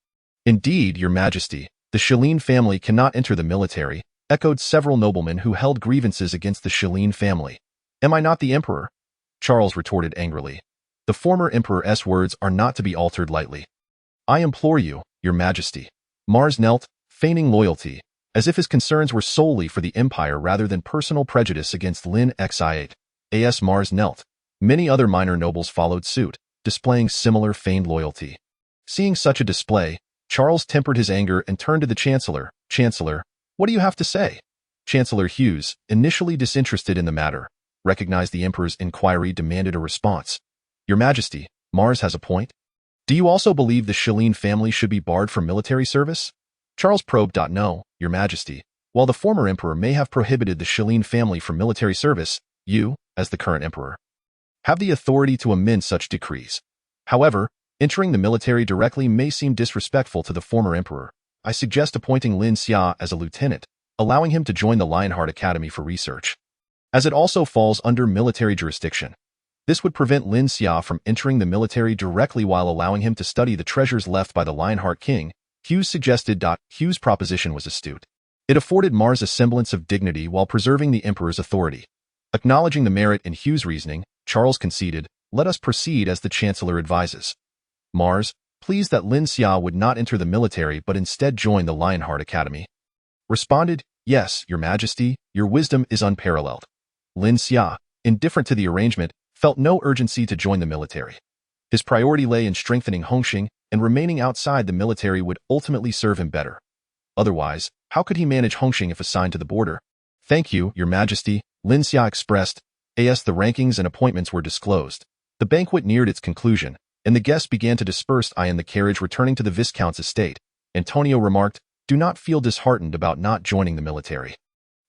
Indeed, Your Majesty, the Shalin family cannot enter the military, echoed several noblemen who held grievances against the Shalin family. Am I not the emperor? Charles retorted angrily. The former emperor's words are not to be altered lightly. I implore you, Your Majesty. Mars knelt, feigning loyalty, as if his concerns were solely for the empire rather than personal prejudice against Lin Xi8. As Mars knelt, many other minor nobles followed suit, displaying similar feigned loyalty. Seeing such a display, Charles tempered his anger and turned to the Chancellor. Chancellor, what do you have to say? Chancellor Hughes, initially disinterested in the matter, recognized the emperor's inquiry demanded a response. Your Majesty, Mars has a point. Do you also believe the Shalin family should be barred from military service? Charles probed. No, Your Majesty. While the former emperor may have prohibited the Shalin family from military service, you, as the current emperor, have the authority to amend such decrees. However, entering the military directly may seem disrespectful to the former emperor. I suggest appointing Lin Xia as a lieutenant, allowing him to join the Lionheart Academy for research, as it also falls under military jurisdiction. This would prevent Lin Xia from entering the military directly while allowing him to study the treasures left by the Lionheart King, Hughes suggested. Hughes' proposition was astute. It afforded Mars a semblance of dignity while preserving the emperor's authority. Acknowledging the merit in Hughes' reasoning, Charles conceded, let us proceed as the Chancellor advises. Mars, pleased that Lin Xia would not enter the military but instead join the Lionheart Academy, responded, Yes, Your Majesty, your wisdom is unparalleled. Lin Xia, indifferent to the arrangement, felt no urgency to join the military. His priority lay in strengthening Hongxing, and remaining outside the military would ultimately serve him better. Otherwise, how could he manage Hongxing if assigned to the border? Thank you, Your Majesty, Lin Xia expressed. As the rankings and appointments were disclosed, the banquet neared its conclusion, and the guests began to disperse. In the carriage returning to the Viscount's estate, Antonio remarked, Do not feel disheartened about not joining the military.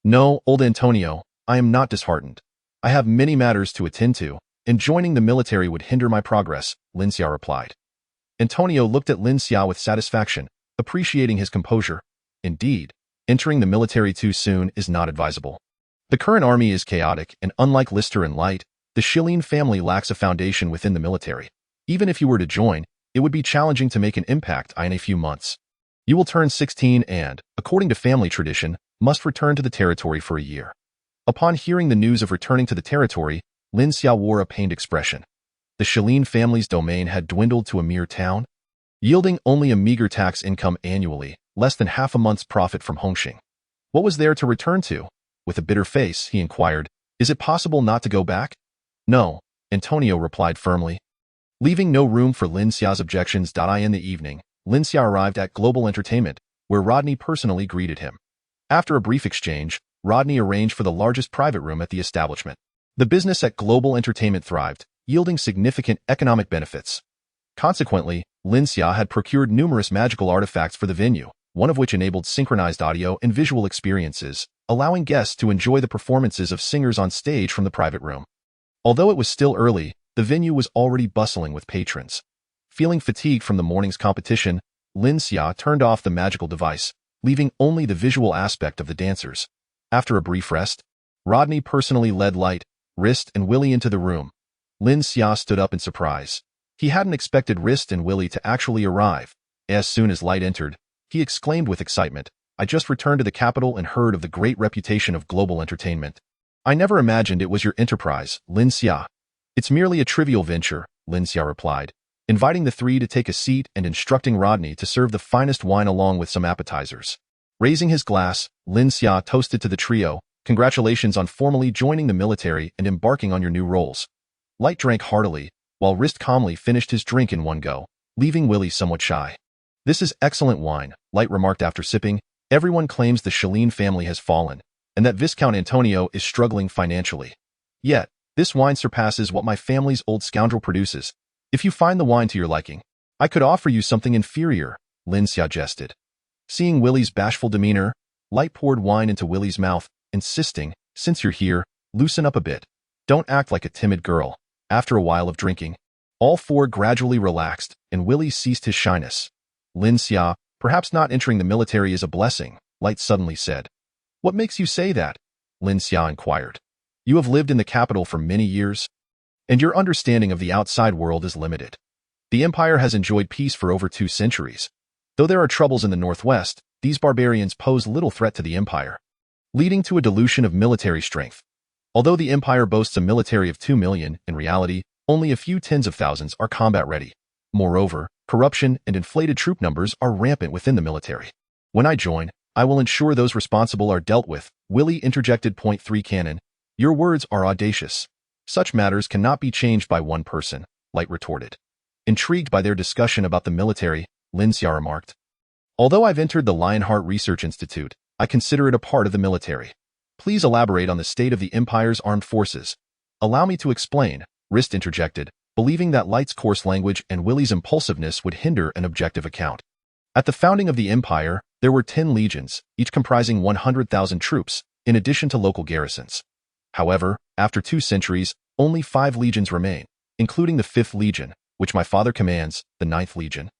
No, old Antonio, I am not disheartened. I have many matters to attend to, and joining the military would hinder my progress, Lin Xia replied. Antonio looked at Lin Xia with satisfaction, appreciating his composure. Indeed, entering the military too soon is not advisable. The current army is chaotic, and unlike Lister and Light, the Shalin family lacks a foundation within the military. Even if you were to join, it would be challenging to make an impact in a few months. You will turn 16 and, according to family tradition, must return to the territory for a year. Upon hearing the news of returning to the territory, Lin Xia wore a pained expression. The Shalin family's domain had dwindled to a mere town, yielding only a meager tax income annually, less than half a month's profit from Hongxing. What was there to return to? With a bitter face, he inquired, Is it possible not to go back? No, Antonio replied firmly. Leaving no room for Lin Xia's objections. In the evening, Lin Xia arrived at Global Entertainment, where Rodney personally greeted him. After a brief exchange, Rodney arranged for the largest private room at the establishment. The business at Global Entertainment thrived, yielding significant economic benefits. Consequently, Lin Xia had procured numerous magical artifacts for the venue, one of which enabled synchronized audio and visual experiences, allowing guests to enjoy the performances of singers on stage from the private room. Although it was still early, the venue was already bustling with patrons. Feeling fatigued from the morning's competition, Lin Xia turned off the magical device, leaving only the visual aspect of the dancers. After a brief rest, Rodney personally led Light, Wrist, and Willie into the room. Lin Xia stood up in surprise. He hadn't expected Wrist and Willie to actually arrive. As soon as Light entered, he exclaimed with excitement, "I just returned to the capital and heard of the great reputation of Global Entertainment. I never imagined it was your enterprise, Lin Xia." "It's merely a trivial venture," Lin Xia replied, inviting the three to take a seat and instructing Rodney to serve the finest wine along with some appetizers. Raising his glass, Lin Xia toasted to the trio, "Congratulations on formally joining the military and embarking on your new roles." Light drank heartily, while Wrist calmly finished his drink in one go, leaving Willie somewhat shy. "This is excellent wine," Light remarked after sipping. "Everyone claims the Shalin family has fallen, and that Viscount Antonio is struggling financially. Yet, this wine surpasses what my family's old scoundrel produces. If you find the wine to your liking, I could offer you something inferior," Lin Xia jested. Seeing Willie's bashful demeanor, Light poured wine into Willie's mouth, insisting, "Since you're here, loosen up a bit. Don't act like a timid girl." After a while of drinking, all four gradually relaxed, and Willie ceased his shyness. "Lin Xia, perhaps not entering the military is a blessing," Light suddenly said. "What makes you say that?" Lin Xia inquired. "You have lived in the capital for many years, and your understanding of the outside world is limited. The Empire has enjoyed peace for over 2 centuries. Though there are troubles in the northwest, these barbarians pose little threat to the Empire, leading to a dilution of military strength. Although the Empire boasts a military of 2 million, in reality, only a few tens of thousands are combat-ready. Moreover, corruption and inflated troop numbers are rampant within the military. When I join, I will ensure those responsible are dealt with," Willie interjected. Point 3 Cannon, "Your words are audacious. Such matters cannot be changed by one person," Light retorted. Intrigued by their discussion about the military, Lin Xia remarked, "Although I've entered the Lionheart Research Institute, I consider it a part of the military. Please elaborate on the state of the Empire's armed forces." "Allow me to explain," Wrist interjected, believing that Light's coarse language and Willie's impulsiveness would hinder an objective account. At the founding of the Empire, there were 10 legions, each comprising 100,000 troops, in addition to local garrisons. However, after 2 centuries, only 5 legions remain, including the 5th Legion, which my father commands, the 9th Legion,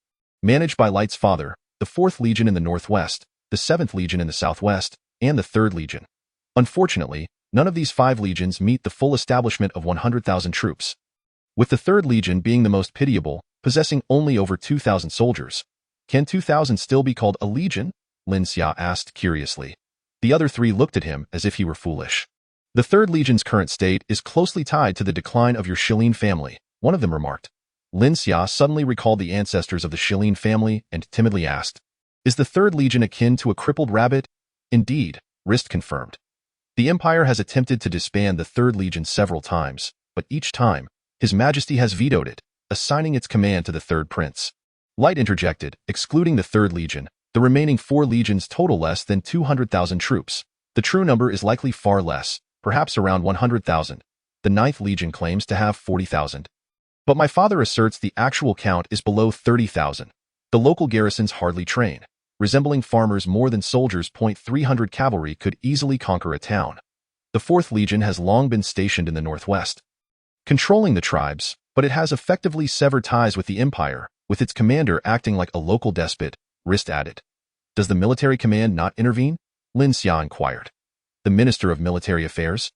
managed by Light's father, the 4th Legion in the northwest, the 7th Legion in the southwest, and the 3rd Legion. Unfortunately, none of these 5 legions meet the full establishment of 100,000 troops, with the 3rd Legion being the most pitiable, possessing only over 2,000 soldiers. "Can 2,000 still be called a legion?" Lin Xia asked curiously. The other 3 looked at him as if he were foolish. "The 3rd Legion's current state is closely tied to the decline of your Shalin family," one of them remarked. Lin Xia suddenly recalled the ancestors of the Shalin family and timidly asked, "Is the 3rd Legion akin to a crippled rabbit?" "Indeed," Wrist confirmed. "The Empire has attempted to disband the 3rd Legion several times, but each time, His Majesty has vetoed it, assigning its command to the 3rd Prince." Light interjected, "Excluding the 3rd Legion, the remaining 4 legions total less than 200,000 troops. The true number is likely far less, perhaps around 100,000. The 9th Legion claims to have 40,000. But my father asserts the actual count is below 30,000. The local garrisons hardly train, resembling farmers more than soldiers. 300 cavalry could easily conquer a town. The 4th Legion has long been stationed in the northwest, controlling the tribes, but it has effectively severed ties with the Empire, with its commander acting like a local despot," Wrist added. "Does the military command not intervene?" Lin Xia inquired. "The Minister of Military Affairs,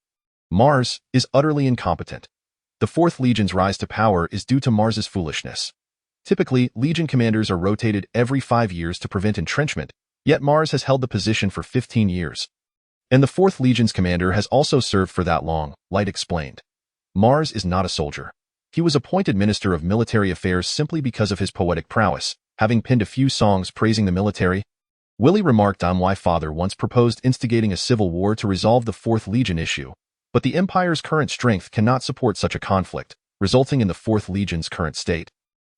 Mars, is utterly incompetent. The 4th Legion's rise to power is due to Mars's foolishness. Typically, Legion commanders are rotated every 5 years to prevent entrenchment, yet Mars has held the position for 15 years. And the 4th Legion's commander has also served for that long," Light explained. "Mars is not a soldier. He was appointed Minister of Military Affairs simply because of his poetic prowess, having penned a few songs praising the military." Willie remarked on why father once proposed instigating a civil war to resolve the 4th Legion issue, but the Empire's current strength cannot support such a conflict, resulting in the 4th Legion's current state.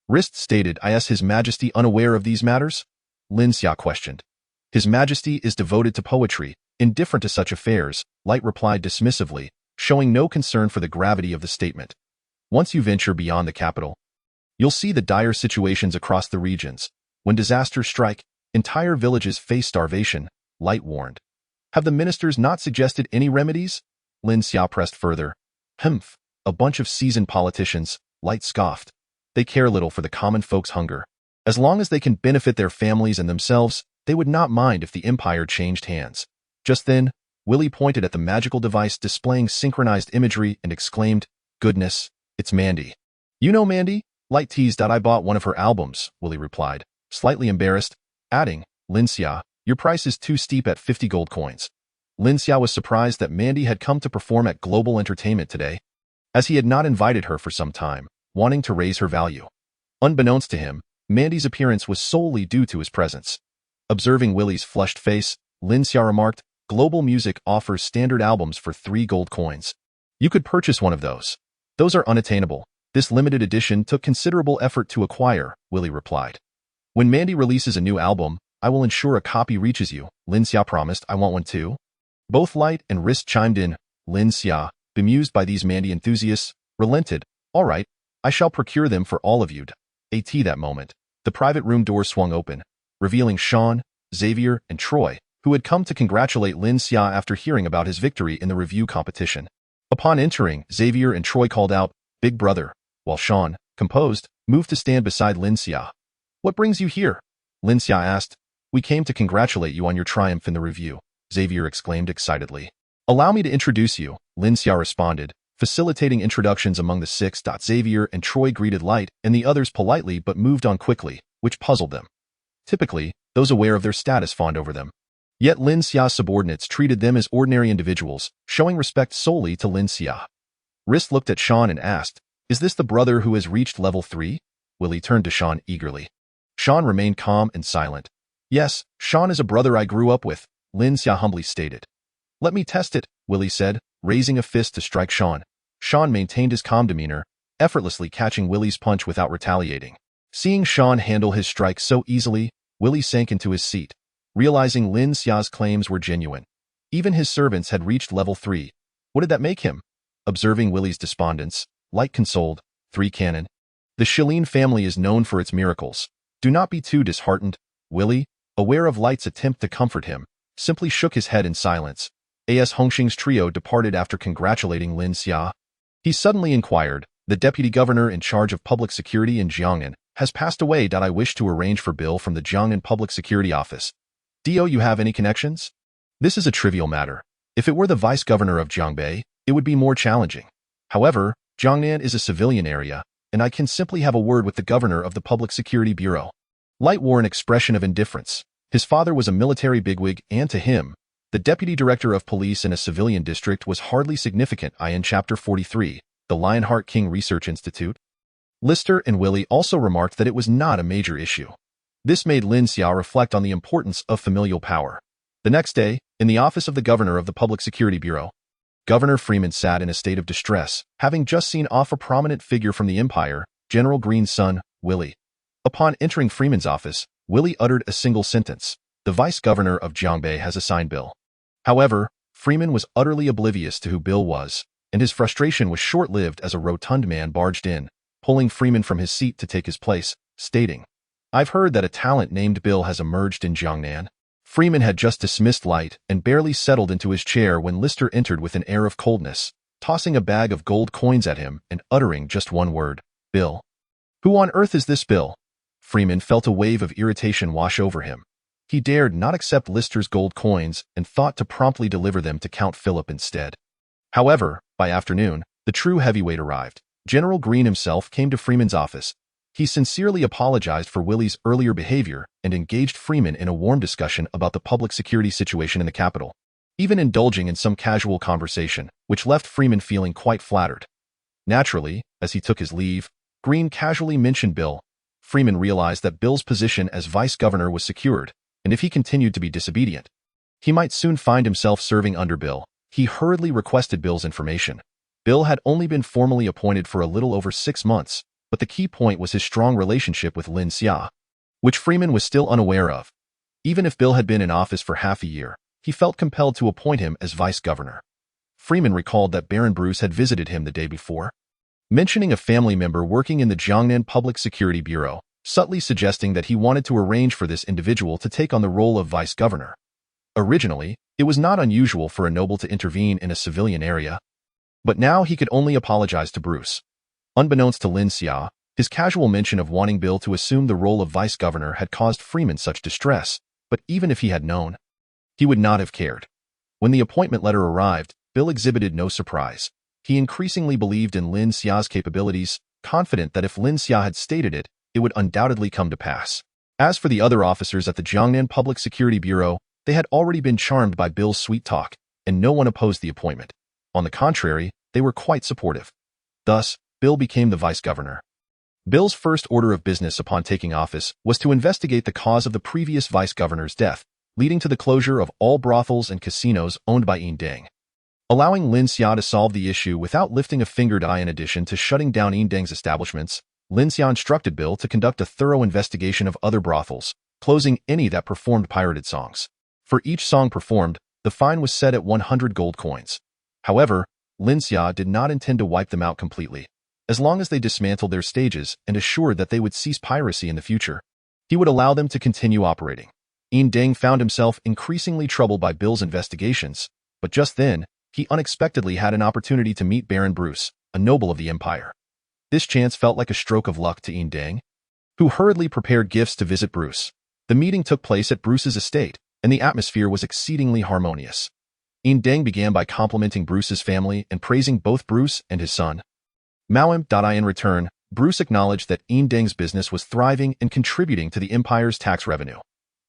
Rist stated, "Is His Majesty unaware of these matters?" Lin Xia questioned. "His Majesty is devoted to poetry, indifferent to such affairs," Light replied dismissively, showing no concern for the gravity of the statement. "Once you venture beyond the capital, you'll see the dire situations across the regions. When disasters strike, entire villages face starvation," Light warned. "Have the ministers not suggested any remedies?" Lin Xia pressed further. "Humph, a bunch of seasoned politicians," Light scoffed. "They care little for the common folk's hunger. As long as they can benefit their families and themselves, they would not mind if the empire changed hands." Just then, Willie pointed at the magical device displaying synchronized imagery and exclaimed, "Goodness, it's Mandy." "You know Mandy?" Light teased. "I bought one of her albums," Willie replied, slightly embarrassed, adding, "Lin Xia, your price is too steep at 50 gold coins." Lin Xia was surprised that Mandy had come to perform at Global Entertainment today, as he had not invited her for some time, wanting to raise her value. Unbeknownst to him, Mandy's appearance was solely due to his presence. Observing Willie's flushed face, Lin Xia remarked, "Global Music offers standard albums for 3 gold coins. You could purchase one of those. Those are unattainable. This limited edition took considerable effort to acquire," Willie replied. "When Mandy releases a new album, I will ensure a copy reaches you," Lin Xia promised. "I want one too." Both Light and Rist chimed in. Lin Xia, bemused by these Mandy enthusiasts, relented. "All right, I shall procure them for all of you." At that moment, the private room door swung open, revealing Sean, Xavier, and Troy, who had come to congratulate Lin Xia after hearing about his victory in the review competition. Upon entering, Xavier and Troy called out, "Big brother," while Sean, composed, moved to stand beside Lin Xia. "What brings you here?" Lin Xia asked. "We came to congratulate you on your triumph in the review," Xavier exclaimed excitedly. "Allow me to introduce you," Lin Xia responded, facilitating introductions among the 6. Xavier and Troy greeted Light and the others politely but moved on quickly, which puzzled them. Typically, those aware of their status fawned over them. Yet Lin Xia's subordinates treated them as ordinary individuals, showing respect solely to Lin Xia. Rist looked at Sean and asked, "Is this the brother who has reached level 3? Willie turned to Sean eagerly. Sean remained calm and silent. "Yes, Sean is a brother I grew up with," Lin Xia humbly stated. "Let me test it," Willie said, raising a fist to strike Sean. Sean maintained his calm demeanor, effortlessly catching Willie's punch without retaliating. Seeing Sean handle his strike so easily, Willie sank into his seat, realizing Lin Xia's claims were genuine. Even his servants had reached level 3. What did that make him? Observing Willie's despondence, Light consoled, "3 cannon. The Shilin family is known for its miracles. Do not be too disheartened." Willie, aware of Light's attempt to comfort him, simply shook his head in silence. As Hongxing's trio departed after congratulating Lin Xia, he suddenly inquired, "The deputy governor in charge of public security in Jiangnan has passed away. I wish to arrange for Bill from the Jiangnan Public Security Office. Do you have any connections?" This is a trivial matter. If it were the vice-governor of Jiangbei, it would be more challenging. However, Jiangnan is a civilian area, and I can simply have a word with the governor of the Public Security Bureau. Light wore an expression of indifference. His father was a military bigwig, and to him, the deputy director of police in a civilian district was hardly significant. In Chapter 43, the Lionheart King Research Institute, Lister and Willie also remarked that it was not a major issue. This made Lin Xia reflect on the importance of familial power. The next day, in the office of the governor of the Public Security Bureau, Governor Freeman sat in a state of distress, having just seen off a prominent figure from the empire, General Green's son, Willie. Upon entering Freeman's office, Willie uttered a single sentence: "The vice-governor of Jiangbei has assigned Bill." However, Freeman was utterly oblivious to who Bill was, and his frustration was short-lived as a rotund man barged in, pulling Freeman from his seat to take his place, stating, "I've heard that a talent named Bill has emerged in Jiangnan." Freeman had just dismissed Light and barely settled into his chair when Lister entered with an air of coldness, tossing a bag of gold coins at him and uttering just one word: "Bill." "Who on earth is this Bill?" Freeman felt a wave of irritation wash over him. He dared not accept Lister's gold coins and thought to promptly deliver them to Count Philip instead. However, by afternoon, the true heavyweight arrived. General Green himself came to Freeman's office. He sincerely apologized for Willie's earlier behavior and engaged Freeman in a warm discussion about the public security situation in the capital, even indulging in some casual conversation, which left Freeman feeling quite flattered. Naturally, as he took his leave, Green casually mentioned Bill. Freeman realized that Bill's position as vice-governor was secured, and if he continued to be disobedient, he might soon find himself serving under Bill. He hurriedly requested Bill's information. Bill had only been formally appointed for a little over 6 months, but the key point was his strong relationship with Lin Xia, which Freeman was still unaware of. Even if Bill had been in office for half a year, he felt compelled to appoint him as vice governor. Freeman recalled that Baron Bruce had visited him the day before, mentioning a family member working in the Jiangnan Public Security Bureau, subtly suggesting that he wanted to arrange for this individual to take on the role of vice governor. Originally, it was not unusual for a noble to intervene in a civilian area, but now he could only apologize to Bruce. Unbeknownst to Lin Xia, his casual mention of wanting Bill to assume the role of vice governor had caused Freeman such distress, but even if he had known, he would not have cared. When the appointment letter arrived, Bill exhibited no surprise. He increasingly believed in Lin Xia's capabilities, confident that if Lin Xia had stated it, it would undoubtedly come to pass. As for the other officers at the Jiangnan Public Security Bureau, they had already been charmed by Bill's sweet talk, and no one opposed the appointment. On the contrary, they were quite supportive. Thus, Bill became the vice governor. Bill's first order of business upon taking office was to investigate the cause of the previous vice governor's death, leading to the closure of all brothels and casinos owned by Deng. Allowing Lin Xia to solve the issue without lifting a finger in addition to shutting down Deng's establishments, Lin Xia instructed Bill to conduct a thorough investigation of other brothels, closing any that performed pirated songs. For each song performed, the fine was set at 100 gold coins. However, Lin Xia did not intend to wipe them out completely. As long as they dismantled their stages and assured that they would cease piracy in the future, he would allow them to continue operating. Deng found himself increasingly troubled by Bill's investigations, but just then, he unexpectedly had an opportunity to meet Baron Bruce, a noble of the empire. This chance felt like a stroke of luck to Deng, who hurriedly prepared gifts to visit Bruce. The meeting took place at Bruce's estate, and the atmosphere was exceedingly harmonious. Deng began by complimenting Bruce's family and praising both Bruce and his son. In return, Bruce acknowledged that Deng's business was thriving and contributing to the empire's tax revenue.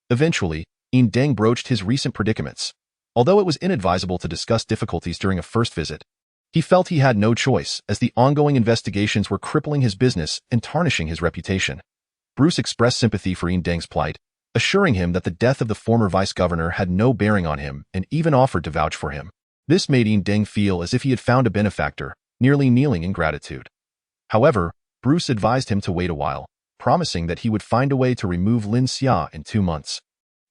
Eventually, Deng broached his recent predicaments. Although it was inadvisable to discuss difficulties during a first visit, he felt he had no choice as the ongoing investigations were crippling his business and tarnishing his reputation. Bruce expressed sympathy for Deng's plight, assuring him that the death of the former vice governor had no bearing on him and even offered to vouch for him. This made Deng feel as if he had found a benefactor, nearly kneeling in gratitude. However, Bruce advised him to wait a while, promising that he would find a way to remove Lin Xia in 2 months,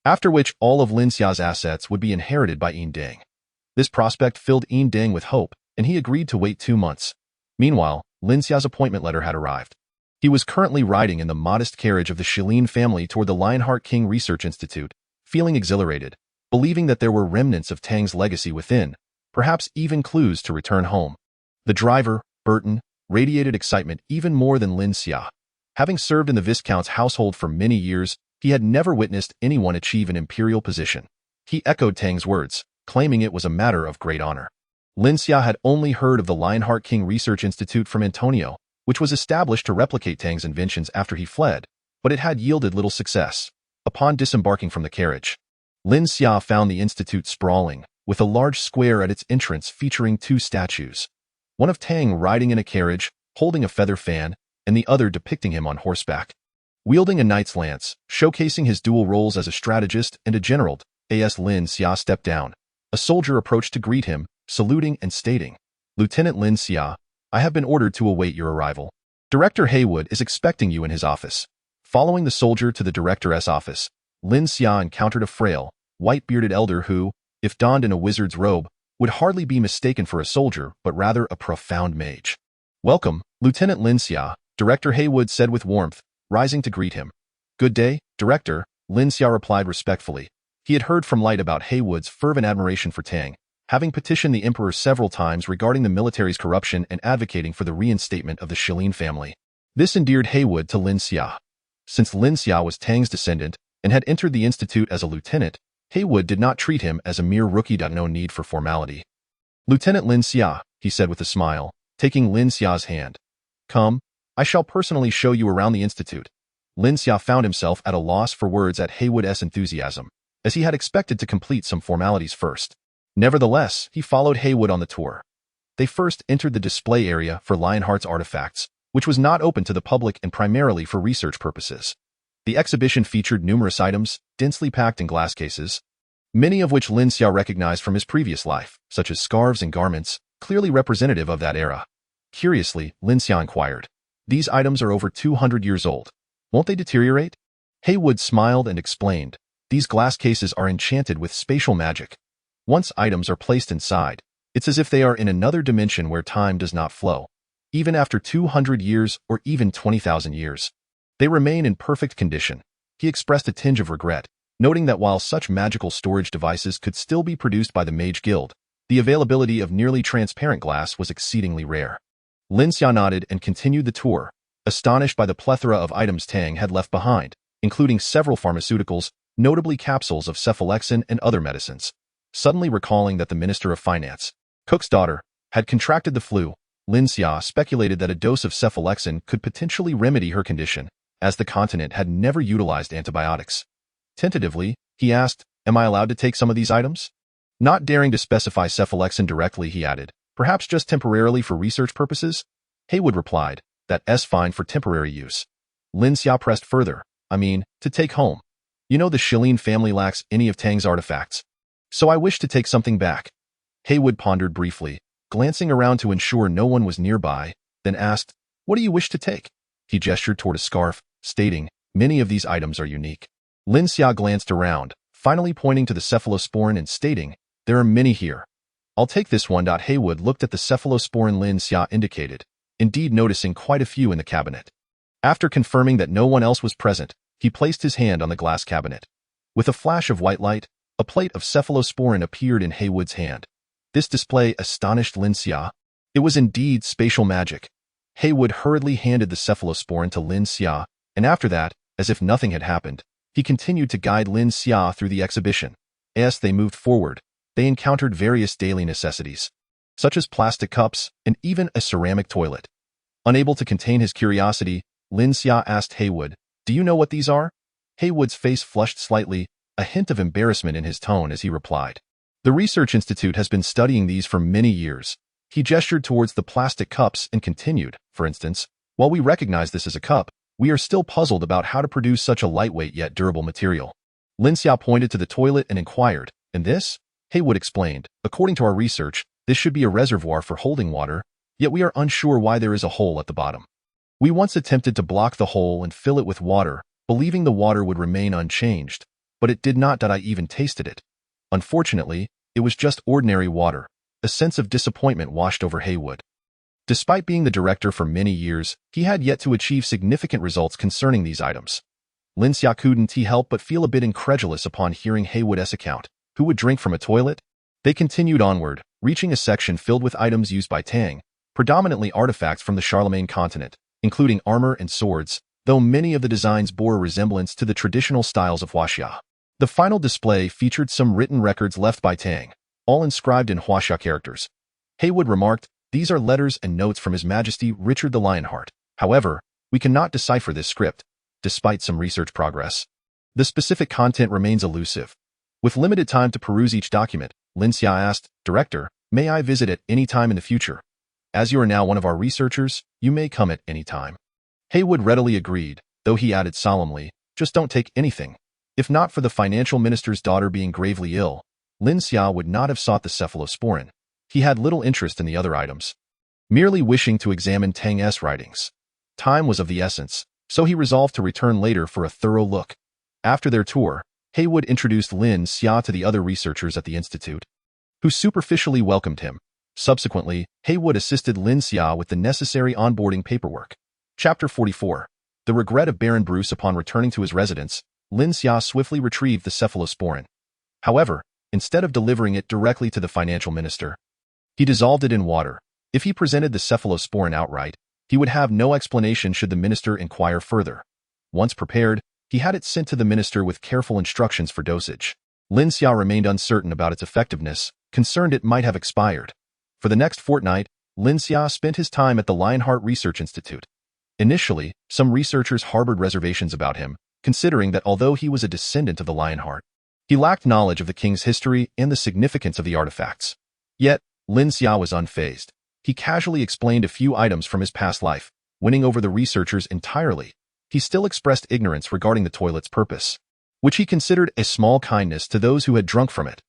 after which all of Lin Xia's assets would be inherited by Deng. This prospect filled Deng with hope, and he agreed to wait 2 months. Meanwhile, Lin Xia's appointment letter had arrived. He was currently riding in the modest carriage of the Shilin family toward the Lionheart King Research Institute, feeling exhilarated, believing that there were remnants of Tang's legacy within, perhaps even clues to return home. The driver, Burton, radiated excitement even more than Lin Xia. Having served in the Viscount's household for many years, he had never witnessed anyone achieve an imperial position. He echoed Tang's words, claiming it was a matter of great honor. Lin Xia had only heard of the Lionheart King Research Institute from Antonio, which was established to replicate Tang's inventions after he fled, but it had yielded little success. Upon disembarking from the carriage, Lin Xia found the institute sprawling, with a large square at its entrance featuring 2 statues. One of Tang riding in a carriage, holding a feather fan, and the other depicting him on horseback, wielding a knight's lance, showcasing his dual roles as a strategist and a general. As Lin Xia stepped down, a soldier approached to greet him, saluting and stating, "Lieutenant Lin Xia, I have been ordered to await your arrival. Director Haywood is expecting you in his office." Following the soldier to the director's office, Lin Xia encountered a frail, white-bearded elder who, if donned in a wizard's robe, would hardly be mistaken for a soldier but rather a profound mage. "Welcome, Lieutenant Lin Xia," Director Haywood said with warmth, rising to greet him. "Good day, Director," Lin Xia replied respectfully. He had heard from Light about Haywood's fervent admiration for Tang, having petitioned the Emperor several times regarding the military's corruption and advocating for the reinstatement of the Shilin family. This endeared Haywood to Lin Xia. Since Lin Xia was Tang's descendant and had entered the institute as a lieutenant, Haywood did not treat him as a mere rookie. No need for formality. "Lieutenant Lin Xia," he said with a smile, taking Lin Xia's hand. "Come, I shall personally show you around the institute." Lin Xia found himself at a loss for words at Haywood's enthusiasm, as he had expected to complete some formalities first. Nevertheless, he followed Haywood on the tour. They first entered the display area for Lionheart's artifacts, which was not open to the public and primarily for research purposes. The exhibition featured numerous items, densely packed in glass cases, many of which Lin Xia recognized from his previous life, such as scarves and garments, clearly representative of that era. Curiously, Lin Xia inquired, "These items are over 200 years old. Won't they deteriorate?" Haywood smiled and explained, "These glass cases are enchanted with spatial magic. Once items are placed inside, it's as if they are in another dimension where time does not flow. Even after 200 years or even 20,000 years, they remain in perfect condition." He expressed a tinge of regret, noting that while such magical storage devices could still be produced by the Mage Guild, the availability of nearly transparent glass was exceedingly rare. Lin Xia nodded and continued the tour, astonished by the plethora of items Tang had left behind, including several pharmaceuticals, notably capsules of cephalexin and other medicines. Suddenly recalling that the Minister of Finance, Cook's daughter, had contracted the flu, Lin Xia speculated that a dose of cephalexin could potentially remedy her condition, as the continent had never utilized antibiotics. Tentatively, he asked, "Am I allowed to take some of these items?" Not daring to specify cephalexin directly, he added, "Perhaps just temporarily for research purposes?" Haywood replied, "That's fine for temporary use." Lin Xia pressed further, "I mean, to take home. You know the Shilin family lacks any of Tang's artifacts. So I wish to take something back." Haywood pondered briefly, glancing around to ensure no one was nearby, then asked, "What do you wish to take?" He gestured toward a scarf, stating, "Many of these items are unique." Lin Xia glanced around, finally pointing to the cephalosporin and stating, "There are many here. I'll take this one." Haywood looked at the cephalosporin Lin Xia indicated, indeed noticing quite a few in the cabinet. After confirming that no one else was present, he placed his hand on the glass cabinet. With a flash of white light, a plate of cephalosporin appeared in Haywood's hand. This display astonished Lin Xia. It was indeed spatial magic. Haywood hurriedly handed the cephalosporin to Lin Xia, and after that, as if nothing had happened, he continued to guide Lin Xia through the exhibition. As they moved forward, they encountered various daily necessities, such as plastic cups and even a ceramic toilet. Unable to contain his curiosity, Lin Xia asked Haywood, "Do you know what these are?" Haywood's face flushed slightly, a hint of embarrassment in his tone as he replied, "The Research Institute has been studying these for many years." He gestured towards the plastic cups and continued, "For instance, while we recognize this as a cup, we are still puzzled about how to produce such a lightweight yet durable material." Lin Xia pointed to the toilet and inquired, "And this?" Haywood explained, "According to our research, this should be a reservoir for holding water, yet we are unsure why there is a hole at the bottom. We once attempted to block the hole and fill it with water, believing the water would remain unchanged, but it did not. I even tasted it. Unfortunately, it was just ordinary water." A sense of disappointment washed over Haywood. Despite being the director for many years, he had yet to achieve significant results concerning these items. Lin Xia couldn't help but feel a bit incredulous upon hearing Haywood's account. Who would drink from a toilet? They continued onward, reaching a section filled with items used by Tang, predominantly artifacts from the Charlemagne continent, including armor and swords, though many of the designs bore a resemblance to the traditional styles of Huaxia. The final display featured some written records left by Tang, all inscribed in Huaxia characters. Haywood remarked, "These are letters and notes from His Majesty Richard the Lionheart. However, we cannot decipher this script, despite some research progress. The specific content remains elusive." With limited time to peruse each document, Lin Xia asked, "Director, may I visit at any time in the future? As you are now one of our researchers, you may come at any time." Haywood readily agreed, though he added solemnly, "Just don't take anything." If not for the financial minister's daughter being gravely ill, Lin Xia would not have sought the cephalosporin. He had little interest in the other items, merely wishing to examine Tang's writings. Time was of the essence, so he resolved to return later for a thorough look. After their tour, Haywood introduced Lin Xia to the other researchers at the institute, who superficially welcomed him. Subsequently, Haywood assisted Lin Xia with the necessary onboarding paperwork. Chapter 44. The regret of Baron Bruce. Upon returning to his residence, Lin Xia swiftly retrieved the cephalosporin. However, instead of delivering it directly to the financial minister, he dissolved it in water. If he presented the cephalosporin outright, he would have no explanation should the minister inquire further. Once prepared, he had it sent to the minister with careful instructions for dosage. Lin Xia remained uncertain about its effectiveness, concerned it might have expired. For the next fortnight, Lin Xia spent his time at the Lionheart Research Institute. Initially, some researchers harbored reservations about him, considering that although he was a descendant of the Lionheart, he lacked knowledge of the king's history and the significance of the artifacts. Yet, Lin Xia was unfazed. He casually explained a few items from his past life, winning over the researchers entirely. He still expressed ignorance regarding the toilet's purpose, which he considered a small kindness to those who had drunk from it.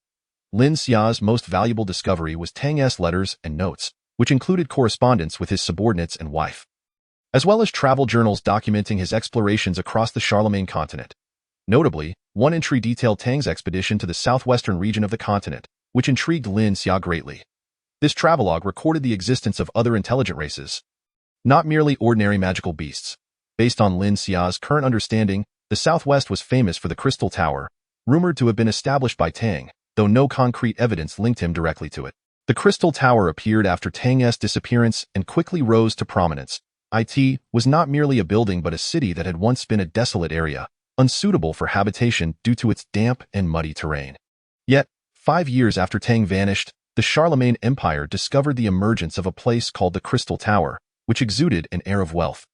Lin Xia's most valuable discovery was Tang's letters and notes, which included correspondence with his subordinates and wife, as well as travel journals documenting his explorations across the Charlemagne continent. Notably, one entry detailed Tang's expedition to the southwestern region of the continent, which intrigued Lin Xia greatly. This travelogue recorded the existence of other intelligent races, not merely ordinary magical beasts. Based on Lin Xia's current understanding, the southwest was famous for the Crystal Tower, rumored to have been established by Tang, though no concrete evidence linked him directly to it. The Crystal Tower appeared after Tang's disappearance and quickly rose to prominence. It was not merely a building but a city that had once been a desolate area, unsuitable for habitation due to its damp and muddy terrain. Yet, 5 years after Tang vanished, the Charlemagne Empire discovered the emergence of a place called the Crystal Tower, which exuded an air of wealth.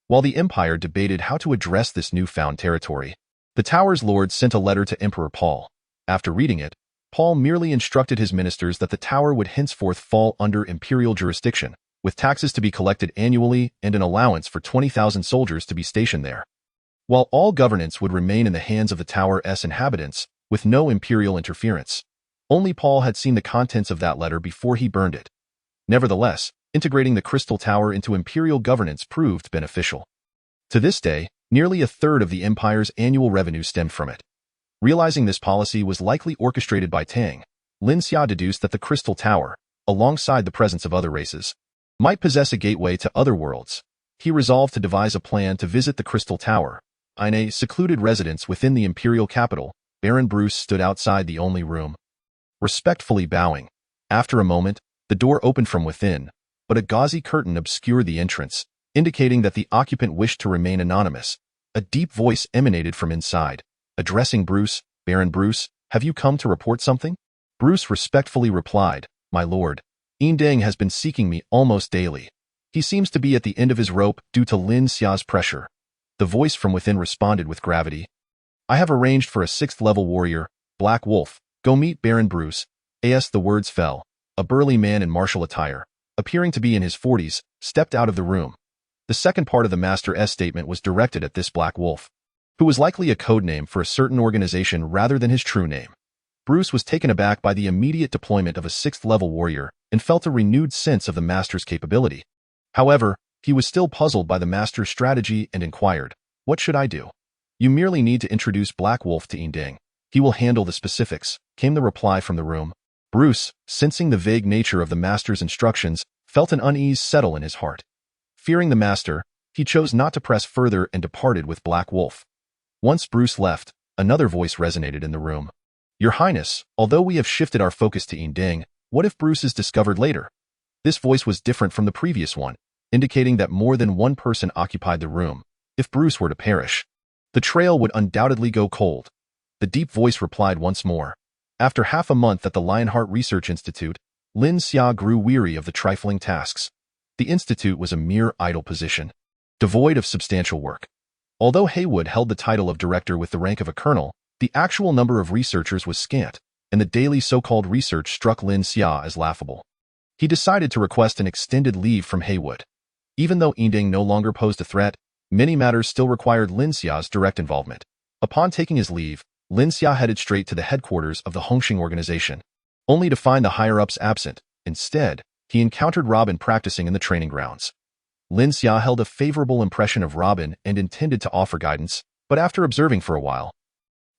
While the empire debated how to address this newfound territory, the tower's lord sent a letter to Emperor Paul. After reading it, Paul merely instructed his ministers that the tower would henceforth fall under imperial jurisdiction, with taxes to be collected annually and an allowance for 20,000 soldiers to be stationed there. While all governance would remain in the hands of the tower's inhabitants, with no imperial interference. Only Paul had seen the contents of that letter before he burned it. Nevertheless, integrating the Crystal Tower into imperial governance proved beneficial. To this day, nearly a third of the empire's annual revenue stemmed from it. Realizing this policy was likely orchestrated by Tang, Lin Xia deduced that the Crystal Tower, alongside the presence of other races, might possess a gateway to other worlds. He resolved to devise a plan to visit the Crystal Tower. In a secluded residence within the imperial capital, Baron Bruce stood outside the only room, respectfully bowing. After a moment, the door opened from within, but a gauzy curtain obscured the entrance, indicating that the occupant wished to remain anonymous. A deep voice emanated from inside. Addressing Bruce, "Baron Bruce, have you come to report something?" Bruce respectfully replied, "My lord, Deng has been seeking me almost daily. He seems to be at the end of his rope due to Lin Xia's pressure." The voice from within responded with gravity. "I have arranged for a 6th-level warrior, Black Wolf. Go meet Baron Bruce." As the words fell, a burly man in martial attire, appearing to be in his 40s, stepped out of the room. The second part of the Master's statement was directed at this Black Wolf, who was likely a code name for a certain organization rather than his true name. Bruce was taken aback by the immediate deployment of a 6th-level warrior and felt a renewed sense of the Master's capability. However, he was still puzzled by the Master's strategy and inquired, "What should I do?" "You merely need to introduce Black Wolf to Deng. He will handle the specifics," came the reply from the room. Bruce, sensing the vague nature of the Master's instructions, felt an unease settle in his heart. Fearing the Master, he chose not to press further and departed with Black Wolf. Once Bruce left, another voice resonated in the room. "Your Highness, although we have shifted our focus to Deng, what if Bruce is discovered later?" This voice was different from the previous one, indicating that more than one person occupied the room. If Bruce were to perish, the trail would undoubtedly go cold. The deep voice replied once more. After half a month at the Lionheart Research Institute, Lin Xia grew weary of the trifling tasks. The institute was a mere idle position, devoid of substantial work. Although Haywood held the title of director with the rank of a colonel, the actual number of researchers was scant, and the daily so-called research struck Lin Xia as laughable. He decided to request an extended leave from Haywood. Even though Deng no longer posed a threat, many matters still required Lin Xia's direct involvement. Upon taking his leave, Lin Xia headed straight to the headquarters of the Hongxing organization, only to find the higher-ups absent. Instead, he encountered Robin practicing in the training grounds. Lin Xia held a favorable impression of Robin and intended to offer guidance, but after observing for a while,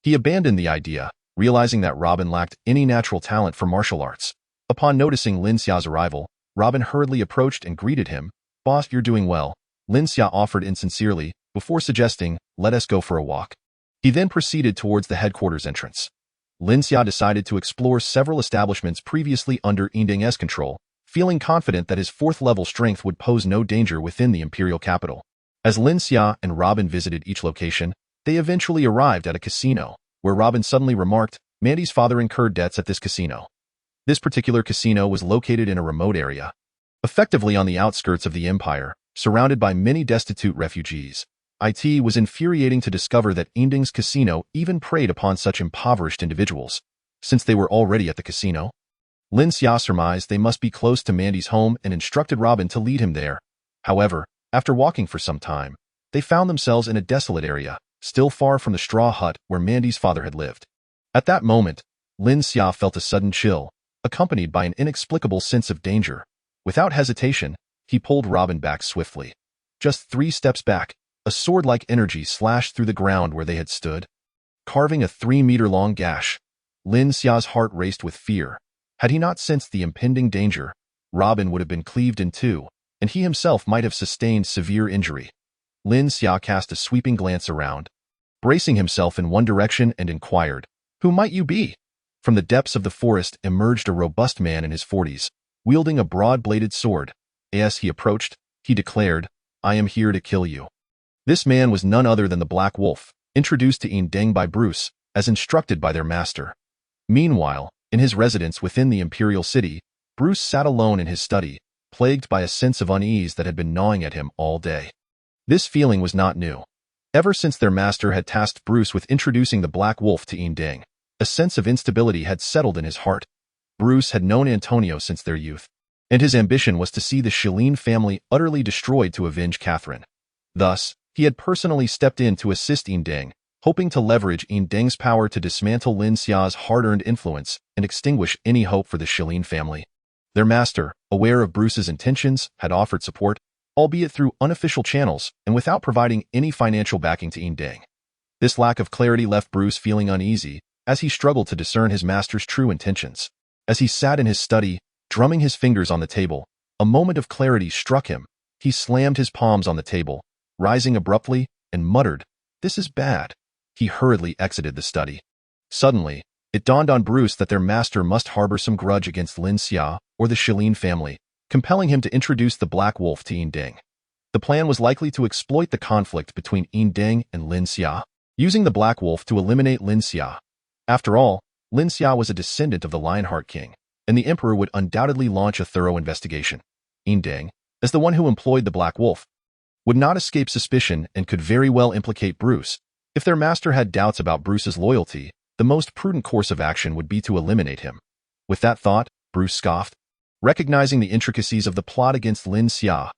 he abandoned the idea, realizing that Robin lacked any natural talent for martial arts. Upon noticing Lin Xia's arrival, Robin hurriedly approached and greeted him. "Boss, you're doing well," Lin Xia offered insincerely, before suggesting, "Let us go for a walk." He then proceeded towards the headquarters entrance. Lin Xia decided to explore several establishments previously under Deng's control, feeling confident that his 4th-level strength would pose no danger within the imperial capital. As Lin Xia and Robin visited each location, they eventually arrived at a casino, where Robin suddenly remarked, "Mandy's father incurred debts at this casino." This particular casino was located in a remote area, effectively on the outskirts of the empire, surrounded by many destitute refugees. It was infuriating to discover that Deng's casino even preyed upon such impoverished individuals. Since they were already at the casino, Lin Xia surmised they must be close to Mandy's home and instructed Robin to lead him there. However, after walking for some time, they found themselves in a desolate area, still far from the straw hut where Mandy's father had lived. At that moment, Lin Xia felt a sudden chill, accompanied by an inexplicable sense of danger. Without hesitation, he pulled Robin back swiftly. Just 3 steps back, a sword-like energy slashed through the ground where they had stood, carving a 3-meter-long gash. Lin Xia's heart raced with fear. Had he not sensed the impending danger, Robin would have been cleaved in two, and he himself might have sustained severe injury. Lin Xia cast a sweeping glance around, bracing himself in one direction, and inquired, "Who might you be?" From the depths of the forest emerged a robust man in his 40s, wielding a broad-bladed sword. As he approached, he declared, "I am here to kill you." This man was none other than the Black Wolf, introduced to Deng by Bruce, as instructed by their master. Meanwhile, in his residence within the imperial city, Bruce sat alone in his study, plagued by a sense of unease that had been gnawing at him all day. This feeling was not new. Ever since their master had tasked Bruce with introducing the Black Wolf to Deng, a sense of instability had settled in his heart. Bruce had known Antonio since their youth, and his ambition was to see the Shilin family utterly destroyed to avenge Catherine. Thus, he had personally stepped in to assist Deng, hoping to leverage Deng's power to dismantle Lin Xia's hard-earned influence and extinguish any hope for the Shilin family. Their master, aware of Bruce's intentions, had offered support, albeit through unofficial channels and without providing any financial backing to Deng. This lack of clarity left Bruce feeling uneasy as he struggled to discern his master's true intentions. As he sat in his study, drumming his fingers on the table, a moment of clarity struck him. He slammed his palms on the table, rising abruptly, and muttered, "This is bad." He hurriedly exited the study. Suddenly, it dawned on Bruce that their master must harbor some grudge against Lin Xia or the Shilin family, compelling him to introduce the Black Wolf to Deng. The plan was likely to exploit the conflict between Deng and Lin Xia, using the Black Wolf to eliminate Lin Xia. After all, Lin Xia was a descendant of the Lionheart King, and the Emperor would undoubtedly launch a thorough investigation. Deng, as the one who employed the Black Wolf, would not escape suspicion and could very well implicate Bruce. If their master had doubts about Bruce's loyalty, the most prudent course of action would be to eliminate him. With that thought, Bruce scoffed. Recognizing the intricacies of the plot against Lin Xia,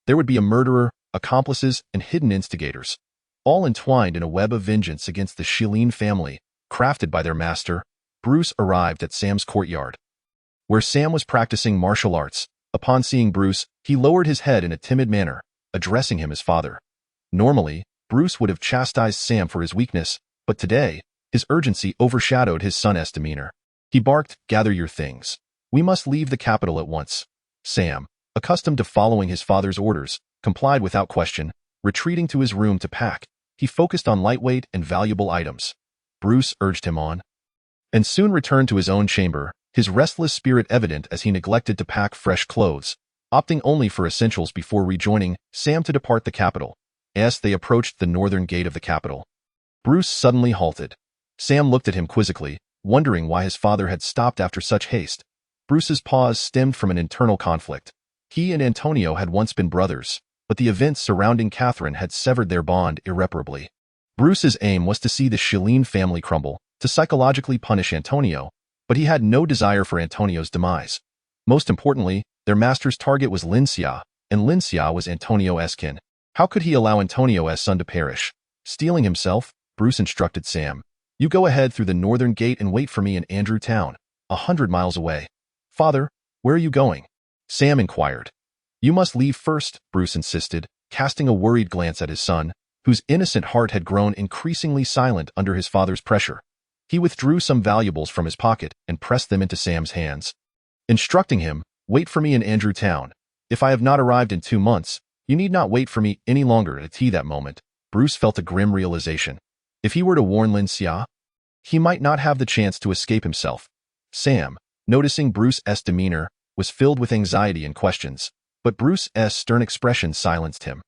there would be a murderer, accomplices, and hidden instigators, all entwined in a web of vengeance against the Shilin family, crafted by their master. Bruce arrived at Sam's courtyard, where Sam was practicing martial arts. Upon seeing Bruce, he lowered his head in a timid manner, addressing him as father. Normally, Bruce would have chastised Sam for his weakness, but today, his urgency overshadowed his son's demeanor. He barked, "Gather your things. We must leave the capital at once." Sam, accustomed to following his father's orders, complied without question, retreating to his room to pack. He focused on lightweight and valuable items. Bruce urged him on, and soon returned to his own chamber, his restless spirit evident as he neglected to pack fresh clothes, opting only for essentials before rejoining Sam to depart the capital. As they approached the northern gate of the capital, Bruce suddenly halted. Sam looked at him quizzically, wondering why his father had stopped after such haste. Bruce's pause stemmed from an internal conflict. He and Antonio had once been brothers, but the events surrounding Catherine had severed their bond irreparably. Bruce's aim was to see the Shilin family crumble, to psychologically punish Antonio, but he had no desire for Antonio's demise. Most importantly, their master's target was Lin Xia, and Lin Xia was Antonio's kin. How could he allow Antonio's son to perish? Steeling himself, Bruce instructed Sam, "You go ahead through the northern gate and wait for me in Andrew Town, 100 miles away." "Father, where are you going?" Sam inquired. "You must leave first," Bruce insisted, casting a worried glance at his son, whose innocent heart had grown increasingly silent under his father's pressure. He withdrew some valuables from his pocket and pressed them into Sam's hands, instructing him, "Wait for me in Andrew Town. If I have not arrived in 2 months, you need not wait for me any longer." At that moment, Bruce felt a grim realization. If he were to warn Lin Xia, he might not have the chance to escape himself. Sam, noticing Bruce's demeanor, was filled with anxiety and questions, but Bruce's stern expression silenced him.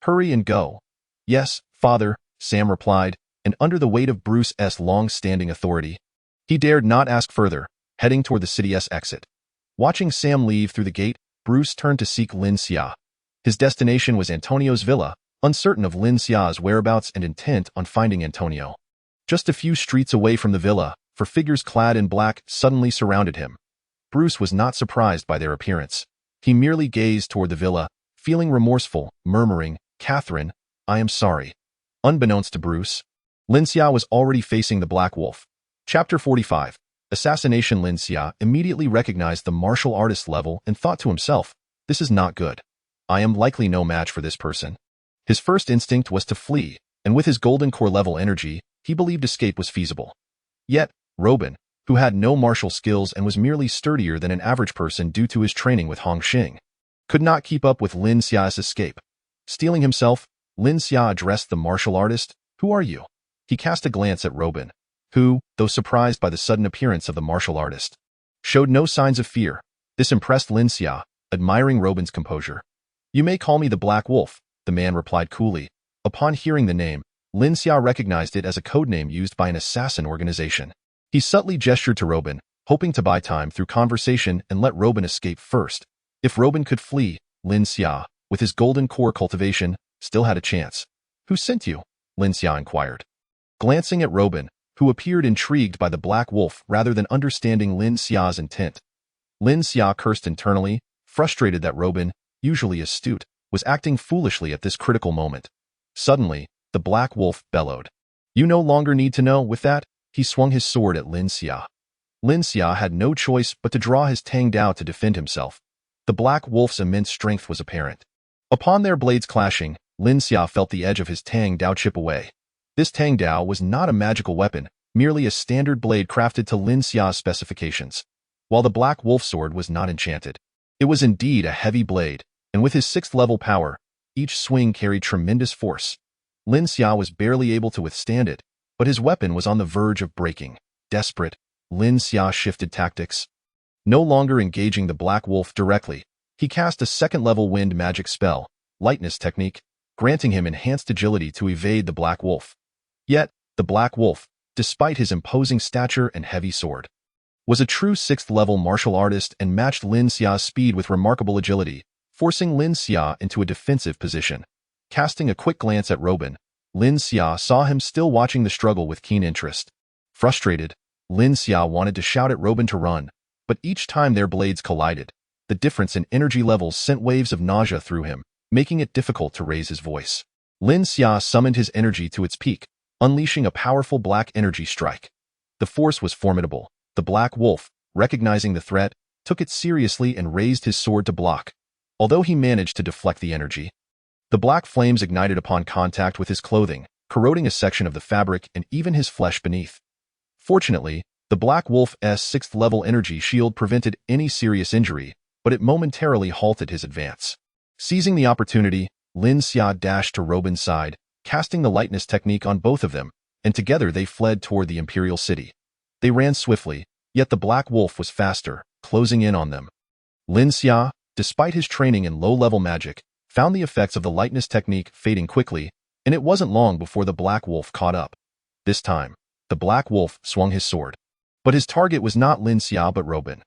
"Hurry and go." "Yes, father," Sam replied, and under the weight of Bruce's long-standing authority, he dared not ask further, heading toward the city's exit. Watching Sam leave through the gate, Bruce turned to seek Lin Xia. His destination was Antonio's villa, uncertain of Lin Xia's whereabouts and intent on finding Antonio. Just a few streets away from the villa, 4 figures clad in black suddenly surrounded him. Bruce was not surprised by their appearance. He merely gazed toward the villa, feeling remorseful, murmuring, "Catherine, I am sorry." Unbeknownst to Bruce, Lin Xia was already facing the Black Wolf. Chapter 45. Assassination. Lin Xia immediately recognized the martial artist level and thought to himself, this is not good. I am likely no match for this person. His first instinct was to flee, and with his golden core level energy, he believed escape was feasible. Yet, Robin, who had no martial skills and was merely sturdier than an average person due to his training with Hong Xing, could not keep up with Lin Xia's escape. Steeling himself, Lin Xia addressed the martial artist, "Who are you?" He cast a glance at Robin, who, though surprised by the sudden appearance of the martial artist, showed no signs of fear. This impressed Lin Xia, admiring Robin's composure. "You may call me the Black Wolf," the man replied coolly. Upon hearing the name, Lin Xia recognized it as a codename used by an assassin organization. He subtly gestured to Robin, hoping to buy time through conversation and let Robin escape first. If Robin could flee, Lin Xia, with his golden core cultivation, still had a chance. "Who sent you?" Lin Xia inquired. Glancing at Robin, who appeared intrigued by the Black Wolf rather than understanding Lin Xia's intent, Lin Xia cursed internally, frustrated that Robin, usually astute, was acting foolishly at this critical moment. Suddenly, the Black Wolf bellowed. "You no longer need to know." With that, he swung his sword at Lin Xia. Lin Xia had no choice but to draw his Tang Dao to defend himself. The Black Wolf's immense strength was apparent. Upon their blades clashing, Lin Xia felt the edge of his Tang Dao chip away. This Tang Dao was not a magical weapon, merely a standard blade crafted to Lin Xia's specifications. While the Black Wolf sword was not enchanted, it was indeed a heavy blade, and with his 6th level power, each swing carried tremendous force. Lin Xia was barely able to withstand it, but his weapon was on the verge of breaking. Desperate, Lin Xia shifted tactics. No longer engaging the Black Wolf directly, he cast a 2nd-level wind magic spell, lightness technique, granting him enhanced agility to evade the Black Wolf. Yet, the Black Wolf, despite his imposing stature and heavy sword, was a true 6th-level martial artist and matched Lin Xia's speed with remarkable agility, forcing Lin Xia into a defensive position. Casting a quick glance at Robin, Lin Xia saw him still watching the struggle with keen interest. Frustrated, Lin Xia wanted to shout at Robin to run, but each time their blades collided, the difference in energy levels sent waves of nausea through him, making it difficult to raise his voice. Lin Xia summoned his energy to its peak, unleashing a powerful black energy strike. The force was formidable. The Black Wolf, recognizing the threat, took it seriously and raised his sword to block. Although he managed to deflect the energy, the black flames ignited upon contact with his clothing, corroding a section of the fabric and even his flesh beneath. Fortunately, the Black Wolf's 6th-level energy shield prevented any serious injury, but it momentarily halted his advance. Seizing the opportunity, Lin Xia dashed to Robin's side, casting the lightness technique on both of them, and together they fled toward the Imperial City. They ran swiftly, yet the Black Wolf was faster, closing in on them. Lin Xia, despite his training in low-level magic, found the effects of the lightness technique fading quickly, and it wasn't long before the Black Wolf caught up. This time, the Black Wolf swung his sword. But his target was not Lin Xia but Robin.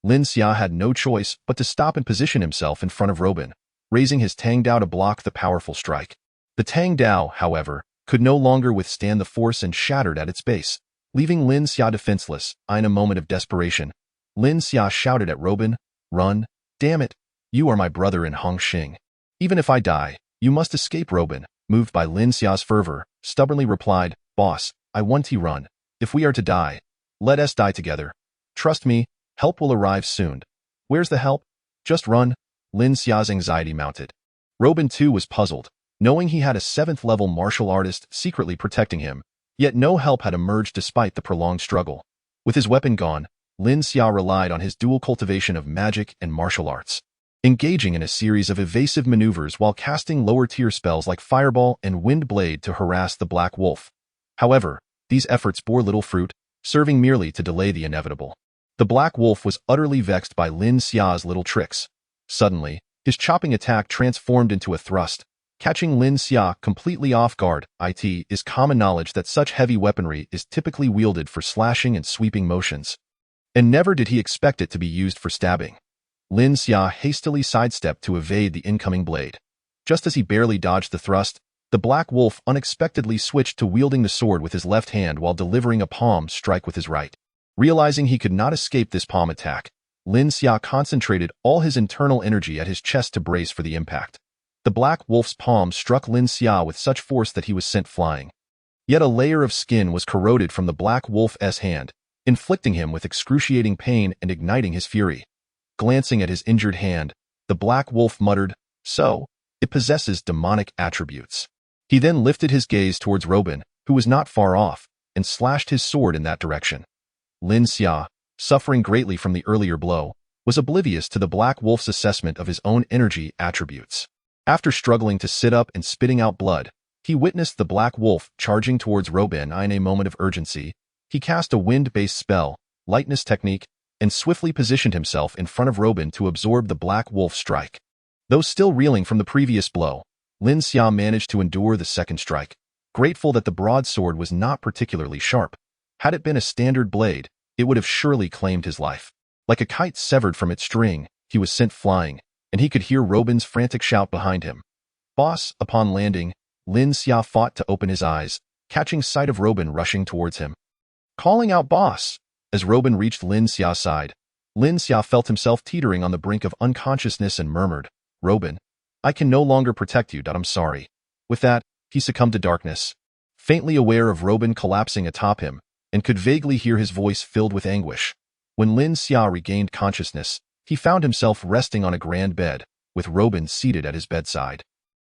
Lin Xia had no choice but to stop and position himself in front of Robin, raising his Tang Dao to block the powerful strike. The Tang Dao, however, could no longer withstand the force and shattered at its base, leaving Lin Xia defenseless. In a moment of desperation, Lin Xia shouted at Robin, "Run! Damn it! You are my brother in Hong Xing. Even if I die, you must escape." Robin, moved by Lin Xia's fervor, stubbornly replied, "Boss, I want to run. If we are to die, let us die together. Trust me, help will arrive soon." "Where's the help? Just run." Lin Xia's anxiety mounted. Robin too was puzzled, knowing he had a 7th-level martial artist secretly protecting him, yet no help had emerged despite the prolonged struggle. With his weapon gone, Lin Xia relied on his dual cultivation of magic and martial arts, engaging in a series of evasive maneuvers while casting lower-tier spells like Fireball and Wind Blade to harass the Black Wolf. However, these efforts bore little fruit, serving merely to delay the inevitable. The Black Wolf was utterly vexed by Lin Xia's little tricks. Suddenly, his chopping attack transformed into a thrust, catching Lin Xia completely off guard. It is common knowledge that such heavy weaponry is typically wielded for slashing and sweeping motions, and never did he expect it to be used for stabbing. Lin Xia hastily sidestepped to evade the incoming blade. Just as he barely dodged the thrust, the Black Wolf unexpectedly switched to wielding the sword with his left hand while delivering a palm strike with his right. Realizing he could not escape this palm attack, Lin Xia concentrated all his internal energy at his chest to brace for the impact. The Black Wolf's palm struck Lin Xia with such force that he was sent flying. Yet a layer of skin was corroded from the Black Wolf's hand, inflicting him with excruciating pain and igniting his fury. Glancing at his injured hand, the black wolf muttered, "So, it possesses demonic attributes." He then lifted his gaze towards Robin, who was not far off, and slashed his sword in that direction. Lin Xia, suffering greatly from the earlier blow, was oblivious to the black wolf's assessment of his own energy attributes. After struggling to sit up and spitting out blood, he witnessed the black wolf charging towards Robin. In a moment of urgency, he cast a wind-based spell, lightness technique, and swiftly positioned himself in front of Robin to absorb the black wolf's strike. Though still reeling from the previous blow, Lin Xia managed to endure the second strike, grateful that the broadsword was not particularly sharp. Had it been a standard blade, it would have surely claimed his life. Like a kite severed from its string, he was sent flying, and he could hear Robin's frantic shout behind him. "Boss!" Upon landing, Lin Xia fought to open his eyes, catching sight of Robin rushing towards him. Calling out "Boss!" As Robin reached Lin Xia's side, Lin Xia felt himself teetering on the brink of unconsciousness and murmured, "Robin, I can no longer protect you. I'm sorry." With that, he succumbed to darkness, faintly aware of Robin collapsing atop him, and could vaguely hear his voice filled with anguish. When Lin Xia regained consciousness, he found himself resting on a grand bed, with Robin seated at his bedside.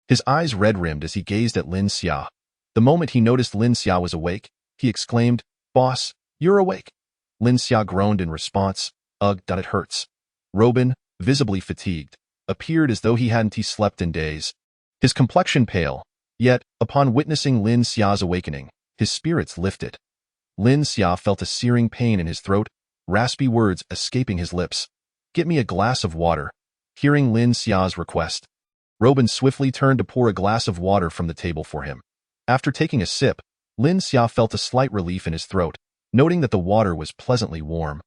His eyes red-rimmed as he gazed at Lin Xia. The moment he noticed Lin Xia was awake, he exclaimed, "Boss, you're awake." Lin Xia groaned in response, "Ugh, it hurts." Robin, visibly fatigued, appeared as though he hadn't slept in days. His complexion pale, yet, upon witnessing Lin Xia's awakening, his spirits lifted. Lin Xia felt a searing pain in his throat, raspy words escaping his lips. "Get me a glass of water." Hearing Lin Xia's request, Robin swiftly turned to pour a glass of water from the table for him. After taking a sip, Lin Xia felt a slight relief in his throat, noting that the water was pleasantly warm.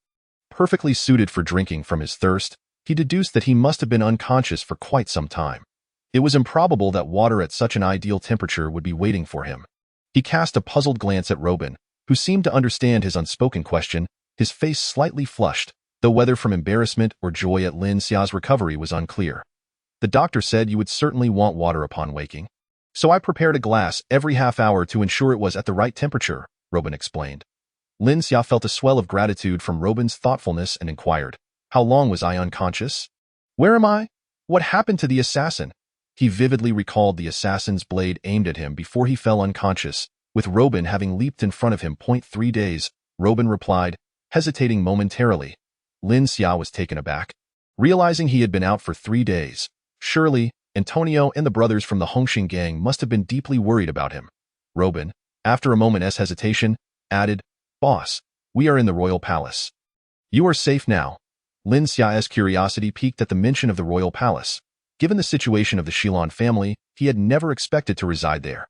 Perfectly suited for drinking from his thirst, he deduced that he must have been unconscious for quite some time. It was improbable that water at such an ideal temperature would be waiting for him. He cast a puzzled glance at Robin, who seemed to understand his unspoken question, his face slightly flushed, though whether from embarrassment or joy at Lin Xia's recovery was unclear. "The doctor said you would certainly want water upon waking, so I prepared a glass every half hour to ensure it was at the right temperature," Robin explained. Lin Xia felt a swell of gratitude from Robin's thoughtfulness and inquired, "How long was I unconscious? Where am I? What happened to the assassin?" He vividly recalled the assassin's blade aimed at him before he fell unconscious, with Robin having leaped in front of him. 3 days, Robin replied, hesitating momentarily. Lin Xia was taken aback, realizing he had been out for 3 days. Surely, Antonio and the brothers from the Hongxing gang must have been deeply worried about him. Robin, after a moment's hesitation, added, "Boss, we are in the royal palace. You are safe now." Lin Xia's curiosity piqued at the mention of the royal palace. Given the situation of the Shilon family, he had never expected to reside there.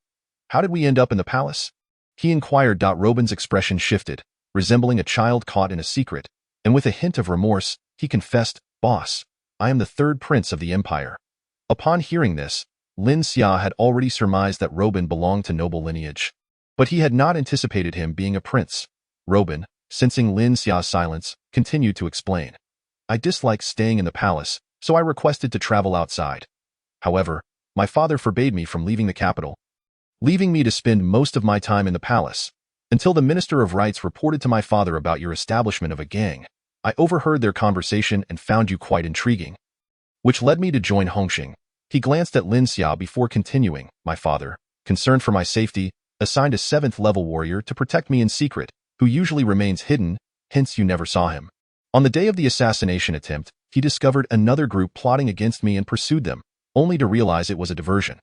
"How did we end up in the palace?" he inquired. Robin's expression shifted, resembling a child caught in a secret, and with a hint of remorse, he confessed, "Boss, I am the third prince of the empire." Upon hearing this, Lin Xia had already surmised that Robin belonged to noble lineage, but he had not anticipated him being a prince. Robin, sensing Lin Xia's silence, continued to explain, "I dislike staying in the palace, so I requested to travel outside. However, my father forbade me from leaving the capital, leaving me to spend most of my time in the palace, until the Minister of Rights reported to my father about your establishment of a gang. I overheard their conversation and found you quite intriguing, which led me to join Hongxing." He glanced at Lin Xia before continuing, "My father, concerned for my safety, assigned a 7th-level warrior to protect me in secret, who usually remains hidden, hence you never saw him. On the day of the assassination attempt, he discovered another group plotting against me and pursued them, only to realize it was a diversion.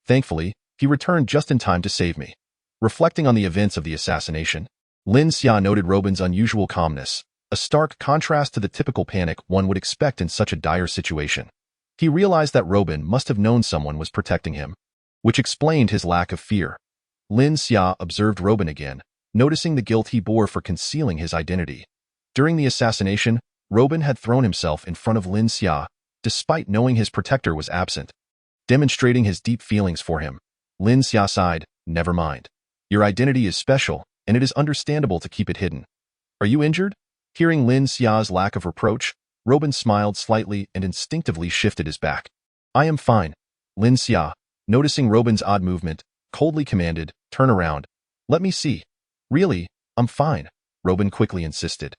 Thankfully, he returned just in time to save me." Reflecting on the events of the assassination, Lin Xia noted Robin's unusual calmness, a stark contrast to the typical panic one would expect in such a dire situation. He realized that Robin must have known someone was protecting him, which explained his lack of fear. Lin Xia observed Robin again, noticing the guilt he bore for concealing his identity. During the assassination, Robin had thrown himself in front of Lin Xia, despite knowing his protector was absent. Demonstrating his deep feelings for him, Lin Xia sighed, "Never mind. Your identity is special, and it is understandable to keep it hidden. Are you injured?" Hearing Lin Xia's lack of reproach, Robin smiled slightly and instinctively shifted his back. "I am fine." Lin Xia, noticing Robin's odd movement, coldly commanded, "Turn around. Let me see." "Really, I'm fine." Robin quickly insisted.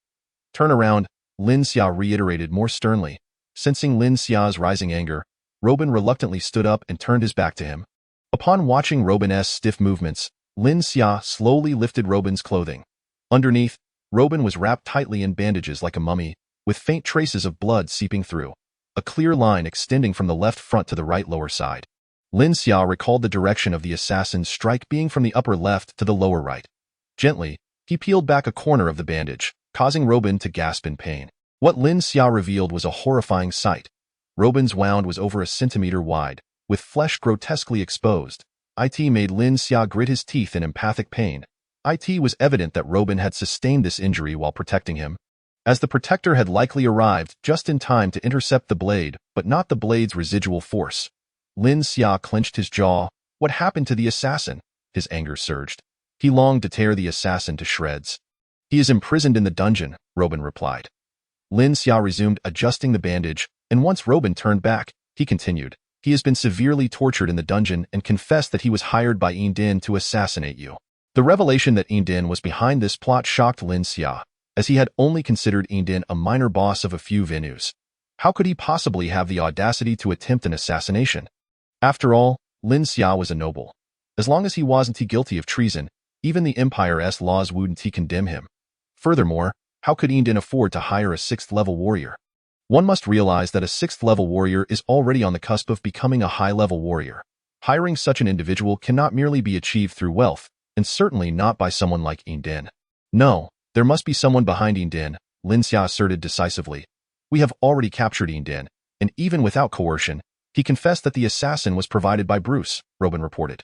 Turn around, Lin Xia reiterated more sternly. Sensing Lin Xia's rising anger, Robin reluctantly stood up and turned his back to him. Upon watching Robin's stiff movements, Lin Xia slowly lifted Robin's clothing. Underneath, Robin was wrapped tightly in bandages like a mummy, with faint traces of blood seeping through, a clear line extending from the left front to the right lower side. Lin Xia recalled the direction of the assassin's strike being from the upper left to the lower right. Gently, he peeled back a corner of the bandage, causing Robin to gasp in pain. What Lin Xia revealed was a horrifying sight. Robin's wound was over a centimeter wide, with flesh grotesquely exposed. It made Lin Xia grit his teeth in empathic pain. It was evident that Robin had sustained this injury while protecting him. As the protector had likely arrived just in time to intercept the blade, but not the blade's residual force. Lin Xia clenched his jaw. What happened to the assassin? His anger surged. He longed to tear the assassin to shreds. He is imprisoned in the dungeon, Robin replied. Lin Xia resumed adjusting the bandage, and once Robin turned back, he continued. He has been severely tortured in the dungeon and confessed that he was hired by Yin Din to assassinate you. The revelation that Yin Din was behind this plot shocked Lin Xia, as he had only considered Yin Din a minor boss of a few venues. How could he possibly have the audacity to attempt an assassination? After all, Lin Xia was a noble. As long as he wasn't guilty of treason, even the Empire's laws wouldn't condemn him. Furthermore, how could Yin Din afford to hire a 6th-level warrior? One must realize that a 6th-level warrior is already on the cusp of becoming a high-level warrior. Hiring such an individual cannot merely be achieved through wealth, and certainly not by someone like Yin Din. No, there must be someone behind Yin Din, Lin Xia asserted decisively. We have already captured Yin Din, and even without coercion, he confessed that the assassin was provided by Bruce, Robin reported.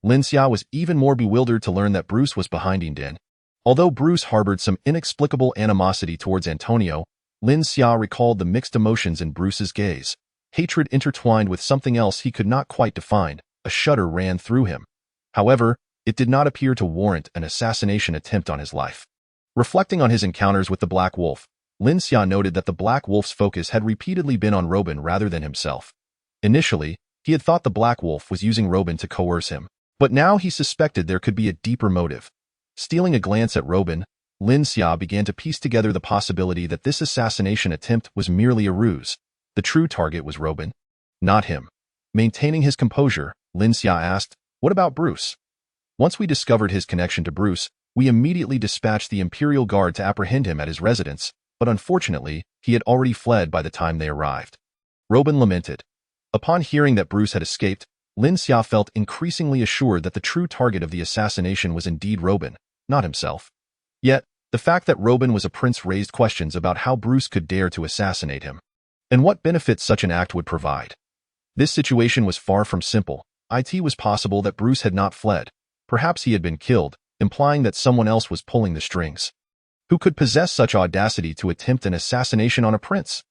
Lin Xia was even more bewildered to learn that Bruce was behind Yin Din. Although Bruce harbored some inexplicable animosity towards Antonio, Lin Xia recalled the mixed emotions in Bruce's gaze. Hatred intertwined with something else he could not quite define. A shudder ran through him. However, it did not appear to warrant an assassination attempt on his life. Reflecting on his encounters with the Black Wolf, Lin Xia noted that the Black Wolf's focus had repeatedly been on Robin rather than himself. Initially, he had thought the Black Wolf was using Robin to coerce him, but now he suspected there could be a deeper motive. Stealing a glance at Robin, Lin Xia began to piece together the possibility that this assassination attempt was merely a ruse. The true target was Robin, not him. Maintaining his composure, Lin Xia asked, "What about Bruce?" Once we discovered his connection to Bruce, we immediately dispatched the Imperial Guard to apprehend him at his residence, but unfortunately, he had already fled by the time they arrived. Robin lamented. Upon hearing that Bruce had escaped, Lin Xia felt increasingly assured that the true target of the assassination was indeed Robin, not himself. Yet, the fact that Robin was a prince raised questions about how Bruce could dare to assassinate him, and what benefits such an act would provide. This situation was far from simple. It was possible that Bruce had not fled. Perhaps he had been killed, implying that someone else was pulling the strings. Who could possess such audacity to attempt an assassination on a prince?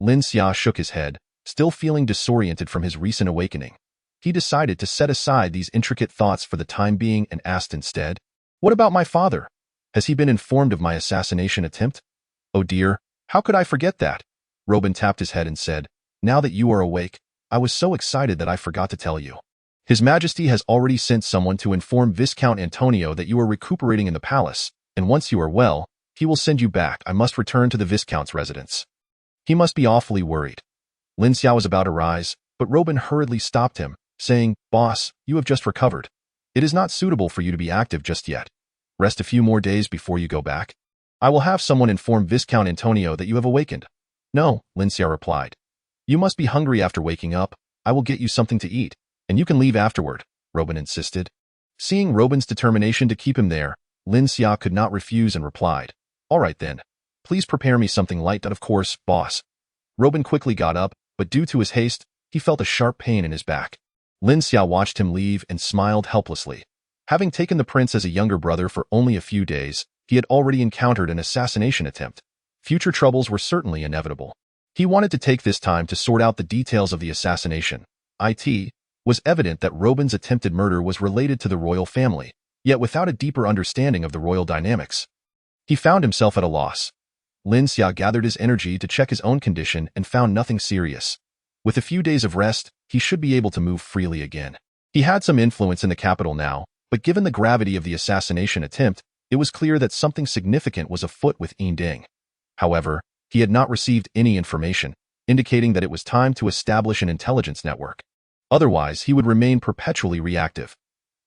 Lin Xia shook his head, still feeling disoriented from his recent awakening. He decided to set aside these intricate thoughts for the time being and asked instead, "What about my father? Has he been informed of my assassination attempt?" "Oh dear, how could I forget that?" Robin tapped his head and said, "Now that you are awake, I was so excited that I forgot to tell you. His Majesty has already sent someone to inform Viscount Antonio that you are recuperating in the palace, and once you are well, he will send you back. I must return to the Viscount's residence. He must be awfully worried." Lin Xiao was about to rise, but Robin hurriedly stopped him, saying, "Boss, you have just recovered. It is not suitable for you to be active just yet. Rest a few more days before you go back. I will have someone inform Viscount Antonio that you have awakened." "No," Lin Xiao replied. "You must be hungry after waking up. I will get you something to eat, and you can leave afterward," Robin insisted. Seeing Robin's determination to keep him there, Lin Xiao could not refuse and replied, "All right then. Please prepare me something light, of course, boss." Robin quickly got up, but due to his haste, he felt a sharp pain in his back. Lin Xiao watched him leave and smiled helplessly. Having taken the prince as a younger brother for only a few days, he had already encountered an assassination attempt. Future troubles were certainly inevitable. He wanted to take this time to sort out the details of the assassination. It was evident that Robin's attempted murder was related to the royal family, yet without a deeper understanding of the royal dynamics. He found himself at a loss. Lin Xiao gathered his energy to check his own condition and found nothing serious. With a few days of rest, he should be able to move freely again. He had some influence in the capital now, but given the gravity of the assassination attempt, It was clear that something significant was afoot with Ding. However, he had not received any information, indicating that it was time to establish an intelligence network. Otherwise, he would remain perpetually reactive.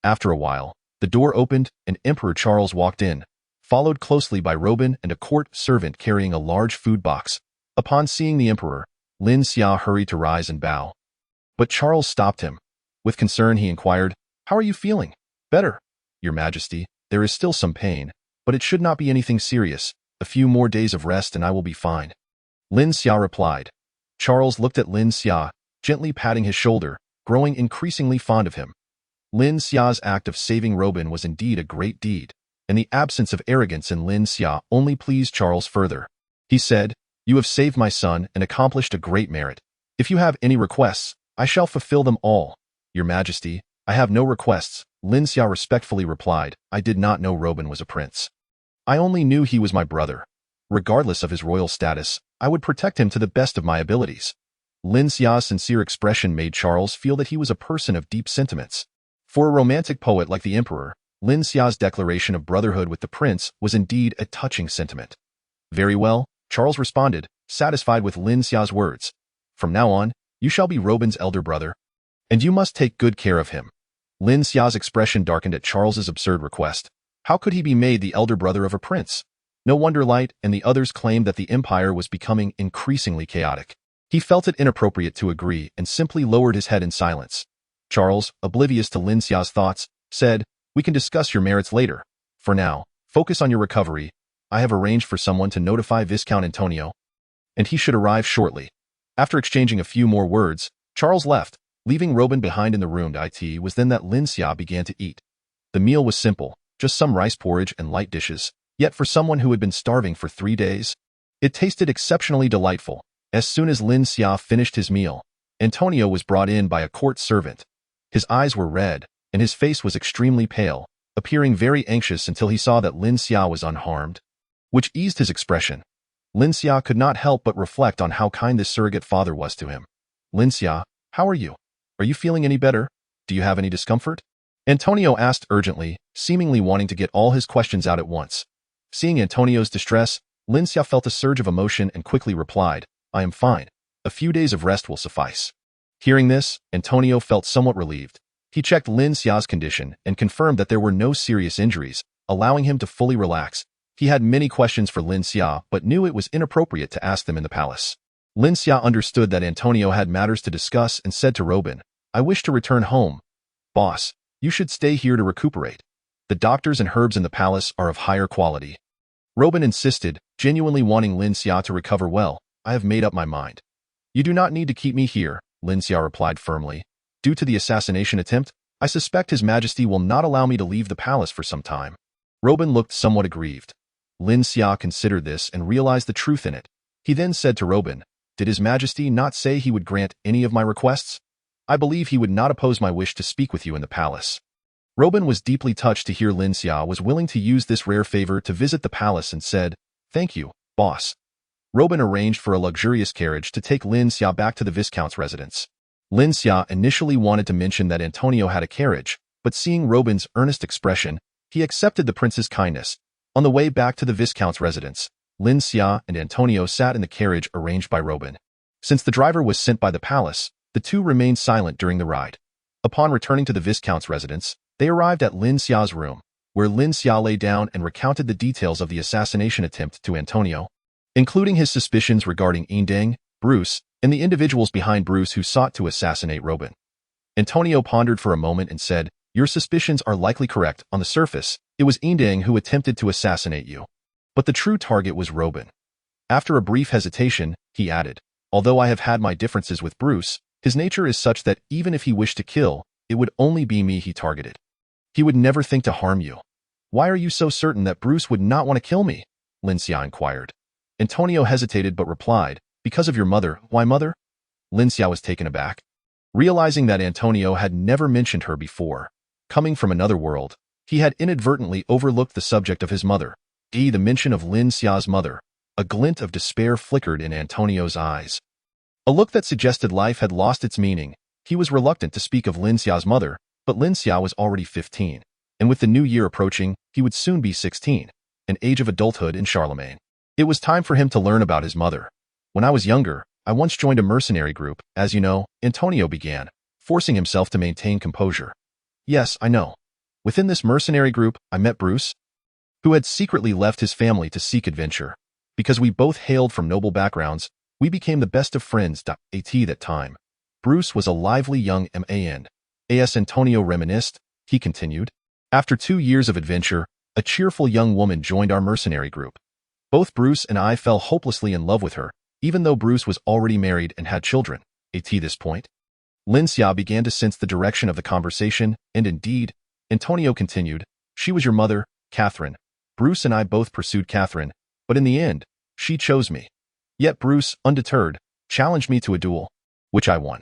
After a while, the door opened and Emperor Charles walked in, followed closely by Robin and a court servant carrying a large food box. Upon seeing the emperor, Lin Xia hurried to rise and bow. But Charles stopped him. With concern, he inquired, "How are you feeling?" "Better, Your Majesty. There is still some pain, but it should not be anything serious. A few more days of rest and I will be fine," Lin Xia replied. Charles looked at Lin Xia, gently patting his shoulder, growing increasingly fond of him. Lin Xia's act of saving Robin was indeed a great deed, and the absence of arrogance in Lin Xia only pleased Charles further. He said, "You have saved my son and accomplished a great merit. If you have any requests, I shall fulfill them all." "Your Majesty, I have no requests," Lin Xia respectfully replied. "I did not know Robin was a prince. I only knew he was my brother. Regardless of his royal status, I would protect him to the best of my abilities." Lin Xia's sincere expression made Charles feel that he was a person of deep sentiments. For a romantic poet like the emperor, Lin Xia's declaration of brotherhood with the prince was indeed a touching sentiment. "Very well," Charles responded, satisfied with Lin Xia's words. "From now on, you shall be Robin's elder brother, and you must take good care of him." Lin Xia's expression darkened at Charles's absurd request. How could he be made the elder brother of a prince? No wonder Light and the others claimed that the empire was becoming increasingly chaotic. He felt it inappropriate to agree and simply lowered his head in silence. Charles, oblivious to Lin Xia's thoughts, said, "We can discuss your merits later. For now, focus on your recovery. I have arranged for someone to notify Viscount Antonio, and he should arrive shortly." After exchanging a few more words, Charles left, leaving Robin behind in the room. It was then that Lin Xia began to eat. The meal was simple, just some rice porridge and light dishes, yet for someone who had been starving for 3 days, it tasted exceptionally delightful. As soon as Lin Xia finished his meal, Antonio was brought in by a court servant. His eyes were red, and his face was extremely pale, appearing very anxious until he saw that Lin Xia was unharmed, which eased his expression. Lin Xia could not help but reflect on how kind this surrogate father was to him. "Lin Xia, how are you? Are you feeling any better? Do you have any discomfort?" Antonio asked urgently, seemingly wanting to get all his questions out at once. Seeing Antonio's distress, Lin Xia felt a surge of emotion and quickly replied, "I am fine. A few days of rest will suffice." Hearing this, Antonio felt somewhat relieved. He checked Lin Xia's condition and confirmed that there were no serious injuries, allowing him to fully relax. He had many questions for Lin Xia, but knew it was inappropriate to ask them in the palace. Lin Xia understood that Antonio had matters to discuss and said to Robin, "I wish to return home. Boss, you should stay here to recuperate. The doctors and herbs in the palace are of higher quality." Robin insisted, genuinely wanting Lin Xia to recover well. "I have made up my mind. You do not need to keep me here," Lin Xia replied firmly. "Due to the assassination attempt, I suspect His Majesty will not allow me to leave the palace for some time." Robin looked somewhat aggrieved. Lin Xia considered this and realized the truth in it. He then said to Robin, "Did His Majesty not say he would grant any of my requests? I believe he would not oppose my wish to speak with you in the palace." Robin was deeply touched to hear Lin Xia was willing to use this rare favor to visit the palace and said, "Thank you, boss." Robin arranged for a luxurious carriage to take Lin Xia back to the Viscount's residence. Lin Xia initially wanted to mention that Antonio had a carriage, but seeing Robin's earnest expression, he accepted the prince's kindness. On the way back to the Viscount's residence, Lin Xia and Antonio sat in the carriage arranged by Robin. Since the driver was sent by the palace, the two remained silent during the ride. Upon returning to the Viscount's residence, they arrived at Lin Xia's room, where Lin Xia lay down and recounted the details of the assassination attempt to Antonio, including his suspicions regarding Ding, Bruce, and the individuals behind Bruce who sought to assassinate Robin. Antonio pondered for a moment and said, "Your suspicions are likely correct. On the surface, it was Ding who attempted to assassinate you. But the true target was Robin." After a brief hesitation, he added, "Although I have had my differences with Bruce, his nature is such that even if he wished to kill, it would only be me he targeted. He would never think to harm you." "Why are you so certain that Bruce would not want to kill me?" Lin Xia inquired. Antonio hesitated but replied, "Because of your mother." "Why mother?" Lin Xia was taken aback, realizing that Antonio had never mentioned her before. Coming from another world, he had inadvertently overlooked the subject of his mother. The mention of Lin Xia's mother. A glint of despair flickered in Antonio's eyes. A look that suggested life had lost its meaning. He was reluctant to speak of Lin Xia's mother, but Lin Xia was already 15, and with the new year approaching, he would soon be 16, an age of adulthood in Charlemagne. It was time for him to learn about his mother. When I was younger, I once joined a mercenary group, as you know, Antonio began, forcing himself to maintain composure. Yes, I know. Within this mercenary group, I met Bruce, who had secretly left his family to seek adventure. Because we both hailed from noble backgrounds, we became the best of friends. At that time, Bruce was a lively young man. As Antonio reminisced, he continued. After 2 years of adventure, a cheerful young woman joined our mercenary group. Both Bruce and I fell hopelessly in love with her, even though Bruce was already married and had children. At this point, Lin Xia began to sense the direction of the conversation, and indeed, Antonio continued, she was your mother, Catherine. Bruce and I both pursued Catherine, but in the end, she chose me. Yet Bruce, undeterred, challenged me to a duel, which I won.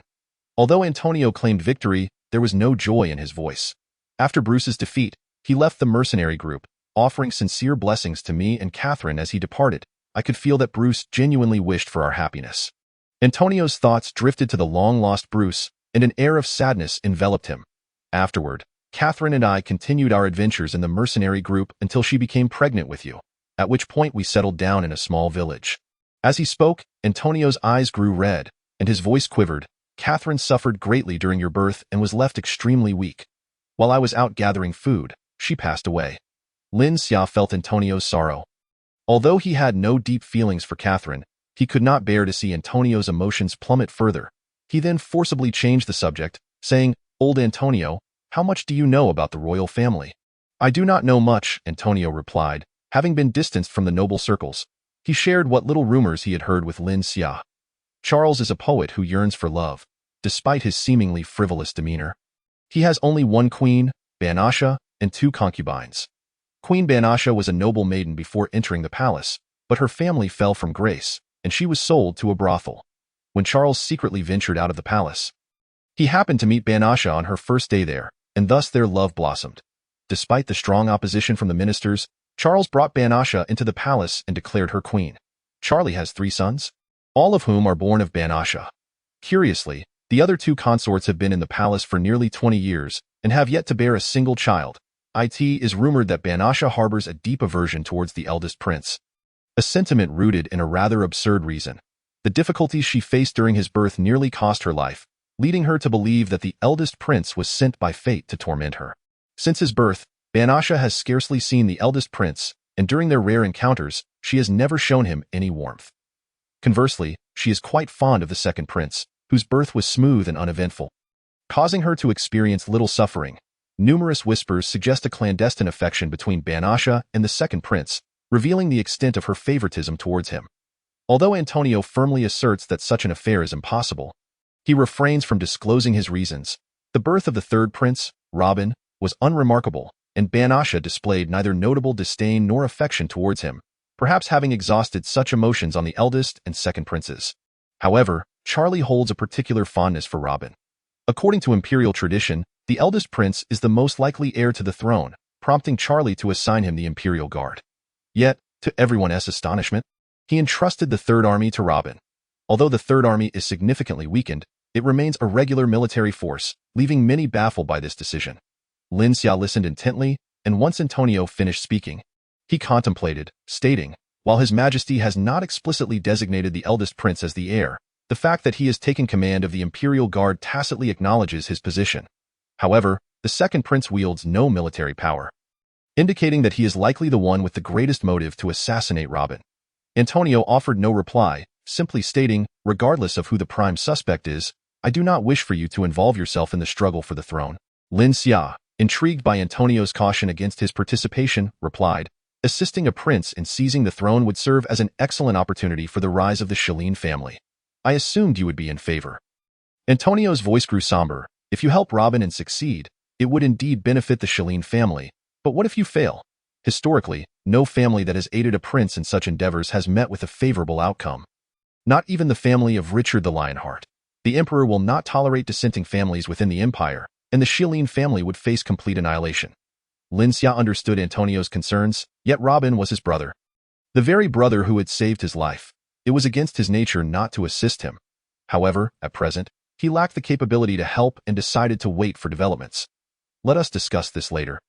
Although Antonio claimed victory, there was no joy in his voice. After Bruce's defeat, he left the mercenary group, offering sincere blessings to me and Catherine as he departed. I could feel that Bruce genuinely wished for our happiness. Antonio's thoughts drifted to the long-lost Bruce, and an air of sadness enveloped him. Afterward, Catherine and I continued our adventures in the mercenary group until she became pregnant with you, at which point we settled down in a small village. As he spoke, Antonio's eyes grew red, and his voice quivered. Catherine suffered greatly during your birth and was left extremely weak. While I was out gathering food, she passed away. Lin Xia felt Antonio's sorrow. Although he had no deep feelings for Catherine, he could not bear to see Antonio's emotions plummet further. He then forcibly changed the subject, saying, Old Antonio, how much do you know about the royal family? I do not know much, Antonio replied, having been distanced from the noble circles. He shared what little rumors he had heard with Lin Xia. Charles is a poet who yearns for love, despite his seemingly frivolous demeanor. He has only one queen, Banasha, and 2 concubines. Queen Banasha was a noble maiden before entering the palace, but her family fell from grace, and she was sold to a brothel. When Charles secretly ventured out of the palace, he happened to meet Banasha on her first day there, and thus their love blossomed. Despite the strong opposition from the ministers, Charles brought Banasha into the palace and declared her queen. Charlie has 3 sons, all of whom are born of Banasha. Curiously, the other 2 consorts have been in the palace for nearly 20 years and have yet to bear a single child. It is rumored that Banasha harbors a deep aversion towards the eldest prince, a sentiment rooted in a rather absurd reason. The difficulties she faced during his birth nearly cost her life, leading her to believe that the eldest prince was sent by fate to torment her. Since his birth, Banasha has scarcely seen the eldest prince, and during their rare encounters, she has never shown him any warmth. Conversely, she is quite fond of the second prince, whose birth was smooth and uneventful, causing her to experience little suffering. Numerous whispers suggest a clandestine affection between Banasha and the second prince, revealing the extent of her favoritism towards him. Although Antonio firmly asserts that such an affair is impossible, he refrains from disclosing his reasons. The birth of the third prince, Robin, was unremarkable, and Banasha displayed neither notable disdain nor affection towards him, perhaps having exhausted such emotions on the eldest and second princes. However, Charlie holds a particular fondness for Robin. According to imperial tradition, the eldest prince is the most likely heir to the throne, prompting Charlie to assign him the imperial guard. Yet, to everyone else's astonishment, he entrusted the Third Army to Robin. Although the Third Army is significantly weakened, it remains a regular military force, leaving many baffled by this decision. Lin Xia listened intently, and once Antonio finished speaking, he contemplated, stating, while His Majesty has not explicitly designated the eldest prince as the heir, the fact that he has taken command of the Imperial Guard tacitly acknowledges his position. However, the second prince wields no military power, indicating that he is likely the one with the greatest motive to assassinate Robin. Antonio offered no reply, simply stating, regardless of who the prime suspect is, I do not wish for you to involve yourself in the struggle for the throne. Lin Xia, intrigued by Antonio's caution against his participation, replied, assisting a prince in seizing the throne would serve as an excellent opportunity for the rise of the Shilin family. I assumed you would be in favor. Antonio's voice grew somber. If you help Robin and succeed, it would indeed benefit the Shilin family. But what if you fail? Historically, no family that has aided a prince in such endeavors has met with a favorable outcome. Not even the family of Richard the Lionheart. The emperor will not tolerate dissenting families within the empire, and the Shilin family would face complete annihilation. Lin Xia understood Antonio's concerns, yet Robin was his brother. The very brother who had saved his life. It was against his nature not to assist him. However, at present, he lacked the capability to help and decided to wait for developments. Let us discuss this later.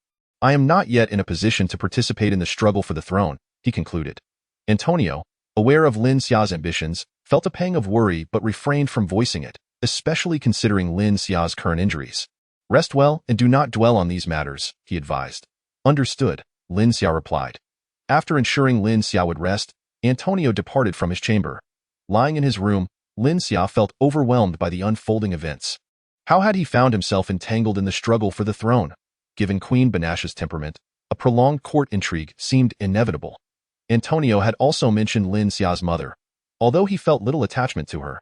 I am not yet in a position to participate in the struggle for the throne, he concluded. Antonio, aware of Lin Xia's ambitions, felt a pang of worry but refrained from voicing it, especially considering Lin Xia's current injuries. Rest well and do not dwell on these matters, he advised. Understood, Lin Xia replied. After ensuring Lin Xia would rest, Antonio departed from his chamber. Lying in his room, Lin Xia felt overwhelmed by the unfolding events. How had he found himself entangled in the struggle for the throne? Given Queen Banasha's temperament, a prolonged court intrigue seemed inevitable. Antonio had also mentioned Lin Xia's mother, although he felt little attachment to her.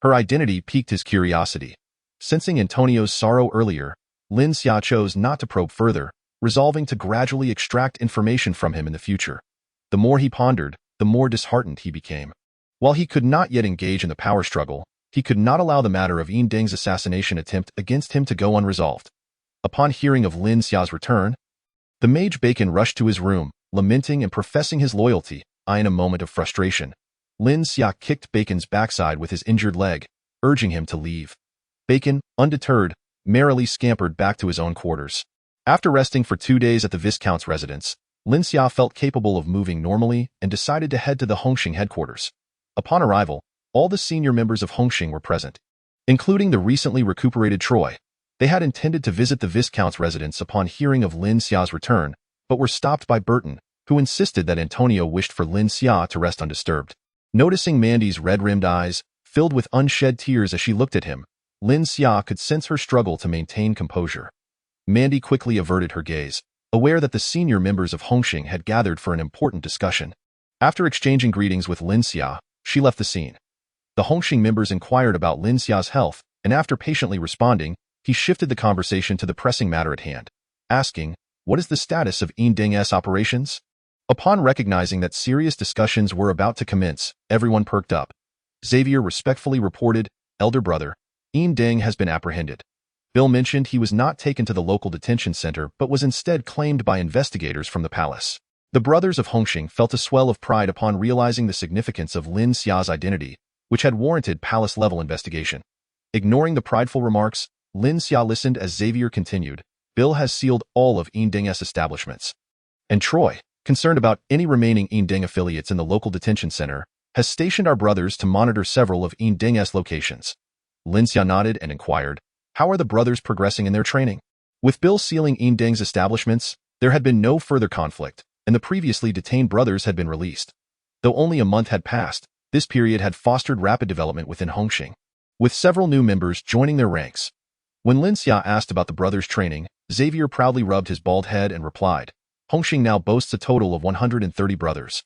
Her identity piqued his curiosity. Sensing Antonio's sorrow earlier, Lin Xia chose not to probe further, resolving to gradually extract information from him in the future. The more he pondered, the more disheartened he became. While he could not yet engage in the power struggle, he could not allow the matter of Yin Deng's assassination attempt against him to go unresolved. Upon hearing of Lin Xia's return, the mage Bacon rushed to his room, lamenting and professing his loyalty. In a moment of frustration, Lin Xia kicked Bacon's backside with his injured leg, urging him to leave. Bacon, undeterred, merrily scampered back to his own quarters. After resting for 2 days at the Viscount's residence, Lin Xia felt capable of moving normally and decided to head to the Hongxing headquarters. Upon arrival, all the senior members of Hongxing were present, including the recently recuperated Troy. They had intended to visit the Viscount's residence upon hearing of Lin Xia's return, but were stopped by Burton, who insisted that Antonio wished for Lin Xia to rest undisturbed. Noticing Mandy's red-rimmed eyes, filled with unshed tears as she looked at him, Lin Xia could sense her struggle to maintain composure. Mandy quickly averted her gaze, aware that the senior members of Hongxing had gathered for an important discussion. After exchanging greetings with Lin Xia, she left the scene. The Hongxing members inquired about Lin Xia's health, and after patiently responding, he shifted the conversation to the pressing matter at hand, asking, "What is the status of Yin Deng's operations?" Upon recognizing that serious discussions were about to commence, everyone perked up. Xavier respectfully reported, "Elder brother, Yin Deng has been apprehended." Bill mentioned he was not taken to the local detention center but was instead claimed by investigators from the palace. The brothers of Hongxing felt a swell of pride upon realizing the significance of Lin Xia's identity, which had warranted palace-level investigation. Ignoring the prideful remarks, Lin Xia listened as Xavier continued, "Bill has sealed all of Yin Deng's establishments. And Troy, concerned about any remaining Yin Deng affiliates in the local detention center, has stationed our brothers to monitor several of Yin Deng's locations." Lin Xia nodded and inquired, "How are the brothers progressing in their training?" With Bill sealing Yin Deng's establishments, there had been no further conflict, and the previously detained brothers had been released. Though only a month had passed, this period had fostered rapid development within Hongxing, with several new members joining their ranks. When Lin Xia asked about the brothers' training, Xavier proudly rubbed his bald head and replied, "Hongxing now boasts a total of 130 brothers,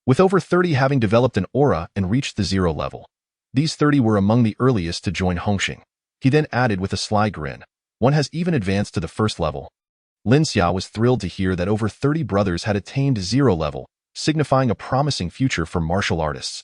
with over 30 having developed an aura and reached the 0 level. These 30 were among the earliest to join Hongxing." He then added with a sly grin, "One has even advanced to the 1st level." Lin Xia was thrilled to hear that over 30 brothers had attained 0 level, signifying a promising future for martial artists.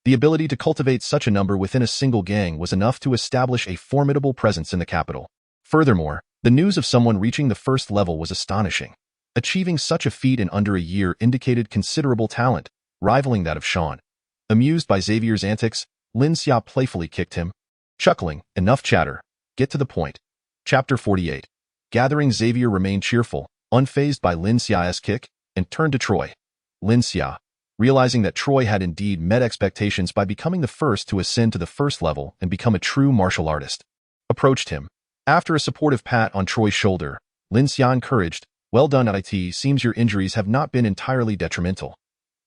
The ability to cultivate such a number within a single gang was enough to establish a formidable presence in the capital. Furthermore, the news of someone reaching the 1st level was astonishing. Achieving such a feat in under a year indicated considerable talent, rivaling that of Sean. Amused by Xavier's antics, Lin Xia playfully kicked him, chuckling, "Enough chatter. Get to the point." Chapter 48. Gathering Xavier remained cheerful, unfazed by Lin Xia's kick, and turned to Troy. Lin Xia, realizing that Troy had indeed met expectations by becoming the first to ascend to the 1st level and become a true martial artist, approached him. After a supportive pat on Troy's shoulder, Lin Xia encouraged, "Well done, it seems your injuries have not been entirely detrimental."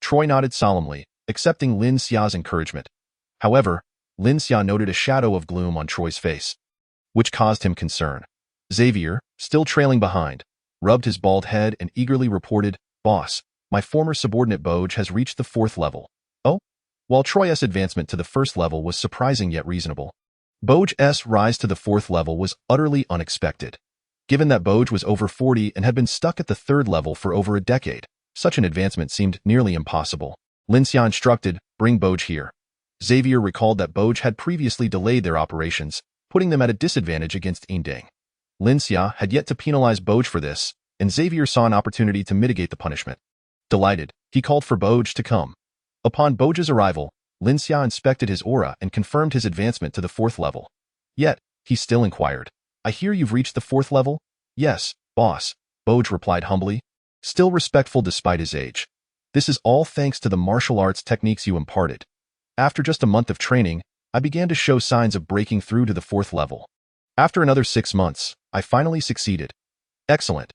Troy nodded solemnly, accepting Lin Xia's encouragement. However, Lin Xia noted a shadow of gloom on Troy's face, which caused him concern. Xavier, still trailing behind, rubbed his bald head and eagerly reported, "Boss, my former subordinate Boj has reached the 4th level." Oh? While Troy's advancement to the 1st level was surprising yet reasonable, Boj's rise to the 4th level was utterly unexpected. Given that Boj was over 40 and had been stuck at the 3rd level for over a decade, such an advancement seemed nearly impossible. Lin Xia instructed, "Bring Boj here." Xavier recalled that Boj had previously delayed their operations, putting them at a disadvantage against Yin Deng. Lin Xia had yet to penalize Boj for this, and Xavier saw an opportunity to mitigate the punishment. Delighted, he called for Boj to come. Upon Boj's arrival, Lin Xia inspected his aura and confirmed his advancement to the 4th level. Yet, he still inquired, "I hear you've reached the 4th level?" "Yes, boss. Boj replied humbly, still respectful despite his age. This is all thanks to the martial arts techniques you imparted. After just a month of training, I began to show signs of breaking through to the 4th level. After another 6 months, I finally succeeded. Excellent.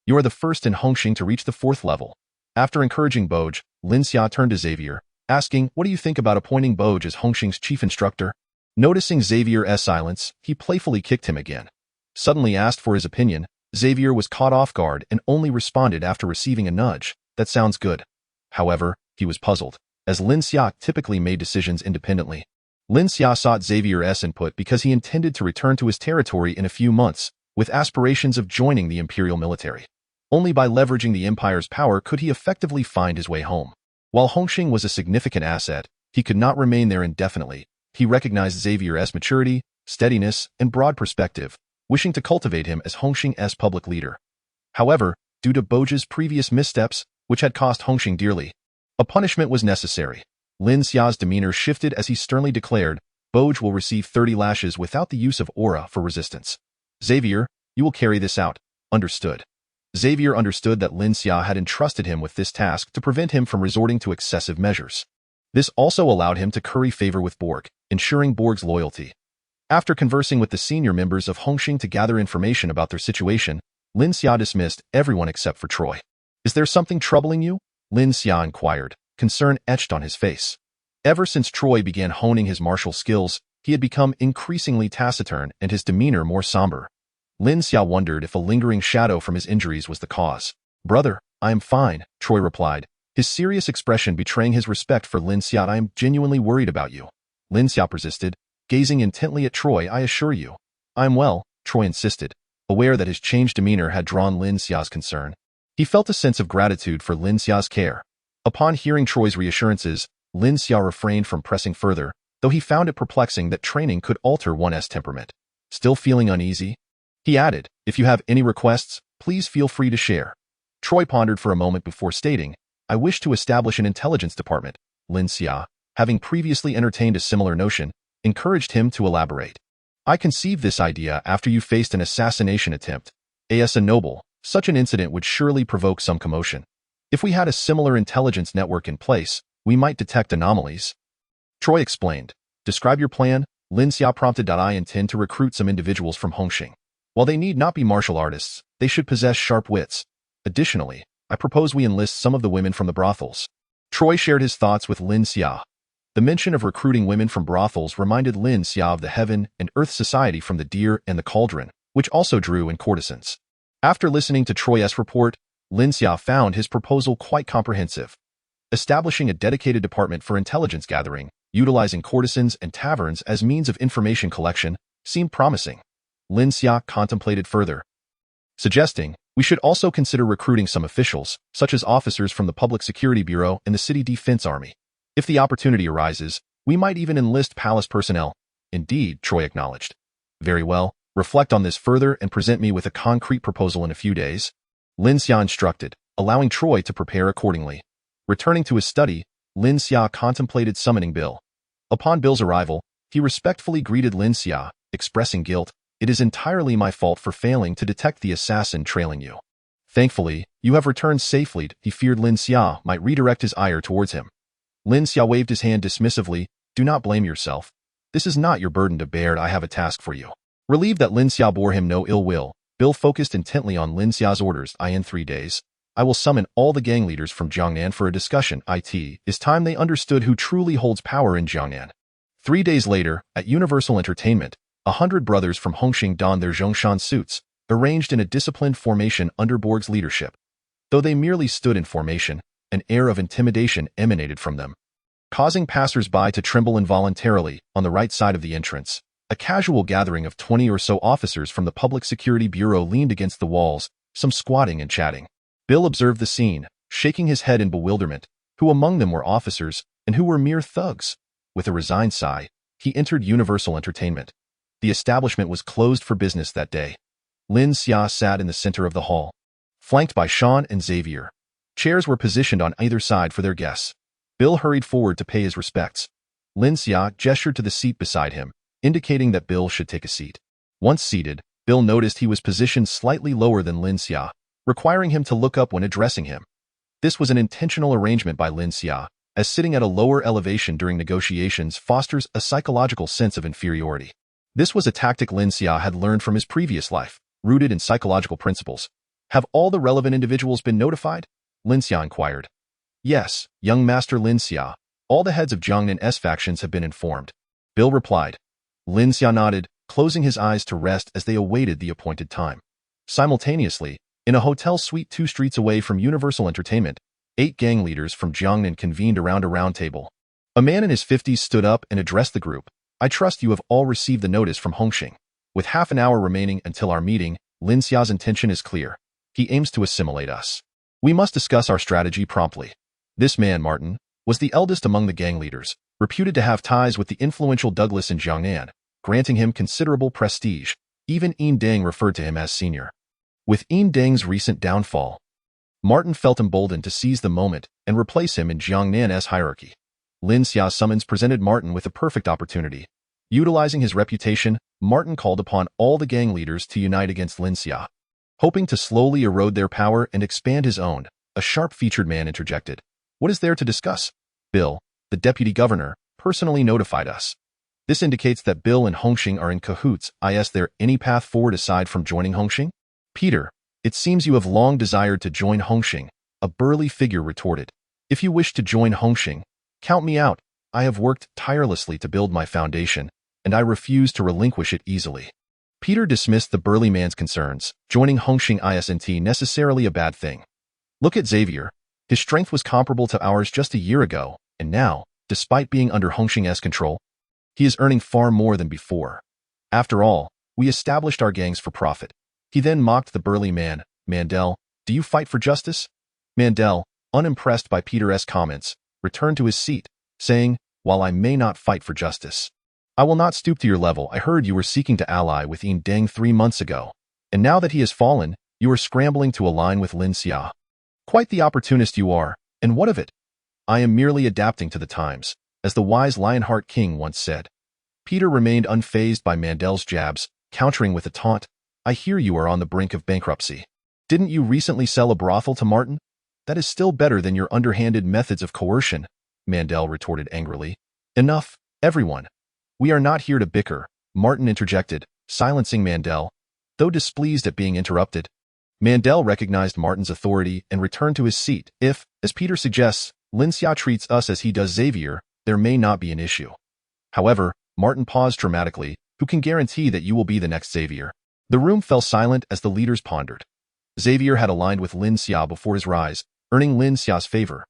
You are the first in Hongxing to reach the 4th level. After encouraging Boj, Lin Xia turned to Xavier, asking, what do you think about appointing Boj as Hongxing's chief instructor? Noticing Xavier's silence, he playfully kicked him again. Suddenly asked for his opinion, Xavier was caught off guard and only responded after receiving a nudge. That sounds good. However, he was puzzled, as Lin Xia typically made decisions independently. Lin Xia sought Xavier's input because he intended to return to his territory in a few months, with aspirations of joining the imperial military. Only by leveraging the empire's power could he effectively find his way home. While Hongxing was a significant asset, he could not remain there indefinitely. He recognized Xavier's maturity, steadiness, and broad perspective, wishing to cultivate him as Hongxing's public leader. However, due to Boj's previous missteps, which had cost Hongxing dearly, a punishment was necessary. Lin Xia's demeanor shifted as he sternly declared, Boj will receive 30 lashes without the use of aura for resistance. Xavier, you will carry this out. Understood. Xavier understood that Lin Xia had entrusted him with this task to prevent him from resorting to excessive measures. This also allowed him to curry favor with Borg, ensuring Borg's loyalty. After conversing with the senior members of Hongxing to gather information about their situation, Lin Xia dismissed everyone except for Troy. Is there something troubling you? Lin Xia inquired, concern etched on his face. Ever since Troy began honing his martial skills, he had become increasingly taciturn and his demeanor more somber. Lin Xia wondered if a lingering shadow from his injuries was the cause. Brother, I am fine, Troy replied, his serious expression betraying his respect for Lin Xia. I am genuinely worried about you. Lin Xia persisted, gazing intently at Troy. I assure you. I am well, Troy insisted, aware that his changed demeanor had drawn Lin Xia's concern. He felt a sense of gratitude for Lin Xia's care. Upon hearing Troy's reassurances, Lin Xia refrained from pressing further, though he found it perplexing that training could alter one's temperament. Still feeling uneasy? He added, if you have any requests, please feel free to share. Troy pondered for a moment before stating, I wish to establish an intelligence department. Lin Xia, having previously entertained a similar notion, encouraged him to elaborate. I conceived this idea after you faced an assassination attempt. As a noble, such an incident would surely provoke some commotion. If we had a similar intelligence network in place, we might detect anomalies. Troy explained. Describe your plan, Lin Xia prompted. I intend to recruit some individuals from Hongxing. While they need not be martial artists, they should possess sharp wits. Additionally, I propose we enlist some of the women from the brothels. Troy shared his thoughts with Lin Xia. The mention of recruiting women from brothels reminded Lin Xia of the Heaven and Earth Society from the Deer and the Cauldron, which also drew in courtesans. After listening to Troy's report, Lin Xia found his proposal quite comprehensive. Establishing a dedicated department for intelligence gathering, utilizing courtesans and taverns as means of information collection, seemed promising. Lin Xia contemplated further, suggesting, we should also consider recruiting some officials, such as officers from the Public Security Bureau and the City Defense Army. If the opportunity arises, we might even enlist palace personnel. Indeed, Troy acknowledged. Very well, reflect on this further and present me with a concrete proposal in a few days. Lin Xia instructed, allowing Troy to prepare accordingly. Returning to his study, Lin Xia contemplated summoning Bill. Upon Bill's arrival, he respectfully greeted Lin Xia, expressing guilt. It is entirely my fault for failing to detect the assassin trailing you. Thankfully, you have returned safely. He feared Lin Xia might redirect his ire towards him. Lin Xia waved his hand dismissively. Do not blame yourself. This is not your burden to bear. I have a task for you. Relieved that Lin Xia bore him no ill will, Bill focused intently on Lin Xia's orders. In 3 days, I will summon all the gang leaders from Jiangnan for a discussion. It is time they understood who truly holds power in Jiangnan. 3 days later, at Universal Entertainment, 100 brothers from Hongxing donned their Zhongshan suits, arranged in a disciplined formation under Borg's leadership. Though they merely stood in formation, an air of intimidation emanated from them, causing passers-by to tremble involuntarily. On the right side of the entrance, a casual gathering of 20 or so officers from the Public Security Bureau leaned against the walls, some squatting and chatting. Bill observed the scene, shaking his head in bewilderment. Who among them were officers, and who were mere thugs? With a resigned sigh, he entered Universal Entertainment. The establishment was closed for business that day. Lin Xia sat in the center of the hall, flanked by Sean and Xavier. Chairs were positioned on either side for their guests. Bill hurried forward to pay his respects. Lin Xia gestured to the seat beside him, indicating that Bill should take a seat. Once seated, Bill noticed he was positioned slightly lower than Lin Xia. requiring him to look up when addressing him. This was an intentional arrangement by Lin Xia, as sitting at a lower elevation during negotiations fosters a psychological sense of inferiority. This was a tactic Lin Xia had learned from his previous life, rooted in psychological principles. Have all the relevant individuals been notified? Lin Xia inquired. Yes, young Master Lin Xia. All the heads of Jiangnan's factions have been informed. Bill replied. Lin Xia nodded, closing his eyes to rest as they awaited the appointed time. Simultaneously, in a hotel suite 2 streets away from Universal Entertainment, 8 gang leaders from Jiangnan convened around a round table. A man in his 50s stood up and addressed the group. I trust you have all received the notice from Hongxing. With half an hour remaining until our meeting, Lin Xia's intention is clear. He aims to assimilate us. We must discuss our strategy promptly. This man, Martin, was the eldest among the gang leaders, reputed to have ties with the influential Douglas in Jiangnan, granting him considerable prestige. Even Yin Deng referred to him as senior. With Yin Deng's recent downfall, Martin felt emboldened to seize the moment and replace him in Jiangnan's hierarchy. Lin Xia's summons presented Martin with a perfect opportunity. Utilizing his reputation, Martin called upon all the gang leaders to unite against Lin Xia. Hoping to slowly erode their power and expand his own, a sharp-featured man interjected. What is there to discuss? Bill, the deputy governor, personally notified us. This indicates that Bill and Hongxing are in cahoots. Is there any path forward aside from joining Hongxing? Peter, it seems you have long desired to join Hongxing, a burly figure retorted. If you wish to join Hongxing, count me out. I have worked tirelessly to build my foundation, and I refuse to relinquish it easily. Peter dismissed the burly man's concerns. Joining Hongxing isn't necessarily a bad thing. Look at Xavier. His strength was comparable to ours just a year ago, and now, despite being under Hongxing's control, he is earning far more than before. After all, we established our gangs for profit. He then mocked the burly man. Mandel, do you fight for justice? Mandel, unimpressed by Peter's comments, returned to his seat, saying, while I may not fight for justice, I will not stoop to your level. I heard you were seeking to ally with Yin Deng 3 months ago, and now that he has fallen, you are scrambling to align with Lin Xia. Quite the opportunist you are, and what of it? I am merely adapting to the times, as the wise Lionheart King once said. Peter remained unfazed by Mandel's jabs, countering with a taunt. I hear you are on the brink of bankruptcy. Didn't you recently sell a brothel to Martin? That is still better than your underhanded methods of coercion, Mandel retorted angrily. Enough, everyone. We are not here to bicker, Martin interjected, silencing Mandel, though displeased at being interrupted. Mandel recognized Martin's authority and returned to his seat. If, as Peter suggests, Lin Xia treats us as he does Xavier, there may not be an issue. However, Martin paused dramatically. Who can guarantee that you will be the next Xavier? The room fell silent as the leaders pondered. Xavier had aligned with Lin Xia before his rise, earning Lin Xia's favor.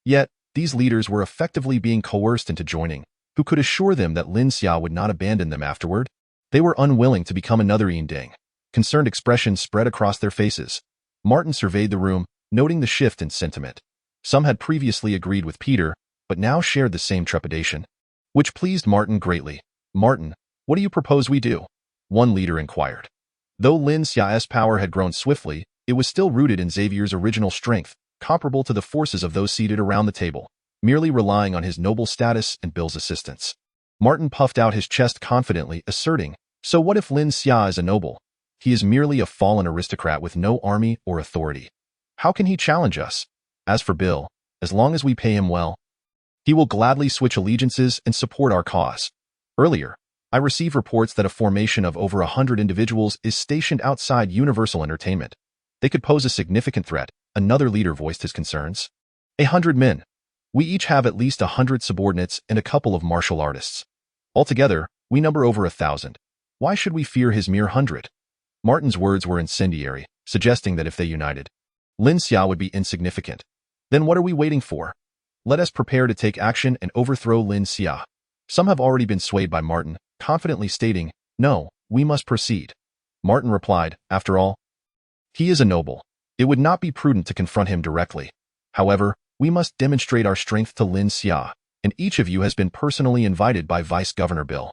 Yet, these leaders were effectively being coerced into joining. Who could assure them that Lin Xia would not abandon them afterward? They were unwilling to become another Yin Deng. Concerned expressions spread across their faces. Martin surveyed the room, noting the shift in sentiment. Some had previously agreed with Peter, but now shared the same trepidation, which pleased Martin greatly. Martin, what do you propose we do? One leader inquired. Though Lin Xia's power had grown swiftly, it was still rooted in Xavier's original strength, comparable to the forces of those seated around the table, merely relying on his noble status and Bill's assistance. Martin puffed out his chest confidently, asserting, so what if Lin Xia is a noble? He is merely a fallen aristocrat with no army or authority. How can he challenge us? As for Bill, as long as we pay him well, he will gladly switch allegiances and support our cause. Earlier, I received reports that a formation of over 100 individuals is stationed outside Universal Entertainment. They could pose a significant threat. Another leader voiced his concerns. 100 men. We each have at least 100 subordinates and a couple of martial artists. Altogether, we number over 1,000. Why should we fear his mere 100? Martin's words were incendiary, suggesting that if they united, Lin Xia would be insignificant. Then what are we waiting for? Let us prepare to take action and overthrow Lin Xia. Some have already been swayed by Martin, confidently stating, no, we must proceed. Martin replied, after all, he is a noble. It would not be prudent to confront him directly. However, we must demonstrate our strength to Lin Xia, and each of you has been personally invited by Vice Governor Bill.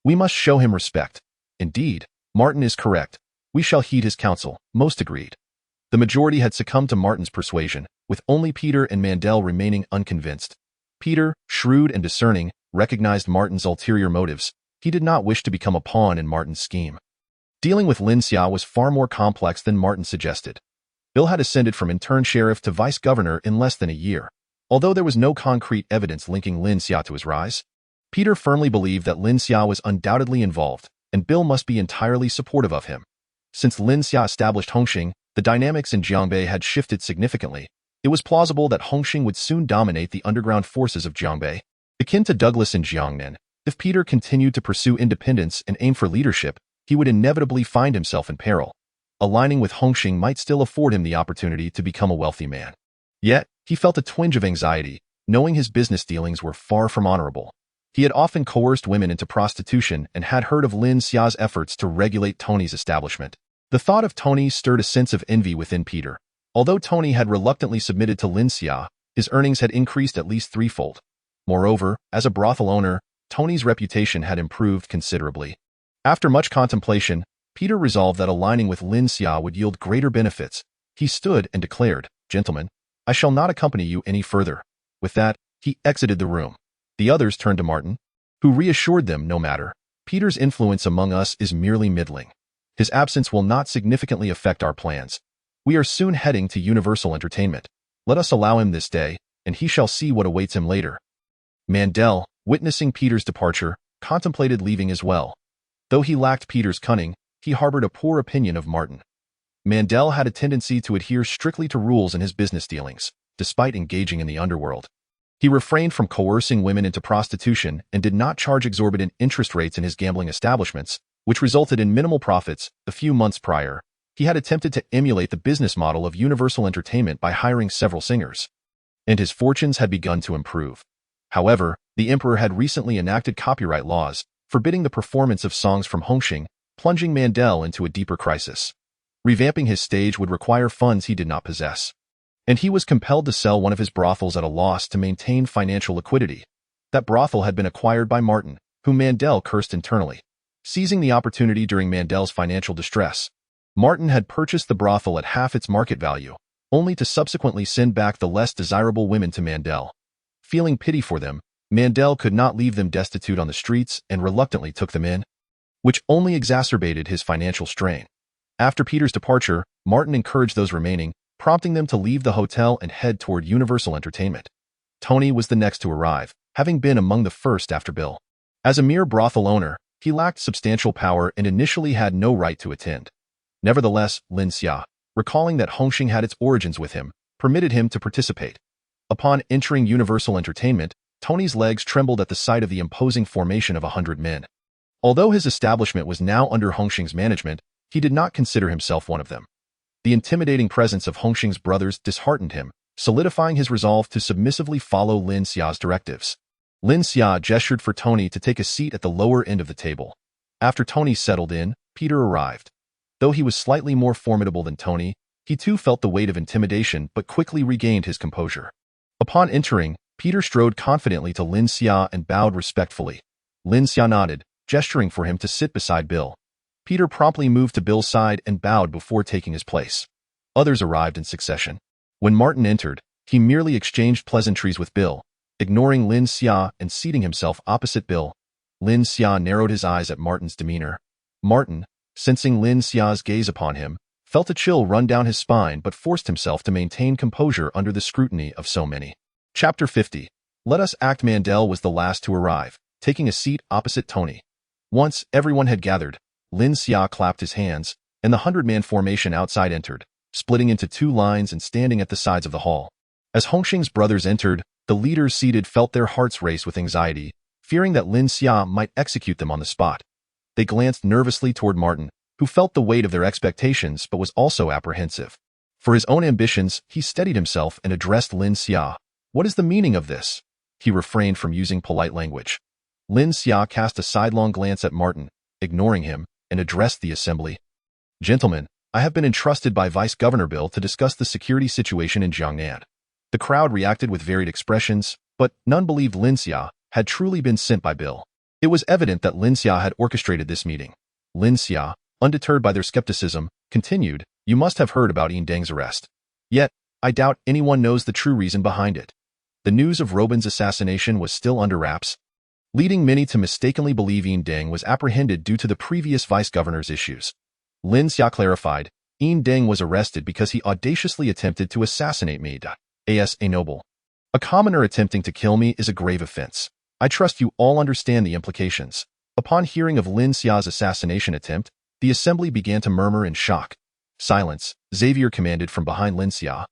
We must show him respect. Indeed, Martin is correct. We shall heed his counsel. Most agreed. The majority had succumbed to Martin's persuasion, with only Peter and Mandel remaining unconvinced. Peter, shrewd and discerning, recognized Martin's ulterior motives. He did not wish to become a pawn in Martin's scheme. Dealing with Lin Xia was far more complex than Martin suggested. Bill had ascended from intern sheriff to vice governor in less than a year. Although there was no concrete evidence linking Lin Xia to his rise, Peter firmly believed that Lin Xia was undoubtedly involved, and Bill must be entirely supportive of him. Since Lin Xia established Hongxing, the dynamics in Jiangbei had shifted significantly. It was plausible that Hongxing would soon dominate the underground forces of Jiangbei. Akin to Douglas in Jiangnan, if Peter continued to pursue independence and aim for leadership, he would inevitably find himself in peril. Aligning with Hongxing might still afford him the opportunity to become a wealthy man. Yet, he felt a twinge of anxiety, knowing his business dealings were far from honorable. He had often coerced women into prostitution and had heard of Lin Xia's efforts to regulate Tony's establishment. The thought of Tony stirred a sense of envy within Peter. Although Tony had reluctantly submitted to Lin Xia, his earnings had increased at least threefold. Moreover, as a brothel owner, Tony's reputation had improved considerably. After much contemplation, Peter resolved that aligning with Lin Xia would yield greater benefits. He stood and declared, "Gentlemen, I shall not accompany you any further." With that, he exited the room. The others turned to Martin, who reassured them no matter. Peter's influence among us is merely middling. His absence will not significantly affect our plans. We are soon heading to Universal Entertainment. Let us allow him this day, and he shall see what awaits him later. Mandel, witnessing Peter's departure, contemplated leaving as well. Though he lacked Peter's cunning, he harbored a poor opinion of Martin. Mandel had a tendency to adhere strictly to rules in his business dealings, despite engaging in the underworld. He refrained from coercing women into prostitution and did not charge exorbitant interest rates in his gambling establishments, which resulted in minimal profits. A few months prior, he had attempted to emulate the business model of Universal Entertainment by hiring several singers, and his fortunes had begun to improve. However, the emperor had recently enacted copyright laws, forbidding the performance of songs from Hongxing, plunging Mandel into a deeper crisis. Revamping his stage would require funds he did not possess, and he was compelled to sell one of his brothels at a loss to maintain financial liquidity. That brothel had been acquired by Martin, whom Mandel cursed internally. Seizing the opportunity during Mandel's financial distress, Martin had purchased the brothel at half its market value, only to subsequently send back the less desirable women to Mandel. Feeling pity for them, Mandel could not leave them destitute on the streets and reluctantly took them in, which only exacerbated his financial strain. After Peter's departure, Martin encouraged those remaining, prompting them to leave the hotel and head toward Universal Entertainment. Tony was the next to arrive, having been among the first after Bill. As a mere brothel owner, he lacked substantial power and initially had no right to attend. Nevertheless, Lin Xia, recalling that Hongxing had its origins with him, permitted him to participate. Upon entering Universal Entertainment, Tony's legs trembled at the sight of the imposing formation of 100 men. Although his establishment was now under Hongxing's management, he did not consider himself one of them. The intimidating presence of Hongxing's brothers disheartened him, solidifying his resolve to submissively follow Lin Xia's directives. Lin Xia gestured for Tony to take a seat at the lower end of the table. After Tony settled in, Peter arrived. Though he was slightly more formidable than Tony, he too felt the weight of intimidation but quickly regained his composure. Upon entering, Peter strode confidently to Lin Xia and bowed respectfully. Lin Xia nodded, gesturing for him to sit beside Bill. Peter promptly moved to Bill's side and bowed before taking his place. Others arrived in succession. When Martin entered, he merely exchanged pleasantries with Bill, ignoring Lin Xia and seating himself opposite Bill. Lin Xia narrowed his eyes at Martin's demeanor. Martin, sensing Lin Xia's gaze upon him, felt a chill run down his spine but forced himself to maintain composure under the scrutiny of so many. Chapter 50. Let us act. Mandel was the last to arrive, taking a seat opposite Tony. Once everyone had gathered, Lin Xia clapped his hands, and the 100-man formation outside entered, splitting into two lines and standing at the sides of the hall. As Hongxing's brothers entered, the leaders seated felt their hearts race with anxiety, fearing that Lin Xia might execute them on the spot. They glanced nervously toward Martin, who felt the weight of their expectations but was also apprehensive. For his own ambitions, he steadied himself and addressed Lin Xia. "What is the meaning of this?" He refrained from using polite language. Lin Xia cast a sidelong glance at Martin, ignoring him, and addressed the assembly. "Gentlemen, I have been entrusted by Vice Governor Bill to discuss the security situation in Jiangnan." The crowd reacted with varied expressions, but none believed Lin Xia had truly been sent by Bill. It was evident that Lin Xia had orchestrated this meeting. Lin Xia, undeterred by their skepticism, continued, "You must have heard about Yin Deng's arrest. Yet, I doubt anyone knows the true reason behind it. The news of Robin's assassination was still under wraps, leading many to mistakenly believe Yin Deng was apprehended due to the previous vice governor's issues." Lin Xia clarified, Deng was arrested because he audaciously attempted to assassinate me. As a noble. A commoner attempting to kill me is a grave offense. I trust you all understand the implications. Upon hearing of Lin Xia's assassination attempt, the assembly began to murmur in shock. Silence, Xavier commanded from behind Lin Xia,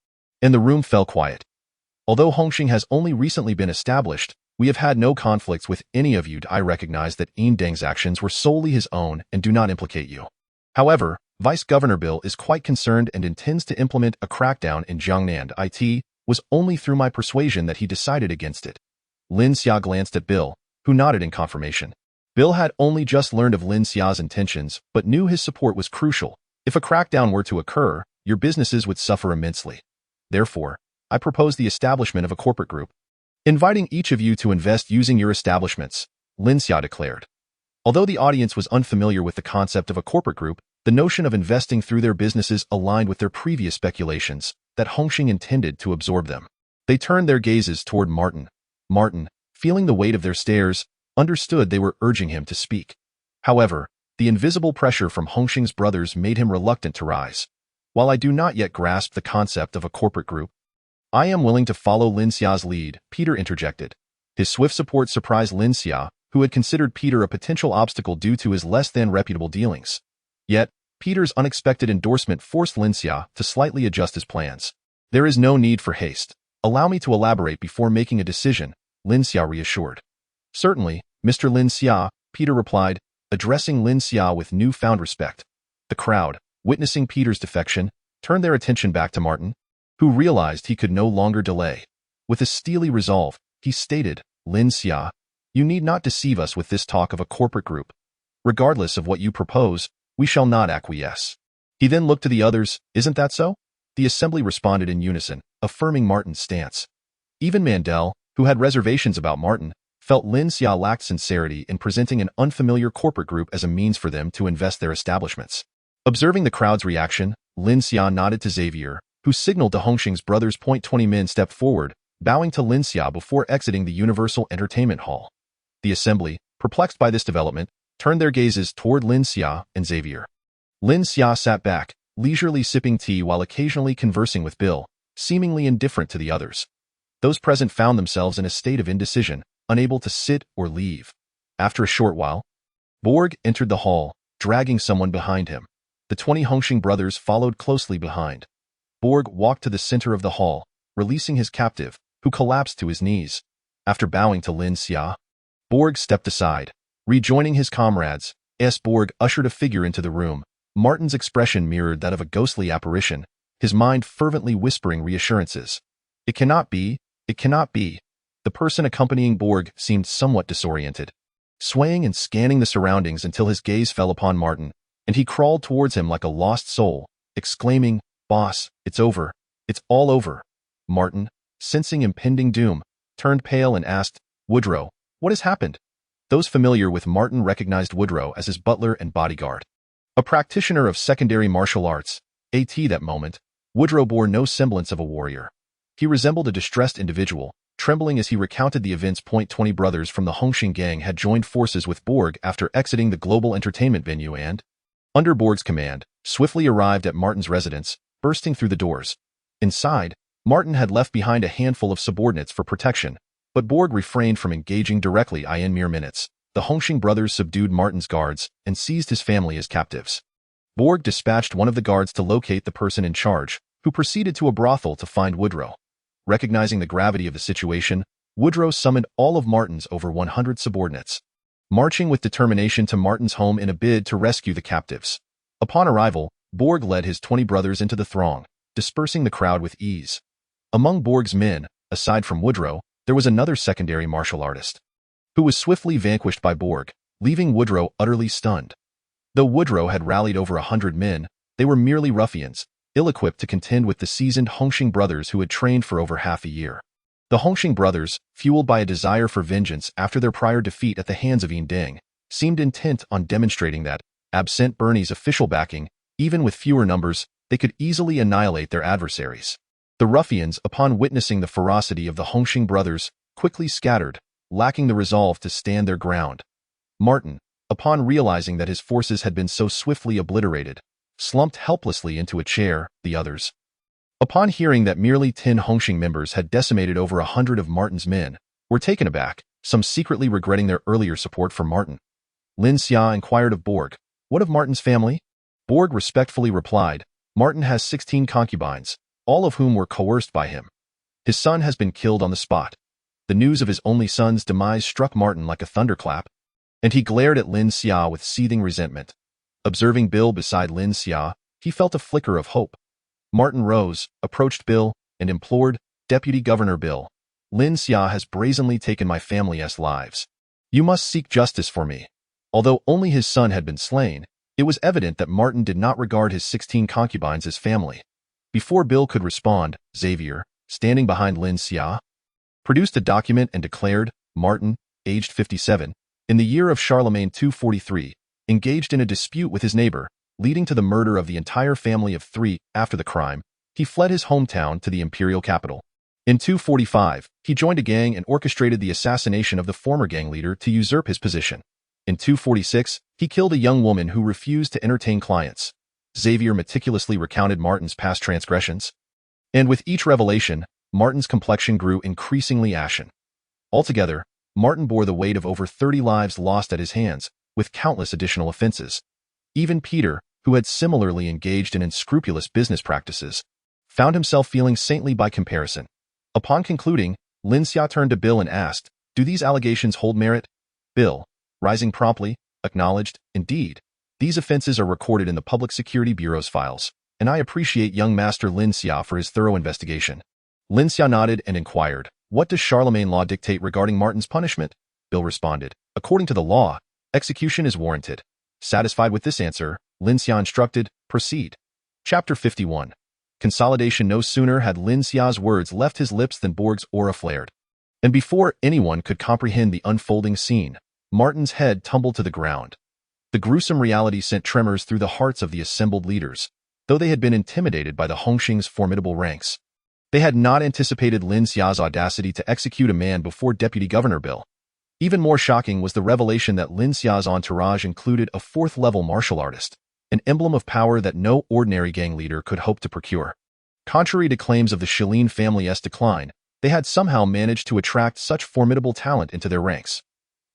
and the room fell quiet. Although Hongxing has only recently been established, we have had no conflicts with any of you. I recognize that Deng's actions were solely his own and do not implicate you. However, Vice Governor Bill is quite concerned and intends to implement a crackdown in Jiangnan. It was only through my persuasion that he decided against it. Lin Xia glanced at Bill, who nodded in confirmation. Bill had only just learned of Lin Xia's intentions, but knew his support was crucial. If a crackdown were to occur, your businesses would suffer immensely. Therefore, I propose the establishment of a corporate group, inviting each of you to invest using your establishments, Lin Xia declared. Although the audience was unfamiliar with the concept of a corporate group, the notion of investing through their businesses aligned with their previous speculations that Hongxing intended to absorb them. They turned their gazes toward Martin. Martin, feeling the weight of their stares, understood they were urging him to speak. However, the invisible pressure from Hongxing's brothers made him reluctant to rise. While I do not yet grasp the concept of a corporate group, I am willing to follow Lin Xia's lead, Peter interjected. His swift support surprised Lin Xia, who had considered Peter a potential obstacle due to his less-than reputable dealings. Yet, Peter's unexpected endorsement forced Lin Xia to slightly adjust his plans. There is no need for haste. Allow me to elaborate before making a decision, Lin Xia reassured. Certainly, Mr. Lin Xia, Peter replied, addressing Lin Xia with newfound respect. The crowd, witnessing Peter's defection, turned their attention back to Martin, who realized he could no longer delay. With a steely resolve, he stated, Lin Xia, you need not deceive us with this talk of a corporate group. Regardless of what you propose, we shall not acquiesce. He then looked to the others, isn't that so? The assembly responded in unison, affirming Martin's stance. Even Mandel, who had reservations about Martin, felt Lin Xia lacked sincerity in presenting an unfamiliar corporate group as a means for them to invest their establishments. Observing the crowd's reaction, Lin Xia nodded to Xavier, who signaled to Hongxing's brothers. 20 men stepped forward, bowing to Lin Xia before exiting the Universal Entertainment Hall. The assembly, perplexed by this development, turned their gazes toward Lin Xia and Xavier. Lin Xia sat back, leisurely sipping tea while occasionally conversing with Bill, seemingly indifferent to the others. Those present found themselves in a state of indecision, unable to sit or leave. After a short while, Borg entered the hall, dragging someone behind him. The 20 Hongxing brothers followed closely behind. Borg walked to the center of the hall, releasing his captive, who collapsed to his knees. After bowing to Lin Xia, Borg stepped aside. Rejoining his comrades, Borg ushered a figure into the room. Martin's expression mirrored that of a ghostly apparition, his mind fervently whispering reassurances. It cannot be, it cannot be. The person accompanying Borg seemed somewhat disoriented, swaying and scanning the surroundings until his gaze fell upon Martin, and he crawled towards him like a lost soul, exclaiming, Boss, it's over. It's all over. Martin, sensing impending doom, turned pale and asked, Woodrow, what has happened? Those familiar with Martin recognized Woodrow as his butler and bodyguard. A practitioner of secondary martial arts, that moment, Woodrow bore no semblance of a warrior. He resembled a distressed individual, trembling as he recounted the events. 20 brothers from the Hongxing gang had joined forces with Borg after exiting the global entertainment venue and, under Borg's command, swiftly arrived at Martin's residence, bursting through the doors. Inside, Martin had left behind a handful of subordinates for protection, but Borg refrained from engaging directly. In mere minutes, the Hongxing brothers subdued Martin's guards and seized his family as captives. Borg dispatched one of the guards to locate the person in charge, who proceeded to a brothel to find Woodrow. Recognizing the gravity of the situation, Woodrow summoned all of Martin's over 100 subordinates, marching with determination to Martin's home in a bid to rescue the captives. Upon arrival, Borg led his 20 brothers into the throng, dispersing the crowd with ease. Among Borg's men, aside from Woodrow, there was another secondary martial artist, who was swiftly vanquished by Borg, leaving Woodrow utterly stunned. Though Woodrow had rallied over 100 men, they were merely ruffians, ill-equipped to contend with the seasoned Hongxing brothers who had trained for over half a year. The Hongxing brothers, fueled by a desire for vengeance after their prior defeat at the hands of Deng, seemed intent on demonstrating that, absent Bernie's official backing, even with fewer numbers, they could easily annihilate their adversaries. The ruffians, upon witnessing the ferocity of the Hongxing brothers, quickly scattered, lacking the resolve to stand their ground. Martin, upon realizing that his forces had been so swiftly obliterated, slumped helplessly into a chair, the others. Upon hearing that merely 10 Hongxing members had decimated over 100 of Martin's men, were taken aback, some secretly regretting their earlier support for Martin. Lin Xia inquired of Borg, "What of Martin's family?" Borg respectfully replied, "Martin has 16 concubines, all of whom were coerced by him. His son has been killed on the spot." The news of his only son's demise struck Martin like a thunderclap, and he glared at Lin Xia with seething resentment. Observing Bill beside Lin Xia, he felt a flicker of hope. Martin rose, approached Bill, and implored, "Deputy Governor Bill, Lin Xia has brazenly taken my family's lives. You must seek justice for me." Although only his son had been slain, it was evident that Martin did not regard his 16 concubines as family. Before Bill could respond, Xavier, standing behind Lin Xia, produced a document and declared, Martin, aged 57, in the year of Charlemagne 243, engaged in a dispute with his neighbor, leading to the murder of the entire family of 3. After the crime, he fled his hometown to the imperial capital. In 245, he joined a gang and orchestrated the assassination of the former gang leader to usurp his position. In 246, he killed a young woman who refused to entertain clients. Xavier meticulously recounted Martin's past transgressions. And with each revelation, Martin's complexion grew increasingly ashen. Altogether, Martin bore the weight of over 30 lives lost at his hands, with countless additional offenses. Even Peter, who had similarly engaged in unscrupulous business practices, found himself feeling saintly by comparison. Upon concluding, Lin Xia turned to Bill and asked, "Do these allegations hold merit?" Bill, rising promptly, acknowledged, "Indeed, these offenses are recorded in the Public Security Bureau's files, and I appreciate young Master Lin Xia for his thorough investigation." Lin Xia nodded and inquired, "What does Charlemagne law dictate regarding Martin's punishment?" Bill responded, "According to the law, execution is warranted." Satisfied with this answer, Lin Xia instructed, "Proceed." Chapter 51. Consolidation. No sooner had Lin Xia's words left his lips than Borg's aura flared. And before anyone could comprehend the unfolding scene, Martin's head tumbled to the ground. The gruesome reality sent tremors through the hearts of the assembled leaders, though they had been intimidated by the Hongxing's formidable ranks. They had not anticipated Lin Xia's audacity to execute a man before Deputy Governor Bill. Even more shocking was the revelation that Lin Xia's entourage included a 4th-level martial artist, an emblem of power that no ordinary gang leader could hope to procure. Contrary to claims of the Shilin family's decline, they had somehow managed to attract such formidable talent into their ranks.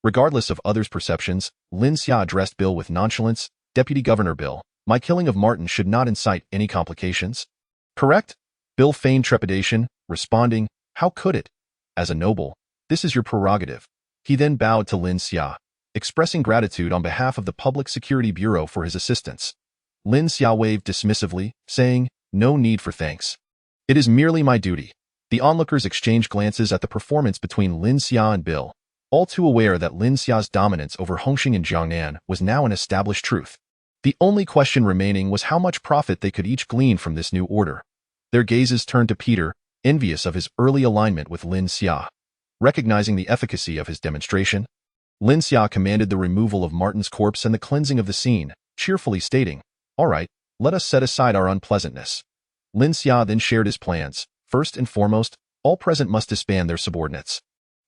Regardless of others' perceptions, Lin Xia addressed Bill with nonchalance, "Deputy Governor Bill, my killing of Martin should not incite any complications." "Correct?" Bill feigned trepidation, responding, "How could it? As a noble, this is your prerogative." He then bowed to Lin Xia, expressing gratitude on behalf of the Public Security Bureau for his assistance. Lin Xia waved dismissively, saying, "No need for thanks. It is merely my duty." The onlookers exchanged glances at the performance between Lin Xia and Bill, all too aware that Lin Xia's dominance over Hongxing and Jiangnan was now an established truth. The only question remaining was how much profit they could each glean from this new order. Their gazes turned to Peter, envious of his early alignment with Lin Xia. Recognizing the efficacy of his demonstration, Lin Xia commanded the removal of Martin's corpse and the cleansing of the scene, cheerfully stating, "All right, let us set aside our unpleasantness." Lin Xia then shared his plans. First and foremost, all present must disband their subordinates.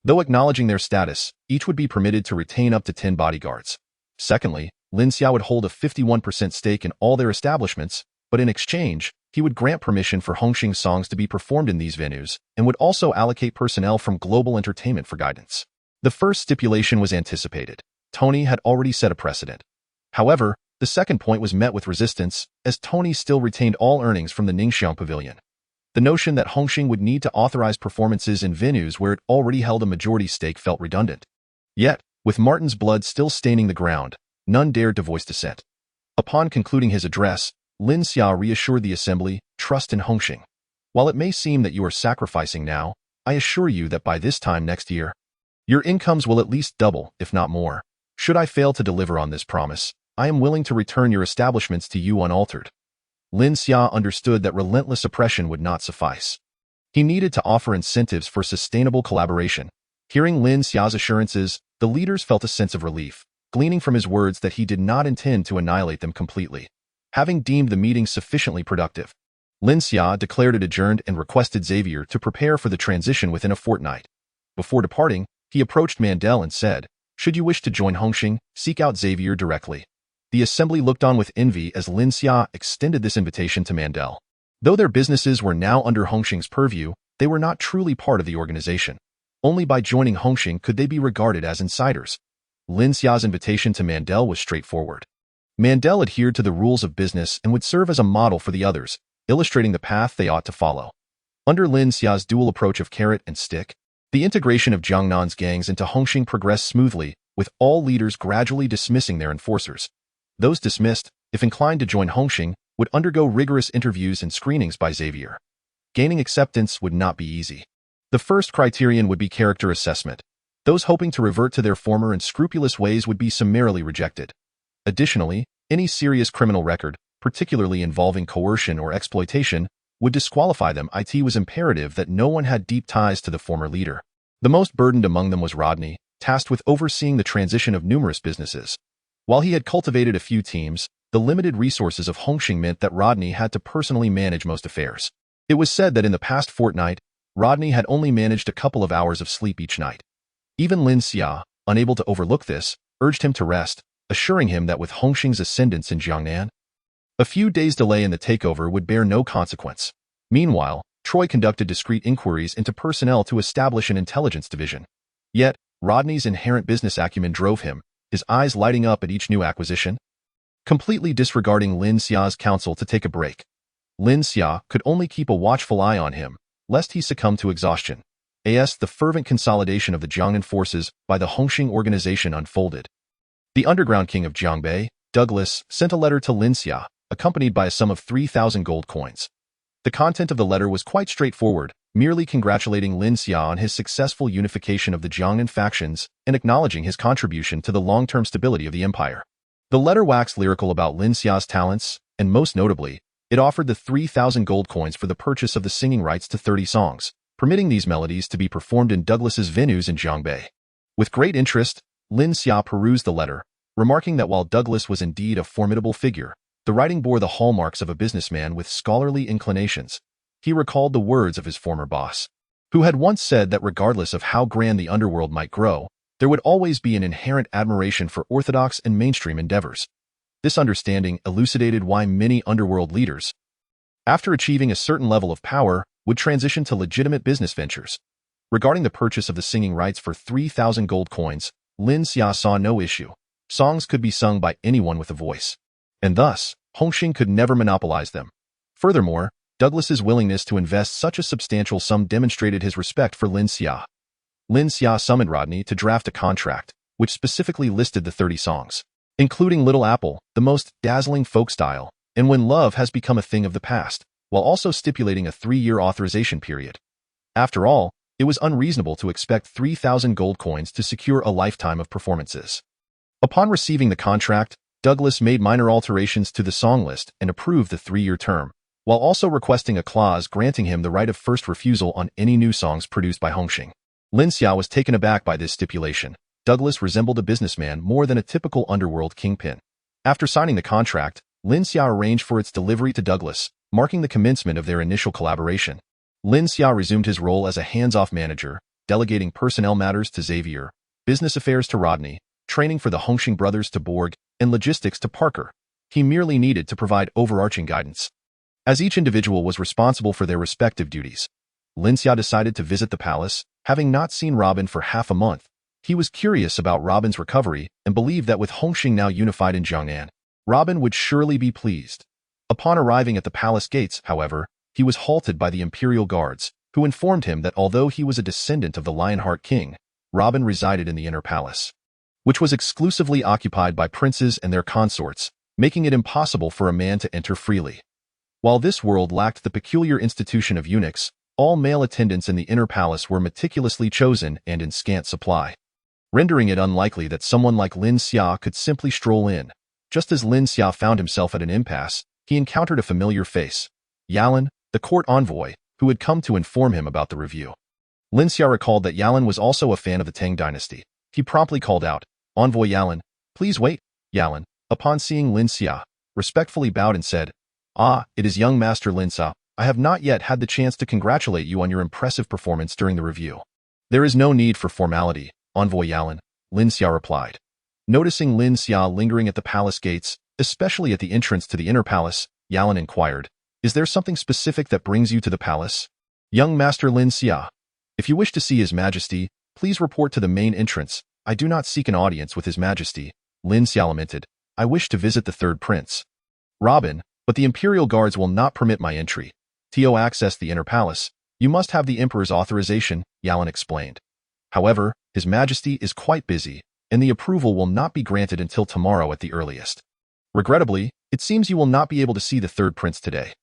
Though acknowledging their status, each would be permitted to retain up to 10 bodyguards. Secondly, Lin Xia would hold a 51% stake in all their establishments, but in exchange, he would grant permission for Hongxing songs to be performed in these venues and would also allocate personnel from Global Entertainment for guidance. The first stipulation was anticipated. Tony had already set a precedent. However, the second point was met with resistance, as Tony still retained all earnings from the Ningxiang Pavilion. The notion that Hongxing would need to authorize performances in venues where it already held a majority stake felt redundant. Yet, with Martin's blood still staining the ground, none dared to voice dissent. Upon concluding his address, Lin Xia reassured the assembly, "Trust in Hongxing. While it may seem that you are sacrificing now, I assure you that by this time next year, your incomes will at least double, if not more. Should I fail to deliver on this promise, I am willing to return your establishments to you unaltered." Lin Xia understood that relentless oppression would not suffice. He needed to offer incentives for sustainable collaboration. Hearing Lin Xia's assurances, the leaders felt a sense of relief, gleaning from his words that he did not intend to annihilate them completely. Having deemed the meeting sufficiently productive, Lin Xia declared it adjourned and requested Xavier to prepare for the transition within a fortnight. Before departing, he approached Mandel and said, "Should you wish to join Hongxing, seek out Xavier directly. The assembly looked on with envy as Lin Xia extended this invitation to Mandel. Though their businesses were now under Hongxing's purview, they were not truly part of the organization. Only by joining Hongxing could they be regarded as insiders. Lin Xia's invitation to Mandel was straightforward. Mandel adhered to the rules of business and would serve as a model for the others, illustrating the path they ought to follow. Under Lin Xia's dual approach of carrot and stick, the integration of Jiangnan's gangs into Hongxing progressed smoothly, with all leaders gradually dismissing their enforcers. Those dismissed, if inclined to join Hongxing, would undergo rigorous interviews and screenings by Xavier. Gaining acceptance would not be easy. The first criterion would be character assessment. Those hoping to revert to their former and scrupulous ways would be summarily rejected. Additionally, any serious criminal record, particularly involving coercion or exploitation, would disqualify them. It was imperative that no one had deep ties to the former leader. The most burdened among them was Rodney, tasked with overseeing the transition of numerous businesses. While he had cultivated a few teams, the limited resources of Hongxing meant that Rodney had to personally manage most affairs. It was said that in the past fortnight, Rodney had only managed a couple of hours of sleep each night. Even Lin Xia, unable to overlook this, urged him to rest, assuring him that with Hongxing's ascendance in Jiangnan, a few days' delay in the takeover would bear no consequence. Meanwhile, Troy conducted discreet inquiries into personnel to establish an intelligence division. Yet, Rodney's inherent business acumen drove him, his eyes lighting up at each new acquisition, completely disregarding Lin Xia's counsel to take a break. Lin Xia could only keep a watchful eye on him, lest he succumb to exhaustion. The fervent consolidation of the Jiangnan forces by the Hongxing organization unfolded. The underground king of Jiangbei, Douglas, sent a letter to Lin Xia, accompanied by a sum of 3,000 gold coins. The content of the letter was quite straightforward, merely congratulating Lin Xia on his successful unification of the Jiangnan factions and acknowledging his contribution to the long-term stability of the empire. The letter waxed lyrical about Lin Xia's talents, and most notably, it offered the 3,000 gold coins for the purchase of the singing rights to 30 songs, permitting these melodies to be performed in Douglas's venues in Jiangbei. With great interest, Lin Xia perused the letter, remarking that while Douglas was indeed a formidable figure, the writing bore the hallmarks of a businessman with scholarly inclinations. He recalled the words of his former boss, who had once said that regardless of how grand the underworld might grow, there would always be an inherent admiration for orthodox and mainstream endeavors. This understanding elucidated why many underworld leaders, after achieving a certain level of power, would transition to legitimate business ventures. Regarding the purchase of the singing rights for 3,000 gold coins, Lin Xia saw no issue. Songs could be sung by anyone with a voice, and thus, Hongxing could never monopolize them. Furthermore, Douglas's willingness to invest such a substantial sum demonstrated his respect for Lin Xia. Lin Xia summoned Rodney to draft a contract, which specifically listed the 30 songs, including Little Apple, the most dazzling folk style, and When Love Has Become a Thing of the Past, while also stipulating a 3-year authorization period. After all, it was unreasonable to expect 3,000 gold coins to secure a lifetime of performances. Upon receiving the contract, Douglas made minor alterations to the song list and approved the 3-year term, while also requesting a clause granting him the right of first refusal on any new songs produced by Hongxing. Lin Xia was taken aback by this stipulation. Douglas resembled a businessman more than a typical underworld kingpin. After signing the contract, Lin Xia arranged for its delivery to Douglas, marking the commencement of their initial collaboration. Lin Xia resumed his role as a hands-off manager, delegating personnel matters to Xavier, business affairs to Rodney, training for the Hongxing brothers to Borg, and logistics to Parker. He merely needed to provide overarching guidance, as each individual was responsible for their respective duties. Lin Xia decided to visit the palace, having not seen Robin for half a month. He was curious about Robin's recovery and believed that with Hongxing now unified in Jiangnan, Robin would surely be pleased. Upon arriving at the palace gates, however, he was halted by the imperial guards, who informed him that although he was a descendant of the Lionheart King, Robin resided in the inner palace, which was exclusively occupied by princes and their consorts, making it impossible for a man to enter freely. While this world lacked the peculiar institution of eunuchs, all male attendants in the inner palace were meticulously chosen and in scant supply, rendering it unlikely that someone like Lin Xia could simply stroll in. Just as Lin Xia found himself at an impasse, he encountered a familiar face, Yalan, the court envoy, who had come to inform him about the review. Lin Xia recalled that Yalan was also a fan of the Tang dynasty. He promptly called out, "Envoy Yalan, please wait." Yalan, upon seeing Lin Xia, respectfully bowed and said, "Ah, it is young Master Lin Xia. I have not yet had the chance to congratulate you on your impressive performance during the review." "There is no need for formality, Envoy Yalan," Lin Xia replied. Noticing Lin Xia lingering at the palace gates, especially at the entrance to the inner palace, Yalan inquired, "Is there something specific that brings you to the palace?" "Young Master Lin Xia, if you wish to see His Majesty, please report to the main entrance. I do not seek an audience with His Majesty," Lin Xia lamented. "I wish to visit the third prince." "Robin, but the Imperial Guards will not permit my entry. To access the inner palace, you must have the Emperor's authorization," Yalan explained. "However, His Majesty is quite busy, and the approval will not be granted until tomorrow at the earliest. Regrettably, it seems you will not be able to see the third prince today."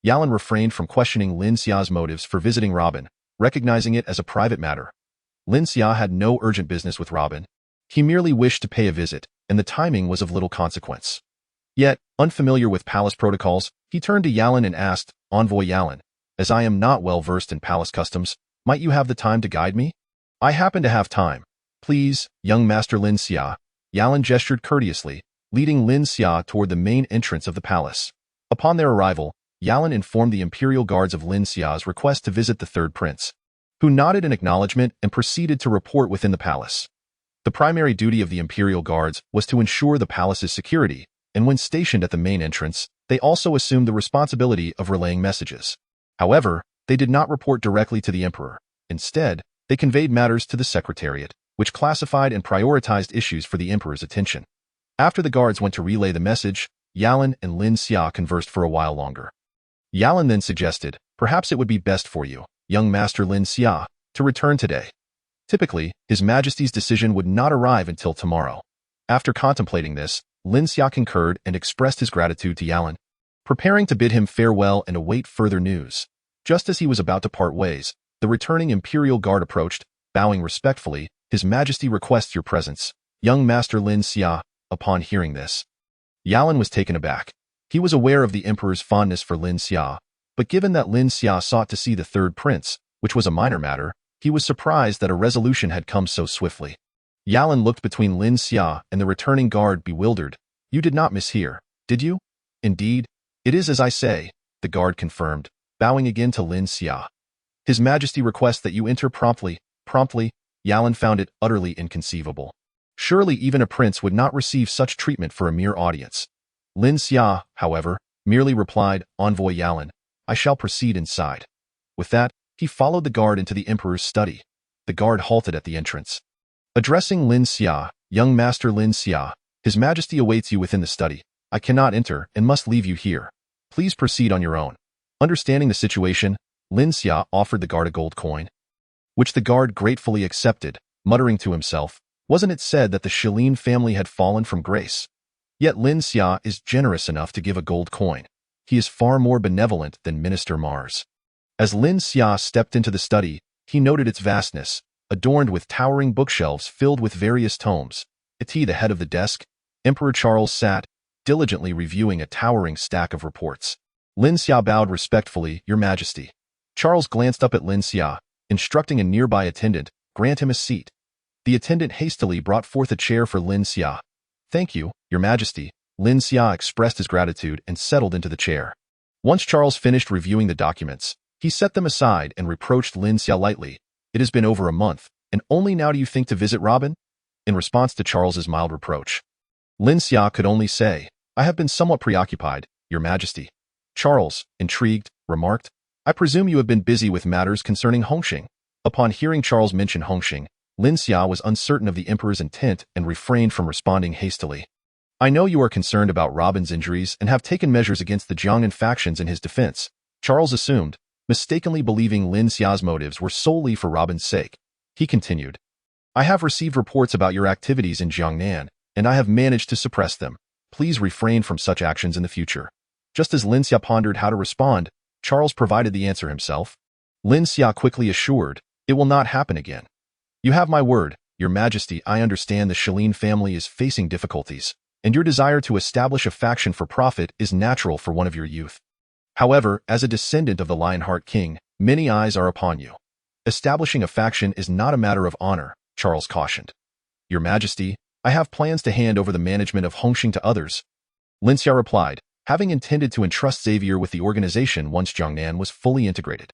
Yalan refrained from questioning Lin Xia's motives for visiting Robin, recognizing it as a private matter. Lin Xia had no urgent business with Robin. He merely wished to pay a visit, and the timing was of little consequence. Yet, unfamiliar with palace protocols, he turned to Yalan and asked, "Envoy Yalan, as I am not well versed in palace customs, might you have the time to guide me?" "I happen to have time. Please, young Master Lin Xia," Yalan gestured courteously, leading Lin Xia toward the main entrance of the palace. Upon their arrival, Yalan informed the Imperial Guards of Lin Xia's request to visit the third prince, who nodded in acknowledgement and proceeded to report within the palace. The primary duty of the Imperial Guards was to ensure the palace's security, and when stationed at the main entrance, they also assumed the responsibility of relaying messages. However, they did not report directly to the Emperor. Instead, they conveyed matters to the Secretariat, which classified and prioritized issues for the Emperor's attention. After the guards went to relay the message, Yalan and Lin Xia conversed for a while longer. Yalan then suggested, "Perhaps it would be best for you, young Master Lin Xia, to return today. Typically, His Majesty's decision would not arrive until tomorrow." After contemplating this, Lin Xia concurred and expressed his gratitude to Yalan, preparing to bid him farewell and await further news. Just as he was about to part ways, the returning Imperial Guard approached, bowing respectfully. "His Majesty requests your presence, young Master Lin Xia." Upon hearing this, Yalan was taken aback. He was aware of the Emperor's fondness for Lin Xia, but given that Lin Xia sought to see the third prince, which was a minor matter, he was surprised that a resolution had come so swiftly. Yalan looked between Lin Xia and the returning guard, bewildered. "You did not mishear, did you?" "Indeed, it is as I say," the guard confirmed, bowing again to Lin Xia. "His Majesty requests that you enter promptly." Promptly, Yalan found it utterly inconceivable. Surely even a prince would not receive such treatment for a mere audience. Lin Xia, however, merely replied, "Envoy Yalan, I shall proceed inside." With that, he followed the guard into the Emperor's study. The guard halted at the entrance. Addressing Lin Xia, "Young Master Lin Xia, His Majesty awaits you within the study. I cannot enter and must leave you here. Please proceed on your own." Understanding the situation, Lin Xia offered the guard a gold coin, which the guard gratefully accepted, muttering to himself, "Wasn't it said that the Shilin family had fallen from grace?" Yet Lin Xia is generous enough to give a gold coin. He is far more benevolent than Minister Mars. As Lin Xia stepped into the study, he noted its vastness, adorned with towering bookshelves filled with various tomes. At the head of the desk, Emperor Charles sat, diligently reviewing a towering stack of reports. Lin Xia bowed respectfully, "Your Majesty." Charles glanced up at Lin Xia, instructing a nearby attendant, "Grant him a seat." The attendant hastily brought forth a chair for Lin Xia. "Thank you, Your Majesty." Lin Xia expressed his gratitude and settled into the chair. Once Charles finished reviewing the documents, he set them aside and reproached Lin Xia lightly. "It has been over a month, and only now do you think to visit Robin?" In response to Charles's mild reproach, Lin Xia could only say, "I have been somewhat preoccupied, Your Majesty." Charles, intrigued, remarked, "I presume you have been busy with matters concerning Hongxing." Upon hearing Charles mention Hongxing, Lin Xia was uncertain of the Emperor's intent and refrained from responding hastily. "I know you are concerned about Robin's injuries and have taken measures against the Jiangnan factions in his defense," Charles assumed, mistakenly believing Lin Xia's motives were solely for Robin's sake. He continued, "I have received reports about your activities in Jiangnan, and I have managed to suppress them. Please refrain from such actions in the future." Just as Lin Xia pondered how to respond, Charles provided the answer himself. Lin Xia quickly assured, "It will not happen again." "You have my word, Your Majesty. I understand the Shilin family is facing difficulties, and your desire to establish a faction for profit is natural for one of your youth. However, as a descendant of the Lionheart King, many eyes are upon you. Establishing a faction is not a matter of honor," Charles cautioned. "Your Majesty, I have plans to hand over the management of Hongxing to others," Lin Xia replied, having intended to entrust Xavier with the organization once Jiangnan was fully integrated.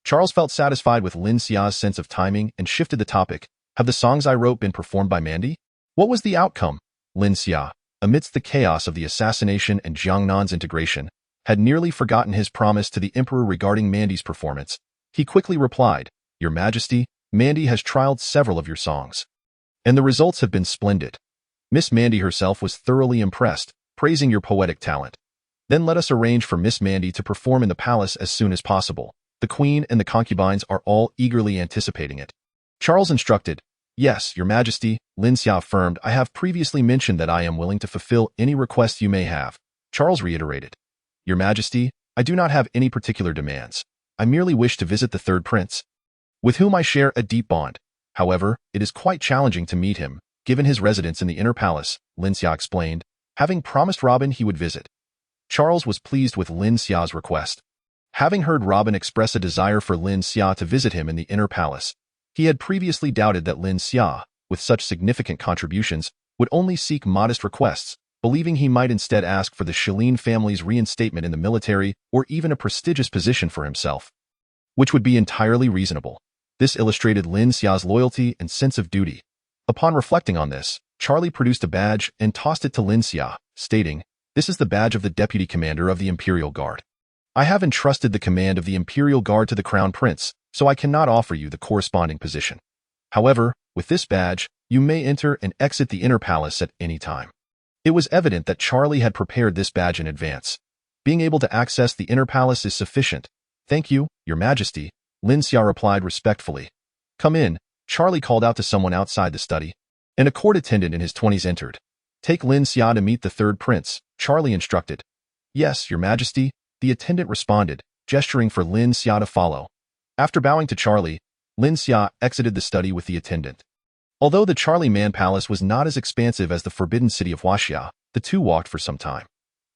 Charles felt satisfied with Lin Xia's sense of timing and shifted the topic. "Have the songs I wrote been performed by Mandy?" "What was the outcome?" Lin Xia, amidst the chaos of the assassination and Jiangnan's integration, had nearly forgotten his promise to the emperor regarding Mandy's performance. He quickly replied, "Your Majesty, Mandy has trialed several of your songs, and the results have been splendid. Miss Mandy herself was thoroughly impressed, praising your poetic talent. Then let us arrange for Miss Mandy to perform in the palace as soon as possible. The queen and the concubines are all eagerly anticipating it." Charles instructed, "Yes, Your Majesty," Lin Xia affirmed. "I have previously mentioned that I am willing to fulfill any requests you may have." Charles reiterated, "Your Majesty, I do not have any particular demands. I merely wish to visit the third prince, with whom I share a deep bond. However, it is quite challenging to meet him, given his residence in the inner palace," Lin Xia explained, having promised Robin he would visit. Charles was pleased with Lin Xia's request. Having heard Robin express a desire for Lin Xia to visit him in the inner palace, he had previously doubted that Lin Xia, with such significant contributions, would only seek modest requests, believing he might instead ask for the Shilin family's reinstatement in the military or even a prestigious position for himself, which would be entirely reasonable. This illustrated Lin Xia's loyalty and sense of duty. Upon reflecting on this, Charlie produced a badge and tossed it to Lin Xia, stating, "This is the badge of the Deputy Commander of the Imperial Guard. I have entrusted the command of the Imperial Guard to the Crown Prince, so I cannot offer you the corresponding position. However, with this badge, you may enter and exit the inner palace at any time." It was evident that Charlie had prepared this badge in advance. "Being able to access the inner palace is sufficient. Thank you, Your Majesty," Lin Xia replied respectfully. "Come in," Charlie called out to someone outside the study. And a court attendant in his 20s entered. "Take Lin Xia to meet the third prince," Charlie instructed. "Yes, Your Majesty," the attendant responded, gesturing for Lin Xia to follow. After bowing to Charlie, Lin Xia exited the study with the attendant. Although the Charlie Man Palace was not as expansive as the forbidden city of Huaxia, the two walked for some time.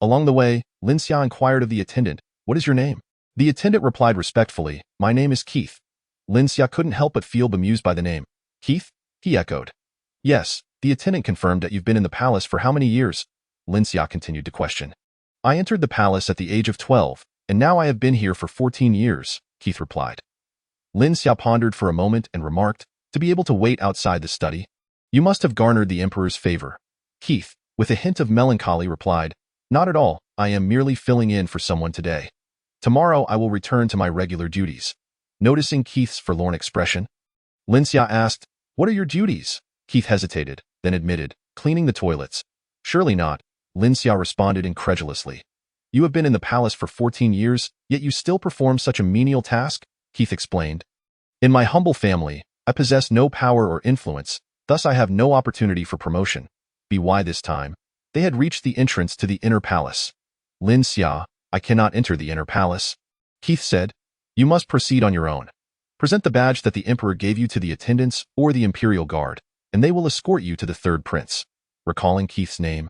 Along the way, Lin Xia inquired of the attendant, "What is your name?" The attendant replied respectfully, "My name is Keith." Lin Xia couldn't help but feel bemused by the name. "Keith?" he echoed. "Yes," the attendant confirmed. "That you've been in the palace for how many years?" Lin Xia continued to question. "I entered the palace at the age of 12, and now I have been here for 14 years, Keith replied. Lin Xia pondered for a moment and remarked, "To be able to wait outside the study, you must have garnered the emperor's favor." Keith, with a hint of melancholy, replied, "Not at all, I am merely filling in for someone today. Tomorrow I will return to my regular duties." Noticing Keith's forlorn expression, Lin Xia asked, "What are your duties?" Keith hesitated, then admitted, "Cleaning the toilets." "Surely not," Lin Xia responded incredulously. "You have been in the palace for 14 years, yet you still perform such a menial task?" Keith explained. "In my humble family, I possess no power or influence, thus I have no opportunity for promotion." By this time, they had reached the entrance to the inner palace. "Lin Xia, I cannot enter the inner palace," Keith said. "You must proceed on your own. Present the badge that the emperor gave you to the attendants or the Imperial Guard, and they will escort you to the third prince." Recalling Keith's name,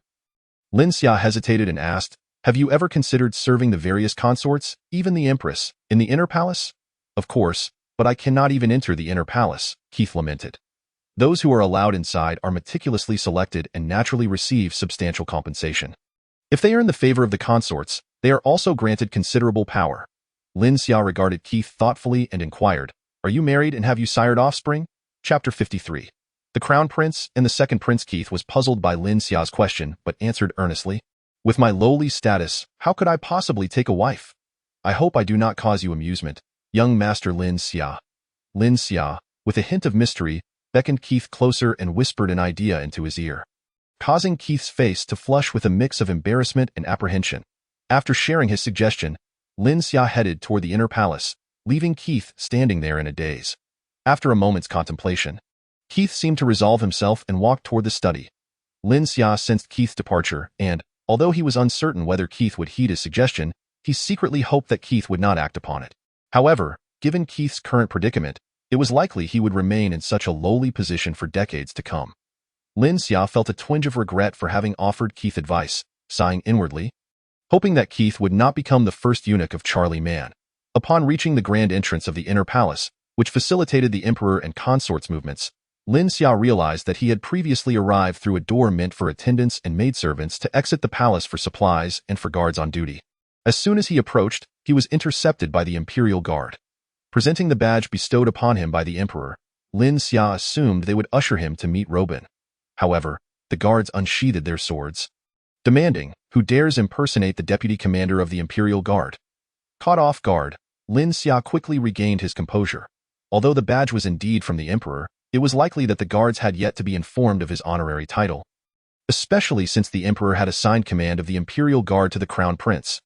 Lin Xia hesitated and asked, "Have you ever considered serving the various consorts, even the empress, in the inner palace?" "Of course, but I cannot even enter the inner palace," Keith lamented. "Those who are allowed inside are meticulously selected and naturally receive substantial compensation. If they earn the favor of the consorts, they are also granted considerable power." Lin Xia regarded Keith thoughtfully and inquired, "Are you married and have you sired offspring?" Chapter 53. The Crown Prince and the Second Prince. Keith was puzzled by Lin Xia's question, but answered earnestly, "With my lowly status, how could I possibly take a wife? I hope I do not cause you amusement, young Master Lin Xia." Lin Xia, with a hint of mystery, beckoned Keith closer and whispered an idea into his ear, causing Keith's face to flush with a mix of embarrassment and apprehension. After sharing his suggestion, Lin Xia headed toward the inner palace, leaving Keith standing there in a daze. After a moment's contemplation, Keith seemed to resolve himself and walked toward the study. Lin Xia sensed Keith's departure and, although he was uncertain whether Keith would heed his suggestion, he secretly hoped that Keith would not act upon it. However, given Keith's current predicament, it was likely he would remain in such a lowly position for decades to come. Lin Xia felt a twinge of regret for having offered Keith advice, sighing inwardly, hoping that Keith would not become the first eunuch of Charlie Man. Upon reaching the grand entrance of the inner palace, which facilitated the emperor and consorts' movements, Lin Xia realized that he had previously arrived through a door meant for attendants and maidservants to exit the palace for supplies and for guards on duty. As soon as he approached, he was intercepted by the Imperial Guard. Presenting the badge bestowed upon him by the emperor, Lin Xia assumed they would usher him to meet Robin. However, The guards unsheathed their swords, demanding, "Who dares impersonate the deputy commander of the Imperial Guard?" Caught off guard, Lin Xia quickly regained his composure. Although the badge was indeed from the Emperor, it was likely that the guards had yet to be informed of his honorary title, especially since the Emperor had assigned command of the Imperial Guard to the Crown Prince.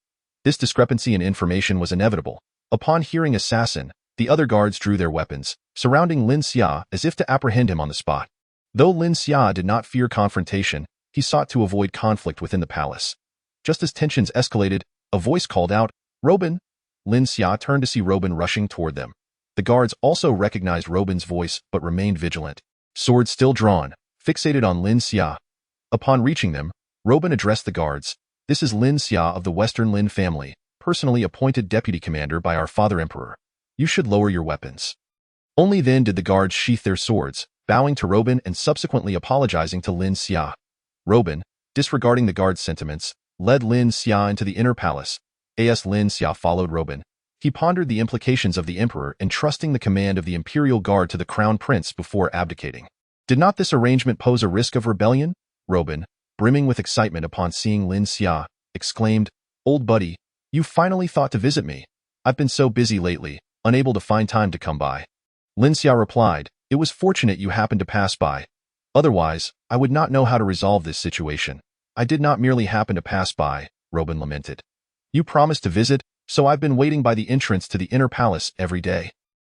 This discrepancy in information was inevitable. Upon hearing assassin, the other guards drew their weapons, surrounding Lin Xia as if to apprehend him on the spot. Though Lin Xia did not fear confrontation, he sought to avoid conflict within the palace. Just as tensions escalated, a voice called out, "Robin!" Lin Xia turned to see Robin rushing toward them. The guards also recognized Robin's voice but remained vigilant, swords still drawn, fixated on Lin Xia. Upon reaching them, Robin addressed the guards. "This is Lin Xia of the Western Lin family, personally appointed deputy commander by our father emperor. You should lower your weapons." Only then did the guards sheath their swords, bowing to Robin and subsequently apologizing to Lin Xia. Robin, disregarding the guards' sentiments, led Lin Xia into the inner palace. As Lin Xia followed Robin, he pondered the implications of the emperor entrusting the command of the Imperial Guard to the Crown Prince before abdicating. Did not this arrangement pose a risk of rebellion? Robin, brimming with excitement upon seeing Lin Xia, exclaimed, "Old buddy, you finally thought to visit me. I've been so busy lately, unable to find time to come by." Lin Xia replied, "It was fortunate you happened to pass by. Otherwise, I would not know how to resolve this situation." "I did not merely happen to pass by," Robin lamented. "You promised to visit, so I've been waiting by the entrance to the inner palace every day."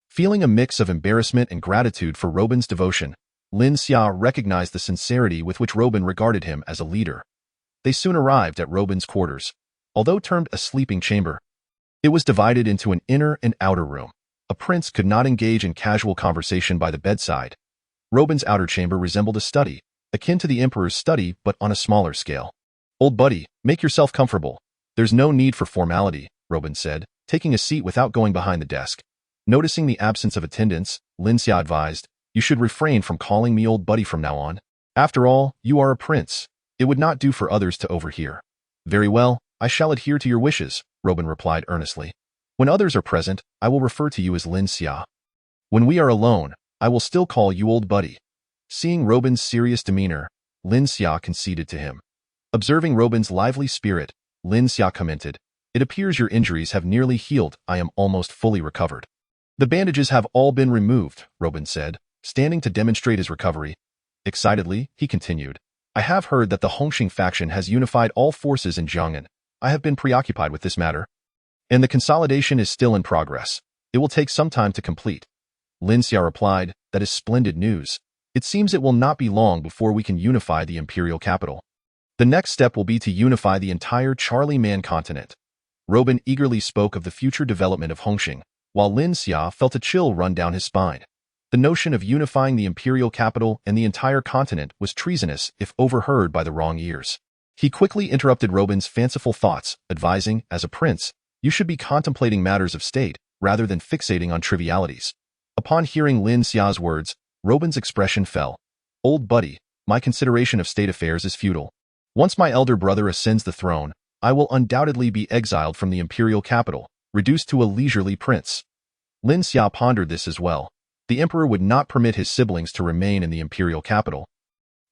Feeling a mix of embarrassment and gratitude for Robin's devotion, Lin Xia recognized the sincerity with which Robin regarded him as a leader. They soon arrived at Robin's quarters. Although termed a sleeping chamber, it was divided into an inner and outer room. A prince could not engage in casual conversation by the bedside. Robin's outer chamber resembled a study, akin to the emperor's study but on a smaller scale. "Old buddy, make yourself comfortable. There's no need for formality," Robin said, taking a seat without going behind the desk. Noticing the absence of attendants, Lin Xia advised, "You should refrain from calling me old buddy from now on. After all, you are a prince. It would not do for others to overhear." "Very well, I shall adhere to your wishes," Robin replied earnestly. "When others are present, I will refer to you as Lin Xia. When we are alone, I will still call you old buddy." Seeing Robin's serious demeanor, Lin Xia conceded to him. Observing Robin's lively spirit, Lin Xia commented, "It appears your injuries have nearly healed. I am almost fully recovered." "The bandages have all been removed," Robin said, standing to demonstrate his recovery. Excitedly, he continued, "I have heard that the Hongxing faction has unified all forces in Jiang'an. I have been preoccupied with this matter, and the consolidation is still in progress. It will take some time to complete." Lin Xia replied, "That is splendid news. It seems it will not be long before we can unify the imperial capital. The next step will be to unify the entire Charlie Man continent." Robin eagerly spoke of the future development of Hongxing, while Lin Xia felt a chill run down his spine. The notion of unifying the imperial capital and the entire continent was treasonous if overheard by the wrong ears. He quickly interrupted Robin's fanciful thoughts, advising, "As a prince, you should be contemplating matters of state rather than fixating on trivialities." Upon hearing Lin Xia's words, Robin's expression fell. "Old buddy, my consideration of state affairs is futile. Once my elder brother ascends the throne, I will undoubtedly be exiled from the imperial capital, reduced to a leisurely prince." Lin Xia pondered this as well. The emperor would not permit his siblings to remain in the imperial capital,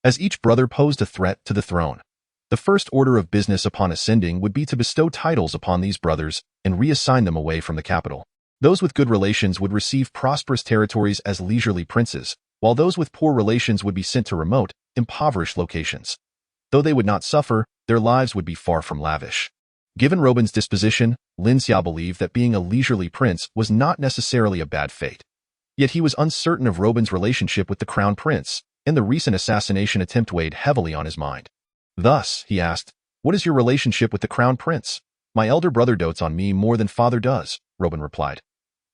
as each brother posed a threat to the throne. The first order of business upon ascending would be to bestow titles upon these brothers and reassign them away from the capital. Those with good relations would receive prosperous territories as leisurely princes, while those with poor relations would be sent to remote, impoverished locations. Though they would not suffer, their lives would be far from lavish. Given Robin's disposition, Lin Xia believed that being a leisurely prince was not necessarily a bad fate. Yet he was uncertain of Robin's relationship with the crown prince, and the recent assassination attempt weighed heavily on his mind. Thus, he asked, "What is your relationship with the crown prince?" "My elder brother dotes on me more than father does," Robin replied.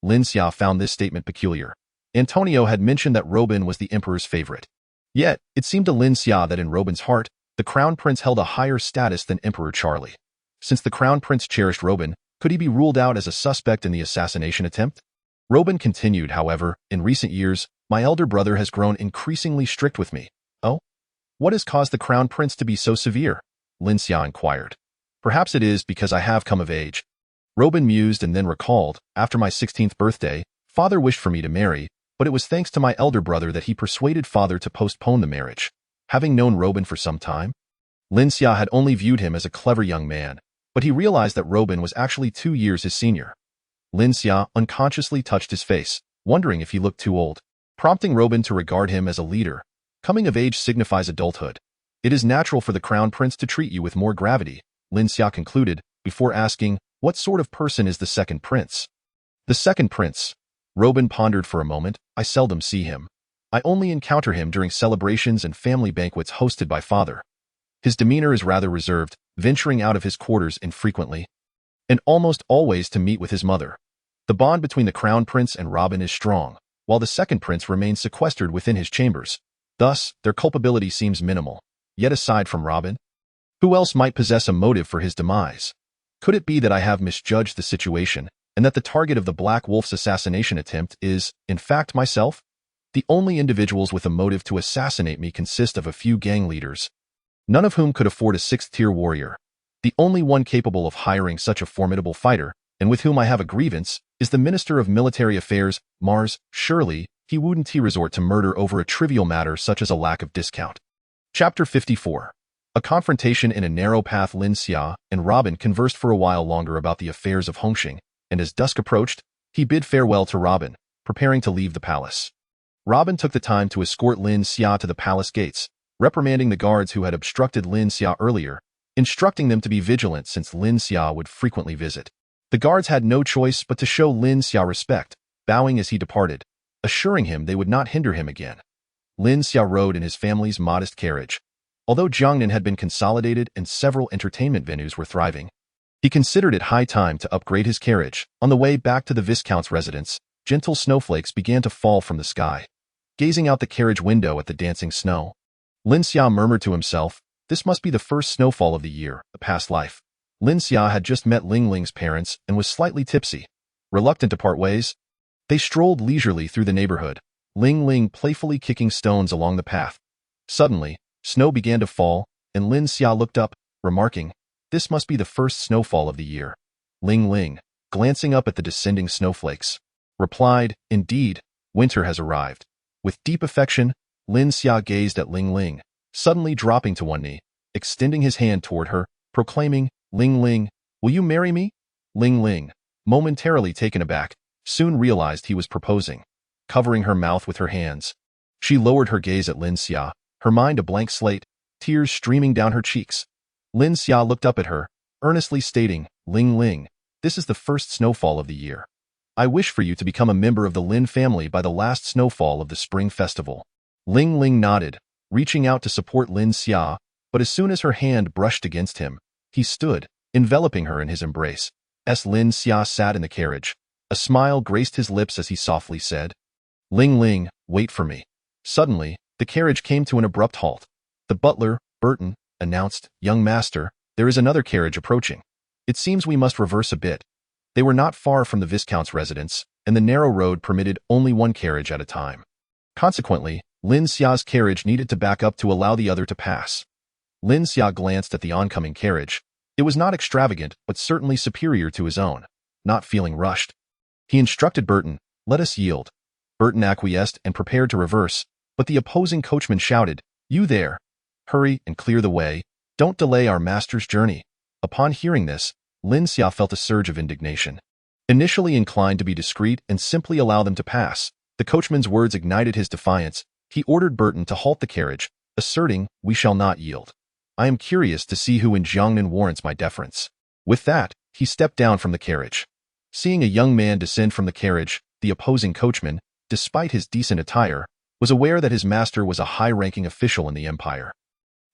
Lin Xia found this statement peculiar. Antonio had mentioned that Robin was the emperor's favorite. Yet, it seemed to Lin Xia that in Robin's heart, the crown prince held a higher status than Emperor Charlie. Since the crown prince cherished Robin, could he be ruled out as a suspect in the assassination attempt? Robin continued, however, "In recent years, my elder brother has grown increasingly strict with me." "Oh? What has caused the crown prince to be so severe?" Lin Xia inquired. "Perhaps it is because I have come of age." Robin mused and then recalled, "After my 16th birthday, father wished for me to marry, but it was thanks to my elder brother that he persuaded father to postpone the marriage. Having known Robin for some time, Lin Xia had only viewed him as a clever young man, but he realized that Robin was actually 2 years his senior. Lin Xia unconsciously touched his face, wondering if he looked too old, prompting Robin to regard him as a leader. Coming of age signifies adulthood. It is natural for the crown prince to treat you with more gravity, Lin Xia concluded, before asking, what sort of person is the second prince? The second prince. Robin pondered for a moment. I seldom see him. I only encounter him during celebrations and family banquets hosted by father. His demeanor is rather reserved, venturing out of his quarters infrequently, and almost always to meet with his mother. The bond between the crown prince and Robin is strong, while the second prince remains sequestered within his chambers. Thus, their culpability seems minimal. Yet aside from Robin, who else might possess a motive for his demise? Could it be that I have misjudged the situation, and that the target of the Black Wolf's assassination attempt is, in fact, myself? The only individuals with a motive to assassinate me consist of a few gang leaders, none of whom could afford a 6th-tier warrior. The only one capable of hiring such a formidable fighter, and with whom I have a grievance, is the Minister of Military Affairs, Mars. Surely, he wouldn't resort to murder over a trivial matter such as a lack of discount. Chapter 54. A confrontation in a narrow path. Lin Xia and Robin conversed for a while longer about the affairs of Hongxing, and as dusk approached, he bid farewell to Robin, preparing to leave the palace. Robin took the time to escort Lin Xia to the palace gates, reprimanding the guards who had obstructed Lin Xia earlier, instructing them to be vigilant since Lin Xia would frequently visit. The guards had no choice but to show Lin Xia respect, bowing as he departed, assuring him they would not hinder him again. Lin Xia rode in his family's modest carriage. Although Jiangnan had been consolidated and several entertainment venues were thriving, he considered it high time to upgrade his carriage. On the way back to the Viscount's residence, gentle snowflakes began to fall from the sky. Gazing out the carriage window at the dancing snow, Lin Xia murmured to himself, this must be the first snowfall of the year, a past life. Lin Xia had just met Ling Ling's parents and was slightly tipsy. Reluctant to part ways, they strolled leisurely through the neighborhood, Ling Ling playfully kicking stones along the path. Suddenly, snow began to fall, and Lin Xia looked up, remarking, this must be the first snowfall of the year. Ling Ling, glancing up at the descending snowflakes, replied, indeed, winter has arrived. With deep affection, Lin Xia gazed at Ling Ling, suddenly dropping to one knee, extending his hand toward her, proclaiming, Ling Ling, will you marry me? Ling Ling, momentarily taken aback, soon realized he was proposing. Covering her mouth with her hands, she lowered her gaze at Lin Xia, her mind a blank slate, tears streaming down her cheeks. Lin Xia looked up at her, earnestly stating, Ling Ling, this is the first snowfall of the year. I wish for you to become a member of the Lin family by the last snowfall of the spring festival. Ling Ling nodded, reaching out to support Lin Xia, but as soon as her hand brushed against him, he stood, enveloping her in his embrace. As Lin Xia sat in the carriage, a smile graced his lips as he softly said, Ling Ling, wait for me. Suddenly, the carriage came to an abrupt halt. The butler, Burton, announced, young master, there is another carriage approaching. It seems we must reverse a bit. They were not far from the Viscount's residence, and the narrow road permitted only one carriage at a time. Consequently, Lin Xia's carriage needed to back up to allow the other to pass. Lin Xia glanced at the oncoming carriage. It was not extravagant, but certainly superior to his own. Not feeling rushed, he instructed Burton, let us yield. Burton acquiesced and prepared to reverse, but the opposing coachman shouted, you there! Hurry and clear the way. Don't delay our master's journey. Upon hearing this, Lin Xia felt a surge of indignation. Initially inclined to be discreet and simply allow them to pass, the coachman's words ignited his defiance. He ordered Burton to halt the carriage, asserting, we shall not yield. I am curious to see who in Jiangnan warrants my deference. With that, he stepped down from the carriage. Seeing a young man descend from the carriage, the opposing coachman, despite his decent attire, was aware that his master was a high-ranking official in the empire.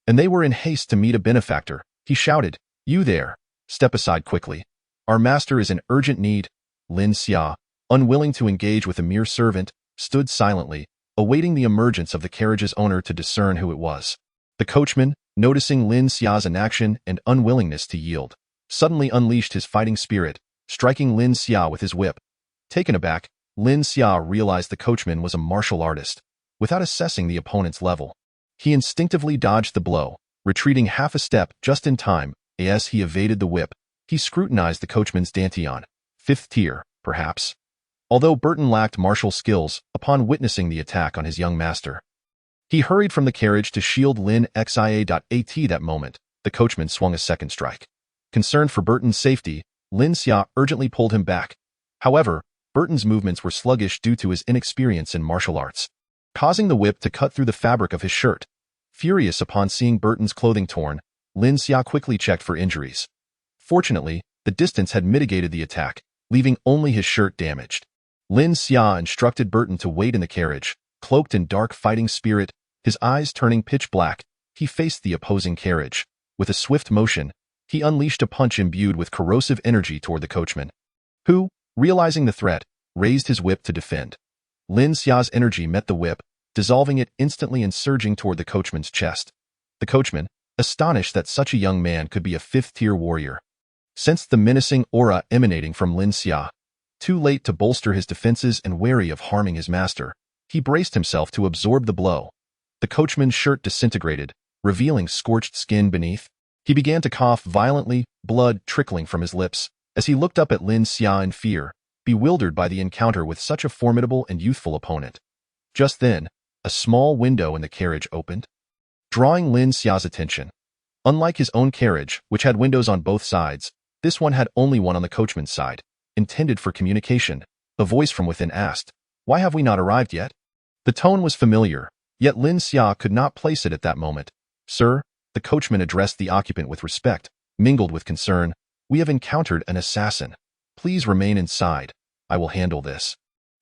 And they were in haste to meet a benefactor. He shouted, you there! Step aside quickly. Our master is in urgent need. Lin Xia, unwilling to engage with a mere servant, stood silently, awaiting the emergence of the carriage's owner to discern who it was. The coachman, noticing Lin Xia's inaction and unwillingness to yield, suddenly unleashed his fighting spirit, striking Lin Xia with his whip. Taken aback, Lin Xia realized the coachman was a martial artist. Without assessing the opponent's level, he instinctively dodged the blow, retreating half a step just in time. As he evaded the whip, he scrutinized the coachman's dantian, 5th tier, perhaps. Although Burton lacked martial skills, upon witnessing the attack on his young master, He hurried from the carriage to shield Lin Xia.at. That moment, the coachman swung a second strike. Concerned for Burton's safety, Lin Xia urgently pulled him back. However, Burton's movements were sluggish due to his inexperience in martial arts, causing the whip to cut through the fabric of his shirt. Furious upon seeing Burton's clothing torn, Lin Xia quickly checked for injuries. Fortunately, the distance had mitigated the attack, leaving only his shirt damaged. Lin Xia instructed Burton to wait in the carriage. Cloaked in dark fighting spirit, his eyes turning pitch black, he faced the opposing carriage. With a swift motion, he unleashed a punch imbued with corrosive energy toward the coachman, who, realizing the threat, raised his whip to defend. Lin Xia's energy met the whip, dissolving it instantly and surging toward the coachman's chest. The coachman, astonished that such a young man could be a fifth-tier warrior, sensed the menacing aura emanating from Lin Xia. Too late to bolster his defenses and wary of harming his master, he braced himself to absorb the blow. The coachman's shirt disintegrated, revealing scorched skin beneath. He began to cough violently, blood trickling from his lips, as he looked up at Lin Xia in fear, bewildered by the encounter with such a formidable and youthful opponent. Just then, a small window in the carriage opened, drawing Lin Xia's attention. Unlike his own carriage, which had windows on both sides, this one had only one on the coachman's side, intended for communication. A voice from within asked, "Why have we not arrived yet?" The tone was familiar, yet Lin Xia could not place it at that moment. "Sir," the coachman addressed the occupant with respect, mingled with concern, "we have encountered an assassin. Please remain inside. I will handle this."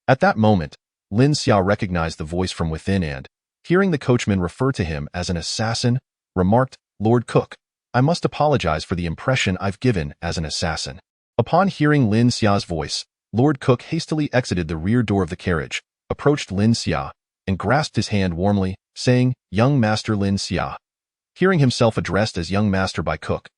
At that moment, Lin Xia recognized the voice from within and, hearing the coachman refer to him as an assassin, remarked, "Lord Cook, I must apologize for the impression I've given as an assassin." Upon hearing Lin Xia's voice, Lord Cook hastily exited the rear door of the carriage, approached Lin Xia, and grasped his hand warmly, saying, "Young Master Lin Xia." Hearing himself addressed as young master by Cook,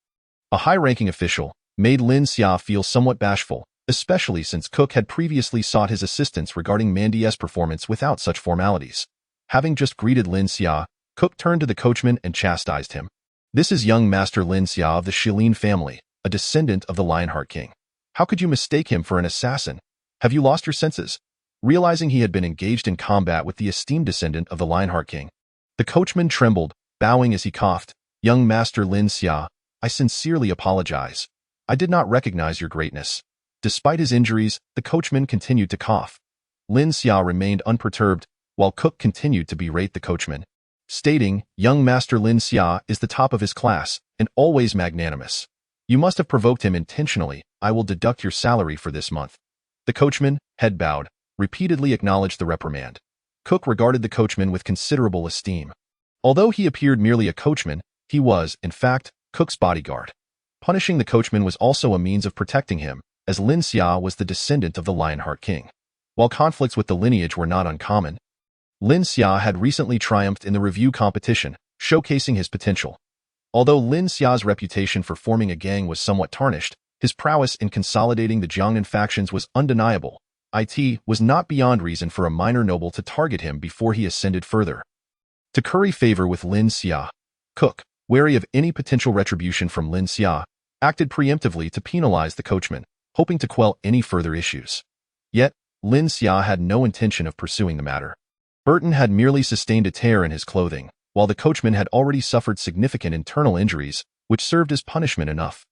a high-ranking official, made Lin Xia feel somewhat bashful, especially since Cook had previously sought his assistance regarding Mandy's performance without such formalities. Having just greeted Lin Xia, Cook turned to the coachman and chastised him. "This is young Master Lin Xia of the Shilin family, a descendant of the Lionheart King. How could you mistake him for an assassin? Have you lost your senses?" Realizing he had been engaged in combat with the esteemed descendant of the Lionheart King, the coachman trembled, bowing as he coughed, "Young Master Lin Xia, I sincerely apologize. I did not recognize your greatness." Despite his injuries, the coachman continued to cough. Lin Xia remained unperturbed, while Cook continued to berate the coachman, stating, "Young Master Lin Xia is the top of his class, and always magnanimous. You must have provoked him intentionally. I will deduct your salary for this month." The coachman, head bowed, repeatedly acknowledged the reprimand. Cook regarded the coachman with considerable esteem. Although he appeared merely a coachman, he was, in fact, Cook's bodyguard. Punishing the coachman was also a means of protecting him, as Lin Xia was the descendant of the Lionheart King. While conflicts with the lineage were not uncommon, Lin Xia had recently triumphed in the review competition, showcasing his potential. Although Lin Xia's reputation for forming a gang was somewhat tarnished, his prowess in consolidating the Jiangnan factions was undeniable. It was not beyond reason for a minor noble to target him before he ascended further. To curry favor with Lin Xia, Cook, wary of any potential retribution from Lin Xia, acted preemptively to penalize the coachman, hoping to quell any further issues. Yet, Lin Xia had no intention of pursuing the matter. Burton had merely sustained a tear in his clothing, while the coachman had already suffered significant internal injuries, which served as punishment enough.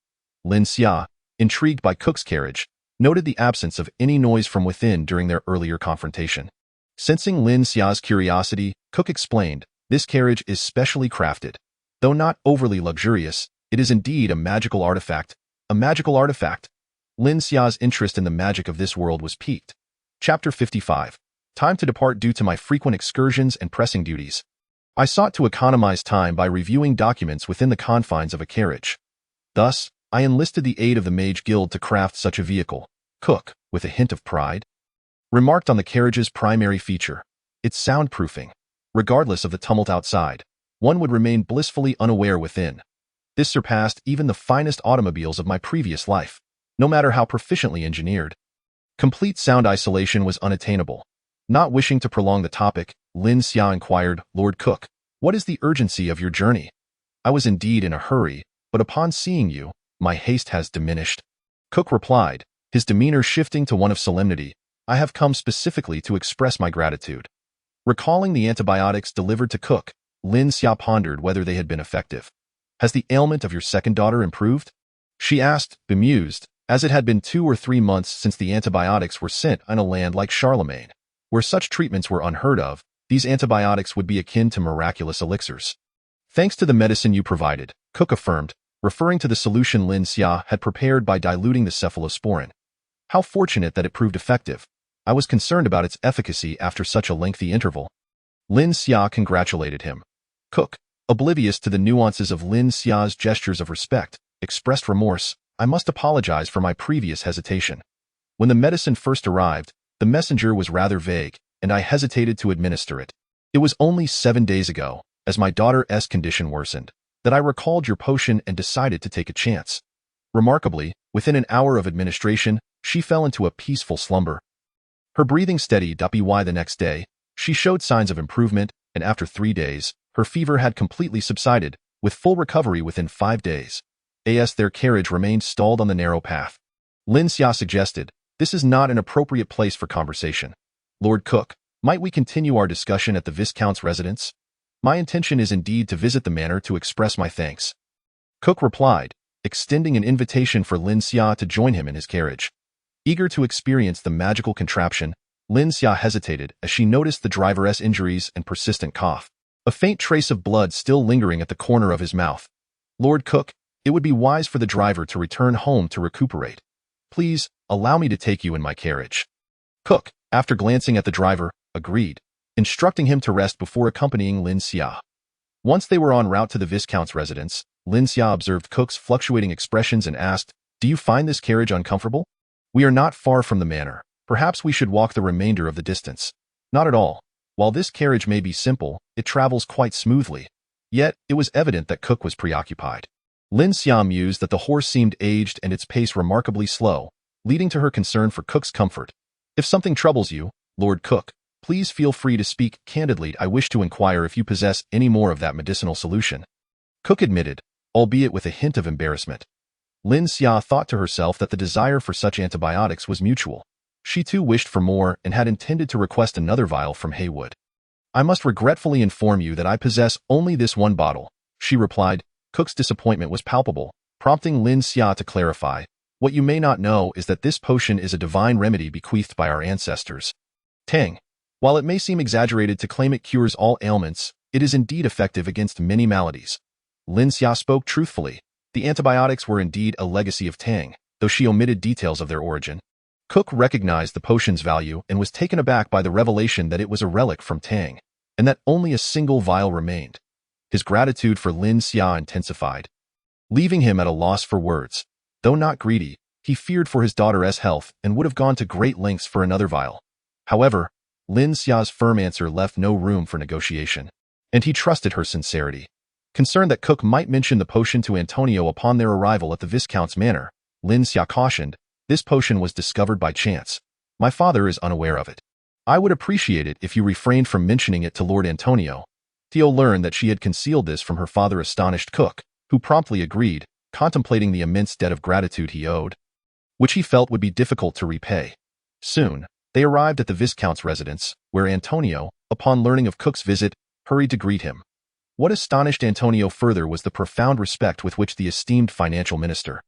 Lin Xia, intrigued by Cook's carriage, noted the absence of any noise from within during their earlier confrontation. Sensing Lin Xia's curiosity, Cook explained, "This carriage is specially crafted. Though not overly luxurious, it is indeed a magical artifact." A magical artifact? Lin Xia's interest in the magic of this world was piqued. Chapter 55. Time to depart. Due to my frequent excursions and pressing duties, I sought to economize time by reviewing documents within the confines of a carriage. Thus, I enlisted the aid of the Mage Guild to craft such a vehicle. Cook, with a hint of pride, remarked on the carriage's primary feature, its soundproofing. Regardless of the tumult outside, one would remain blissfully unaware within. This surpassed even the finest automobiles of my previous life, no matter how proficiently engineered. Complete sound isolation was unattainable. Not wishing to prolong the topic, Lin Xia inquired, "Lord Cook, what is the urgency of your journey?" "I was indeed in a hurry, but upon seeing you, my haste has diminished." Cook replied, his demeanor shifting to one of solemnity, "I have come specifically to express my gratitude." Recalling the antibiotics delivered to Cook, Lin Xia pondered whether they had been effective. Has the ailment of your second daughter improved? She asked, bemused, as it had been 2 or 3 months since the antibiotics were sent in a land like Charlemagne, where such treatments were unheard of. These antibiotics would be akin to miraculous elixirs. Thanks to the medicine you provided, Cook affirmed, referring to the solution Lin Xia had prepared by diluting the cephalosporin. How fortunate that it proved effective. I was concerned about its efficacy after such a lengthy interval. Lin Xia congratulated him. Cook, oblivious to the nuances of Lin Xia's gestures of respect, expressed remorse. I must apologize for my previous hesitation. When the medicine first arrived, the messenger was rather vague, and I hesitated to administer it. It was only 7 days ago, as my daughter's condition worsened, that I recalled your potion and decided to take a chance. Remarkably, within an hour of administration, she fell into a peaceful slumber. Her breathing steadied up. The next day, she showed signs of improvement, and after 3 days, her fever had completely subsided, with full recovery within 5 days. Their carriage remained stalled on the narrow path. Lin Xia suggested, "This is not an appropriate place for conversation. Lord Cook, might we continue our discussion at the Viscount's residence? My intention is indeed to visit the manor to express my thanks." Cook replied, extending an invitation for Lin Xia to join him in his carriage. Eager to experience the magical contraption, Lin Xia hesitated as she noticed the driver's injuries and persistent cough, a faint trace of blood still lingering at the corner of his mouth. "Lord Cook, it would be wise for the driver to return home to recuperate. Please, allow me to take you in my carriage." Cook, after glancing at the driver, agreed, instructing him to rest before accompanying Lin Xia. Once they were en route to the Viscount's residence, Lin Xia observed Cook's fluctuating expressions and asked, "Do you find this carriage uncomfortable? We are not far from the manor. Perhaps we should walk the remainder of the distance." "Not at all. While this carriage may be simple, it travels quite smoothly." Yet, it was evident that Cook was preoccupied. Lin Xia mused that the horse seemed aged and its pace remarkably slow, leading to her concern for Cook's comfort. "If something troubles you, Lord Cook, please feel free to speak candidly. I wish to inquire if you possess any more of that medicinal solution." Cook admitted, albeit with a hint of embarrassment. Lin Xia thought to herself that the desire for such antibiotics was mutual. She too wished for more and had intended to request another vial from Haywood. "I must regretfully inform you that I possess only this one bottle," she replied. Cook's disappointment was palpable, prompting Lin Xia to clarify, "What you may not know is that this potion is a divine remedy bequeathed by our ancestors. Tang. While it may seem exaggerated to claim it cures all ailments, it is indeed effective against many maladies." Lin Xia spoke truthfully. The antibiotics were indeed a legacy of Tang, though she omitted details of their origin. Cook recognized the potion's value and was taken aback by the revelation that it was a relic from Tang, and that only a single vial remained. His gratitude for Lin Xia intensified, leaving him at a loss for words. Though not greedy, he feared for his daughter's health and would have gone to great lengths for another vial. However, Lin Xia's firm answer left no room for negotiation, and he trusted her sincerity. Concerned that Cook might mention the potion to Antonio upon their arrival at the Viscount's manor, Lin Xia cautioned, "This potion was discovered by chance. My father is unaware of it. I would appreciate it if you refrained from mentioning it to Lord Antonio." Theo learned that she had concealed this from her father. Astonished Cook, who promptly agreed, contemplating the immense debt of gratitude he owed, which he felt would be difficult to repay. Soon, they arrived at the Viscount's residence, where Antonio, upon learning of Cook's visit, hurried to greet him. What astonished Antonio further was the profound respect with which the esteemed financial minister,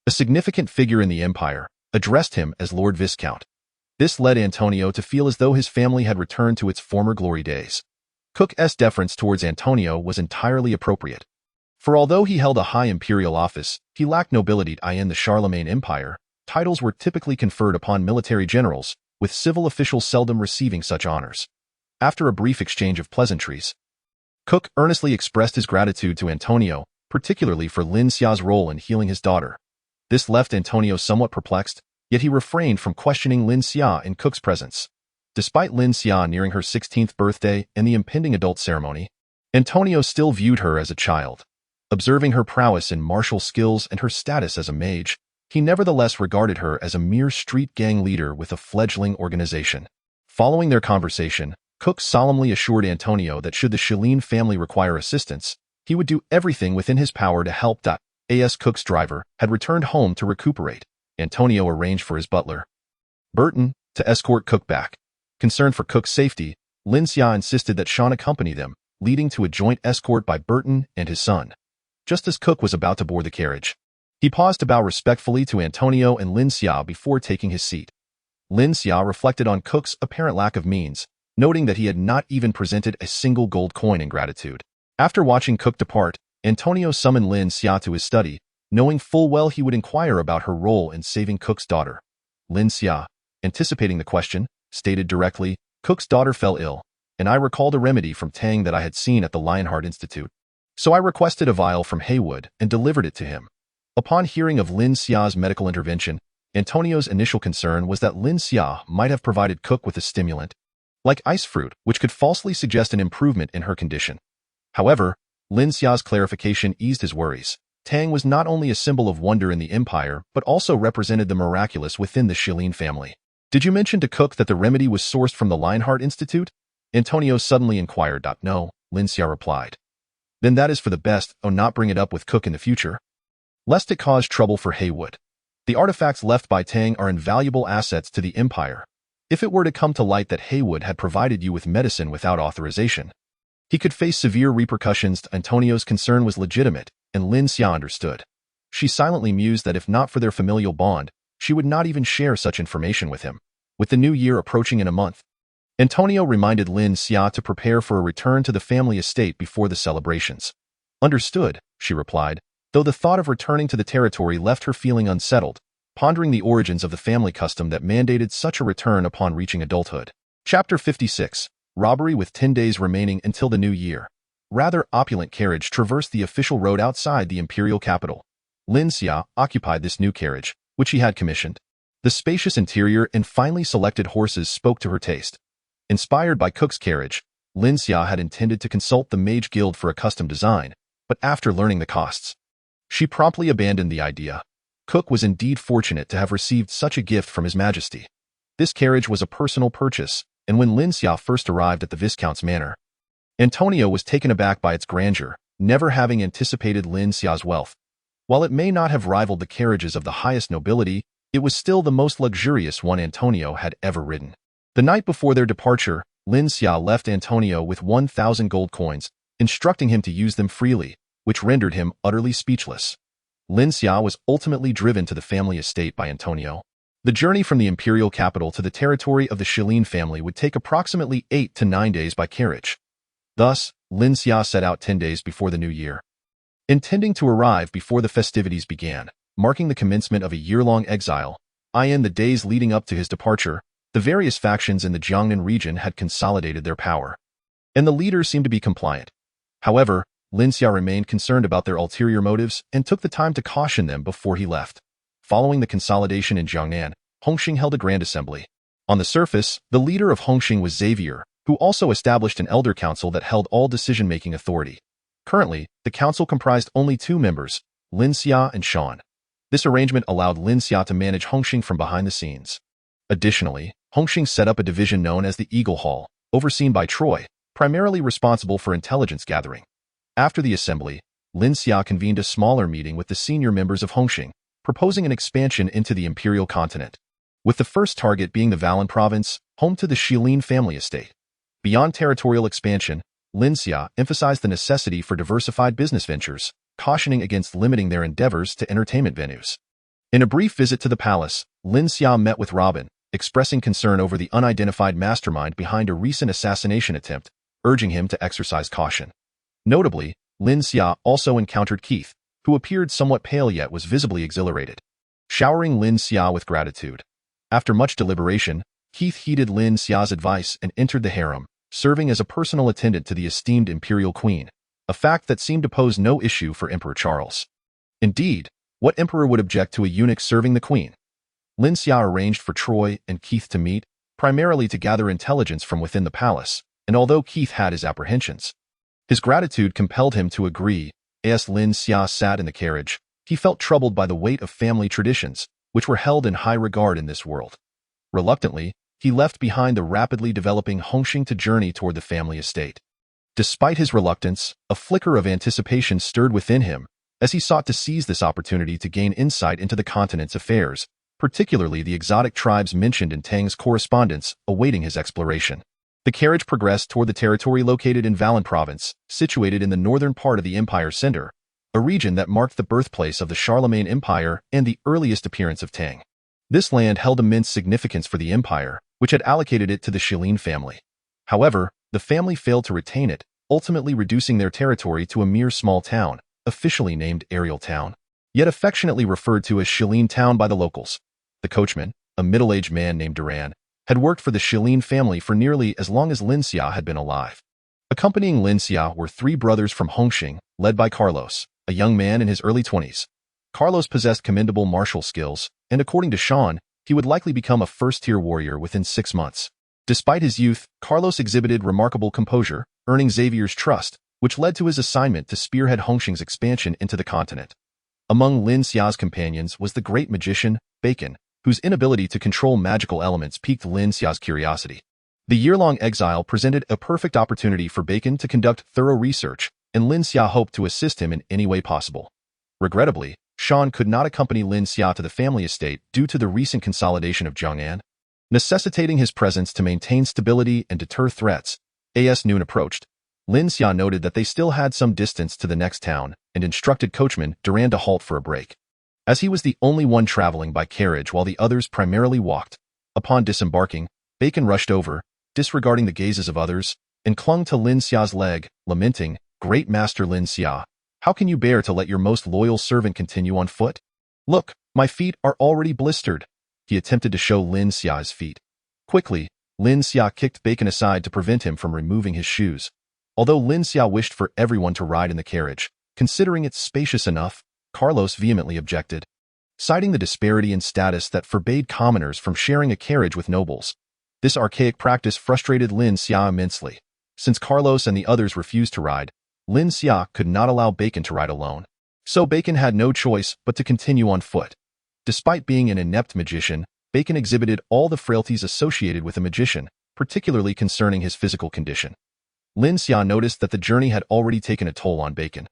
a significant figure in the empire, addressed him as Lord Viscount. This led Antonio to feel as though his family had returned to its former glory days. Cook's deference towards Antonio was entirely appropriate. For although he held a high imperial office, he lacked nobility in the Charlemagne Empire. Titles were typically conferred upon military generals, with civil officials seldom receiving such honors. After a brief exchange of pleasantries, Cook earnestly expressed his gratitude to Antonio, particularly for Lin Xia's role in healing his daughter. This left Antonio somewhat perplexed, yet he refrained from questioning Lin Xia in Cook's presence. Despite Lin Xia nearing her 16th birthday and the impending adult ceremony, Antonio still viewed her as a child. Observing her prowess in martial skills and her status as a mage, he nevertheless regarded her as a mere street gang leader with a fledgling organization. Following their conversation, Cook solemnly assured Antonio that should the Shilin family require assistance, he would do everything within his power to help. As Cook's driver had returned home to recuperate, Antonio arranged for his butler, Burton, to escort Cook back. Concerned for Cook's safety, Lin Xia insisted that Sean accompany them, leading to a joint escort by Burton and his son. Just as Cook was about to board the carriage, he paused to bow respectfully to Antonio and Lin Xia before taking his seat. Lin Xia reflected on Cook's apparent lack of means, noting that he had not even presented a single gold coin in gratitude. After watching Cook depart, Antonio summoned Lin Xia to his study, knowing full well he would inquire about her role in saving Cook's daughter. Lin Xia, anticipating the question, stated directly, "Cook's daughter fell ill, and I recalled a remedy from Tang that I had seen at the Lionheart Institute. So I requested a vial from Haywood and delivered it to him." Upon hearing of Lin Xia's medical intervention, Antonio's initial concern was that Lin Xia might have provided Cook with a stimulant, like ice fruit, which could falsely suggest an improvement in her condition. However, Lin Xia's clarification eased his worries. Tang was not only a symbol of wonder in the empire, but also represented the miraculous within the Shilin family. "Did you mention to Cook that the remedy was sourced from the Lionheart Institute?" Antonio suddenly inquired. "No," Lin Xia replied. "Then that is for the best. Not bring it up with Cook in the future, lest it cause trouble for Haywood. The artifacts left by Tang are invaluable assets to the empire. If it were to come to light that Haywood had provided you with medicine without authorization, he could face severe repercussions." Antonio's concern was legitimate, and Lin Xia understood. She silently mused that if not for their familial bond, she would not even share such information with him. With the new year approaching in a month, Antonio reminded Lin Xia to prepare for a return to the family estate before the celebrations. "Understood," she replied, though the thought of returning to the territory left her feeling unsettled, pondering the origins of the family custom that mandated such a return upon reaching adulthood. Chapter 56. Robbery. With 10 days remaining until the new year, rather opulent carriage traversed the official road outside the imperial capital. Lin Xia occupied this new carriage, which he had commissioned. The spacious interior and finely selected horses spoke to her taste. Inspired by Cook's carriage, Lin Xia had intended to consult the Mage Guild for a custom design, but after learning the costs, she promptly abandoned the idea. Cook was indeed fortunate to have received such a gift from His Majesty. This carriage was a personal purchase, and when Lin Xia first arrived at the Viscount's manor, Antonio was taken aback by its grandeur, never having anticipated Lin Xia's wealth. While it may not have rivaled the carriages of the highest nobility, it was still the most luxurious one Antonio had ever ridden. The night before their departure, Lin Xia left Antonio with 1,000 gold coins, instructing him to use them freely, which rendered him utterly speechless. Lin Xia was ultimately driven to the family estate by Antonio. The journey from the imperial capital to the territory of the Shilin family would take approximately 8 to 9 days by carriage. Thus, Lin Xia set out 10 days before the new year, intending to arrive before the festivities began, marking the commencement of a year-long exile. In the days leading up to his departure, the various factions in the Jiangnan region had consolidated their power, and the leaders seemed to be compliant. However, Lin Xia remained concerned about their ulterior motives and took the time to caution them before he left. Following the consolidation in Jiangnan, Hongxing held a grand assembly. On the surface, the leader of Hongxing was Xavier, who also established an elder council that held all decision-making authority. Currently, the council comprised only 2 members, Lin Xia and Sean. This arrangement allowed Lin Xia to manage Hongxing from behind the scenes. Additionally, Hongxing set up a division known as the Eagle Hall, overseen by Troy, primarily responsible for intelligence gathering. After the assembly, Lin Xia convened a smaller meeting with the senior members of Hongxing, proposing an expansion into the imperial continent, with the first target being the Valen province, home to the Shilin family estate. Beyond territorial expansion, Lin Xia emphasized the necessity for diversified business ventures, cautioning against limiting their endeavors to entertainment venues. In a brief visit to the palace, Lin Xia met with Robin, expressing concern over the unidentified mastermind behind a recent assassination attempt, urging him to exercise caution. Notably, Lin Xia also encountered Keith, who appeared somewhat pale yet was visibly exhilarated. Showering Lin Xia with gratitude. After much deliberation, Keith heeded Lin Xia's advice and entered the harem, serving as a personal attendant to the esteemed imperial queen, a fact that seemed to pose no issue for Emperor Charles. Indeed, what emperor would object to a eunuch serving the queen? Lin Xia arranged for Troy and Keith to meet, primarily to gather intelligence from within the palace, and although Keith had his apprehensions, his gratitude compelled him to agree. As Lin Xia sat in the carriage, he felt troubled by the weight of family traditions, which were held in high regard in this world. Reluctantly, he left behind the rapidly developing Hongxing to journey toward the family estate. Despite his reluctance, a flicker of anticipation stirred within him as he sought to seize this opportunity to gain insight into the continent's affairs, particularly the exotic tribes mentioned in Tang's correspondence awaiting his exploration. The carriage progressed toward the territory located in Valin province, situated in the northern part of the empire's center, a region that marked the birthplace of the Charlemagne Empire and the earliest appearance of Tang. This land held immense significance for the empire, which had allocated it to the Shilin family. However, the family failed to retain it, ultimately reducing their territory to a mere small town, officially named Ariel Town, yet affectionately referred to as Shilin Town by the locals. The coachman, a middle-aged man named Duran, had worked for the Shilin family for nearly as long as Lin Xia had been alive. Accompanying Lin Xia were three brothers from Hongxing, led by Carlos, a young man in his early 20s. Carlos possessed commendable martial skills, and according to Sean, he would likely become a first-tier warrior within 6 months. Despite his youth, Carlos exhibited remarkable composure, earning Xavier's trust, which led to his assignment to spearhead Hongxing's expansion into the continent. Among Lin Xia's companions was the great magician, Bacon, whose inability to control magical elements piqued Lin Xia's curiosity. The year-long exile presented a perfect opportunity for Bacon to conduct thorough research, and Lin Xia hoped to assist him in any way possible. Regrettably, Sean could not accompany Lin Xia to the family estate due to the recent consolidation of Jiang'an. Necessitating his presence to maintain stability and deter threats, as noon approached, Lin Xia noted that they still had some distance to the next town and instructed coachman Duran to halt for a break. As he was the only one traveling by carriage while the others primarily walked, upon disembarking, Bacon rushed over, disregarding the gazes of others, and clung to Lin Xia's leg, lamenting, "Great Master Lin Xia, how can you bear to let your most loyal servant continue on foot? Look, my feet are already blistered." He attempted to show Lin Xia his feet. Quickly, Lin Xia kicked Bacon aside to prevent him from removing his shoes. Although Lin Xia wished for everyone to ride in the carriage, considering it spacious enough, Carlos vehemently objected. Citing the disparity in status that forbade commoners from sharing a carriage with nobles. This archaic practice frustrated Lin Xia immensely. Since Carlos and the others refused to ride, Lin Xia could not allow Bacon to ride alone. So Bacon had no choice but to continue on foot. Despite being an inept magician, Bacon exhibited all the frailties associated with a magician, particularly concerning his physical condition. Lin Xia noticed that the journey had already taken a toll on Bacon.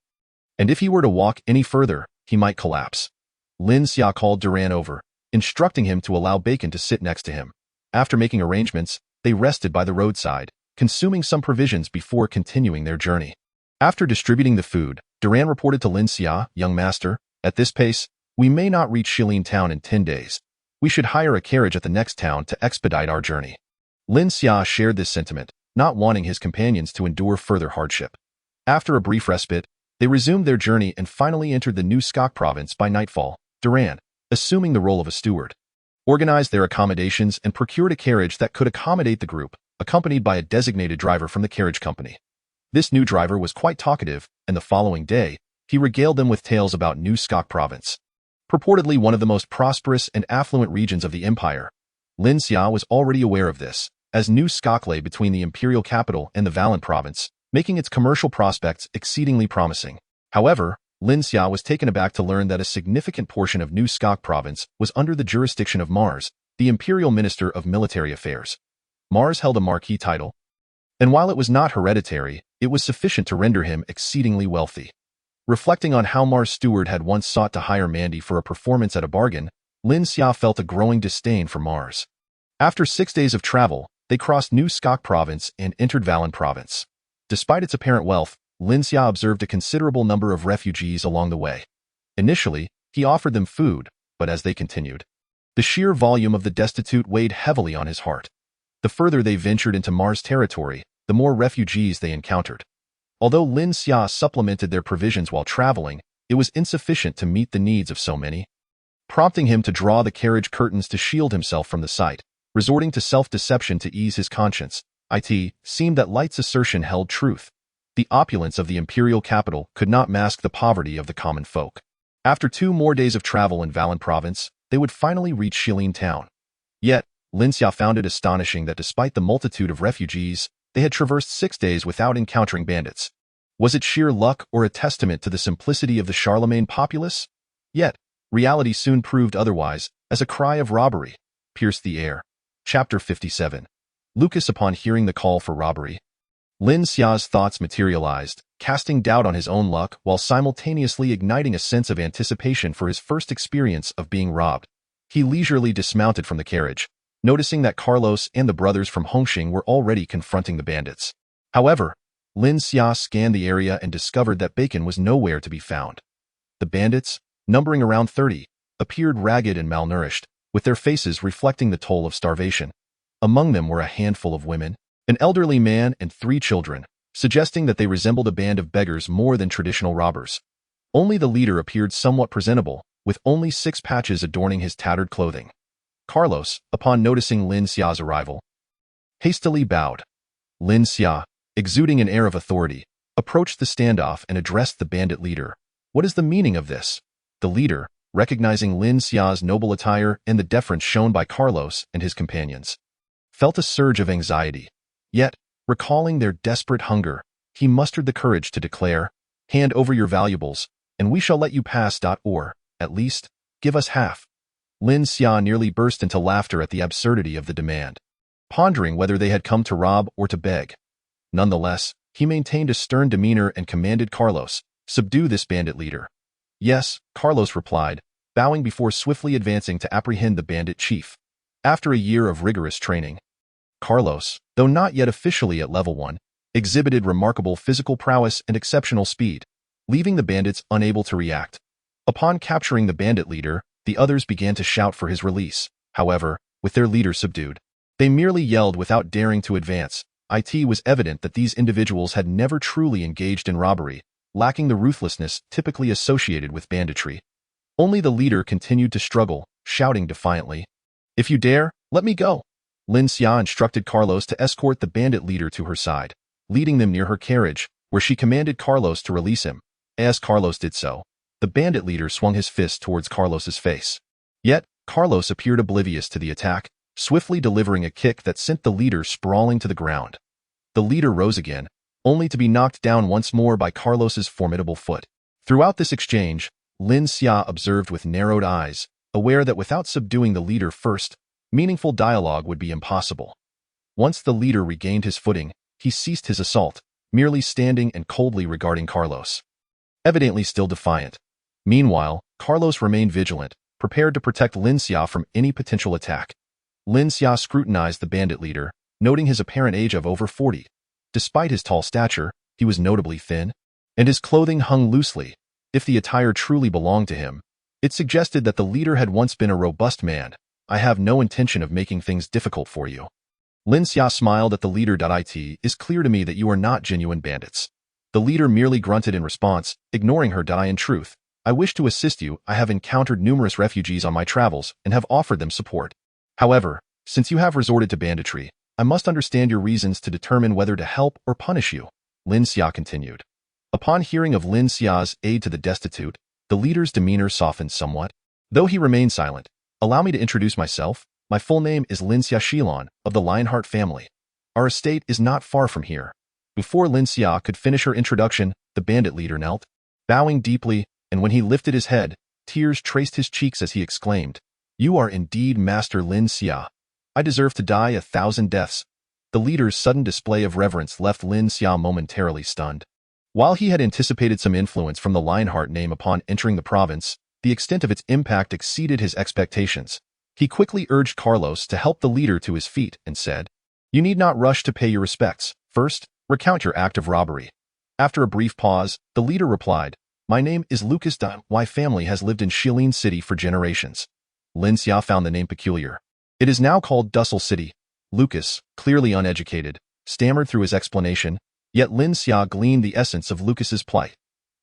And if he were to walk any further, he might collapse. Lin Xia called Duran over, instructing him to allow Bacon to sit next to him. After making arrangements, they rested by the roadside, consuming some provisions before continuing their journey. After distributing the food, Duran reported to Lin Xia, "Young master, at this pace, we may not reach Shilin Town in 10 days. We should hire a carriage at the next town to expedite our journey." Lin Xia shared this sentiment, not wanting his companions to endure further hardship. After a brief respite, they resumed their journey and finally entered the New Skok province by nightfall. Duran, assuming the role of a steward, organized their accommodations and procured a carriage that could accommodate the group, accompanied by a designated driver from the carriage company. This new driver was quite talkative, and the following day, he regaled them with tales about New Skok province. Purportedly one of the most prosperous and affluent regions of the empire. Lin Xia was already aware of this, as New Skok lay between the imperial capital and the Valin province, making its commercial prospects exceedingly promising. However, Lin Xia was taken aback to learn that a significant portion of New Skok province was under the jurisdiction of Mars, the imperial minister of military affairs. Mars held a marquis title, and while it was not hereditary, it was sufficient to render him exceedingly wealthy. Reflecting on how Mars' steward had once sought to hire Mandy for a performance at a bargain, Lin Xia felt a growing disdain for Mars. After 6 days of travel, they crossed New Skok province and entered Valin province. Despite its apparent wealth, Lin Xia observed a considerable number of refugees along the way. Initially, he offered them food, but as they continued, the sheer volume of the destitute weighed heavily on his heart. The further they ventured into Mars territory, the more refugees they encountered. Although Lin Xia supplemented their provisions while traveling, it was insufficient to meet the needs of so many, prompting him to draw the carriage curtains to shield himself from the sight. Resorting to self-deception to ease his conscience, it seemed that Light's assertion held truth. The opulence of the imperial capital could not mask the poverty of the common folk. After 2 more days of travel in Valin province, they would finally reach Shilin Town. Yet, Lin Xia found it astonishing that despite the multitude of refugees, they had traversed 6 days without encountering bandits. Was it sheer luck or a testament to the simplicity of the Charlemagne populace? Yet, reality soon proved otherwise, as a cry of robbery pierced the air. Chapter 57. Lucas upon hearing the call for robbery. Lin Xia's thoughts materialized, casting doubt on his own luck while simultaneously igniting a sense of anticipation for his first experience of being robbed. He leisurely dismounted from the carriage, noticing that Carlos and the brothers from Hongqing were already confronting the bandits. However, Lin Xia scanned the area and discovered that Bacon was nowhere to be found. The bandits, numbering around 30, appeared ragged and malnourished, with their faces reflecting the toll of starvation. Among them were a handful of women, an elderly man, and 3 children, suggesting that they resembled a band of beggars more than traditional robbers. Only the leader appeared somewhat presentable, with only 6 patches adorning his tattered clothing. Carlos, upon noticing Lin Xia's arrival, hastily bowed. Lin Xia, exuding an air of authority, approached the standoff and addressed the bandit leader. "What is the meaning of this?" The leader, recognizing Lin Xia's noble attire and the deference shown by Carlos and his companions, felt a surge of anxiety. Yet, recalling their desperate hunger, he mustered the courage to declare, "Hand over your valuables, and we shall let you pass. Or, at least, give us half." Lin Xia nearly burst into laughter at the absurdity of the demand, pondering whether they had come to rob or to beg. Nonetheless, he maintained a stern demeanor and commanded Carlos, "Subdue this bandit leader." "Yes," Carlos replied, bowing before swiftly advancing to apprehend the bandit chief. After a year of rigorous training, Carlos, though not yet officially at level 1, exhibited remarkable physical prowess and exceptional speed, leaving the bandits unable to react. Upon capturing the bandit leader, the others began to shout for his release. However, with their leader subdued, they merely yelled without daring to advance. It was evident that these individuals had never truly engaged in robbery, lacking the ruthlessness typically associated with banditry. Only the leader continued to struggle, shouting defiantly, "If you dare, let me go." Lin Xia instructed Carlos to escort the bandit leader to her side, leading them near her carriage, where she commanded Carlos to release him. As Carlos did so, the bandit leader swung his fist towards Carlos's face. Yet, Carlos appeared oblivious to the attack, swiftly delivering a kick that sent the leader sprawling to the ground. The leader rose again, only to be knocked down once more by Carlos's formidable foot. Throughout this exchange, Lin Xia observed with narrowed eyes, aware that without subduing the leader first, meaningful dialogue would be impossible. Once the leader regained his footing, he ceased his assault, merely standing and coldly regarding Carlos, evidently still defiant. Meanwhile, Carlos remained vigilant, prepared to protect Lin Xia from any potential attack. Lin Xia scrutinized the bandit leader, noting his apparent age of over 40. Despite his tall stature, he was notably thin, and his clothing hung loosely. If the attire truly belonged to him, it suggested that the leader had once been a robust man. "I have no intention of making things difficult for you." Lin Xia smiled at the leader. "It is clear to me that you are not genuine bandits." The leader merely grunted in response, ignoring her. "In truth, I wish to assist you. I have encountered numerous refugees on my travels and have offered them support. However, since you have resorted to banditry, I must understand your reasons to determine whether to help or punish you." Lin Xia continued. Upon hearing of Lin Xia's aid to the destitute, the leader's demeanor softened somewhat, though he remained silent. "Allow me to introduce myself. My full name is Lin Xia Shilon, of the Lionheart family. Our estate is not far from here." Before Lin Xia could finish her introduction, the bandit leader knelt, bowing deeply, and when he lifted his head, tears traced his cheeks as he exclaimed, "You are indeed Master Lin Xia. I deserve to die 1,000 deaths." The leader's sudden display of reverence left Lin Xia momentarily stunned. While he had anticipated some influence from the Lionheart name upon entering the province, the extent of its impact exceeded his expectations. He quickly urged Carlos to help the leader to his feet and said, "You need not rush to pay your respects. First, recount your act of robbery." After a brief pause, the leader replied, "My name is Lucas. My family has lived in Shilin City for generations." Lin Xia found the name peculiar. "It is now called Desolate City." Lucas, clearly uneducated, stammered through his explanation, yet Lin Xia gleaned the essence of Lucas's plight.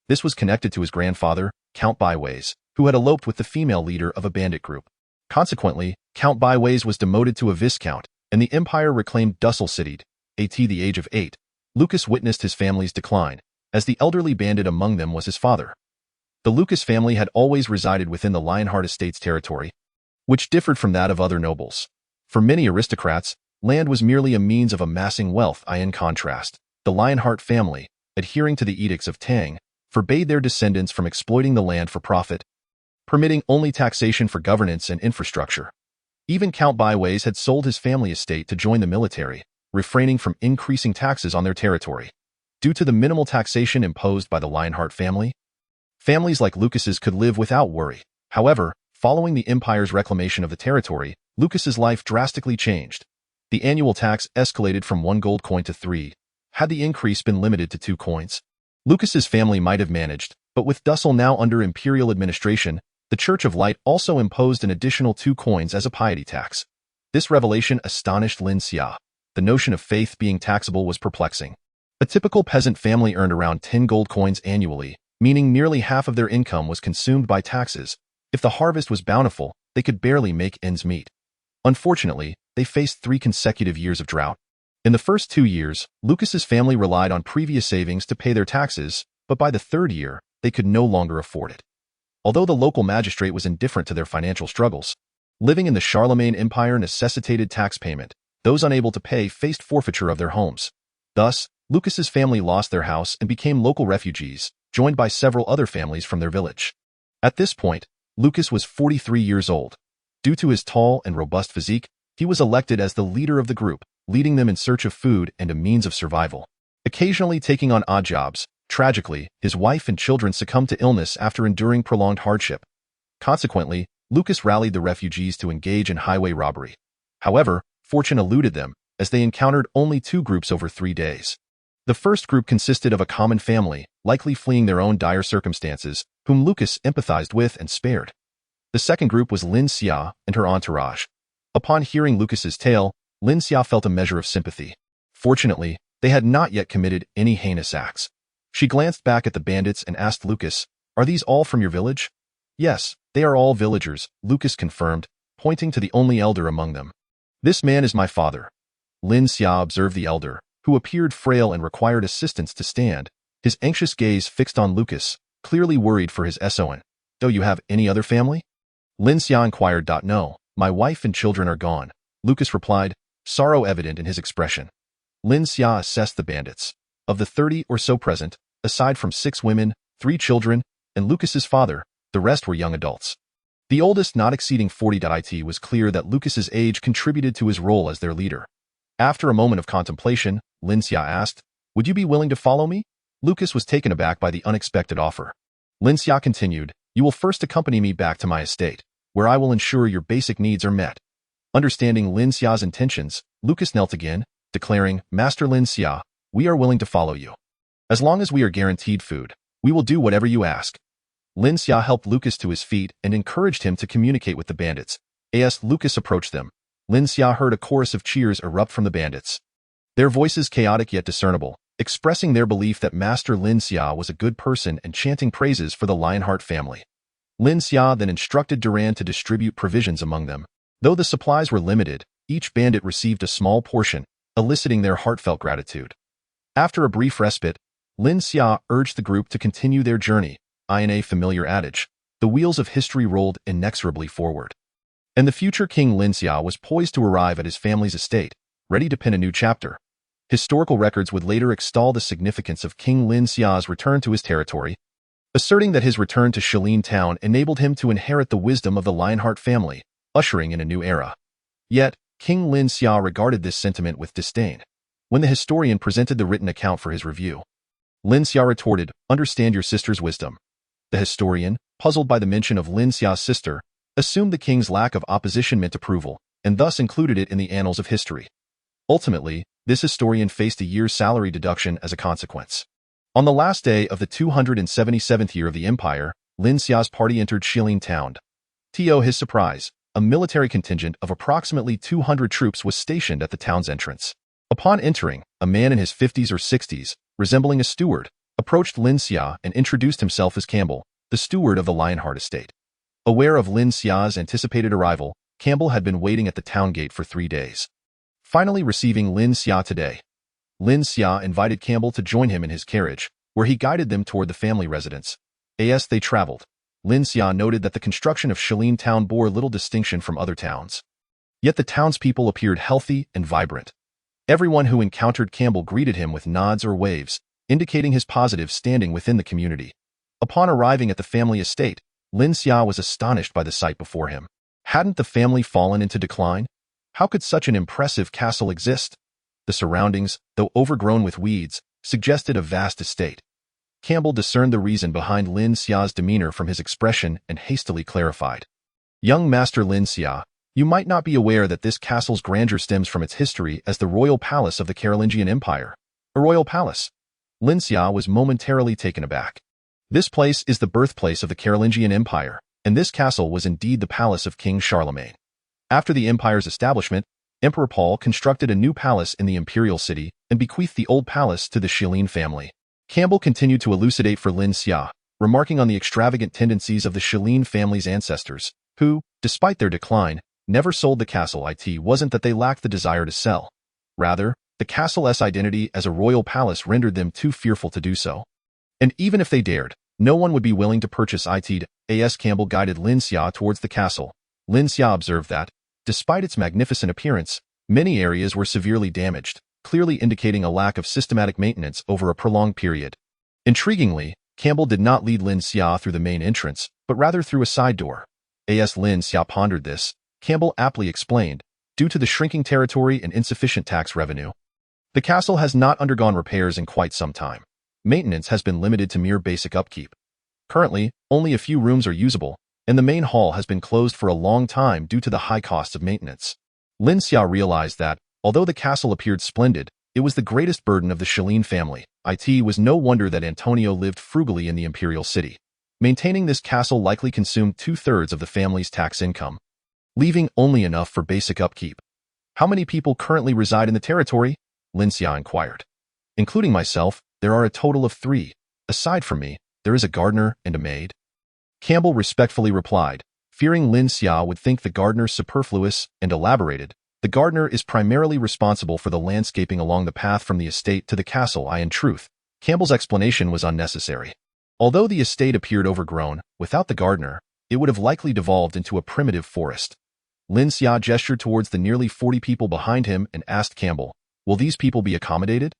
This was connected to his grandfather, Count Byways, who had eloped with the female leader of a bandit group. Consequently, Count Byways was demoted to a viscount, and the empire reclaimed Desolate City. At the age of 8, Lucas witnessed his family's decline, as the elderly bandit among them was his father. The Lucas family had always resided within the Lionheart estate's territory, which differed from that of other nobles. For many aristocrats, land was merely a means of amassing wealth. In contrast, the Lionheart family, adhering to the edicts of Tang, forbade their descendants from exploiting the land for profit, permitting only taxation for governance and infrastructure. Even Count Byways had sold his family estate to join the military, refraining from increasing taxes on their territory. Due to the minimal taxation imposed by the Lionheart family, families like Lucas's could live without worry. However, following the empire's reclamation of the territory, Lucas's life drastically changed. The annual tax escalated from 1 gold coin to 3. Had the increase been limited to 2 coins, Lucas's family might have managed, but with Dussel now under imperial administration, the Church of Light also imposed an additional 2 coins as a piety tax. This revelation astonished Lin Xia. The notion of faith being taxable was perplexing. A typical peasant family earned around 10 gold coins annually, meaning nearly half of their income was consumed by taxes. If the harvest was bountiful, they could barely make ends meet. Unfortunately, they faced 3 consecutive years of drought. In the first 2 years, Lucas's family relied on previous savings to pay their taxes, but by the 3rd year, they could no longer afford it. Although the local magistrate was indifferent to their financial struggles, living in the Charlemagne Empire necessitated tax payment. Those unable to pay faced forfeiture of their homes. Thus, Lucas's family lost their house and became local refugees, joined by several other families from their village. At this point, Lucas was 43 years old. Due to his tall and robust physique, he was elected as the leader of the group, leading them in search of food and a means of survival. Occasionally taking on odd jobs, tragically, his wife and children succumbed to illness after enduring prolonged hardship. Consequently, Lucas rallied the refugees to engage in highway robbery. However, fortune eluded them, as they encountered only 2 groups over 3 days. The first group consisted of a common family, likely fleeing their own dire circumstances, whom Lucas empathized with and spared. The second group was Lin Xia and her entourage. Upon hearing Lucas's tale, Lin Xia felt a measure of sympathy. Fortunately, they had not yet committed any heinous acts. She glanced back at the bandits and asked Lucas, "Are these all from your village?" "Yes, they are all villagers," Lucas confirmed, pointing to the only elder among them. "This man is my father." Lin Xia observed the elder, who appeared frail and required assistance to stand, his anxious gaze fixed on Lucas, clearly worried for his son. "Do you have any other family?" Lin Xia inquired. "No, my wife and children are gone," Lucas replied, sorrow evident in his expression. Lin Xia assessed the bandits. Of the 30 or so present, aside from 6 women, 3 children, and Lucas's father, the rest were young adults. The oldest not exceeding 40. It was clear that Lucas's age contributed to his role as their leader. After a moment of contemplation, Lin Xia asked, "Would you be willing to follow me?" Lucas was taken aback by the unexpected offer. Lin Xia continued, "You will first accompany me back to my estate, where I will ensure your basic needs are met." Understanding Lin Xia's intentions, Lucas knelt again, declaring, "Master Lin Xia, we are willing to follow you. As long as we are guaranteed food, we will do whatever you ask." Lin Xia helped Lucas to his feet and encouraged him to communicate with the bandits. As Lucas approached them, Lin Xia heard a chorus of cheers erupt from the bandits. Their voices chaotic yet discernible, expressing their belief that Master Lin Xia was a good person and chanting praises for the Lionheart family. Lin Xia then instructed Duran to distribute provisions among them. Though the supplies were limited, each bandit received a small portion, eliciting their heartfelt gratitude. After a brief respite, Lin Xia urged the group to continue their journey. In a familiar adage, the wheels of history rolled inexorably forward. And the future King Lin Xia was poised to arrive at his family's estate, ready to pen a new chapter. Historical records would later extol the significance of King Lin Xia's return to his territory, asserting that his return to Shilin Town enabled him to inherit the wisdom of the Lionheart family, ushering in a new era. Yet, King Lin Xia regarded this sentiment with disdain. When the historian presented the written account for his review, Lin Xia retorted, "Understand your sister's wisdom." The historian, puzzled by the mention of Lin Xia's sister, assumed the king's lack of opposition meant approval, and thus included it in the annals of history. Ultimately, this historian faced a year's salary deduction as a consequence. On the last day of the 277th year of the empire, Lin Xia's party entered Shilin Town. To his surprise, a military contingent of approximately 200 troops was stationed at the town's entrance. Upon entering, a man in his 50s or 60s, resembling a steward, approached Lin Xia and introduced himself as Campbell, the steward of the Lionheart estate. Aware of Lin Xia's anticipated arrival, Campbell had been waiting at the town gate for 3 days. Finally receiving Lin Xia today, Lin Xia invited Campbell to join him in his carriage, where he guided them toward the family residence. As they traveled, Lin Xia noted that the construction of Shilin Town bore little distinction from other towns. Yet the townspeople appeared healthy and vibrant. Everyone who encountered Campbell greeted him with nods or waves, indicating his positive standing within the community. Upon arriving at the family estate, Lin Xia was astonished by the sight before him. Hadn't the family fallen into decline? How could such an impressive castle exist? The surroundings, though overgrown with weeds, suggested a vast estate. Campbell discerned the reason behind Lin Xia's demeanor from his expression and hastily clarified. "Young Master Lin Xia, You might not be aware that this castle's grandeur stems from its history as the royal palace of the Carolingian Empire. A royal palace. Lin Xia was momentarily taken aback. This place is the birthplace of the Carolingian Empire, and this castle was indeed the palace of King Charlemagne. After the empire's establishment, Emperor Paul constructed a new palace in the imperial city and bequeathed the old palace to the Shilin family. Campbell continued to elucidate for Lin Xia, remarking on the extravagant tendencies of the Shilin family's ancestors, who, despite their decline, never sold the castle. It wasn't that they lacked the desire to sell. Rather, the castle's identity as a royal palace rendered them too fearful to do so. And even if they dared, no one would be willing to purchase it. As Campbell guided Lin Xia towards the castle, Lin Xia observed that, despite its magnificent appearance, many areas were severely damaged, clearly indicating a lack of systematic maintenance over a prolonged period. Intriguingly, Campbell did not lead Lin Xia through the main entrance, but rather through a side door. As Lin Xia pondered this, Campbell aptly explained, due to the shrinking territory and insufficient tax revenue, the castle has not undergone repairs in quite some time. Maintenance has been limited to mere basic upkeep. Currently, only a few rooms are usable, and the main hall has been closed for a long time due to the high costs of maintenance. Lin Xia realized that, although the castle appeared splendid, it was the greatest burden of the Shilin family. It was no wonder that Antonio lived frugally in the imperial city. Maintaining this castle likely consumed 2/3 of the family's tax income, leaving only enough for basic upkeep. How many people currently reside in the territory? Lin Xia inquired. Including myself, there are a total of 3. Aside from me, there is a gardener and a maid. Campbell respectfully replied, fearing Lin Xia would think the gardener superfluous, and elaborated. The gardener is primarily responsible for the landscaping along the path from the estate to the castle. In truth, Campbell's explanation was unnecessary. Although the estate appeared overgrown, without the gardener, it would have likely devolved into a primitive forest. Lin Xia gestured towards the nearly 40 people behind him and asked Campbell, "Will these people be accommodated?"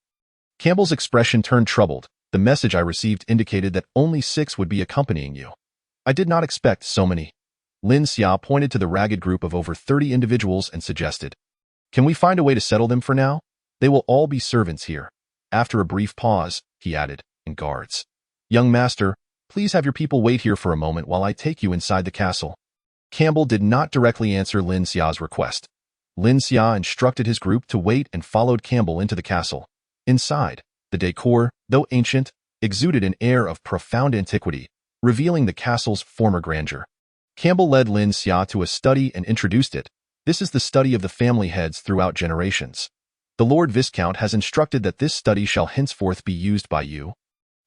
Campbell's expression turned troubled. "The message I received indicated that only 6 would be accompanying you. I did not expect so many." Lin Xia pointed to the ragged group of over 30 individuals and suggested, "Can we find a way to settle them for now? They will all be servants here." After a brief pause, he added, "And guards. Young master, please have your people wait here for a moment while I take you inside the castle." Campbell did not directly answer Lin Xia's request. Lin Xia instructed his group to wait and followed Campbell into the castle. Inside, the decor, though ancient, exuded an air of profound antiquity, revealing the castle's former grandeur. Campbell led Lin Xia to a study and introduced it. "This is the study of the family heads throughout generations. The Lord Viscount has instructed that this study shall henceforth be used by you,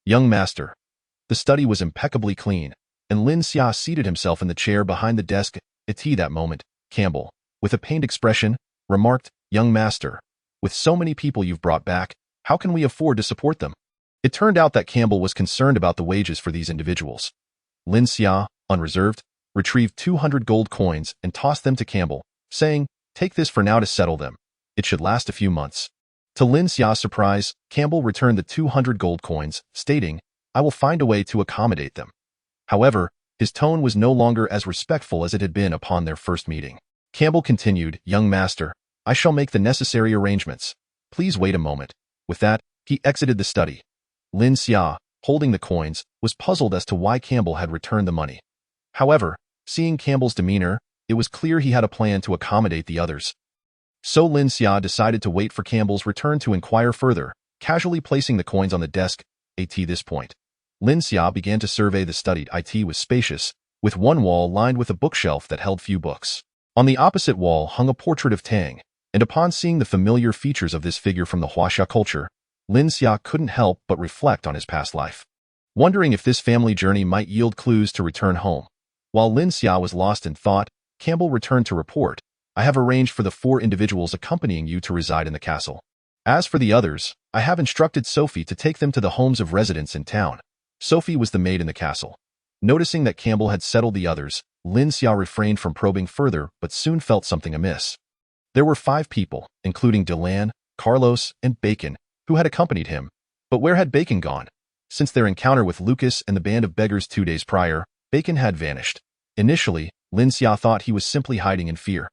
young master." The study was impeccably clean, and Lin Xia seated himself in the chair behind the desk. At that moment, Campbell, with a pained expression, remarked, "Young master, with so many people you've brought back, how can we afford to support them?" It turned out that Campbell was concerned about the wages for these individuals. Lin Xia, unreserved, retrieved 200 gold coins and tossed them to Campbell, saying, "Take this for now to settle them. It should last a few months." To Lin Xia's surprise, Campbell returned the 200 gold coins, stating, "I will find a way to accommodate them." However, his tone was no longer as respectful as it had been upon their first meeting. Campbell continued, "Young master, I shall make the necessary arrangements. Please wait a moment." With that, he exited the study. Lin Xia, holding the coins, was puzzled as to why Campbell had returned the money. However, seeing Campbell's demeanor, it was clear he had a plan to accommodate the others. So Lin Xia decided to wait for Campbell's return to inquire further, casually placing the coins on the desk. At this point, Lin Xia began to survey the study. It was spacious, with one wall lined with a bookshelf that held few books. On the opposite wall hung a portrait of Tang, and upon seeing the familiar features of this figure from the Huaxia culture, Lin Xia couldn't help but reflect on his past life, wondering if this family journey might yield clues to return home. While Lin Xia was lost in thought, Campbell returned to report, "I have arranged for the 4 individuals accompanying you to reside in the castle. As for the others, I have instructed Sophie to take them to the homes of residents in town." Sophie was the maid in the castle. Noticing that Campbell had settled the others, Lin Xia refrained from probing further but soon felt something amiss. There were 5 people, including Delan, Carlos, and Bacon, who had accompanied him. But where had Bacon gone? Since their encounter with Lucas and the band of beggars 2 days prior, Bacon had vanished. Initially, Lin Xia thought he was simply hiding in fear.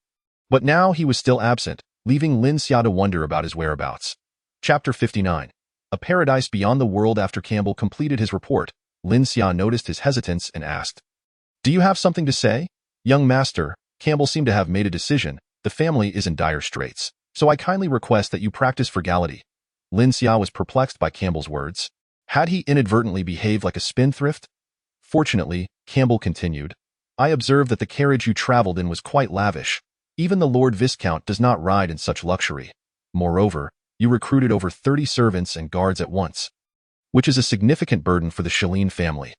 But now he was still absent, leaving Lin Xia to wonder about his whereabouts. Chapter 59. A Paradise Beyond the World. After Campbell completed his report, Lin Xia noticed his hesitance and asked, "Do you have something to say, young master?" Campbell seemed to have made a decision. The family is in dire straits, so I kindly request that you practice frugality. Lin Xia was perplexed by Campbell's words. Had he inadvertently behaved like a spendthrift? Fortunately, Campbell continued, I observed that the carriage you traveled in was quite lavish. Even the Lord Viscount does not ride in such luxury. Moreover, you recruited over 30 servants and guards at once, which is a significant burden for the Shilin family.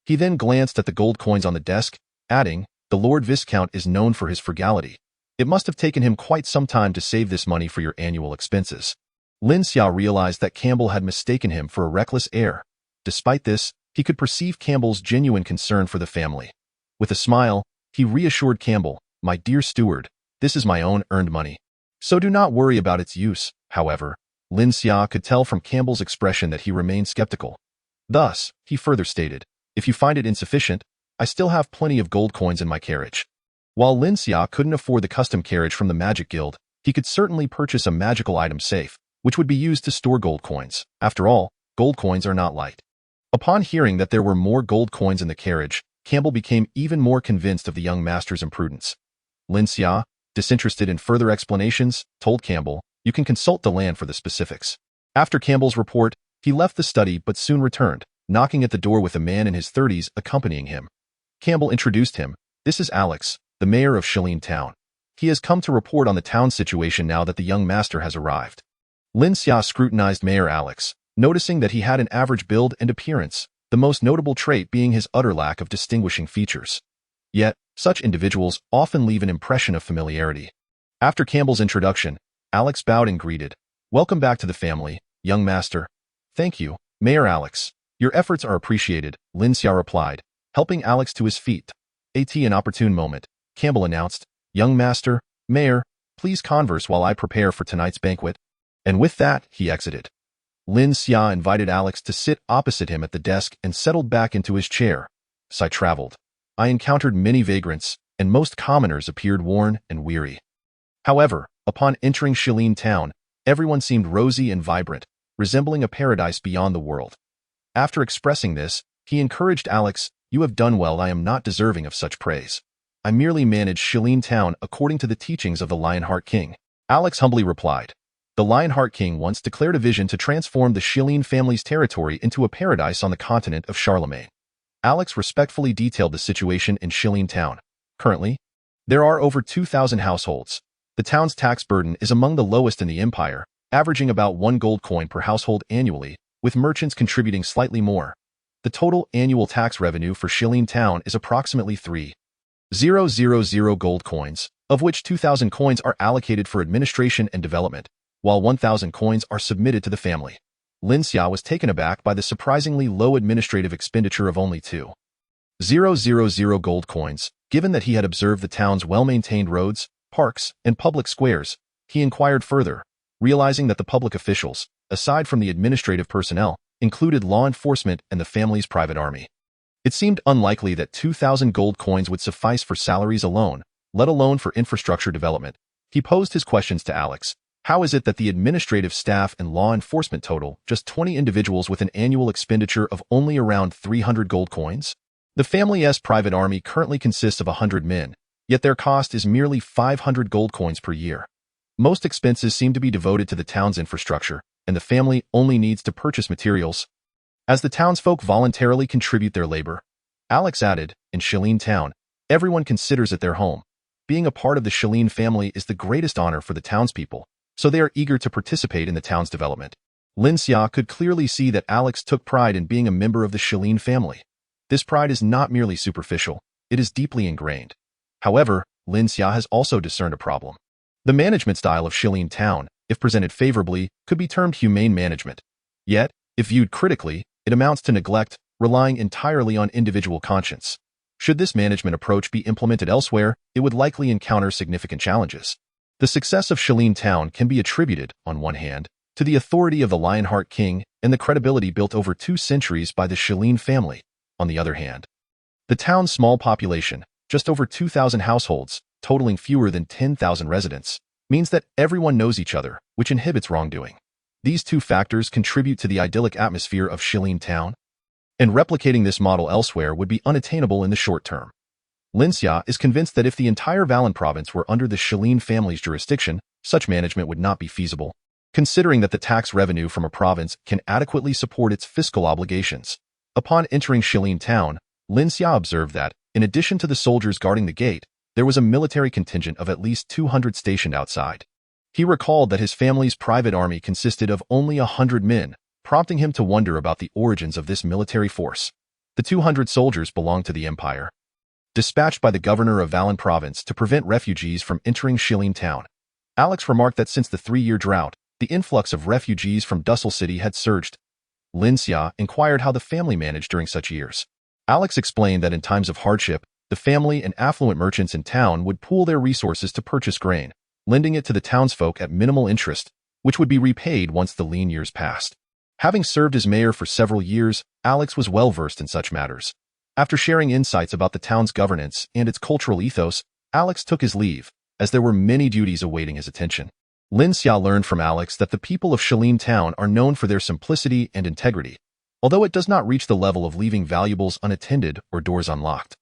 He then glanced at the gold coins on the desk, adding, the Lord Viscount is known for his frugality. It must have taken him quite some time to save this money for your annual expenses. Lin Xia realized that Campbell had mistaken him for a reckless heir. Despite this, he could perceive Campbell's genuine concern for the family. With a smile, he reassured Campbell, my dear steward, this is my own earned money. So do not worry about its use. However, Lin Xia could tell from Campbell's expression that he remained skeptical. Thus, he further stated, if you find it insufficient, I still have plenty of gold coins in my carriage. While Lin Xia couldn't afford the custom carriage from the Magic Guild, he could certainly purchase a magical item safe, which would be used to store gold coins. After all, gold coins are not light. Upon hearing that there were more gold coins in the carriage, Campbell became even more convinced of the young master's imprudence. Lin Xia, disinterested in further explanations, told Campbell, you can consult Deland for the specifics. After Campbell's report, he left the study but soon returned, knocking at the door with a man in his 30s accompanying him. Campbell introduced him. This is Alex, the mayor of Shilin Town. He has come to report on the town's situation now that the young master has arrived. Lin Xia scrutinized Mayor Alex, noticing that he had an average build and appearance, the most notable trait being his utter lack of distinguishing features. Yet, such individuals often leave an impression of familiarity. After Campbell's introduction, Alex bowed and greeted, welcome back to the family, young master. Thank you, Mayor Alex. Your efforts are appreciated, Lin Xia replied, helping Alex to his feet. At an opportune moment, Campbell announced, young master, mayor, please converse while I prepare for tonight's banquet. And with that, he exited. Lin Xia invited Alex to sit opposite him at the desk and settled back into his chair. As I traveled, I encountered many vagrants, and most commoners appeared worn and weary. However, upon entering Shilin Town, everyone seemed rosy and vibrant, resembling a paradise beyond the world. After expressing this, he encouraged Alex, you have done well. I am not deserving of such praise. I merely manage Shilin Town according to the teachings of the Lionheart King. Alex humbly replied, the Lionheart King once declared a vision to transform the Shilin family's territory into a paradise on the continent of Charlemagne. Alex respectfully detailed the situation in Shilin Town. Currently, there are over 2,000 households. The town's tax burden is among the lowest in the empire, averaging about 1 gold coin per household annually, with merchants contributing slightly more. The total annual tax revenue for Shilin Town is approximately 3,000 gold coins, of which 2,000 coins are allocated for administration and development, while 1,000 coins are submitted to the family. Lin Xia was taken aback by the surprisingly low administrative expenditure of only 2,000 gold coins. Given that he had observed the town's well-maintained roads, parks, and public squares, he inquired further, realizing that the public officials, aside from the administrative personnel, included law enforcement and the family's private army. It seemed unlikely that 2,000 gold coins would suffice for salaries alone, let alone for infrastructure development. He posed his questions to Alex. How is it that the administrative staff and law enforcement total just 20 individuals with an annual expenditure of only around 300 gold coins? The family's private army currently consists of 100 men, yet their cost is merely 500 gold coins per year. Most expenses seem to be devoted to the town's infrastructure, and the family only needs to purchase materials, as the townsfolk voluntarily contribute their labor. Alex added, in Shilin Town, everyone considers it their home. Being a part of the Shilin family is the greatest honor for the townspeople, so they are eager to participate in the town's development. Lin Xia could clearly see that Alex took pride in being a member of the Shilin family. This pride is not merely superficial, it is deeply ingrained. However, Lin Xia has also discerned a problem. The management style of Shilin Town, if presented favorably, could be termed humane management. Yet, if viewed critically, it amounts to neglect, relying entirely on individual conscience. Should this management approach be implemented elsewhere, it would likely encounter significant challenges. The success of Shilin Town can be attributed, on one hand, to the authority of the Lionheart King and the credibility built over 2 centuries by the Shilin family. On the other hand, the town's small population, just over 2,000 households, totaling fewer than 10,000 residents, means that everyone knows each other, which inhibits wrongdoing. These 2 factors contribute to the idyllic atmosphere of Shilin Town, and replicating this model elsewhere would be unattainable in the short term. Lin Xia is convinced that if the entire Valen province were under the Shilin family's jurisdiction, such management would not be feasible, considering that the tax revenue from a province can adequately support its fiscal obligations. Upon entering Shilin town, Lin Xia observed that, in addition to the soldiers guarding the gate, there was a military contingent of at least 200 stationed outside. He recalled that his family's private army consisted of only 100 men, prompting him to wonder about the origins of this military force. The 200 soldiers belonged to the empire, dispatched by the governor of Valen province to prevent refugees from entering Shilin town. Alex remarked that since the 3-year drought, the influx of refugees from Desolate City had surged. Lin Xia inquired how the family managed during such years. Alex explained that in times of hardship, the family and affluent merchants in town would pool their resources to purchase grain, lending it to the townsfolk at minimal interest, which would be repaid once the lean years passed. Having served as mayor for several years, Alex was well versed in such matters. After sharing insights about the town's governance and its cultural ethos, Alex took his leave, as there were many duties awaiting his attention. Lin Xia learned from Alex that the people of Shilin town are known for their simplicity and integrity, although it does not reach the level of leaving valuables unattended or doors unlocked.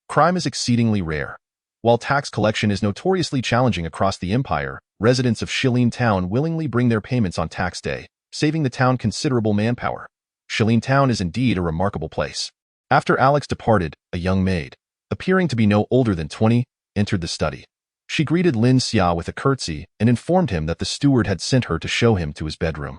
Crime is exceedingly rare. While tax collection is notoriously challenging across the empire, residents of Shilin town willingly bring their payments on tax day, saving the town considerable manpower. Shilin town is indeed a remarkable place. After Alex departed, a young maid, appearing to be no older than 20, entered the study. She greeted Lin Xia with a curtsy and informed him that the steward had sent her to show him to his bedroom.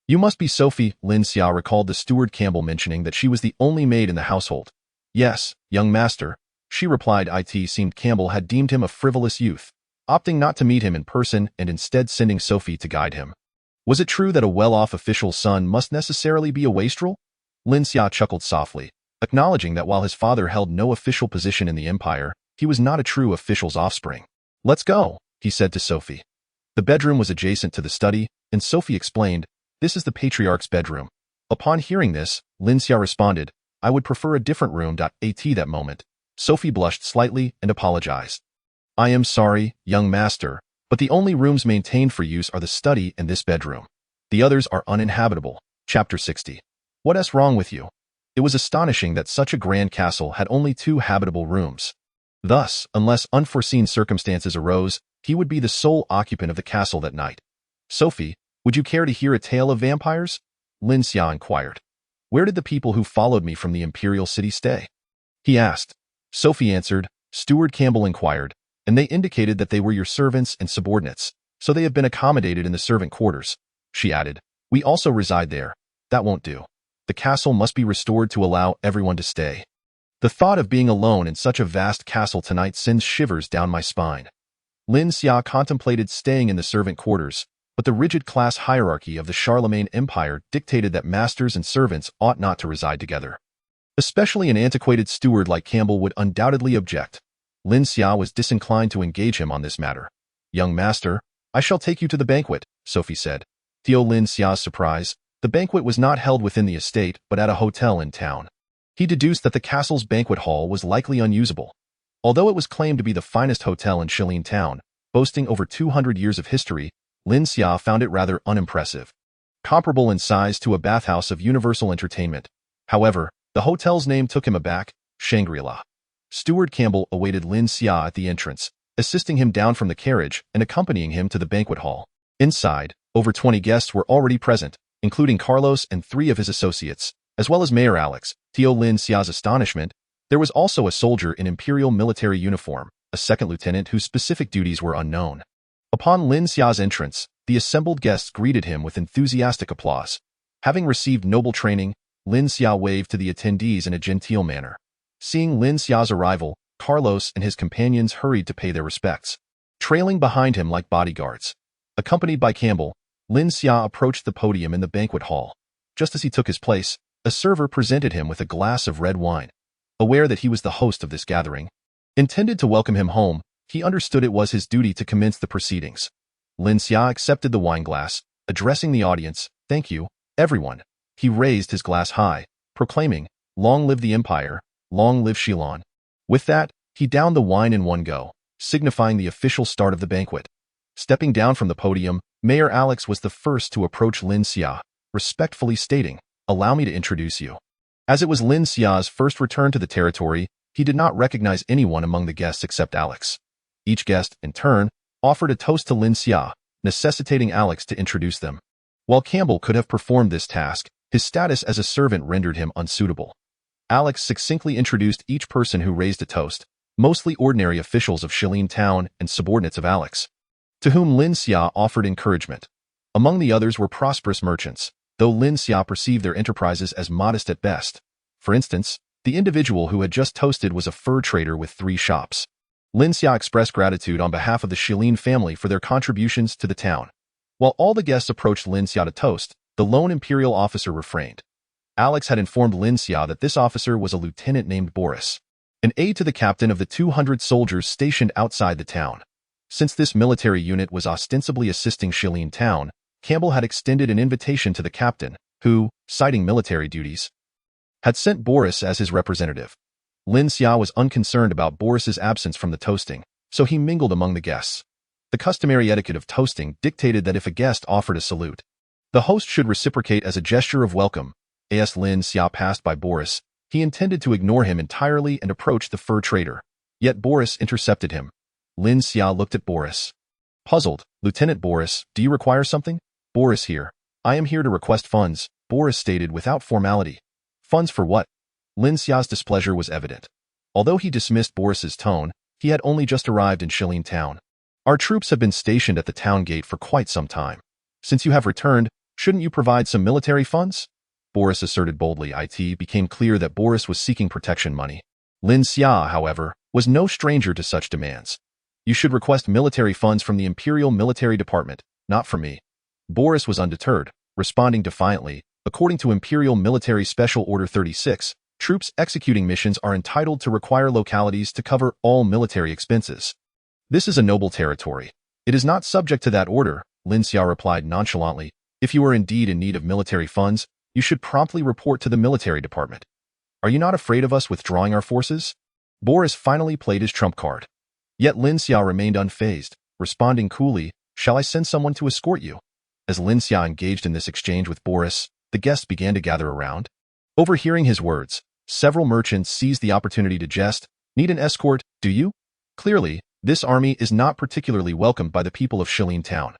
"You must be Sophie," Lin Xia recalled the steward Campbell mentioning that she was the only maid in the household. "Yes, young master," she replied. It seemed Campbell had deemed him a frivolous youth, opting not to meet him in person and instead sending Sophie to guide him. Was it true that a well-off official's son must necessarily be a wastrel? Lin Xia chuckled softly, acknowledging that while his father held no official position in the empire, he was not a true official's offspring. "Let's go," he said to Sophie. The bedroom was adjacent to the study, and Sophie explained, "This is the patriarch's bedroom." Upon hearing this, Lin Xia responded, "I would prefer a different room." At that moment, Sophie blushed slightly and apologized. "I am sorry, young master, but the only rooms maintained for use are the study and this bedroom. The others are uninhabitable." Chapter 60. What's wrong with you? It was astonishing that such a grand castle had only 2 habitable rooms. Thus, unless unforeseen circumstances arose, he would be the sole occupant of the castle that night. "Sophie, would you care to hear a tale of vampires?" Lin Xia inquired. "Where did the people who followed me from the imperial city stay?" he asked. Sophie answered, "Steward Campbell inquired, and they indicated that they were your servants and subordinates, so they have been accommodated in the servant quarters." She added, "We also reside there. That won't do. The castle must be restored to allow everyone to stay. The thought of being alone in such a vast castle tonight sends shivers down my spine." Lin Xia contemplated staying in the servant quarters, but the rigid class hierarchy of the Charlemagne Empire dictated that masters and servants ought not to reside together. Especially an antiquated steward like Campbell would undoubtedly object. Lin Xia was disinclined to engage him on this matter. "Young master, I shall take you to the banquet," Sophie said. To Lin Xia's surprise, the banquet was not held within the estate but at a hotel in town. He deduced that the castle's banquet hall was likely unusable. Although it was claimed to be the finest hotel in Shilin town, boasting over 200 years of history, Lin Xia found it rather unimpressive. Comparable in size to a bathhouse of Universal Entertainment. However, the hotel's name took him aback, Shangri-La. Steward Campbell awaited Lin Xia at the entrance, assisting him down from the carriage and accompanying him to the banquet hall. Inside, over 20 guests were already present, including Carlos and 3 of his associates, as well as Mayor Alex. To Lin Xia's astonishment, there was also a soldier in imperial military uniform, a second lieutenant whose specific duties were unknown. Upon Lin Xia's entrance, the assembled guests greeted him with enthusiastic applause. Having received noble training, Lin Xia waved to the attendees in a genteel manner. Seeing Lin Xia's arrival, Carlos and his companions hurried to pay their respects, trailing behind him like bodyguards. Accompanied by Campbell, Lin Xia approached the podium in the banquet hall. Just as he took his place, a server presented him with a glass of red wine. Aware that he was the host of this gathering, intended to welcome him home, he understood it was his duty to commence the proceedings. Lin Xia accepted the wine glass, addressing the audience, "Thank you, everyone." He raised his glass high, proclaiming, "Long live the empire, long live Shilin." With that, he downed the wine in one go, signifying the official start of the banquet. Stepping down from the podium, Mayor Alex was the first to approach Lin Xia, respectfully stating, "Allow me to introduce you." As it was Lin Xia's first return to the territory, he did not recognize anyone among the guests except Alex. Each guest, in turn, offered a toast to Lin Xia, necessitating Alex to introduce them. While Campbell could have performed this task, his status as a servant rendered him unsuitable. Alex succinctly introduced each person who raised a toast, mostly ordinary officials of Shilin Town and subordinates of Alex, to whom Lin Xia offered encouragement. Among the others were prosperous merchants, though Lin Xia perceived their enterprises as modest at best. For instance, the individual who had just toasted was a fur trader with 3 shops. Lin Xia expressed gratitude on behalf of the Shilin family for their contributions to the town. While all the guests approached Lin Xia to toast, the lone imperial officer refrained. Alex had informed Lin Xia that this officer was a lieutenant named Boris, an aide to the captain of the 200 soldiers stationed outside the town. Since this military unit was ostensibly assisting Shilin Town, Campbell had extended an invitation to the captain, who, citing military duties, had sent Boris as his representative. Lin Xia was unconcerned about Boris's absence from the toasting, so he mingled among the guests. The customary etiquette of toasting dictated that if a guest offered a salute, the host should reciprocate as a gesture of welcome. As Lin Xia passed by Boris, he intended to ignore him entirely and approach the fur trader. Yet Boris intercepted him. Lin Xia looked at Boris. Puzzled, "Lieutenant Boris, do you require something?" "Boris here. I am here to request funds," Boris stated without formality. "Funds for what?" Lin Xia's displeasure was evident. Although he dismissed Boris's tone, he had only just arrived in Shilin Town. "Our troops have been stationed at the town gate for quite some time. Since you have returned, shouldn't you provide some military funds?" Boris asserted boldly. It became clear that Boris was seeking protection money. Lin Xia, however, was no stranger to such demands. "You should request military funds from the Imperial Military Department, not from me." Boris was undeterred, responding defiantly. According to Imperial Military Special Order 36, troops executing missions are entitled to require localities to cover all military expenses. "This is a noble territory. It is not subject to that order," Lin Xia replied nonchalantly. "If you are indeed in need of military funds, you should promptly report to the military department. Are you not afraid of us withdrawing our forces?" Boris finally played his trump card. Yet Lin Xia remained unfazed, responding coolly, "Shall I send someone to escort you?" As Lin Xia engaged in this exchange with Boris, the guests began to gather around. Overhearing his words, several merchants seized the opportunity to jest. "Need an escort, do you? Clearly, this army is not particularly welcomed by the people of Shilin Town."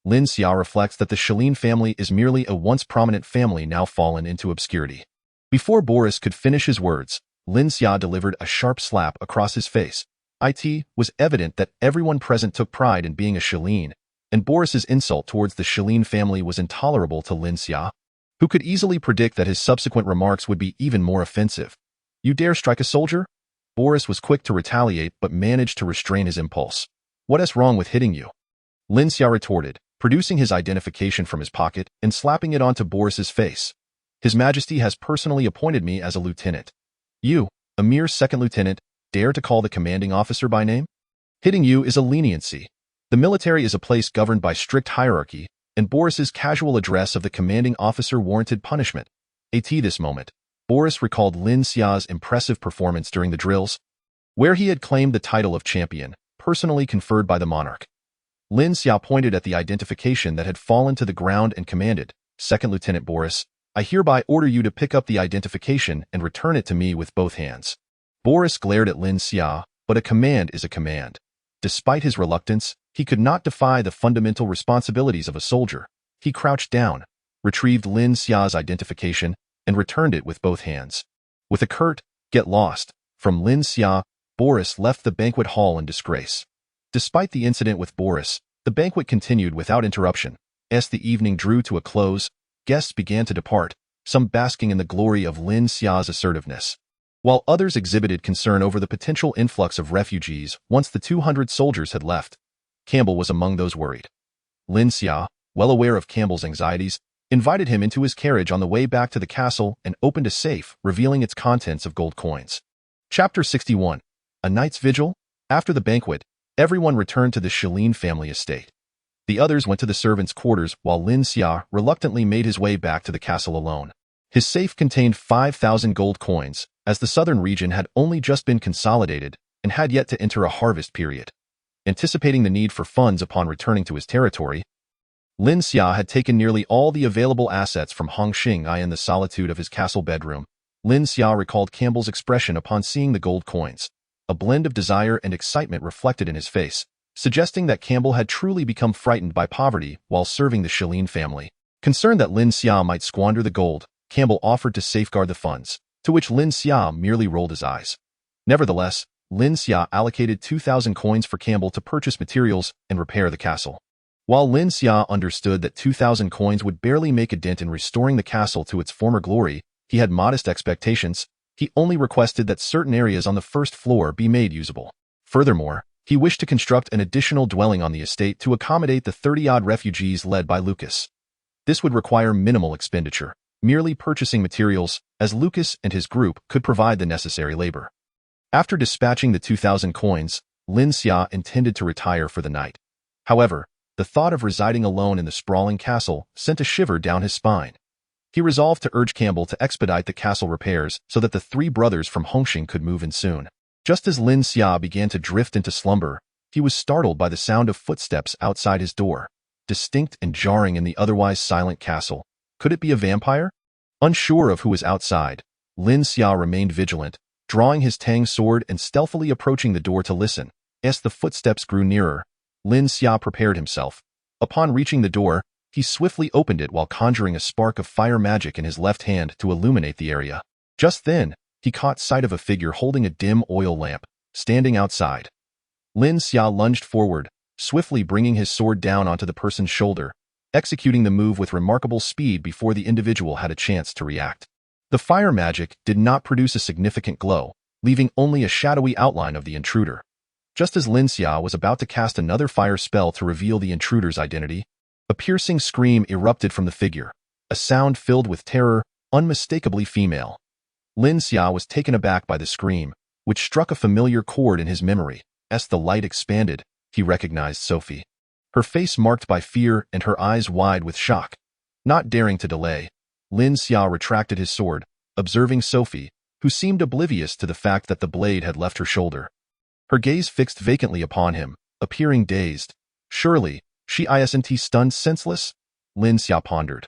Lin Xia reflects that the Shilin family is merely a once prominent family now fallen into obscurity. Before Boris could finish his words, Lin Xia delivered a sharp slap across his face. It was evident that everyone present took pride in being a Shilin, and Boris's insult towards the Shilin family was intolerable to Lin Xia, who could easily predict that his subsequent remarks would be even more offensive. "You dare strike a soldier?" Boris was quick to retaliate but managed to restrain his impulse. "What is wrong with hitting you?" Lin Xia retorted, producing his identification from his pocket and slapping it onto Boris's face. "His Majesty has personally appointed me as a lieutenant. You, a mere second lieutenant, dare to call the commanding officer by name? Hitting you is a leniency. The military is a place governed by strict hierarchy, and Boris's casual address of the commanding officer warranted punishment." At this moment, Boris recalled Lin Xia's impressive performance during the drills, where he had claimed the title of champion, personally conferred by the monarch. Lin Xia pointed at the identification that had fallen to the ground and commanded, "Second Lieutenant Boris, I hereby order you to pick up the identification and return it to me with both hands." Boris glared at Lin Xia, but a command is a command. Despite his reluctance, he could not defy the fundamental responsibilities of a soldier. He crouched down, retrieved Lin Xia's identification, and returned it with both hands. With a curt, "Get lost," from Lin Xia, Boris left the banquet hall in disgrace. Despite the incident with Boris, the banquet continued without interruption. As the evening drew to a close, guests began to depart, some basking in the glory of Lin Xia's assertiveness, while others exhibited concern over the potential influx of refugees once the 200 soldiers had left. Campbell was among those worried. Lin Xia, well aware of Campbell's anxieties, invited him into his carriage on the way back to the castle and opened a safe, revealing its contents of gold coins. Chapter 61. A Night's Vigil. After the banquet, everyone returned to the Shilin family estate. The others went to the servants' quarters while Lin Xia reluctantly made his way back to the castle alone. His safe contained 5,000 gold coins, as the southern region had only just been consolidated and had yet to enter a harvest period. Anticipating the need for funds upon returning to his territory, Lin Xia had taken nearly all the available assets from Hongxing I in the solitude of his castle bedroom. Lin Xia recalled Campbell's expression upon seeing the gold coins. A blend of desire and excitement reflected in his face, suggesting that Campbell had truly become frightened by poverty while serving the Shilin family. Concerned that Lin Xia might squander the gold, Campbell offered to safeguard the funds, to which Lin Xia merely rolled his eyes. Nevertheless, Lin Xia allocated 2,000 coins for Campbell to purchase materials and repair the castle. While Lin Xia understood that 2,000 coins would barely make a dent in restoring the castle to its former glory, he had modest expectations. He only requested that certain areas on the first floor be made usable. Furthermore, he wished to construct an additional dwelling on the estate to accommodate the 30-odd refugees led by Lucas. This would require minimal expenditure, merely purchasing materials, as Lucas and his group could provide the necessary labor. After dispatching the 2,000 coins, Lin Xia intended to retire for the night. However, the thought of residing alone in the sprawling castle sent a shiver down his spine. He resolved to urge Campbell to expedite the castle repairs so that the three brothers from Hongxing could move in soon. Just as Lin Xia began to drift into slumber, he was startled by the sound of footsteps outside his door, distinct and jarring in the otherwise silent castle. Could it be a vampire? Unsure of who was outside, Lin Xia remained vigilant, drawing his tang sword and stealthily approaching the door to listen. As the footsteps grew nearer, Lin Xia prepared himself. Upon reaching the door, he swiftly opened it while conjuring a spark of fire magic in his left hand to illuminate the area. Just then, he caught sight of a figure holding a dim oil lamp, standing outside. Lin Xia lunged forward, swiftly bringing his sword down onto the person's shoulder, executing the move with remarkable speed before the individual had a chance to react. The fire magic did not produce a significant glow, leaving only a shadowy outline of the intruder. Just as Lin Xia was about to cast another fire spell to reveal the intruder's identity, a piercing scream erupted from the figure, a sound filled with terror, unmistakably female. Lin Xia was taken aback by the scream, which struck a familiar chord in his memory. As the light expanded, he recognized Sophie. Her face marked by fear and her eyes wide with shock. Not daring to delay, Lin Xia retracted his sword, observing Sophie, who seemed oblivious to the fact that the blade had left her shoulder. Her gaze fixed vacantly upon him, appearing dazed. Surely, she isn't stunned senseless? Lin Xia pondered.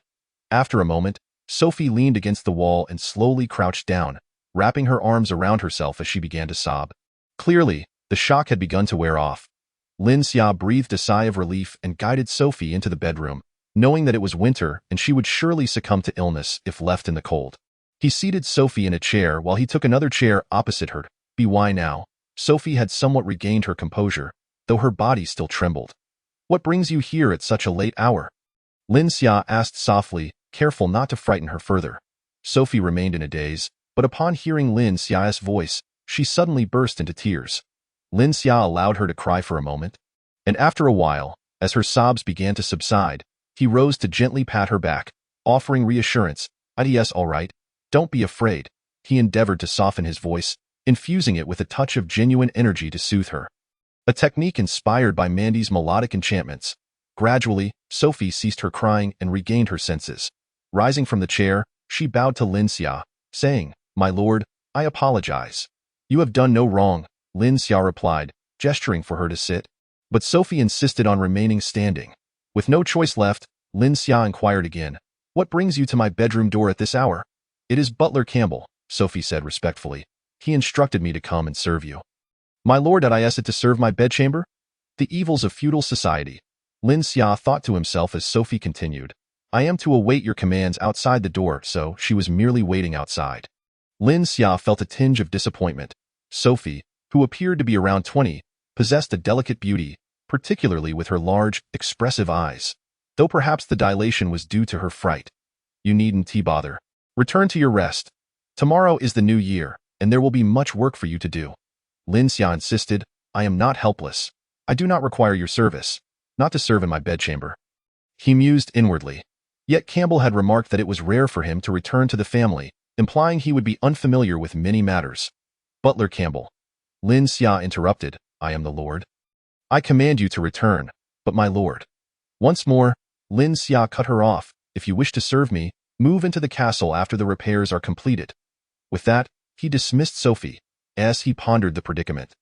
After a moment, Sophie leaned against the wall and slowly crouched down, wrapping her arms around herself as she began to sob. Clearly, the shock had begun to wear off. Lin Xia breathed a sigh of relief and guided Sophie into the bedroom, knowing that it was winter and she would surely succumb to illness if left in the cold. He seated Sophie in a chair while he took another chair opposite her. Why now? Sophie had somewhat regained her composure, though her body still trembled. What brings you here at such a late hour? Lin Xia asked softly, careful not to frighten her further. Sophie remained in a daze, but upon hearing Lin Xia's voice, she suddenly burst into tears. Lin Xia allowed her to cry for a moment, and after a while, as her sobs began to subside, he rose to gently pat her back, offering reassurance. Yes, all right. Don't be afraid. He endeavored to soften his voice, infusing it with a touch of genuine energy to soothe her. A technique inspired by Mandy's melodic enchantments. Gradually, Sophie ceased her crying and regained her senses. Rising from the chair, she bowed to Lin Xia, saying, "My lord, I apologize." "You have done no wrong," Lin Xia replied, gesturing for her to sit. But Sophie insisted on remaining standing. With no choice left, Lin Xia inquired again, "What brings you to my bedroom door at this hour?" "It is Butler Campbell," Sophie said respectfully. "He instructed me to come and serve you." "My lord, did I ask it to serve my bedchamber?" The evils of feudal society. Lin Xia thought to himself as Sophie continued, "I am to await your commands outside the door," so she was merely waiting outside. Lin Xia felt a tinge of disappointment. Sophie, who appeared to be around 20, possessed a delicate beauty, particularly with her large, expressive eyes, though perhaps the dilation was due to her fright. "You needn't bother. Return to your rest. Tomorrow is the new year, and there will be much work for you to do." Lin Xia insisted, "I am not helpless. I do not require your service, not to serve in my bedchamber." He mused inwardly. Yet Campbell had remarked that it was rare for him to return to the family, implying he would be unfamiliar with many matters. "Butler Campbell." Lin Xia interrupted, "I am the lord. I command you to return, but my lord." Once more, Lin Xia cut her off. "If you wish to serve me, move into the castle after the repairs are completed." With that, he dismissed Sophie. As he pondered the predicament,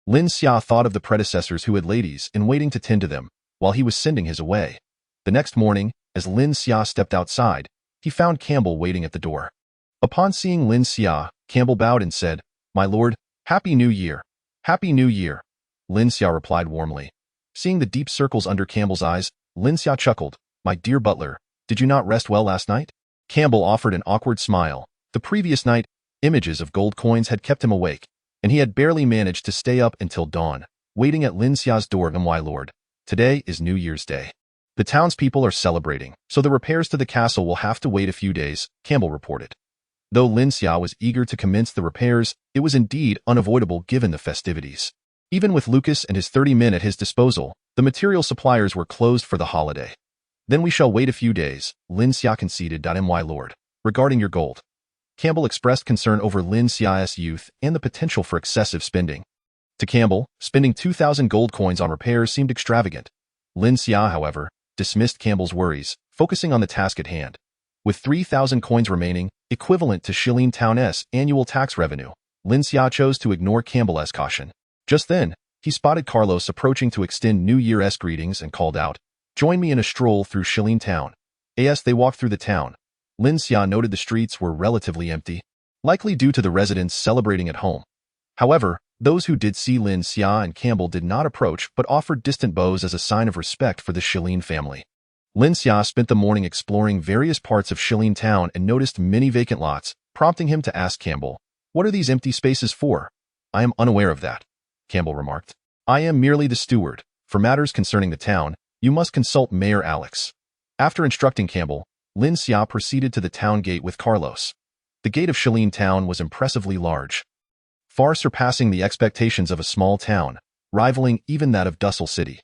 Lin Xia thought of the predecessors who had ladies in waiting to tend to them, while he was sending his away. The next morning, as Lin Xia stepped outside, he found Campbell waiting at the door. Upon seeing Lin Xia, Campbell bowed and said, "My lord, Happy New Year. Happy New Year." Lin Xia replied warmly. Seeing the deep circles under Campbell's eyes, Lin Xia chuckled, "My dear butler, did you not rest well last night?" Campbell offered an awkward smile. The previous night, images of gold coins had kept him awake, and he had barely managed to stay up until dawn, waiting at Lin Xia's door. "My lord, today is New Year's Day. The townspeople are celebrating, so the repairs to the castle will have to wait a few days," Campbell reported. Though Lin Xia was eager to commence the repairs, it was indeed unavoidable given the festivities. Even with Lucas and his 30 men at his disposal, the material suppliers were closed for the holiday. "Then we shall wait a few days," Lin Xia conceded. "My lord, regarding your gold." Campbell expressed concern over Lin Xia's youth and the potential for excessive spending. To Campbell, spending 2,000 gold coins on repairs seemed extravagant. Lin Xia, however, dismissed Campbell's worries, focusing on the task at hand. With 3,000 coins remaining, equivalent to Shilin Town's annual tax revenue, Lin Xia chose to ignore Campbell's caution. Just then, he spotted Carlos approaching to extend New Year's greetings and called out, "Join me in a stroll through Shilin Town." As they walked through the town, Lin Xia noted the streets were relatively empty, likely due to the residents celebrating at home. However, those who did see Lin Xia and Campbell did not approach but offered distant bows as a sign of respect for the Shilin family. Lin Xia spent the morning exploring various parts of Shilin Town and noticed many vacant lots, prompting him to ask Campbell, "What are these empty spaces for?" "I am unaware of that," Campbell remarked. "I am merely the steward. For matters concerning the town, you must consult Mayor Alex." After instructing Campbell, Lin Xia proceeded to the town gate with Carlos. The gate of Shilin Town was impressively large, far surpassing the expectations of a small town, rivaling even that of desolate city.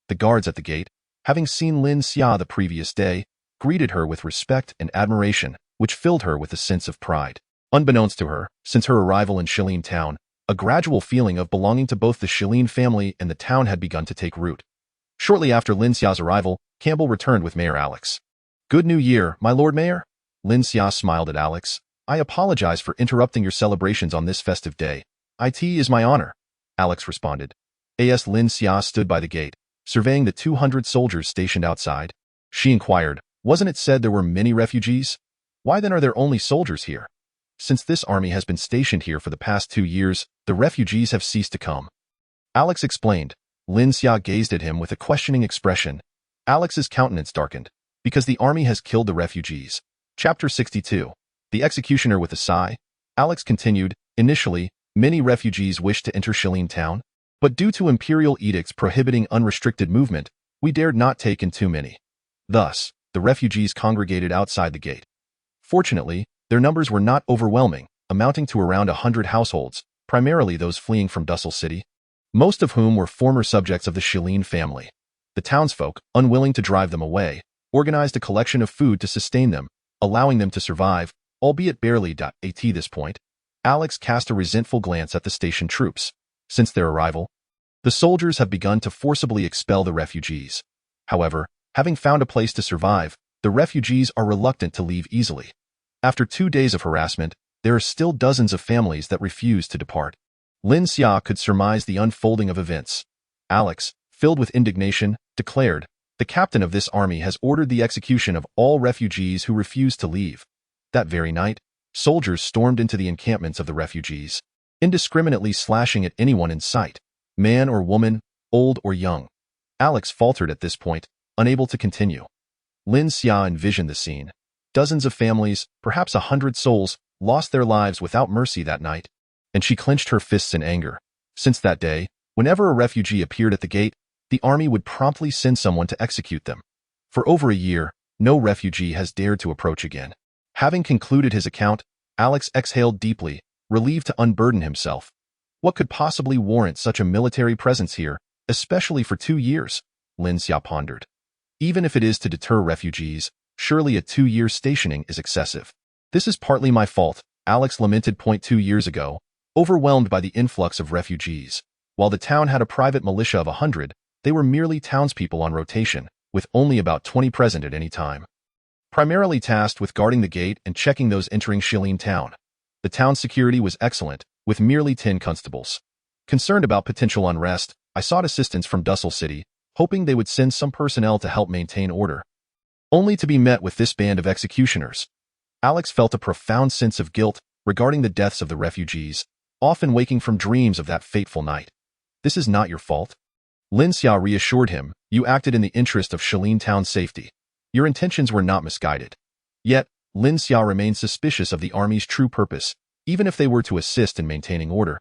The guards at the gate, having seen Lin Xia the previous day, greeted her with respect and admiration, which filled her with a sense of pride. Unbeknownst to her, since her arrival in Shilin Town, a gradual feeling of belonging to both the Shilin family and the town had begun to take root. Shortly after Lin Xia's arrival, Campbell returned with Mayor Alex. "Good New Year, my Lord Mayor." Lin Xia smiled at Alex. "I apologize for interrupting your celebrations on this festive day. It is my honor," Alex responded. Lin Xia stood by the gate, surveying the 200 soldiers stationed outside. She inquired, "Wasn't it said there were many refugees? Why then are there only soldiers here? Since this army has been stationed here for the past 2 years, the refugees have ceased to come." Alex explained. Lin Xia gazed at him with a questioning expression. Alex's countenance darkened. "Because the army has killed the refugees." Chapter 62. The Executioner with a sigh. Alex continued, "Initially, many refugees wished to enter Shilin Town, but due to imperial edicts prohibiting unrestricted movement, we dared not take in too many. Thus, the refugees congregated outside the gate. Fortunately, their numbers were not overwhelming, amounting to around 100 households, primarily those fleeing from desolate city, most of whom were former subjects of the Shilin family. The townsfolk, unwilling to drive them away, organized a collection of food to sustain them, allowing them to survive, albeit barely. At this point, Alex cast a resentful glance at the station troops. Since their arrival, the soldiers have begun to forcibly expel the refugees. However, having found a place to survive, the refugees are reluctant to leave easily. After 2 days of harassment, there are still dozens of families that refuse to depart. Lin Xia could surmise the unfolding of events. Alex, filled with indignation, declared, "The captain of this army has ordered the execution of all refugees who refuse to leave." That very night, soldiers stormed into the encampments of the refugees, indiscriminately slashing at anyone in sight, man or woman, old or young. Alex faltered at this point, unable to continue. Lin Xia envisioned the scene. Dozens of families, perhaps 100 souls, lost their lives without mercy that night, and she clenched her fists in anger. Since that day, whenever a refugee appeared at the gate, the army would promptly send someone to execute them. For over a year, no refugee has dared to approach again. Having concluded his account, Alex exhaled deeply, relieved to unburden himself. What could possibly warrant such a military presence here, especially for 2 years? Lin Xia pondered. Even if it is to deter refugees, surely a 2-year stationing is excessive. "This is partly my fault," Alex lamented. 2 years ago, overwhelmed by the influx of refugees. While the town had a private militia of 100, they were merely townspeople on rotation, with only about 20 present at any time, primarily tasked with guarding the gate and checking those entering Shilin Town. The town's security was excellent, with merely 10 constables. Concerned about potential unrest, I sought assistance from desolate city, hoping they would send some personnel to help maintain order, only to be met with this band of executioners. Alex felt a profound sense of guilt regarding the deaths of the refugees, often waking from dreams of that fateful night. This is not your fault. Lin Xia reassured him, you acted in the interest of Shilin Town's safety. Your intentions were not misguided. Yet, Lin Xia remained suspicious of the army's true purpose, even if they were to assist in maintaining order.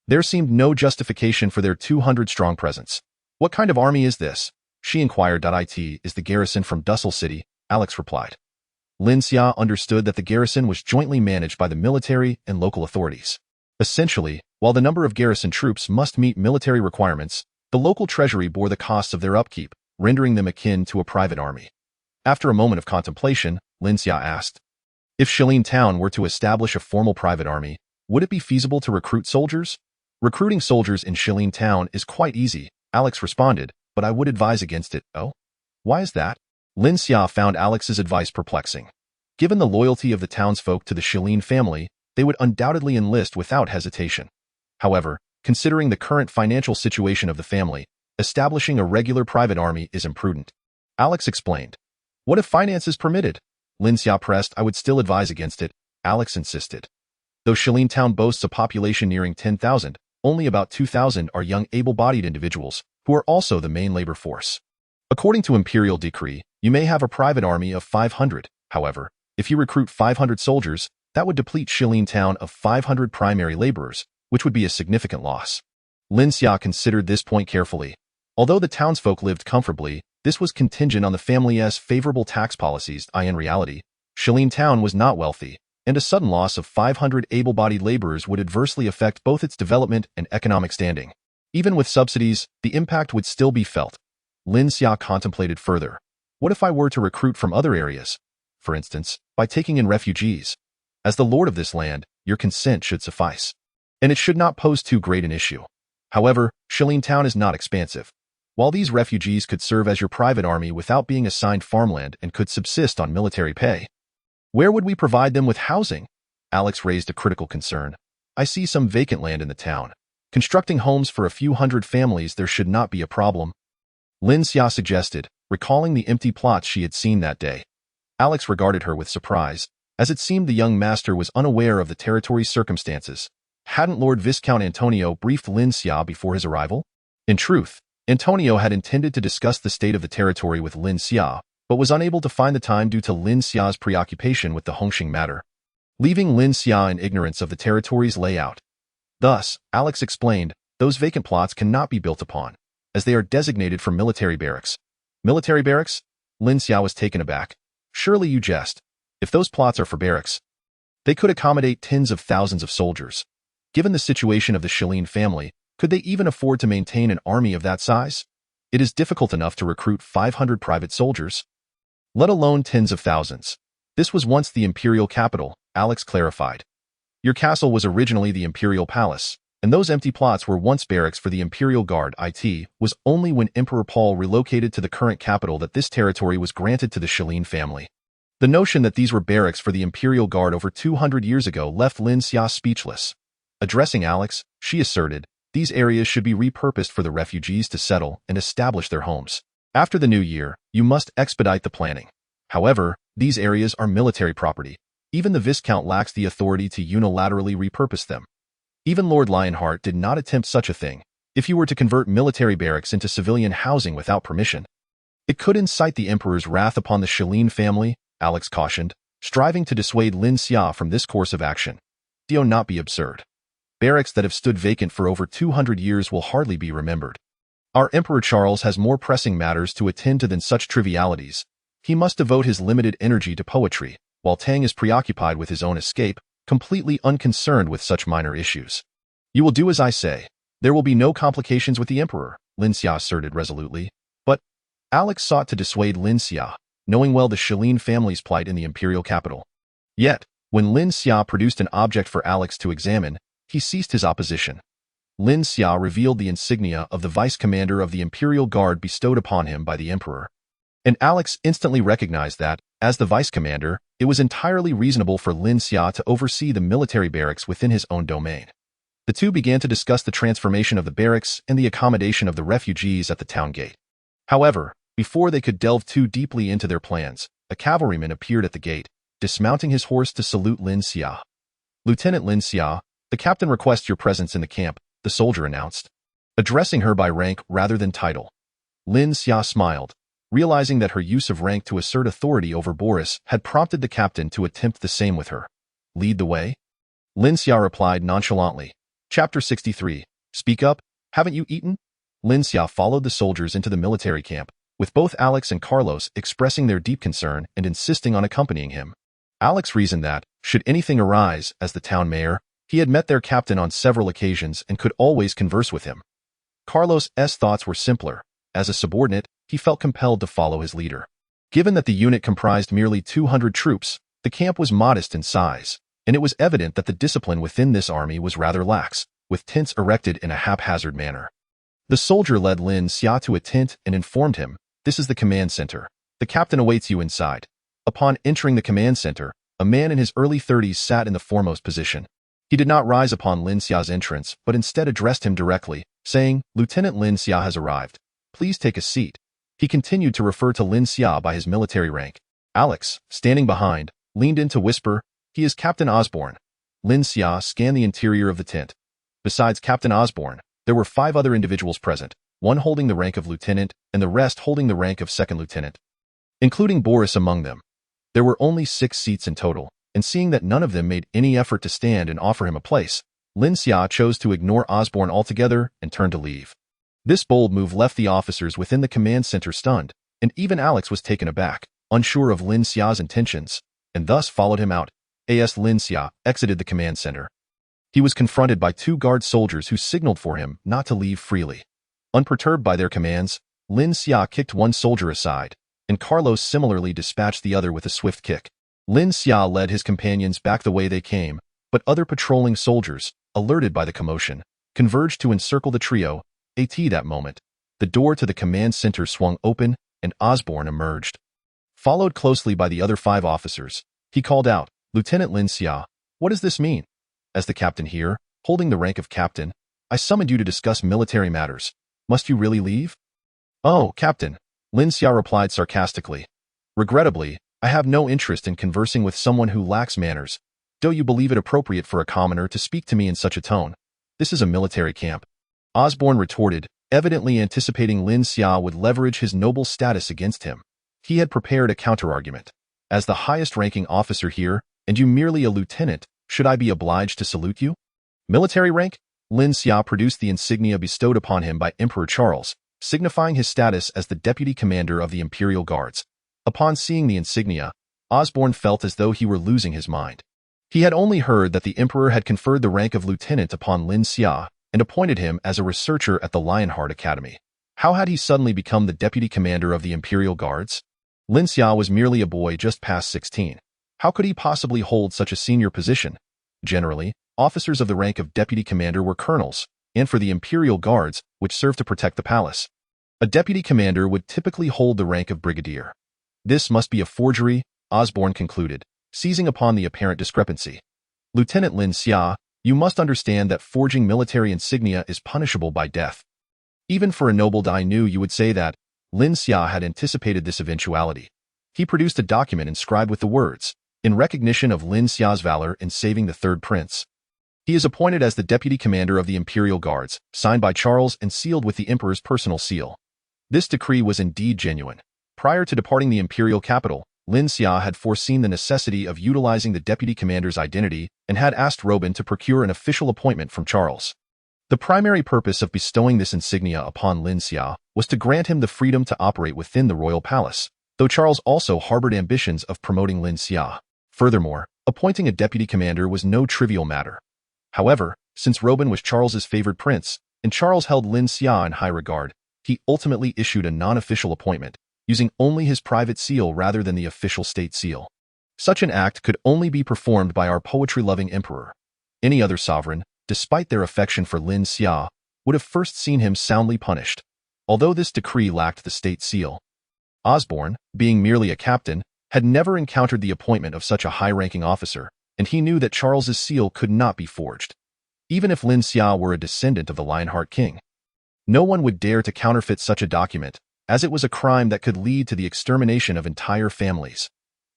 There seemed no justification for their 200-strong presence. What kind of army is this? She inquired. It is the garrison from Dussel City, Alex replied. Lin Xia understood that the garrison was jointly managed by the military and local authorities. Essentially, while the number of garrison troops must meet military requirements, the local treasury bore the costs of their upkeep, rendering them akin to a private army. After a moment of contemplation, Lin Xia asked, if Shilin Town were to establish a formal private army, would it be feasible to recruit soldiers? Recruiting soldiers in Shilin Town is quite easy, Alex responded, but I would advise against it. Oh? Why is that? Lin Xia found Alex's advice perplexing. Given the loyalty of the townsfolk to the Shilin family, they would undoubtedly enlist without hesitation. However, considering the current financial situation of the family, establishing a regular private army is imprudent. Alex explained. What if finances permitted? Lin Xia pressed. I would still advise against it, Alex insisted. Though Shilin Town boasts a population nearing 10,000, only about 2,000 are young able-bodied individuals, who are also the main labor force. According to imperial decree, you may have a private army of 500, however, if you recruit 500 soldiers, that would deplete Shilin Town of 500 primary laborers, which would be a significant loss. Lin Xia considered this point carefully. Although the townsfolk lived comfortably, this was contingent on the family's favorable tax policies. In reality, Shilin Town was not wealthy, and a sudden loss of 500 able-bodied laborers would adversely affect both its development and economic standing. Even with subsidies, the impact would still be felt. Lin Xia contemplated further. What if I were to recruit from other areas? For instance, by taking in refugees. As the lord of this land, your consent should suffice. And it should not pose too great an issue. However, Shilin Town is not expansive. While these refugees could serve as your private army without being assigned farmland and could subsist on military pay, where would we provide them with housing? Alex raised a critical concern. I see some vacant land in the town. Constructing homes for a few hundred families there should not be a problem. Lin Xia suggested, recalling the empty plots she had seen that day. Alex regarded her with surprise, as it seemed the young master was unaware of the territory's circumstances. Hadn't Lord Viscount Antonio briefed Lin Xia before his arrival? In truth, Antonio had intended to discuss the state of the territory with Lin Xia, but was unable to find the time due to Lin Xia's preoccupation with the Hongxing matter, leaving Lin Xia in ignorance of the territory's layout. Thus, Alex explained, those vacant plots cannot be built upon, as they are designated for military barracks. Military barracks? Lin Xia was taken aback. Surely you jest. If those plots are for barracks, they could accommodate tens of thousands of soldiers. Given the situation of the Shilin family, could they even afford to maintain an army of that size? It is difficult enough to recruit 500 private soldiers, let alone tens of thousands. This was once the imperial capital, Alex clarified. Your castle was originally the imperial palace, and those empty plots were once barracks for the imperial guard. It was only when Emperor Paul relocated to the current capital that this territory was granted to the Shilin family. The notion that these were barracks for the imperial guard over 200 years ago left Lin Xia speechless. Addressing Alex, she asserted, these areas should be repurposed for the refugees to settle and establish their homes. After the new year, you must expedite the planning. However, these areas are military property. Even the Viscount lacks the authority to unilaterally repurpose them. Even Lord Lionheart did not attempt such a thing. If you were to convert military barracks into civilian housing without permission, it could incite the Emperor's wrath upon the Shilin family, Alex cautioned, striving to dissuade Lin Xia from this course of action. Do not be absurd. Barracks that have stood vacant for over 200 years will hardly be remembered. Our Emperor Charles has more pressing matters to attend to than such trivialities. He must devote his limited energy to poetry, while Tang is preoccupied with his own escape, completely unconcerned with such minor issues. You will do as I say. There will be no complications with the Emperor, Lin Xia asserted resolutely. But Alex sought to dissuade Lin Xia, knowing well the Shilin family's plight in the imperial capital. Yet, when Lin Xia produced an object for Alex to examine, he ceased his opposition. Lin Xia revealed the insignia of the vice commander of the imperial guard bestowed upon him by the emperor. And Alex instantly recognized that, as the vice commander, it was entirely reasonable for Lin Xia to oversee the military barracks within his own domain. The two began to discuss the transformation of the barracks and the accommodation of the refugees at the town gate. However, before they could delve too deeply into their plans, a cavalryman appeared at the gate, dismounting his horse to salute Lin Xia. "Lieutenant Lin Xia, the captain requests your presence in the camp," the soldier announced, addressing her by rank rather than title. Lin Xia smiled, realizing that her use of rank to assert authority over Boris had prompted the captain to attempt the same with her. "Lead the way?" Lin Xia replied nonchalantly. Chapter 63. Speak up, haven't you eaten? Lin Xia followed the soldiers into the military camp, with both Alex and Carlos expressing their deep concern and insisting on accompanying him. Alex reasoned that, should anything arise, as the town mayor, he had met their captain on several occasions and could always converse with him. Carlos's thoughts were simpler. As a subordinate, he felt compelled to follow his leader. Given that the unit comprised merely 200 troops, the camp was modest in size, and it was evident that the discipline within this army was rather lax, with tents erected in a haphazard manner. The soldier led Lin Xia to a tent and informed him, "This is the command center. The captain awaits you inside." Upon entering the command center, a man in his early 30s sat in the foremost position. He did not rise upon Lin Xia's entrance, but instead addressed him directly, saying, "Lieutenant Lin Xia has arrived. Please take a seat." He continued to refer to Lin Xia by his military rank. Alex, standing behind, leaned in to whisper, "He is Captain Osborne." Lin Xia scanned the interior of the tent. Besides Captain Osborne, there were 5 other individuals present, one holding the rank of lieutenant and the rest holding the rank of second lieutenant, including Boris among them. There were only 6 seats in total, and seeing that none of them made any effort to stand and offer him a place, Lin Xia chose to ignore Osborne altogether and turned to leave. This bold move left the officers within the command center stunned, and even Alex was taken aback, unsure of Lin Xia's intentions, and thus followed him out. As Lin Xia exited the command center, he was confronted by 2 guard soldiers who signaled for him not to leave freely. Unperturbed by their commands, Lin Xia kicked one soldier aside, and Carlos similarly dispatched the other with a swift kick. Lin Xia led his companions back the way they came, but other patrolling soldiers, alerted by the commotion, converged to encircle the trio. At that moment, the door to the command center swung open, and Osborne emerged. Followed closely by the other 5 officers, he called out, "Lieutenant Lin Xia, what does this mean?" "As the captain here, holding the rank of captain, I summoned you to discuss military matters. Must you really leave?" "Oh, Captain," Lin Xia replied sarcastically. "Regrettably, I have no interest in conversing with someone who lacks manners. Do you believe it appropriate for a commoner to speak to me in such a tone? This is a military camp." Osborne retorted, evidently anticipating Lin Xia would leverage his noble status against him. He had prepared a counterargument. "As the highest-ranking officer here, and you merely a lieutenant, should I be obliged to salute you?" "Military rank?" Lin Xia produced the insignia bestowed upon him by Emperor Charles, signifying his status as the deputy commander of the Imperial Guards. Upon seeing the insignia, Osborne felt as though he were losing his mind. He had only heard that the Emperor had conferred the rank of lieutenant upon Lin Xia and appointed him as a researcher at the Lionheart Academy. How had he suddenly become the deputy commander of the Imperial Guards? Lin Xia was merely a boy just past 16. How could he possibly hold such a senior position? Generally, officers of the rank of deputy commander were colonels, and for the Imperial Guards, which served to protect the palace, a deputy commander would typically hold the rank of brigadier. This must be a forgery, Osborne concluded, seizing upon the apparent discrepancy. "Lieutenant Lin Xia, you must understand that forging military insignia is punishable by death." Even for a noble, I knew you would say that. Lin Xia had anticipated this eventuality. He produced a document inscribed with the words, "In recognition of Lin Xia's valor in saving the 3rd prince, he is appointed as the deputy commander of the Imperial Guards," signed by Charles and sealed with the Emperor's personal seal. This decree was indeed genuine. Prior to departing the imperial capital, Lin Xia had foreseen the necessity of utilizing the deputy commander's identity and had asked Robin to procure an official appointment from Charles. The primary purpose of bestowing this insignia upon Lin Xia was to grant him the freedom to operate within the royal palace, though Charles also harbored ambitions of promoting Lin Xia. Furthermore, appointing a deputy commander was no trivial matter. However, since Robin was Charles's favored prince, and Charles held Lin Xia in high regard, he ultimately issued a non-official appointment, using only his private seal rather than the official state seal. Such an act could only be performed by our poetry-loving emperor. Any other sovereign, despite their affection for Lin Xia, would have first seen him soundly punished. Although this decree lacked the state seal, Osborne, being merely a captain, had never encountered the appointment of such a high-ranking officer, and he knew that Charles's seal could not be forged. Even if Lin Xia were a descendant of the Lionheart King, no one would dare to counterfeit such a document, as it was a crime that could lead to the extermination of entire families.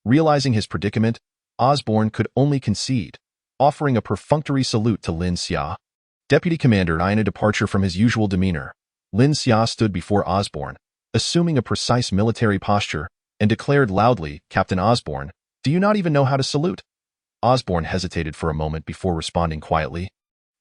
Realizing his predicament, Osborne could only concede, offering a perfunctory salute to Lin Xia. Deputy Commander eyeing a departure from his usual demeanor. Lin Xia stood before Osborne, assuming a precise military posture, and declared loudly, "Captain Osborne, do you not even know how to salute?" Osborne hesitated for a moment before responding quietly,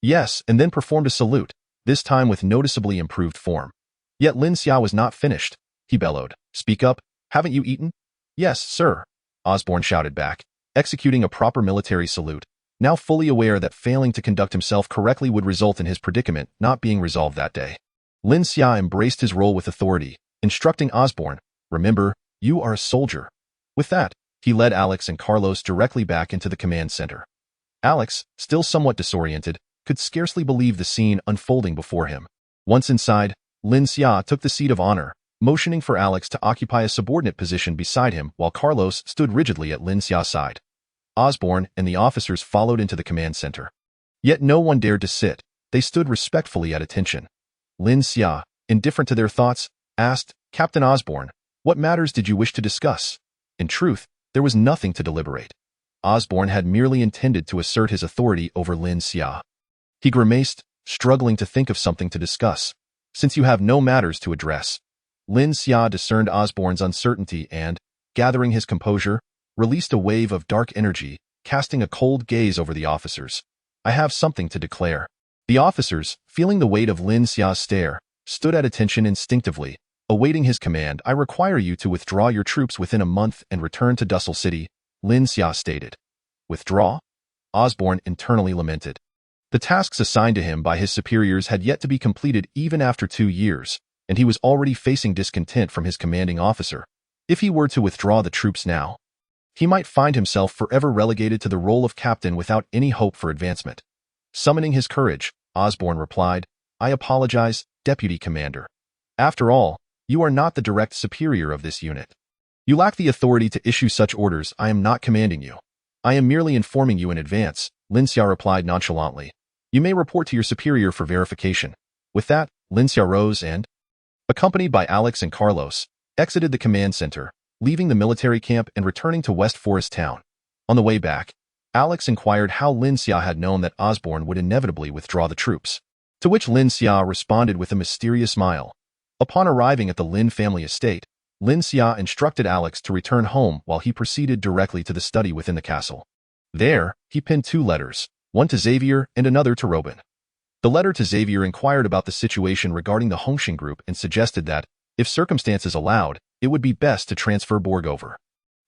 "Yes," and then performed a salute, this time with noticeably improved form. Yet Lin Xia was not finished. He bellowed, "Speak up, haven't you eaten?" "Yes, sir," Osborne shouted back, executing a proper military salute, now fully aware that failing to conduct himself correctly would result in his predicament not being resolved that day. Lin Xia embraced his role with authority, instructing Osborne, "Remember, you are a soldier." With that, he led Alex and Carlos directly back into the command center. Alex, still somewhat disoriented, could scarcely believe the scene unfolding before him. Once inside, Lin Xia took the seat of honor, motioning for Alex to occupy a subordinate position beside him while Carlos stood rigidly at Lin Xia's side. Osborne and the officers followed into the command center. Yet no one dared to sit. They stood respectfully at attention. Lin Xia, indifferent to their thoughts, asked, "Captain Osborne, what matters did you wish to discuss?" In truth, there was nothing to deliberate. Osborne had merely intended to assert his authority over Lin Xia. He grimaced, struggling to think of something to discuss. "Since you have no matters to address." Lin Xia discerned Osborne's uncertainty and, gathering his composure, released a wave of dark energy, casting a cold gaze over the officers. "I have something to declare." The officers, feeling the weight of Lin Xia's stare, stood at attention instinctively, awaiting his command. "I require you to withdraw your troops within a month and return to Desolate City," Lin Xia stated. "Withdraw?" Osborne internally lamented. The tasks assigned to him by his superiors had yet to be completed even after 2 years, and he was already facing discontent from his commanding officer. If he were to withdraw the troops now, he might find himself forever relegated to the role of captain without any hope for advancement. Summoning his courage, Osborne replied, "I apologize, Deputy Commander. After all, you are not the direct superior of this unit. You lack the authority to issue such orders. I am not commanding you. I am merely informing you in advance," Lin Xia replied nonchalantly. "You may report to your superior for verification." With that, Lin Xia rose and, accompanied by Alex and Carlos, exited the command center, leaving the military camp and returning to West Forest Town. On the way back, Alex inquired how Lin Xia had known that Osborne would inevitably withdraw the troops, to which Lin Xia responded with a mysterious smile. Upon arriving at the Lin family estate, Lin Xia instructed Alex to return home while he proceeded directly to the study within the castle. There, he pinned 2 letters, one to Xavier and another to Robin. The letter to Xavier inquired about the situation regarding the Hongxing group and suggested that, if circumstances allowed, it would be best to transfer Borg over.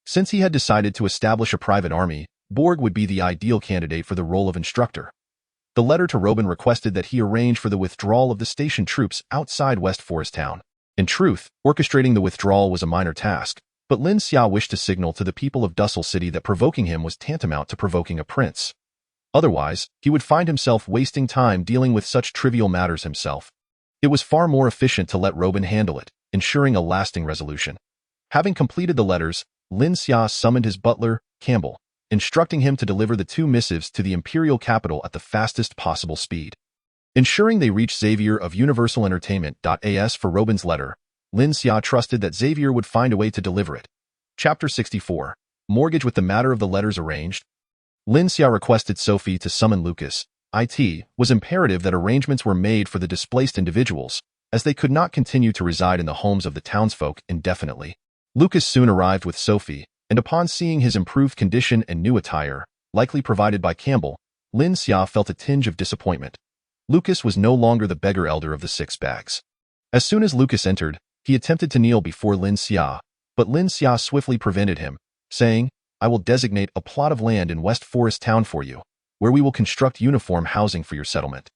Since he had decided to establish a private army, Borg would be the ideal candidate for the role of instructor. The letter to Robin requested that he arrange for the withdrawal of the stationed troops outside West Forest Town. In truth, orchestrating the withdrawal was a minor task, but Lin Xia wished to signal to the people of Desolate City that provoking him was tantamount to provoking a prince. Otherwise, he would find himself wasting time dealing with such trivial matters himself. It was far more efficient to let Robin handle it, ensuring a lasting resolution. Having completed the letters, Lin Xia summoned his butler, Campbell, instructing him to deliver the 2 missives to the imperial capital at the fastest possible speed. Ensuring they reached Xavier of Universal Entertainment.as for Robin's letter, Lin Xia trusted that Xavier would find a way to deliver it. Chapter 64. Mortgage. With the matter of the letters arranged, Lin Xia requested Sophie to summon Lucas. It was imperative that arrangements were made for the displaced individuals, as they could not continue to reside in the homes of the townsfolk indefinitely. Lucas soon arrived with Sophie, and upon seeing his improved condition and new attire, likely provided by Campbell, Lin Xia felt a tinge of disappointment. Lucas was no longer the beggar elder of the 6 bags. As soon as Lucas entered, he attempted to kneel before Lin Xia, but Lin Xia swiftly prevented him, saying, "I will designate a plot of land in West Forest Town for you, where we will construct uniform housing for your settlement."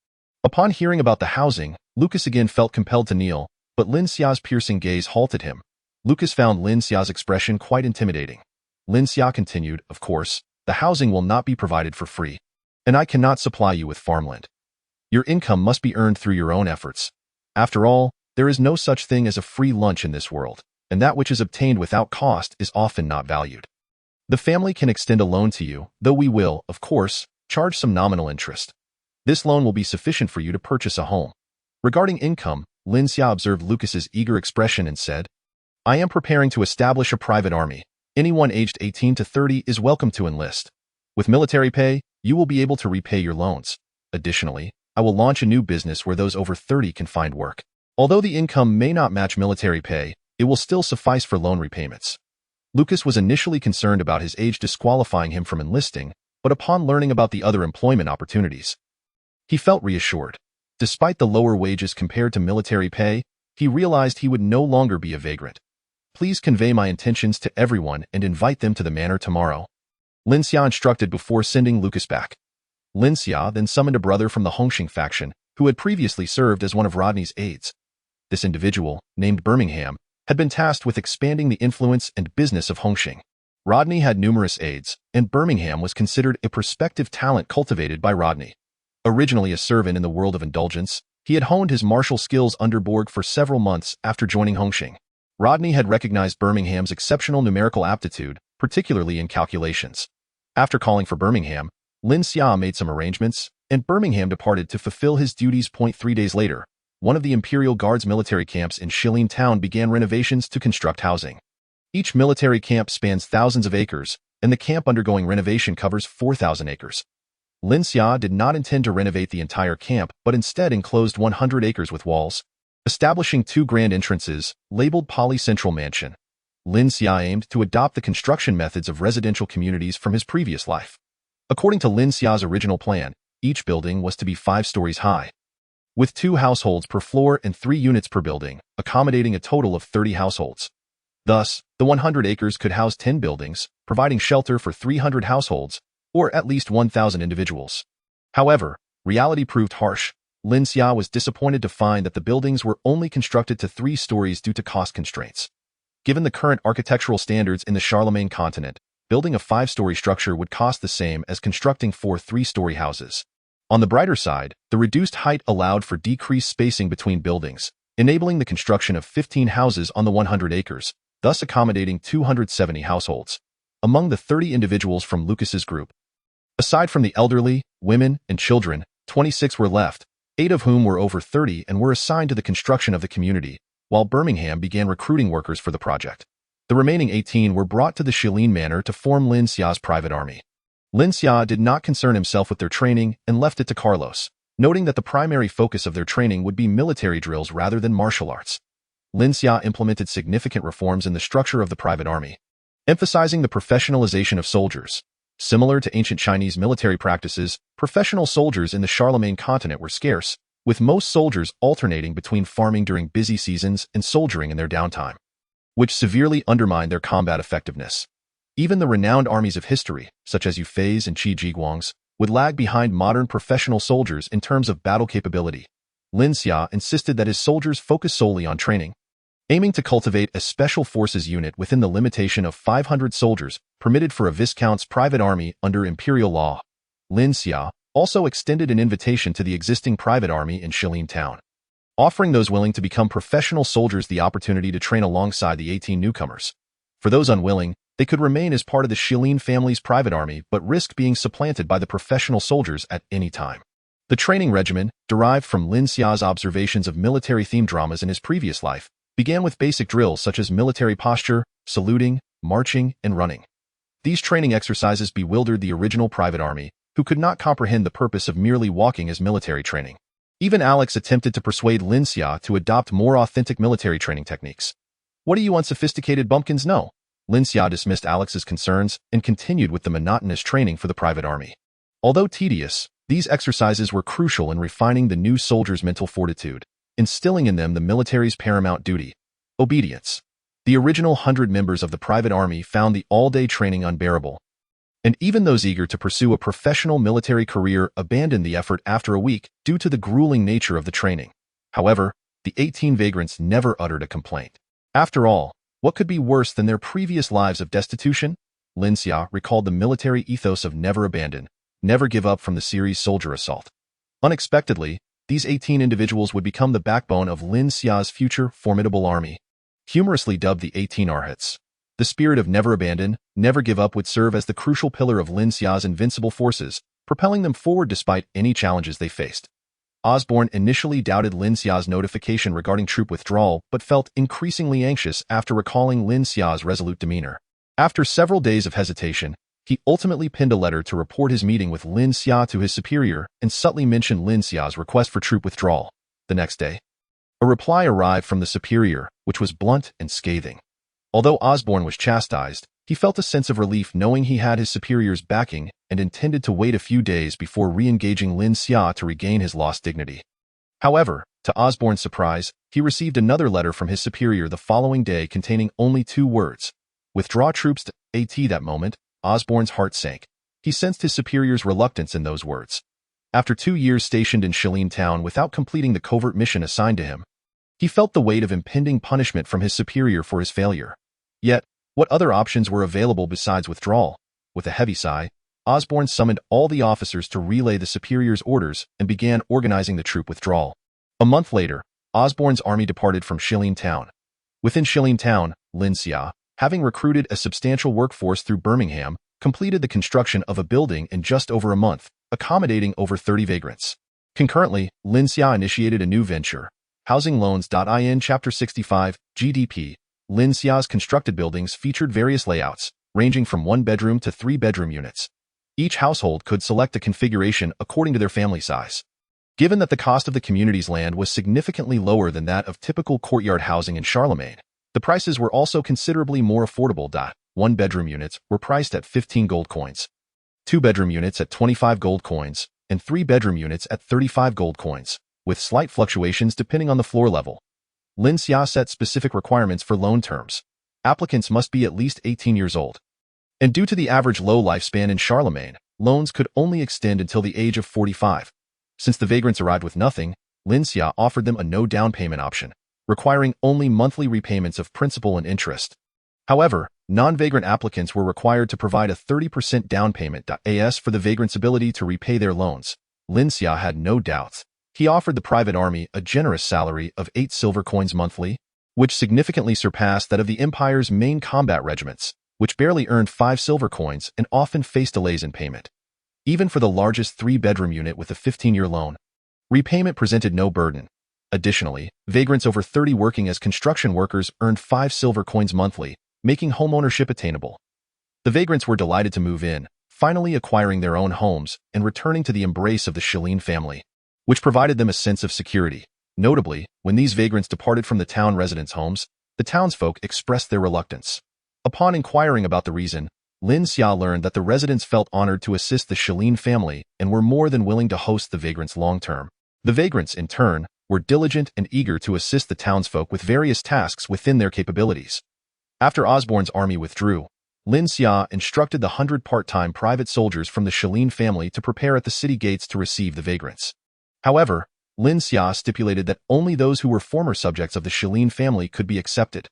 Upon hearing about the housing, Lucas again felt compelled to kneel, but Lin Xia's piercing gaze halted him. Lucas found Lin Xia's expression quite intimidating. Lin Xia continued, "Of course, the housing will not be provided for free, and I cannot supply you with farmland. Your income must be earned through your own efforts. After all, there is no such thing as a free lunch in this world, and that which is obtained without cost is often not valued. The family can extend a loan to you, though we will, of course, charge some nominal interest. This loan will be sufficient for you to purchase a home." Regarding income, Lin Xia observed Lucas's eager expression and said, "I am preparing to establish a private army. Anyone aged 18 to 30 is welcome to enlist. With military pay, you will be able to repay your loans. Additionally, I will launch a new business where those over 30 can find work. Although the income may not match military pay, it will still suffice for loan repayments. Lucas was initially concerned about his age disqualifying him from enlisting, but upon learning about the other employment opportunities, he felt reassured. Despite the lower wages compared to military pay, he realized he would no longer be a vagrant. Please convey my intentions to everyone and invite them to the manor tomorrow, Lin Xia instructed before sending Lucas back. Lin Xia then summoned a brother from the Hongxing faction, who had previously served as one of Rodney's aides. This individual, named Birmingham, had been tasked with expanding the influence and business of Hongxing. Rodney had numerous aides, and Birmingham was considered a prospective talent cultivated by Rodney. Originally a servant in the world of indulgence, he had honed his martial skills under Borg for several months after joining Hongxing. Rodney had recognized Birmingham's exceptional numerical aptitude, particularly in calculations. After calling for Birmingham, Lin Xia made some arrangements, and Birmingham departed to fulfill his duties. 3 days later, one of the Imperial Guard's military camps in Shilin Town began renovations to construct housing. Each military camp spans thousands of acres, and the camp undergoing renovation covers 4,000 acres. Lin Xia did not intend to renovate the entire camp, but instead enclosed 100 acres with walls, establishing 2 grand entrances, labeled Poly-Central Mansion. Lin Xia aimed to adopt the construction methods of residential communities from his previous life. According to Lin Xia's original plan, each building was to be 5 stories high, with 2 households per floor and 3 units per building, accommodating a total of 30 households. Thus, the 100 acres could house 10 buildings, providing shelter for 300 households, or at least 1,000 individuals. However, reality proved harsh. Lin Xia was disappointed to find that the buildings were only constructed to 3 stories due to cost constraints. Given the current architectural standards in the Charlemagne continent, building a 5-story structure would cost the same as constructing 4 3-story houses. On the brighter side, the reduced height allowed for decreased spacing between buildings, enabling the construction of 15 houses on the 100 acres, thus accommodating 270 households. Among the 30 individuals from Lucas's group, aside from the elderly, women, and children, 26 were left, 8 of whom were over 30 and were assigned to the construction of the community, while Birmingham began recruiting workers for the project. The remaining 18 were brought to the Shilin Manor to form Lin Xia's private army. Lin Xia did not concern himself with their training and left it to Carlos, noting that the primary focus of their training would be military drills rather than martial arts. Lin Xia implemented significant reforms in the structure of the private army, emphasizing the professionalization of soldiers. Similar to ancient Chinese military practices, professional soldiers in the Charlemagne continent were scarce, with most soldiers alternating between farming during busy seasons and soldiering in their downtime, which severely undermined their combat effectiveness. Even the renowned armies of history, such as Yufei's and Qi Jiguang's, would lag behind modern professional soldiers in terms of battle capability. Lin Xia insisted that his soldiers focus solely on training, aiming to cultivate a special forces unit within the limitation of 500 soldiers permitted for a viscount's private army under imperial law. Lin Xia also extended an invitation to the existing private army in Shilin Town, offering those willing to become professional soldiers the opportunity to train alongside the 18 newcomers. For those unwilling, they could remain as part of the Shilin family's private army but risk being supplanted by the professional soldiers at any time. The training regimen, derived from Lin Xia's observations of military-themed dramas in his previous life, began with basic drills such as military posture, saluting, marching, and running. These training exercises bewildered the original private army, who could not comprehend the purpose of merely walking as military training. Even Alex attempted to persuade Lin Xia to adopt more authentic military training techniques. "What do you unsophisticated bumpkins know?" Lin Xia dismissed Alex's concerns and continued with the monotonous training for the private army. Although tedious, these exercises were crucial in refining the new soldiers' mental fortitude, instilling in them the military's paramount duty, obedience. The original 100 members of the private army found the all-day training unbearable, and even those eager to pursue a professional military career abandoned the effort after a week due to the grueling nature of the training. However, the 18 vagrants never uttered a complaint. After all, what could be worse than their previous lives of destitution? Lin Xia recalled the military ethos of never abandon, never give up from the series Soldier Assault. Unexpectedly, these 18 individuals would become the backbone of Lin Xia's future formidable army. Humorously dubbed the 18 Arhats, the spirit of never abandon, never give up would serve as the crucial pillar of Lin Xia's invincible forces, propelling them forward despite any challenges they faced. Osborne initially doubted Lin Xia's notification regarding troop withdrawal but felt increasingly anxious after recalling Lin Xia's resolute demeanor. After several days of hesitation, he ultimately penned a letter to report his meeting with Lin Xia to his superior and subtly mentioned Lin Xia's request for troop withdrawal. The next day, a reply arrived from the superior, which was blunt and scathing. Although Osborne was chastised, he felt a sense of relief knowing he had his superior's backing and intended to wait a few days before re-engaging Lin Xia to regain his lost dignity. However, to Osborne's surprise, he received another letter from his superior the following day containing only 2 words: withdraw troops to AT. That moment, Osborne's heart sank. He sensed his superior's reluctance in those words. After 2 years stationed in Shilin Town without completing the covert mission assigned to him, he felt the weight of impending punishment from his superior for his failure. Yet, what other options were available besides withdrawal? With a heavy sigh, Osborne summoned all the officers to relay the superior's orders and began organizing the troop withdrawal. A month later, Osborne's army departed from Shilin Town. Within Shilin Town, Lin Xia, having recruited a substantial workforce through Birmingham, completed the construction of a building in just over a month, accommodating over 30 vagrants. Concurrently, Lin Xia initiated a new venture, Housing Loans.in Chapter 65, GDP. Lin Xia's constructed buildings featured various layouts, ranging from 1-bedroom to 3-bedroom units. Each household could select a configuration according to their family size. Given that the cost of the community's land was significantly lower than that of typical courtyard housing in Charlemagne, the prices were also considerably more affordable. 1-bedroom units were priced at 15 gold coins, 2-bedroom units at 25 gold coins, and 3-bedroom units at 35 gold coins, with slight fluctuations depending on the floor level. Lin Xia set specific requirements for loan terms. Applicants must be at least 18 years old. And due to the average low lifespan in Charlemagne, loans could only extend until the age of 45. Since the vagrants arrived with nothing, Lin Xia offered them a no-down payment option, requiring only monthly repayments of principal and interest. However, non-vagrant applicants were required to provide a 30% down payment. As for the vagrants' ability to repay their loans, Lin Xia had no doubts. He offered the private army a generous salary of 8 silver coins monthly, which significantly surpassed that of the Empire's main combat regiments, which barely earned 5 silver coins and often faced delays in payment. Even for the largest 3-bedroom unit with a 15-year loan, repayment presented no burden. Additionally, vagrants over 30 working as construction workers earned 5 silver coins monthly, making homeownership attainable. The vagrants were delighted to move in, finally acquiring their own homes and returning to the embrace of the Shilin family, which provided them a sense of security. Notably, when these vagrants departed from the town residents' homes, the townsfolk expressed their reluctance. Upon inquiring about the reason, Lin Xia learned that the residents felt honored to assist the Shilin family and were more than willing to host the vagrants long-term. The vagrants, in turn, were diligent and eager to assist the townsfolk with various tasks within their capabilities. After Osborne's army withdrew, Lin Xia instructed the 100 part-time private soldiers from the Shilin family to prepare at the city gates to receive the vagrants. However, Lin Xia stipulated that only those who were former subjects of the Shilin family could be accepted.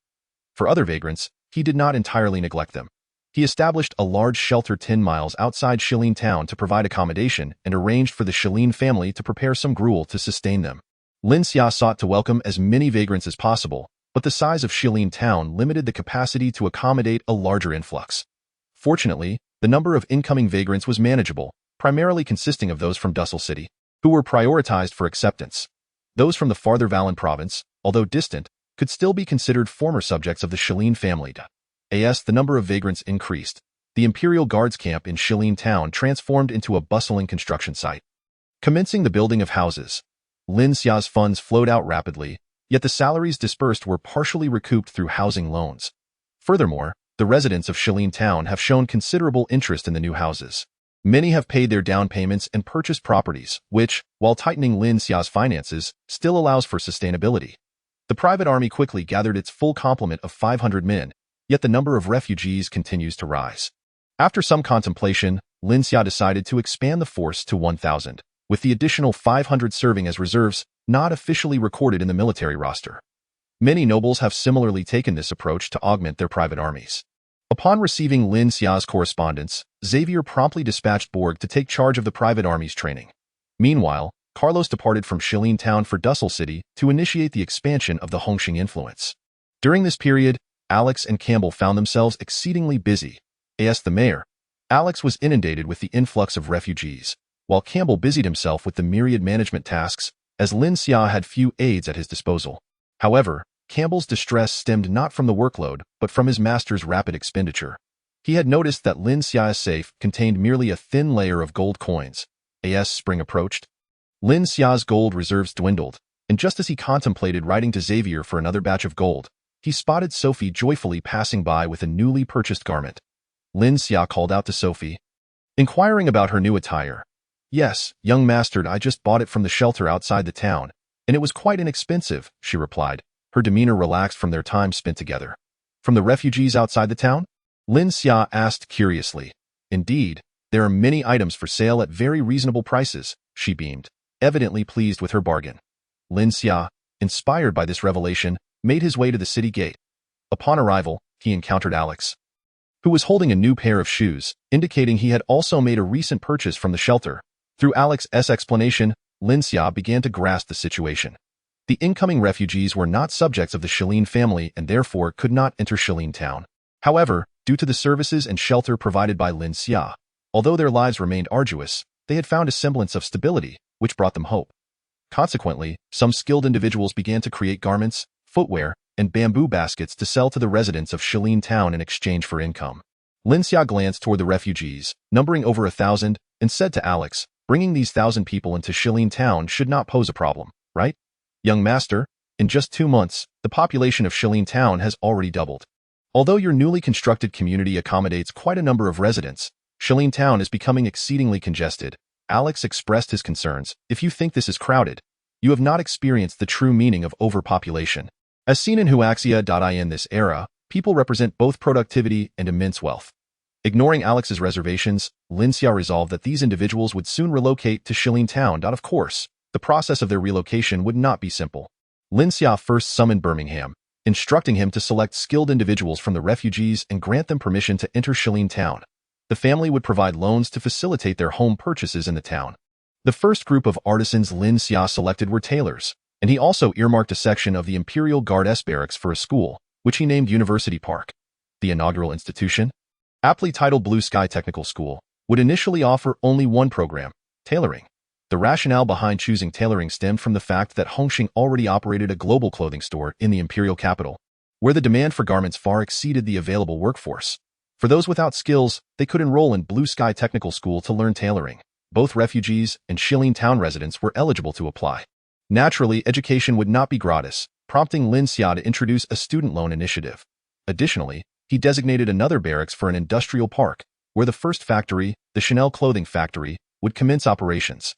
For other vagrants, he did not entirely neglect them. He established a large shelter 10 miles outside Shilin town to provide accommodation and arranged for the Shilin family to prepare some gruel to sustain them. Lin Xia sought to welcome as many vagrants as possible, but the size of Shilin town limited the capacity to accommodate a larger influx. Fortunately, the number of incoming vagrants was manageable, primarily consisting of those from Dussel City, who were prioritized for acceptance. Those from the farther Valin province, although distant, could still be considered former subjects of the Shilin family. As the number of vagrants increased, the Imperial Guards camp in Shilin town transformed into a bustling construction site. Commencing the building of houses, Lin Xia's funds flowed out rapidly, yet the salaries dispersed were partially recouped through housing loans. Furthermore, the residents of Shilin town have shown considerable interest in the new houses. Many have paid their down payments and purchased properties, which, while tightening Lin Xia's finances, still allows for sustainability. The private army quickly gathered its full complement of 500 men, yet the number of refugees continues to rise. After some contemplation, Lin Xia decided to expand the force to 1,000, with the additional 500 serving as reserves, not officially recorded in the military roster. Many nobles have similarly taken this approach to augment their private armies. Upon receiving Lin Xia's correspondence, Xavier promptly dispatched Borg to take charge of the private army's training. Meanwhile, Carlos departed from Shilin town for Dussel City to initiate the expansion of the Hongxing influence. During this period, Alex and Campbell found themselves exceedingly busy. As the mayor, Alex was inundated with the influx of refugees, while Campbell busied himself with the myriad management tasks, as Lin Xia had few aides at his disposal. However, Campbell's distress stemmed not from the workload, but from his master's rapid expenditure. He had noticed that Lin Xia's safe contained merely a thin layer of gold coins. As spring approached, Lin Xia's gold reserves dwindled, and just as he contemplated writing to Xavier for another batch of gold, he spotted Sophie joyfully passing by with a newly purchased garment. Lin Xia called out to Sophie, inquiring about her new attire. Yes, young master, I just bought it from the shelter outside the town, and it was quite inexpensive, she replied, her demeanor relaxed from their time spent together. From the refugees outside the town? Lin Xia asked curiously. Indeed, there are many items for sale at very reasonable prices, she beamed, evidently pleased with her bargain. Lin Xia, inspired by this revelation, made his way to the city gate. Upon arrival, he encountered Alex, who was holding a new pair of shoes, indicating he had also made a recent purchase from the shelter. Through Alex's explanation, Lin Xia began to grasp the situation. The incoming refugees were not subjects of the Shilin family and therefore could not enter Shilin town. However, due to the services and shelter provided by Lin Xia, although their lives remained arduous, they had found a semblance of stability, which brought them hope. Consequently, some skilled individuals began to create garments, footwear, and bamboo baskets to sell to the residents of Shilin town in exchange for income. Lin Xia glanced toward the refugees, numbering over 1,000, and said to Alex, bringing these 1,000 people into Shilin town should not pose a problem, right? Young master, in just 2 months, the population of Shilin town has already doubled. Although your newly constructed community accommodates quite a number of residents, Shilin town is becoming exceedingly congested. Alex expressed his concerns. If you think this is crowded, you have not experienced the true meaning of overpopulation. As seen in Huaxia.in this era, people represent both productivity and immense wealth. Ignoring Alex's reservations, Lin Xia resolved that these individuals would soon relocate to Shilin town. Of course, the process of their relocation would not be simple. Lin Xia first summoned Birmingham, instructing him to select skilled individuals from the refugees and grant them permission to enter Shilin town. The family would provide loans to facilitate their home purchases in the town. The first group of artisans Lin Xia selected were tailors, and he also earmarked a section of the Imperial Guard's barracks for a school, which he named University Park. The inaugural institution, aptly titled Blue Sky Technical School, would initially offer only one program, tailoring. The rationale behind choosing tailoring stemmed from the fact that Hongxing already operated a global clothing store in the imperial capital, where the demand for garments far exceeded the available workforce. For those without skills, they could enroll in Blue Sky Technical School to learn tailoring. Both refugees and Shilin town residents were eligible to apply. Naturally, education would not be gratis, prompting Lin Xia to introduce a student loan initiative. Additionally, he designated another barracks for an industrial park, where the first factory, the Chanel clothing factory, would commence operations.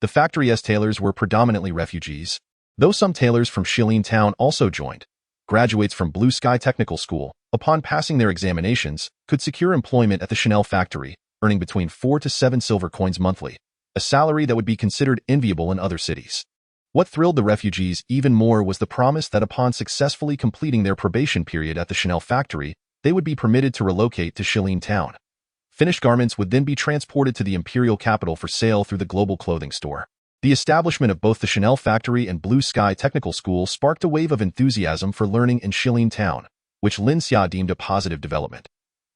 The factory's tailors were predominantly refugees, though some tailors from Shilin town also joined. Graduates from Blue Sky Technical School, upon passing their examinations, could secure employment at the Chanel factory, earning between 4 to 7 silver coins monthly, a salary that would be considered enviable in other cities. What thrilled the refugees even more was the promise that upon successfully completing their probation period at the Chanel factory, they would be permitted to relocate to Shilin town. Finished garments would then be transported to the imperial capital for sale through the global clothing store. The establishment of both the Chanel factory and Blue Sky Technical School sparked a wave of enthusiasm for learning in Shilin town, which Lin Xia deemed a positive development.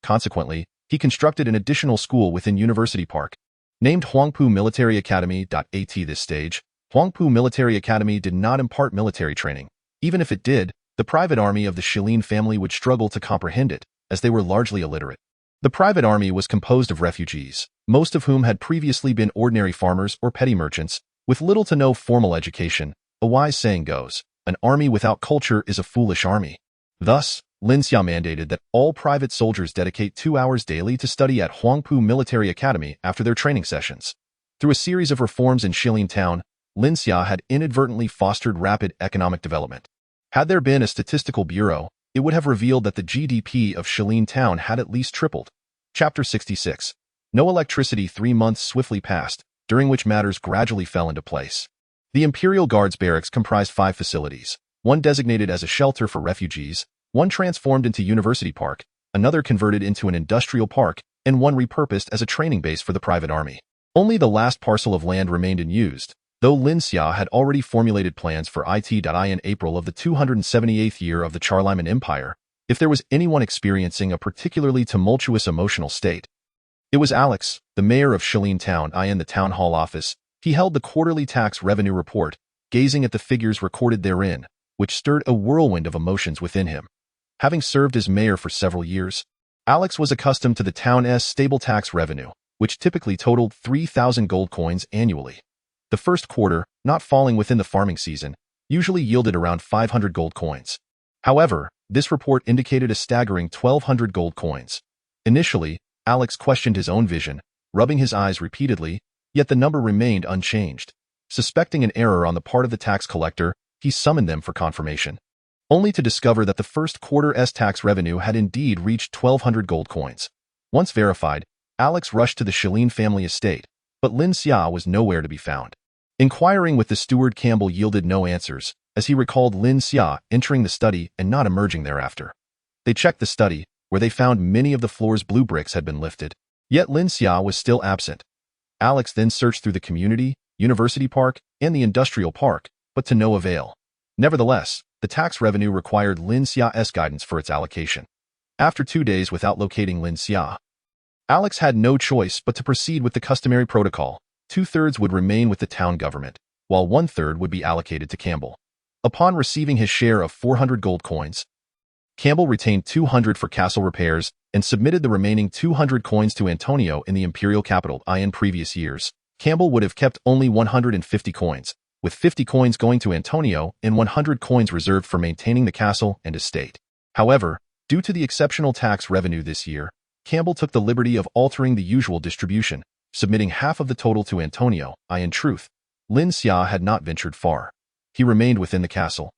Consequently, he constructed an additional school within University Park, named Huangpu Military Academy. At this stage, Huangpu Military Academy did not impart military training. Even if it did, the private army of the Shilin family would struggle to comprehend it, as they were largely illiterate. The private army was composed of refugees, most of whom had previously been ordinary farmers or petty merchants, with little to no formal education. A wise saying goes, an army without culture is a foolish army. Thus, Lin Xia mandated that all private soldiers dedicate 2 hours daily to study at Huangpu Military Academy after their training sessions. Through a series of reforms in Shilin town, Lin Xia had inadvertently fostered rapid economic development. Had there been a statistical bureau, it would have revealed that the GDP of Shilin town had at least tripled. Chapter 66. No electricity. 3 months swiftly passed, during which matters gradually fell into place. The Imperial Guard's barracks comprised 5 facilities, one designated as a shelter for refugees, one transformed into University Park, another converted into an industrial park, and one repurposed as a training base for the private army. Only the last parcel of land remained unused, though Lin Xia had already formulated plans for it. In April of the 278th year of the Charlemagne Empire, if there was anyone experiencing a particularly tumultuous emotional state, it was Alex, the mayor of Shilin town. In the town hall office, he held the quarterly tax revenue report, gazing at the figures recorded therein, which stirred a whirlwind of emotions within him. Having served as mayor for several years, Alex was accustomed to the town's stable tax revenue, which typically totaled 3,000 gold coins annually. The first quarter, not falling within the farming season, usually yielded around 500 gold coins. However, this report indicated a staggering 1,200 gold coins. Initially, Alex questioned his own vision, rubbing his eyes repeatedly, yet the number remained unchanged. Suspecting an error on the part of the tax collector, he summoned them for confirmation, only to discover that the first quarter's tax revenue had indeed reached 1,200 gold coins. Once verified, Alex rushed to the Shalin family estate, but Lin Xia was nowhere to be found. Inquiring with the steward, Campbell yielded no answers, as he recalled Lin Xia entering the study and not emerging thereafter. They checked the study, where they found many of the floor's blue bricks had been lifted, yet Lin Xia was still absent. Alex then searched through the community, university park, and the industrial park, but to no avail. Nevertheless, the tax revenue required Lin Xia's guidance for its allocation. After 2 days without locating Lin Xia, Alex had no choice but to proceed with the customary protocol. 2/3 would remain with the town government, while 1/3 would be allocated to Campbell. Upon receiving his share of 400 gold coins, Campbell retained 200 for castle repairs and submitted the remaining 200 coins to Antonio in the imperial capital. In previous years, Campbell would have kept only 150 coins, with 50 coins going to Antonio and 100 coins reserved for maintaining the castle and estate. However, due to the exceptional tax revenue this year, Campbell took the liberty of altering the usual distribution, submitting half of the total to Antonio. In truth, Lin Xia had not ventured far. He remained within the castle,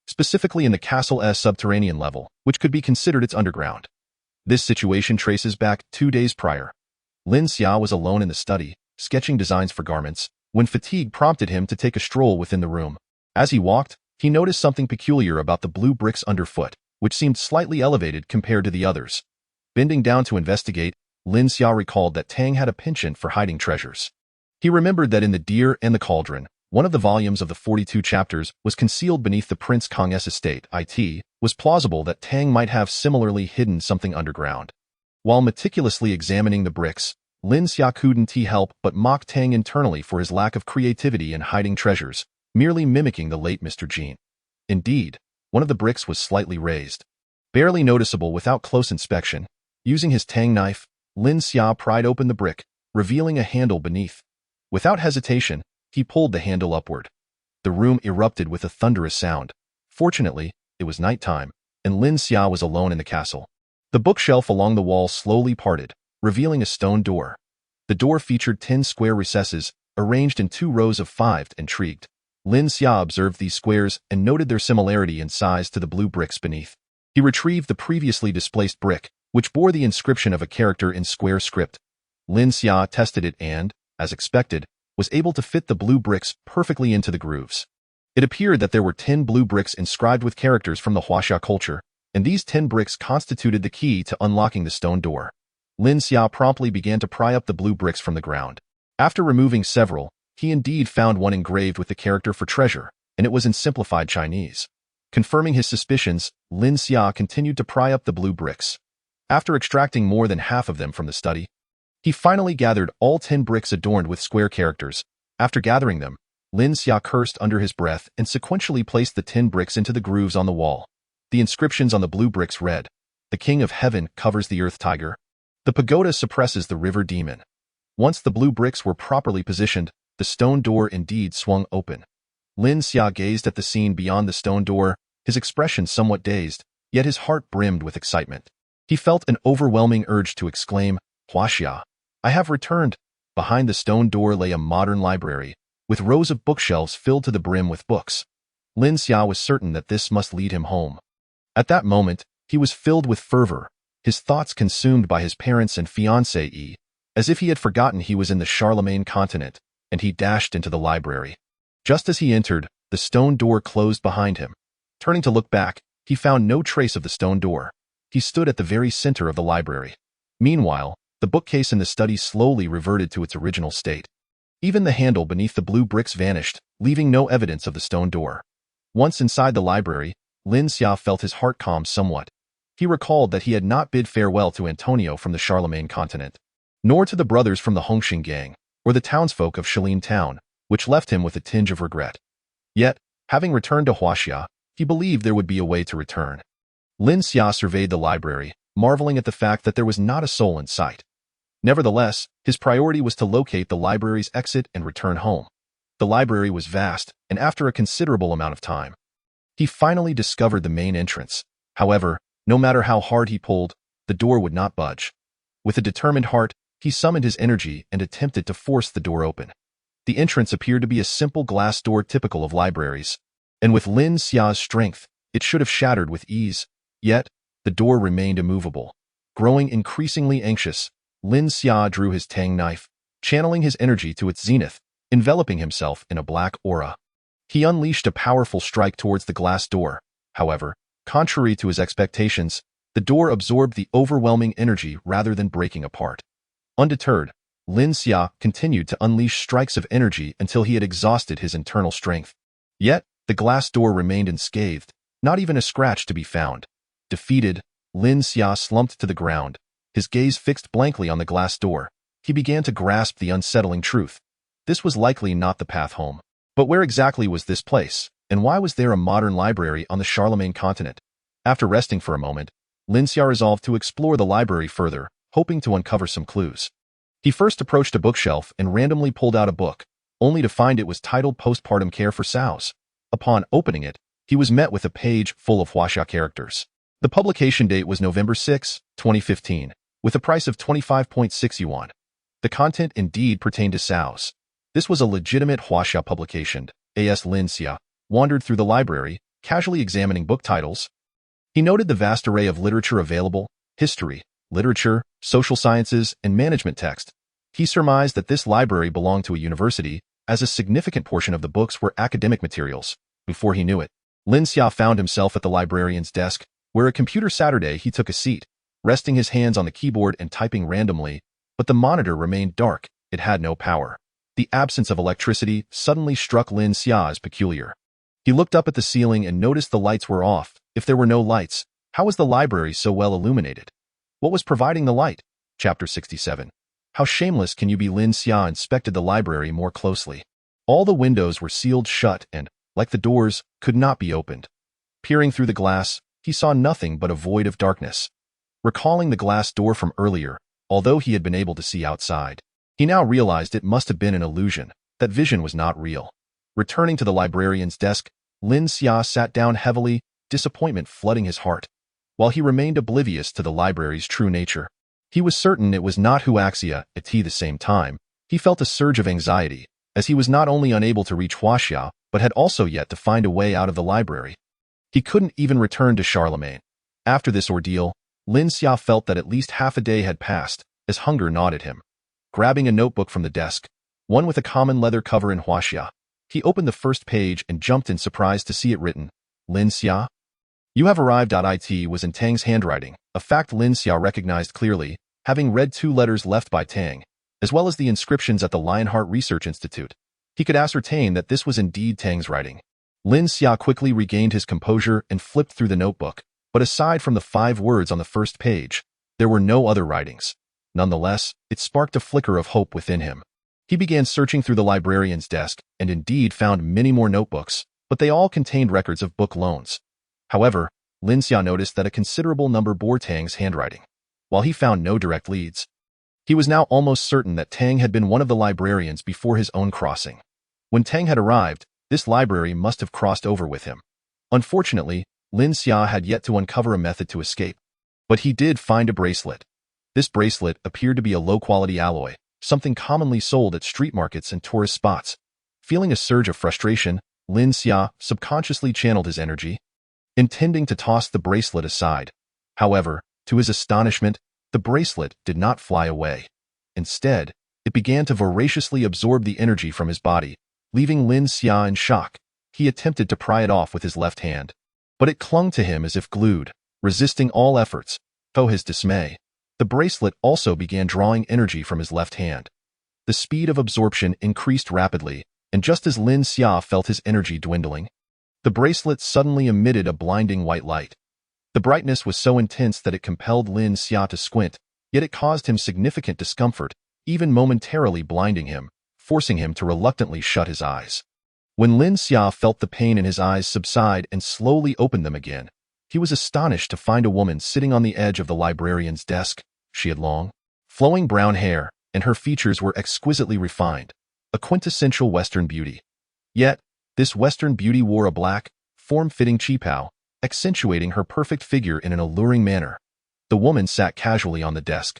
specifically in the castle's subterranean level, which could be considered its underground. This situation traces back 2 days prior. Lin Xia was alone in the study, sketching designs for garments, when fatigue prompted him to take a stroll within the room. As he walked, he noticed something peculiar about the blue bricks underfoot, which seemed slightly elevated compared to the others. Bending down to investigate, Lin Xia recalled that Tang had a penchant for hiding treasures. He remembered that in The Deer and the Cauldron, one of the volumes of the 42 chapters was concealed beneath the Prince Kong's estate. It was plausible that Tang might have similarly hidden something underground. While meticulously examining the bricks, Lin Xia couldn't help but mock Tang internally for his lack of creativity in hiding treasures, merely mimicking the late Mr. Jean. Indeed, one of the bricks was slightly raised, barely noticeable without close inspection. Using his Tang knife, Lin Xia pried open the brick, revealing a handle beneath. Without hesitation, he pulled the handle upward. The room erupted with a thunderous sound. Fortunately, it was nighttime, and Lin Xia was alone in the castle. The bookshelf along the wall slowly parted, revealing a stone door. The door featured 10 square recesses, arranged in 2 rows of 5. Intrigued, Lin Xia observed these squares and noted their similarity in size to the blue bricks beneath. He retrieved the previously displaced brick, which bore the inscription of a character in square script. Lin Xia tested it and, as expected, was able to fit the blue bricks perfectly into the grooves. It appeared that there were 10 blue bricks inscribed with characters from the Huaxia culture, and these 10 bricks constituted the key to unlocking the stone door. Lin Xia promptly began to pry up the blue bricks from the ground. After removing several, he indeed found one engraved with the character for treasure, and it was in simplified Chinese. Confirming his suspicions, Lin Xia continued to pry up the blue bricks. After extracting more than half of them from the study, he finally gathered all 10 bricks adorned with square characters. After gathering them, Lin Xia cursed under his breath and sequentially placed the 10 bricks into the grooves on the wall. The inscriptions on the blue bricks read, "The King of Heaven covers the earth tiger. The pagoda suppresses the river demon." Once the blue bricks were properly positioned, the stone door indeed swung open. Lin Xia gazed at the scene beyond the stone door, his expression somewhat dazed, yet his heart brimmed with excitement. He felt an overwhelming urge to exclaim, "Huaxia, I have returned." Behind the stone door lay a modern library, with rows of bookshelves filled to the brim with books. Lin Xia was certain that this must lead him home. At that moment, he was filled with fervor, his thoughts consumed by his parents and fiancée, as if he had forgotten he was in the Charlemagne continent, and he dashed into the library. Just as he entered, the stone door closed behind him. Turning to look back, he found no trace of the stone door. He stood at the very center of the library. Meanwhile, the bookcase in the study slowly reverted to its original state. Even the handle beneath the blue bricks vanished, leaving no evidence of the stone door. Once inside the library, Lin Xia felt his heart calm somewhat. He recalled that he had not bid farewell to Antonio from the Charlemagne continent, nor to the brothers from the Hongxing gang, or the townsfolk of Shalin town, which left him with a tinge of regret. Yet, having returned to Huaxia, he believed there would be a way to return. Lin Xia surveyed the library, marveling at the fact that there was not a soul in sight. Nevertheless, his priority was to locate the library's exit and return home. The library was vast, and after a considerable amount of time, he finally discovered the main entrance. However, no matter how hard he pulled, the door would not budge. With a determined heart, he summoned his energy and attempted to force the door open. The entrance appeared to be a simple glass door typical of libraries, and with Lin Xia's strength, it should have shattered with ease. Yet, the door remained immovable. Growing increasingly anxious, Lin Xia drew his Tang knife, channeling his energy to its zenith, enveloping himself in a black aura. He unleashed a powerful strike towards the glass door. However, contrary to his expectations, the door absorbed the overwhelming energy rather than breaking apart. Undeterred, Lin Xia continued to unleash strikes of energy until he had exhausted his internal strength. Yet, the glass door remained unscathed, not even a scratch to be found. Defeated, Lin Xia slumped to the ground, his gaze fixed blankly on the glass door. He began to grasp the unsettling truth. This was likely not the path home. But where exactly was this place, and why was there a modern library on the Charlemagne continent? After resting for a moment, Lin Xia resolved to explore the library further, hoping to uncover some clues. He first approached a bookshelf and randomly pulled out a book, only to find it was titled Postpartum Care for Sows. Upon opening it, he was met with a page full of Huaxia characters. The publication date was November 6, 2015, with a price of 25.6 yuan. The content indeed pertained to sows. This was a legitimate Huaxia publication. As Lin Xia wandered through the library, casually examining book titles. He noted the vast array of literature available: history, literature, social sciences, and management text. He surmised that this library belonged to a university, as a significant portion of the books were academic materials. Before he knew it, Lin Xia found himself at the librarian's desk, where a computer Saturday he took a seat, resting his hands on the keyboard and typing randomly, but the monitor remained dark. It had no power. The absence of electricity suddenly struck Lin Xia as peculiar. He looked up at the ceiling and noticed the lights were off. If there were no lights, how was the library so well illuminated? What was providing the light? Chapter 67. How shameless can you be? Lin Xia inspected the library more closely. All the windows were sealed shut and, like the doors, could not be opened. Peering through the glass, he saw nothing but a void of darkness. Recalling the glass door from earlier, although he had been able to see outside, he now realized it must have been an illusion, that vision was not real. Returning to the librarian's desk, Lin Xia sat down heavily, disappointment flooding his heart. While he remained oblivious to the library's true nature, he was certain it was not Huaxia. At the same time, he felt a surge of anxiety, as he was not only unable to reach Huaxia, but had also yet to find a way out of the library. He couldn't even return to Charlemagne. After this ordeal, Lin Xia felt that at least half a day had passed, as hunger gnawed at him. Grabbing a notebook from the desk, one with a common leather cover in Huaxia, he opened the first page and jumped in surprise to see it written, Lin Xia, you have arrived. It was in Tang's handwriting, a fact Lin Xia recognized clearly, having read 2 letters left by Tang, as well as the inscriptions at the Lionheart Research Institute. He could ascertain that this was indeed Tang's writing. Lin Xia quickly regained his composure and flipped through the notebook, but aside from the 5 words on the first page, there were no other writings. Nonetheless, it sparked a flicker of hope within him. He began searching through the librarian's desk and indeed found many more notebooks, but they all contained records of book loans. However, Lin Xia noticed that a considerable number bore Tang's handwriting. While he found no direct leads, he was now almost certain that Tang had been one of the librarians before his own crossing. When Tang had arrived, this library must have crossed over with him. Unfortunately, Lin Xia had yet to uncover a method to escape. But he did find a bracelet. This bracelet appeared to be a low-quality alloy, something commonly sold at street markets and tourist spots. Feeling a surge of frustration, Lin Xia subconsciously channeled his energy, intending to toss the bracelet aside. However, to his astonishment, the bracelet did not fly away. Instead, it began to voraciously absorb the energy from his body, leaving Lin Xia in shock. He attempted to pry it off with his left hand, but it clung to him as if glued, resisting all efforts. To his dismay, the bracelet also began drawing energy from his left hand. The speed of absorption increased rapidly, and just as Lin Xia felt his energy dwindling, the bracelet suddenly emitted a blinding white light. The brightness was so intense that it compelled Lin Xia to squint, yet it caused him significant discomfort, even momentarily blinding him, forcing him to reluctantly shut his eyes. When Lin Xia felt the pain in his eyes subside and slowly opened them again, He was astonished to find a woman sitting on the edge of the librarian's desk. She had long, flowing brown hair, and her features were exquisitely refined, a quintessential Western beauty. Yet, this Western beauty wore a black, form-fitting cheapao, accentuating her perfect figure in an alluring manner. The woman sat casually on the desk,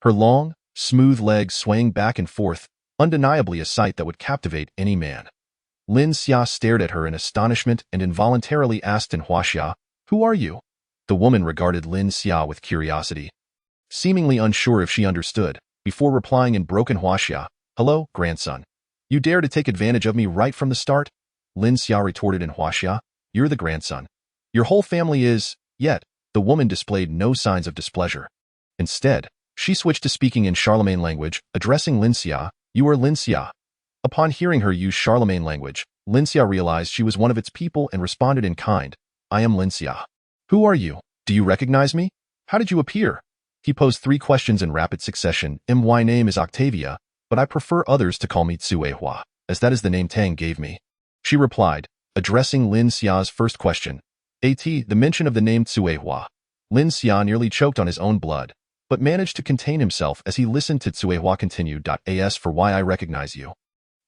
her long, smooth legs swaying back and forth, undeniably a sight that would captivate any man. Lin Xia stared at her in astonishment and involuntarily asked in Huaxia, "Who are you?" The woman regarded Lin Xia with curiosity, seemingly unsure if she understood, before replying in broken Huaxia, "Hello, grandson. You dare to take advantage of me right from the start?" Lin Xia retorted in Huaxia, "You're the grandson. Your whole family is..." Yet, the woman displayed no signs of displeasure. Instead, she switched to speaking in Charlemagne language, addressing Lin Xia, "You are Lin Xia." Upon hearing her use Charlemagne language, Lin Xia realized she was one of its people and responded in kind, "I am Lin Xia." "Who are you? Do you recognize me? How did you appear?" He posed 3 questions in rapid succession. "My name is Octavia, but I prefer others to call me Tsuehua, as that is the name Tang gave me," she replied, addressing Lin Xia's first question. The mention of the name Tsuehua. Lin Xia nearly choked on his own blood, but managed to contain himself as he listened to Tsuehua continue. "As for why I recognize you.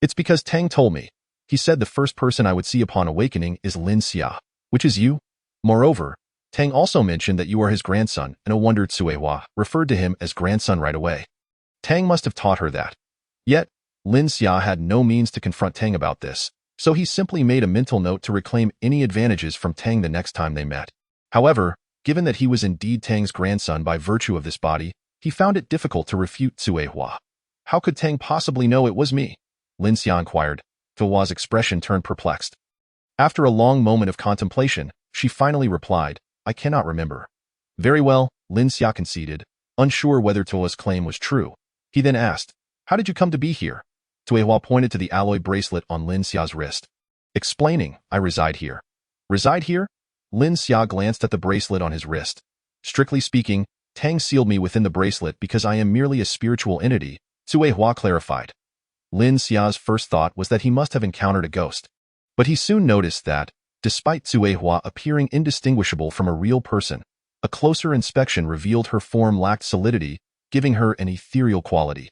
It's because Tang told me. He said the first person I would see upon awakening is Lin Xia, which is you. Moreover, Tang also mentioned that you are his grandson, and no wonder Tsuehua referred to him as grandson right away. Tang must have taught her that." Yet, Lin Xia had no means to confront Tang about this, so he simply made a mental note to reclaim any advantages from Tang the next time they met. However, given that he was indeed Tang's grandson by virtue of this body, he found it difficult to refute Tsuehua. "How could Tang possibly know it was me?" Lin Xia inquired. Tsuehua's expression turned perplexed. After a long moment of contemplation, she finally replied, "I cannot remember." "Very well," Lin Xia conceded, unsure whether Tsuehua's claim was true. He then asked, "How did you come to be here?" Tsuehua pointed to the alloy bracelet on Lin Xia's wrist, explaining, "I reside here." "Reside here?" Lin Xia glanced at the bracelet on his wrist. "Strictly speaking, Tang sealed me within the bracelet because I am merely a spiritual entity," Tsuehua clarified. Lin Xia's first thought was that he must have encountered a ghost. But he soon noticed that, despite Tsuehua appearing indistinguishable from a real person, a closer inspection revealed her form lacked solidity, giving her an ethereal quality.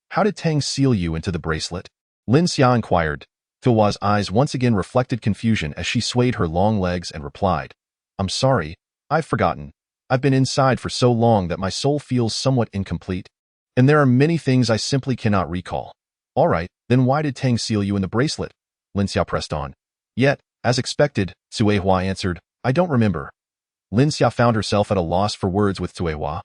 "How did Tang seal you into the bracelet?" Lin Xia inquired. Tsuehua's eyes once again reflected confusion as she swayed her long legs and replied, "I'm sorry, I've forgotten. I've been inside for so long that my soul feels somewhat incomplete, and there are many things I simply cannot recall." "All right, then why did Tang seal you in the bracelet?" Lin Xia pressed on. Yet, as expected, Tsuehua answered, "I don't remember." Lin Xia found herself at a loss for words with Tsuehua,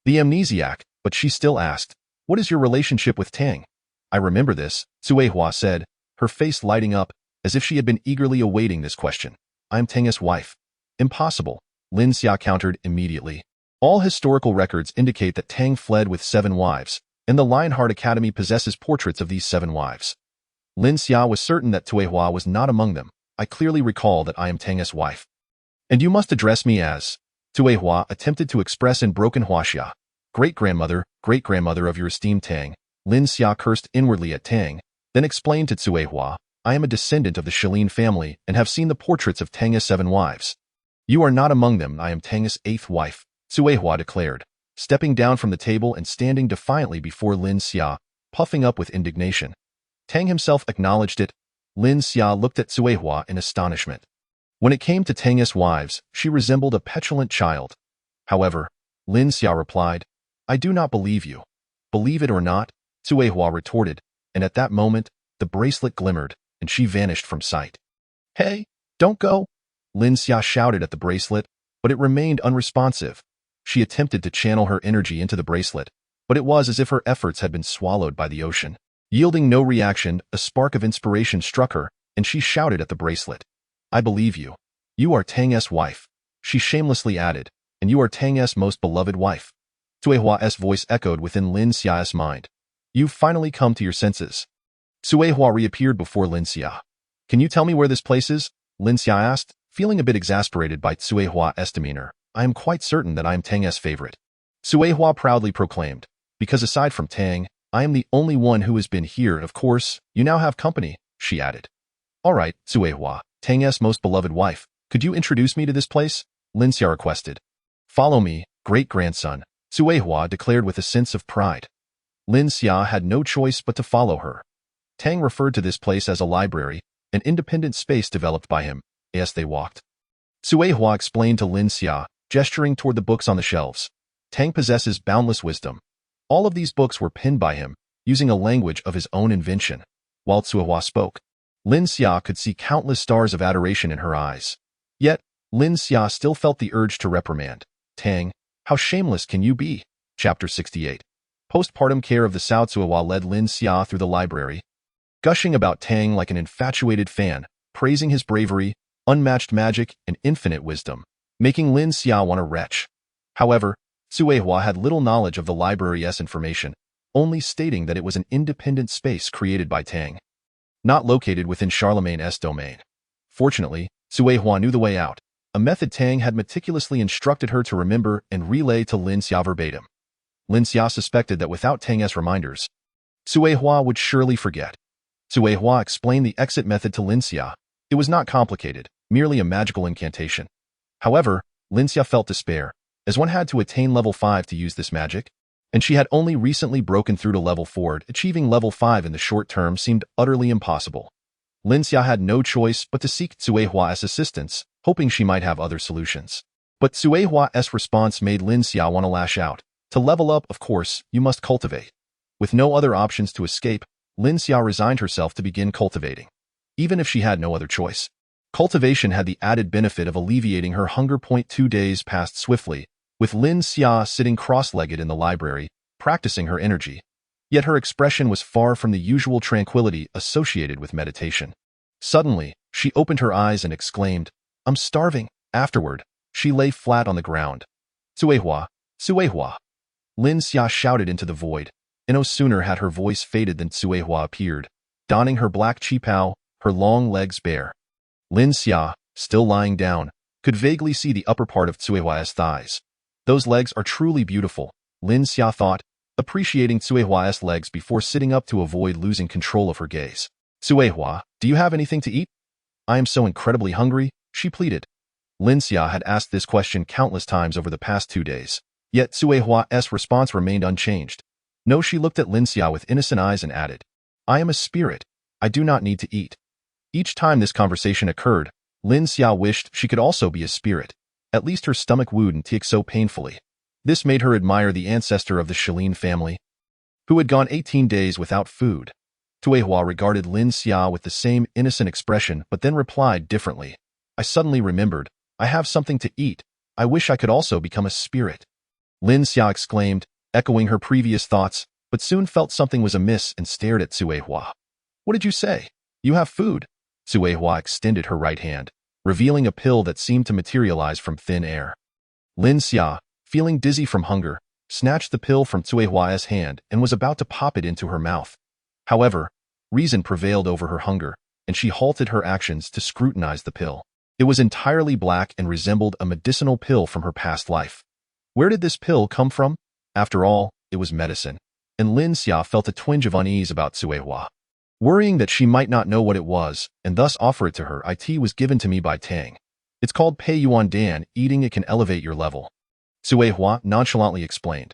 the amnesiac, but she still asked, "What is your relationship with Tang?" "I remember this," Tsuehua said, her face lighting up, as if she had been eagerly awaiting this question. "I am Tang's wife." "Impossible," Lin Xia countered immediately. "All historical records indicate that Tang fled with 7 wives, and the Lionheart Academy possesses portraits of these 7 wives." Lin Xia was certain that Tsuehua was not among them. "I clearly recall that I am Tang's wife. And you must address me as..." Tsuehua attempted to express in broken Huaxia, "Great-grandmother, great-grandmother of your esteemed Tang." Lin Xia cursed inwardly at Tang, then explained to Tsuehua, "I am a descendant of the Shilin family and have seen the portraits of Tang's 7 wives. You are not among them. I am Tang's 8th wife," Tsuehua declared, stepping down from the table and standing defiantly before Lin Xia, puffing up with indignation. Tang himself acknowledged it. Lin Xia looked at Tsuehua in astonishment. When it came to Tang's wives, she resembled a petulant child. However, Lin Xia replied, "I do not believe you." "Believe it or not," Tsuehua retorted, and at that moment, the bracelet glimmered, and she vanished from sight. "Hey, don't go!" Lin Xia shouted at the bracelet, but it remained unresponsive. She attempted to channel her energy into the bracelet, but it was as if her efforts had been swallowed by the ocean. Yielding no reaction, a spark of inspiration struck her, and she shouted at the bracelet, "I believe you. You are Tang's wife." She shamelessly added, "And you are Tang's most beloved wife." Tsuehua's voice echoed within Lin Xia's mind. "You've finally come to your senses." Tsuehua reappeared before Lin Xia. "Can you tell me where this place is?" Lin Xia asked, feeling a bit exasperated by Tsuehua's demeanor. "I am quite certain that I am Tang's favorite," Tsuehua proudly proclaimed, "because aside from Tang, I am the only one who has been here. Of course, you now have company," she added. "All right, Tsuehua, Tang's most beloved wife, could you introduce me to this place?" Lin Xia requested. Follow me, great-grandson, Cuehua declared with a sense of pride. Lin Xia had no choice but to follow her. Tang referred to this place as a library, an independent space developed by him, as they walked. Cuehua explained to Lin Xia, gesturing toward the books on the shelves. Tang possesses boundless wisdom. All of these books were penned by him, using a language of his own invention. While Cuehua spoke, Lin Xia could see countless stars of adoration in her eyes. Yet, Lin Xia still felt the urge to reprimand. Tang, how shameless can you be? Chapter 68. Postpartum care of the Sao Cuehua led Lin Xia through the library, gushing about Tang like an infatuated fan, praising his bravery, unmatched magic, and infinite wisdom, making Lin Xia want to retch. However, Cuehua had little knowledge of the library's information, only stating that it was an independent space created by Tang, not located within Charlemagne's domain. Fortunately, Cuehua knew the way out, a method Tang had meticulously instructed her to remember and relay to Lin Xia verbatim. Lin Xia suspected that without Tang's reminders, Cuehua would surely forget. Cuehua explained the exit method to Lin Xia. It was not complicated, merely a magical incantation. However, Lin Xia felt despair, as one had to attain level 5 to use this magic, and she had only recently broken through to level 4. Achieving level 5 in the short term seemed utterly impossible. Lin Xia had no choice but to seek Cuehua's assistance, hoping she might have other solutions. But Cuehua's response made Lin Xia want to lash out. To level up, of course, you must cultivate. With no other options to escape, Lin Xia resigned herself to begin cultivating. Even if she had no other choice, cultivation had the added benefit of alleviating her hunger. 2 days passed swiftly, with Lin Xia sitting cross-legged in the library, practicing her energy. Yet her expression was far from the usual tranquility associated with meditation. Suddenly, she opened her eyes and exclaimed, "I'm starving." Afterward, she lay flat on the ground. "Cuehua, Cuehua." Lin Xia shouted into the void, and no sooner had her voice faded than Cuehua appeared, donning her black qipao, her long legs bare. Lin Xia, still lying down, could vaguely see the upper part of Cuehua's thighs. Those legs are truly beautiful, Lin Xia thought, appreciating Cuehua's legs before sitting up to avoid losing control of her gaze. "Cuehua, do you have anything to eat? I am so incredibly hungry," she pleaded. Lin Xia had asked this question countless times over the past 2 days, yet Cuehua's response remained unchanged. No, she looked at Lin Xia with innocent eyes and added, "I am a spirit. I do not need to eat." Each time this conversation occurred, Lin Xia wished she could also be a spirit. At least her stomach wouldn't ache so painfully. This made her admire the ancestor of the Shalin family, who had gone 18 days without food. Cuehua regarded Lin Xia with the same innocent expression but then replied differently. "I suddenly remembered. I have something to eat. I wish I could also become a spirit." Lin Xia exclaimed, echoing her previous thoughts, but soon felt something was amiss and stared at Cuehua. "What did you say? You have food?" Cuehua extended her right hand, revealing a pill that seemed to materialize from thin air. Lin Xia, feeling dizzy from hunger, snatched the pill from Cuehua's hand and was about to pop it into her mouth. However, reason prevailed over her hunger, and she halted her actions to scrutinize the pill. It was entirely black and resembled a medicinal pill from her past life. Where did this pill come from? After all, it was medicine, and Lin Xia felt a twinge of unease about Cuehua. Worrying that she might not know what it was, and thus offer it to her, "It was given to me by Tang. It's called Pei Yuan Dan. Eating it can elevate your level," Cuehua nonchalantly explained.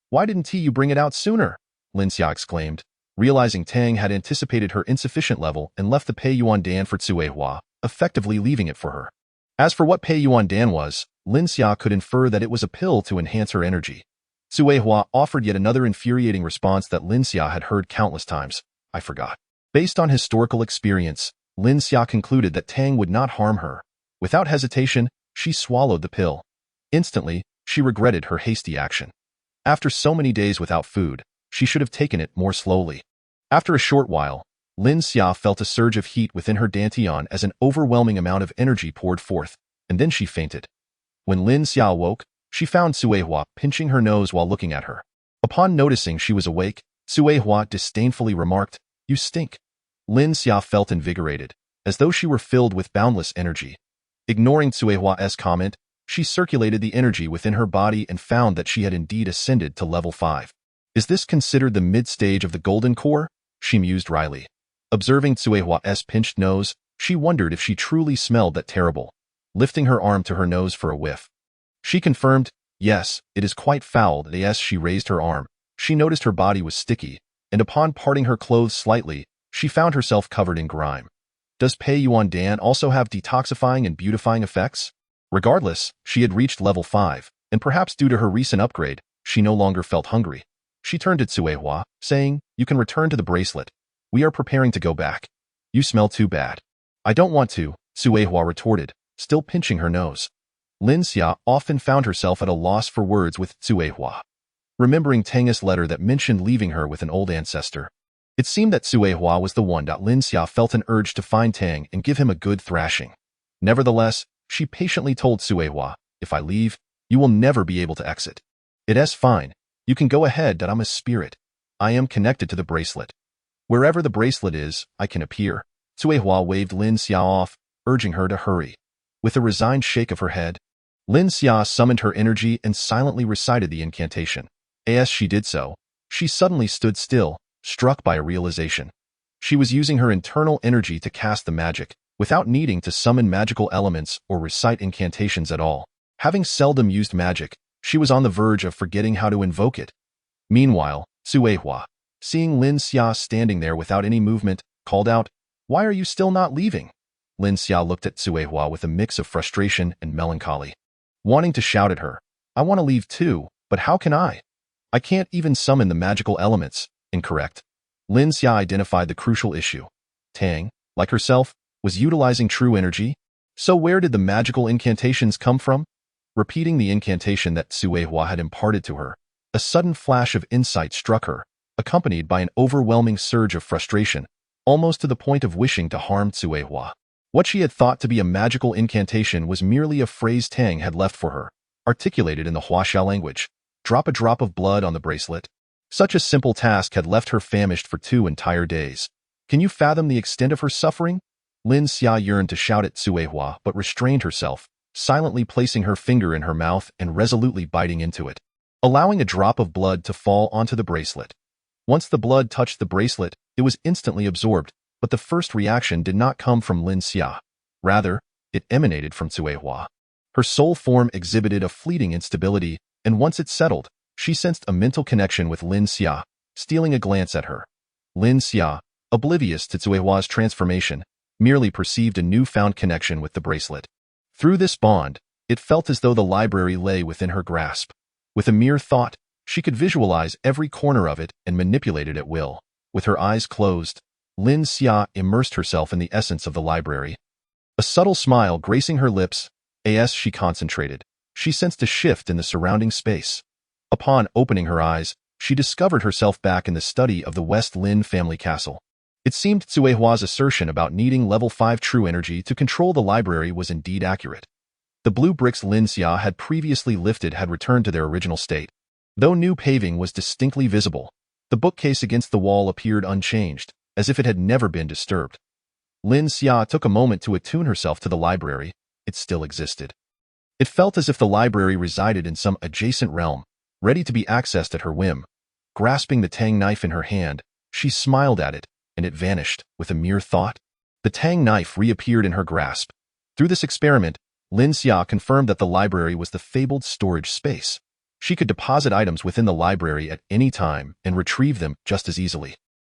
"Why didn't you bring it out sooner?" Lin Xia exclaimed, realizing Tang had anticipated her insufficient level and left the Pei Yuan Dan for Cuehua, effectively leaving it for her. As for what Pei Yuan Dan was, Lin Xia could infer that it was a pill to enhance her energy. Cuehua offered yet another infuriating response that Lin Xia had heard countless times. "I forgot." Based on historical experience, Lin Xia concluded that Tang would not harm her. Without hesitation, she swallowed the pill. Instantly, she regretted her hasty action. After so many days without food, she should have taken it more slowly. After a short while, Lin Xia felt a surge of heat within her dantian as an overwhelming amount of energy poured forth, and then she fainted. When Lin Xia awoke, she found Cuehua pinching her nose while looking at her. Upon noticing she was awake, Cuehua disdainfully remarked, "You stink." Lin Xia felt invigorated, as though she were filled with boundless energy. Ignoring Cuehua's comment, she circulated the energy within her body and found that she had indeed ascended to level 5. "Is this considered the mid-stage of the Golden Core?" she mused wryly. Observing Cuehua's pinched nose, she wondered if she truly smelled that terrible. lifting her arm to her nose for a whiff. She confirmed, "Yes, it is quite foul." As she raised her arm, she noticed her body was sticky, and upon parting her clothes slightly, she found herself covered in grime. Does Pei Yuan Dan also have detoxifying and beautifying effects? Regardless, she had reached level 5, and perhaps due to her recent upgrade, she no longer felt hungry. She turned to Cuehua, saying, "You can return to the bracelet. We are preparing to go back. You smell too bad." "I don't want to," Cuehua retorted, still pinching her nose. Lin Xia often found herself at a loss for words with Cuehua, remembering Tang's letter that mentioned leaving her with an old ancestor. It seemed that Cuehua was the one. Lin Xia felt an urge to find Tang and give him a good thrashing. Nevertheless, she patiently told Cuehua, "If I leave, you will never be able to exit. It's fine. You can go ahead. I'm a spirit. I am connected to the bracelet. Wherever the bracelet is, I can appear." Cuehua waved Lin Xia off, urging her to hurry. With a resigned shake of her head, Lin Xia summoned her energy and silently recited the incantation. As she did so, she suddenly stood still, struck by a realization. She was using her internal energy to cast the magic, without needing to summon magical elements or recite incantations at all. Having seldom used magic, she was on the verge of forgetting how to invoke it. Meanwhile, Cuehua, seeing Lin Xia standing there without any movement, called out, "Why are you still not leaving?" Lin Xia looked at Cuehua with a mix of frustration and melancholy, wanting to shout at her, "I want to leave too, but how can I? I can't even summon the magical elements." Incorrect. Lin Xia identified the crucial issue. Tang, like herself, was utilizing true energy. So where did the magical incantations come from? Repeating the incantation that Cuehua had imparted to her, a sudden flash of insight struck her, accompanied by an overwhelming surge of frustration, almost to the point of wishing to harm Cuehua. What she had thought to be a magical incantation was merely a phrase Tang had left for her, articulated in the Huaxia language. Drop a drop of blood on the bracelet. Such a simple task had left her famished for 2 entire days. Can you fathom the extent of her suffering? Lin Xia yearned to shout at Cuehua but restrained herself, silently placing her finger in her mouth and resolutely biting into it, allowing a drop of blood to fall onto the bracelet. Once the blood touched the bracelet, it was instantly absorbed, but the first reaction did not come from Lin Xia. Rather, it emanated from Cuehua. Her soul form exhibited a fleeting instability, and once it settled, she sensed a mental connection with Lin Xia, stealing a glance at her. Lin Xia, oblivious to Cuehua's transformation, merely perceived a newfound connection with the bracelet. Through this bond, it felt as though the library lay within her grasp. With a mere thought, she could visualize every corner of it and manipulate it at will. With her eyes closed, Lin Xia immersed herself in the essence of the library. A subtle smile gracing her lips, as she concentrated, she sensed a shift in the surrounding space. Upon opening her eyes, she discovered herself back in the study of the West Lin family castle. It seemed Cuehua's assertion about needing level 5 true energy to control the library was indeed accurate. The blue bricks Lin Xia had previously lifted had returned to their original state. Though new paving was distinctly visible, the bookcase against the wall appeared unchanged, as if it had never been disturbed. Lin Xia took a moment to attune herself to the library. It still existed. It felt as if the library resided in some adjacent realm, ready to be accessed at her whim. Grasping the Tang knife in her hand, she smiled at it, and it vanished with a mere thought. The Tang knife reappeared in her grasp. Through this experiment, Lin Xia confirmed that the library was the fabled storage space. She could deposit items within the library at any time and retrieve them just as easily.